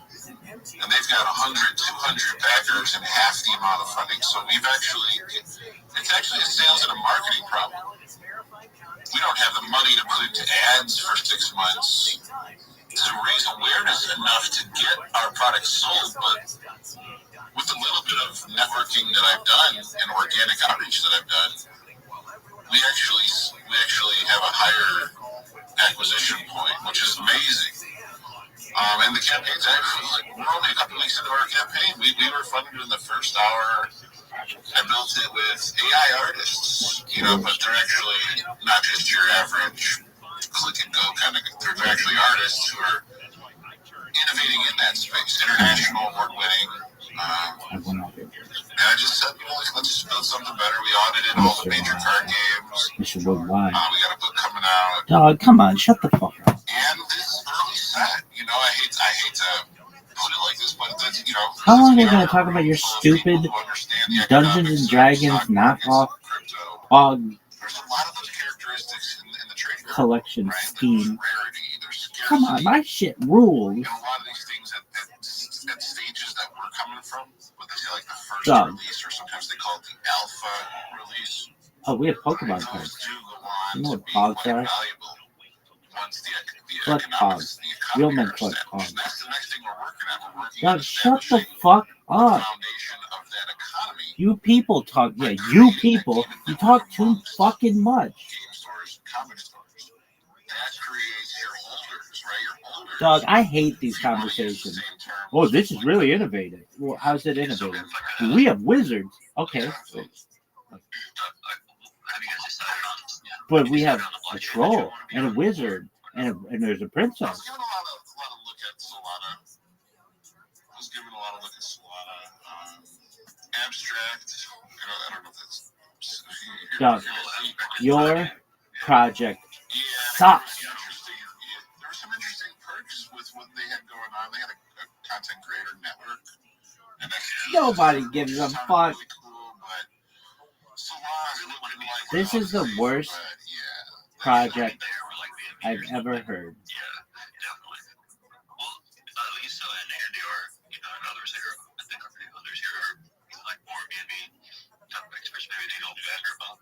and they've got 100, 200 backers and half the amount of funding. So it's actually a sales and a marketing problem. We don't have the money to put into ads for 6 months to raise awareness enough to get our product sold, but with a little bit of networking that I've done and organic outreach that I've done, we actually have a higher acquisition point, which is amazing. And the campaign's actually, we're only a couple weeks into our campaign. We were funded in the first hour. I built it with AI artists, but they're actually not just your average click and go kind of. They're actually artists who are innovating in that space, international award winning. And I just said, let's just build something better. We audited all the major card games. We got a book coming out. Dog, come on, shut the fuck up. And this is early set. I hate to put it like this, but that's, How long are you going to talk about your stupid Dungeons and Dragons knockoff dog there's a lot of those characteristics in the trading collection right? scheme? There's Come on, my shit rules. a lot of these things at stages that we're coming from, what they say like the first Dog. release, or sometimes they call it the alpha release. Oh, we have Pokemon cards. You know what Pogs are? Collect Pogs. Real men collect Pogs. Dog, shut the fuck up. You people talk, you people, you talk too fucking much. Dog, I hate these conversations. Oh, this is really innovative. Well, how's it innovative? We have wizards. Okay. But we have a troll and a wizard and there's a princess. I was giving a lot of look at Solana. Abstract. I don't know if that's. Dog, your project sucks. There were some interesting perks with what they had going on. They had a content creator network. And Nobody gives a fuck. This is the worst project I've ever heard. Lisa and Andy are, and others here, I think others here are like more B&B type experts. Maybe they don't better about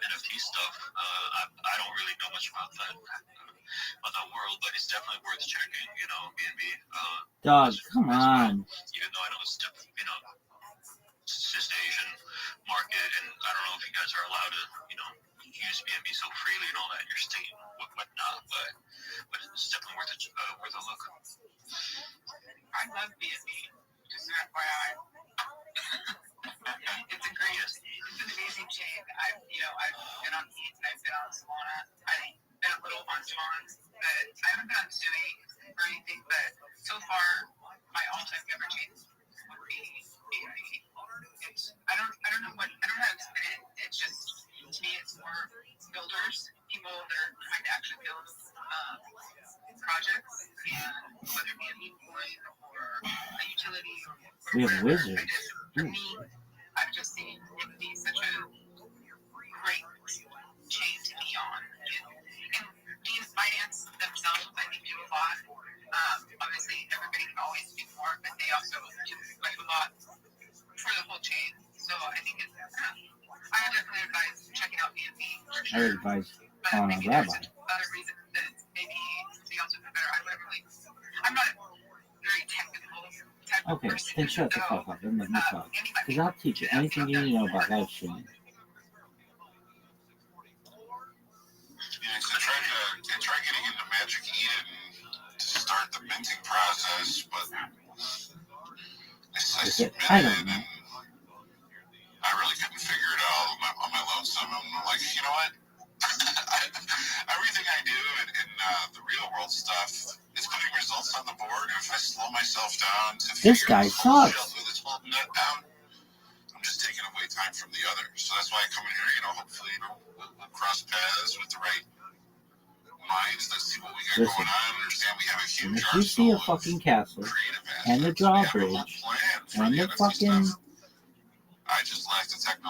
NFT stuff. I don't really know much about that world, but it's definitely worth checking. B&B. Dog, come on. Even though I know it's just the Asian market, and I don't know if you guys are allowed to, use B&B so freely and all that in your state, whatnot, but it's definitely worth a look. I love B&B. projects, and whether it be a meat point or a utility or We have wizards. for me, I've just seen it be such a great chain to be on. And Dean's Finance themselves, I think, do a lot. Obviously, everybody can always do more, but they also do like a lot for the whole chain. So I think it's, I would definitely advise checking out B&B. I would advise Rabbi. Other reason that maybe something else would be better. I'm not a very technical type of Okay, person. then shut the fuck up and let me talk. Because I'll teach you anything you need to know about live streaming. Yeah, so I tried getting into Magic Eden to start the minting process, but I submitted I don't know. and I really couldn't figure it out on my lonesome. I'm like, you know what? Everything I do in the real world stuff is putting results on the board. If I slow myself down to This figure guy this whole sucks. shelter that's holding that down, I'm just taking away time from the others. So that's why I come in here, hopefully, we'll cross paths with the right minds. Let's see what we got going on. Understand we have a huge If you see a fucking castle and the drawbridge and the fucking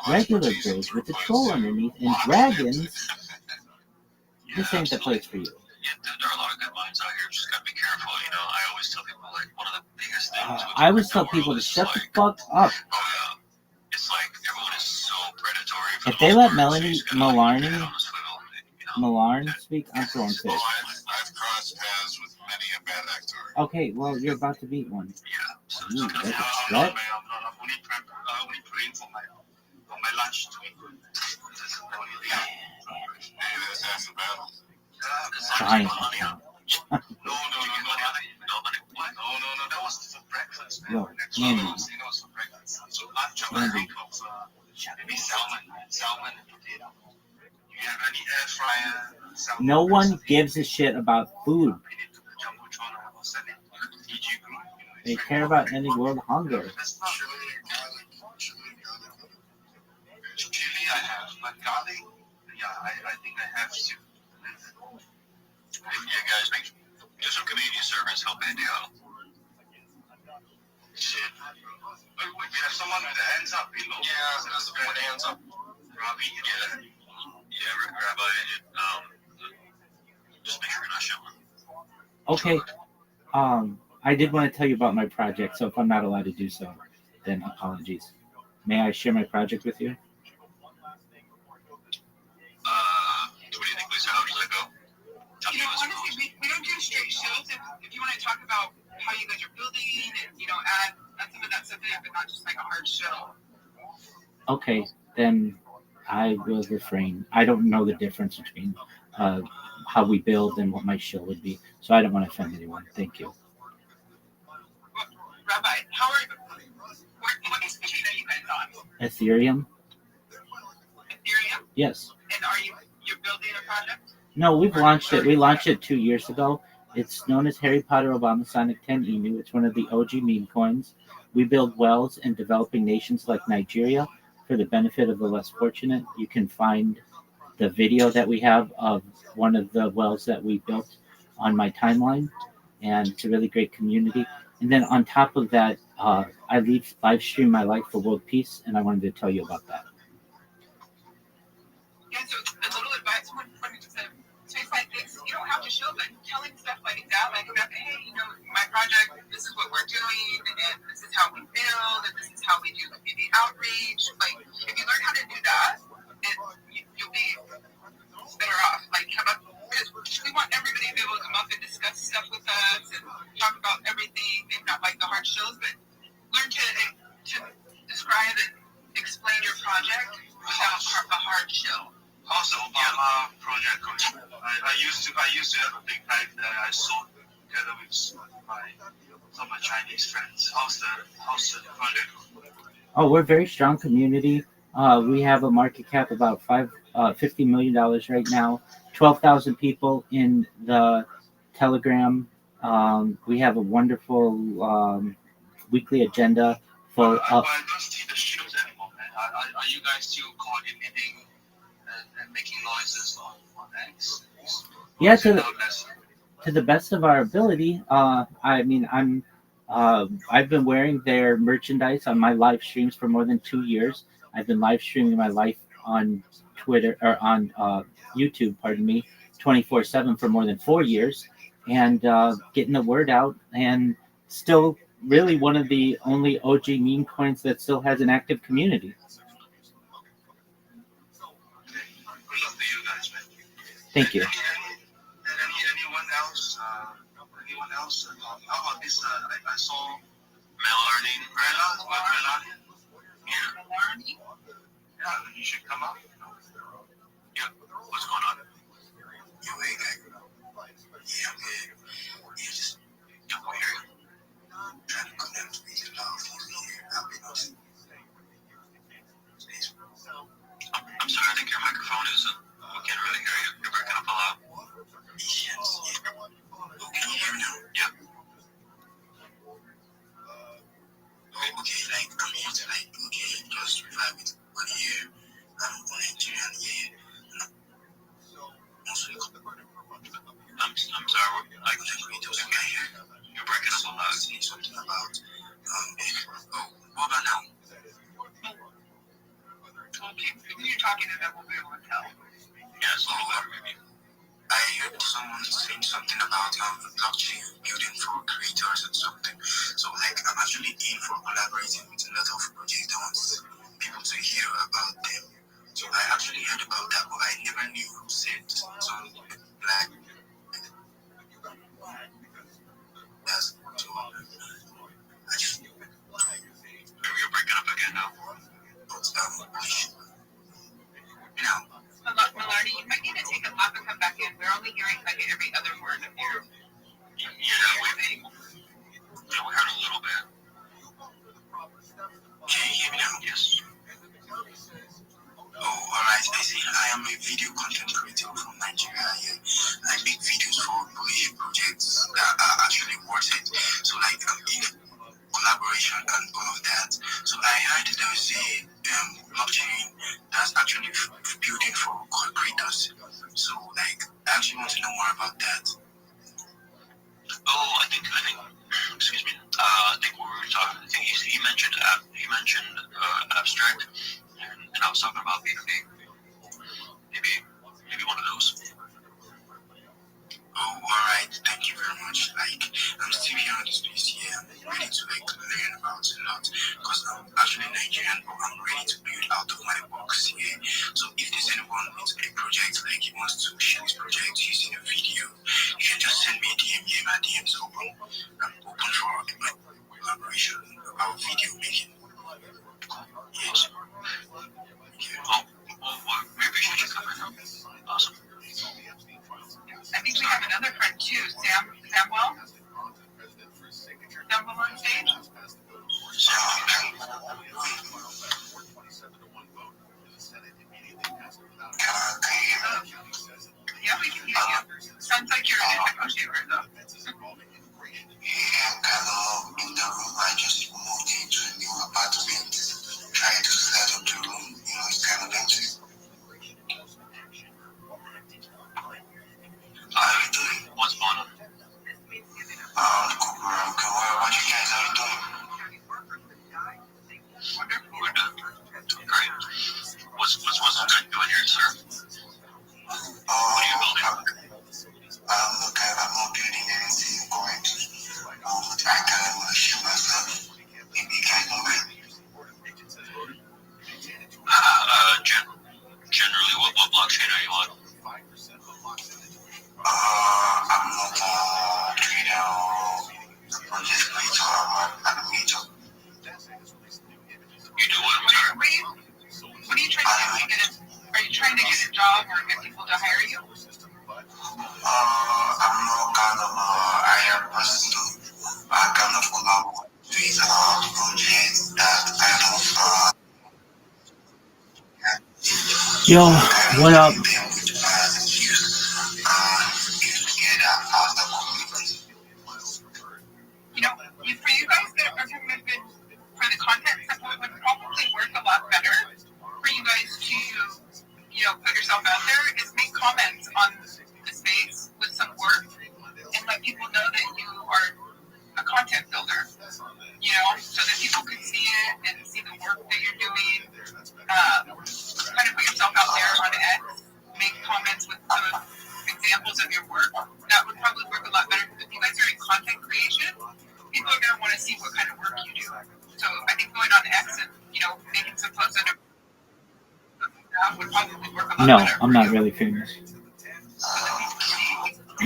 regular bridge with the troll underneath and dragons, this ain't the place for you. Yeah, there are a lot of good minds out here. Just gotta be careful. I always tell people one of the biggest things. I always tell people to shut the fuck up. It's like everyone is so predatory. If they let Melanie Millarn speak, I'm throwing fish. I've crossed paths with many a bad actor. Okay, well, you're about to beat one. Yeah. Ooh, that's a I'm threat. only praying for my lunch to be good. Hey, that's half the battle. Giant. No, that was for breakfast, man. Yo, Andy. It was for breakfast. So lunch, I'm Andy. think of maybe salmon and potato. You have any air fryer? Salmon? No one gives a shit about food. They care about ending world hunger. Chili I have, but garlic, yeah, I think I have to. Yeah, guys, do some community service, help Andy out. Shit. We have someone with the hands up below. Yeah, there's a with the hands up. Rabbi, Rabbi, just make sure you're not showing. Okay. I did want to tell you about my project, so if I'm not allowed to do so, then apologies. May I share my project with you? What do you think, Lisa? How does that go? Honestly, we don't do straight shows. If you want to talk about how you guys are building and, add some of that stuff in, but not just like a hard show. Okay, then I will refrain. I don't know the difference between how we build and what my show would be, so I don't want to offend anyone. Thank you. Rabbi, how are you? What chain are you guys on? Ethereum? Ethereum? Yes. And you're building a project? No, we've launched it. We launched it 2 years ago. It's known as Harry Potter Obama Sonic 10 Emu. It's one of the OG meme coins. We build wells in developing nations like Nigeria for the benefit of the less fortunate. You can find the video that we have of one of the wells that we built on my timeline, and it's a really great community. And then on top of that, I live stream my life for world peace, and I wanted to tell you about that. Yeah, so a little advice when it's a space like this, you don't have to show, but telling stuff like that, like, hey, my project, this is what we're doing, and this is how we build, and this is how we do community outreach. Like, if you learn how to do that, you'll be better off. Like, come up, because we want everybody to be able to come up and discuss stuff with us and talk about everything, maybe not like the hard shows, but learn to describe and explain your project without a hard show. Also, Obama project. I used to have a big bag that I sold together with some of my Chinese friends. How's the project? Oh, we're a very strong community. We have a market cap about $50 million right now. 12,000 people in the Telegram. We have a wonderful weekly agenda full of. I don't see the shows anymore, man. Are you guys still coordinating and making noises on X? Yeah, to the best of our ability. I mean, I've been wearing their merchandise on my live streams for more than 2 years. I've been live streaming my life on Twitter or on YouTube, pardon me, 24/7 for more than 4 years, and getting the word out, and still really one of the only OG meme coins that still has an active community. Thank you. Anyone else? Anyone else? How about this? I saw Melanie. Melanie? Yeah. Yeah, you should come up. Yeah. What's going on? You wait, yeah, man. You just don't hear you. Trying to connect with your love for me. Happiness. I'm sorry, I think your microphone is. We can't really hear you. You're breaking up a lot. Yes, yeah. Oh, can you hear me now? Yeah. Okay, like, I'm here to, like, okay, just revive it 1 year. I'm Nigerian, yeah. I'm sorry, I can't read those again here. You're breaking up a lot. Saying something about, what about now? Well, when you're talking to them, we'll be able to tell. Yeah, it's a little better, maybe. I heard someone saying something about blockchain building for creators and something. So, like, I'm actually in for collaborating with a lot of projects. I want people to hear about them. So, I actually heard about that, but I never knew who said something like that's so. I just. You're breaking up again now. But, you know. Malarney, you might need to take a lap and come back in. We're only hearing like every other word of your. Yeah, we heard a little bit. Can you hear me now? Yes. Oh, alright. I see. I am a video content creator from Nigeria. Yeah. I make videos for Polish projects that are actually worth it. So, like, I'm in collaboration and all of that. So, I heard there was a blockchain that's actually building for creators. So, like, I actually want to know more about that. Oh, I think, excuse me. I think we were talking. I think he mentioned abstract, and I was talking about B2B. Maybe one of those. Oh, alright. Thank you very much. Like, I'm still here on this space here. I'm ready to learn about a lot because I'm actually Nigerian, but I'm ready to build out of my box here. So if there's anyone with a project like he wants to share his project using a video, you can just send me a DM. Yeah, my DM is open. I'm open for collaboration about video making. Yes. Yeah. Oh, we appreciate you coming. Awesome. I think we have another friend too, Samuel on stage. Yeah, we can hear you. Sounds like you're in a computer though. Yeah, I'm kind of in the room. I just moved into a new apartment, trying to set up the room. It's kind of empty. How are you doing? What's going on? Cooper, what you guys are doing? We're doing great. What's the good doing here, sir? What are you building? I'm not building anything. I'm going to. I kind of want to shoot myself. Maybe you guys know that. Generally, what blockchain are you on? I'm not a trader or project creator. I'm an animator. You do what? What are you trying to do? Are you trying to get a job or get people to hire you? I'm not kind of a hired person. I kind of collaborate with projects that kind of Yo, what up? For you guys that are committed for the content stuff, it would probably work a lot better for you guys to, put yourself out there is make comments on the space with some work and No, I'm not really famous. I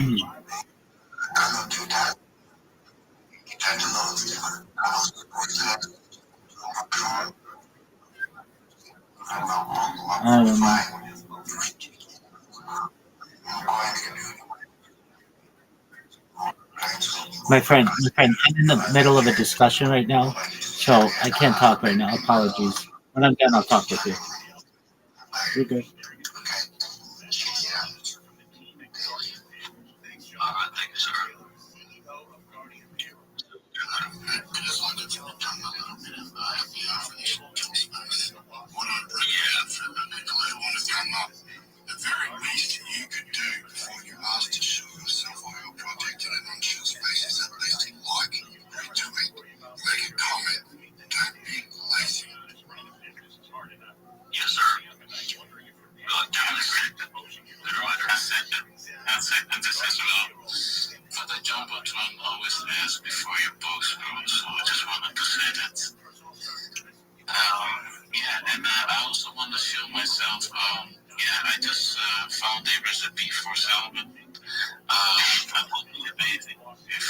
don't know. My friend, I'm in the middle of a discussion right now, so I can't talk right now. Apologies. When I'm done, I'll talk with you. You're good. The very least you could do before you ask to show yourself or your project in an unsure space is at least like, retweet, make a comment. Don't be lazy. Yes, sir. For the jumbotron, always ask before you post, bro. So I just wanted to say that. Yeah, and I also want to show myself. I just found a recipe for salmon. That will be amazing if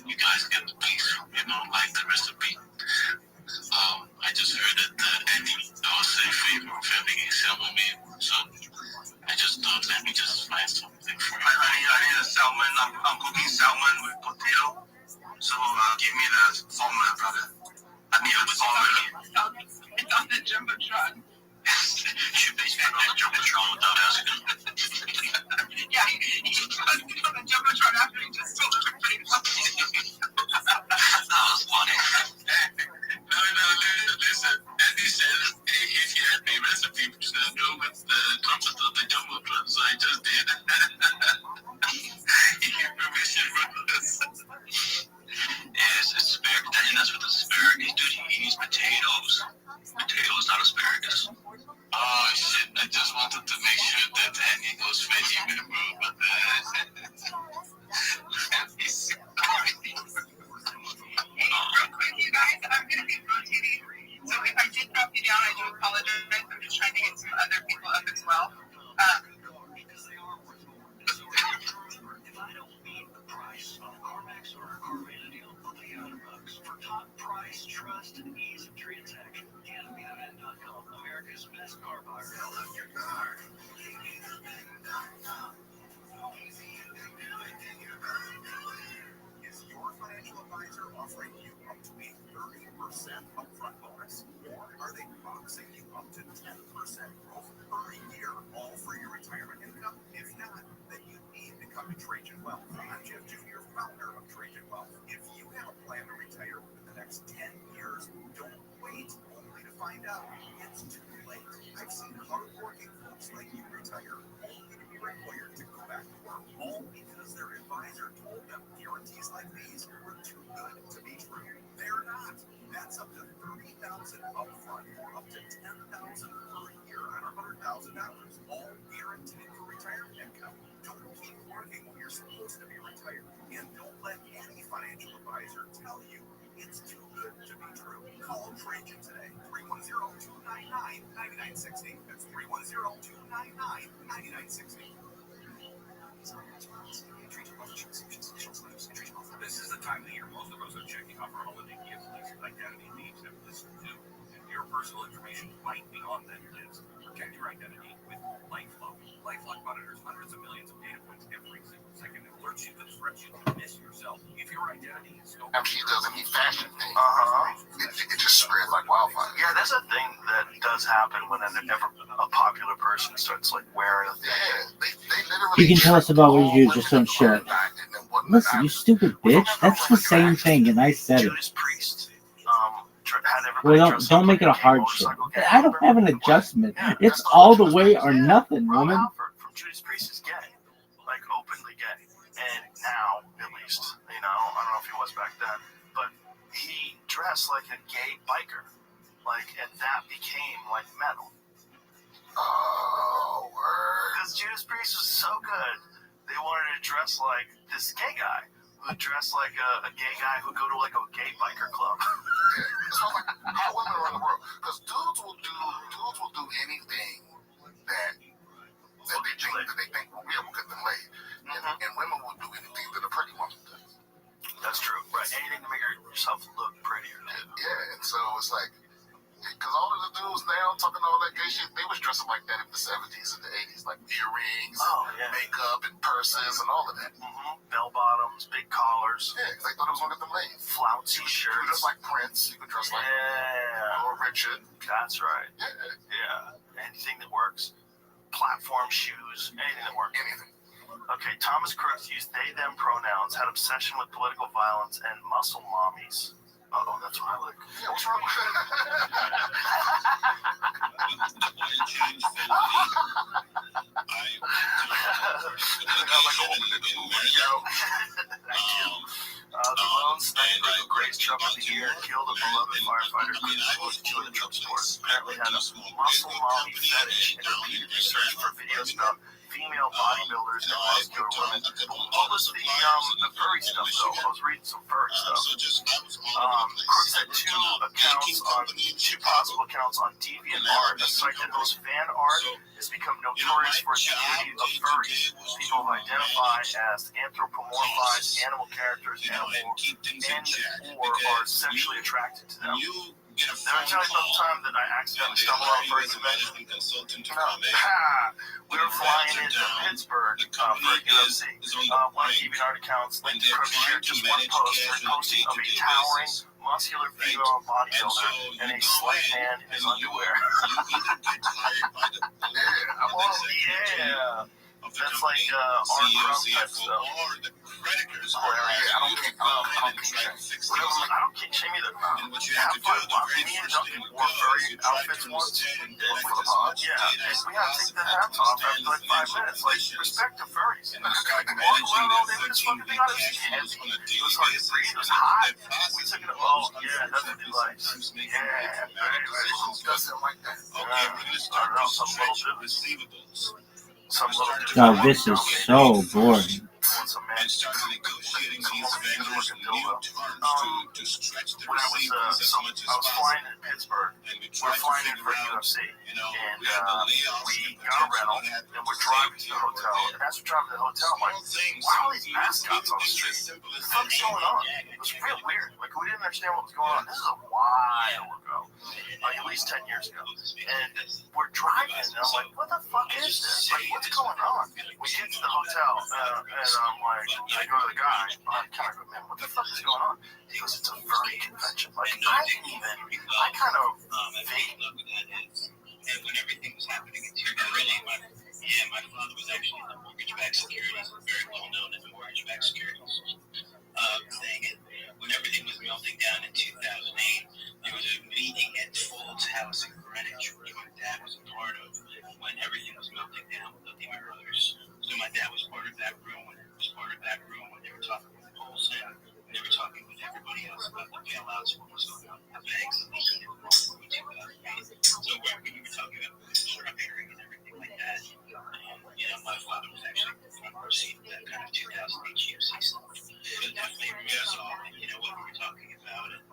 you guys can please, like the recipe. I just heard that Andy was a favor of having a salmon meal, so I just thought, let me just find something for you. I need a salmon. I'm cooking salmon with potato. So give me the formula, brother. I need the formula. It's on the jumbotron. You basically on the jumbotron without asking. Yeah, he put it on the jumbotron after he just told everybody about it. That was funny. No, listen. Andy said if you had a recipe, just go with the trumpet of the jumbotron, so I just did. He gave permission for this. Yes, it's asparagus, and that's with asparagus, dude. He needs potatoes. Potatoes, not asparagus. Oh shit! I just wanted to make sure that Andy goes veggie, man, bro. But Real quick, you guys, I'm gonna be rotating. So if I did drop you down, I do apologize. I'm just trying to get some other people up as well. Price, trust, and ease of transaction. CanadaMan.com, America's best car buyer. Sell up your car. Is your financial advisor offering you up to a 30% upfront bonus? Or are they promising you up to 10% growth per year, all for your retirement income? If not, then you need to come to Trajan Wealth. I'm Jeff Jr., founder of Trajan Wealth. If you have a plan to retire within the next 10 years, don't wait only to find out it's too late. I've seen hardworking folks like you retire only to be required to go back to work, all because their advisor told them guarantees like these were too good to be true. They're not. That's up to $30,000 upfront or up to $10,000 per year on $100,000, all guaranteed for retirement income. Don't keep working when you're supposed to be retired, and don't let any financial advisor tell you it's too good to be true. Call Trajan today, 310-299-9960. That's 310-299-9960. This is the time of the year most of us are checking off our holiday gift list. Identity thieves have listened too. Your personal information might be on that list. Protect your identity with LifeLock. LifeLock monitors hundreds of millions of data points every single second and alerts you to threats you can miss yourself. If your identity is stolen, he doesn't need fashion things. It just spreads like wildfire. Yeah, there's a thing that does happen when a popular person starts like wearing a thing. Yeah, they literally. You can tell us about what you do, just don't share it. Listen, you stupid bitch. That's the same thing, and I said it. Judas Priest Well, don't make it a hardship. I don't have an adjustment. It's all the way or nothing, woman. From Judas Priest is gay, like openly gay, and now at least, I don't know if he was back then, but he dressed like a gay biker, and that became like metal. Oh, word. Because Judas Priest was so good, they wanted to dress like this gay guy who dressed like a gay guy who'd go to like a gay biker club. So like how women around the world, because dudes will do anything that they think well, we'll get them laid. And women will do anything that a pretty woman does. That's true. Right. Anything to make yourself look prettier. Yeah, and so it's like, because all of the dudes now talking all that gay shit, they was dressing like that in the 70s and the 80s, like earrings, makeup, and purses, and all of that. Bell bottoms, big collars. Yeah, because they thought it was going to get them laid. Flouncy shirts. You could dress like Prince. You could dress like Lord Richard. That's right. Yeah. Anything that works. Platform shoes. Anything that works. Anything. Okay, Thomas Crooks used they, them pronouns, had obsession with political violence, and muscle mommies. Oh, that's what I like. Yeah, what's wrong with The lone sniper who graced Trump of the Year killed a beloved firefighter who killed the Trump supporters. Apparently had a muscle mommy fetish and repeated research for videos about female bodybuilders and muscular women. What was the furry stuff, though? I was reading some furry stuff. Crooks had two possible accounts on DeviantArt, a site that hosts fan art has become notorious for its community of furries. People who identify as anthropomorphized animal characters and or are sexually attracted to them. Did I tell you about the time that I accidentally stumbled on furry convention? We were flying into Pittsburgh for a UFC. One of the DeviantArt accounts linked to Crooks shared just one post, a posting of a towering, muscular female bodybuilder and a slight man in his underwear. Yeah. That's like arm crumb type stuff. I don't kink shame either. Have fun. Me and Duncan wore furry outfits once for the pod. Yeah, we had to take the hats off after like 5 minutes. Like, respect the furries. Walk around all day with this fucking thing on his head. It was hard to breathe. It was hot. We took it. Oh, yeah, that's what he likes. Yeah, who doesn't like that? I don't know, some little dudes. Oh, this is so boring. And started negotiating these vendors and new terms to when I was flying in Pittsburgh, we're flying in for UFC, and we got a rental, and we're driving to the hotel, and as we're driving to the hotel, I'm like, why are all these mascots on the street? What the fuck's going on? It was real weird. Like, we didn't understand what was going on. This is a while ago, like at least 10 years ago, and we're driving, and I'm like, what the fuck is this? Like, what's going on? We get to the hotel, and I'm like, I go to the guy, I'm kind of, man, what the fuck is going on? He goes, it's a furry convention. Like, I kind of vague. And when everything was happening in Tier my father was actually in the mortgage-backed securities, very well known in the mortgage-backed securities thing. And when everything was melting down in 2008, there was a meeting at Fold's house in Greenwich, which my dad was a part of, when everything was melting down with the Lehman Brothers. So my dad was part of that room when they were talking with Paulson, and they were talking with everybody else about the bailouts, what was going on with the banks, and they didn't know what we were So when we were talking about restructuring and everything like that, my father was actually the front row seat of that kind of 2008 GFC stuff. But definitely saw, what we were talking about, and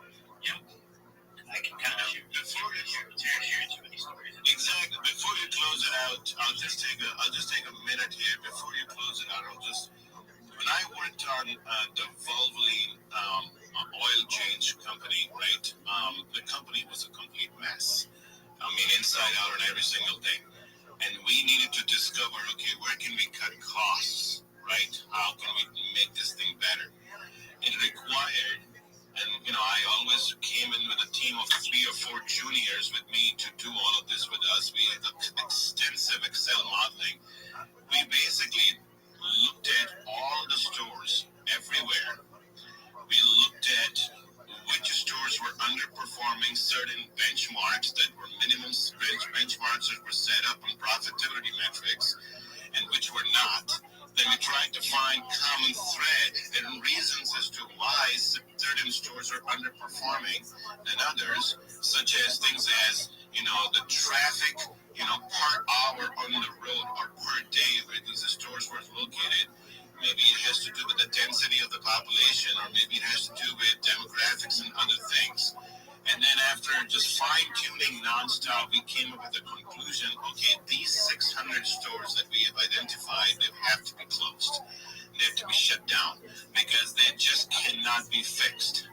I can kind of share too many stories. Exactly. Before you close it out, I'll just take a minute here. Before you close it out, when I worked on the Valvoline oil change company, right? The company was a complete mess. I mean, inside out on every single thing. And we needed to discover, okay, where can we cut costs, right? How can we make this thing better? It required, and I always came in with a team of 3 or 4 juniors with me to do all of this with us. We had extensive Excel modeling. We basically looked at all the stores everywhere. We looked at which stores were underperforming certain benchmarks that were minimum benchmarks that were set up on profitability metrics and which were not. Then we tried to find common thread and reasons as to why certain stores are underperforming than others, such as things as, the traffic, per hour on the road or per day where these stores were located. Maybe it has to do with the density of the population, or maybe it has to do with demographics and other things. And And then after just fine-tuning nonstop, we came up with a conclusion, okay, these 600 stores that we have identified, they have to be closed. They have to be shut down because they just cannot be fixed,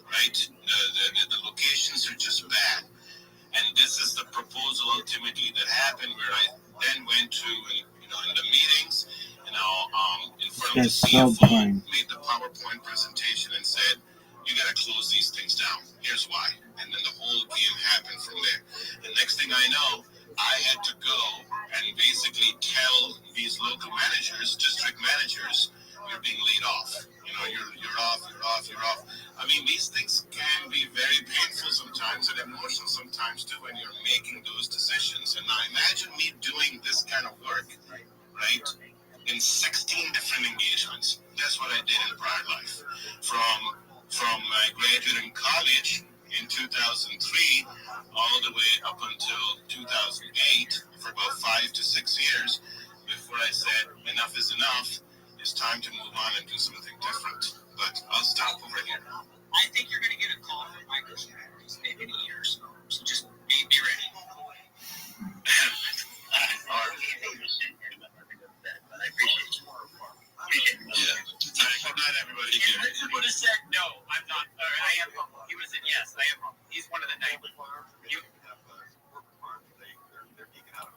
right? The locations are just bad. And this is the proposal ultimately that happened, where I then went to, in the meetings, in front of the CFO, made the PowerPoint presentation and said, you got to close these things down. Here's why. And then the whole game happened from there. The next thing I know, I had to go and basically tell these local managers, district managers, you're being laid off. You're off. I mean, these things can be very painful sometimes and emotional sometimes too when you're making those decisions. And now imagine me doing this kind of work, right, in 16 different engagements. That's what I did in prior life. From my graduate in college in 2003 all the way up until 2008 for about 5 to 6 years before I said enough is enough. It's time to move on and do something different. But I'll stop over here. I think you're going to get a call from Microsoft maybe in a year or so. So just be ready. I appreciate you. Yeah. Good night, everybody. He would have said no, I'm not. I am humble. He would have said yes, I am humble. He's one of the 90.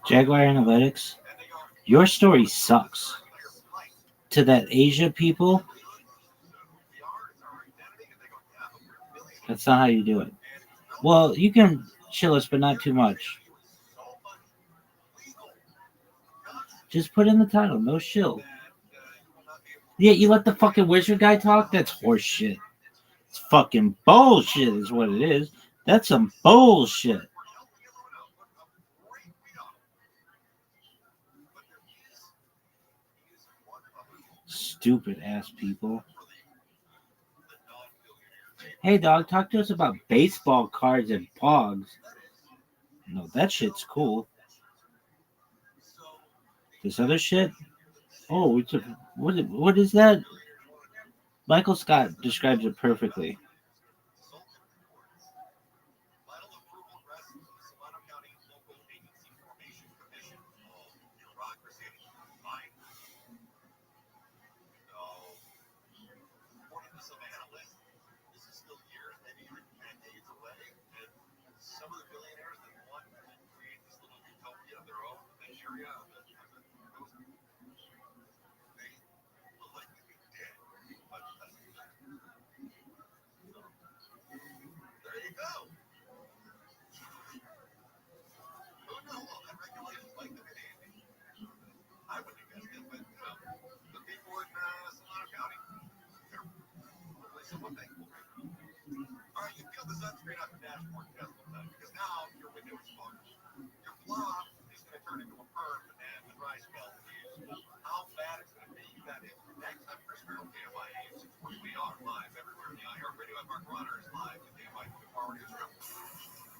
Jaguar Analytics, your story sucks. To that Asia people, that's not how you do it. Well, you can chill us, but not too much. Just put in the title, no shill. Yeah, you let the fucking wizard guy talk? That's horse shit. It's fucking bullshit is what it is. That's some bullshit. Stupid ass people. Hey dog, talk to us about baseball cards and pogs. No, that shit's cool. This other shit? Oh, what is that? Michael Scott describes it perfectly.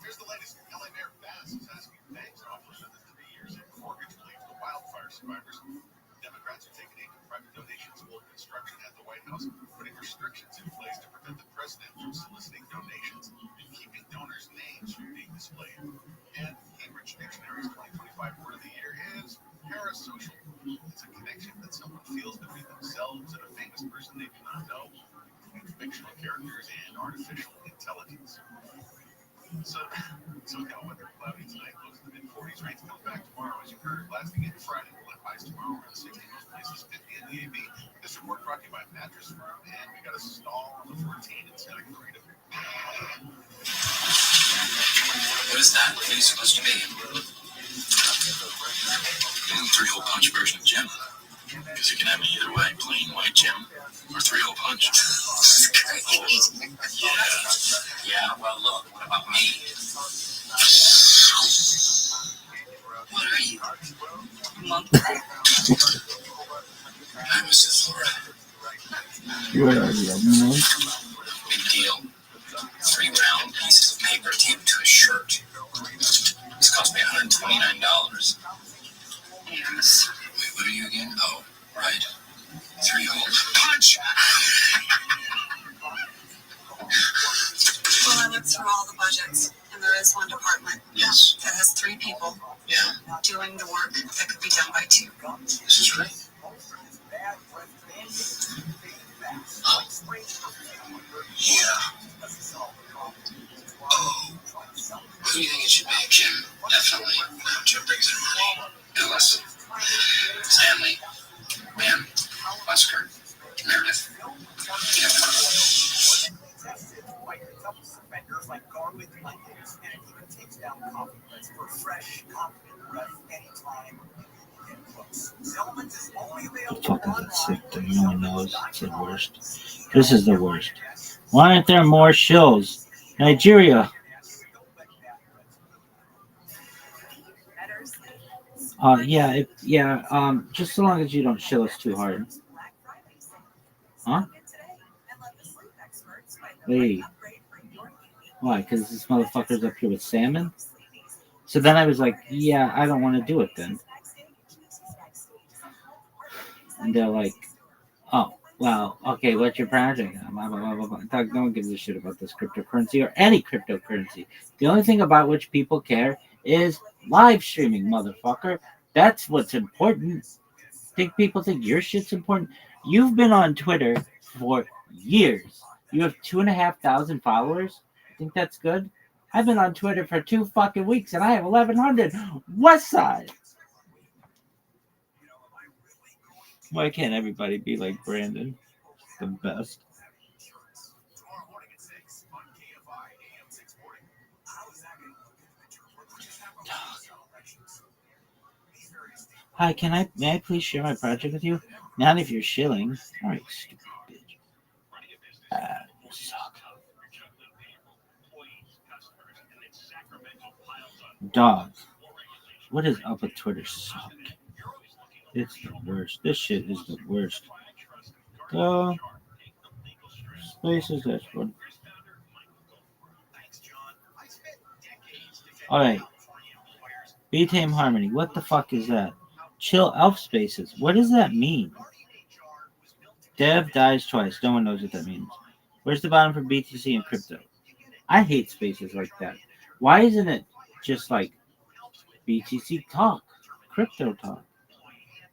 Here's the latest. LA Mayor Bass is asking banks to offer $7 years in mortgage relief to wildfire survivors. Democrats are taking aim at private donations for construction at the White House, putting restrictions in place to prevent the president from soliciting donations and keeping donors' names from being displayed. And Cambridge Dictionary's 2025 word of the year is parasocial. It's a connection that someone feels between themselves and a famous person they do not know, between fictional characters and artificial intelligence. So weather cloudy tonight, close to the mid-40s. Rain comes back tomorrow, as you heard. Lasting into Friday, we'll have highs tomorrow around 60, most places 50 in the AB. This report brought to you by Mattress Firm, and we got a stall on the 14 in Santa Clarita. What is that? What are you supposed to be? Three-hole punch version of Jim. Because you can have me either way, plain white Jim or three-hole punch. Yeah, well, look, what about me? What are you? Monk? I'm Mrs. Laura. What are you, monk? Big deal. 3 round pieces of paper taped to a shirt. This cost me $129. Yes. Wait, what are you again? Oh, right. 3-hole punch! Well, I looked through all the projects, and there is one department Yes. that has 3 people doing the work that could be done by 2. This is great. Oh. Yeah. Oh. Who do you think it should be? Jim, definitely. Jim brings in money. Now listen. Stanley, Lynn, Wesker, Meredith. Vendors like garlic, onions, and it even takes down coffee breads for fresh, confident breath anytime you get close. Element is only available Fucking sick. No one knows. It's the worst. This is the worst. Why aren't there more shills? Nigeria. Just so long as you don't shill us too hard. Huh? Hey. Why? Because this motherfucker's up here with salmon? So then I was like, yeah, I don't want to do it then. And they're like, oh, well, okay, what's your project? Blah, blah, blah, blah, blah. No one gives a shit about this cryptocurrency or any cryptocurrency. The only thing about which people care is live streaming, motherfucker. That's what's important. Think people think your shit's important? You've been on Twitter for years. You have 2,500 followers. Think that's good? I've been on Twitter for 2 fucking weeks and I have 1,100. West Side. Why can't everybody be like Brandon? The best. Hi, may I please share my project with you? Not if you're shilling. Alright, stupid bitch. Suck. Dog. What is up with Twitter? Suck. It's the worst. This shit is the worst. Go. Spaces dashboard. Alright. B-Tame Harmony. What the fuck is that? Chill Elf Spaces. What does that mean? Dev dies twice. No one knows what that means. Where's the bottom for BTC and crypto? I hate spaces like that. Why isn't it just like BTC talk? Crypto talk.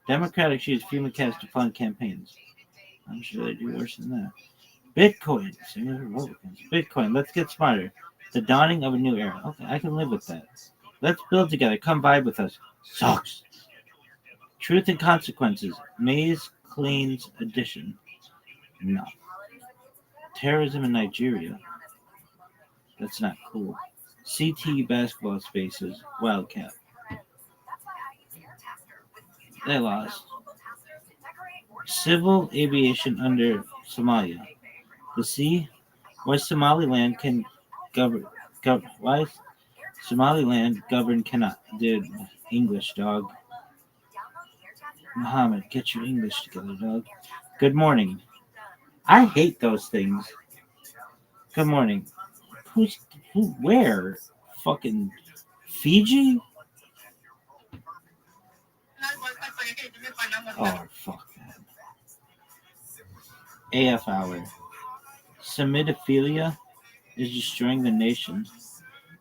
Democratic choose FEMA cash to fund campaigns. I'm sure they do worse than that. Bitcoin. Bitcoin. Let's get smarter. The dawning of a new era. Okay, I can live with that. Let's build together. Come vibe with us. Sucks. Truth and Consequences. Maze Cleans Edition. No. Terrorism in Nigeria. That's not cool. CT Basketball Spaces. Wildcat. They lost. Civil aviation under Somalia. The sea. Why Somaliland can govern. Why Somaliland govern cannot. Dude, English, dog. Muhammad, get your English together, dog. Good morning. I hate those things. Good morning. Where? Fucking Fiji? Oh, fuck that. AF Hour. Semitophilia is destroying the nation.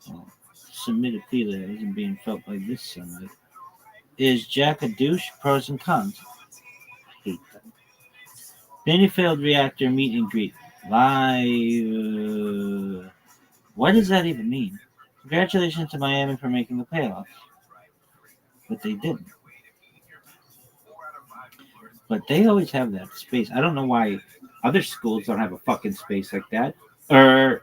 Oh, Semitophilia isn't being felt by this sunlight. Is Jack a douche? Pros and cons. Hate them. Mini-failed reactor meet and greet. Live. What does that even mean? Congratulations to Miami for making the playoffs. But they didn't. But they always have that space. I don't know why other schools don't have a fucking space like that. Or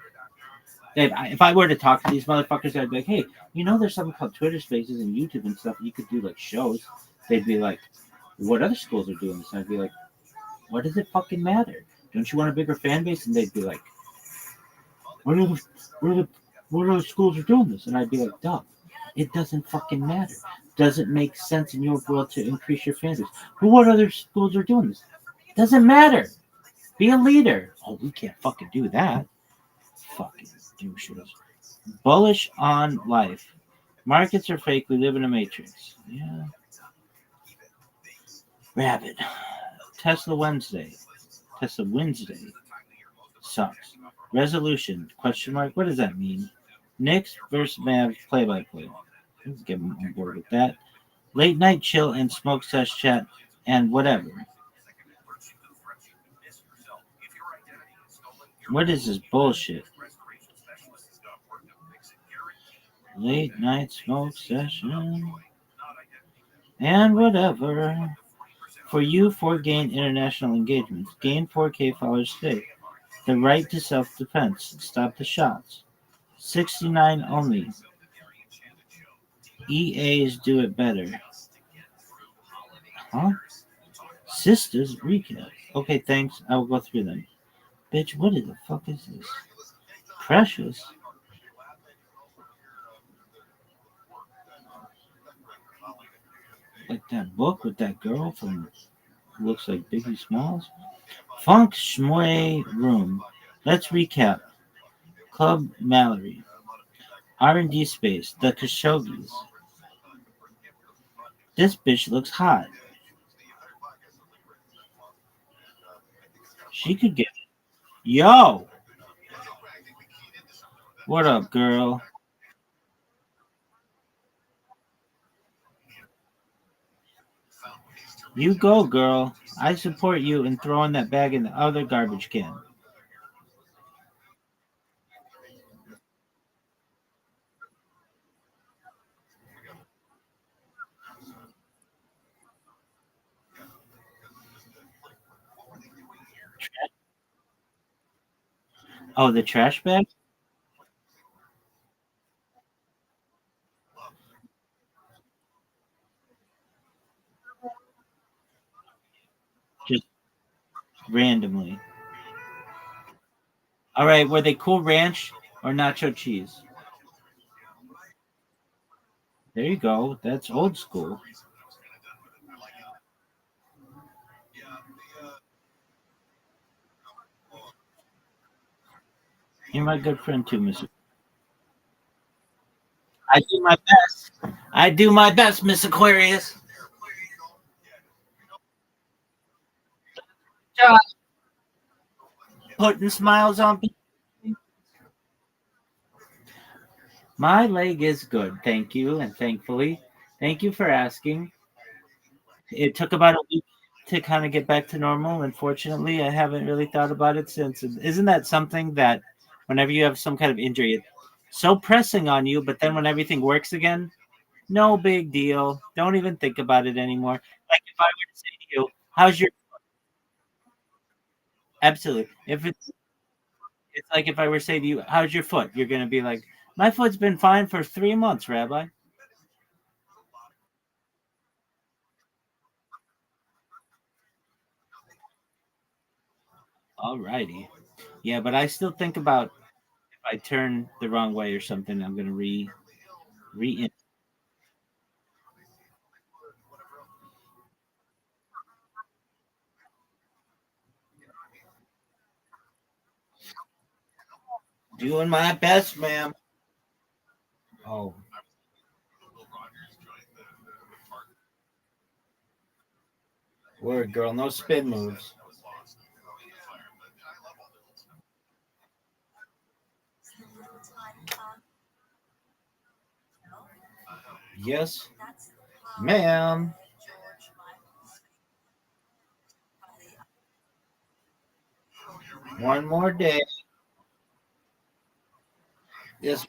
if I were to talk to these motherfuckers, I'd be like, hey, you know there's something called Twitter Spaces and YouTube and stuff. You could do like shows. They'd be like, what other schools are doing this? And I'd be like, what does it fucking matter? Don't you want a bigger fan base? And they'd be like, what other schools are doing this? And I'd be like, duh, it doesn't fucking matter. Doesn't make sense in your world to increase your fan base. But what other schools are doing this? Doesn't matter. Be a leader. Oh, we can't fucking do that. Fucking douches. Bullish on life. Markets are fake. We live in a matrix. Yeah. Rabbit. Tesla Wednesday. Sucks. Resolution. Question mark. What does that mean? Knicks versus Mavs play-by-play. Let's get on board with that. Late night chill and smoke sesh chat and whatever. What is this bullshit? Late night smoke session and whatever. For you, 4 gain international engagements. Gain 4K followers today. The right to self-defense. Stop the shots. 69 only. EA's do it better. Huh? Sisters recap. Okay, thanks. I will go through them. Bitch, what the fuck is this? Precious? Like that book with that girl from looks like Biggie Smalls? Funk Shmoy Room. Let's recap. Club Mallory. R&D Space. The Khashoggi's. This bitch looks hot. She could get. Yo! What up, girl? You go, girl. I support you in throwing that bag in the other garbage can. Oh, the trash bag? Just randomly. All right, were they Cool Ranch or nacho cheese? There you go. That's old school. You're my good friend too, Miss. I do my best. I do my best, Miss Aquarius. Josh, putting smiles on people. My leg is good, thank you, and thankfully, thank you for asking. It took about a week to kind of get back to normal. Unfortunately, I haven't really thought about it since. Isn't that something that whenever you have some kind of injury, it's so pressing on you, but then when everything works again, no big deal. Don't even think about it anymore. Like if I were to say to you, "How's your?" Absolutely. If it's like if I were to say to you, "How's your foot?" You're gonna be like, "My foot's been fine for 3 months, Rabbi." Alrighty. Yeah, but I still think about if I turn the wrong way or something, I'm gonna re doing my best, ma'am. Oh, word, girl. No spin moves. Yes, ma'am. One more day. Yes.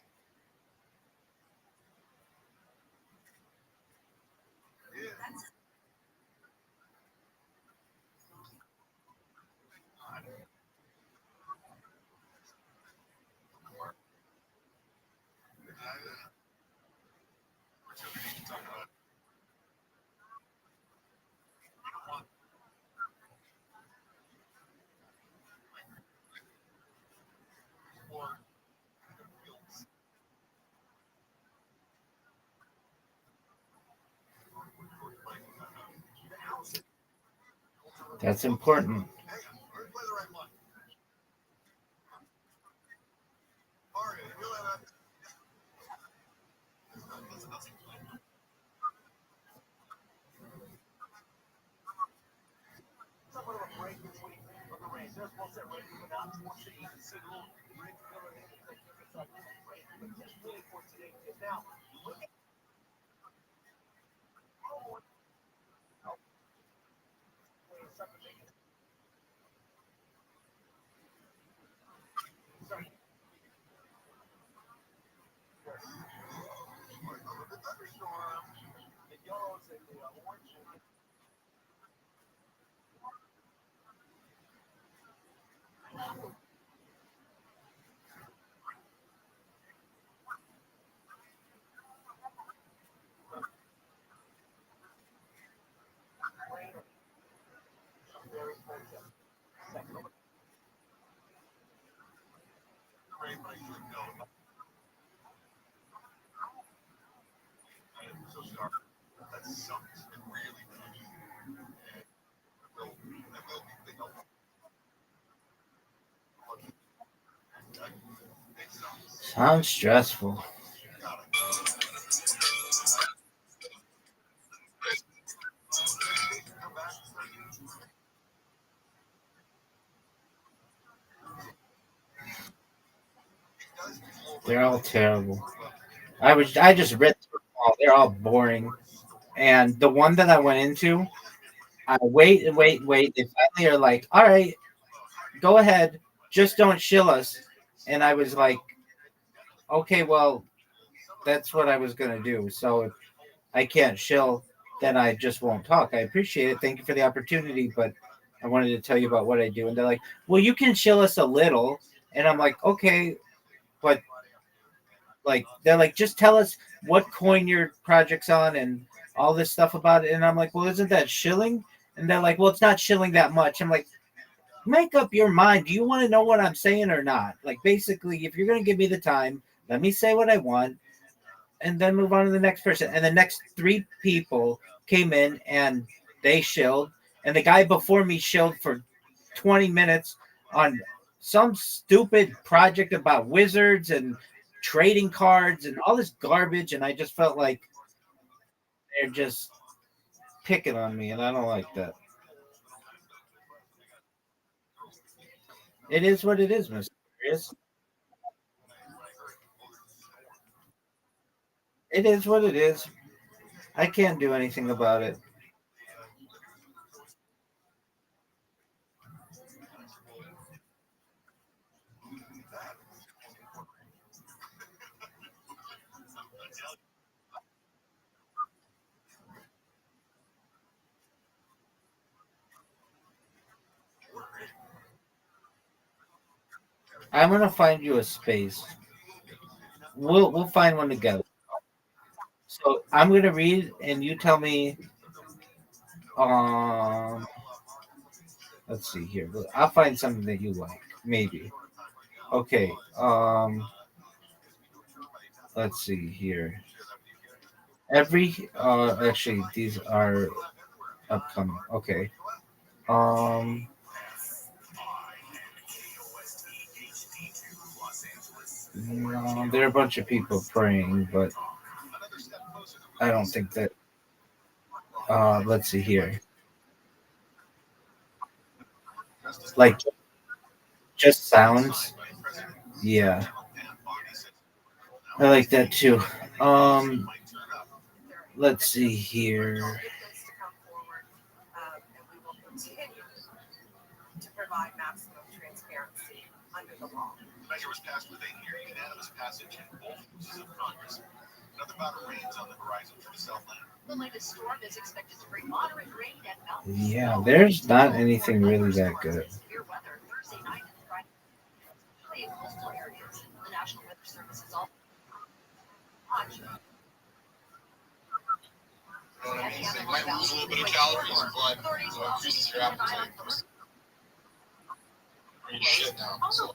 That's important. Sounds stressful. They're all terrible. I just read through them all. They're all boring. And the one that I went into, I wait and wait and wait. They finally are like, all right, go ahead, just don't shill us. And I was like, okay, well, that's what I was gonna do. So if I can't shill, then I just won't talk. I appreciate it. Thank you for the opportunity, but I wanted to tell you about what I do. And they're like, well, you can shill us a little. And I'm like, okay, but like they're like, just tell us what coin your project's on and all this stuff about it. And I'm like, well, isn't that shilling? And they're like, well, it's not shilling that much. I'm like, make up your mind. Do you want to know what I'm saying or not? Like, basically, if you're going to give me the time, let me say what I want and then move on to the next person. And the next three people came in and they shilled. And the guy before me shilled for 20 minutes on some stupid project about wizards and trading cards and all this garbage. And I just felt like they're just picking on me. And I don't like that. It is what it is, Mr. Chris. It is what it is. I can't do anything about it. I'm gonna find you a space. We'll find one together. So I'm gonna read, and you tell me. Um, let's see here. I'll find something that you like, maybe. Okay. Let's see here. Actually, these are upcoming. Okay. Um, no, there are a bunch of people praying, but I don't think that. Let's see here. Like just sounds. Yeah, I like that too. Um, let's see here. To provide maximum transparency under the law. The measure was passed with a near unanimous passage in both houses of Congress. Another bout of rains on the horizon for the Southland. The latest storm is expected to bring moderate rain and mountains. Yeah, there's not anything really that good. Severe weather Thursday night and Friday. In coastal areas, the National Weather Service is also watching. You might lose a little bit of calories, but increases your appetite. Shit now. So.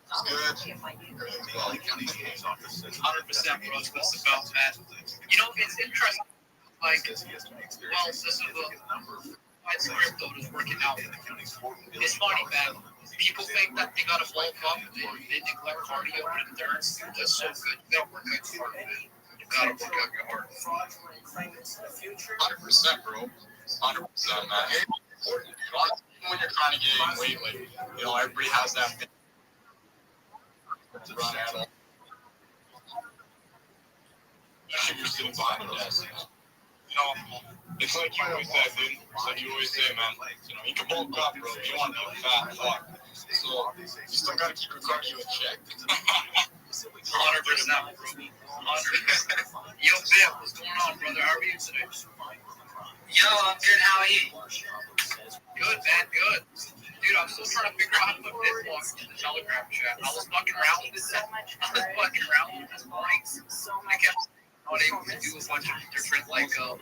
It's good. Everything's well. 100%, bro. It's about that. You know, it's interesting. Like, well, this is why crypto is working out. It's funny, man. People think that they got to bulk up and they neglect cardio, but endurance is so good. You got to work out your heart. You got to work out your heart. 100%, bro. 100%, man. It's important. Even when you're trying to gain weight, like, everybody has that thing. Run at all. Especially if you're sitting behind the desk. It's like you always say, dude. It's like you always say, man. You can bulk up, bro. You want to be fat, fuck. So you still got to keep your cardio in check. 100%, bro. 100%. Yo, Bill, what's going on, brother? How are you today? Yo, I'm good. How are you? Good, man. Good. Dude, I'm still trying to figure out how to put BitBlock in the Telegram chat. I was fucking around with this. I was fucking around with this morning. not able to do a bunch of different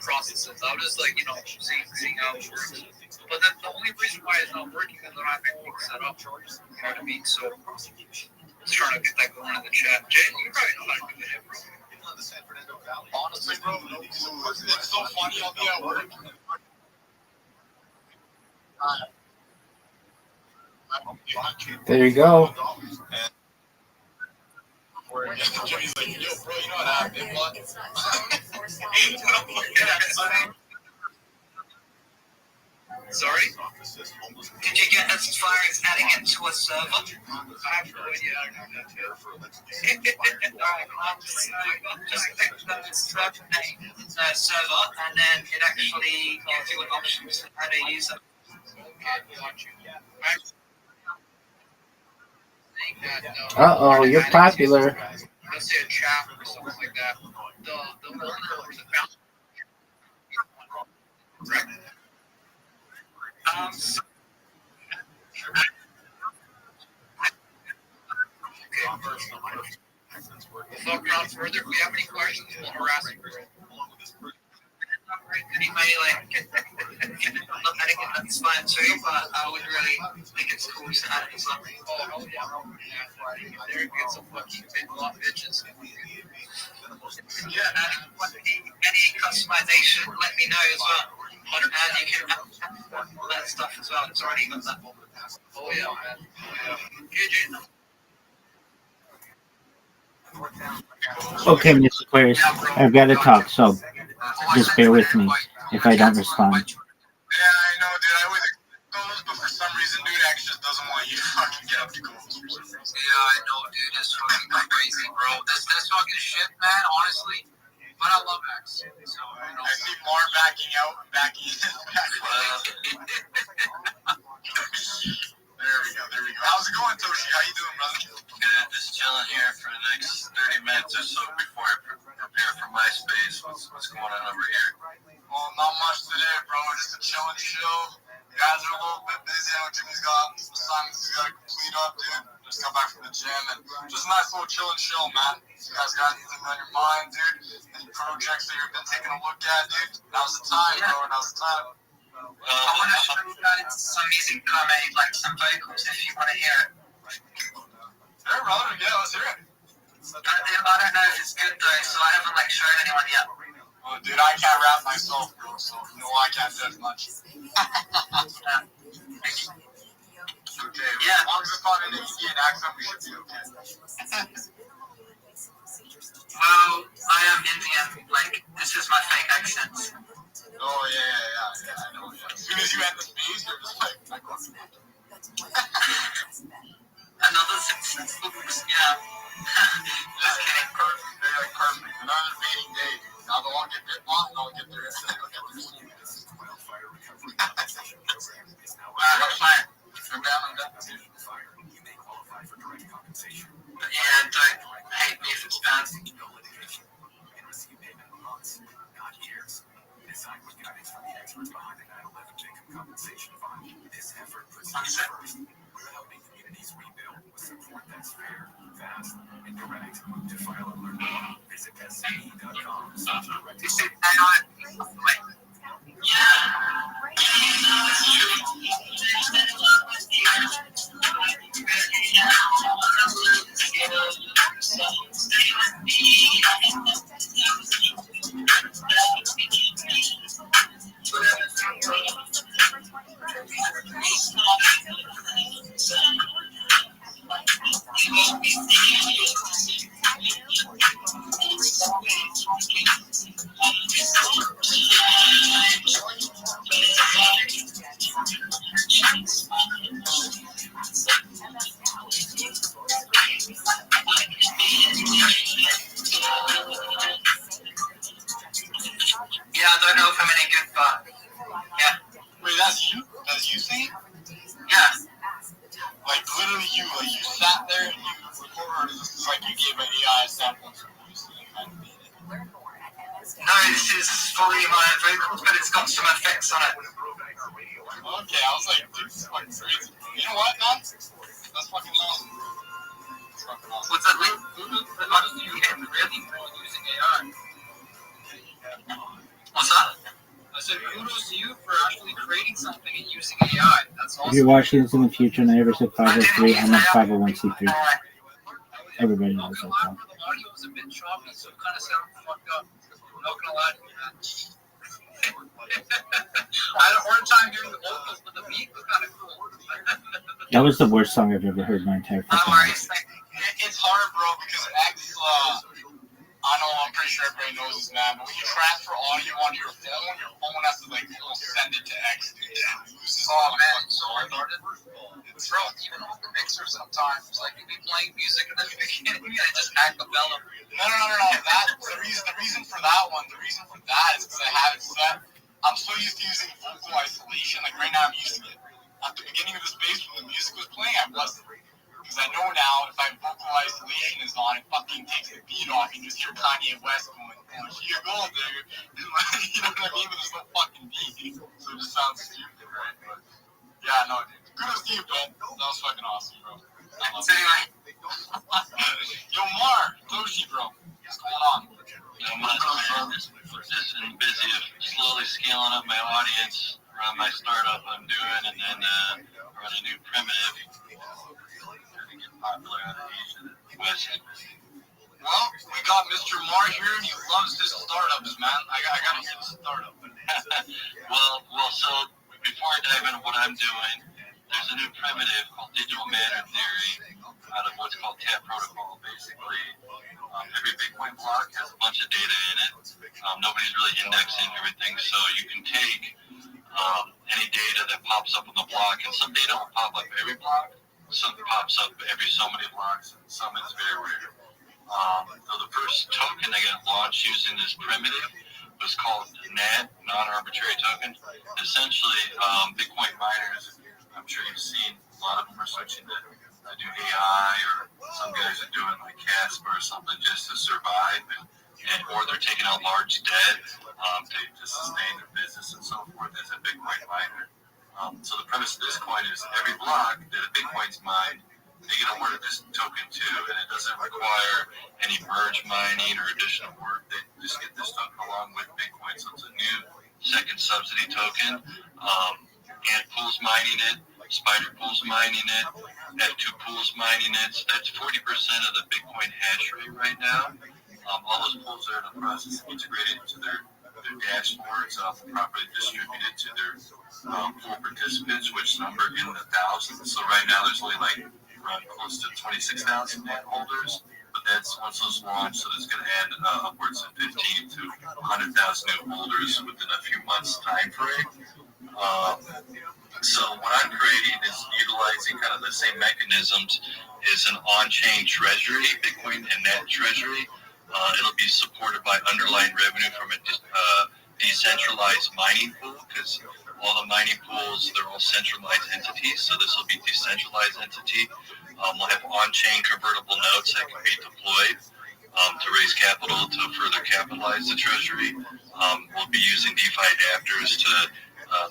processes. I was just seeing how it works. But then the only reason why it's not working is that I'm being set up. You know what I mean? So just trying to get that going in the chat. Jay, you probably know how to do it, bro. Honestly, bro, no clue. It's so funny. I'll be at work. There you go. Jimmy's like, yo, bro, you know what happened? What? Sorry? Did you get as far as adding it to a server? I have no idea how to do that too. Just pick the server name, server, and then it actually gives you an option to add a user. Uh-oh, you're popular. Let's say a chat or something like that. The owner or the founder. We'll talk around further. If we have any questions, we'll harass you. Anybody I think that's fine too, but I would really think it's cool to add it as well. Oh, yeah. There get some fucking big block bitches. Yeah, any customization, let me know as well. And you can add all that stuff as well. It's already got that. Oh, yeah, man. Okay, Mr. Aquarius, I've got to talk, so just bear with me if I don't respond. Yeah, I know, dude. I always those, but for some reason, dude, X just doesn't want you to fucking get up to goals. Yeah, I know, dude. It's fucking crazy, bro. This fucking shit, man, honestly. But I love X. So, I see Mar backing out and backing in. There we go. How's it going, Toshi? How you doing, brother? Good. Just chilling here for the next 30 minutes or so before I prepare for my space. What's going on over here? Well, not much today, bro. Just a chilling show. You guys are a little bit busy. I know Jimmy's got some assignments he's got to complete up, dude. Just got back from the gym and just a nice little chilling show, man. You guys got anything on your mind, dude? Any projects that you've been taking a look at, dude? Now's the time, bro. Now's the time. I want to show you guys some music that I made, like some vocals, if you want to hear it. Sure, brother. Yeah, let's hear it. I don't know if it's good though, so I haven't shown anyone yet. Well, dude, I can't rap myself, bro, so I can't judge much. Okay. Yeah, as long as it's not an Indian accent, we should be okay. Well, I am Indian. This is my fake accent. Oh, yeah, I know, yeah. As soon as you end the space, you're just like, Another success books, yeah. Just kidding. Perfect. Another debating day. Now they'll all get bit off and I'll get their look at their students. What's fine. I'm down on that. But yeah, don't hate me if it's bad. Decide what guidance from the experts behind the 9/11 victim compensation fund. This effort puts we're helping communities rebuild with support that's fair, fast, and direct. To file a alert, visit SCE.com/direct. Yeah, I don't know if I'm any good, but yeah. Wait, that's you? That's you singing? Yeah. Literally you, you sat there and you recorded, or this is you gave an AI sample of your voice and kind of made it? No, this is fully my vocals, but it's got some effects on it. Okay, I was like, dude, this is fucking crazy. You know what, man? That's fucking awesome. What's that mean? Really? Using AI? creating something and using AI. That's awesome. If you're watching this in the future and I ever said 503, I'm a 501c3. Everybody knows that. The audio was a bit choppy, so it kind of sounded fucked up. I'm not gonna lie to you, man. I had a hard time hearing the vocals, but the beat was kind of cool. That was the worst song I've ever heard in my entire fucking life. It's hard, bro, because I know, I'm pretty sure everybody knows this, man, but when you transfer audio onto your phone has to, like, send it to X, dude. Oh, man, it's so retarded. Bro, even with the mixer sometimes, like, you'll be playing music and then you beginning, I just acapella. No. The reason for that is because I have it set. I'm so used to using vocal isolation. Like, right now, I'm using it. At the beginning of the space when the music was playing, I wasn't. Because I know now if my vocal isolation is on, it fucking takes the beat off. You just hear Kanye West going, here you go, dude. You know what I mean? But there's no fucking beat. So it just sounds stupid, right? But yeah, no, dude. Kudos to you, bro. That was fucking awesome, bro. Anyway. Yo, Mar, Toshi, bro. What's going on? Just been busy of slowly scaling up my audience around my startup I'm doing, and then run a new primitive. Popular out of Asia, West. Well, we got Mr. Mar here, and he loves his startups, man. I gotta hear the startup. well, so before I dive into what I'm doing, there's a new primitive called Digital Matter Theory out of what's called TAP protocol. Basically, every Bitcoin block has a bunch of data in it. Nobody's really indexing everything, so you can take any data that pops up on the block, and some data will pop up every block. Some pops up every so many blocks, and some is very rare. So the first token that got launched using this primitive was called NAD, non-arbitrary token. Essentially, Bitcoin miners, I'm sure you've seen a lot of them are switching to do AI, or some guys are doing like Casper or something just to survive, or they're taking out large debt to sustain their business and so forth as a Bitcoin miner. So the premise of this coin is every block that a Bitcoin's mined, they get awarded this token too, and it doesn't require any merge mining or additional work. They just get this token along with Bitcoin, so it's a new second subsidy token. Ant Pool's mining it, Spider Pool's mining it, F2 Pool's mining it. So that's 40% of the Bitcoin hash rate right now. All those pools are in the process of integrating into their dashboards, properly distributed to their pool participants, which number in the thousands. So right now there's only like around close to 26,000 net holders, but that's once those launch, so it's going to add upwards of 15 to 100,000 new holders within a few months time frame. So what I'm creating is utilizing kind of the same mechanisms as an on-chain treasury, Bitcoin and net treasury. It'll be supported by underlying revenue from a decentralized mining pool, because all the mining pools, they're all centralized entities, so this will be decentralized entity. We'll have on-chain convertible notes that can be deployed to raise capital to further capitalize the treasury. We'll be using DeFi adapters to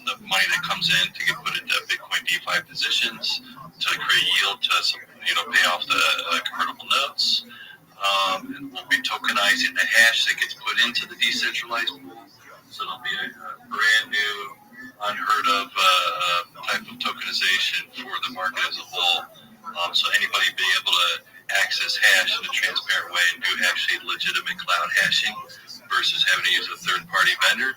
the money that comes in to get put into Bitcoin DeFi positions to create yield to pay off the convertible notes. And we'll be tokenizing the hash that gets put into the decentralized pool. So it'll be a brand new, unheard of type of tokenization for the market as a whole. So anybody be able to access hash in a transparent way and do actually legitimate cloud hashing versus having to use a third-party vendor.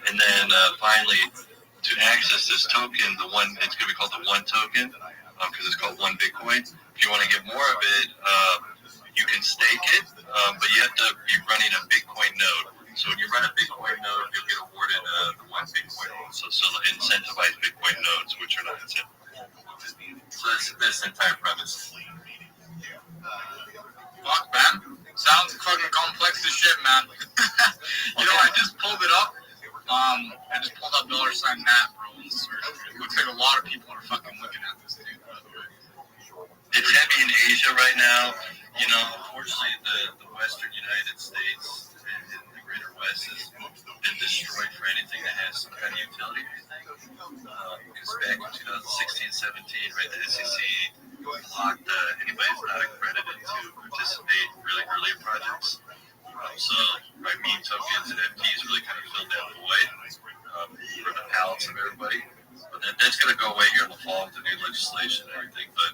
And then finally, to access this token, it's going to be called the One token because it's called One Bitcoin. If you want to get more of it, you can stake it, but you have to be running a Bitcoin node. So when you run a Bitcoin node, you'll get awarded the One Bitcoin also. So incentivized Bitcoin nodes, which are not incentivized. So that's the entire premise. Fuck, man. Sounds fucking complex as shit, man. I just pulled it up. I just pulled up $sign Matt, bro. It looks like a lot of people are fucking looking at this, dude, by the way. It's heavy in Asia right now. Unfortunately, the Western United States and the Greater West has been destroyed for anything that has some kind of utility, I think. Because back in 2016-17, right, the SEC blocked anybody who's not accredited to participate in really early projects. So, meme tokens and NFTs really kind of filled that void for the pallets of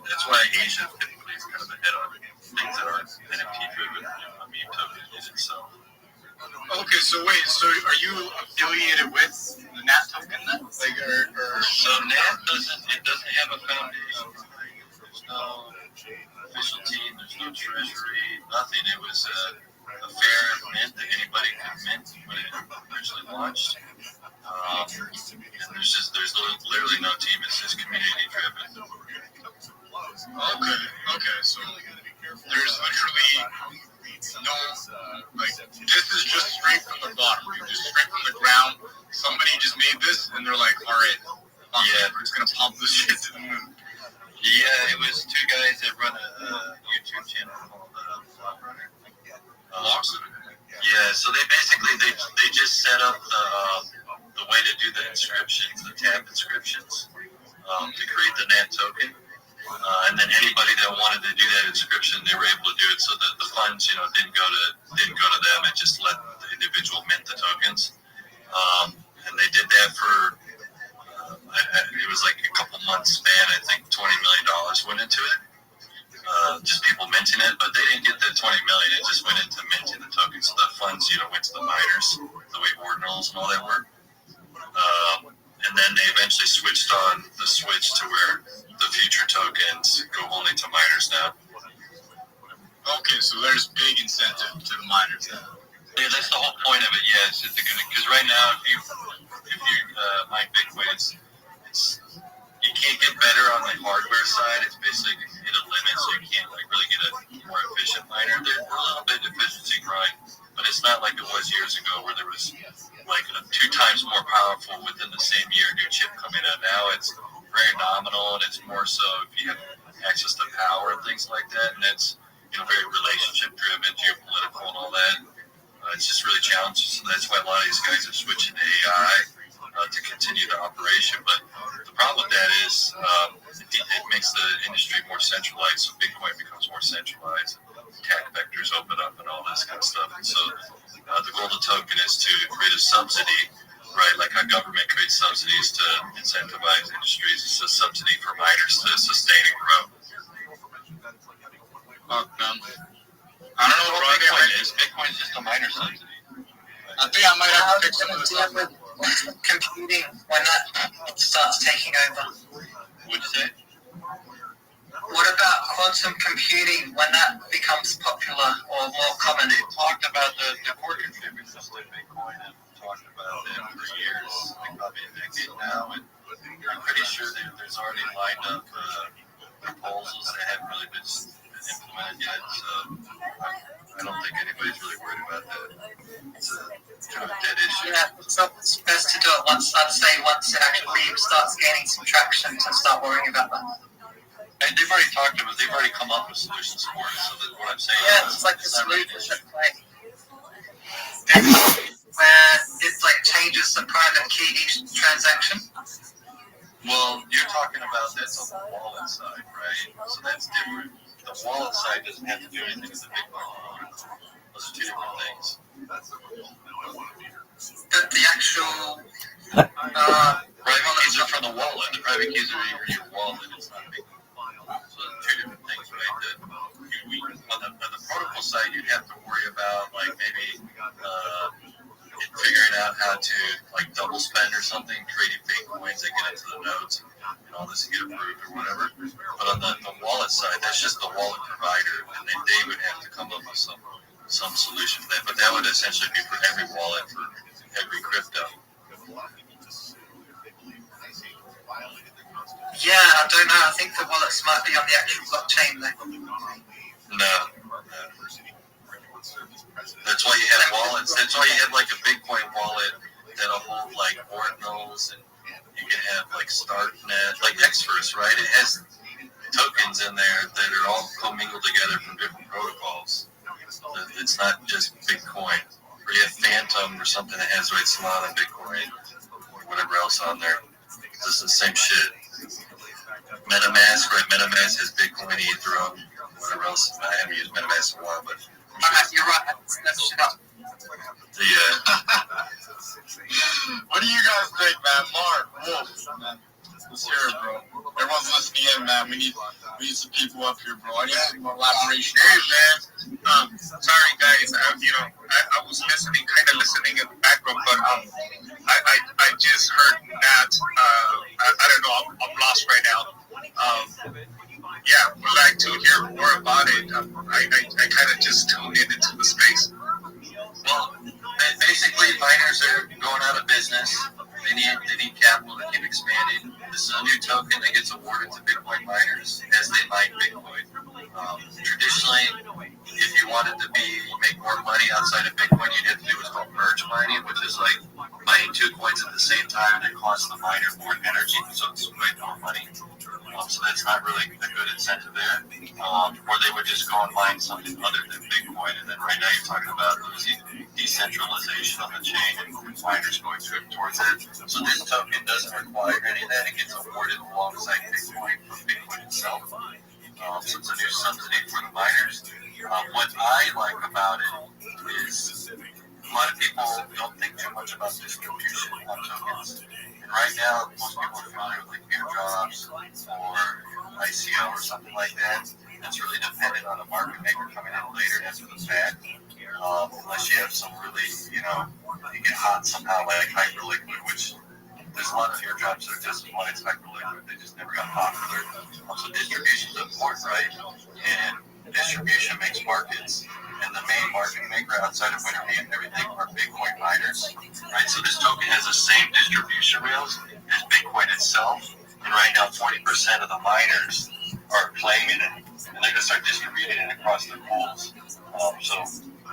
That's why Asia typically is kind of ahead on things that aren't NFT driven, meme token needed. So. Okay, so wait, so are you affiliated with the NAT token then? Like, or so NAT doesn't have a foundation. There's no official team. There's no treasury. Nothing. It was a fair mint that anybody could mint when it originally launched. And there's literally no team. It's just community driven. Okay, so there's literally no, like, this is just straight from the bottom, just straight from the ground. Somebody just made this, and they're like, all right, we're just gonna pump this shit to the moon. Yeah, it was two guys that run a YouTube channel called Vlog Runner. Yeah, so they basically they just set up the way to do the inscriptions, the tab inscriptions, to create the NAT token. And then anybody that wanted to do that inscription, they were able to do it. So that the funds, didn't go to them. It just let the individual mint the tokens. And they did that for it was like a couple months span. I think $20 million went into it. Just people minting it, but they didn't get the $20 million. It just went into minting the tokens. So the funds, went to the miners, the way ordinals and all that work. And then they eventually switched on the switch to where the future tokens go only to miners now. Okay, so there's big incentive to the miners now. Yeah, that's the whole point of it. Yeah, it's just because right now, if you mine Bitcoin, it's you can't get better on the hardware side. It's basically hit a limit, so you can't really get a more efficient miner. There's a little bit of efficiency grind, but it's not like it was years ago where there was like 2 times more powerful within the same year new chip coming out. Now it's very nominal, and it's more so if you have access to power and things like that, and it's very relationship driven, geopolitical, and all that. It's just really challenging. So that's why a lot of these guys are switching to AI to continue the operation. But the problem with that is it makes the industry more centralized. So Bitcoin becomes more centralized. Tech vectors open up and all this kind of stuff. And so the goal of the token is to create a subsidy, right? Like how government creates subsidies to incentivize industries. It's a subsidy for miners to sustain and grow. I don't know what Bitcoin is. Bitcoin is just a miner subsidy. I think I might have to fix deal with computing when that starts taking over. What'd you say? What about quantum computing when that becomes popular or more common? They talked about the core contributors to Bitcoin and talked about them for years, like probably a decade now, and I'm pretty sure that there's already lined up proposals that haven't really been implemented yet. So I don't think anybody's really worried about that. It's a kind of dead issue. Yeah, it's best to do it once it actually starts gaining some traction to start worrying about that. And they've already come up with solutions for it. So that what I'm saying is, it's like the solution, where it like changes the private key each transaction. Well, you're talking about that's on the wallet side, right? So that's different. The wallet side doesn't have to do anything with the Bitcoin. Those are 2 different things. But the actual private keys are from the wallet. The private keys are your wallet. It's not Bitcoin. So 2 different things, right? On the protocol side, you'd have to worry about like maybe figuring out how to like double spend or something, creating fake coins that get into the nodes and all this to get approved or whatever. But on the wallet side, that's just the wallet provider, and then they would have to come up with some solution for that. But that would essentially be for every wallet for every crypto. Yeah, I don't know. I think the wallets might be on the actual blockchain though. No. That's why you have wallets. That's why you have like a Bitcoin wallet that'll hold like ordinals, and you can have like StarkNet, like Xverse, right? It has tokens in there that are all commingled together from different protocols. It's not just Bitcoin. Or you have Phantom or something that has Solana, Bitcoin, or whatever else on there. It's the same shit. MetaMask, right? MetaMask has Bitcoin, Ethereum, whatever else. I haven't used MetaMask in a while, but you're right. That's shit up. Yeah. What do you guys think, man? Mark, Wolf, man. Let's hear it, bro. Everyone's listening in, man. We need some people up here, bro. I need some more elaboration. Hey, man. Sorry, guys. I was listening in the background, but I just heard that. I don't know. I'm lost right now. Yeah, would like to hear more about it. I kind of just tuned into the space. Well, basically, miners are going out of business. They need capital to keep expanding. This is a new token that gets awarded to Bitcoin miners as they mine Bitcoin. Traditionally, if you wanted to make more money outside of Bitcoin, you'd have to do what's called merge mining, which is like mining 2 coins at the same time, and it costs the miner more energy, so it's way more money. So that's not really a good incentive there. Or they would just go and mine something other than Bitcoin, and then right now you're talking about decentralization on the chain and miners going towards it. So this token doesn't require any of that. It gets awarded alongside Bitcoin from Bitcoin itself. So it's a new subsidy for the miners. What I like about it is a lot of people don't think too much about distribution on tokens. And right now, most people are familiar with like airdrops or ICO or something like that. That's really dependent on a market maker coming in later after the fact. Unless you have some really, you get hot somehow like hyperliquid, which there's a lot of airdrops that are just one it's hyperliquid. They just never got popular. So distribution is important, right? And distribution makes markets. And the main market maker outside of Winterby and everything are Bitcoin miners, right? So this token has the same distribution rails as Bitcoin itself. And right now, 40% of the miners are claiming it, and they're going to start distributing it across their pools. So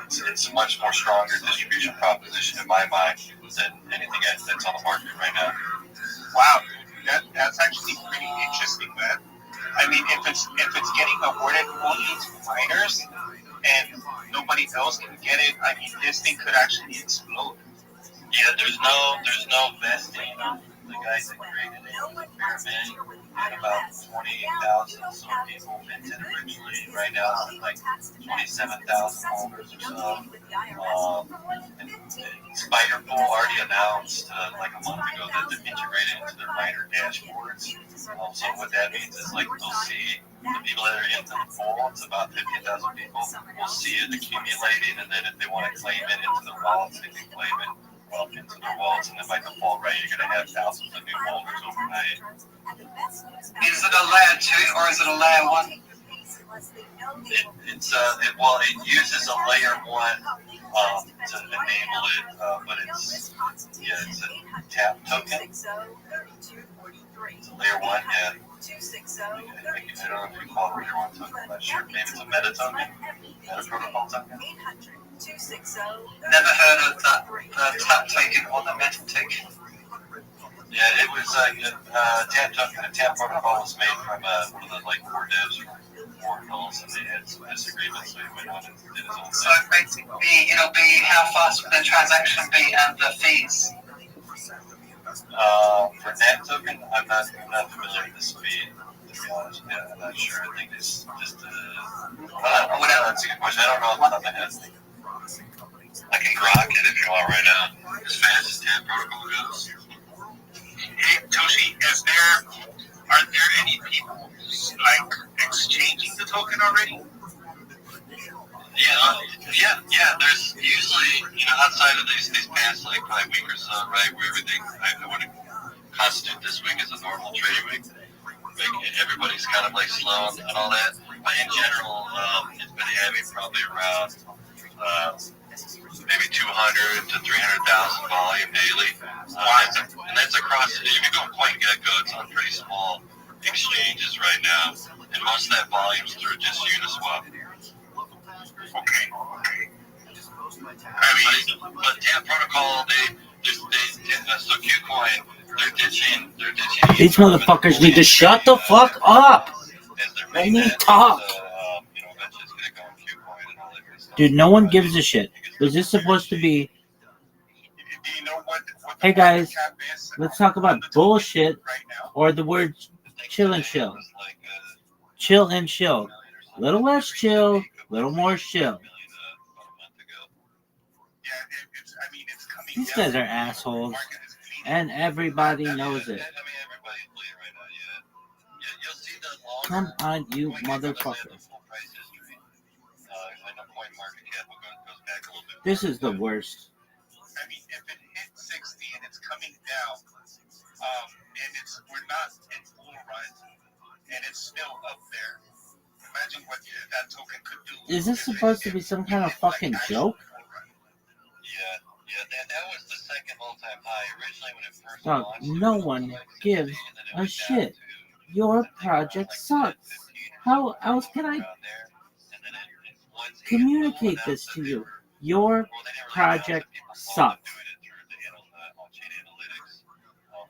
it's a much more stronger distribution proposition in my mind than anything that's on the market right now. Wow, that's actually pretty interesting, man. I mean, if it's getting awarded only to miners and nobody else can get it, I mean, this thing could actually explode. Yeah, there's no vesting. The guys that created it, Experiment, had about 28,000 or so people minted originally. Right now, it's like 27,000 holders or so. Spider Pool already announced like a month ago that they're integrated into their miner dashboards. So what that means is like they'll see the people that are in the pool, it's about 50,000 people, will see it accumulating, and then if they want to claim it into their wallets, they can claim it into their wallets, and then by default, right, you're going to have thousands of new holders overnight. Is it a layer 2 or is it a layer 1? It uses a layer 1 to enable it, but it's a tap token. It's a layer 1, yeah. I don't know if you call it layer 1 token, I'm not sure. Maybe it's a meta token, meta protocol token. Never heard of that tap token or the meta token. Yeah, it was tap token. A tap protocol was made from one of the core devs from Ordinals, and they had some disagreements, so he went on and did his own thing. So basically, it'll be how fast will the transaction be and the fees. For that token, I'm not familiar with the speed. To be honest, yeah, I'm not sure. I think it's just that's a good question. I don't know off the top of my head. I can grok it if you want right now. As fast as tap protocol goes. Hey, Toshi, are there any people like exchanging the token already? Yeah. There's usually, outside of these past like 5 weeks or so, right, where everything I wouldn't constitute this week as a normal trading week. Like, everybody's kind of like slow and all that. But in general, it's been having probably around maybe 200 to 300,000 volume daily. And that's across, if you go point get-go, it's on pretty small exchanges right now. And most of that volume's through just Uniswap. Okay. But Tap Protocol, so Qcoin, they're ditching. These motherfuckers need to shut the fuck up. Let me talk. Dude, no one gives a shit. Was this supposed to be... Hey guys, let's talk about bullshit or the word chill and chill. Chill and chill. Little less chill, little more chill. These guys are assholes, and everybody knows it. Come on, you motherfucker. This is the worst. I mean, if it hit 60 and it's coming down, and we're not in full rise, and it's still up there. Imagine what that token could do. Is this supposed to be some kind of fucking joke? Yeah, that was the second all-time high. Originally, when it first Dog, launched, no one gives a shit. Your project sucks. How else can I communicate this to you? Your project sucks.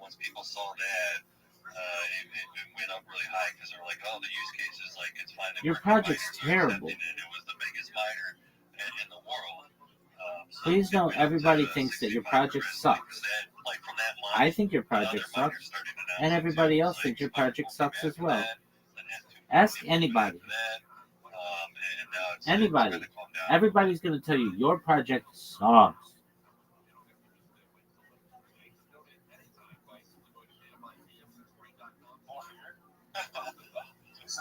Once people saw that, it went up really high because they were like, "Oh, the use case is like it's fine." Your project's terrible. It was the biggest miner in the world. Please know everybody thinks that your project sucks. I think your project sucks, and everybody else thinks your project sucks as well. Ask anybody. Anybody. Everybody's going to tell you your project sucks.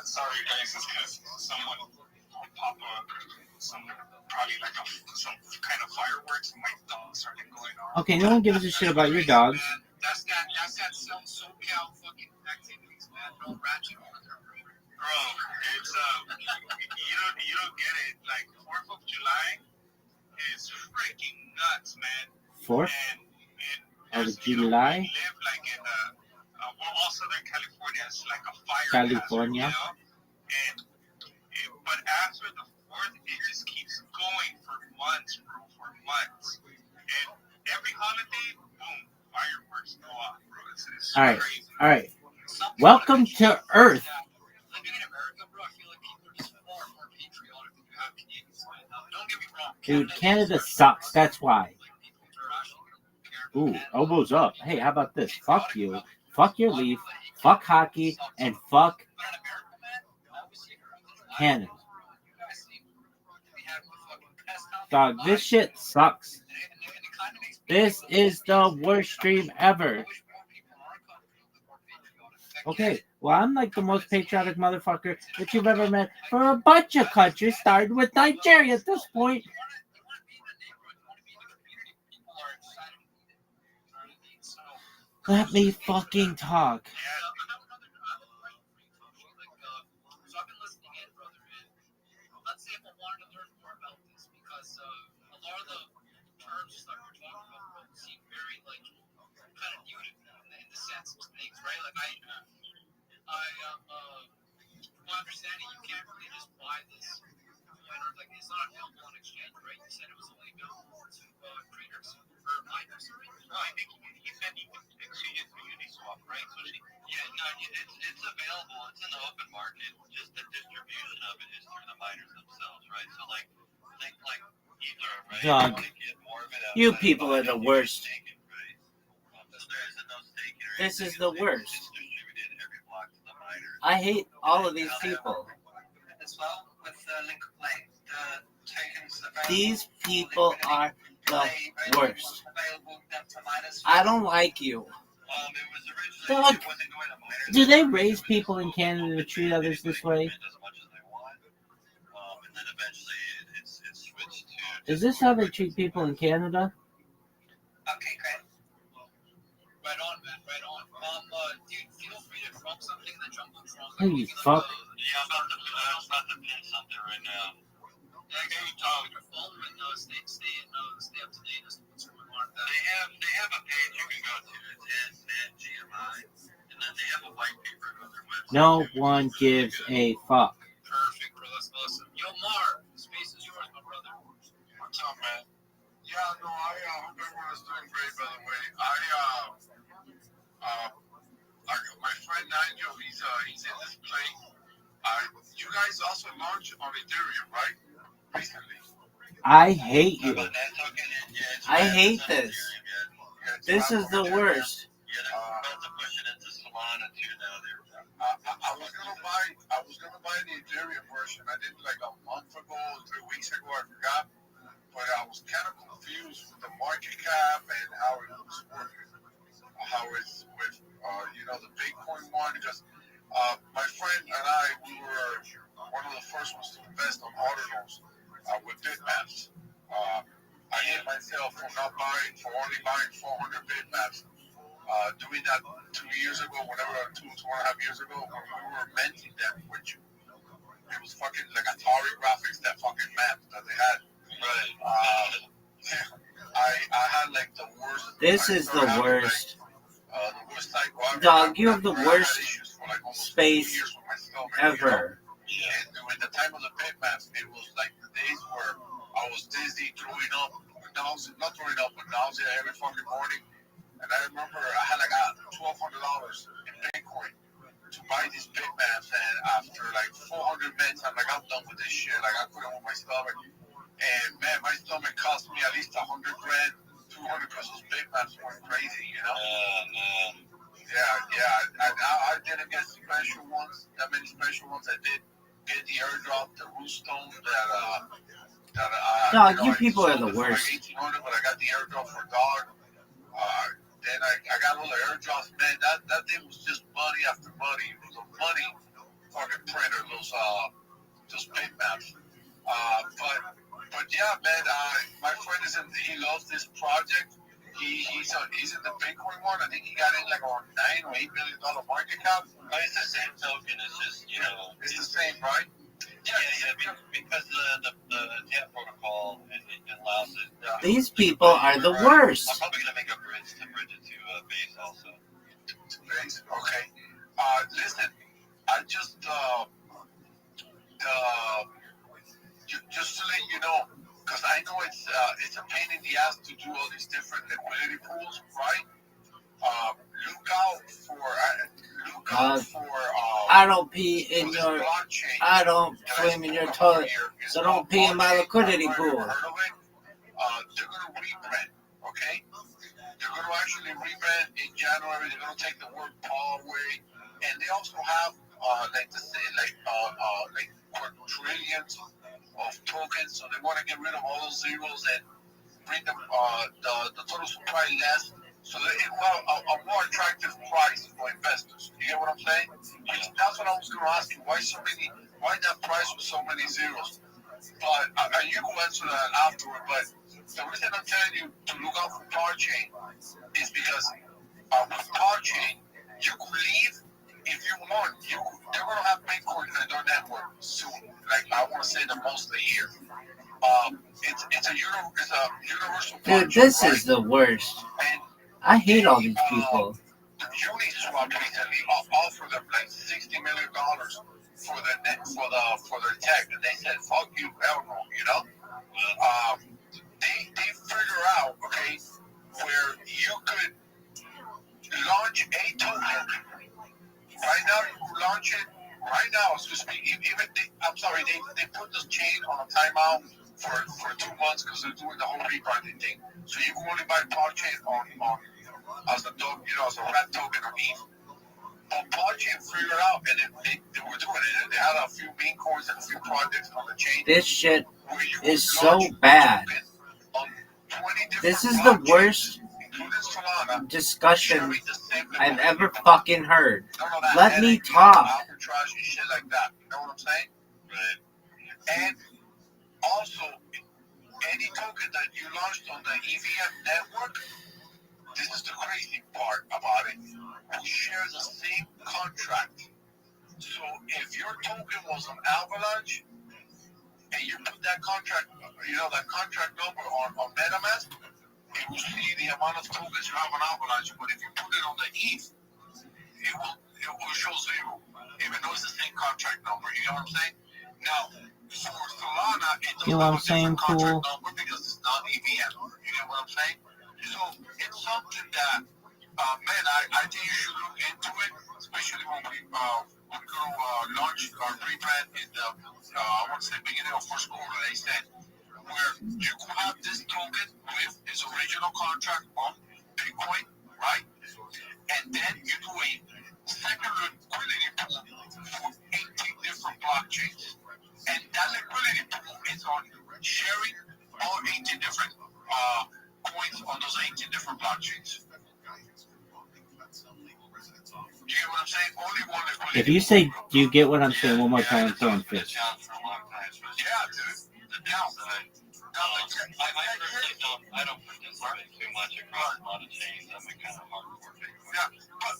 Sorry guys, it's because someone pop up some probably like some kind of fireworks and my dog started going off. Okay, no one gives a shit about your dogs. That's that some SoCal fucking activities, man. No ratchet. Bro, it's you don't get it. Like 4th of July is freaking nuts, man. 4th of July? We live like in well, Southern California is like a fire California. hazard, but after the 4th, it just keeps going for months, bro, for months. And every holiday, boom, fireworks go off, bro. It's All right, crazy. all right. Welcome to Earth. Living in America, bro, I feel like people are just far more patriotic than you have Canadians. Don't get me wrong. Dude, Canada sucks. That's why. Ooh, elbows up. Hey, how about this? Fuck you. Fuck your Leaf. Fuck hockey. And fuck Canada. Dog, this shit sucks. This is the worst stream ever. Okay, well, I'm like the most patriotic motherfucker that you've ever met for a bunch of countries, starting with Nigeria at this point. Let me fucking talk. My understanding, you can't really just buy this coin, or like it's not available on exchange, right? You said it was only available to traders or miners. No, I think he said he could exchange it for Uniswap, right? So it's available. It's in the open market. Just the distribution of it is through the miners themselves, right? So like think like Ether, right? Dog, You get more of it you people are the worst. So there isn't no staking or This is the worst. It's distributed every block to the miners. I hate all of these people. As well with the tokens available. These people are the worst. I don't like you. Dog, do they raise people in Canada to treat others this way? Is this how they treat people in Canada? Okay, great. Right on, man. Right on. Dude, feel free to drop something in the Jumbotron. Hey, you fuck. Yeah, I'm about to pin something right now. Yeah, get on your phone and stay up to date as to what's going on. They have a page you can go to. It's NGMI, and then they have a white paper on their website. No one gives a fuck. Perfect, bro. That's awesome. Yo, Mar, space is yours, my brother. What's up, man? Yeah, no, I hope everyone's doing great, by the way. My friend Nigel, he's in this play. You guys also launched on Ethereum, right? Recently. I hate you. I hate this. This is the worst. I was gonna buy the Ethereum version. I did like a month ago, 3 weeks ago, I forgot. But I was kind of confused with the market cap and how it was working. How it's with the Bitcoin one, because My friend and I, we were one of the first ones to invest on ordinals with bitmaps. I hit myself for only buying 400 bitmaps. Doing that 2 years ago, two and a half years ago, when we were minting them, which it was fucking like Atari graphics, that fucking map that they had. Right. I had like the worst. This is the worst. Dog, you have the worst space ever. And during the time of the bitmaps, it was like the days where I was dizzy, throwing up, not throwing up, but nausea every fucking morning. And I remember I had like $1,200 in Bitcoin to buy these bitmaps, and after like 400 minutes, I'm like, I'm done with this shit. Like, I couldn't move my stomach. And man, my stomach cost me at least $100,000, $200 because those bitmaps went crazy, you know? Yeah. I didn't get special ones, that many special ones. I did get the airdrop, the Rootstone Dog, you people are the worst. $1,800, but I got the airdrop for $1. Then I got all the airdrops, man. That thing was just money after money. It was a money fucking printer, those bitmaps. But yeah, man. My friend he loves this project. He's in the Bitcoin one. I think he got in like on $9 or $8 million market cap. It's the same token. It's just it's the same, right? Yeah. Because the TAP protocol it allows it. These people are the worst. I'm probably gonna make a bridge to Base also. To Base, okay. Listen, I just to let you know, because I know it's a pain in the ass to do all these different liquidity pools, right? Look out for I don't pee in your. I don't swim in your toilet. So don't pee in my liquidity pool. They're gonna rebrand, okay? They're gonna actually rebrand in January. They're gonna take the word Paul away, and they also have like quadrillions of tokens. So they want to get rid of all those zeros and bring them the total supply less, so that it will have a more attractive price for investors. You get what I'm saying? That's what I was going to ask you. Why that price with so many zeros? But you can answer that afterward. But the reason I'm telling you to look out for Parchain is because with Parchain, you could leave if you want. They're going to have Bitcoin in their network soon. Like, I want to say the most a year. It's a universal. Dude, this is the worst. I hate all these people. Uniswap recently offered them like $60 million for their tech, and they said, "Fuck you, hell no," you know. They figure out, okay, where you could launch a token. Right now, you can launch it. Right now, as we speak, they put this chain on a timeout for 2 months because they're doing the whole rebranding thing. So you can only buy Parchain on as a token, as a red token on ETH. But Parchain figured out, and they were doing it. And they had a few meme coins and a few projects on the chain. This shit is so bad. This is the worst discussion I've ever fucking heard. Let me talk. Arbitrage and shit like that. You know what I'm saying? Right. And also, any token that you launched on the EVM network, this is the crazy part about it. We share the same contract. So if your token was an Avalanche, and you put that contract, that contract number on MetaMask, it will see the amount of tokens you have on Avalanche. But if you put it on the ETH, it will show zero, even though it's the same contract number. You know what I'm saying? Now, for Solana, it doesn't have a different contract number because it's not EVM. You know what I'm saying? So it's something that, man, I think you should look into it, especially when we go launch our rebrand in the, I want to say beginning of first quarter, they said, where you could have this token with its original contract on Bitcoin, right? And then you do a second liquidity pool for 18 different blockchains. And that liquidity pool is on sharing all 18 different coins on those 18 different blockchains. Do you get what I'm saying? Only one liquidity. If you say, do you get what I'm saying one more time, I'm throwing fish. Yeah, dude. The down. I don't participate too much across a lot of chains. I'm a kind of hardcore fan. Yeah, but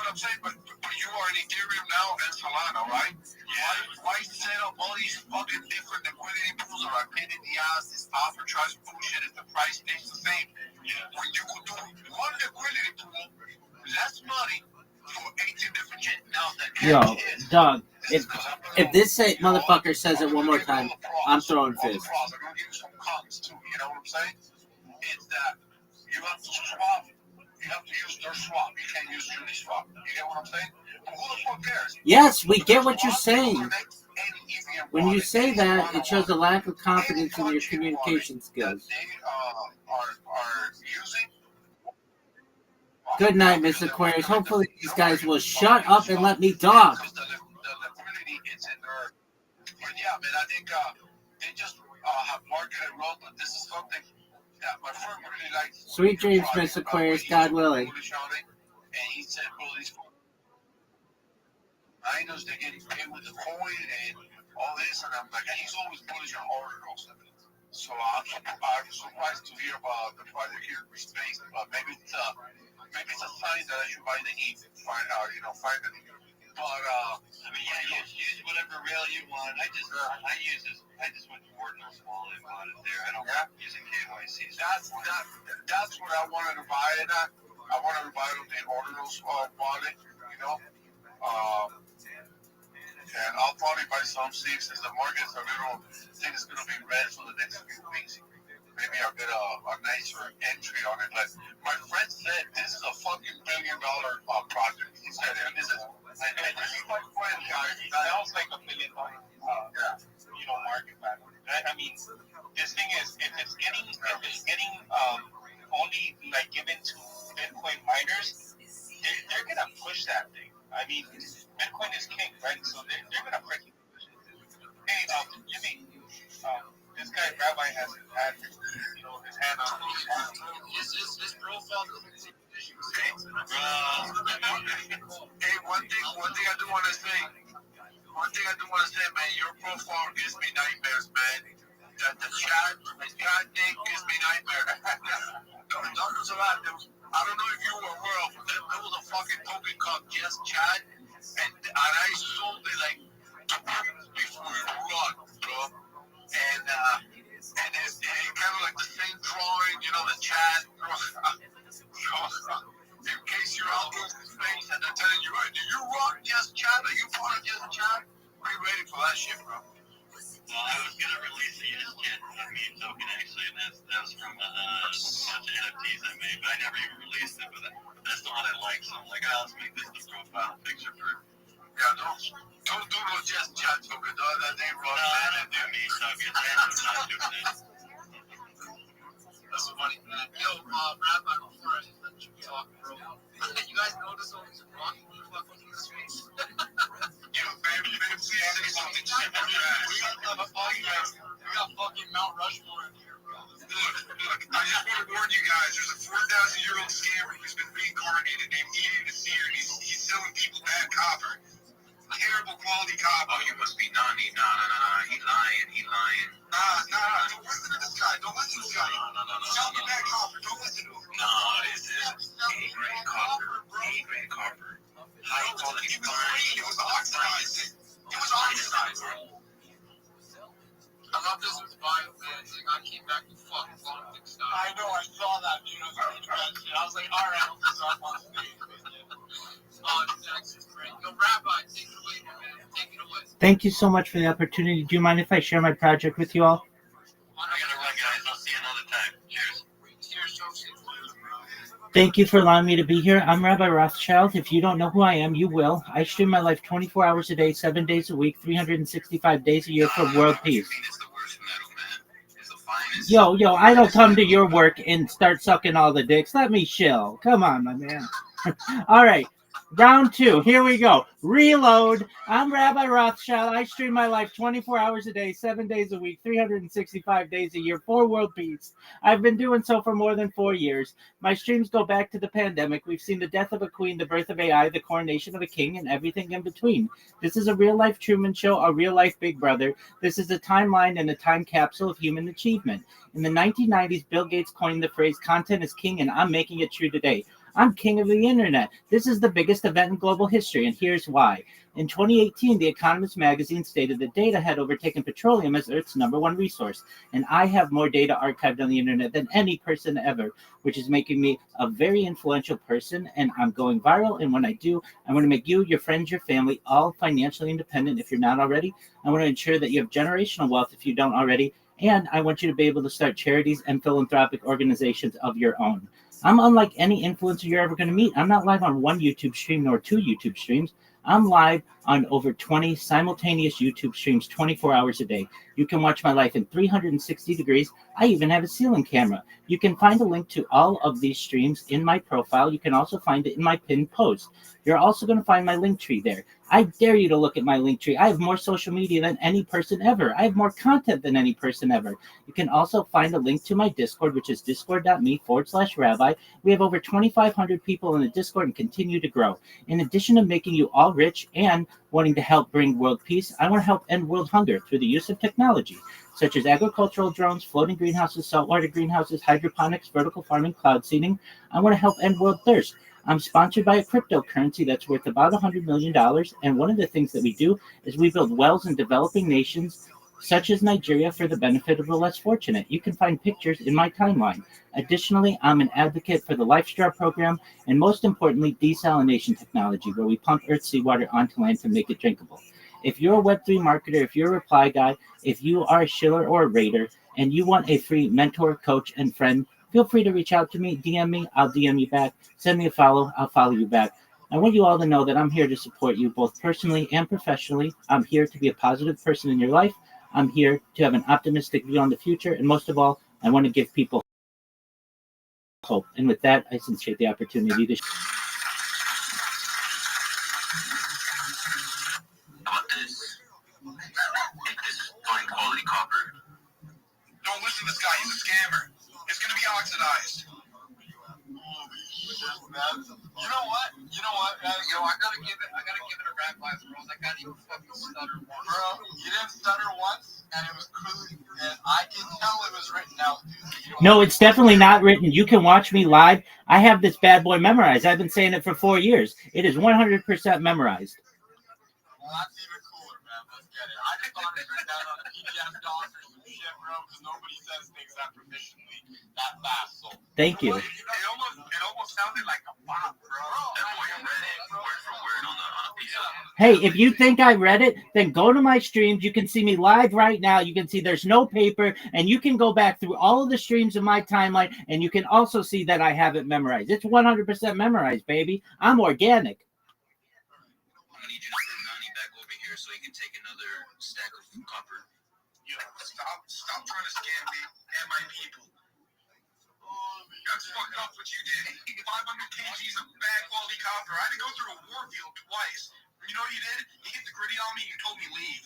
I'm saying, but you are in Ethereum now and Solana, right? Yeah. Why set up all these fucking different liquidity pools or pain in the ass, this arbitrage bullshit if the price stays the same? Yeah. When you could do one liquidity pool, less money for 18 different chains. Now the Yo, dog, if this motherfucker says it one more time, I'm throwing fish. I'm going to give you some cons too, you know what I'm saying? It's that you have to swap. You have to use their swap. You can't use Uniswap. You get what I'm saying? But who the fuck cares? Yes, we get what you're saying. When you say that, it shows a lack of confidence in your communication skills. Are using. Good night, Miss Aquarius. Hopefully these guys will shut up and let me talk. The liquidity is in their. But yeah, man, I think they just have marketed wrong, but this is something that my friend really likes. Sweet dreams, Miss Aquarius. God willing. And he said, well, these miners, they get paid with the coin and all this, and I'm like, and he's always bullish on ordinals. So I'm surprised to hear about the project here in space, but maybe it's a sign that I should buy the ETH. Find the. But I mean, yeah, use whatever rail you want. I just went to Ordinals wallet and bought it there. I don't use a KYC. That's what I wanted to buy it at. I wanted to buy it on the Ordinals wallet, you know. And I'll probably buy some seeds since the market's a little. I think it's gonna be red for the next few weeks. Maybe I'll get a nicer entry on it. Like my friend said, this is a fucking $1 billion project. He said, and this is my friend, guys. That sounds like $1 billion, market value. I mean, this thing is, if it's getting only like given to Bitcoin miners, they're gonna push that thing. I mean, Bitcoin is king, right? So they're gonna freaking push it. Hey, Jimmy, this guy Rabbi has had his hand on his profile doesn't seem to issue. Hey, one thing I do want to say, man, your profile gives me nightmares, man. That the chat thing gives me nightmares. Doctors are out there. I don't know if you were aware of it. There was a fucking token called Just Chat, and I sold it like 2 minutes before it run, bro. And it's kind of like the same drawing, the chat. In case you're out in space and they're telling you, hey, do you run Just Chat? Are you part of Just Chat? Are you ready for that shit, bro? Well, I was gonna release the Just token actually, and that's from a bunch of NFTs I made, but I never even released it. But that's the one I like, so I'm like, let's make this the profile picture for. Yeah, don't do no Just Chat token, dog. That ain't wrong. No, I don't do me tokens. I'm not doing that. That's funny, man. Yo, Rabbi, before I let you talk, bro. You guys notice all these rocking fucking in the streets? Yo, baby, please say something. We got fucking Mount Rushmore in here, bro. Look, I just want to warn you guys. There's a 4,000-year-old scammer who's been reincarnated named Ian the Seer, and he's selling people bad copper. Terrible quality copper. Oh, you must be Nani. Nah. He lying. Nah. Don't listen to this guy. Don't listen to this guy. No. Sell me bad copper. Don't listen to him. No, this is A-grade copper. High quality. It was green. It was oxidized. Bro. I love this with bio, man. I came back to fucking Baltic stuff. I know, I saw that, dude. I was like, all right, I'll just up on stage. That's great. Yo, Rabbi, take it away, man. Take it away. Thank you so much for the opportunity. Do you mind if I share my project with you all? I gotta run, guys. I'll see you another time. Cheers. Thank you for allowing me to be here. I'm Rabbi Rothschild. If you don't know who I am, you will. I stream my life 24 hours a day, 7 days a week, 365 days a year for world peace. Yo, I don't come to your work and start sucking all the dicks. Let me chill. Come on, my man. All right. Round two. Here we go. Reload. I'm Rabbi Rothschild. I stream my life 24 hours a day, 7 days a week, 365 days a year for world peace. I've been doing so for more than 4 years. My streams go back to the pandemic. We've seen the death of a queen, the birth of AI, the coronation of a king, and everything in between. This is a real-life Truman Show, a real-life Big Brother. This is a timeline and a time capsule of human achievement. In the 1990s, Bill Gates coined the phrase, "Content is king," and I'm making it true today. I'm king of the internet. This is the biggest event in global history, and here's why. In 2018, The Economist magazine stated that data had overtaken petroleum as Earth's #1 resource, and I have more data archived on the internet than any person ever, which is making me a very influential person, and I'm going viral, and when I do, I want to make you, your friends, your family, all financially independent if you're not already. I want to ensure that you have generational wealth if you don't already, and I want you to be able to start charities and philanthropic organizations of your own. I'm unlike any influencer you're ever going to meet. I'm not live on one YouTube stream nor 2 YouTube streams. I'm live on over 20 simultaneous YouTube streams 24 hours a day. You can watch my life in 360 degrees. I even have a ceiling camera. You can find a link to all of these streams in my profile. You can also find it in my pinned post. You're also going to find my link tree there. I dare you to look at my link tree. I have more social media than any person ever. I have more content than any person ever. You can also find a link to my Discord, which is discord.me/rabbi. We have over 2,500 people in the Discord and continue to grow. In addition to making you all rich and wanting to help bring world peace, I want to help end world hunger through the use of technology, such as agricultural drones, floating greenhouses, saltwater greenhouses, hydroponics, vertical farming, cloud seeding. I want to help end world thirst. I'm sponsored by a cryptocurrency that's worth about $100 million, and one of the things that we do is we build wells in developing nations such as Nigeria for the benefit of the less fortunate. You can find pictures in my timeline. Additionally, I'm an advocate for the LifeStraw program, and most importantly, desalination technology, where we pump Earth seawater onto land to make it drinkable. If you're a Web3 marketer, if you're a reply guy, if you are a shiller or a raider, and you want a free mentor, coach, and friend, feel free to reach out to me, DM me, I'll DM you back, send me a follow, I'll follow you back. I want you all to know that I'm here to support you both personally and professionally. I'm here to be a positive person in your life. I'm here to have an optimistic view on the future, and most of all, I want to give people hope. And with that, I sincerely the opportunity to How about this? Take this fine quality copper. Don't listen to this guy. He's a scammer. It's going to be oxidized. You know what? Guys? Yo, I gotta give it a rabbi, bro. I got you fucking stutter once. Bro, you didn't stutter once, and it was clearly, and I can tell it was written out. No, it's definitely not written. You can watch me live. I have this bad boy memorized. I've been saying it for 4 years. It is 100% memorized. Well, that's even cooler, man. Let's get it. I just thought it was written down on a PDF doc or some shit, bro, because nobody says things that proficiently that fast. So Thank you. It almost sounded like a bot, bro. That boy read it word for word on a piece of. Hey, if you think I read it, then go to my streams. You can see me live right now. You can see there's no paper, and you can go back through all of the streams of my timeline, and you can also see that I have it memorized. It's 100% memorized, baby. I'm organic. I'm gonna need you to send Nani back over here so he can take another stack of copper. Yo, stop trying to scam me and my people. That's fucked up what you did. 500 kgs of bad quality copper. I had to go through a war field twice. You know what you did? You hit the gritty on me and you told me leave.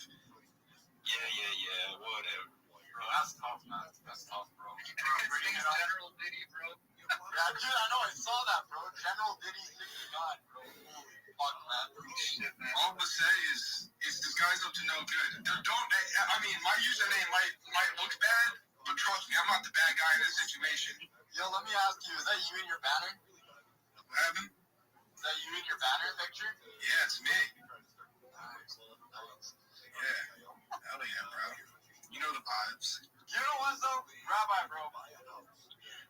Yeah, whatever. Bro, that's tough, man. That's tough, bro. General Diddy, bro. Yeah, dude, I know. I saw that, bro. General Diddy 69, bro. Holy fuck, man. Shit, man. All I'm gonna say is this guy's up to no good. I mean, my username might look bad, but trust me, I'm not the bad guy in this situation. Yo, let me ask you, is that you in your banner? Evan? Is that you in your banner picture? Yeah, it's me. Nice. Yeah. Hell yeah, bro. You know the vibes. You know what, though? Rabbi, bro.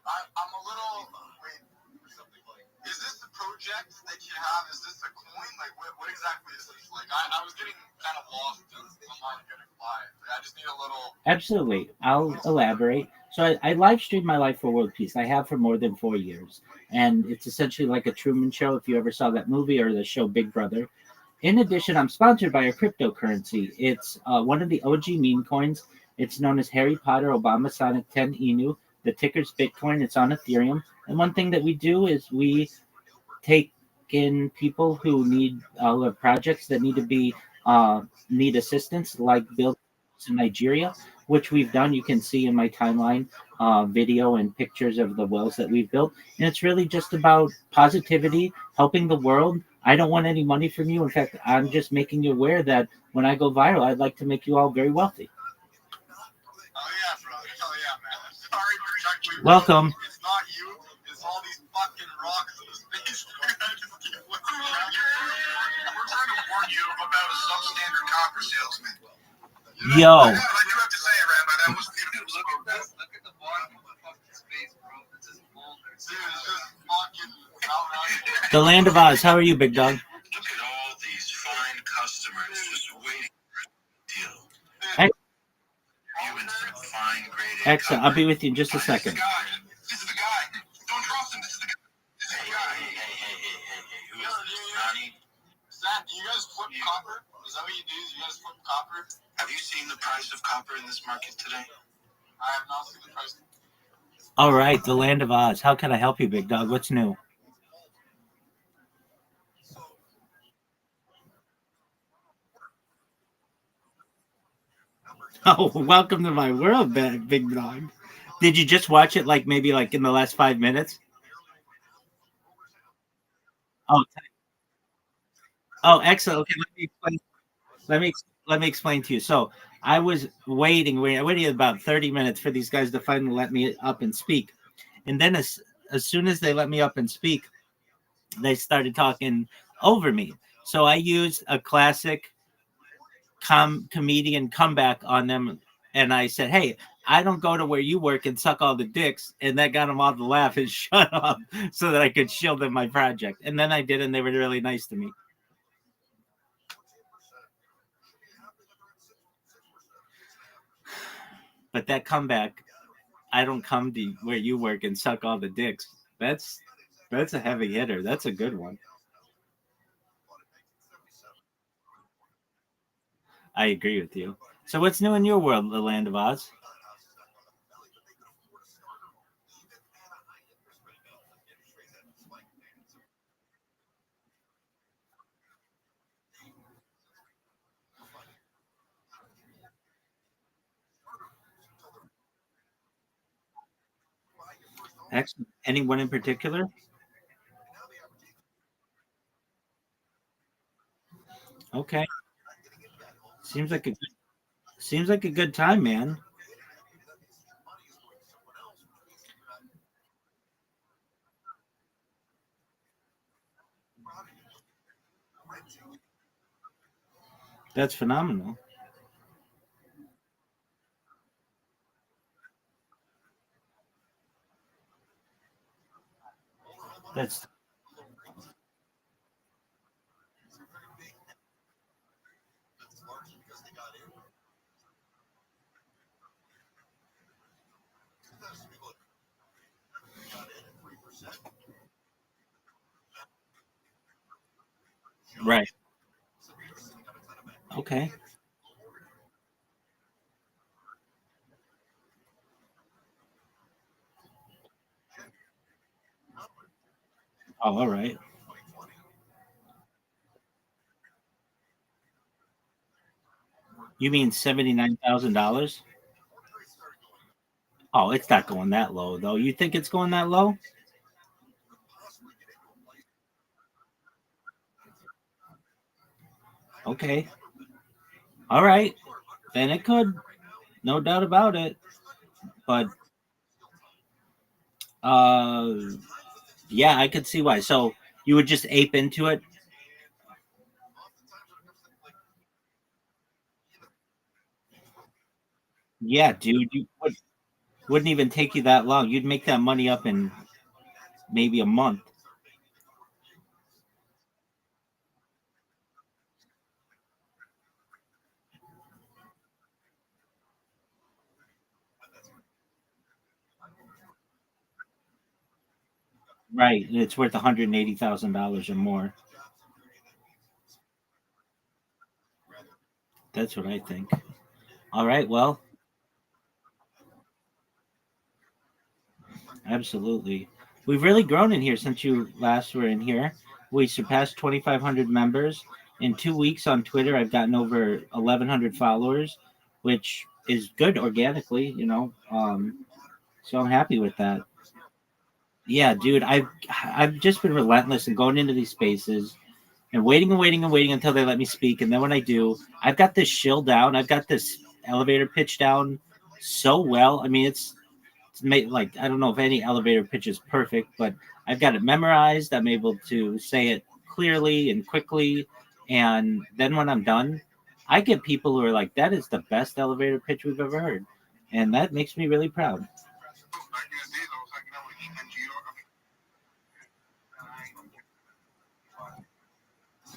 I'm a little... Wait. Is this the project that you have? Is this a coin? Like, what exactly is this? Like, I was getting kind of lost in my good reply. I just need a little... Absolutely. I'll elaborate. So I live stream my life for world peace. I have for more than 4 years. And it's essentially like a Truman Show, if you ever saw that movie, or the show Big Brother. In addition, I'm sponsored by a cryptocurrency. It's one of the OG meme coins. It's known as Harry Potter Obama Sonic 10 Inu. The ticker's Bitcoin. It's on Ethereum. And one thing that we do is we take in people who have projects that need assistance, like build in Nigeria, which we've done. You can see in my timeline video and pictures of the wells that we've built. And it's really just about positivity, helping the world. I don't want any money from you. In fact, I'm just making you aware that when I go viral, I'd like to make you all very wealthy. Oh yeah, brother. Oh yeah, man. I'm sorry for chuckling. Welcome. It's not you. It's all these fucking rocks in the space. I just keep looking around. We're trying to warn you about a substandard copper salesman. Yo. I do have to say, Rabbi, that was beautiful. Look at the bottom of the fucking space, bro. It's just molten. Dude, it's just fucking outright. The Land of Oz. How are you, big dog? Look at all these fine customers just waiting for a deal. Humans are fine grade. Excellent. I'll be with you in just a second. This is the guy. Don't trust him. This is the guy. This is the guy. Hey. Who is this, Johnny? Zach, do you guys flip copper? Is that what you do? You guys flip copper? Have you seen the price of copper in this market today? I have not seen the price. All right, the Land of Oz. How can I help you, big dog? What's new? Oh, welcome to my world, big dog. Did you just watch it maybe in the last 5 minutes? Oh, excellent. Okay, let me explain to you. So I was waiting about 30 minutes for these guys to finally let me up and speak. And then as soon as they let me up and speak, they started talking over me. So I used a classic comedian comeback on them. And I said, hey, I don't go to where you work and suck all the dicks. And that got them all to laugh and shut up so that I could shield them my project. And then I did, and they were really nice to me. But that comeback, I don't come to where you work and suck all the dicks. That's a heavy hitter. That's a good one. I agree with you. So what's new in your world, the Land of Oz? Excellent. Anyone in particular? Okay. Seems like a good time, man. That's phenomenal. That's right. Okay. Oh, all right. You mean $79,000? Oh, it's not going that low, though. You think it's going that low? Okay. All right. Then it could. No doubt about it. But uh yeah, I could see why. So you would just ape into it? Yeah, dude. Wouldn't even take you that long. You'd make that money up in maybe a month. Right. And it's worth $180,000 or more. That's what I think. All right. Well, absolutely. We've really grown in here since you last were in here. We surpassed 2,500 members. In 2 weeks on Twitter, I've gotten over 1,100 followers, which is good organically, so I'm happy with that. Yeah, dude, I've just been relentless in going into these spaces and waiting and waiting and waiting until they let me speak. And then when I do, I've got this shill down. I've got this elevator pitch down so well. I mean, it's made like I don't know if any elevator pitch is perfect, but I've got it memorized. I'm able to say it clearly and quickly. And then when I'm done, I get people who are like, "That is the best elevator pitch we've ever heard," and that makes me really proud.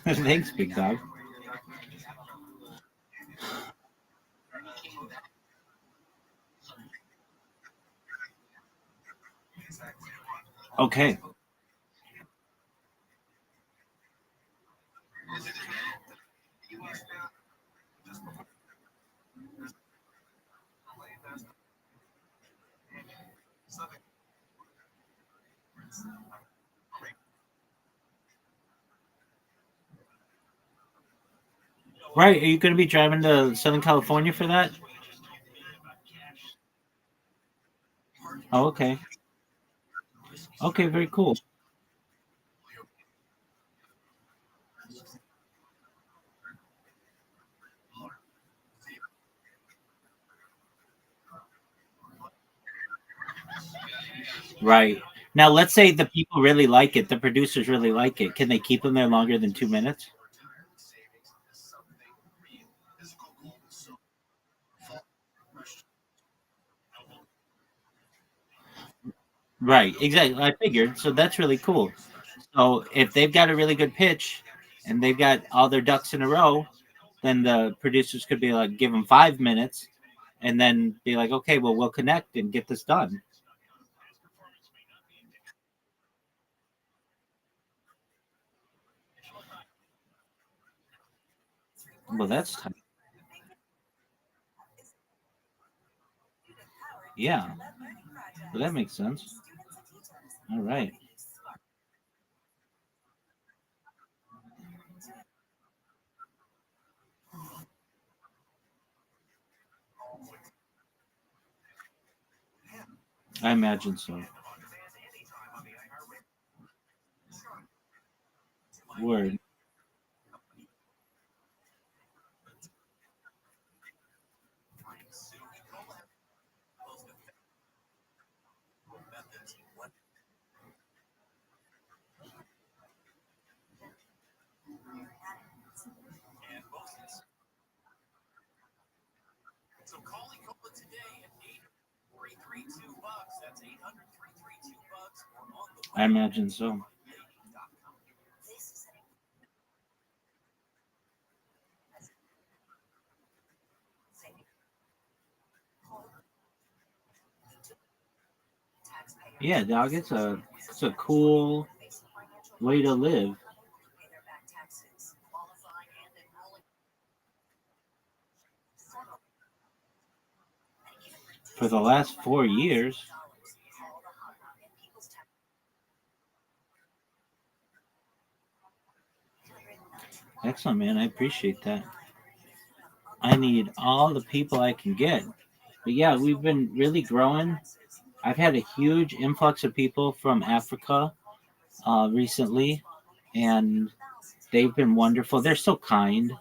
Thanks, big dog. Okay. Right. Are you going to be driving to Southern California for that? Oh, okay. Okay, very cool. Right. Now, let's say the people really like it, the producers really like it. Can they keep them there longer than 2 minutes? Right. Exactly. I figured. So that's really cool. So if they've got a really good pitch and they've got all their ducks in a row, then the producers could be like, give them 5 minutes and then be like, okay, well, we'll connect and get this done. Well, that's tight. Yeah. Well, that makes sense. All right. I imagine so. Word. I imagine so. Yeah, dog. It's a cool way to live. For the last 4 years. Excellent, man. I appreciate that. I need all the people I can get. But yeah, we've been really growing. I've had a huge influx of people from Africa recently, and they've been wonderful. They're so kind.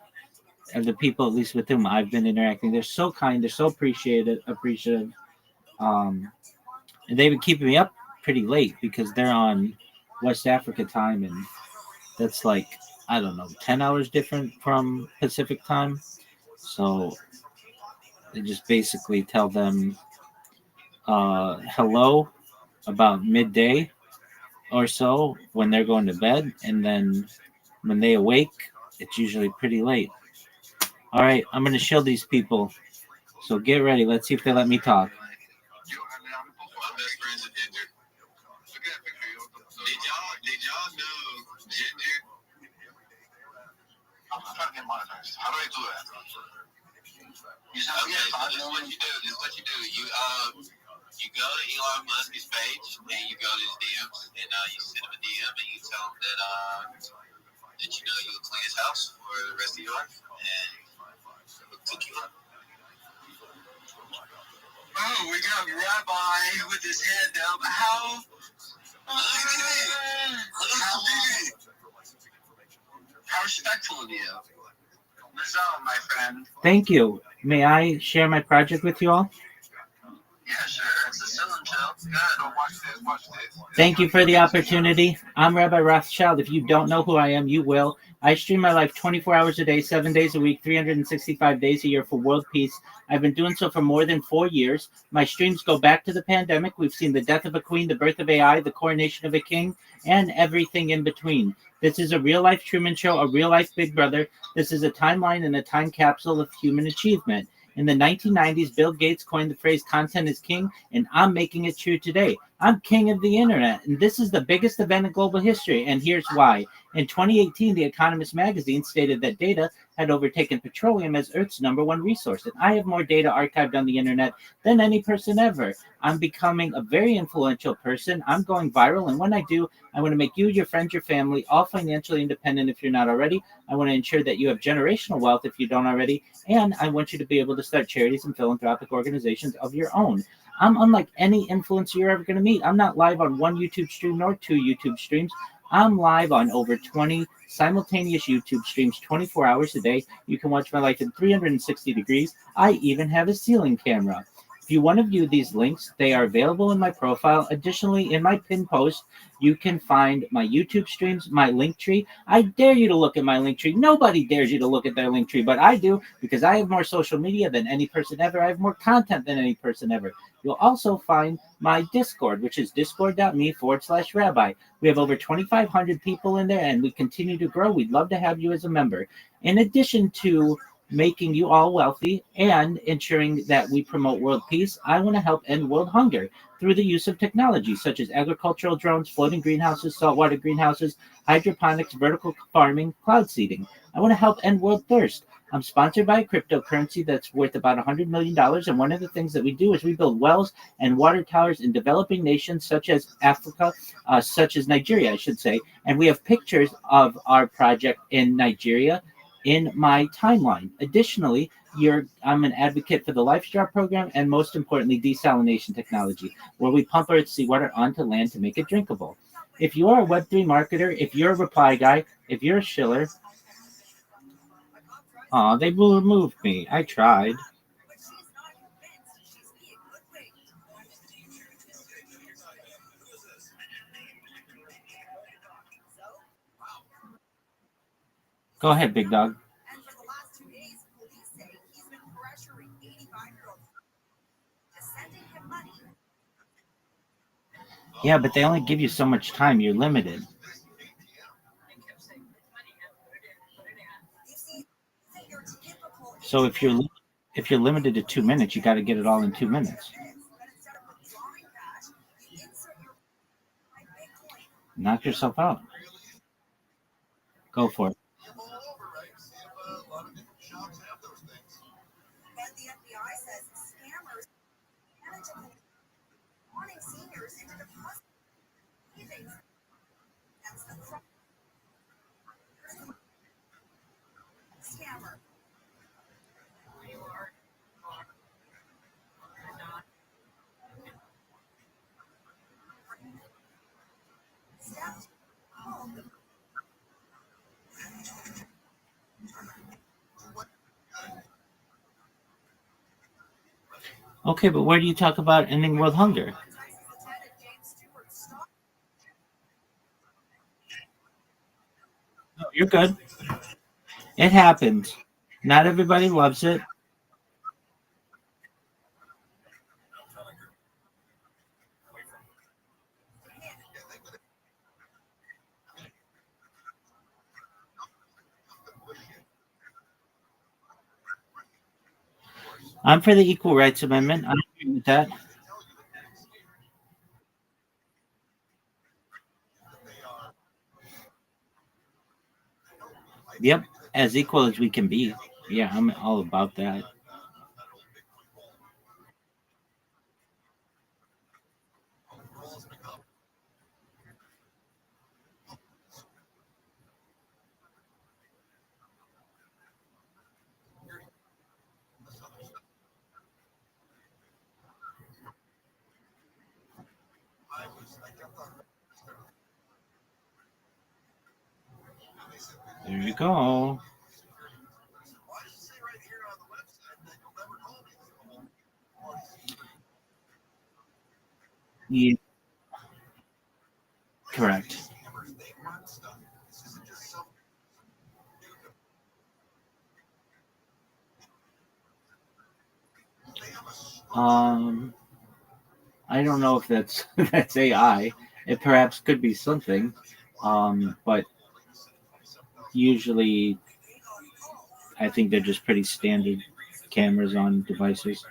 And the people, at least with whom I've been interacting, they're so kind. They're so appreciative. Um, and they've been keeping me up pretty late because they're on West Africa time, and that's like I don't know, 10 hours different from Pacific time. So they just basically tell them hello about midday or so when they're going to bed, and then when they awake, it's usually pretty late. All right, I'm gonna shield these people, so get ready. Let's see if they let me talk. Did y'all know Ginger? I'm trying to get monetized. How do I do that? You said, okay, so this is what you do. You You go to Elon Musk's page and you go to his DMs and you send him a DM and you tell him that you know you'll clean his house for the rest of your life and he'll cook you up. Oh, we got Rabbi with his hand down. How respectful of you. What's up, my friend? Thank you. May I share my project with you all? Yeah, sure. It's a still and chill. Good. Watch this. Thank you for the opportunity. I'm Rabbi Rothschild. If you don't know who I am, you will. I stream my life 24 hours a day, 7 days a week, 365 days a year for world peace. I've been doing so for more than 4 years. My streams go back to the pandemic. We've seen the death of a queen, the birth of AI, the coronation of a king, and everything in between. This is a real-life Truman Show, a real-life Big Brother. This is a timeline and a time capsule of human achievement. In the 1990s, Bill Gates coined the phrase content is king, and I'm making it true today. I'm king of the internet, and this is the biggest event in global history, and here's why. In 2018, The Economist magazine stated that data had overtaken petroleum as Earth's #1 resource, and I have more data archived on the internet than any person ever. I'm becoming a very influential person. I'm going viral, and when I do, I want to make you, your friends, your family, all financially independent if you're not already. I want to ensure that you have generational wealth if you don't already, and I want you to be able to start charities and philanthropic organizations of your own. I'm unlike any influencer you're ever going to meet. I'm not live on one YouTube stream nor 2 YouTube streams. I'm live on over 20 simultaneous YouTube streams 24 hours a day. You can watch my life in 360 degrees. I even have a ceiling camera. If you want to view these links, they are available in my profile. Additionally, in my pinned post, you can find my YouTube streams, my link tree. I dare you to look at my link tree. Nobody dares you to look at their link tree, but I do because I have more social media than any person ever. I have more content than any person ever. You'll also find my Discord, which is discord.me/rabbi. We have over 2,500 people in there, and we continue to grow. We'd love to have you as a member. In addition to making you all wealthy and ensuring that we promote world peace, I want to help end world hunger through the use of technology such as agricultural drones, floating greenhouses, saltwater greenhouses, hydroponics, vertical farming, cloud seeding. I want to help end world thirst. I'm sponsored by a cryptocurrency that's worth about $100 million, and one of the things that we do is we build wells and water towers in developing nations such as Africa, such as Nigeria, I should say, and we have pictures of our project in Nigeria in my timeline. Additionally, I'm an advocate for the LifeStraw program and most importantly, desalination technology, where we pump Earth's seawater onto land to make it drinkable. If you are a Web3 marketer, if you're a reply guy, if you're a shiller, they removed me. I tried. Go ahead, big dog. Yeah, but they only give you so much time. You're limited. So if you're limited to 2 minutes, you got to get it all in 2 minutes. Knock yourself out. Go for it. Okay, but where do you talk about ending world hunger? No, you're good. It happens. Not everybody loves it. I'm for the Equal Rights Amendment. I agree with that. Yep, as equal as we can be. Yeah, I'm all about that. There you go. Yeah, correct. Um, I don't know if that's that's AI. It perhaps could be something, but usually I think they're just pretty standard cameras on devices.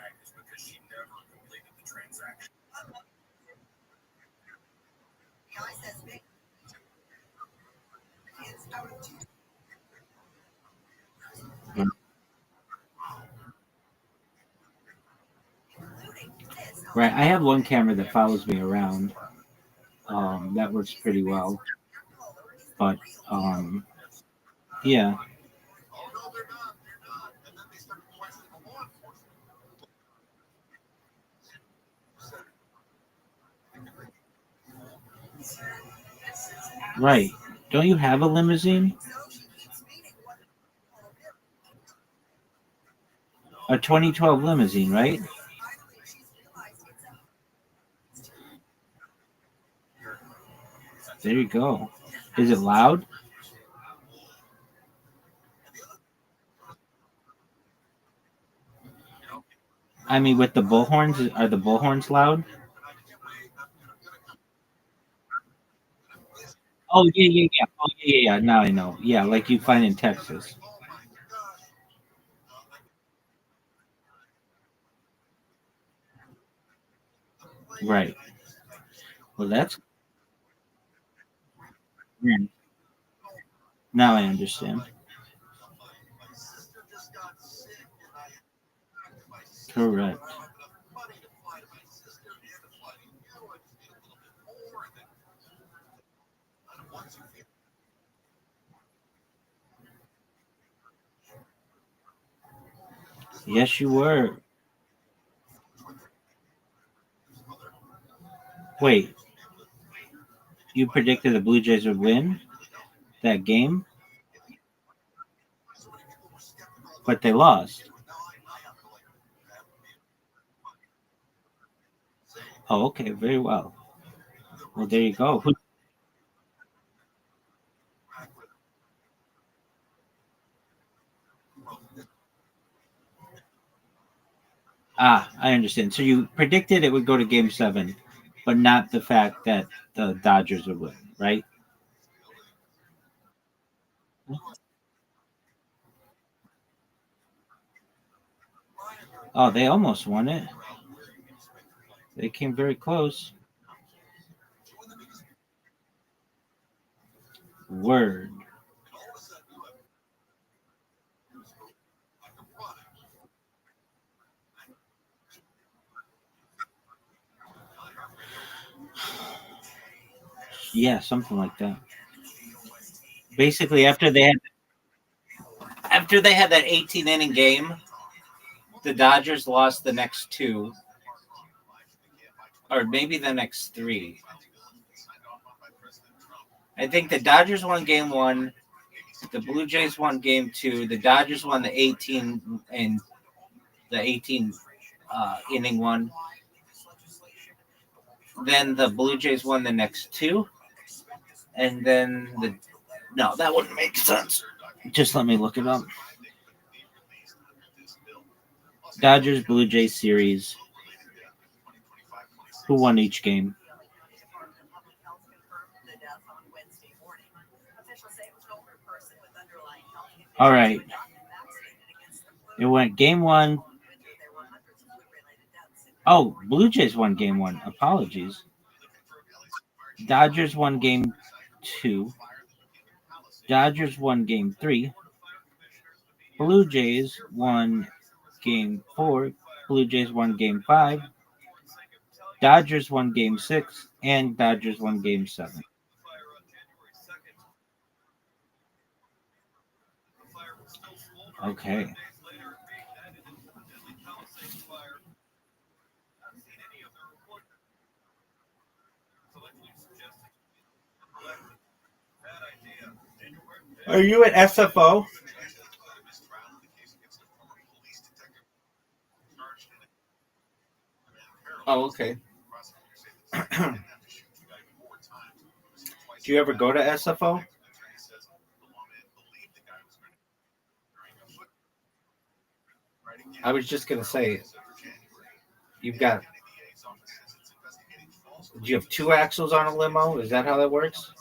Right. I have one camera that follows me around. That works pretty well. But yeah. Right. Don't you have a limousine? A 2012 limousine, right? There you go. Is it loud? I mean, with the bullhorns, are the bullhorns loud? Oh yeah, yeah, yeah. Oh yeah, yeah, yeah. Now I know. Yeah, like you find in Texas. Right. Well, that's yeah. Now I understand. Correct. Yes, you were. Wait, you predicted the Blue Jays would win that game, but they lost. Oh, okay, very well. Well, there you go. I understand. So you predicted it would go to Game 7, but not the fact that the Dodgers would win, right? Oh, they almost won it. They came very close. Word. Yeah, something like that. Basically, after they had that 18 inning game, the Dodgers lost the next two, or maybe the next three. I think the Dodgers won game one, the Blue Jays won game two, the Dodgers won the 18 inning one. Then the Blue Jays won the next two, and then the no, that wouldn't make sense. Just let me look it up. Dodgers Blue Jays series. Who won each game? All right. It went game one. Oh, Blue Jays won game one. Apologies. Dodgers won game two. Dodgers won game three. Blue Jays won game four. Blue Jays won game five. Dodgers won game six. And Dodgers won game seven. Okay. Are you at SFO? Oh, okay. Do you ever go to SFO? I was just gonna say, you've got. Do you have two axles on a limo? Is that how that works?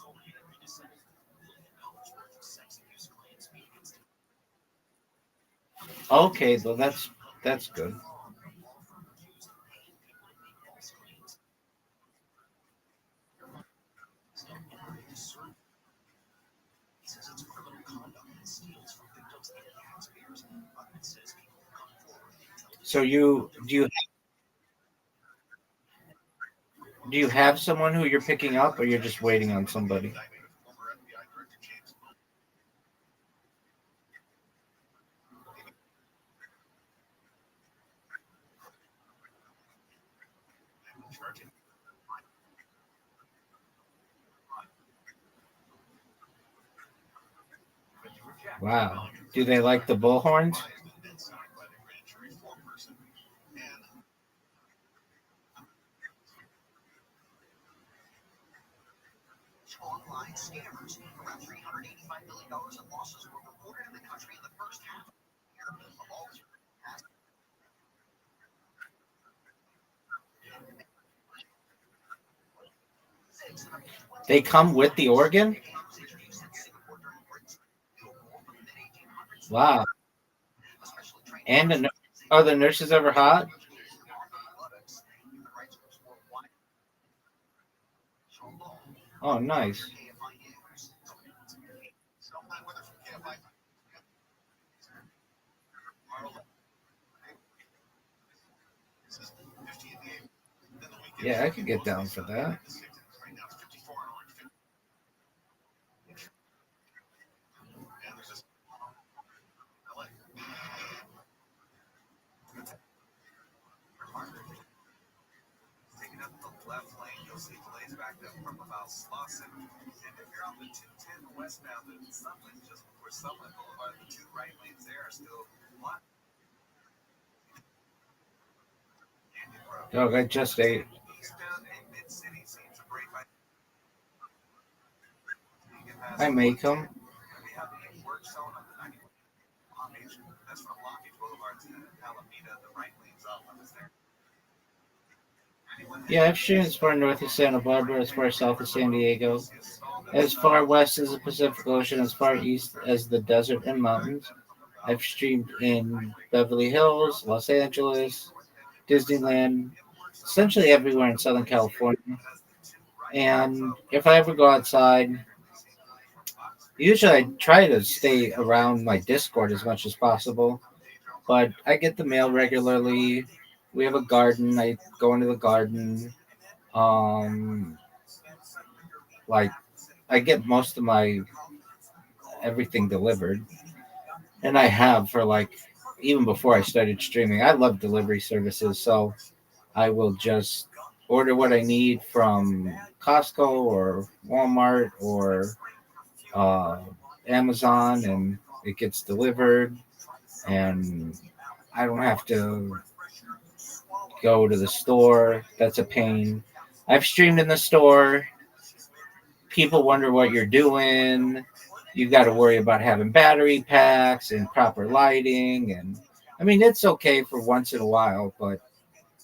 Okay, well that's good. So do you have someone who you're picking up, or you're just waiting on somebody? Wow. Do they like the bullhorns? Online scammers. Around $385 billion in losses were reported in the country in the first half of the year. Of all They come with the organ? Wow. And are the nurses ever hot? Oh, nice. Yeah, I could get down for that. taking up the left lane, you'll see delays backed up from about Slauson. And if you're on the 210 westbound at Sutton, just before Sutton Boulevard, the two right lanes there are still blocked. Oh, I just ate. Eastbound and mid-city seems to break by. I make them. We have the work zone on the 91 Long Beach. That's from Long Beach Boulevard to Alameda. The right lane's off limits there. Yeah, I've streamed as far north as Santa Barbara, as far south as San Diego, as far west as the Pacific Ocean, as far east as the desert and mountains. I've streamed in Beverly Hills, Los Angeles, Disneyland, essentially everywhere in Southern California. And if I ever go outside, usually I try to stay around my Discord as much as possible. But I get the mail regularly. We have a garden. I go into the garden. Um, like I get most of my everything delivered, and I have for like even before I started streaming. I love delivery services, so I will just order what I need from Costco or Walmart or uh, Amazon, and it gets delivered, and I don't have to go to the store. That's a pain. I've streamed in the store. People wonder what you're doing. You got to worry about having battery packs and proper lighting. And I mean, it's okay for once in a while, but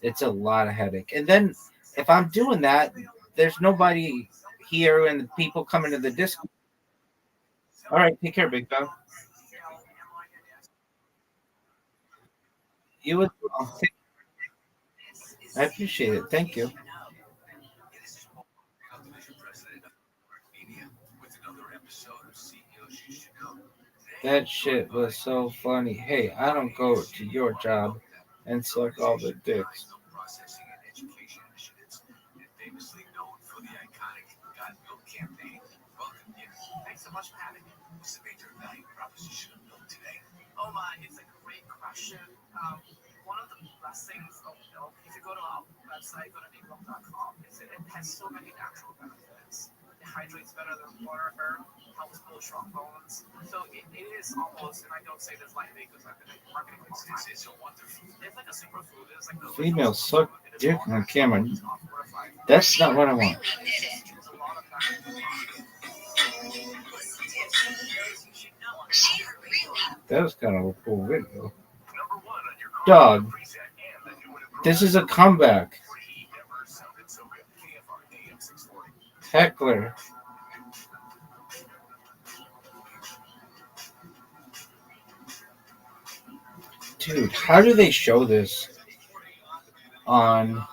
it's a lot of headache. And then if I'm doing that, there's nobody here and the people coming to the Discord. All right, take care, big dog. You would. I appreciate it. Thank you. That shit was so funny. Hey, I don't go to your job and suck all the dicks. Thanks so much for having me. What's the major value proposition of milk today? Oh my, it's a great question. One of the best things of milk, if you go to our website, go to milk.com, is it has so many natural benefits. hydrates better than water, helps build strong bones. So it is almost, and I don't say this lightly because I've been in marketing for a long time. It's a wonderful. It's like a superfood. It's like the Females suck dick on camera. That's not what I want. That was kind of a cool video. Dog. This is a comeback. Heckler. Dude, how do they show this on...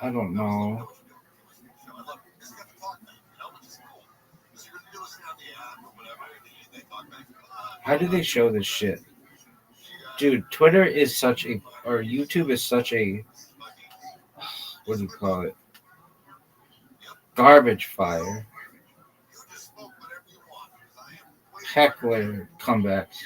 I don't know. How do they show this shit? Dude, Twitter is such a... Or YouTube is such a... What do you call it? Garbage fire. Heckler comebacks.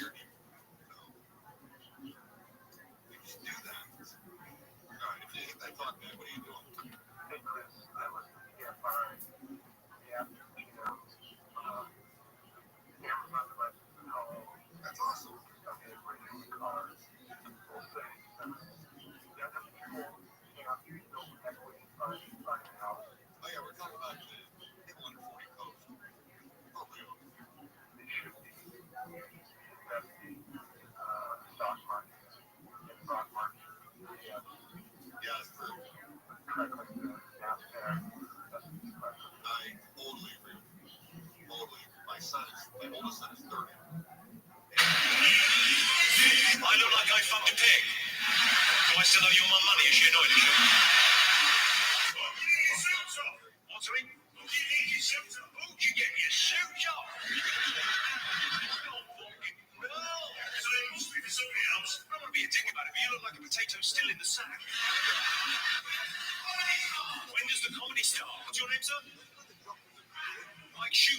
I look like I fucked a pig. Do I still owe you all my money? Is she annoyed at you? What's it? Who do you need your suit? Who'd you get your suit off? Well, please, if it's somebody else. I don't want to be a dick about it, but you look like a potato still in the sack. When does the comedy start? What's your name, sir? Mike Shoe.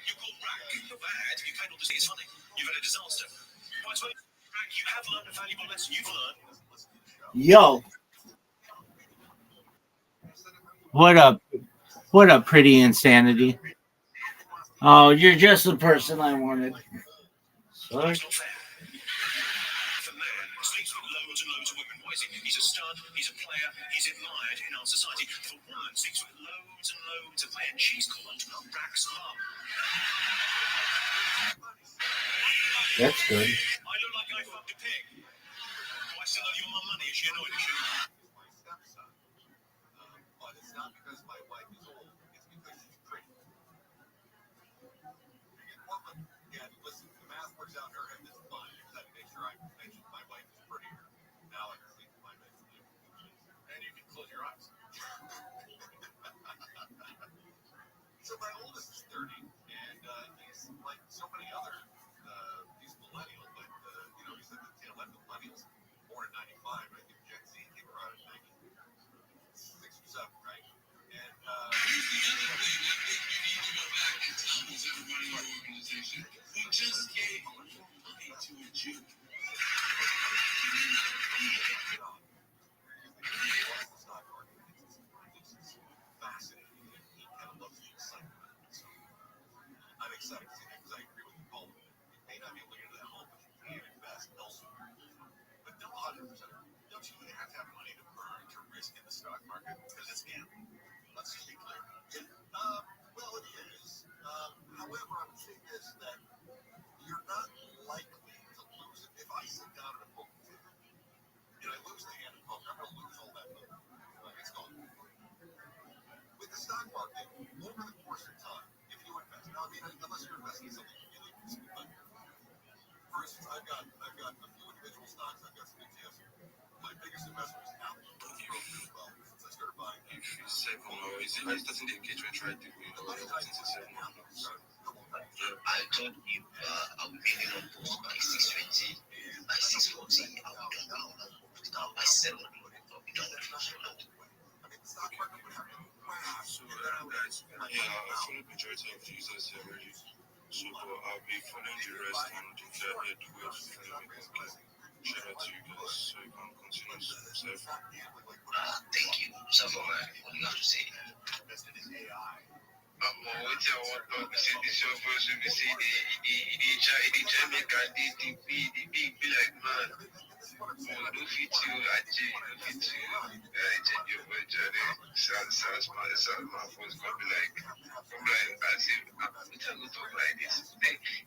You're called Rack. Not bad. You played all the scenes funny. You've had a disaster. Right, well, Rack, you have learned a valuable lesson. You've learned. Yo. What a pretty insanity. Oh, you're just the person I wanted. Sorry. It's not fair. If a man sleeps with loads and loads of women, what is he? He's a stud, he's a player, he's admired in our society. If a woman sleeps with loads and loads of men, she's called Rack's mum. That's good. I look like I fucked a pig. Do I still owe you all my money? Is she annoyed at you? But it's not because my wife is old. It's because she's pretty. Yeah, listen, the math works out in her head. It's fine. I had to make sure I mentioned my wife is prettier. Now I can sleep with my wife. And you can close your eyes. So my oldest is 30, and he's like so many other, he's millennial, but, he's at the tail end of millennials, born in 95, I think Gen Z came around in 96 or 7, right? And, here's the other thing I think you need to go back and tell this everybody in your organization who just gave money to a Jew. Fascinating. He kind of loves the excitement. I'm excited to see that because I agree with Paul. You may not be able to get to that home, but you can invest elsewhere. But no 100%. Don't you have to have money to burn to risk in the stock market? Because it's gambling. Let's just be clear. Well, it is. However, I would say this, that you're not likely to lose it. If I sit down at a poker table and I lose the hand of poker, I'm going to lose all that poker. It's gone. With the stock market, over the course of time, if you invest, now, I mean, unless you're investing in something really risky, but for instance, I've got a few individual stocks, I've got some ETFs. My biggest investment is Apple. It's grown really well since I started buying. If you say for no reason, it doesn't engagement try to do I told you I'll be in on post by 6:20, by 6:40, I'll be done now. Now by 7, I'll be done with Rothschild. So, guys, I follow majority of users here already. So, I'll be following the rest and if they're here to wait to follow me. Thank you. So for what do you have to say?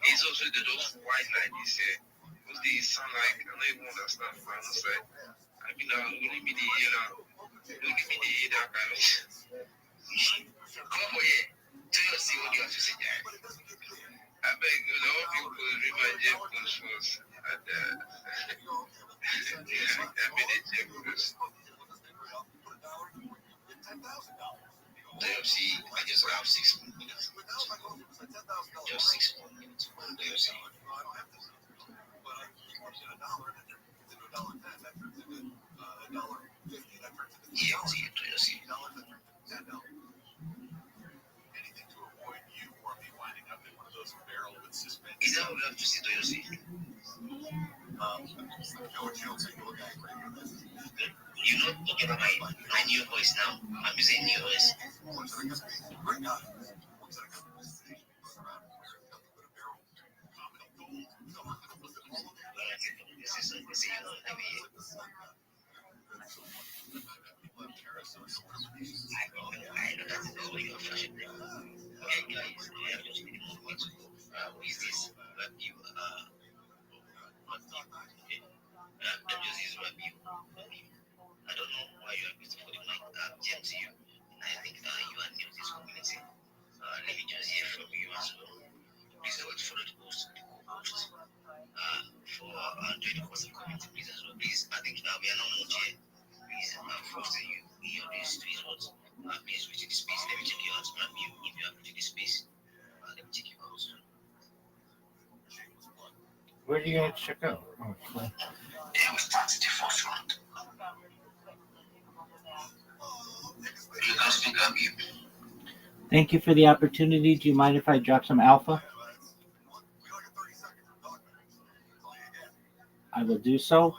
It's also the those white ladies here. Because they sound like I don't even understand what I'm saying. I mean, only me the look at me the that kind of shit. Come on, yeah. Tell us what you have to say, guys. I beg you, all people remind Jeff Bush was at I mean, Jeff Bush. See, I just have 6 minutes. Just 6 more minutes. See. Yeah, see it, see. Is that what we have to see, see? You know, talking about my new voice now. I'm using new voice. I know that's the way of fashion. Okay, guys, I have just been a moment to go. Who is this? Rabbi, let me just use Rabbi. I don't know why you are waiting for the mic. James, you. I think you are new to this community. Let me just hear from you as well. Please do it for the host, for doing the course of community, please as well. Please, I think we are not much here. Please, foster you in these three words. Please, we take the space. Let me check you out. Rabbi, if you have to take the space, let me check you out. Where do you guys check out? Oh, cool. Then we started the first round. You can speak, Rabbi. Thank you for the opportunity. Do you mind if I drop some alpha? I will do so.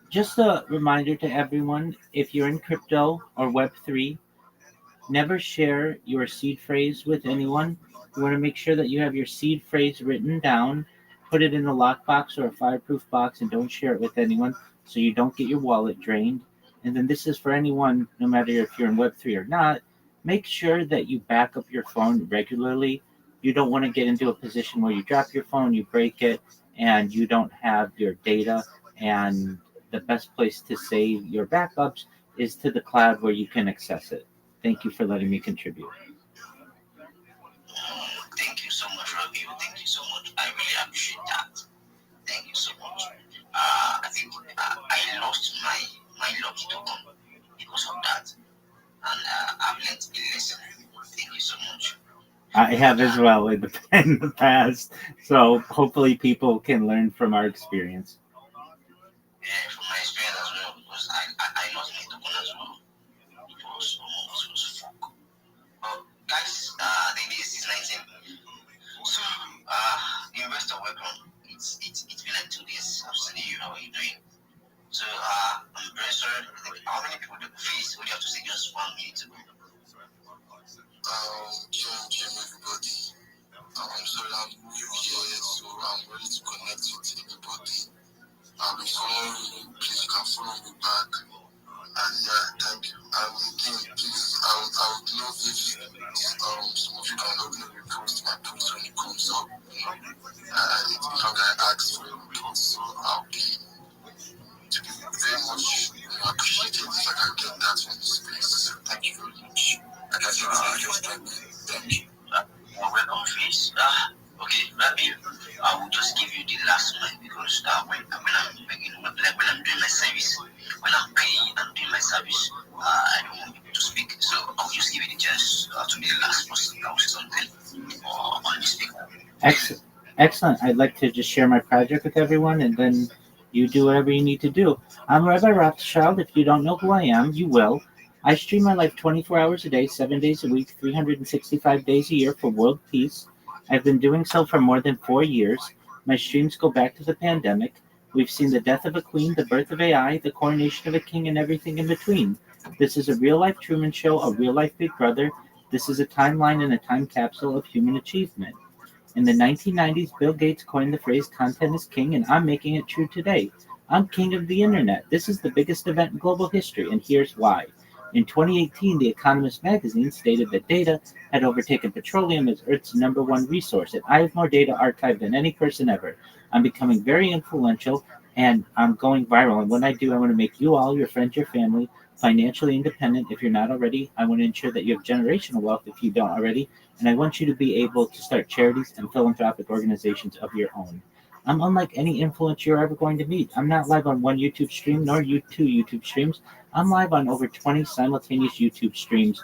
Just a reminder to everyone, if you're in crypto or Web3, never share your seed phrase with anyone. You want to make sure that you have your seed phrase written down, put it in a lockbox or a fireproof box, and don't share it with anyone so you don't get your wallet drained. And then this is for anyone, no matter if you're in Web3 or not, make sure that you back up your phone regularly. You don't want to get into a position where you drop your phone, you break it, and you don't have your data. And the best place to save your backups is to the cloud where you can access it. Thank you for letting me contribute. Thank you so much, Rabbi. Thank you so much. I really appreciate that. Thank you so much. I think I lost my lucky token because of that. And I've learned a lesson. Thank you so much. I have as well in the past. So hopefully people can learn from our experience. Yeah, from my experience as well, because I lost my token as well. It was fuck. But guys, I think this is 19. So, investor, welcome. It's been like 2 days. I've seen you. How are you doing? So, I'm very sorry. How many people do please? What do you have to say? Just 1 minute to go. Jim, everybody. I'm sorry, I'm new here, so I'm ready to connect with everybody. I'll be following you. Please, you can follow me back. And yeah, thank you. And again, please, I would love if some of you can help me repost my post when it comes up. It's long I asked for a report, so I'll be very much appreciated if I can get that from the space. So thank you very much. I can see this just like me. Thank you. Welcome, please. Okay, Rabbi, I will just give you the last one because when I'm doing my service, when I'm paying and doing my service, I don't want people to speak. So I'll just give you the chance to be the last person that will say something on this people. Excellent. I'd like to just share my project with everyone, and then you do whatever you need to do. I'm Rabbi Rothschild. If you don't know who I am, you will. I stream my life 24 hours a day, 7 days a week, 365 days a year for world peace. I've been doing so for more than 4 years. My streams go back to the pandemic. We've seen the death of a queen, the birth of AI, the coronation of a king, and everything in between. This is a real-life Truman Show, a real-life Big Brother. This is a timeline and a time capsule of human achievement. In the 1990s, Bill Gates coined the phrase content is king, and I'm making it true today. I'm king of the internet. This is the biggest event in global history, and here's why. In 2018, The Economist magazine stated that data had overtaken petroleum as Earth's #1 resource, and I have more data archived than any person ever. I'm becoming very influential, and I'm going viral. And when I do, I want to make you all, your friends, your family, financially independent if you're not already. I want to ensure that you have generational wealth if you don't already. And I want you to be able to start charities and philanthropic organizations of your own. I'm unlike any influencer you're ever going to meet. I'm not live on one YouTube stream nor two YouTube streams. I'm live on over 20 simultaneous YouTube streams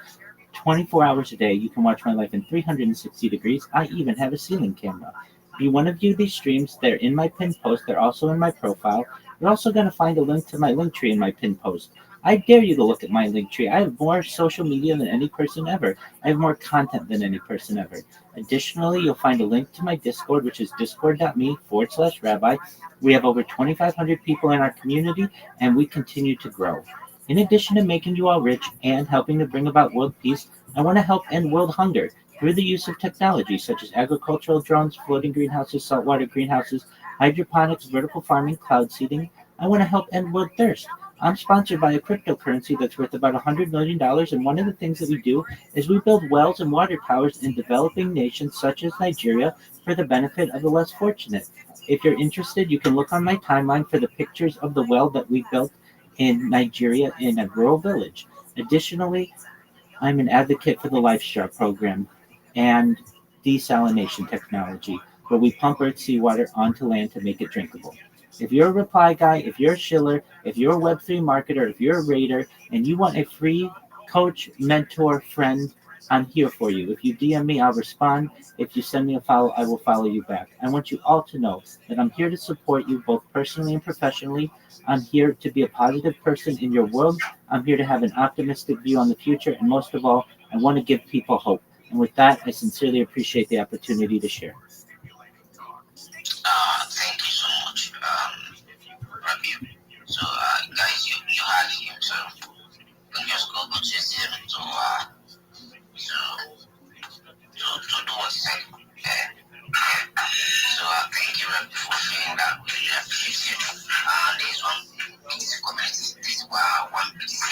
24 hours a day. You can watch my life in 360 degrees. I even have a ceiling camera. If you want to view these streams, they're in my pinned post. They're also in my profile. You're also going to find a link to my link tree in my pinned post. I dare you to look at my link tree. I have more social media than any person ever. I have more content than any person ever. Additionally, you'll find a link to my Discord, which is discord.me/Rabbi. We have over 2,500 people in our community, and we continue to grow. In addition to making you all rich and helping to bring about world peace, I want to help end world hunger through the use of technology such as agricultural drones, floating greenhouses, saltwater greenhouses, hydroponics, vertical farming, cloud seeding. I want to help end world thirst. I'm sponsored by a cryptocurrency that's worth about $100 million, and one of the things that we do is we build wells and water towers in developing nations such as Nigeria for the benefit of the less fortunate. If you're interested, you can look on my timeline for the pictures of the well that we built in Nigeria in a rural village. Additionally, I'm an advocate for the LifeStar program and desalination technology, where we pump Earth seawater onto land to make it drinkable. If you're a reply guy, if you're a shiller, if you're a Web3 marketer, if you're a raider, and you want a free coach, mentor, friend, I'm here for you. If you DM me, I'll respond. If you send me a follow, I will follow you back. I want you all to know that I'm here to support you both personally and professionally. I'm here to be a positive person in your world. I'm here to have an optimistic view on the future. And most of all, I want to give people hope. And with that, I sincerely appreciate the opportunity to share. Thank you so much, Rabbi. So, guys, you had him, so you can just go to his to do what he said. So, thank you, Rabbi, for sharing that. We really appreciate it. There's one BTC community, this one BTC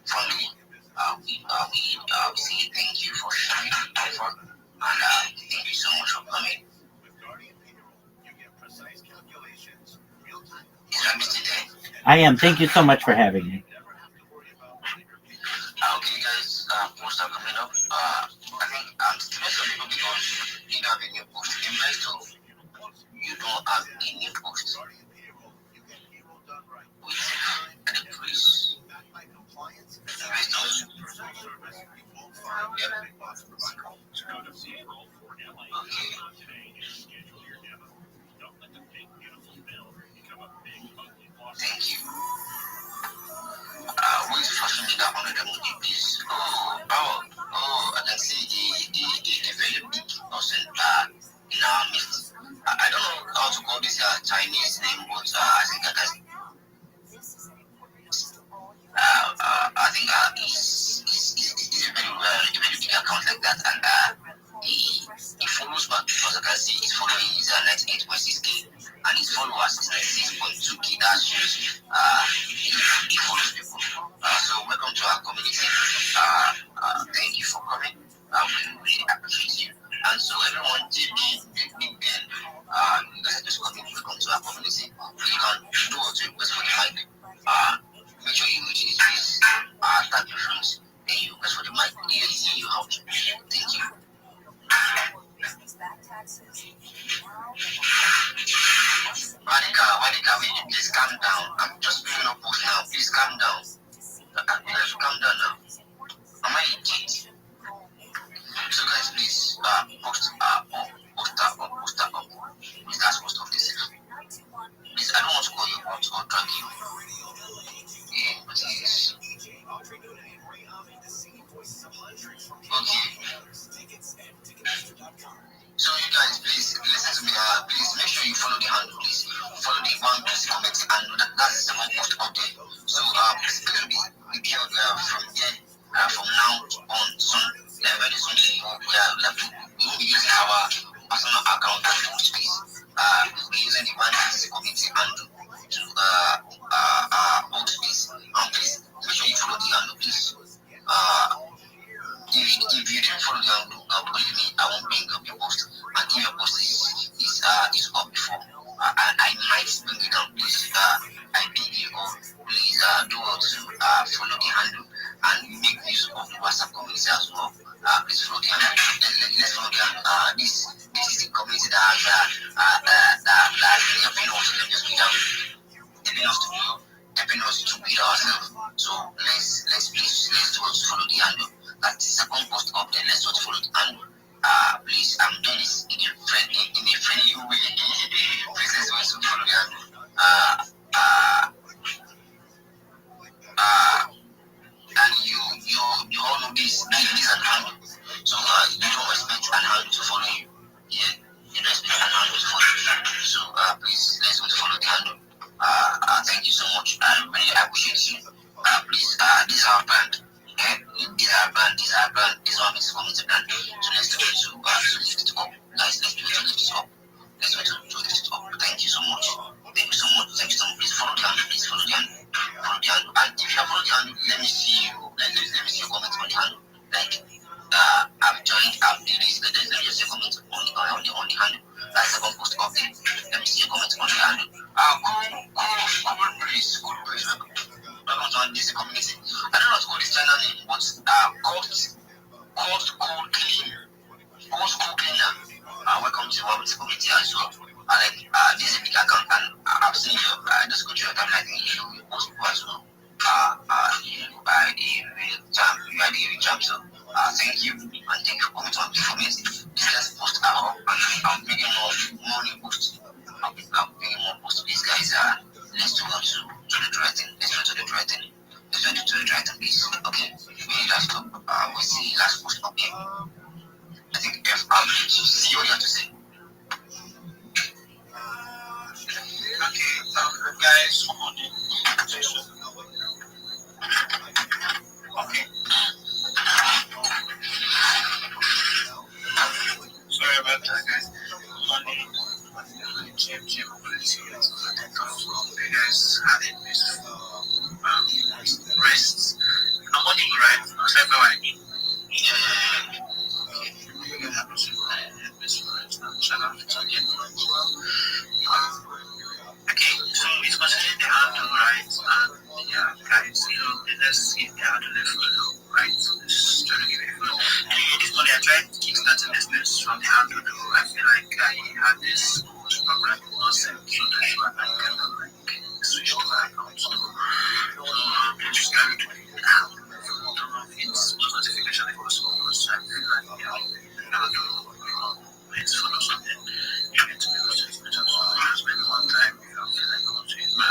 family. We say thank you for sharing the effort, and thank you so much for coming. I am. Thank you so much for having me. Okay, guys, posts are coming up. I think to most of people, because you don't have a new post, in rest of you don't have a new post. With the police, the rest of Thank you. Who is social media on the movie, please? I can see the very big person in our midst. I don't know how to call this Chinese name, but I think that I think he's a very big account like that, and he follows back because I can see his following is 98.6k, and his followers is 96.2k. That shows he follows people. So welcome to our community. Thank you for coming. We really appreciate you. And so everyone, JB, Big Ben, you guys are just coming. Welcome to our community. You can do what you request for the mic. Make sure you use this. Tag your friends. And you request for the mic. They'll see you out. Thank you. Monica, will you please calm down? I'm just putting up post now. Please calm down. Calm down now. Am I idiot? So guys, please post up. Please guys post up this. Please, I don't want to call you out or drag you. Yeah, please. Okay. So you guys, please listen to me. Please make sure you follow the handle. Please follow the one. Please let's bring it down. Please, I beg you all, please do well to follow the handle and make use of the WhatsApp community as well. Please follow the handle. Let's follow the handle. This is the community that has that helping us. Let me just read out. Helping us to build ourselves. So let's do well to follow the handle. That's the second post up there. Let's do well to follow the handle. Please, I'm doing this in a friendly way. Please, let's do well to follow the handle. And you all know this is an handle. So you don't expect an handle to follow you. Yeah, you don't expect an handle to follow you. So please, let's go to follow the handle. Thank you so much. I really appreciate you. Please, this is our brand. Okay? This is our brand. This is our community brand. So let's do it to lift it up. Guys, let's do it to lift it up. Let's do it to lift it up. Thank you so much. Thank you so much. Thank you so much. Please follow the handle. Please follow the handle. Follow the handle. And if you have followed the handle, let me see you. Let me see your comments on the handle. Like, I've joined, I've did this. Let me just see your comments on the handle. That's the second post up there. Let me see your comments on the handle. Cool breeze. Welcome to this community. I don't know what to call this channel name, but called clean. Cold cleaner. Welcome to this community as well. This is a big account, and I've seen you. Just go to your account, I think you will post people as well. You are the real champ, so thank you, and thank you for coming to this community. This last post I'm making more new posts. I'll be making more posts. These guys let's do the right thing. Let's do the right thing. Let's do the right thing, please. Okay, we need to stop. We see last post. Okay, I think I'll see what you have to say. Okay, guys, okay. Sorry about that, guys. Jim, you guys had a rest. I'm on the right. Except for like, okay, so it's considered the handle, right? And yeah, guys, let's get the handle follow, right? Just trying to give it a follow. Anyway, this morning I tried kickstarting business from the handle, though. I feel like I had this program concept, so that's why I kind of like switched to my account. So I'm just trying to do it now. I don't know if it's notification like also, because I feel like, let's follow something. You need to be consistent. So I spend one time, I feel like I want to use my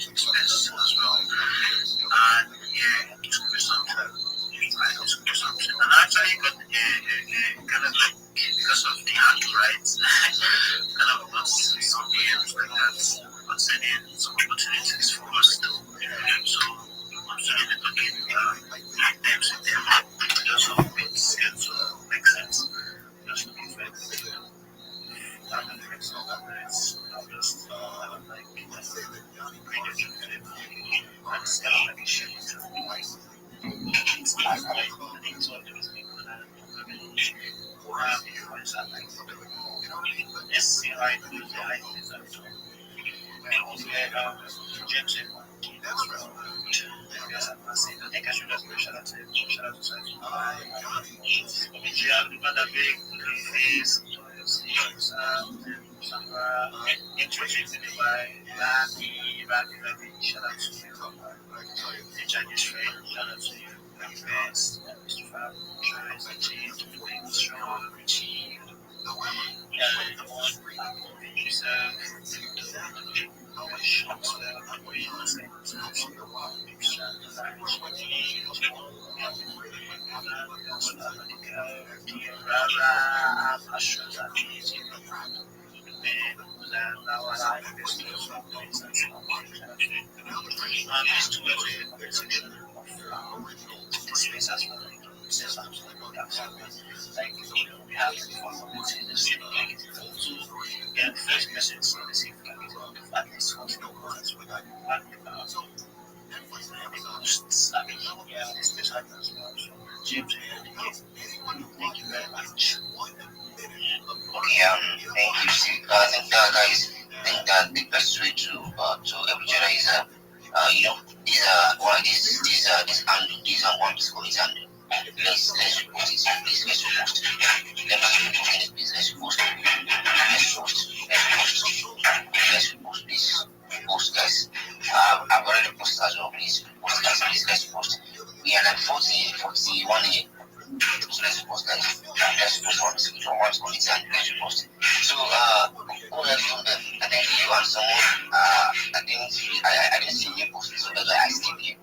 expense as well. And yeah, it could be something. And I actually got kind of like, because of the handle, right? Kind of got some DMs like that concerning some opportunities for us to. So I'm starting to get items in there. Just hope it's going to make sense. Just looking for it. I'm just like, and it's kind of like a shit. I think I should just shout out to him. Shout out to him. Some interested in my Rabbi, shout out to you. The Chinese friend, shout out to you. My friends, Mr. Fab, Charles, James, Wayne, Strong, Richie, the one Thank you very much. Okay, thank you, guys. think that the best way to help each other is these one piece community handle. Let's repost it, please. Let's repost. Let us repost this, please. Let's repost. Let's repost, please. Repost, guys. I've already posted as well, please. Repost, guys, please. Let's repost. We are like 41 here. So let's repost, guys. Let's repost one community and let's repost. So who else from them? I think you and someone. I didn't see you post, so that's why I skipped you.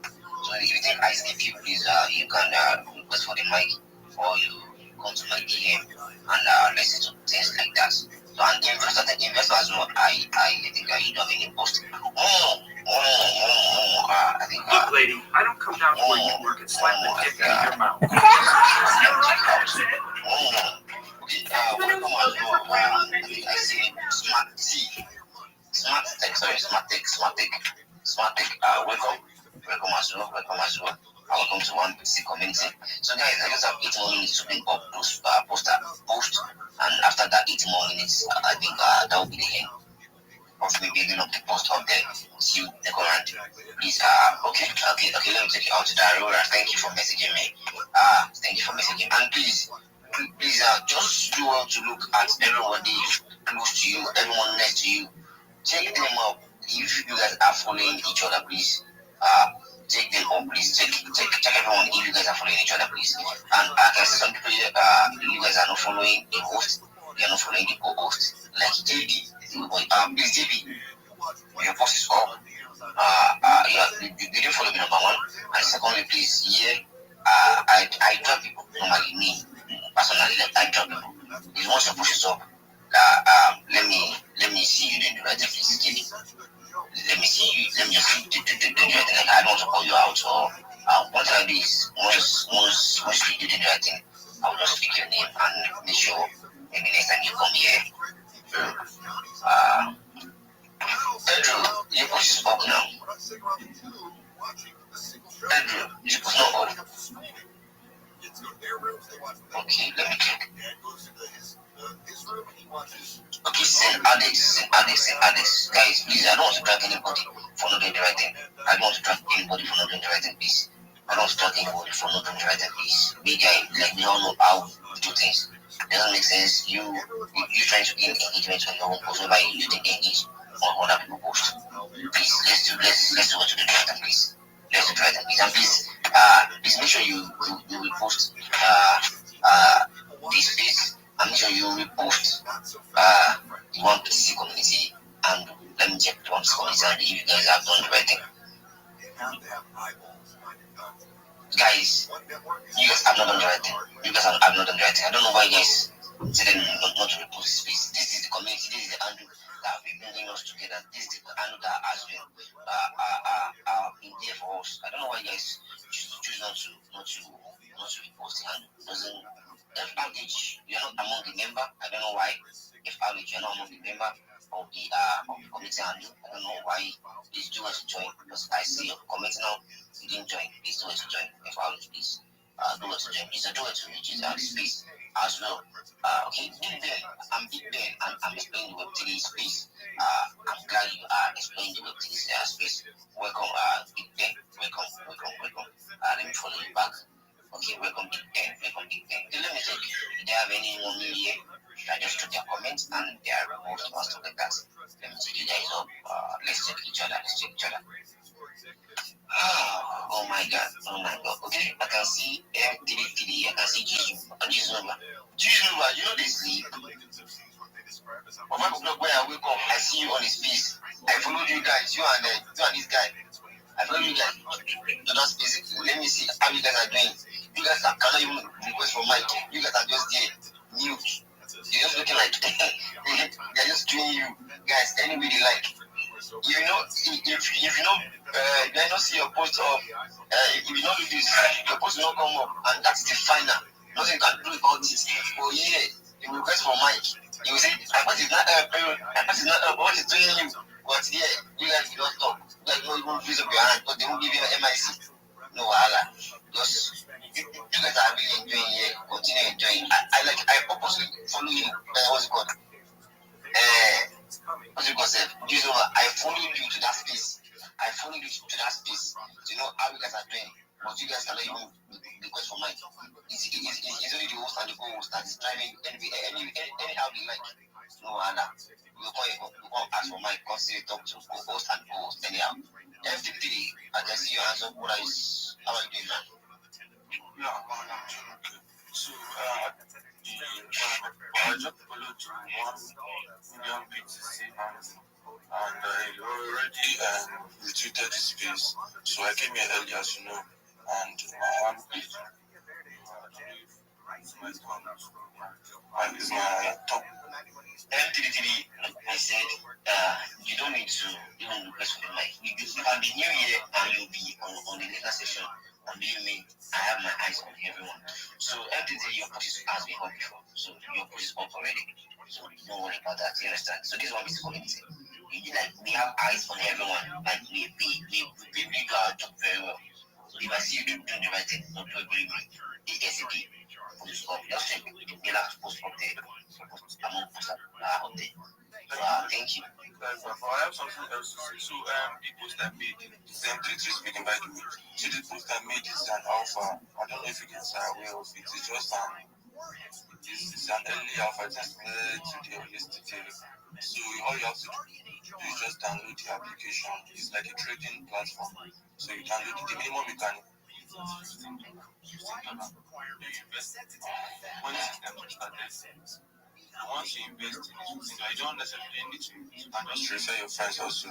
So if you think I skip you, please you can request for the mic or you come to my DM and listen to things like that. So and investor as well. I think you don't have any post. I think look, lady, I don't come down to where you work and slap the dick out of your mouth. Welcome as well. I see Smart Tech. Welcome as well. Welcome to one PC community. So guys, I just have 8 more minutes to bring up those post, and after that 8 more minutes, I think that will be the end of me building up the post up there. See you decorant. Please, okay, let me take you out to Darora. Thank you for messaging me. Thank you for messaging. And please, just do want to look at everybody close to you, everyone next to you. Check them up. If you guys are following each other, please. Check them up, please. Check everyone if you guys are following each other, please. And I can see some people here, you guys are not following the host, they are not following the co-host. Like JB, please JB, your post is up. You didn't follow me, number one. And secondly, please, I drop people. Normally, me, personally, I drop people. If once your post is up, let me see you doing the right thing, please, JB. Let me see you. Let me just do the right thing. Like, I don't want to call you out. Or what I do is once you do the right thing, I will just pick your name and make sure maybe next time you come here. Andrew, your post is up now. Andrew, your post is not up. Okay, let me check. Okay, St. Alex. Guys, please, I don't want to drag anybody for not doing the right thing. I don't want to drag anybody for not doing the right thing, please. I don't want to drag anybody for not doing the right thing, please. Big guy, like, we all know how we do things. It doesn't make sense. You trying to gain engagement on your own post, whereby you didn't engage on other people's post. Please, let's do what to do the right thing, please. Let's do the right thing, please. And please make sure you repost this space. And make sure you repost the one PC community, and let me check the one PC community and if you guys have done the right thing. Guys, you guys have not done the right thing. I don't know why you guys said not to repost this space. This is the community, this is the handle that have been bringing us together. This is the handle that has been in there for us. I don't know why you guys choose not to repost the handle. Doesn't FRH, you're not among the member. I don't know why. FRH, you're not among the member of the committee handle. I don't know why. Please do us to join, because I see your comment now. You didn't join. Please do us to join. FRH, please. Do us to join. Please do it to reach the space as well. Okay, Big Ben. I'm Big Ben, and I'm explaining the Web3 space. I'm glad you are explaining the Web3 space. Welcome, Big Ben. Welcome. Let me follow you back. Okay, welcome Big Ben. Okay, let me check. Do they have anyone new here that just took their comments and they are removed or stuff like that? Let me check you guys up. Let's check each other. Oh my god. Okay, I can see MTD. I can see Jesus number. You know this sleep. On 5 o'clock when I wake up, I see you on his face. I followed you guys, you and this guy. I followed you guys. So that's basically, let me see how you guys are doing. You guys cannot even request for mic. You guys are just there, mute. You're just looking like they're just doing you guys any way they like. You know, if you don't see your post up, if you don't do this, your post will not come up, and that's the final. Nothing you can do about it. Oh yeah, you request for mic. You will say, my post is not up, what is doing you? But yeah, you guys will not talk. You guys don't even raise up your hand, but they won't give you an MIC. No wahala. Just you guys are really enjoying here. Continue enjoying. I purposely follow you. What's it called? What's it concept? You know, I followed you to that space. I followed you to that space. You know how you guys are doing. But you guys cannot even request for mine. It's only the host and the co-host that is driving anyhow they like. No, Anna. You can't ask for mine because you talk to co-host and co-host anyhow. FTP, I can see your hands up. How are you doing, man? Yeah, I'm doing okay. So, I just followed you 1 million BTC and I already retweeted the space. So I came here early, as you know, and my hand is my top. M33, I said, you don't need to even request for the mic. You can be new here and you'll be on the later session. On the email, I have my eyes on everyone. So M33, your push has been up before. So your push is up already. So don't worry about that. You understand? So this one is community. We have eyes on everyone. Like we really do our job very well. So if I see you doing the right thing, don't do it really good. ASAP. Post up. Just check. You'll have to post up there. I'm going to post up there. So thank you. I have something else to say. So the post I made, same three speaking by the way. So the post I made is an alpha. I don't know if you guys are aware of it. It's just it's an early alpha tested today or yesterday. So all you have to do is just download the application. It's like a trading platform. So you download it. The minimum you can once you invest in it, you don't necessarily need to, you can just refer your friends also.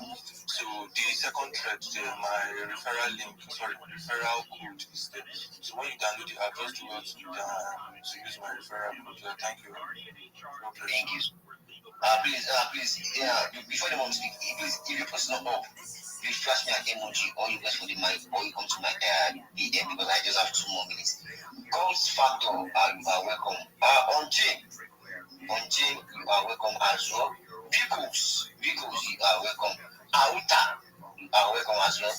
So the second thread there, my referral code is there. So when you download the app, just do what you to use my referral code. Thank you. Thank you. Please, before the mom speak, please, if your post not up, please flash me an emoji or you guys for the mic or you come to my DM because I just have 2 more minutes. Calls Factor, you are welcome. On chain, you are welcome as well. Vehicles, you are welcome. Auta, you are welcome as well.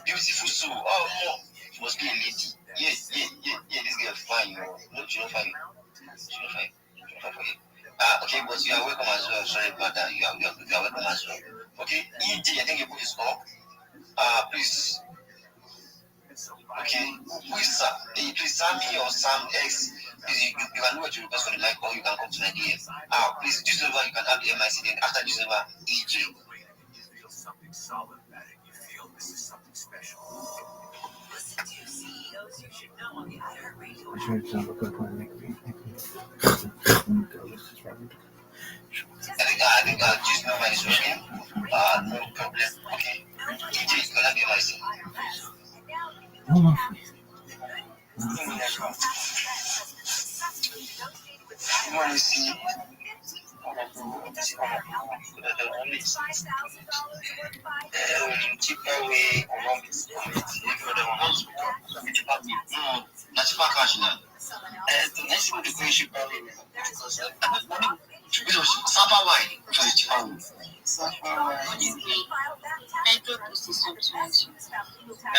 Beautiful soul. Oh no, she must be a lady. Yeah. This girl fine, you know. No, she don't fine. She don't fine. Okay, but you are welcome as well. Sorry about that. You are welcome as well. Okay, EJ, I think you put this up. Please. Okay, who is Sam? Please Sammy or Sam X. Please, you can do what you request for the mic or you can come to my DM. Please, this over, you can have the MIC, then after this over, EJ. You feel something solid about it. You feel this is something special. Listen to CEOs you should know on the iHeartRadio. I think just know is working. No problem. Okay. EJ is gonna be MIC. You want to see? Cheaper way cheaper cash now. The next one is cheaper way because Sapa wine is cheaper way.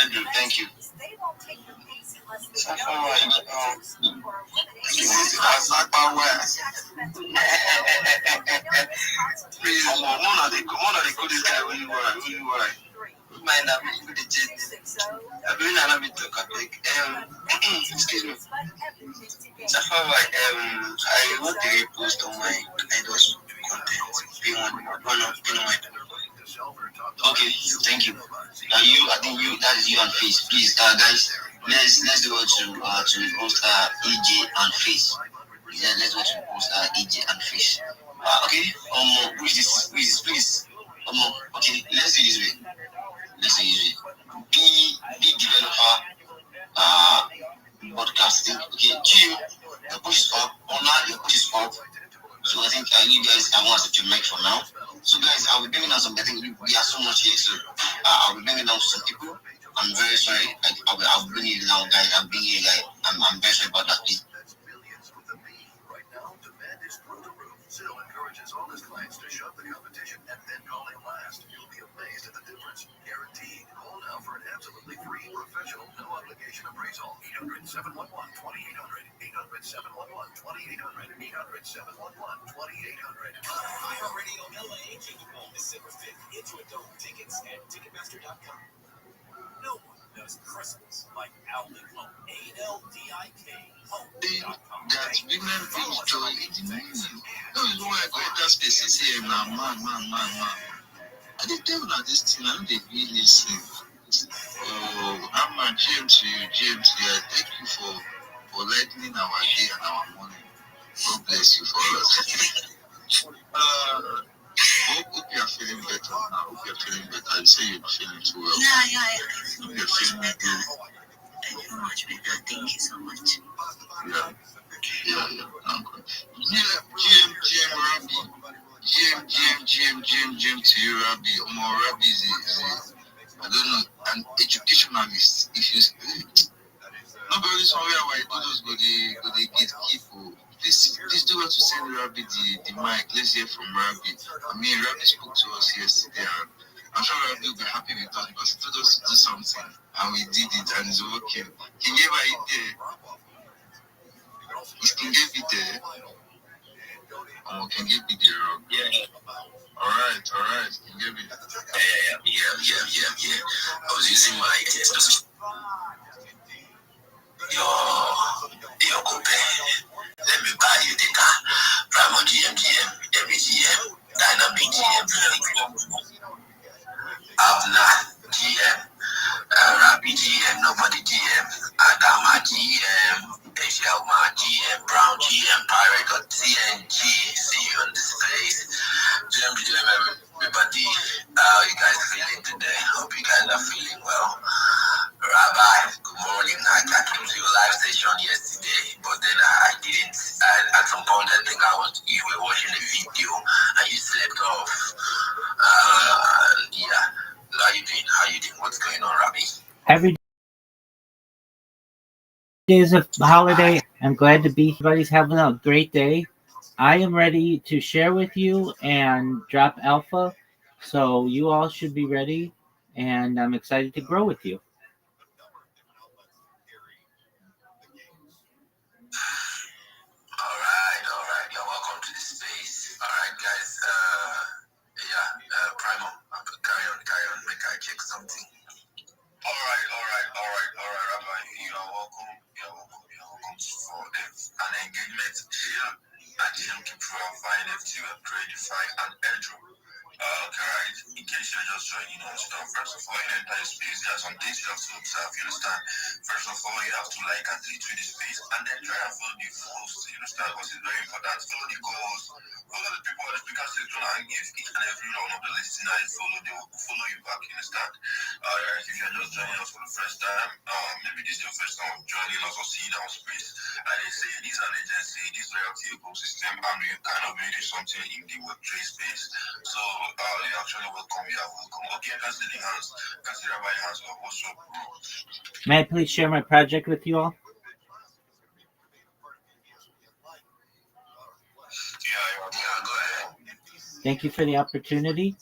Andrew, thank you. Sapa wine. Please, one of the coolest guy when you were. Mind that we do the journey. I'm doing another bit of excuse me. Safari, I wrote the post on my idols content. Okay, thank you. I think that is you and Face. Please, guys, let's go to post EJ and Face. Yeah, let's go to post EJ and Face. Okay, who is this? Please. Okay, let's do this way. Be developer, broadcasting. Okay, Gio, the push is up. Online, the push is up. So I think you guys have one to mic for now. So guys, I'll be bringing down some. I think we are so much here. So I'll be bringing down some people. I'm very sorry. I'll bring you down, guys. I'll bring you guys. I'm very sorry about that. Please. Right now, demand is through the roof. Zillow encourages all his clients to shove the competition and then call him last. You'll be amazed at the difference. Guaranteed. Call now for an absolutely free, professional, no obligation appraisal. 800-711-2800. 800-711-2800. 800-711-2800. Changing Home December 5th into a dome. Tickets at Ticketmaster.com. No one does Christmas like Aldic Home. ALDIK Home.com. That women brings joy in the morning. That is why I go enter space and say, man. I didn't tell you that this thing, I don't really listen. Oh, I'm a GMT. Thank you for lightening our day and our morning. God bless you for us. Hope you are feeling better now. Hope you are feeling better. You say you're feeling too well. Yeah. I feel Hope you're much feeling better. good. I feel much better. Thank you so much. Yeah. I'm good. Yeah, GM to you, Rabbi. Rabbi is I don't know, an educationalist. If you nobody somewhere where I do those go they get people. Please do want to send Rabbi the mic. Let's hear from Rabbi. I mean, Rabbi spoke to us yesterday, and I'm sure Rabbi will be happy with us because he told us to do something, and we did it, and it's working. Can you ever eat there? Can you be there? Can you be there? Yeah. All right. Can you be? Yeah. I was using my testosterone. Yo, Kope. Let me buy you data. Primo GM, MGM, Dynamic GM, Abna GM, Rabbi GM, Nobody GM, Adama GM, Eshelma GM, Brown GM, Pirate TNG. See you on the space. GM, everybody. How you guys feeling today? Hope you guys are feeling well. Rabbi, good morning. I came to your live station yesterday, but then I didn't. At some point, I think you were watching a video and you slept off. Yeah. How you doing? What's going on, Rabbi? Every day is a holiday. I'm glad to be here. Everybody's having a great day. I am ready to share with you and drop alpha, so you all should be ready, and I'm excited to grow with you. All right. You're welcome to the space. All right, guys. Primo, carry on. Make I check something. All right, Rabbi. You are welcome for an engagement here at GMK Pro Finance, Predify and Andrew. Okay, right. In case you're just joining us, first of all, you enter the space. There are some things you have to observe. You understand? First of all, you have to like and retweet the space, and then try and follow the host. You understand? Because it's very important. Follow the co-host, follow the people on the speaker section, and give each and every one of the listeners they will follow you back. You understand? Alright, if you're just joining us for the first time, maybe this is your first time of joining us or seeing our space. And they say this is an agency, this loyalty ecosystem, and we kind of made something in the Web3 space. So you're actually welcome. You are welcome. Okay, can see the hands. Can see Rabbi hands. What's up, bro? May I please share my project with you all? Yeah, go ahead. Thank you for the opportunity.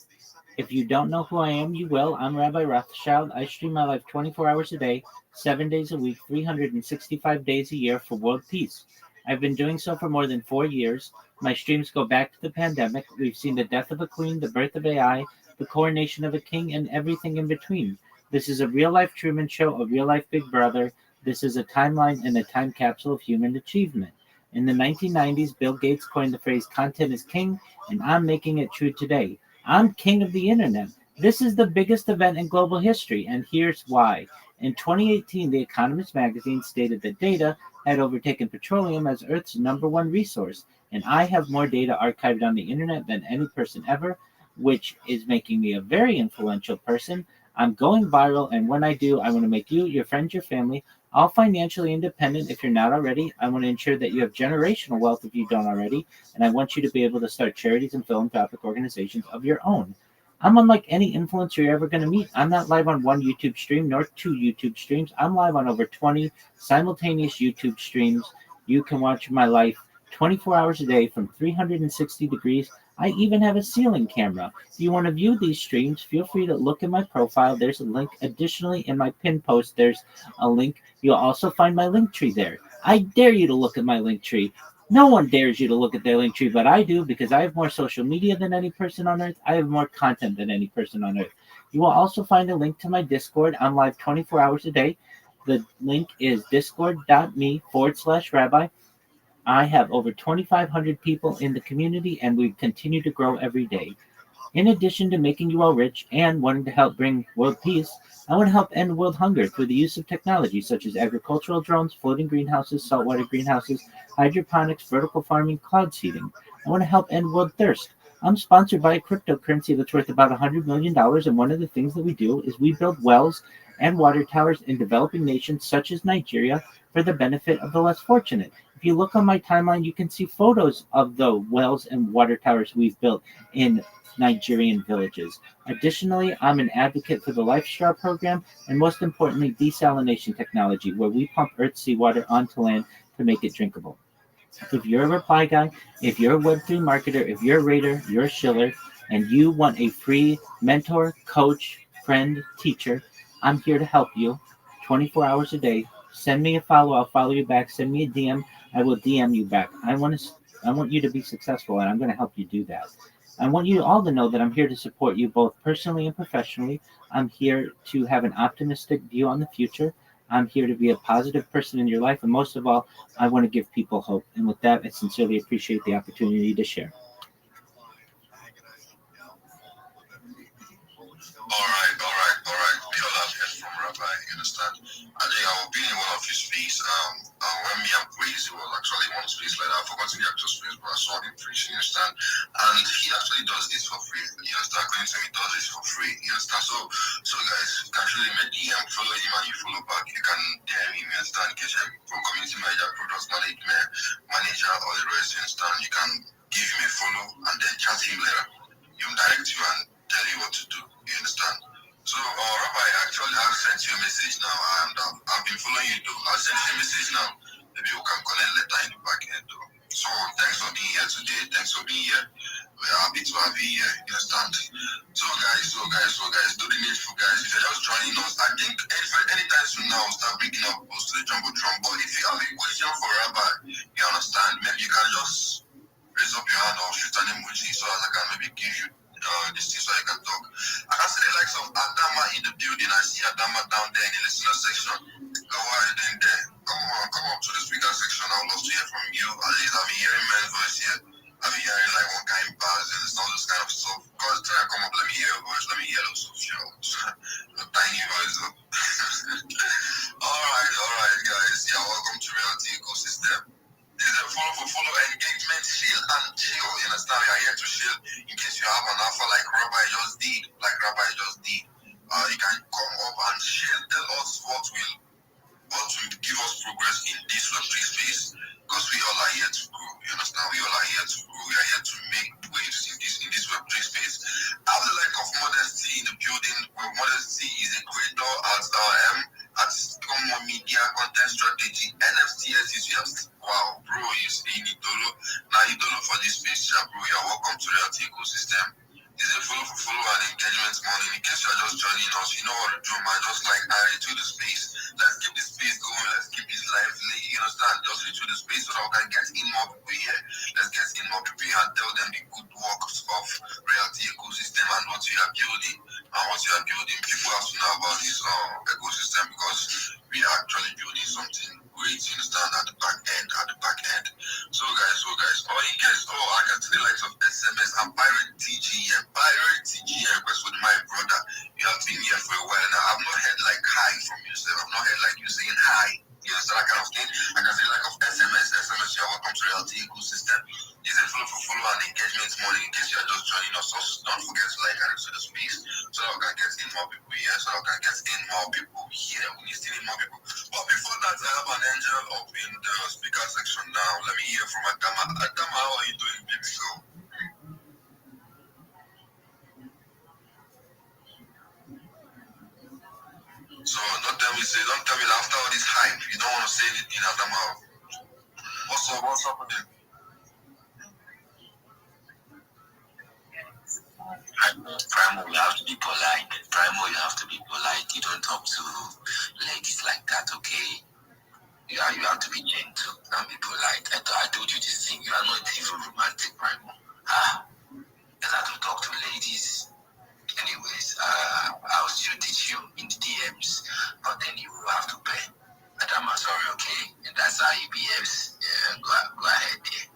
If you don't know who I am, you will. I'm Rabbi Rothschild. I stream my life 24 hours a day, 7 days a week, 365 days a year for world peace. I've been doing so for more than 4 years. My streams go back to the pandemic. We've seen the death of a queen, the birth of AI, the coronation of a king, and everything in between. This is a real-life Truman Show, a real-life Big Brother. This is a timeline and a time capsule of human achievement. In the 1990s, Bill Gates coined the phrase "content is king," and I'm making it true today. I'm king of the internet. This is the biggest event in global history, and here's why. In 2018, The Economist magazine stated that data had overtaken petroleum as Earth's #1 resource, and I have more data archived on the internet than any person ever, which is making me a very influential person. I'm going viral, and when I do, I want to make you, your friends, your family, all financially independent if you're not already. I want to ensure that you have generational wealth if you don't already, and I want you to be able to start charities and philanthropic organizations of your own. I'm unlike any influencer you're ever going to meet. I'm not live on one YouTube stream nor 2 YouTube streams. I'm live on over 20 simultaneous YouTube streams. You can watch my life 24 hours a day from 360 degrees. I even have a ceiling camera. If you want to view these streams, feel free to look in my profile. There's a link. Additionally, in my pin post, there's a link. You'll also find my link tree there. I dare you to look at my link tree. No one dares you to look at their link tree, but I do because I have more social media than any person on earth. I have more content than any person on earth. You will also find a link to my Discord. I'm live 24 hours a day. The link is discord.me/rabbi. I have over 2,500 people in the community, and we continue to grow every day. In addition to making you all rich and wanting to help bring world peace, I want to help end world hunger through the use of technology such as agricultural drones, floating greenhouses, saltwater greenhouses, hydroponics, vertical farming, cloud seeding. I want to help end world thirst. I'm sponsored by a cryptocurrency that's worth about $100 million, and one of the things that we do is we build wells and water towers in developing nations such as Nigeria for the benefit of the less fortunate. If you look on my timeline, you can see photos of the wells and water towers we've built in Nigerian villages. Additionally, I'm an advocate for the Life Straw program and most importantly, desalination technology, where we pump earth seawater onto land to make it drinkable. If you're a reply guy, if you're a Web3 marketer, if you're a raider, you're a shiller, and you want a free mentor, coach, friend, teacher, I'm here to help you 24 hours a day. Send me a follow, I'll follow you back. Send me a DM, I will DM you back. I want you to be successful, and I'm going to help you do that. I want you all to know that I'm here to support you both personally and professionally. I'm here to have an optimistic view on the future. I'm here to be a positive person in your life. And most of all, I want to give people hope. And with that, I sincerely appreciate the opportunity to share. All right. We all have heard from Rabbi, you understand? I think I will be in one of his space. When me and Praise was actually one space like that. I forgot the actual space, but I saw him preach, you understand? And he actually does this for free. You understand? According to him, he does this for free. You understand? So guys, you can show him a DM, follow him, and you follow back. You can DM him, you understand? Get him from community manager, product manager, all the rest, you understand? You can give him a follow and then chat him later. He'll direct you and tell you what to do. You understand? So, Rabbi, actually, I've sent you a message now, and I've been following you too. I've sent you a message now. Maybe you can connect later in the back end though. So, thanks for being here today. Thanks for being here. We're happy to have you here. You understand? So, guys, do the needful, guys. If you're just joining us, I think anytime soon now, we'll start bringing up posts to the Jumbotron. But if you have a question for Rabbi, you understand, maybe you can just raise up your hand or shoot an emoji so as I can maybe give you this thing so I can talk. I can see the likes of Adama in the building. I see Adama down there in the listener section. Go ahead in there. Come up to the speaker section. I would love to hear from you. At least I've been hearing men's voice here. I've been hearing like one kind of bars and it's all this kind of stuff. Guys, try to come up, let me hear your voice, let me hear those shows. A tiny voice though. Alright, guys. Yeah, welcome to Reality Ecosystem. This is a follow engagement, chill and chill. You understand? We are here to chill in case you have an offer like Rabbi just did. You can come up and share. Tell us what will give us progress in this Web3 space. Because we all are here to grow. You understand? We all are here to grow. We are here to make waves in this Web3 space. I have the like of Modesty in the building. Modesty is a creator at Common Media Content Strategy, NFTS is just wow, bro, you see Idolo. Now Idolo for this space, bro. You're welcome to the ecosystem. This is a follow and engagement morning. In case you're just joining us, you know what to do, man. Just like add to the space. Let's keep the space going. Let's keep it lively. You understand? Just into the space so that we can get in more people here. Let's get in more people here and tell them the good works of Reality Ecosystem and what we are building. And what we are building. People have to know about this ecosystem because we are actually building something great. You understand? At the back end. So guys. In case, I can see the likes of SMS and Pirate TG. Pirate TG request with my brother. You have been here for a while now. I've not heard like hi from you, sir. I've not heard like you saying hi. You understand that kind of thing? I can see like of SMS. You're welcome to Reality Ecosystem. This is a follow and engagement morning. In case you're just joining us, also don't forget to like and to the space so that we can get in more people here. We need still in more people. But before that, I have an angel up in the speaker section now. Let me hear from Adama. Adama, how are you doing, baby girl? So don't tell me after all this hype, you don't want to say anything, Adama. What's up with him? Primo, you have to be polite. You don't talk to ladies like that, okay? You have to be gentle and be polite. I told you this thing. You are not even romantic, Primo. Just have to talk to ladies. Anyways, I'll still teach you in the DMs, but then you will have to pay. Madam, I'm sorry, okay? And that's how he behaves. Yeah, go ahead, dear.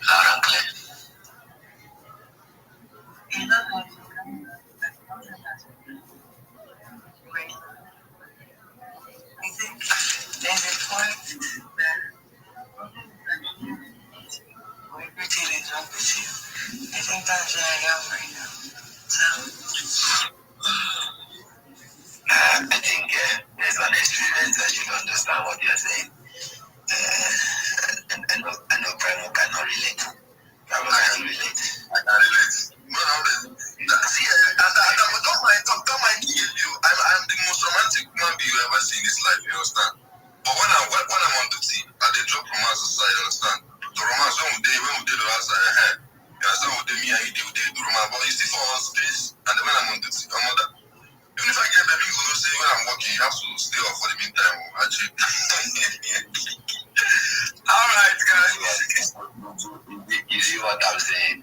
Loud and clear. I think there's a point that everything is wrong with you. I think that's where I am right now. So, I think there's an experience that you understand what you're saying. I know Primo cannot relate. Primo cannot relate. I can relate. See, don't mind me. I'm the most romantic man you ever see in this life, you understand? But when I'm on duty, I did drop romance aside, you understand? The romance when we did the last side, you understand what they mean and they do romance, but you see for us space, and then when I'm on duty, I'm on that. Even if I get baby, you know, say when I'm working, you have to stay off for the meantime, actually. Alright, guys. You see what I'm saying?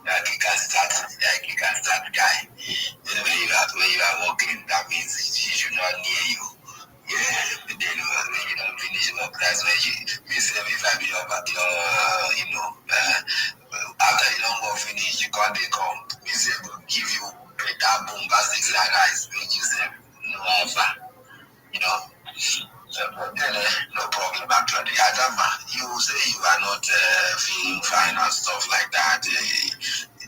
Like you can start, guy. When you are working, that means she should not near you. Yeah, but then when you don't finish work, that's when you miss every time after you don't work finish, you can't come. Miss give you that bombastic like eyes, which you say no offer. No problem actually. Adama, you say you are not feeling fine and stuff like that.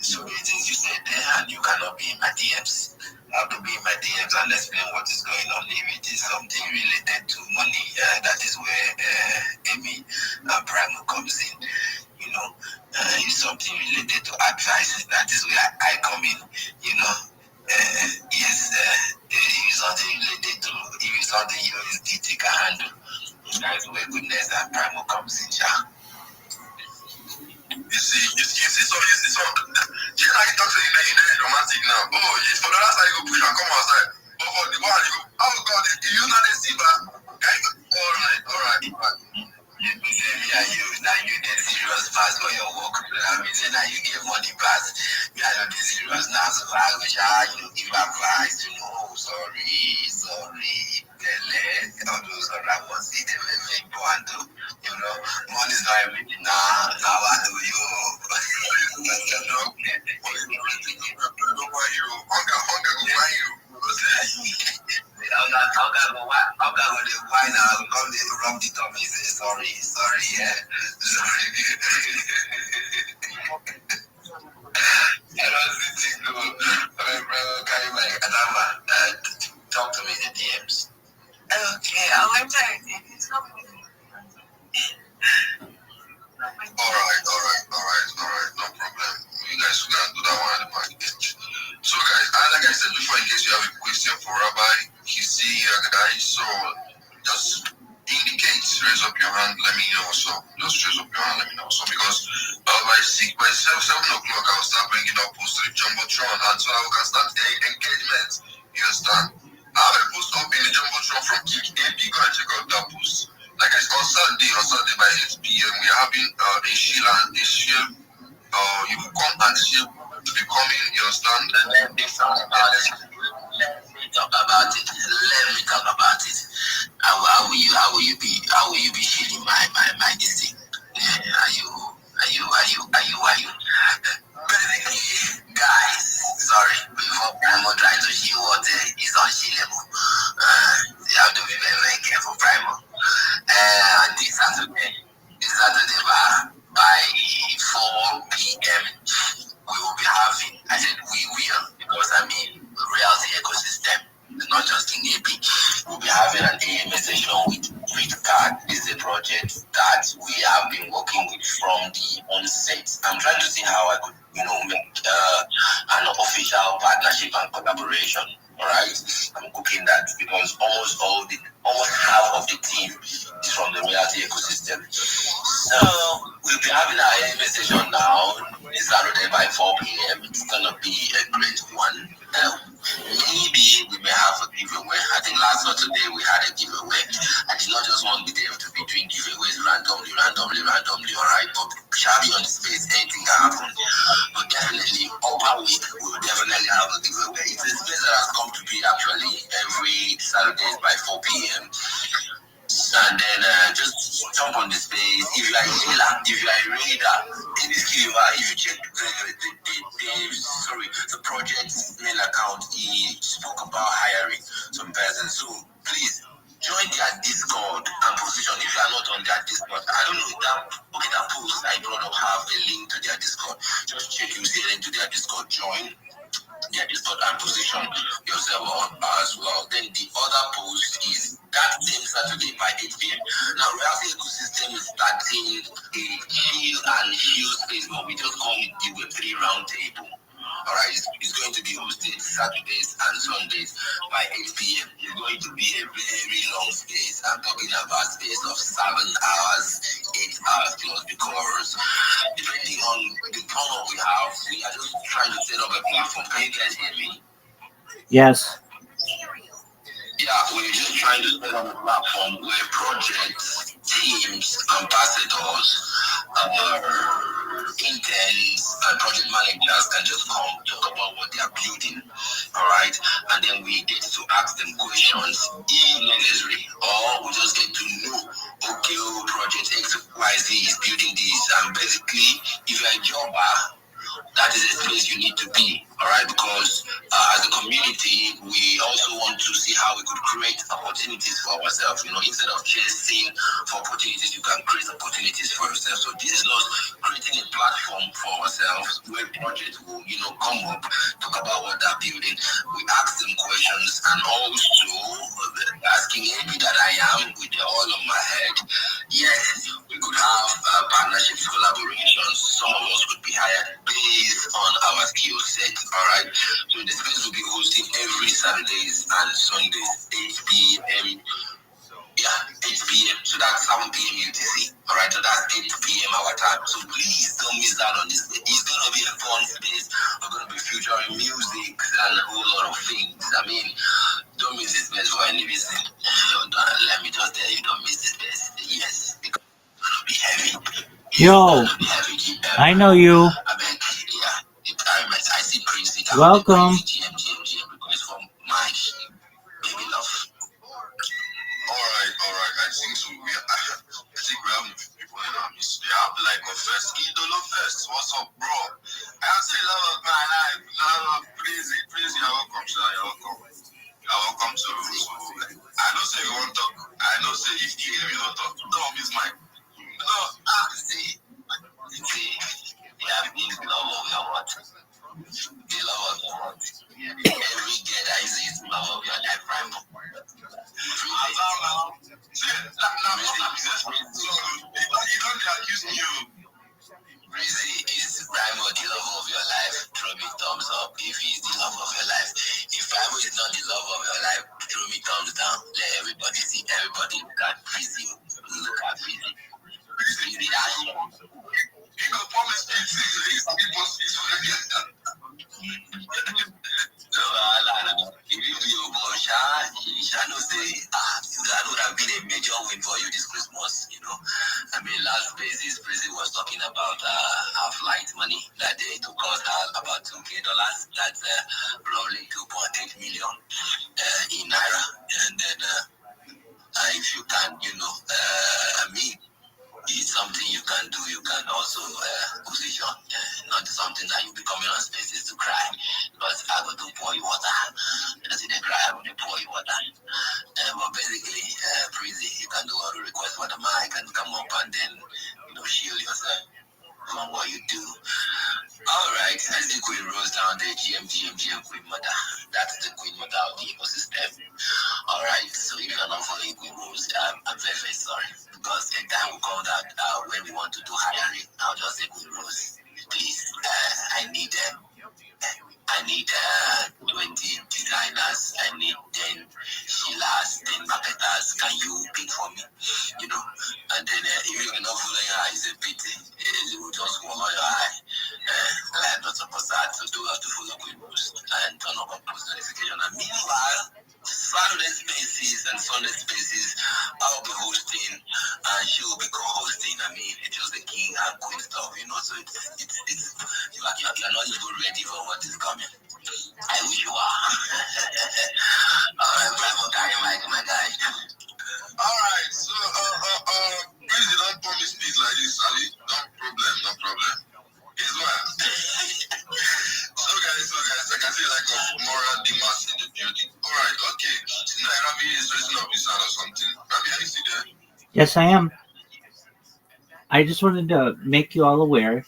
So the things you said there, and you cannot be in my DMs. I have to be in my DMs and explain what is going on. If it is something related to money, that is where Amy and Primo comes in. If something related to advice, that is where I come in. Yes, if it's something related to, if it's something you can handle, that is where goodness and Primo comes in. You see some. You know, you talk to you romantic now. Oh, it's for the last time you go push and come outside. But for the one, you go, oh God, you not a silver. Alright. You say me and you, now you get serious pass for your work. That means now you get money pass. Me and you get serious now, so I wish give advice, sorry. All those other ones, they make one too. Money's not everything now. Now I do you. I'll go with the wine. I'll come to rub the tummy. Say sorry, yeah. Sorry. I don't think so. Adama, talk to me in the DMs. okay, I'll enter it. It's not Alright, no problem. You guys can do that one at the package. So guys, like I said before, in case you have a question for Rabbi, he's here, guys. So just indicate, raise up your hand, let me know what's up. Just raise up your hand, let me know what's up. Because by 7 o'clock, I'll start bringing up posts to the Jumbotron, and so I can start the engagement. You understand? I have a post up in the Jumbotron from King AP. Go and check out that post. Like I said, on Sunday by 8 p.m., we are having a shield. You will come and shield to be coming, you understand? Let me talk about it. How will you be shielding my this thing? Are you? Guys, sorry, before Primo tries to shield what is unshieldable. You have to be very, very careful, Primo. This Saturday by 4 p.m. we will be having, I said we will, because reality ecosystem, not just in AP. We'll be having an AMA session with Card. This is a project that we Alright, I'm cooking that because almost half of the team is from the reality ecosystem. So we'll be having our anime session now this Saturday by 4 p.m. It's gonna be a great one. Maybe we may have a giveaway. I think last Saturday we had a giveaway. I did not just want them to be doing giveaways randomly, alright? But we shall be on the space, anything can happen. But definitely, over week, we will definitely have a giveaway. It's a space that has come to be actually every Saturday by 4 p.m. And then just jump on the space. If you are a healer, if you are a raider, in this video, if you check the project's main account, he spoke about hiring some persons. So please join their Discord and position. If you are not on their Discord, I don't know if that post I brought up have a link to their Discord. Just check, you see a link to their Discord. Join their Discord and position yourself on as well. Then the other post is that same Saturday by 8 p.m. Now, Reality Ecosystem is starting a chill and heal space, but we just call it the Web3 Roundtable. Alright, it's going to be hosted Saturdays and Sundays by 8 p.m. It's going to be a very long space. I'm talking about space of 7 hours, 8 hours plus, because depending on the power we have, we are just trying to set up a platform. Can you guys hear me? Yes. Yeah, we're just trying to set up a platform where projects, teams, ambassadors, interns, and project managers can just come talk about what they are building, all right? And then we get to ask them questions if necessary, or we just get to know, okay, project XYZ is building this, and basically, if you're a jobber, that is a place you need to be, all right? Because as a community, we also want to see how we could create opportunities for ourselves. You know, instead of chasing for opportunities, you can create opportunities for yourself. So this is not creating a platform for ourselves where projects will, come up, talk about what they're building. We ask them questions, and also asking every that I am with all of my head. Yes, we could have partnerships, collaborations. Some of us could be hired based on our skill set, all right? So the space will be hosting every Saturdays and Sundays, 8 p.m. Yeah, 8 p.m. So that's 7 p.m. UTC, all right? So that's 8 p.m. our time. So please don't miss out on this. It's going to be a fun space. We're going to be featuring music and a whole lot of things. I mean, don't miss this space for any reason. Let me just tell you, don't miss this space. Yes, because it's going to be heavy. Yo, I know you. I see Prince. Welcome. Alright. I think so. I think we have people in our midst. They have like a first. Idolo first. What's up, bro? I say love of my life. Love, praise, you're welcome, sir. You're welcome. You're welcome to. I know say you won't talk. I know say if you hear me not talk, don't miss mine. No, see, you have been the love of your heart. The love of your heart. Every girl I see is the love of your life, right? Breezy is Ramo the love of your life. Throw me thumbs up if he's the love of your life. If Ramo is not the love of your life, throw me thumbs down. Let everybody see. Everybody look at Breezy. Look at Breezy. Breezy, that's you. You can promise Breezy. That would have been a major win for you this Christmas, I mean, last basis, Brazil was talking about our flight money that day to cost about $2K. That's roughly 2.8 million in Naira. And then if you can, it's something you can do. You can also position, not something that you'll be coming on spaces to cry. Because I go to pour you water. I see they cry, I go to pour you water. But basically, Breezy, you can do all the requests for the mic and come up and then, shield yourself from what you do. All right, I think we rose down the GM Queen Mother. That's the Queen Mother of the ecosystem. All right, so if you're not following Queen Rose, I'm very, very sorry. Because the time we call that when we want to do hiring, I'll just say Queen Rose. Please, I need them. I need 20 designers. I need 10 healers, 10 marketers. Can you pick for me? You know, and then if you cannot follow your eye, it's a pity. You will just follow your eye. Like not supposed to do have to follow quick post and turn on post notification. And meanwhile, Saturday spaces and Sunday spaces, I'll be hosting and she will be co-hosting. I mean, it's just the king and queen stuff, you know. So it's you're not even ready for what is coming. I wish you are. I'm my guy. Alright, so please don't promise peace like this, Ali. No problem. It's well. So guys, I can see like a moral dimas in the building. Alright, okay. Seems like Rabbi is raising up his hand or something. Rabbi, are you still there? Yes, I am. I just wanted to make you all aware,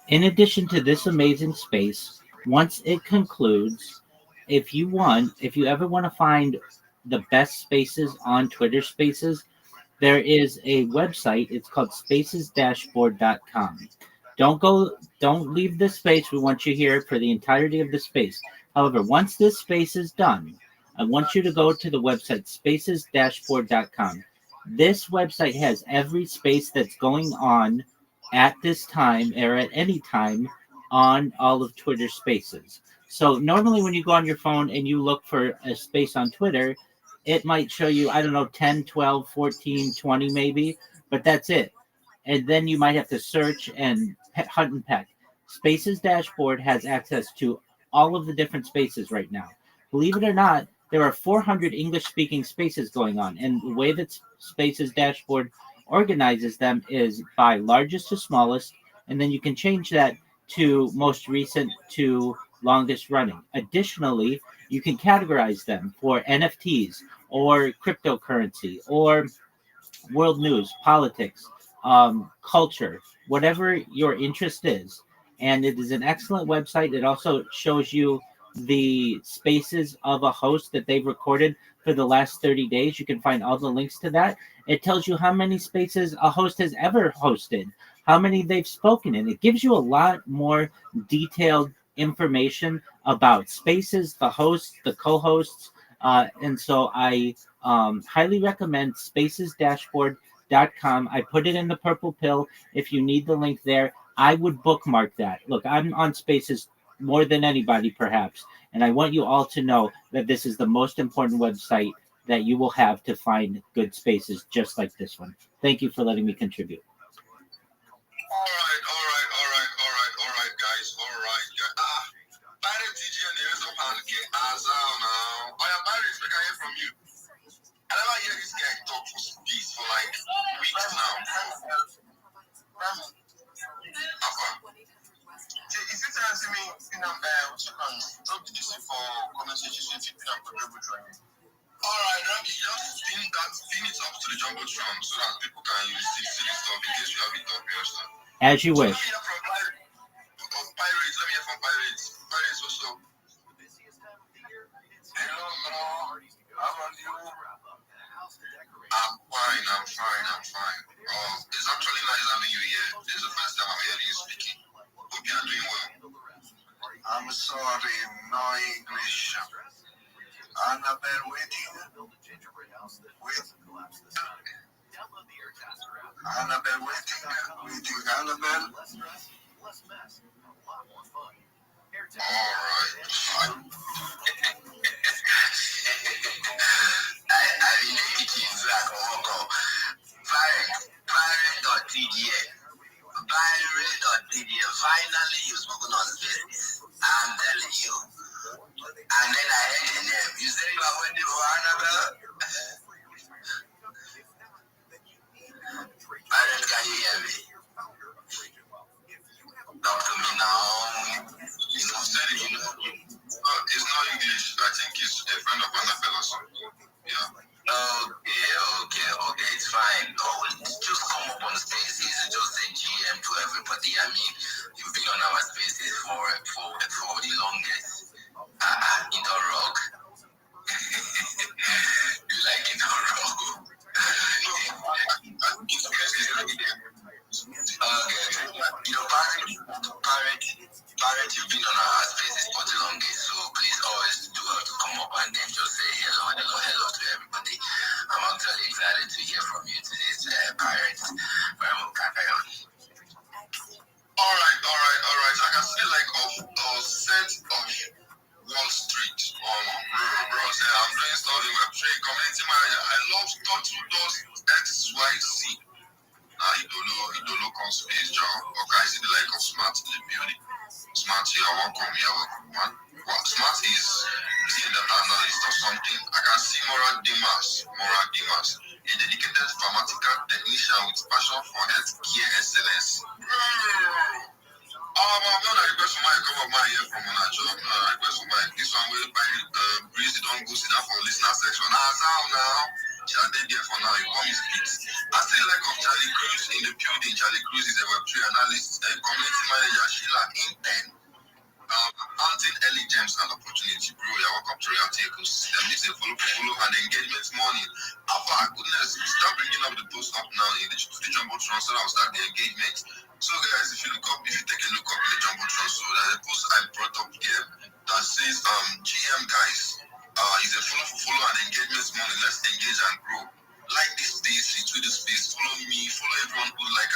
in addition to this amazing space, once it concludes, if you ever want to find the best spaces on Twitter Spaces, there is a website. It's called spacesdashboard.com. Don't leave this space. We want you here for the entirety of the space. However, once this space is done, I want you to go to the website spacesdashboard.com. This website has every space that's going on at this time or at any time on all of Twitter Spaces. So normally when you go on your phone and you look for a space on Twitter, it might show you, 10, 12, 14, 20 maybe, but that's it. And then you might have to search and hunt and peck. Spaces Dashboard has access to all of the different spaces right now. Believe it or not, there are 400 English-speaking spaces going on, and the way that Spaces Dashboard organizes them is by largest to smallest, and then you can change that to most recent to longest running. Additionally, you can categorize them for NFTs or cryptocurrency or world news, politics, culture, whatever your interest is. And it is an excellent website. It also shows you the spaces of a host that they've recorded for the last 30 days. You can find all the links to that. It tells you how many spaces a host has ever hosted, how many they've spoken in. It gives you a lot more detailed information about spaces, the hosts, the co-hosts. And so I highly recommend spacesdashboard.com. I put it in the purple pill. If you need the link there, I would bookmark that. Look, I'm on Spaces more than anybody, perhaps, and I want you all to know that this is the most important website that you will have to find good spaces just like this one. Thank you for letting me contribute. Alright, guys. Pirate TG and the rest of hand get Azal now. Pirates, we can hear from you. I never hear this guy talk for peace for like weeks now. Is it asking me, what did you say for conversation with Jumbotron? Alright, Rabbi, just pin it up to the Jumbotron so that people can see the stuff in case you have it up here. So. As you wish. Let me hear from Pirates. Pirates, what's up? Hello, bro. How are you? I'm fine. It's actually nice having you here. This is the first time I'm hearing you speaking. Hope you are doing well. I'm sorry, no English. Annabelle waiting. Annabelle waiting. Annabelle. Alright. I relate it to Zach Oko. Pirate.tda. Finally, you've spoken on this. I'm telling you. And then I heard your name. You said you are waiting for Annabelle? Pirate, can you hear me? Talk to me now. It's not English. I think it's a friend of Annabelle or something. Yeah. Okay. It's fine. No, just come up on spaces and just say GM to everybody. I mean, you've been on our spaces for the longest. In the rock. You like in the rock? Okay. Parrot, you've been on our spaces for the longest. just say hello to everybody. I'm actually excited to hear from you today's parents. All right. I can see like a set of Wall Street on bro. Say I'm doing stuff in Web3 community manager. I love thought who does XYZ. You don't know space job. Okay, I see the like of smart in the building. Smart, you're welcome, man. Well, smart is being data analyst or something. I can see Moral Dimas, a dedicated pharmaceutical technician with passion for healthcare excellence. I'm not a request for my cover my ear from an actual. I'm not a request for my this one will by breezy don't go sit down for listener section. Now. Shall they there for now? You come is speaks. I still like of Charlie Cruz in the building. Charlie Cruz is a Web3 analyst, community manager, Sheila Inten. Hunting early gems and opportunity, bro. You're welcome to Reality Ecosystem. This is a follow and engagement morning. Goodness, start bringing up the post up now in the Jumbotron so I'll start the engagement. So, guys, if you take a look up in the Jumbotron, so there's a post I brought up here that says, GM guys, is a follow and engagement morning. Let's engage and grow. Like this space, into the space, follow me, follow everyone who like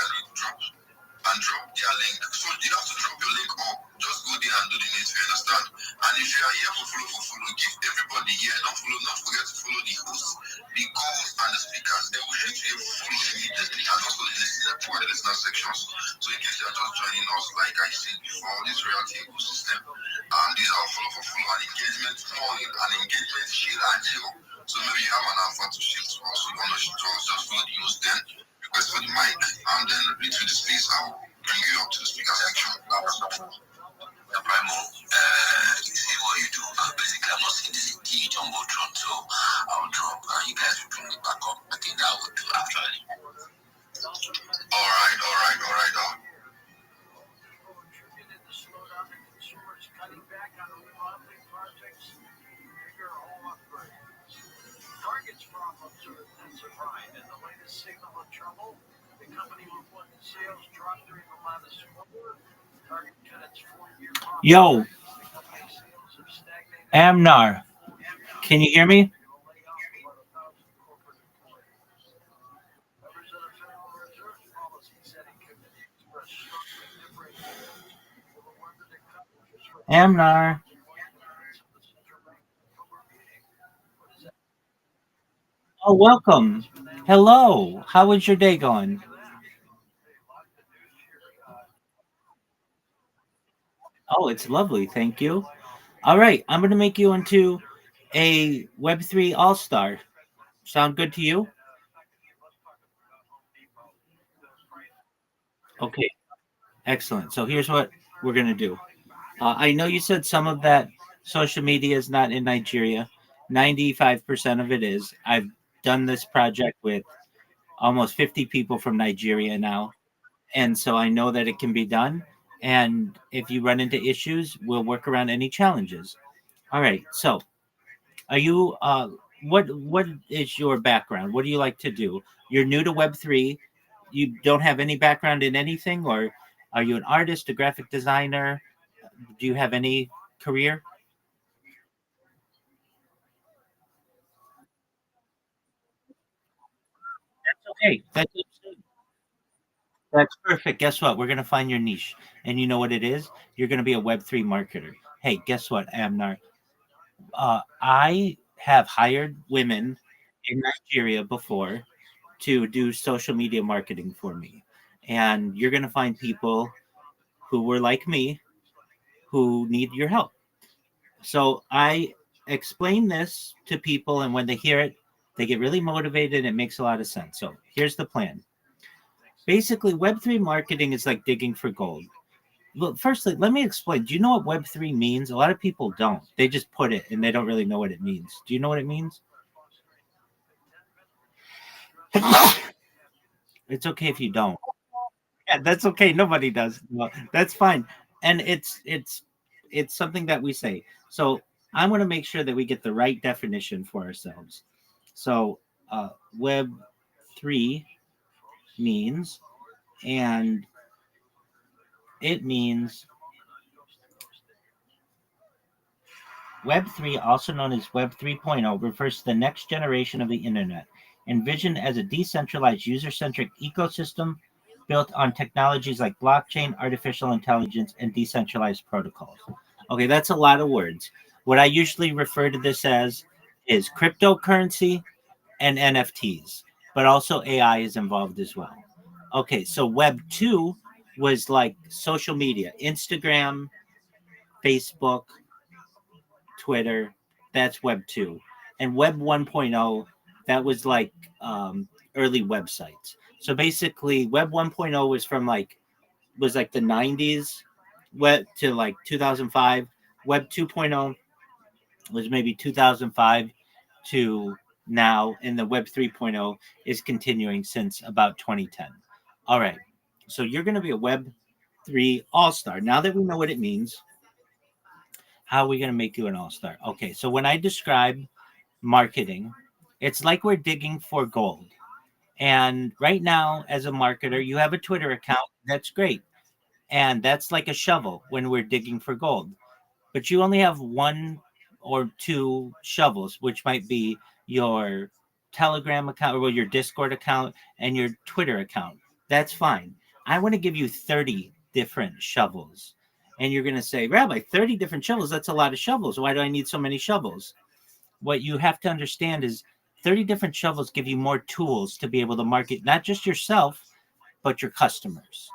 and drop their link. So you have to drop your link up. Just go there and do the needs, you understand? And if you are here for follow, give everybody here. Don't forget to follow the hosts, the co-hosts, and the speakers. They will shoot you follow immediately and also listen to the listener sections. So in case you are just joining us, like I said before, this reality ecosystem, and these are follow and engagement, morning and engagement, shield and geo. So maybe you have an alpha to shift to us. You want to shift to us, just follow the host then. Request for the mic, and then read through the space. I will bring you up to the speaker section. The Primo, you see what you do. Basically, I'm not seeing this key Jumbotron, so I'll drop and you guys will bring me back up. I think that would do actually. All right. Target's problems are intensified, and the latest signal of trouble. The company reported sales dropped during the latest quarter. Target cut its 4-year profit. Yo, Amnar, can you hear me? Amnar. Oh, welcome. Hello. How was your day going? Oh, it's lovely. Thank you. All right. I'm going to make you into a Web3 All Star. Sound good to you? Okay. Excellent. So here's what we're going to do. I know you said some of that social media is not in Nigeria. 95% of it is. I've done this project with almost 50 people from Nigeria now. And so I know that it can be done. And if you run into issues, we'll work around any challenges. All right. So are you what is your background? What do you like to do? You're new to Web3. You don't have any background in anything, or are you an artist, a graphic designer? Do you have any career? Okay, that's perfect. Guess what? We're gonna find your niche, and you know what it is. You're gonna be a Web3 marketer. Hey, guess what, Amnar? I have hired women in Nigeria before to do social media marketing for me, and you're gonna find people who were like me who need your help. So I explain this to people, and when they hear it, they get really motivated. It makes a lot of sense. So here's the plan. Basically, Web3 marketing is like digging for gold. Well, firstly, let me explain. Do you know what Web3 means? A lot of people don't. They just put it and they don't really know what it means. Do you know what it means? It's okay if you don't. Yeah, that's okay. Nobody does. No, that's fine. And it's something that we say. So I'm going to make sure that we get the right definition for ourselves. So Web 3 means, and it means Web 3, also known as Web 3.0, refers to the next generation of the internet, envisioned as a decentralized, user-centric ecosystem built on technologies like blockchain, artificial intelligence, and decentralized protocols. Okay, that's a lot of words. What I usually refer to this as is cryptocurrency and NFTs, but also AI is involved as well. Okay, so Web 2 was like social media, Instagram, Facebook, Twitter. That's Web 2. And Web 1.0, that was like early websites. So basically, Web 1.0 was like the 90s web to like 2005. Web 2.0 was maybe 2005 to now, and the Web 3.0 is continuing since about 2010. All right. So you're going to be a Web 3 all star. Now that we know what it means, how are we going to make you an all star? Okay. So when I describe marketing, it's like we're digging for gold. And right now, as a marketer, you have a Twitter account. That's great. And that's like a shovel when we're digging for gold. But you only have one or two shovels, which might be your Telegram account or your Discord account and your Twitter account. That's fine. I want to give you 30 different shovels. And you're going to say, Rabbi, 30 different shovels? That's a lot of shovels. Why do I need so many shovels? What you have to understand is 30 different shovels give you more tools to be able to market not just yourself, but your customers.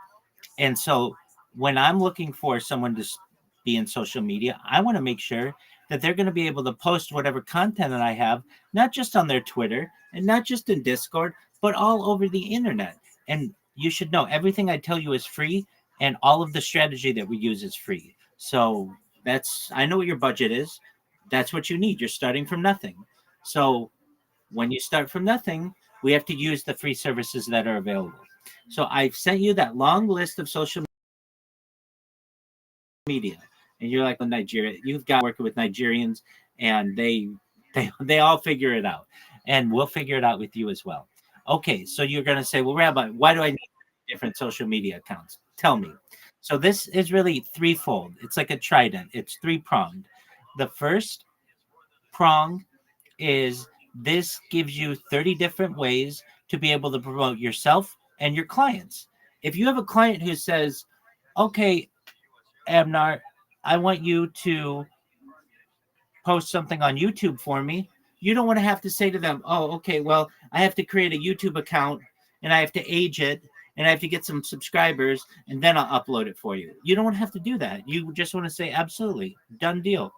And so when I'm looking for someone to be in social media, I want to make sure that they're going to be able to post whatever content that I have, not just on their Twitter and not just in Discord, but all over the internet. And you should know everything I tell you is free, and all of the strategy that we use is free. So I know what your budget is. That's what you need. You're starting from nothing. So when you start from nothing, we have to use the free services that are available. So I've sent you that long list of social media, and you're like, well, Nigeria, you've got working with Nigerians, and they all figure it out, and we'll figure it out with you as well. Okay, so you're going to say, well, Rabbi, why do I need different social media accounts? Tell me. So this is really threefold. It's like a trident. It's three-pronged. The first prong is this gives you 30 different ways to be able to promote yourself and your clients. If you have a client who says, okay, Abnar, I want you to post something on YouTube for me, you don't want to have to say to them, oh, okay, well, I have to create a YouTube account and I have to age it and I have to get some subscribers and then I'll upload it for you. You don't want to have to do that. You just want to say, absolutely, done deal.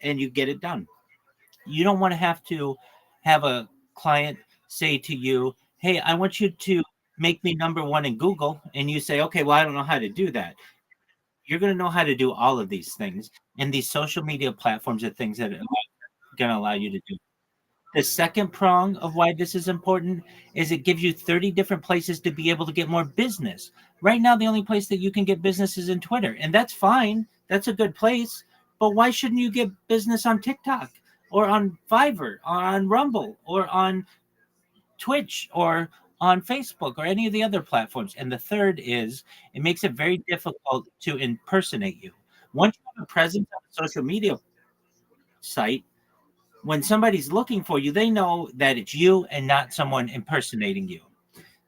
And you get it done. You don't want to have a client say to you, hey, I want you to make me number one in Google. And you say, okay, well, I don't know how to do that. You're going to know how to do all of these things. And these social media platforms are things that are going to allow you to do. The second prong of why this is important is it gives you 30 different places to be able to get more business. Right now, the only place that you can get business is in Twitter. And that's fine. That's a good place. But why shouldn't you get business on TikTok or on Fiverr or on Rumble or on Twitch or on Facebook or any of the other platforms? And the third is it makes it very difficult to impersonate you. Once you have a presence on a social media site, when somebody's looking for you, they know that it's you and not someone impersonating you.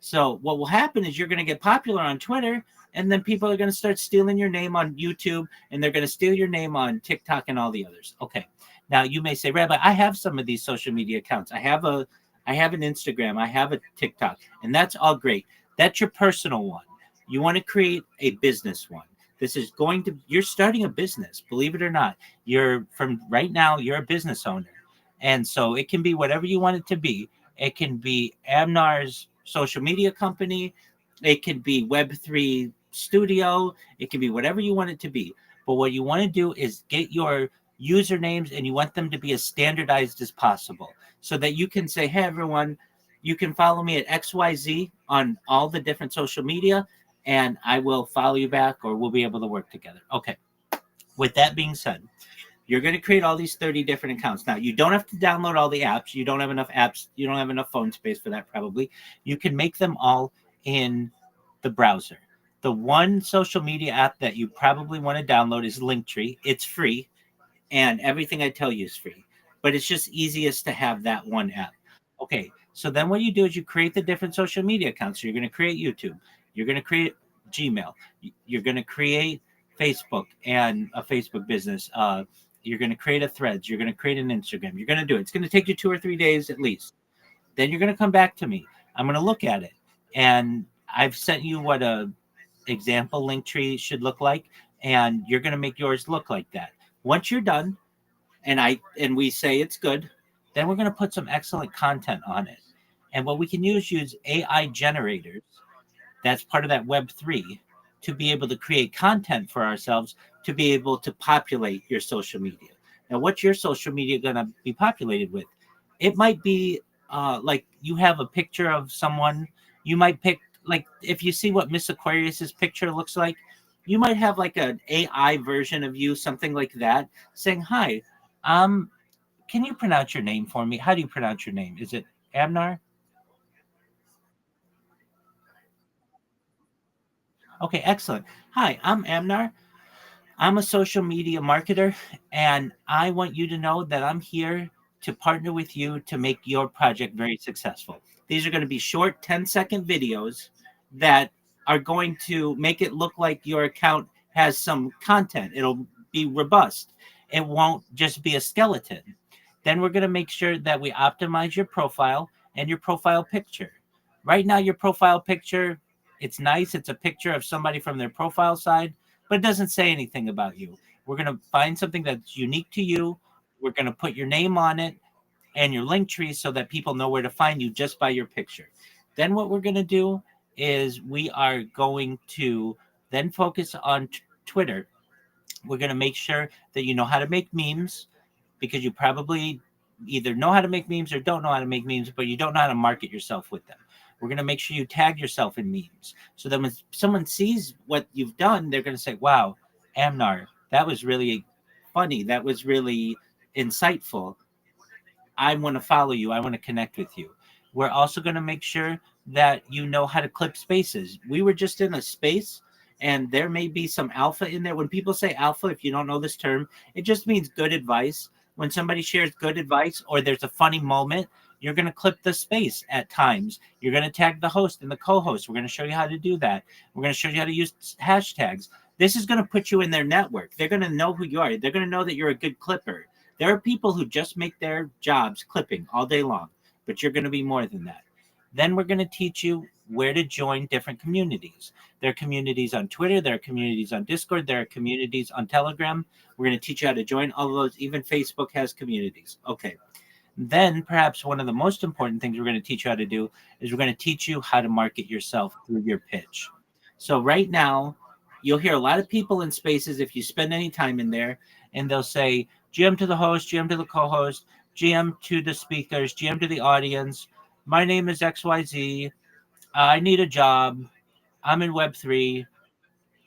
So what will happen is you're going to get popular on Twitter, and then people are going to start stealing your name on YouTube, and they're going to steal your name on TikTok and all the others. Okay. Now you may say, Rabbi, I have some of these social media accounts. I have an Instagram, I have a TikTok, and that's all great. That's your personal one. You want to create a business one. You're starting a business, believe it or not. You're a business owner. And so it can be whatever you want it to be. It can be Abnar's social media company. It can be Web3 Studio. It can be whatever you want it to be. But what you want to do is get your usernames and you want them to be as standardized as possible so that you can say, hey, everyone, you can follow me at XYZ on all the different social media and I will follow you back or we'll be able to work together. Okay. With that being said, you're going to create all these 30 different accounts. Now, you don't have to download all the apps. You don't have enough apps. You don't have enough phone space for that, probably. You can make them all in the browser. The one social media app that you probably want to download is Linktree. It's free. and everything I tell you is free. But it's just easiest to have that one app. Okay, so then what you do is you create the different social media accounts. So you're going to create YouTube, you're going to create Gmail, you're going to create Facebook and a Facebook business. You're going to create a Threads, you're going to create an Instagram. You're going to do it. It's going to take you 2 or 3 days at least. Then you're going to come back to me. I'm going to look at it, and I've sent you what a example link tree should look like, and you're going to make yours look like that. Once you're done, and we say it's good, then we're going to put some excellent content on it. And what we can use AI generators. That's part of that Web3 to be able to create content for ourselves, to be able to populate your social media. Now, what's your social media going to be populated with? It might be like you have a picture of someone. You might pick, like, if you see what Miss Aquarius's picture looks like, you might have like an AI version of you, something like that, saying, "Hi, can you pronounce your name for me? How do you pronounce your name? Is it Amnar?" Okay, excellent. Hi, I'm Amnar. I'm a social media marketer, and I want you to know that I'm here to partner with you to make your project very successful. These are going to be short 10-second videos that are going to make it look like your account has some content. It'll be robust. It won't just be a skeleton. Then we're going to make sure that we optimize your profile and your profile picture. Right now, your profile picture, it's nice. It's a picture of somebody from their profile side, but it doesn't say anything about you. We're going to find something that's unique to you. We're going to put your name on it and your link tree so that people know where to find you just by your picture. Then what we're going to do is we are going to then focus on Twitter. We're going to make sure that you know how to make memes, because you probably either know how to make memes or don't know how to make memes, but you don't know how to market yourself with them. We're going to make sure you tag yourself in memes. So then when someone sees what you've done, they're going to say, "Wow, Amnar, that was really funny. That was really insightful. I want to follow you. I want to connect with you." We're also going to make sure that you know how to clip spaces. We were just in a space, and there may be some alpha in there. When people say alpha, if you don't know this term, it just means good advice. When somebody shares good advice or there's a funny moment, you're going to clip the space at times. You're going to tag the host and the co-host. We're going to show you how to do that. We're going to show you how to use hashtags. This is going to put you in their network. They're going to know who you are. They're going to know that you're a good clipper. There are people who just make their jobs clipping all day long, but you're going to be more than that. Then we're going to teach you where to join different communities. There are communities on Twitter. There are communities on Discord. There are communities on Telegram. We're going to teach you how to join all of those. Even Facebook has communities. Okay. Then perhaps one of the most important things we're going to teach you how to do is we're going to teach you how to market yourself through your pitch. So right now, you'll hear a lot of people in spaces, if you spend any time in there, and they'll say, "GM to the host, GM to the co-host, GM to the speakers, GM to the audience. My name is XYZ. I need a job. I'm in Web3.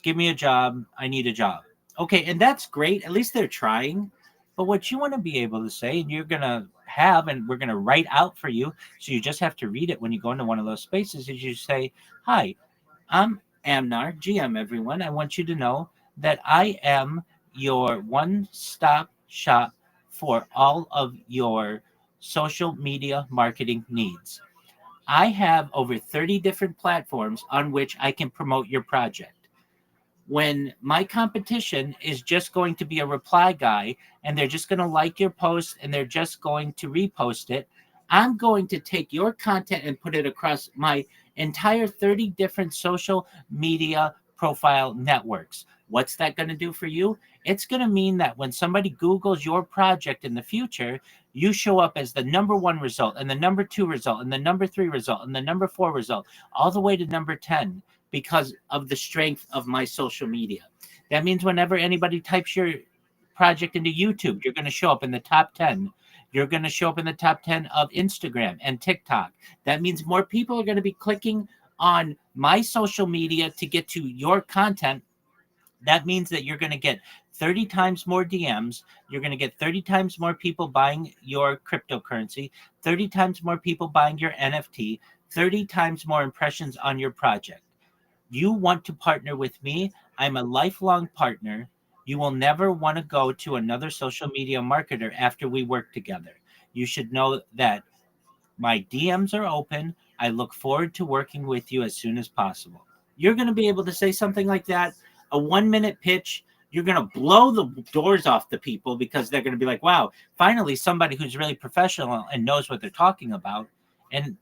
Give me a job. I need a job." Okay, and that's great. At least they're trying. But what you want to be able to say, and you're going to have, and we're going to write out for you, so you just have to read it when you go into one of those spaces, is you say, "Hi, I'm Amnar, GM, everyone. I want you to know that I am your one-stop shop for all of your social media marketing needs. I have over 30 different platforms on which I can promote your project. When my competition is just going to be a reply guy and they're just going to like your post and they're just going to repost it, I'm going to take your content and put it across my entire 30 different social media profile networks. What's that going to do for you? It's going to mean that when somebody Googles your project in the future, you show up as the number 1 result and the number 2 result and the number 3 result and the number 4 result, all the way to number 10, because of the strength of my social media. That means whenever anybody types your project into YouTube, you're going to show up in the top 10. You're going to show up in the top 10 of Instagram and TikTok. That means more people are going to be clicking on my social media to get to your content. That means that you're going to get 30 times more DMs. You're going to get 30 times more people buying your cryptocurrency, 30 times more people buying your NFT, 30 times more impressions on your project. You want to partner with me? I'm a lifelong partner. You will never want to go to another social media marketer after we work together. You should know that my DMs are open. I look forward to working with you as soon as possible. You're going to be able to say something like that, a 1 minute pitch. You're going to blow the doors off the people because they're going to be like, wow, finally somebody who's really professional and knows what they're talking about. And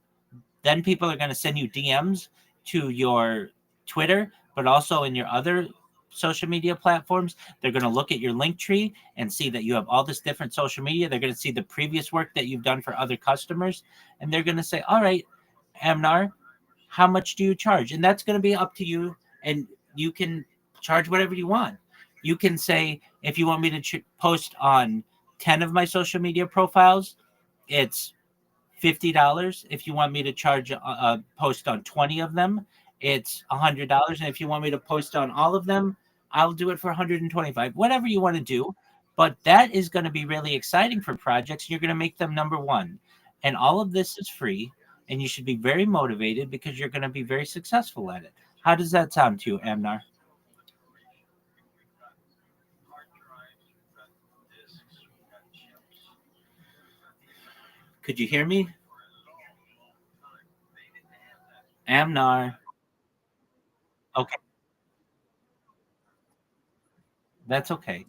then people are going to send you DMs to your Twitter, but also in your other social media platforms. They're going to look at your link tree and see that you have all this different social media. They're going to see the previous work that you've done for other customers. And they're going to say, all right, Amnar, how much do you charge? And that's going to be up to you. And you can charge whatever you want. You can say, if you want me to post on 10 of my social media profiles, it's $50. If you want me to charge a post on 20 of them, it's $100. And if you want me to post on all of them, I'll do it for 125. Whatever you want to do. But that is going to be really exciting for projects. You're going to make them number one. And all of this is free. And you should be very motivated because you're going to be very successful at it. How does that sound to you, Amnar? Could you hear me? Amnar. Okay. That's okay.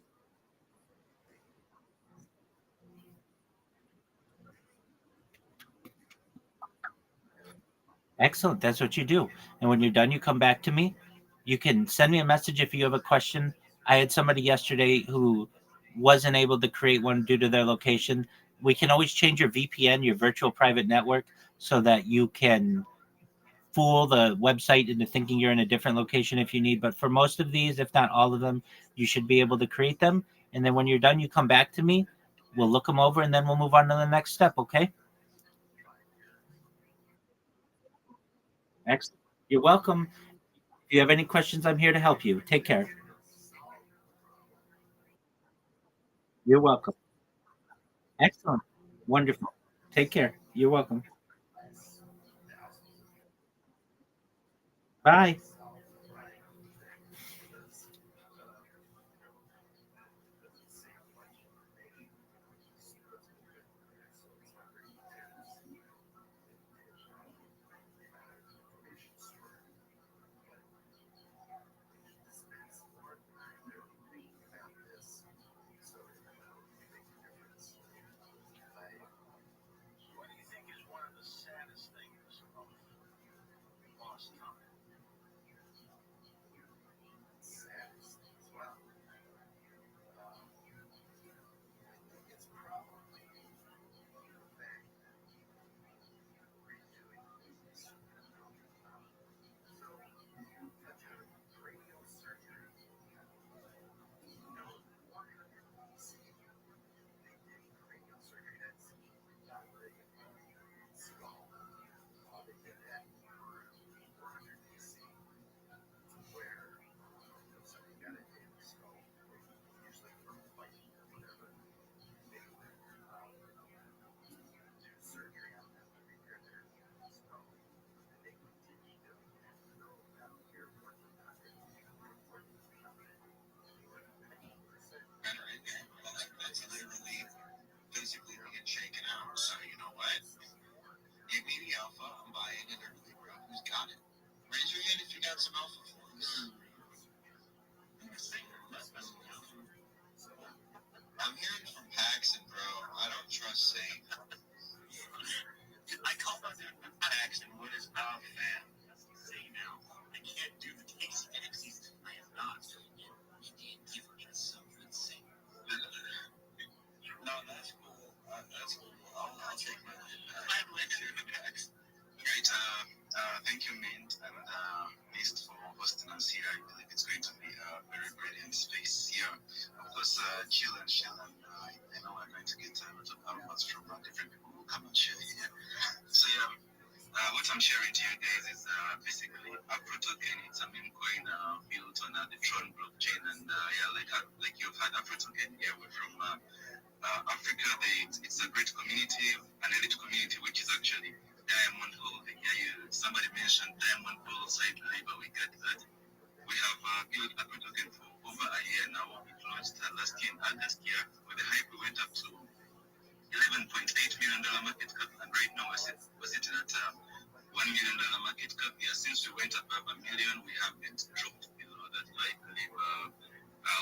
Excellent. That's what you do. And when you're done, you come back to me. You can send me a message if you have a question. I had somebody yesterday who wasn't able to create one due to their location. We can always change your VPN, your virtual private network, so that you can fool the website into thinking you're in a different location if you need. But for most of these, if not all of them, you should be able to create them. And then when you're done, you come back to me. We'll look them over and then we'll move on to the next step. Okay. Excellent. You're welcome. If you have any questions, I'm here to help you. Take care. You're welcome. Excellent. Wonderful. Take care. You're welcome. Bye. What do you think is one of the saddest things of lost time? Well, it's probably the fact that redoing these. So, touch on cranial surgery. No wonder they did cranial surgery. That's not the skull. They did that for 400 BC, where somebody got it in the skull, usually from fighting or whatever. They would do surgery on them to repair their skull. And they continue to go down here working on it, working on it. That's literally basically being shaken out. So you know what? Give me the alpha. I'm buying it early, bro. Who's got it? Raise your hand if you got some alpha for us. I'm hearing from Paxton, bro. I don't trust Saint. I call my dude Paxton. What is our fan? Say now. I can't do the case taxis. I am not. You can't give me something Saint. No, that's cool. That's cool. I'll take my win back. I'm listening to Paxton. Great. Thank you, Mint and Mist, for hosting us here. I believe it's going to be a very brilliant space here. Of course, chill and I know we're going to get a lot of outputs from different people who come and share here. So yeah, what I'm sharing to you guys is basically a token. It's a meme coin built on the Tron blockchain, and like you've had a token here. We're from Africa. It's a great community, an elite community, which is actually diamond holding. Yeah, somebody mentioned diamond bull side labor. We get that. We have built a token for over a year now. We last year, with the hype, we went up to $11.8 million market cap, and right now we're sitting at $1 million market cap. Yeah, since we went above $1 million, we haven't dropped below that. I believe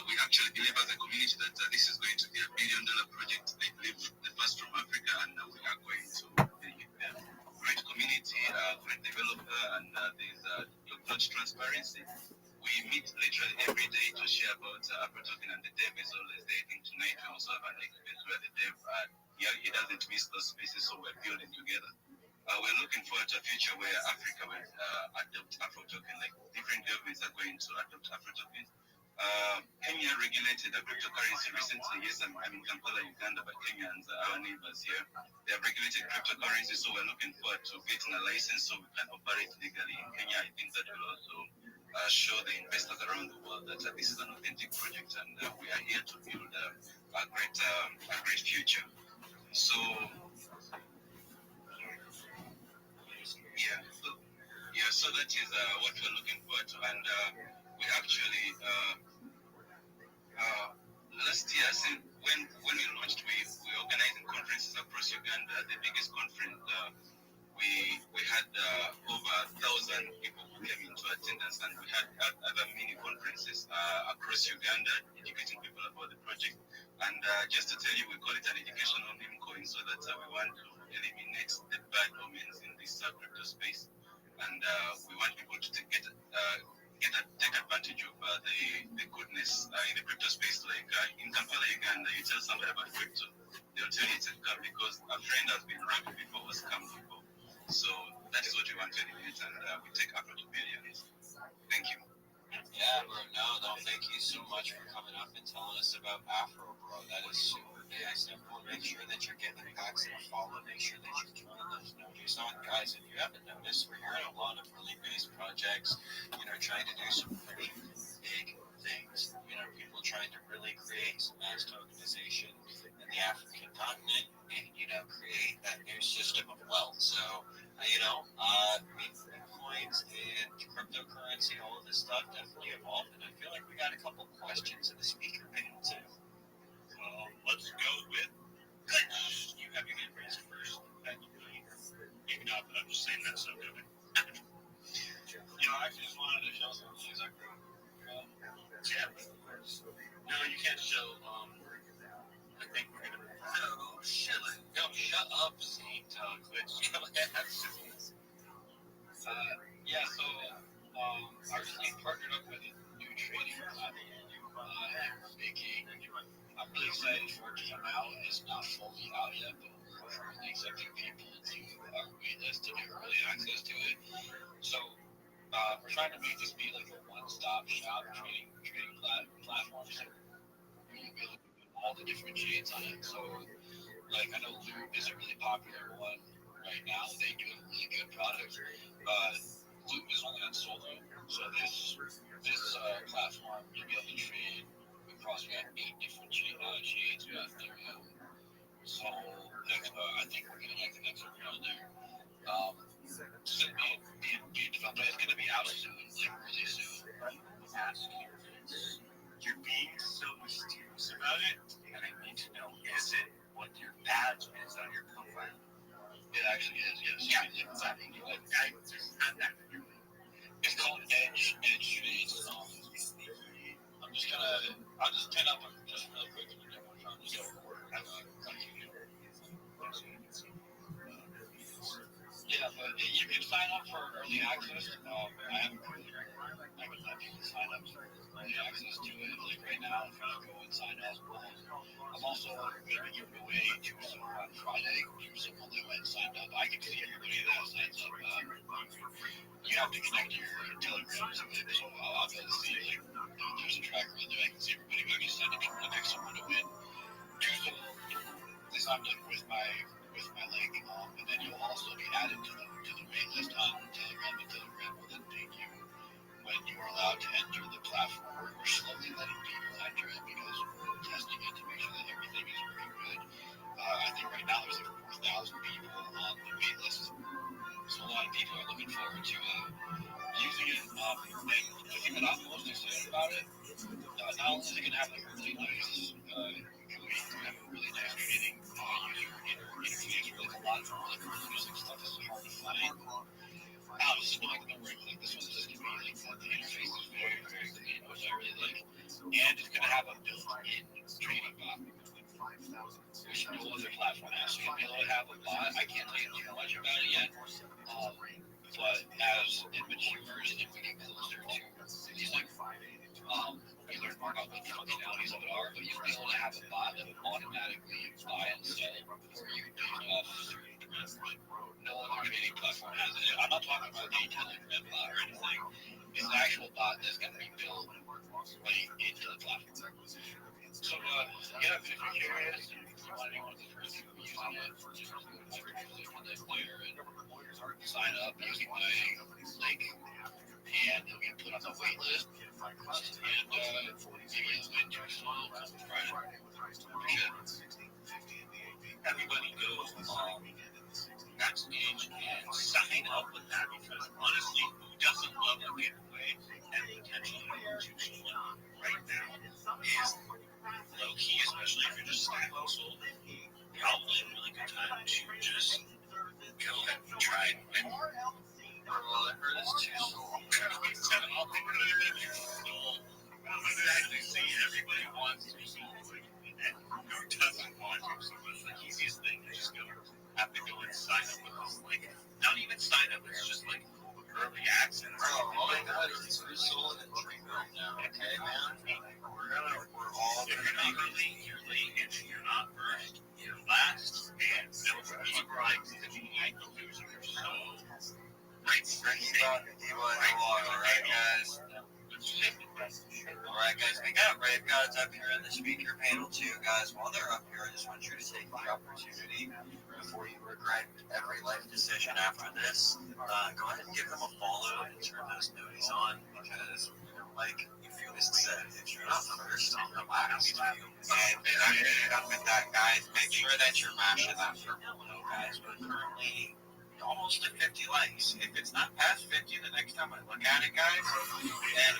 we actually believe as a community that this is going to be $1 billion project. I believe the first from Africa, and we are going to be a great community, great developer, and there's top-notch transparency. We meet literally every day to share about AfroToken, and the dev is always there. I think tonight we also have an event where the dev, he doesn't miss those spaces, so we're building together. We're looking forward to a future where Africa will adopt AfroToken, like different governments are going to adopt AfroToken. Kenya regulated a cryptocurrency recently. Yes, I'm in Kampala, Uganda, but Kenyans are our neighbors here. They have regulated cryptocurrency, so we're looking forward to getting a license so we can operate legally in Kenya. I think that will also show the investors around the world that this is an authentic project, and we are here to build a great future. So so that is what we're looking forward to, and we actually last year, when we launched, we organized conferences across Uganda. The biggest conference, we had over 1,000 people who came into attendance, and we had other mini conferences across Uganda, educating people about the project. And just to tell you, we call it an educational meme coin, so that we want to eliminate the bad omens in this crypto space, and we want people to take advantage of the goodness in the crypto space. Like in Kampala, Uganda, you tell somebody about crypto, they'll tell you it's a scam because a friend has been robbed before or scammed before. So that is what we want to eliminate, and we take Afro to billions. Thank you. Yeah, bro. No, thank you so much for coming up and telling us about Afro, bro. That is super nice. Everyone, make sure that you're getting the packs and follow. Make sure that you're turning those notices on, guys. If you haven't noticed, we're hearing a lot of really base projects. Trying to do some pretty big things. People trying to really create some mass tokenization in the African continent and create that new system of wealth. So Bitcoins and cryptocurrency, all of this stuff definitely evolved, and I feel like we got a couple questions in the speaker panel too. Let's go with goodness. You have your hand raised first. Maybe not, but I'm just saying that's so good. I just wanted to show some things I grew. No, you can't show. I think we're gonna. Oh shit! No, shut up, Saint. Glitch. Go ahead. So I recently partnered up with a new trading platform. I'm really excited for it to come out. It's not fully out yet, but we're currently accepting people to our wait list to get early access to it. So we're trying to make this be like a one-stop shop trading platform. So we're able to put all the different shades on it. So I know Loop is a really popular one right now. They do a really good product. Loop is only on Solo, so this platform you'll be able to trade across 8 different shades. We have Ethereum, Sol, I think we're gonna get the next one on there. It's gonna be developed. It's gonna be out soon, really soon. You're being so mysterious about it, and I need to know: is it what your badge is on your profile? It actually is, yes. Yeah, exactly. It's called Edge Trades. I'll just pin up just real quick and then we'll try to just but you can sign up for early access. I would let people sign up for early access to it. Right now, if you go and sign up, I'm also going to be giving away to someone on Friday. Someone that went and signed up. I can see everybody that signs up. You have to connect your Telegram to it, so I'll be able to see there's a tracker in there. I can see everybody who just signed up for the next someone to win. This I'm done with my link, and then you'll also be added to the wait list on Telegram. And Telegram will then ping you when you are allowed to enter the platform. We're slowly letting people enter it because we're testing it to make sure that everything is working good. I think right now there's 4,000 people on the wait list, so a lot of people are looking forward to using it. And the thing that I'm most excited about it, not only is it going to have like really nice. Have a really nice training user interface. Really, a lot of really cool music stuff is hard to find. Just like the word, like this one's just gonna be like the interface is very, very clean, which I really like. And it's gonna have a built-in trading bot, which no other platform has. So you'll be able to have a bot. I can't tell you too much about it yet. But as it matures and we get closer to these like we learn more about what the functionalities of it are, but you'll be able to have a bot that will automatically buy and sell for you based off certain parameters. No other trading platform has it. I'm not talking about a Telegram bot or anything. It's an actual bot that's going to be built right into the platform. So, yeah, if you're curious and you want to be one of the first people using it, just go to my player and sign up using my link, and you'll get put on the wait list. And maybe you'll win your soul on Friday. Everybody go backstage and sign up with that, because honestly, who doesn't love a giveaway and potentially losing someone right now is low key, especially if you're just stacking soul. Probably a really good time to just go ahead and try and win. Well, I heard it's too soul. Exactly. See, everybody wants to soul. And who doesn't want to? So it's the easiest thing to just go have to go and sign up with this link. Not even sign up, it's just like early access. Oh my god, it's free soul and Dream right now, okay, man? We're all early, you're late, and you're not first, you're last, and no surprise to be the loser. So, right, alright, guys? Alright, guys, we got Rave Gods up here in the speaker panel too, guys. While they're up here, I just want you to take the opportunity before you regret every life decision after this. Go ahead and give them a follow and turn those noties on, because, like Felix said, if you're not first on the last, and up with that, guys, make sure that you're mashing that purple note, guys. We're currently almost at 50 likes. If it's not past 50 the next time I look at it, guys, then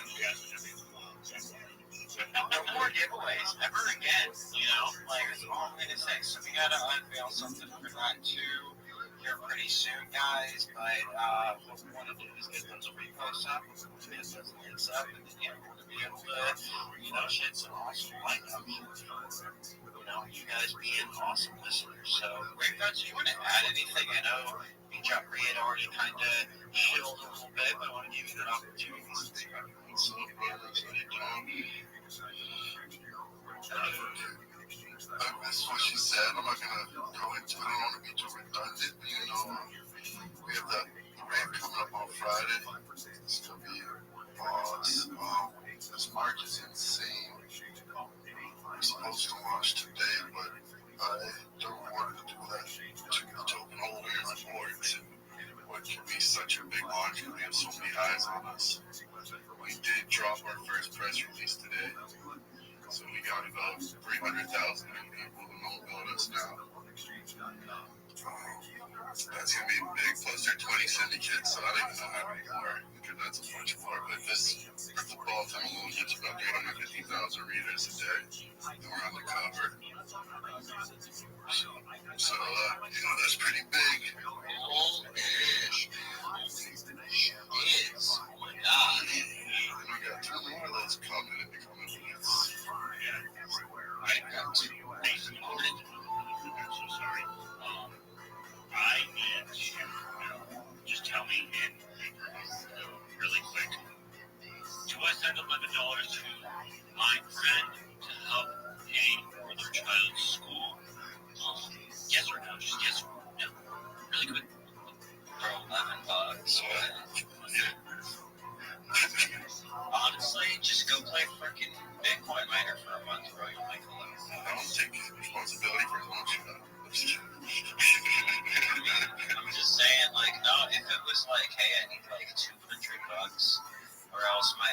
no more giveaways ever again, you know? Like, that's all I'm gonna say. So we gotta unveil something for that too here pretty soon, guys. But what we want to do is get those reposts up, get those links up, and then we're gonna be able to, shed some awesome light out here. You guys being awesome listeners. So, Great Guns, do you want to add anything? I know Jeffrey had already kind of shilled a little bit, but I want to give you that opportunity since you're up here. So, that's what she said. I'm not going to go into it. I don't want to be too redundant. We have the rave coming up on Friday. It's going to be boss. This march is insane. I'm supposed to watch today, but I don't want to do that to the token holders and boards. What can be such a big launch, and we have so many eyes on us. We did drop our first press release today, so we got about 300,000 people who know about us now. That's going to be big, plus there are 20 syndicates, so I don't even know how many more, because that's a bunch more. But this, the ball time alone gets about 350,000 readers a day, and we're on the cover. So that's pretty big. Holy-ish. Yes. Oh my god. And we got two more of those coming and becoming hits. I got to raise the moment. I'm so sorry. I need to just tell me really quick. Do I send $11 to my friend to help pay for their child's school? Yes or no? Just yes or no. Really quick. For $11. Honestly, just go play freaking Bitcoin miner for a month, bro. You'll make $11. I don't take responsibility for his own shit. I'm just saying, no, if it was hey, I need $200, or else my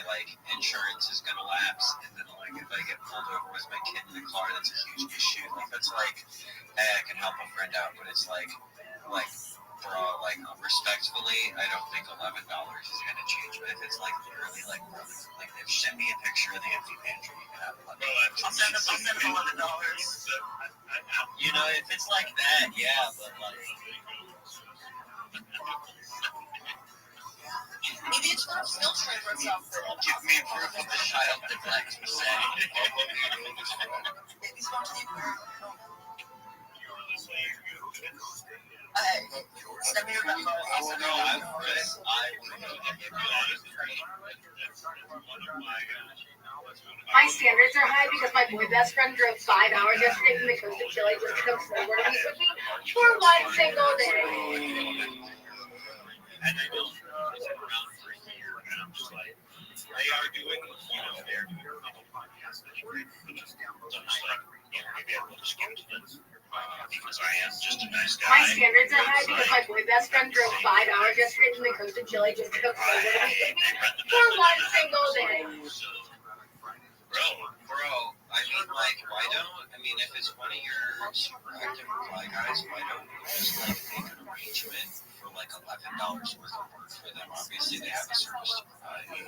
insurance is gonna lapse, and then if I get pulled over with my kid in the car, that's a huge issue. That's hey, I can help a friend out, but it's bro, like, respectfully, I don't think $11 is gonna change. But if it's like literally like, if send me a picture of the empty pantry, you can have $11. I'll send him $11. You know, if it's like that, yeah, but like. Maybe it's not still trade for itself. Give me proof of the child neglect per se. Maybe it's not to the aquarium. Send me your number. My standards are high because my boy best friend drove 5 hours yesterday from the coast of Chile just to come snowboarding with me for one single day. And they don't sit around for a year, and I'm just like, they are doing, they're doing a couple podcasts that you're just like, maybe I will just skip to this. Because I am just a nice guy. My standards are high because my boy best friend drove 5 hours yesterday from the coast of Chile just to come snowboarding with me for one single day. Bro, I mean, like, why don't, if it's one of your super active reply guys, why don't you just, like, make an arrangement for, like, $11 worth of work for them? Obviously, they have a service to provide. I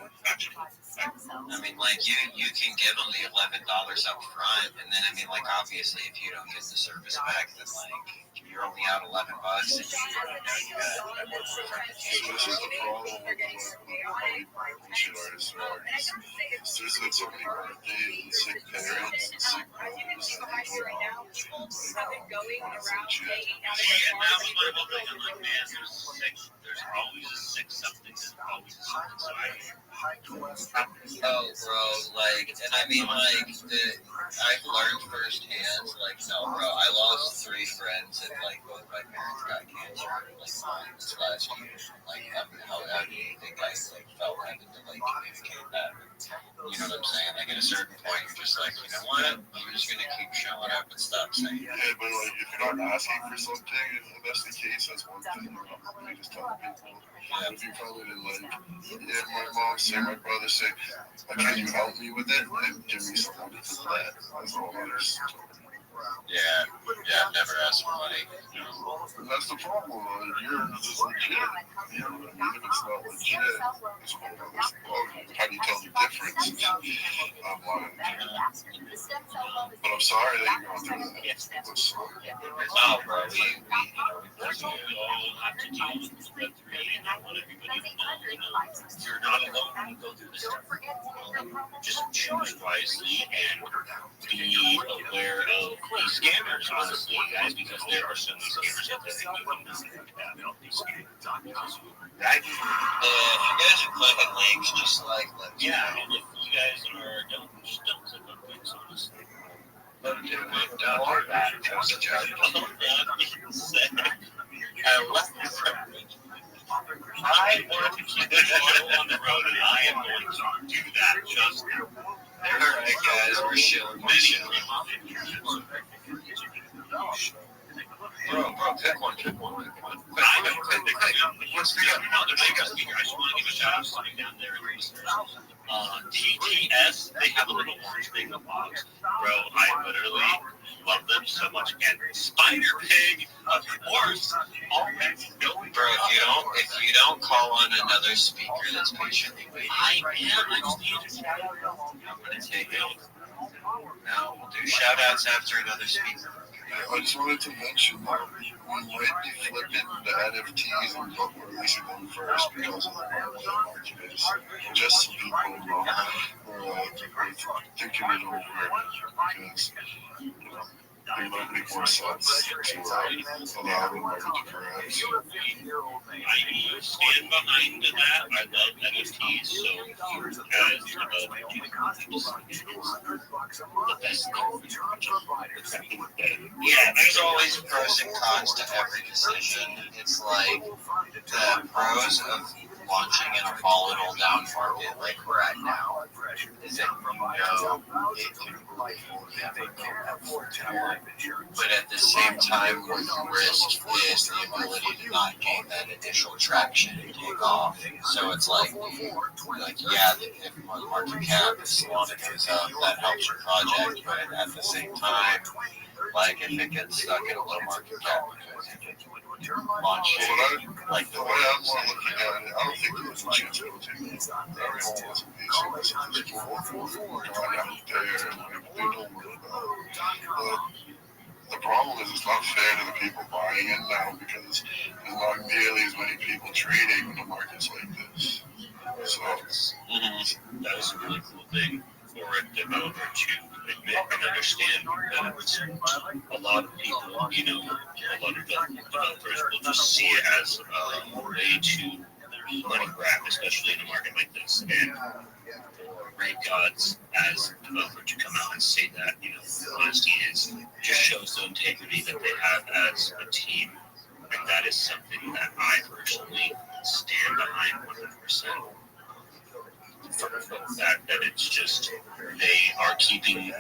mean, like, you can give them the $11 up front, and then, obviously, if you don't get the service back, then, like, you're only out $11, and So this is the problem with bullshit artists or artists. There's like so many birthdays and sick parents and sick brothers that they don't know. And that was my whole thing. I'm like, man, there's always a sick something, there's always a something. So I've learned firsthand, no, bro, I lost 3 friends and, both my parents got cancer, this last year. How do you think I, felt having to, communicate that? You know what I'm saying? At a certain point, you're just like, you know what? I'm just going to keep showing up and stop saying it. Yeah, but, if you're not asking for something, if that's the case, that's one thing. You just tell people. If you probably didn't my mom say, my brother say, can you help me with it? And give me some money for that. That's all others. Yeah, I've never asked for money. And that's the problem. You're just legit. If it's not legit, it's one of those. How do you tell the difference? I'm lying. But I'm sorry that you're going through that. I'm sorry. Oh, bro, we personally all have to deal with Web3, and I want everybody to know, you're not alone when you go through this stuff. Just choose wisely and be aware of the scammers, honestly, guys, because there are so many scammers out there that you don't know about these scammers. If you guys are clicking links, just yeah, and if you guys don't click on links, honestly. Don't do that. Trust the judge. I want to keep the show on the road, and I am going to do that just now. Alright, guys, we're shilling. Bro, pick one. I know, let's pick up another speaker. I just want to give a shout out to somebody down there in the listeners. TTS, they have a little orange thing in the box. Bro, I literally love them so much. And Spider Pig, of course, already going. Bro, if you don't call on another speaker that's patiently waiting, I just need to shout out. I'm going to take it. Now, we'll do shout outs after another speaker. I just wanted to mention that we might be flipping the NFTs and releasing them first because of the market is. Just so people know we're thinking it over because it might make more sense to allow the market to correct. I stand behind that. I love NFTs, so as the best Yeah, there's always pros and cons to every decision. It's like the pros of launching in a volatile down market like we're at now is that it can but at the same time what you risk is the ability to not gain that initial traction and take off. So it's if market cap is slow and it goes up, that helps your project, but at the same time, if it gets stuck in a low market cap because launch it like the way I want to look at it, I don't think there's a chance it will take me. Everyone wants a piece of this. People work for it. They're out there, like, they know what it's about. But the problem is it's not fair to the people buying it now because there's not nearly as many people trading in the markets like this. So that was a really cool thing for a developer to admit and understand that a lot of people, a lot of developers will just see it as a way to money grab, especially in a market like this. And for Great Gods as a developer to come out and say that, honesty just shows the integrity that they have as a team. And that is something that I personally stand behind 100%. That it's just they are keeping the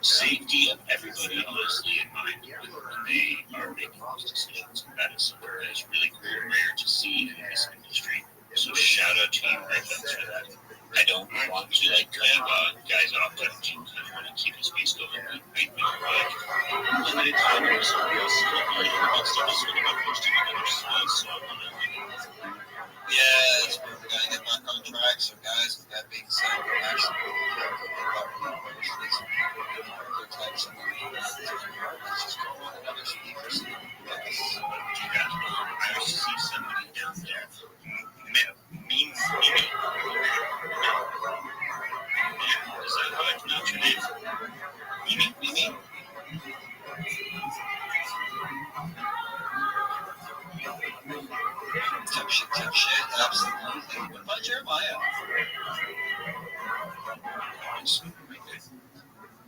safety of everybody honestly in mind when they are making those decisions. And that is something that is really rare to see in this industry. So shout out to you, Red Guns, for that. I don't want to cut guys off, but I do want to keep the space going. Limited time or somebody else is going to be posting another space, so I want to. Yes, we're going to get back on track. So, guys, with that being said, we're actually going to get back on other types of let's just go on another speaker. So, I see somebody down there. Mimi. Is that how I pronounce your name? Mimi? Tough shit, absolutely. What about Jeremiah?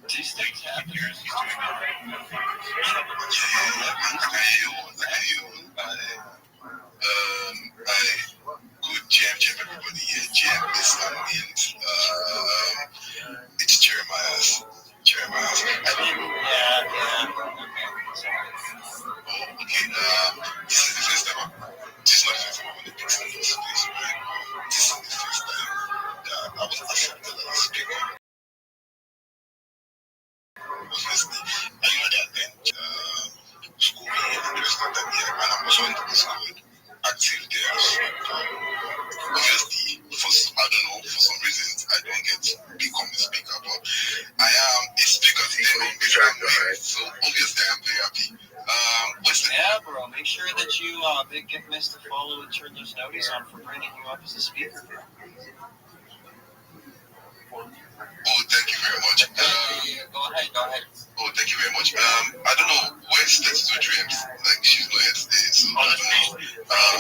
These things happen. I good jam everybody here. Jam this means it's Jeremiah's. Okay, this is the first time. This is not the first time I'm in the place, right? This is the first time that I was accepted as a speaker. Obviously, I know that then school here and the rest of that year, and I'm also into this school active there. Obviously, for some reasons, I don't get to become a speaker, but I am a speaker today. So obviously, I'm very happy. Bro, make sure that you give Mr. Follow and turn those notices on for bringing you up as a speaker. Oh, thank you very much. Go ahead. Oh, thank you very much. I don't know, where's 32 Dreams? Like, she's not here today, so I don't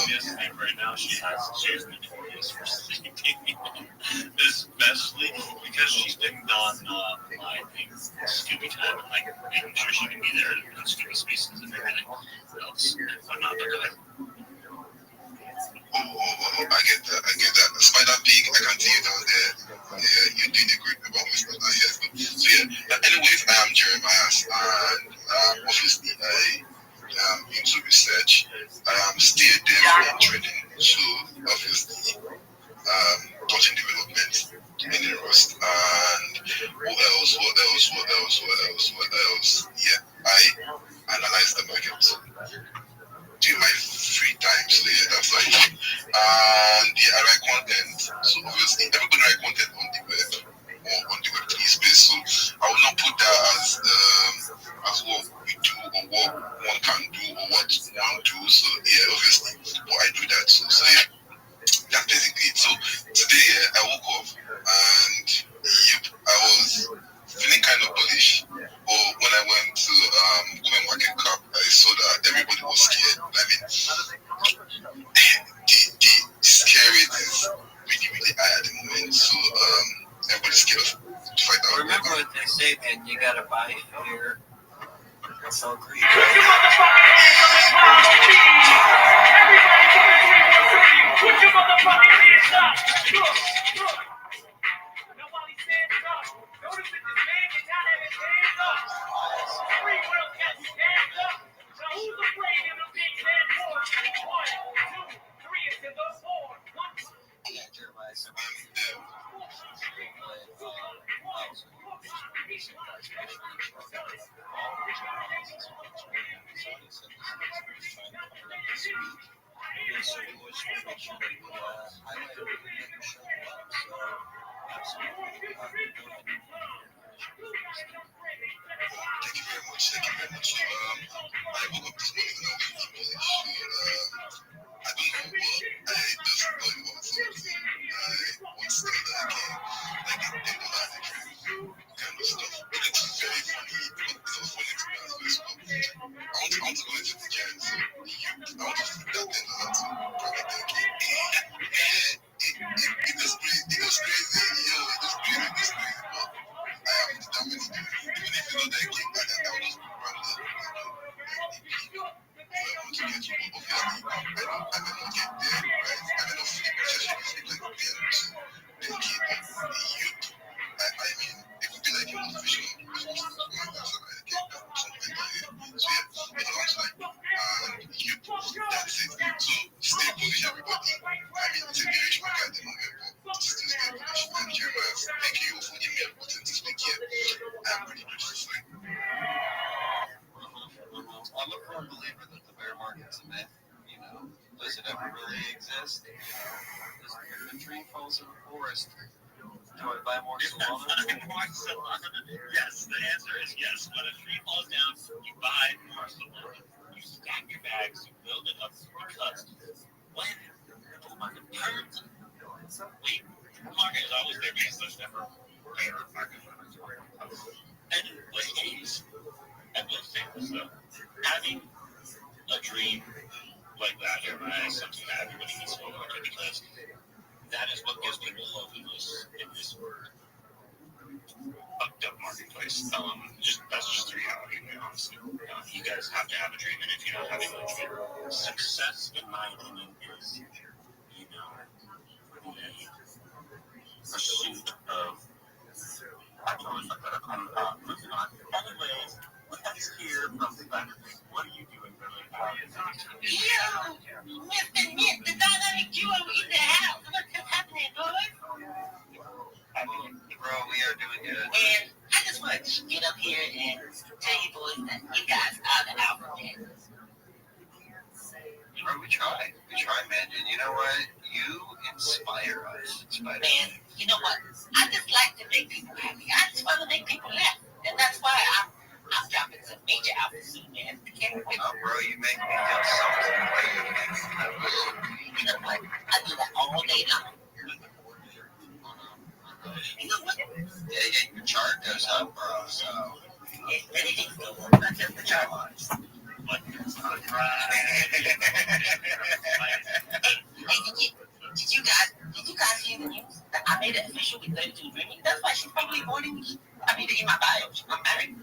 know. Right now, she's notorious for sleeping, especially because she's been on my Scooby time, like making sure she can be there in Scooby spaces and everything else. I'm not looking at I get that. Spider Pig, I can see you down there. Yeah, you're doing a great job, Mr. Yes. So yeah, anyways, I am Jeremiah, and obviously I am into research. I am still there in training, so obviously touching development in the Rust, and what else? Yeah, I analyze the market during my free time, so yeah, that's like it. And yeah, I write content, so obviously everybody write content on the web or on the Web3 space, so I will not put that as what we do or what one can do or what one do, so yeah, obviously, but I do that, so yeah, that's basically it. So today I woke up and I was feeling kind of bullish. But when I went to Coin Market Cap, I saw that everybody was scared. I mean, the scare rate is really high at the moment. So everybody's scared to fight out. Remember what they say, man. You gotta buy fear. That's all greed. Put your motherfucking hands up! Look! Nobody stands up! Notice that this man did not have his hands up! Everyone else got his hands up! So who's afraid of the big man more? 1, 2, 3, it's to the 4. 1, 2, 3. Yeah, Jeremiah. trying to cover up this week. So we just want to make sure that we highlight everything that you're showing up. So absolutely, go ahead and finish. Thank you very much. Thank you very much. I woke up this morning and I was really I don't know what I just really want to focus on. One study that I can, like in the life kind of stuff. But it's very funny. It's so funny to be honest with you. I want to go into the cats. I want to put that in the to perfect that kid. It just crazy. It just crazy. Yo, it just crazy. It just crazy. I am determined. Even if you know that kid, I just run love. To get you obviously, I may not get there, right? I may not sleep like a parent. Then keep the youth. I mean, it would be like a motivation. So I get that something like it. So yeah, it's not like youth. That's it. So stay bullish, everybody. I mean, it's a generation I got them on here, but still stay bullish. And Jeremiah, thank you for giving me an opportunity to speak here. I'm really grateful for it. I'm a firm believer that the bear market's a myth. You know, does it ever really exist? You know, if a tree falls in the forest, do I buy more Solana? Yes, the answer is yes. When a tree falls down, you buy more Solana. You stack your bags, you build it up, because when the market turns, the market is always there because there's never bear market. And anyways, I will say this though, having a dream like that is something that everybody needs to look at, because that is what gives people hope in this fucked up marketplace. That's just the reality, to be honest. You guys have to have a dream, and if you're not having a dream, success, in my opinion, is, you know, the pursuit of. I totally fucked that up. I'm moving on. Anyways, let's hear from Spider. What are you doing, really? Yo, Mr. Nick, the dynamic duo in the house. What's happening, boys? Bro, we are doing good. And I just want to get up here and tell you boys that you guys are the alpha man. Bro, we try, man. And you know what? You inspire us, Spider. Man, you know what? I just like to make people happy. I just want to make people laugh. And that's why I'm dropping some major albums soon, man. I can't wait. Oh, bro, you make me feel something the way you make me feel. You know what? I do that all day long. You know what? Yeah, your chart goes up, bro, so. If anything goes up, not just the chart lines. Hey, did you guys hear the news? That I made it official with 32 Dreaming. That's why she's probably avoiding me. I made it in my bio. I'm married.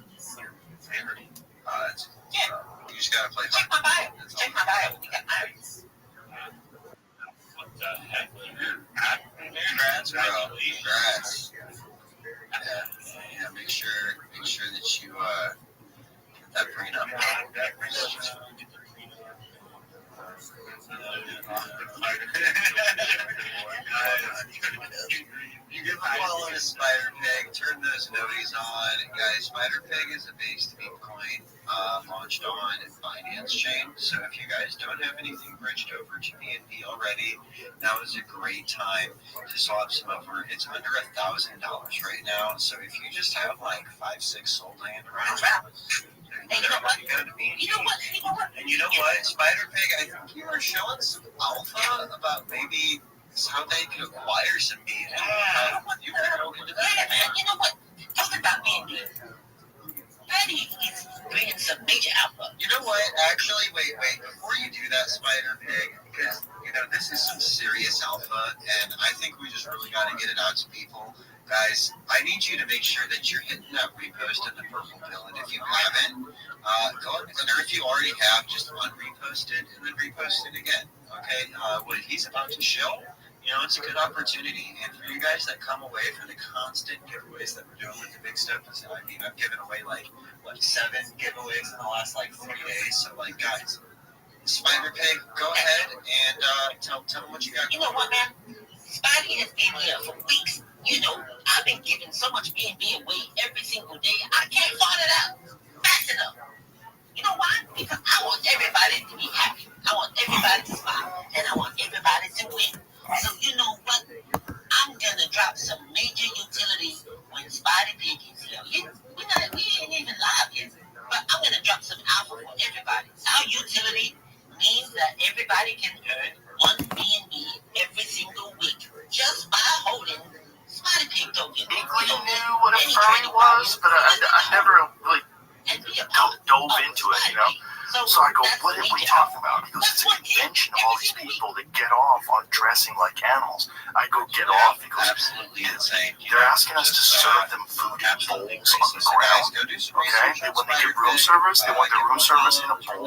Yeah. You just gotta play. Check my bio. Check my bio. We got married. What the heck? Congrats, bro. Congrats. Yeah, make sure that you get that prenup. You can follow the Spider Pig, turn those noties on. Guys, Spider Pig is a base to be coin launched on Binance Chain. So if you guys don't have anything bridged over to BNB already, now is a great time to swap some over. It's under $1,000 right now. So if you just have like 5-6 soul land around, Hey, you know what? And you know what, Spider Pig, I think you were showing some alpha about maybe how they could acquire some BNB. You better look into that. Yeah, man. You know what? Talking about BNB. Patty is bringing some major alpha. You know what? Actually, wait. Before you do that, Spider Pig, because, you know, this is some serious alpha, and I think we just really got to get it out to people. Guys, I need you to make sure that you're hitting that repost in the purple pill, and if you haven't, go ahead, or if you already have, just unrepost it and then repost it again. Okay? What he's about to show, you know, it's a good opportunity. And for you guys that come away from the constant giveaways that we're doing with the big stuff, I mean, I've given away like 7 giveaways in the last like 3 days. So, like, guys, Spider Pig, go ahead and tell them what you got. You know what, man? Spidey has been here for weeks. You know, I've been giving so much BNB away every single day. I can't find it out fast enough. You know why? Because I want everybody to be happy. I want everybody to smile. And I want everybody to win. So you know what? I'm going to drop some major utilities when Spidey Pig is here. We ain't even live yet. But I'm going to drop some alpha for everybody. Our utility means that everybody can earn 1 BNB every single week just by holding Spotty Pig token. Inkling knew what a furry was, but I never really dove into it, you know? So I go, what are we talking about? He goes, it's a convention of all these people that get off on dressing like animals. I go, get off? He goes, absolutely insane. They're asking us to serve them food in bowls on the ground. Okay? When they get room service, they want their room service in a bowl.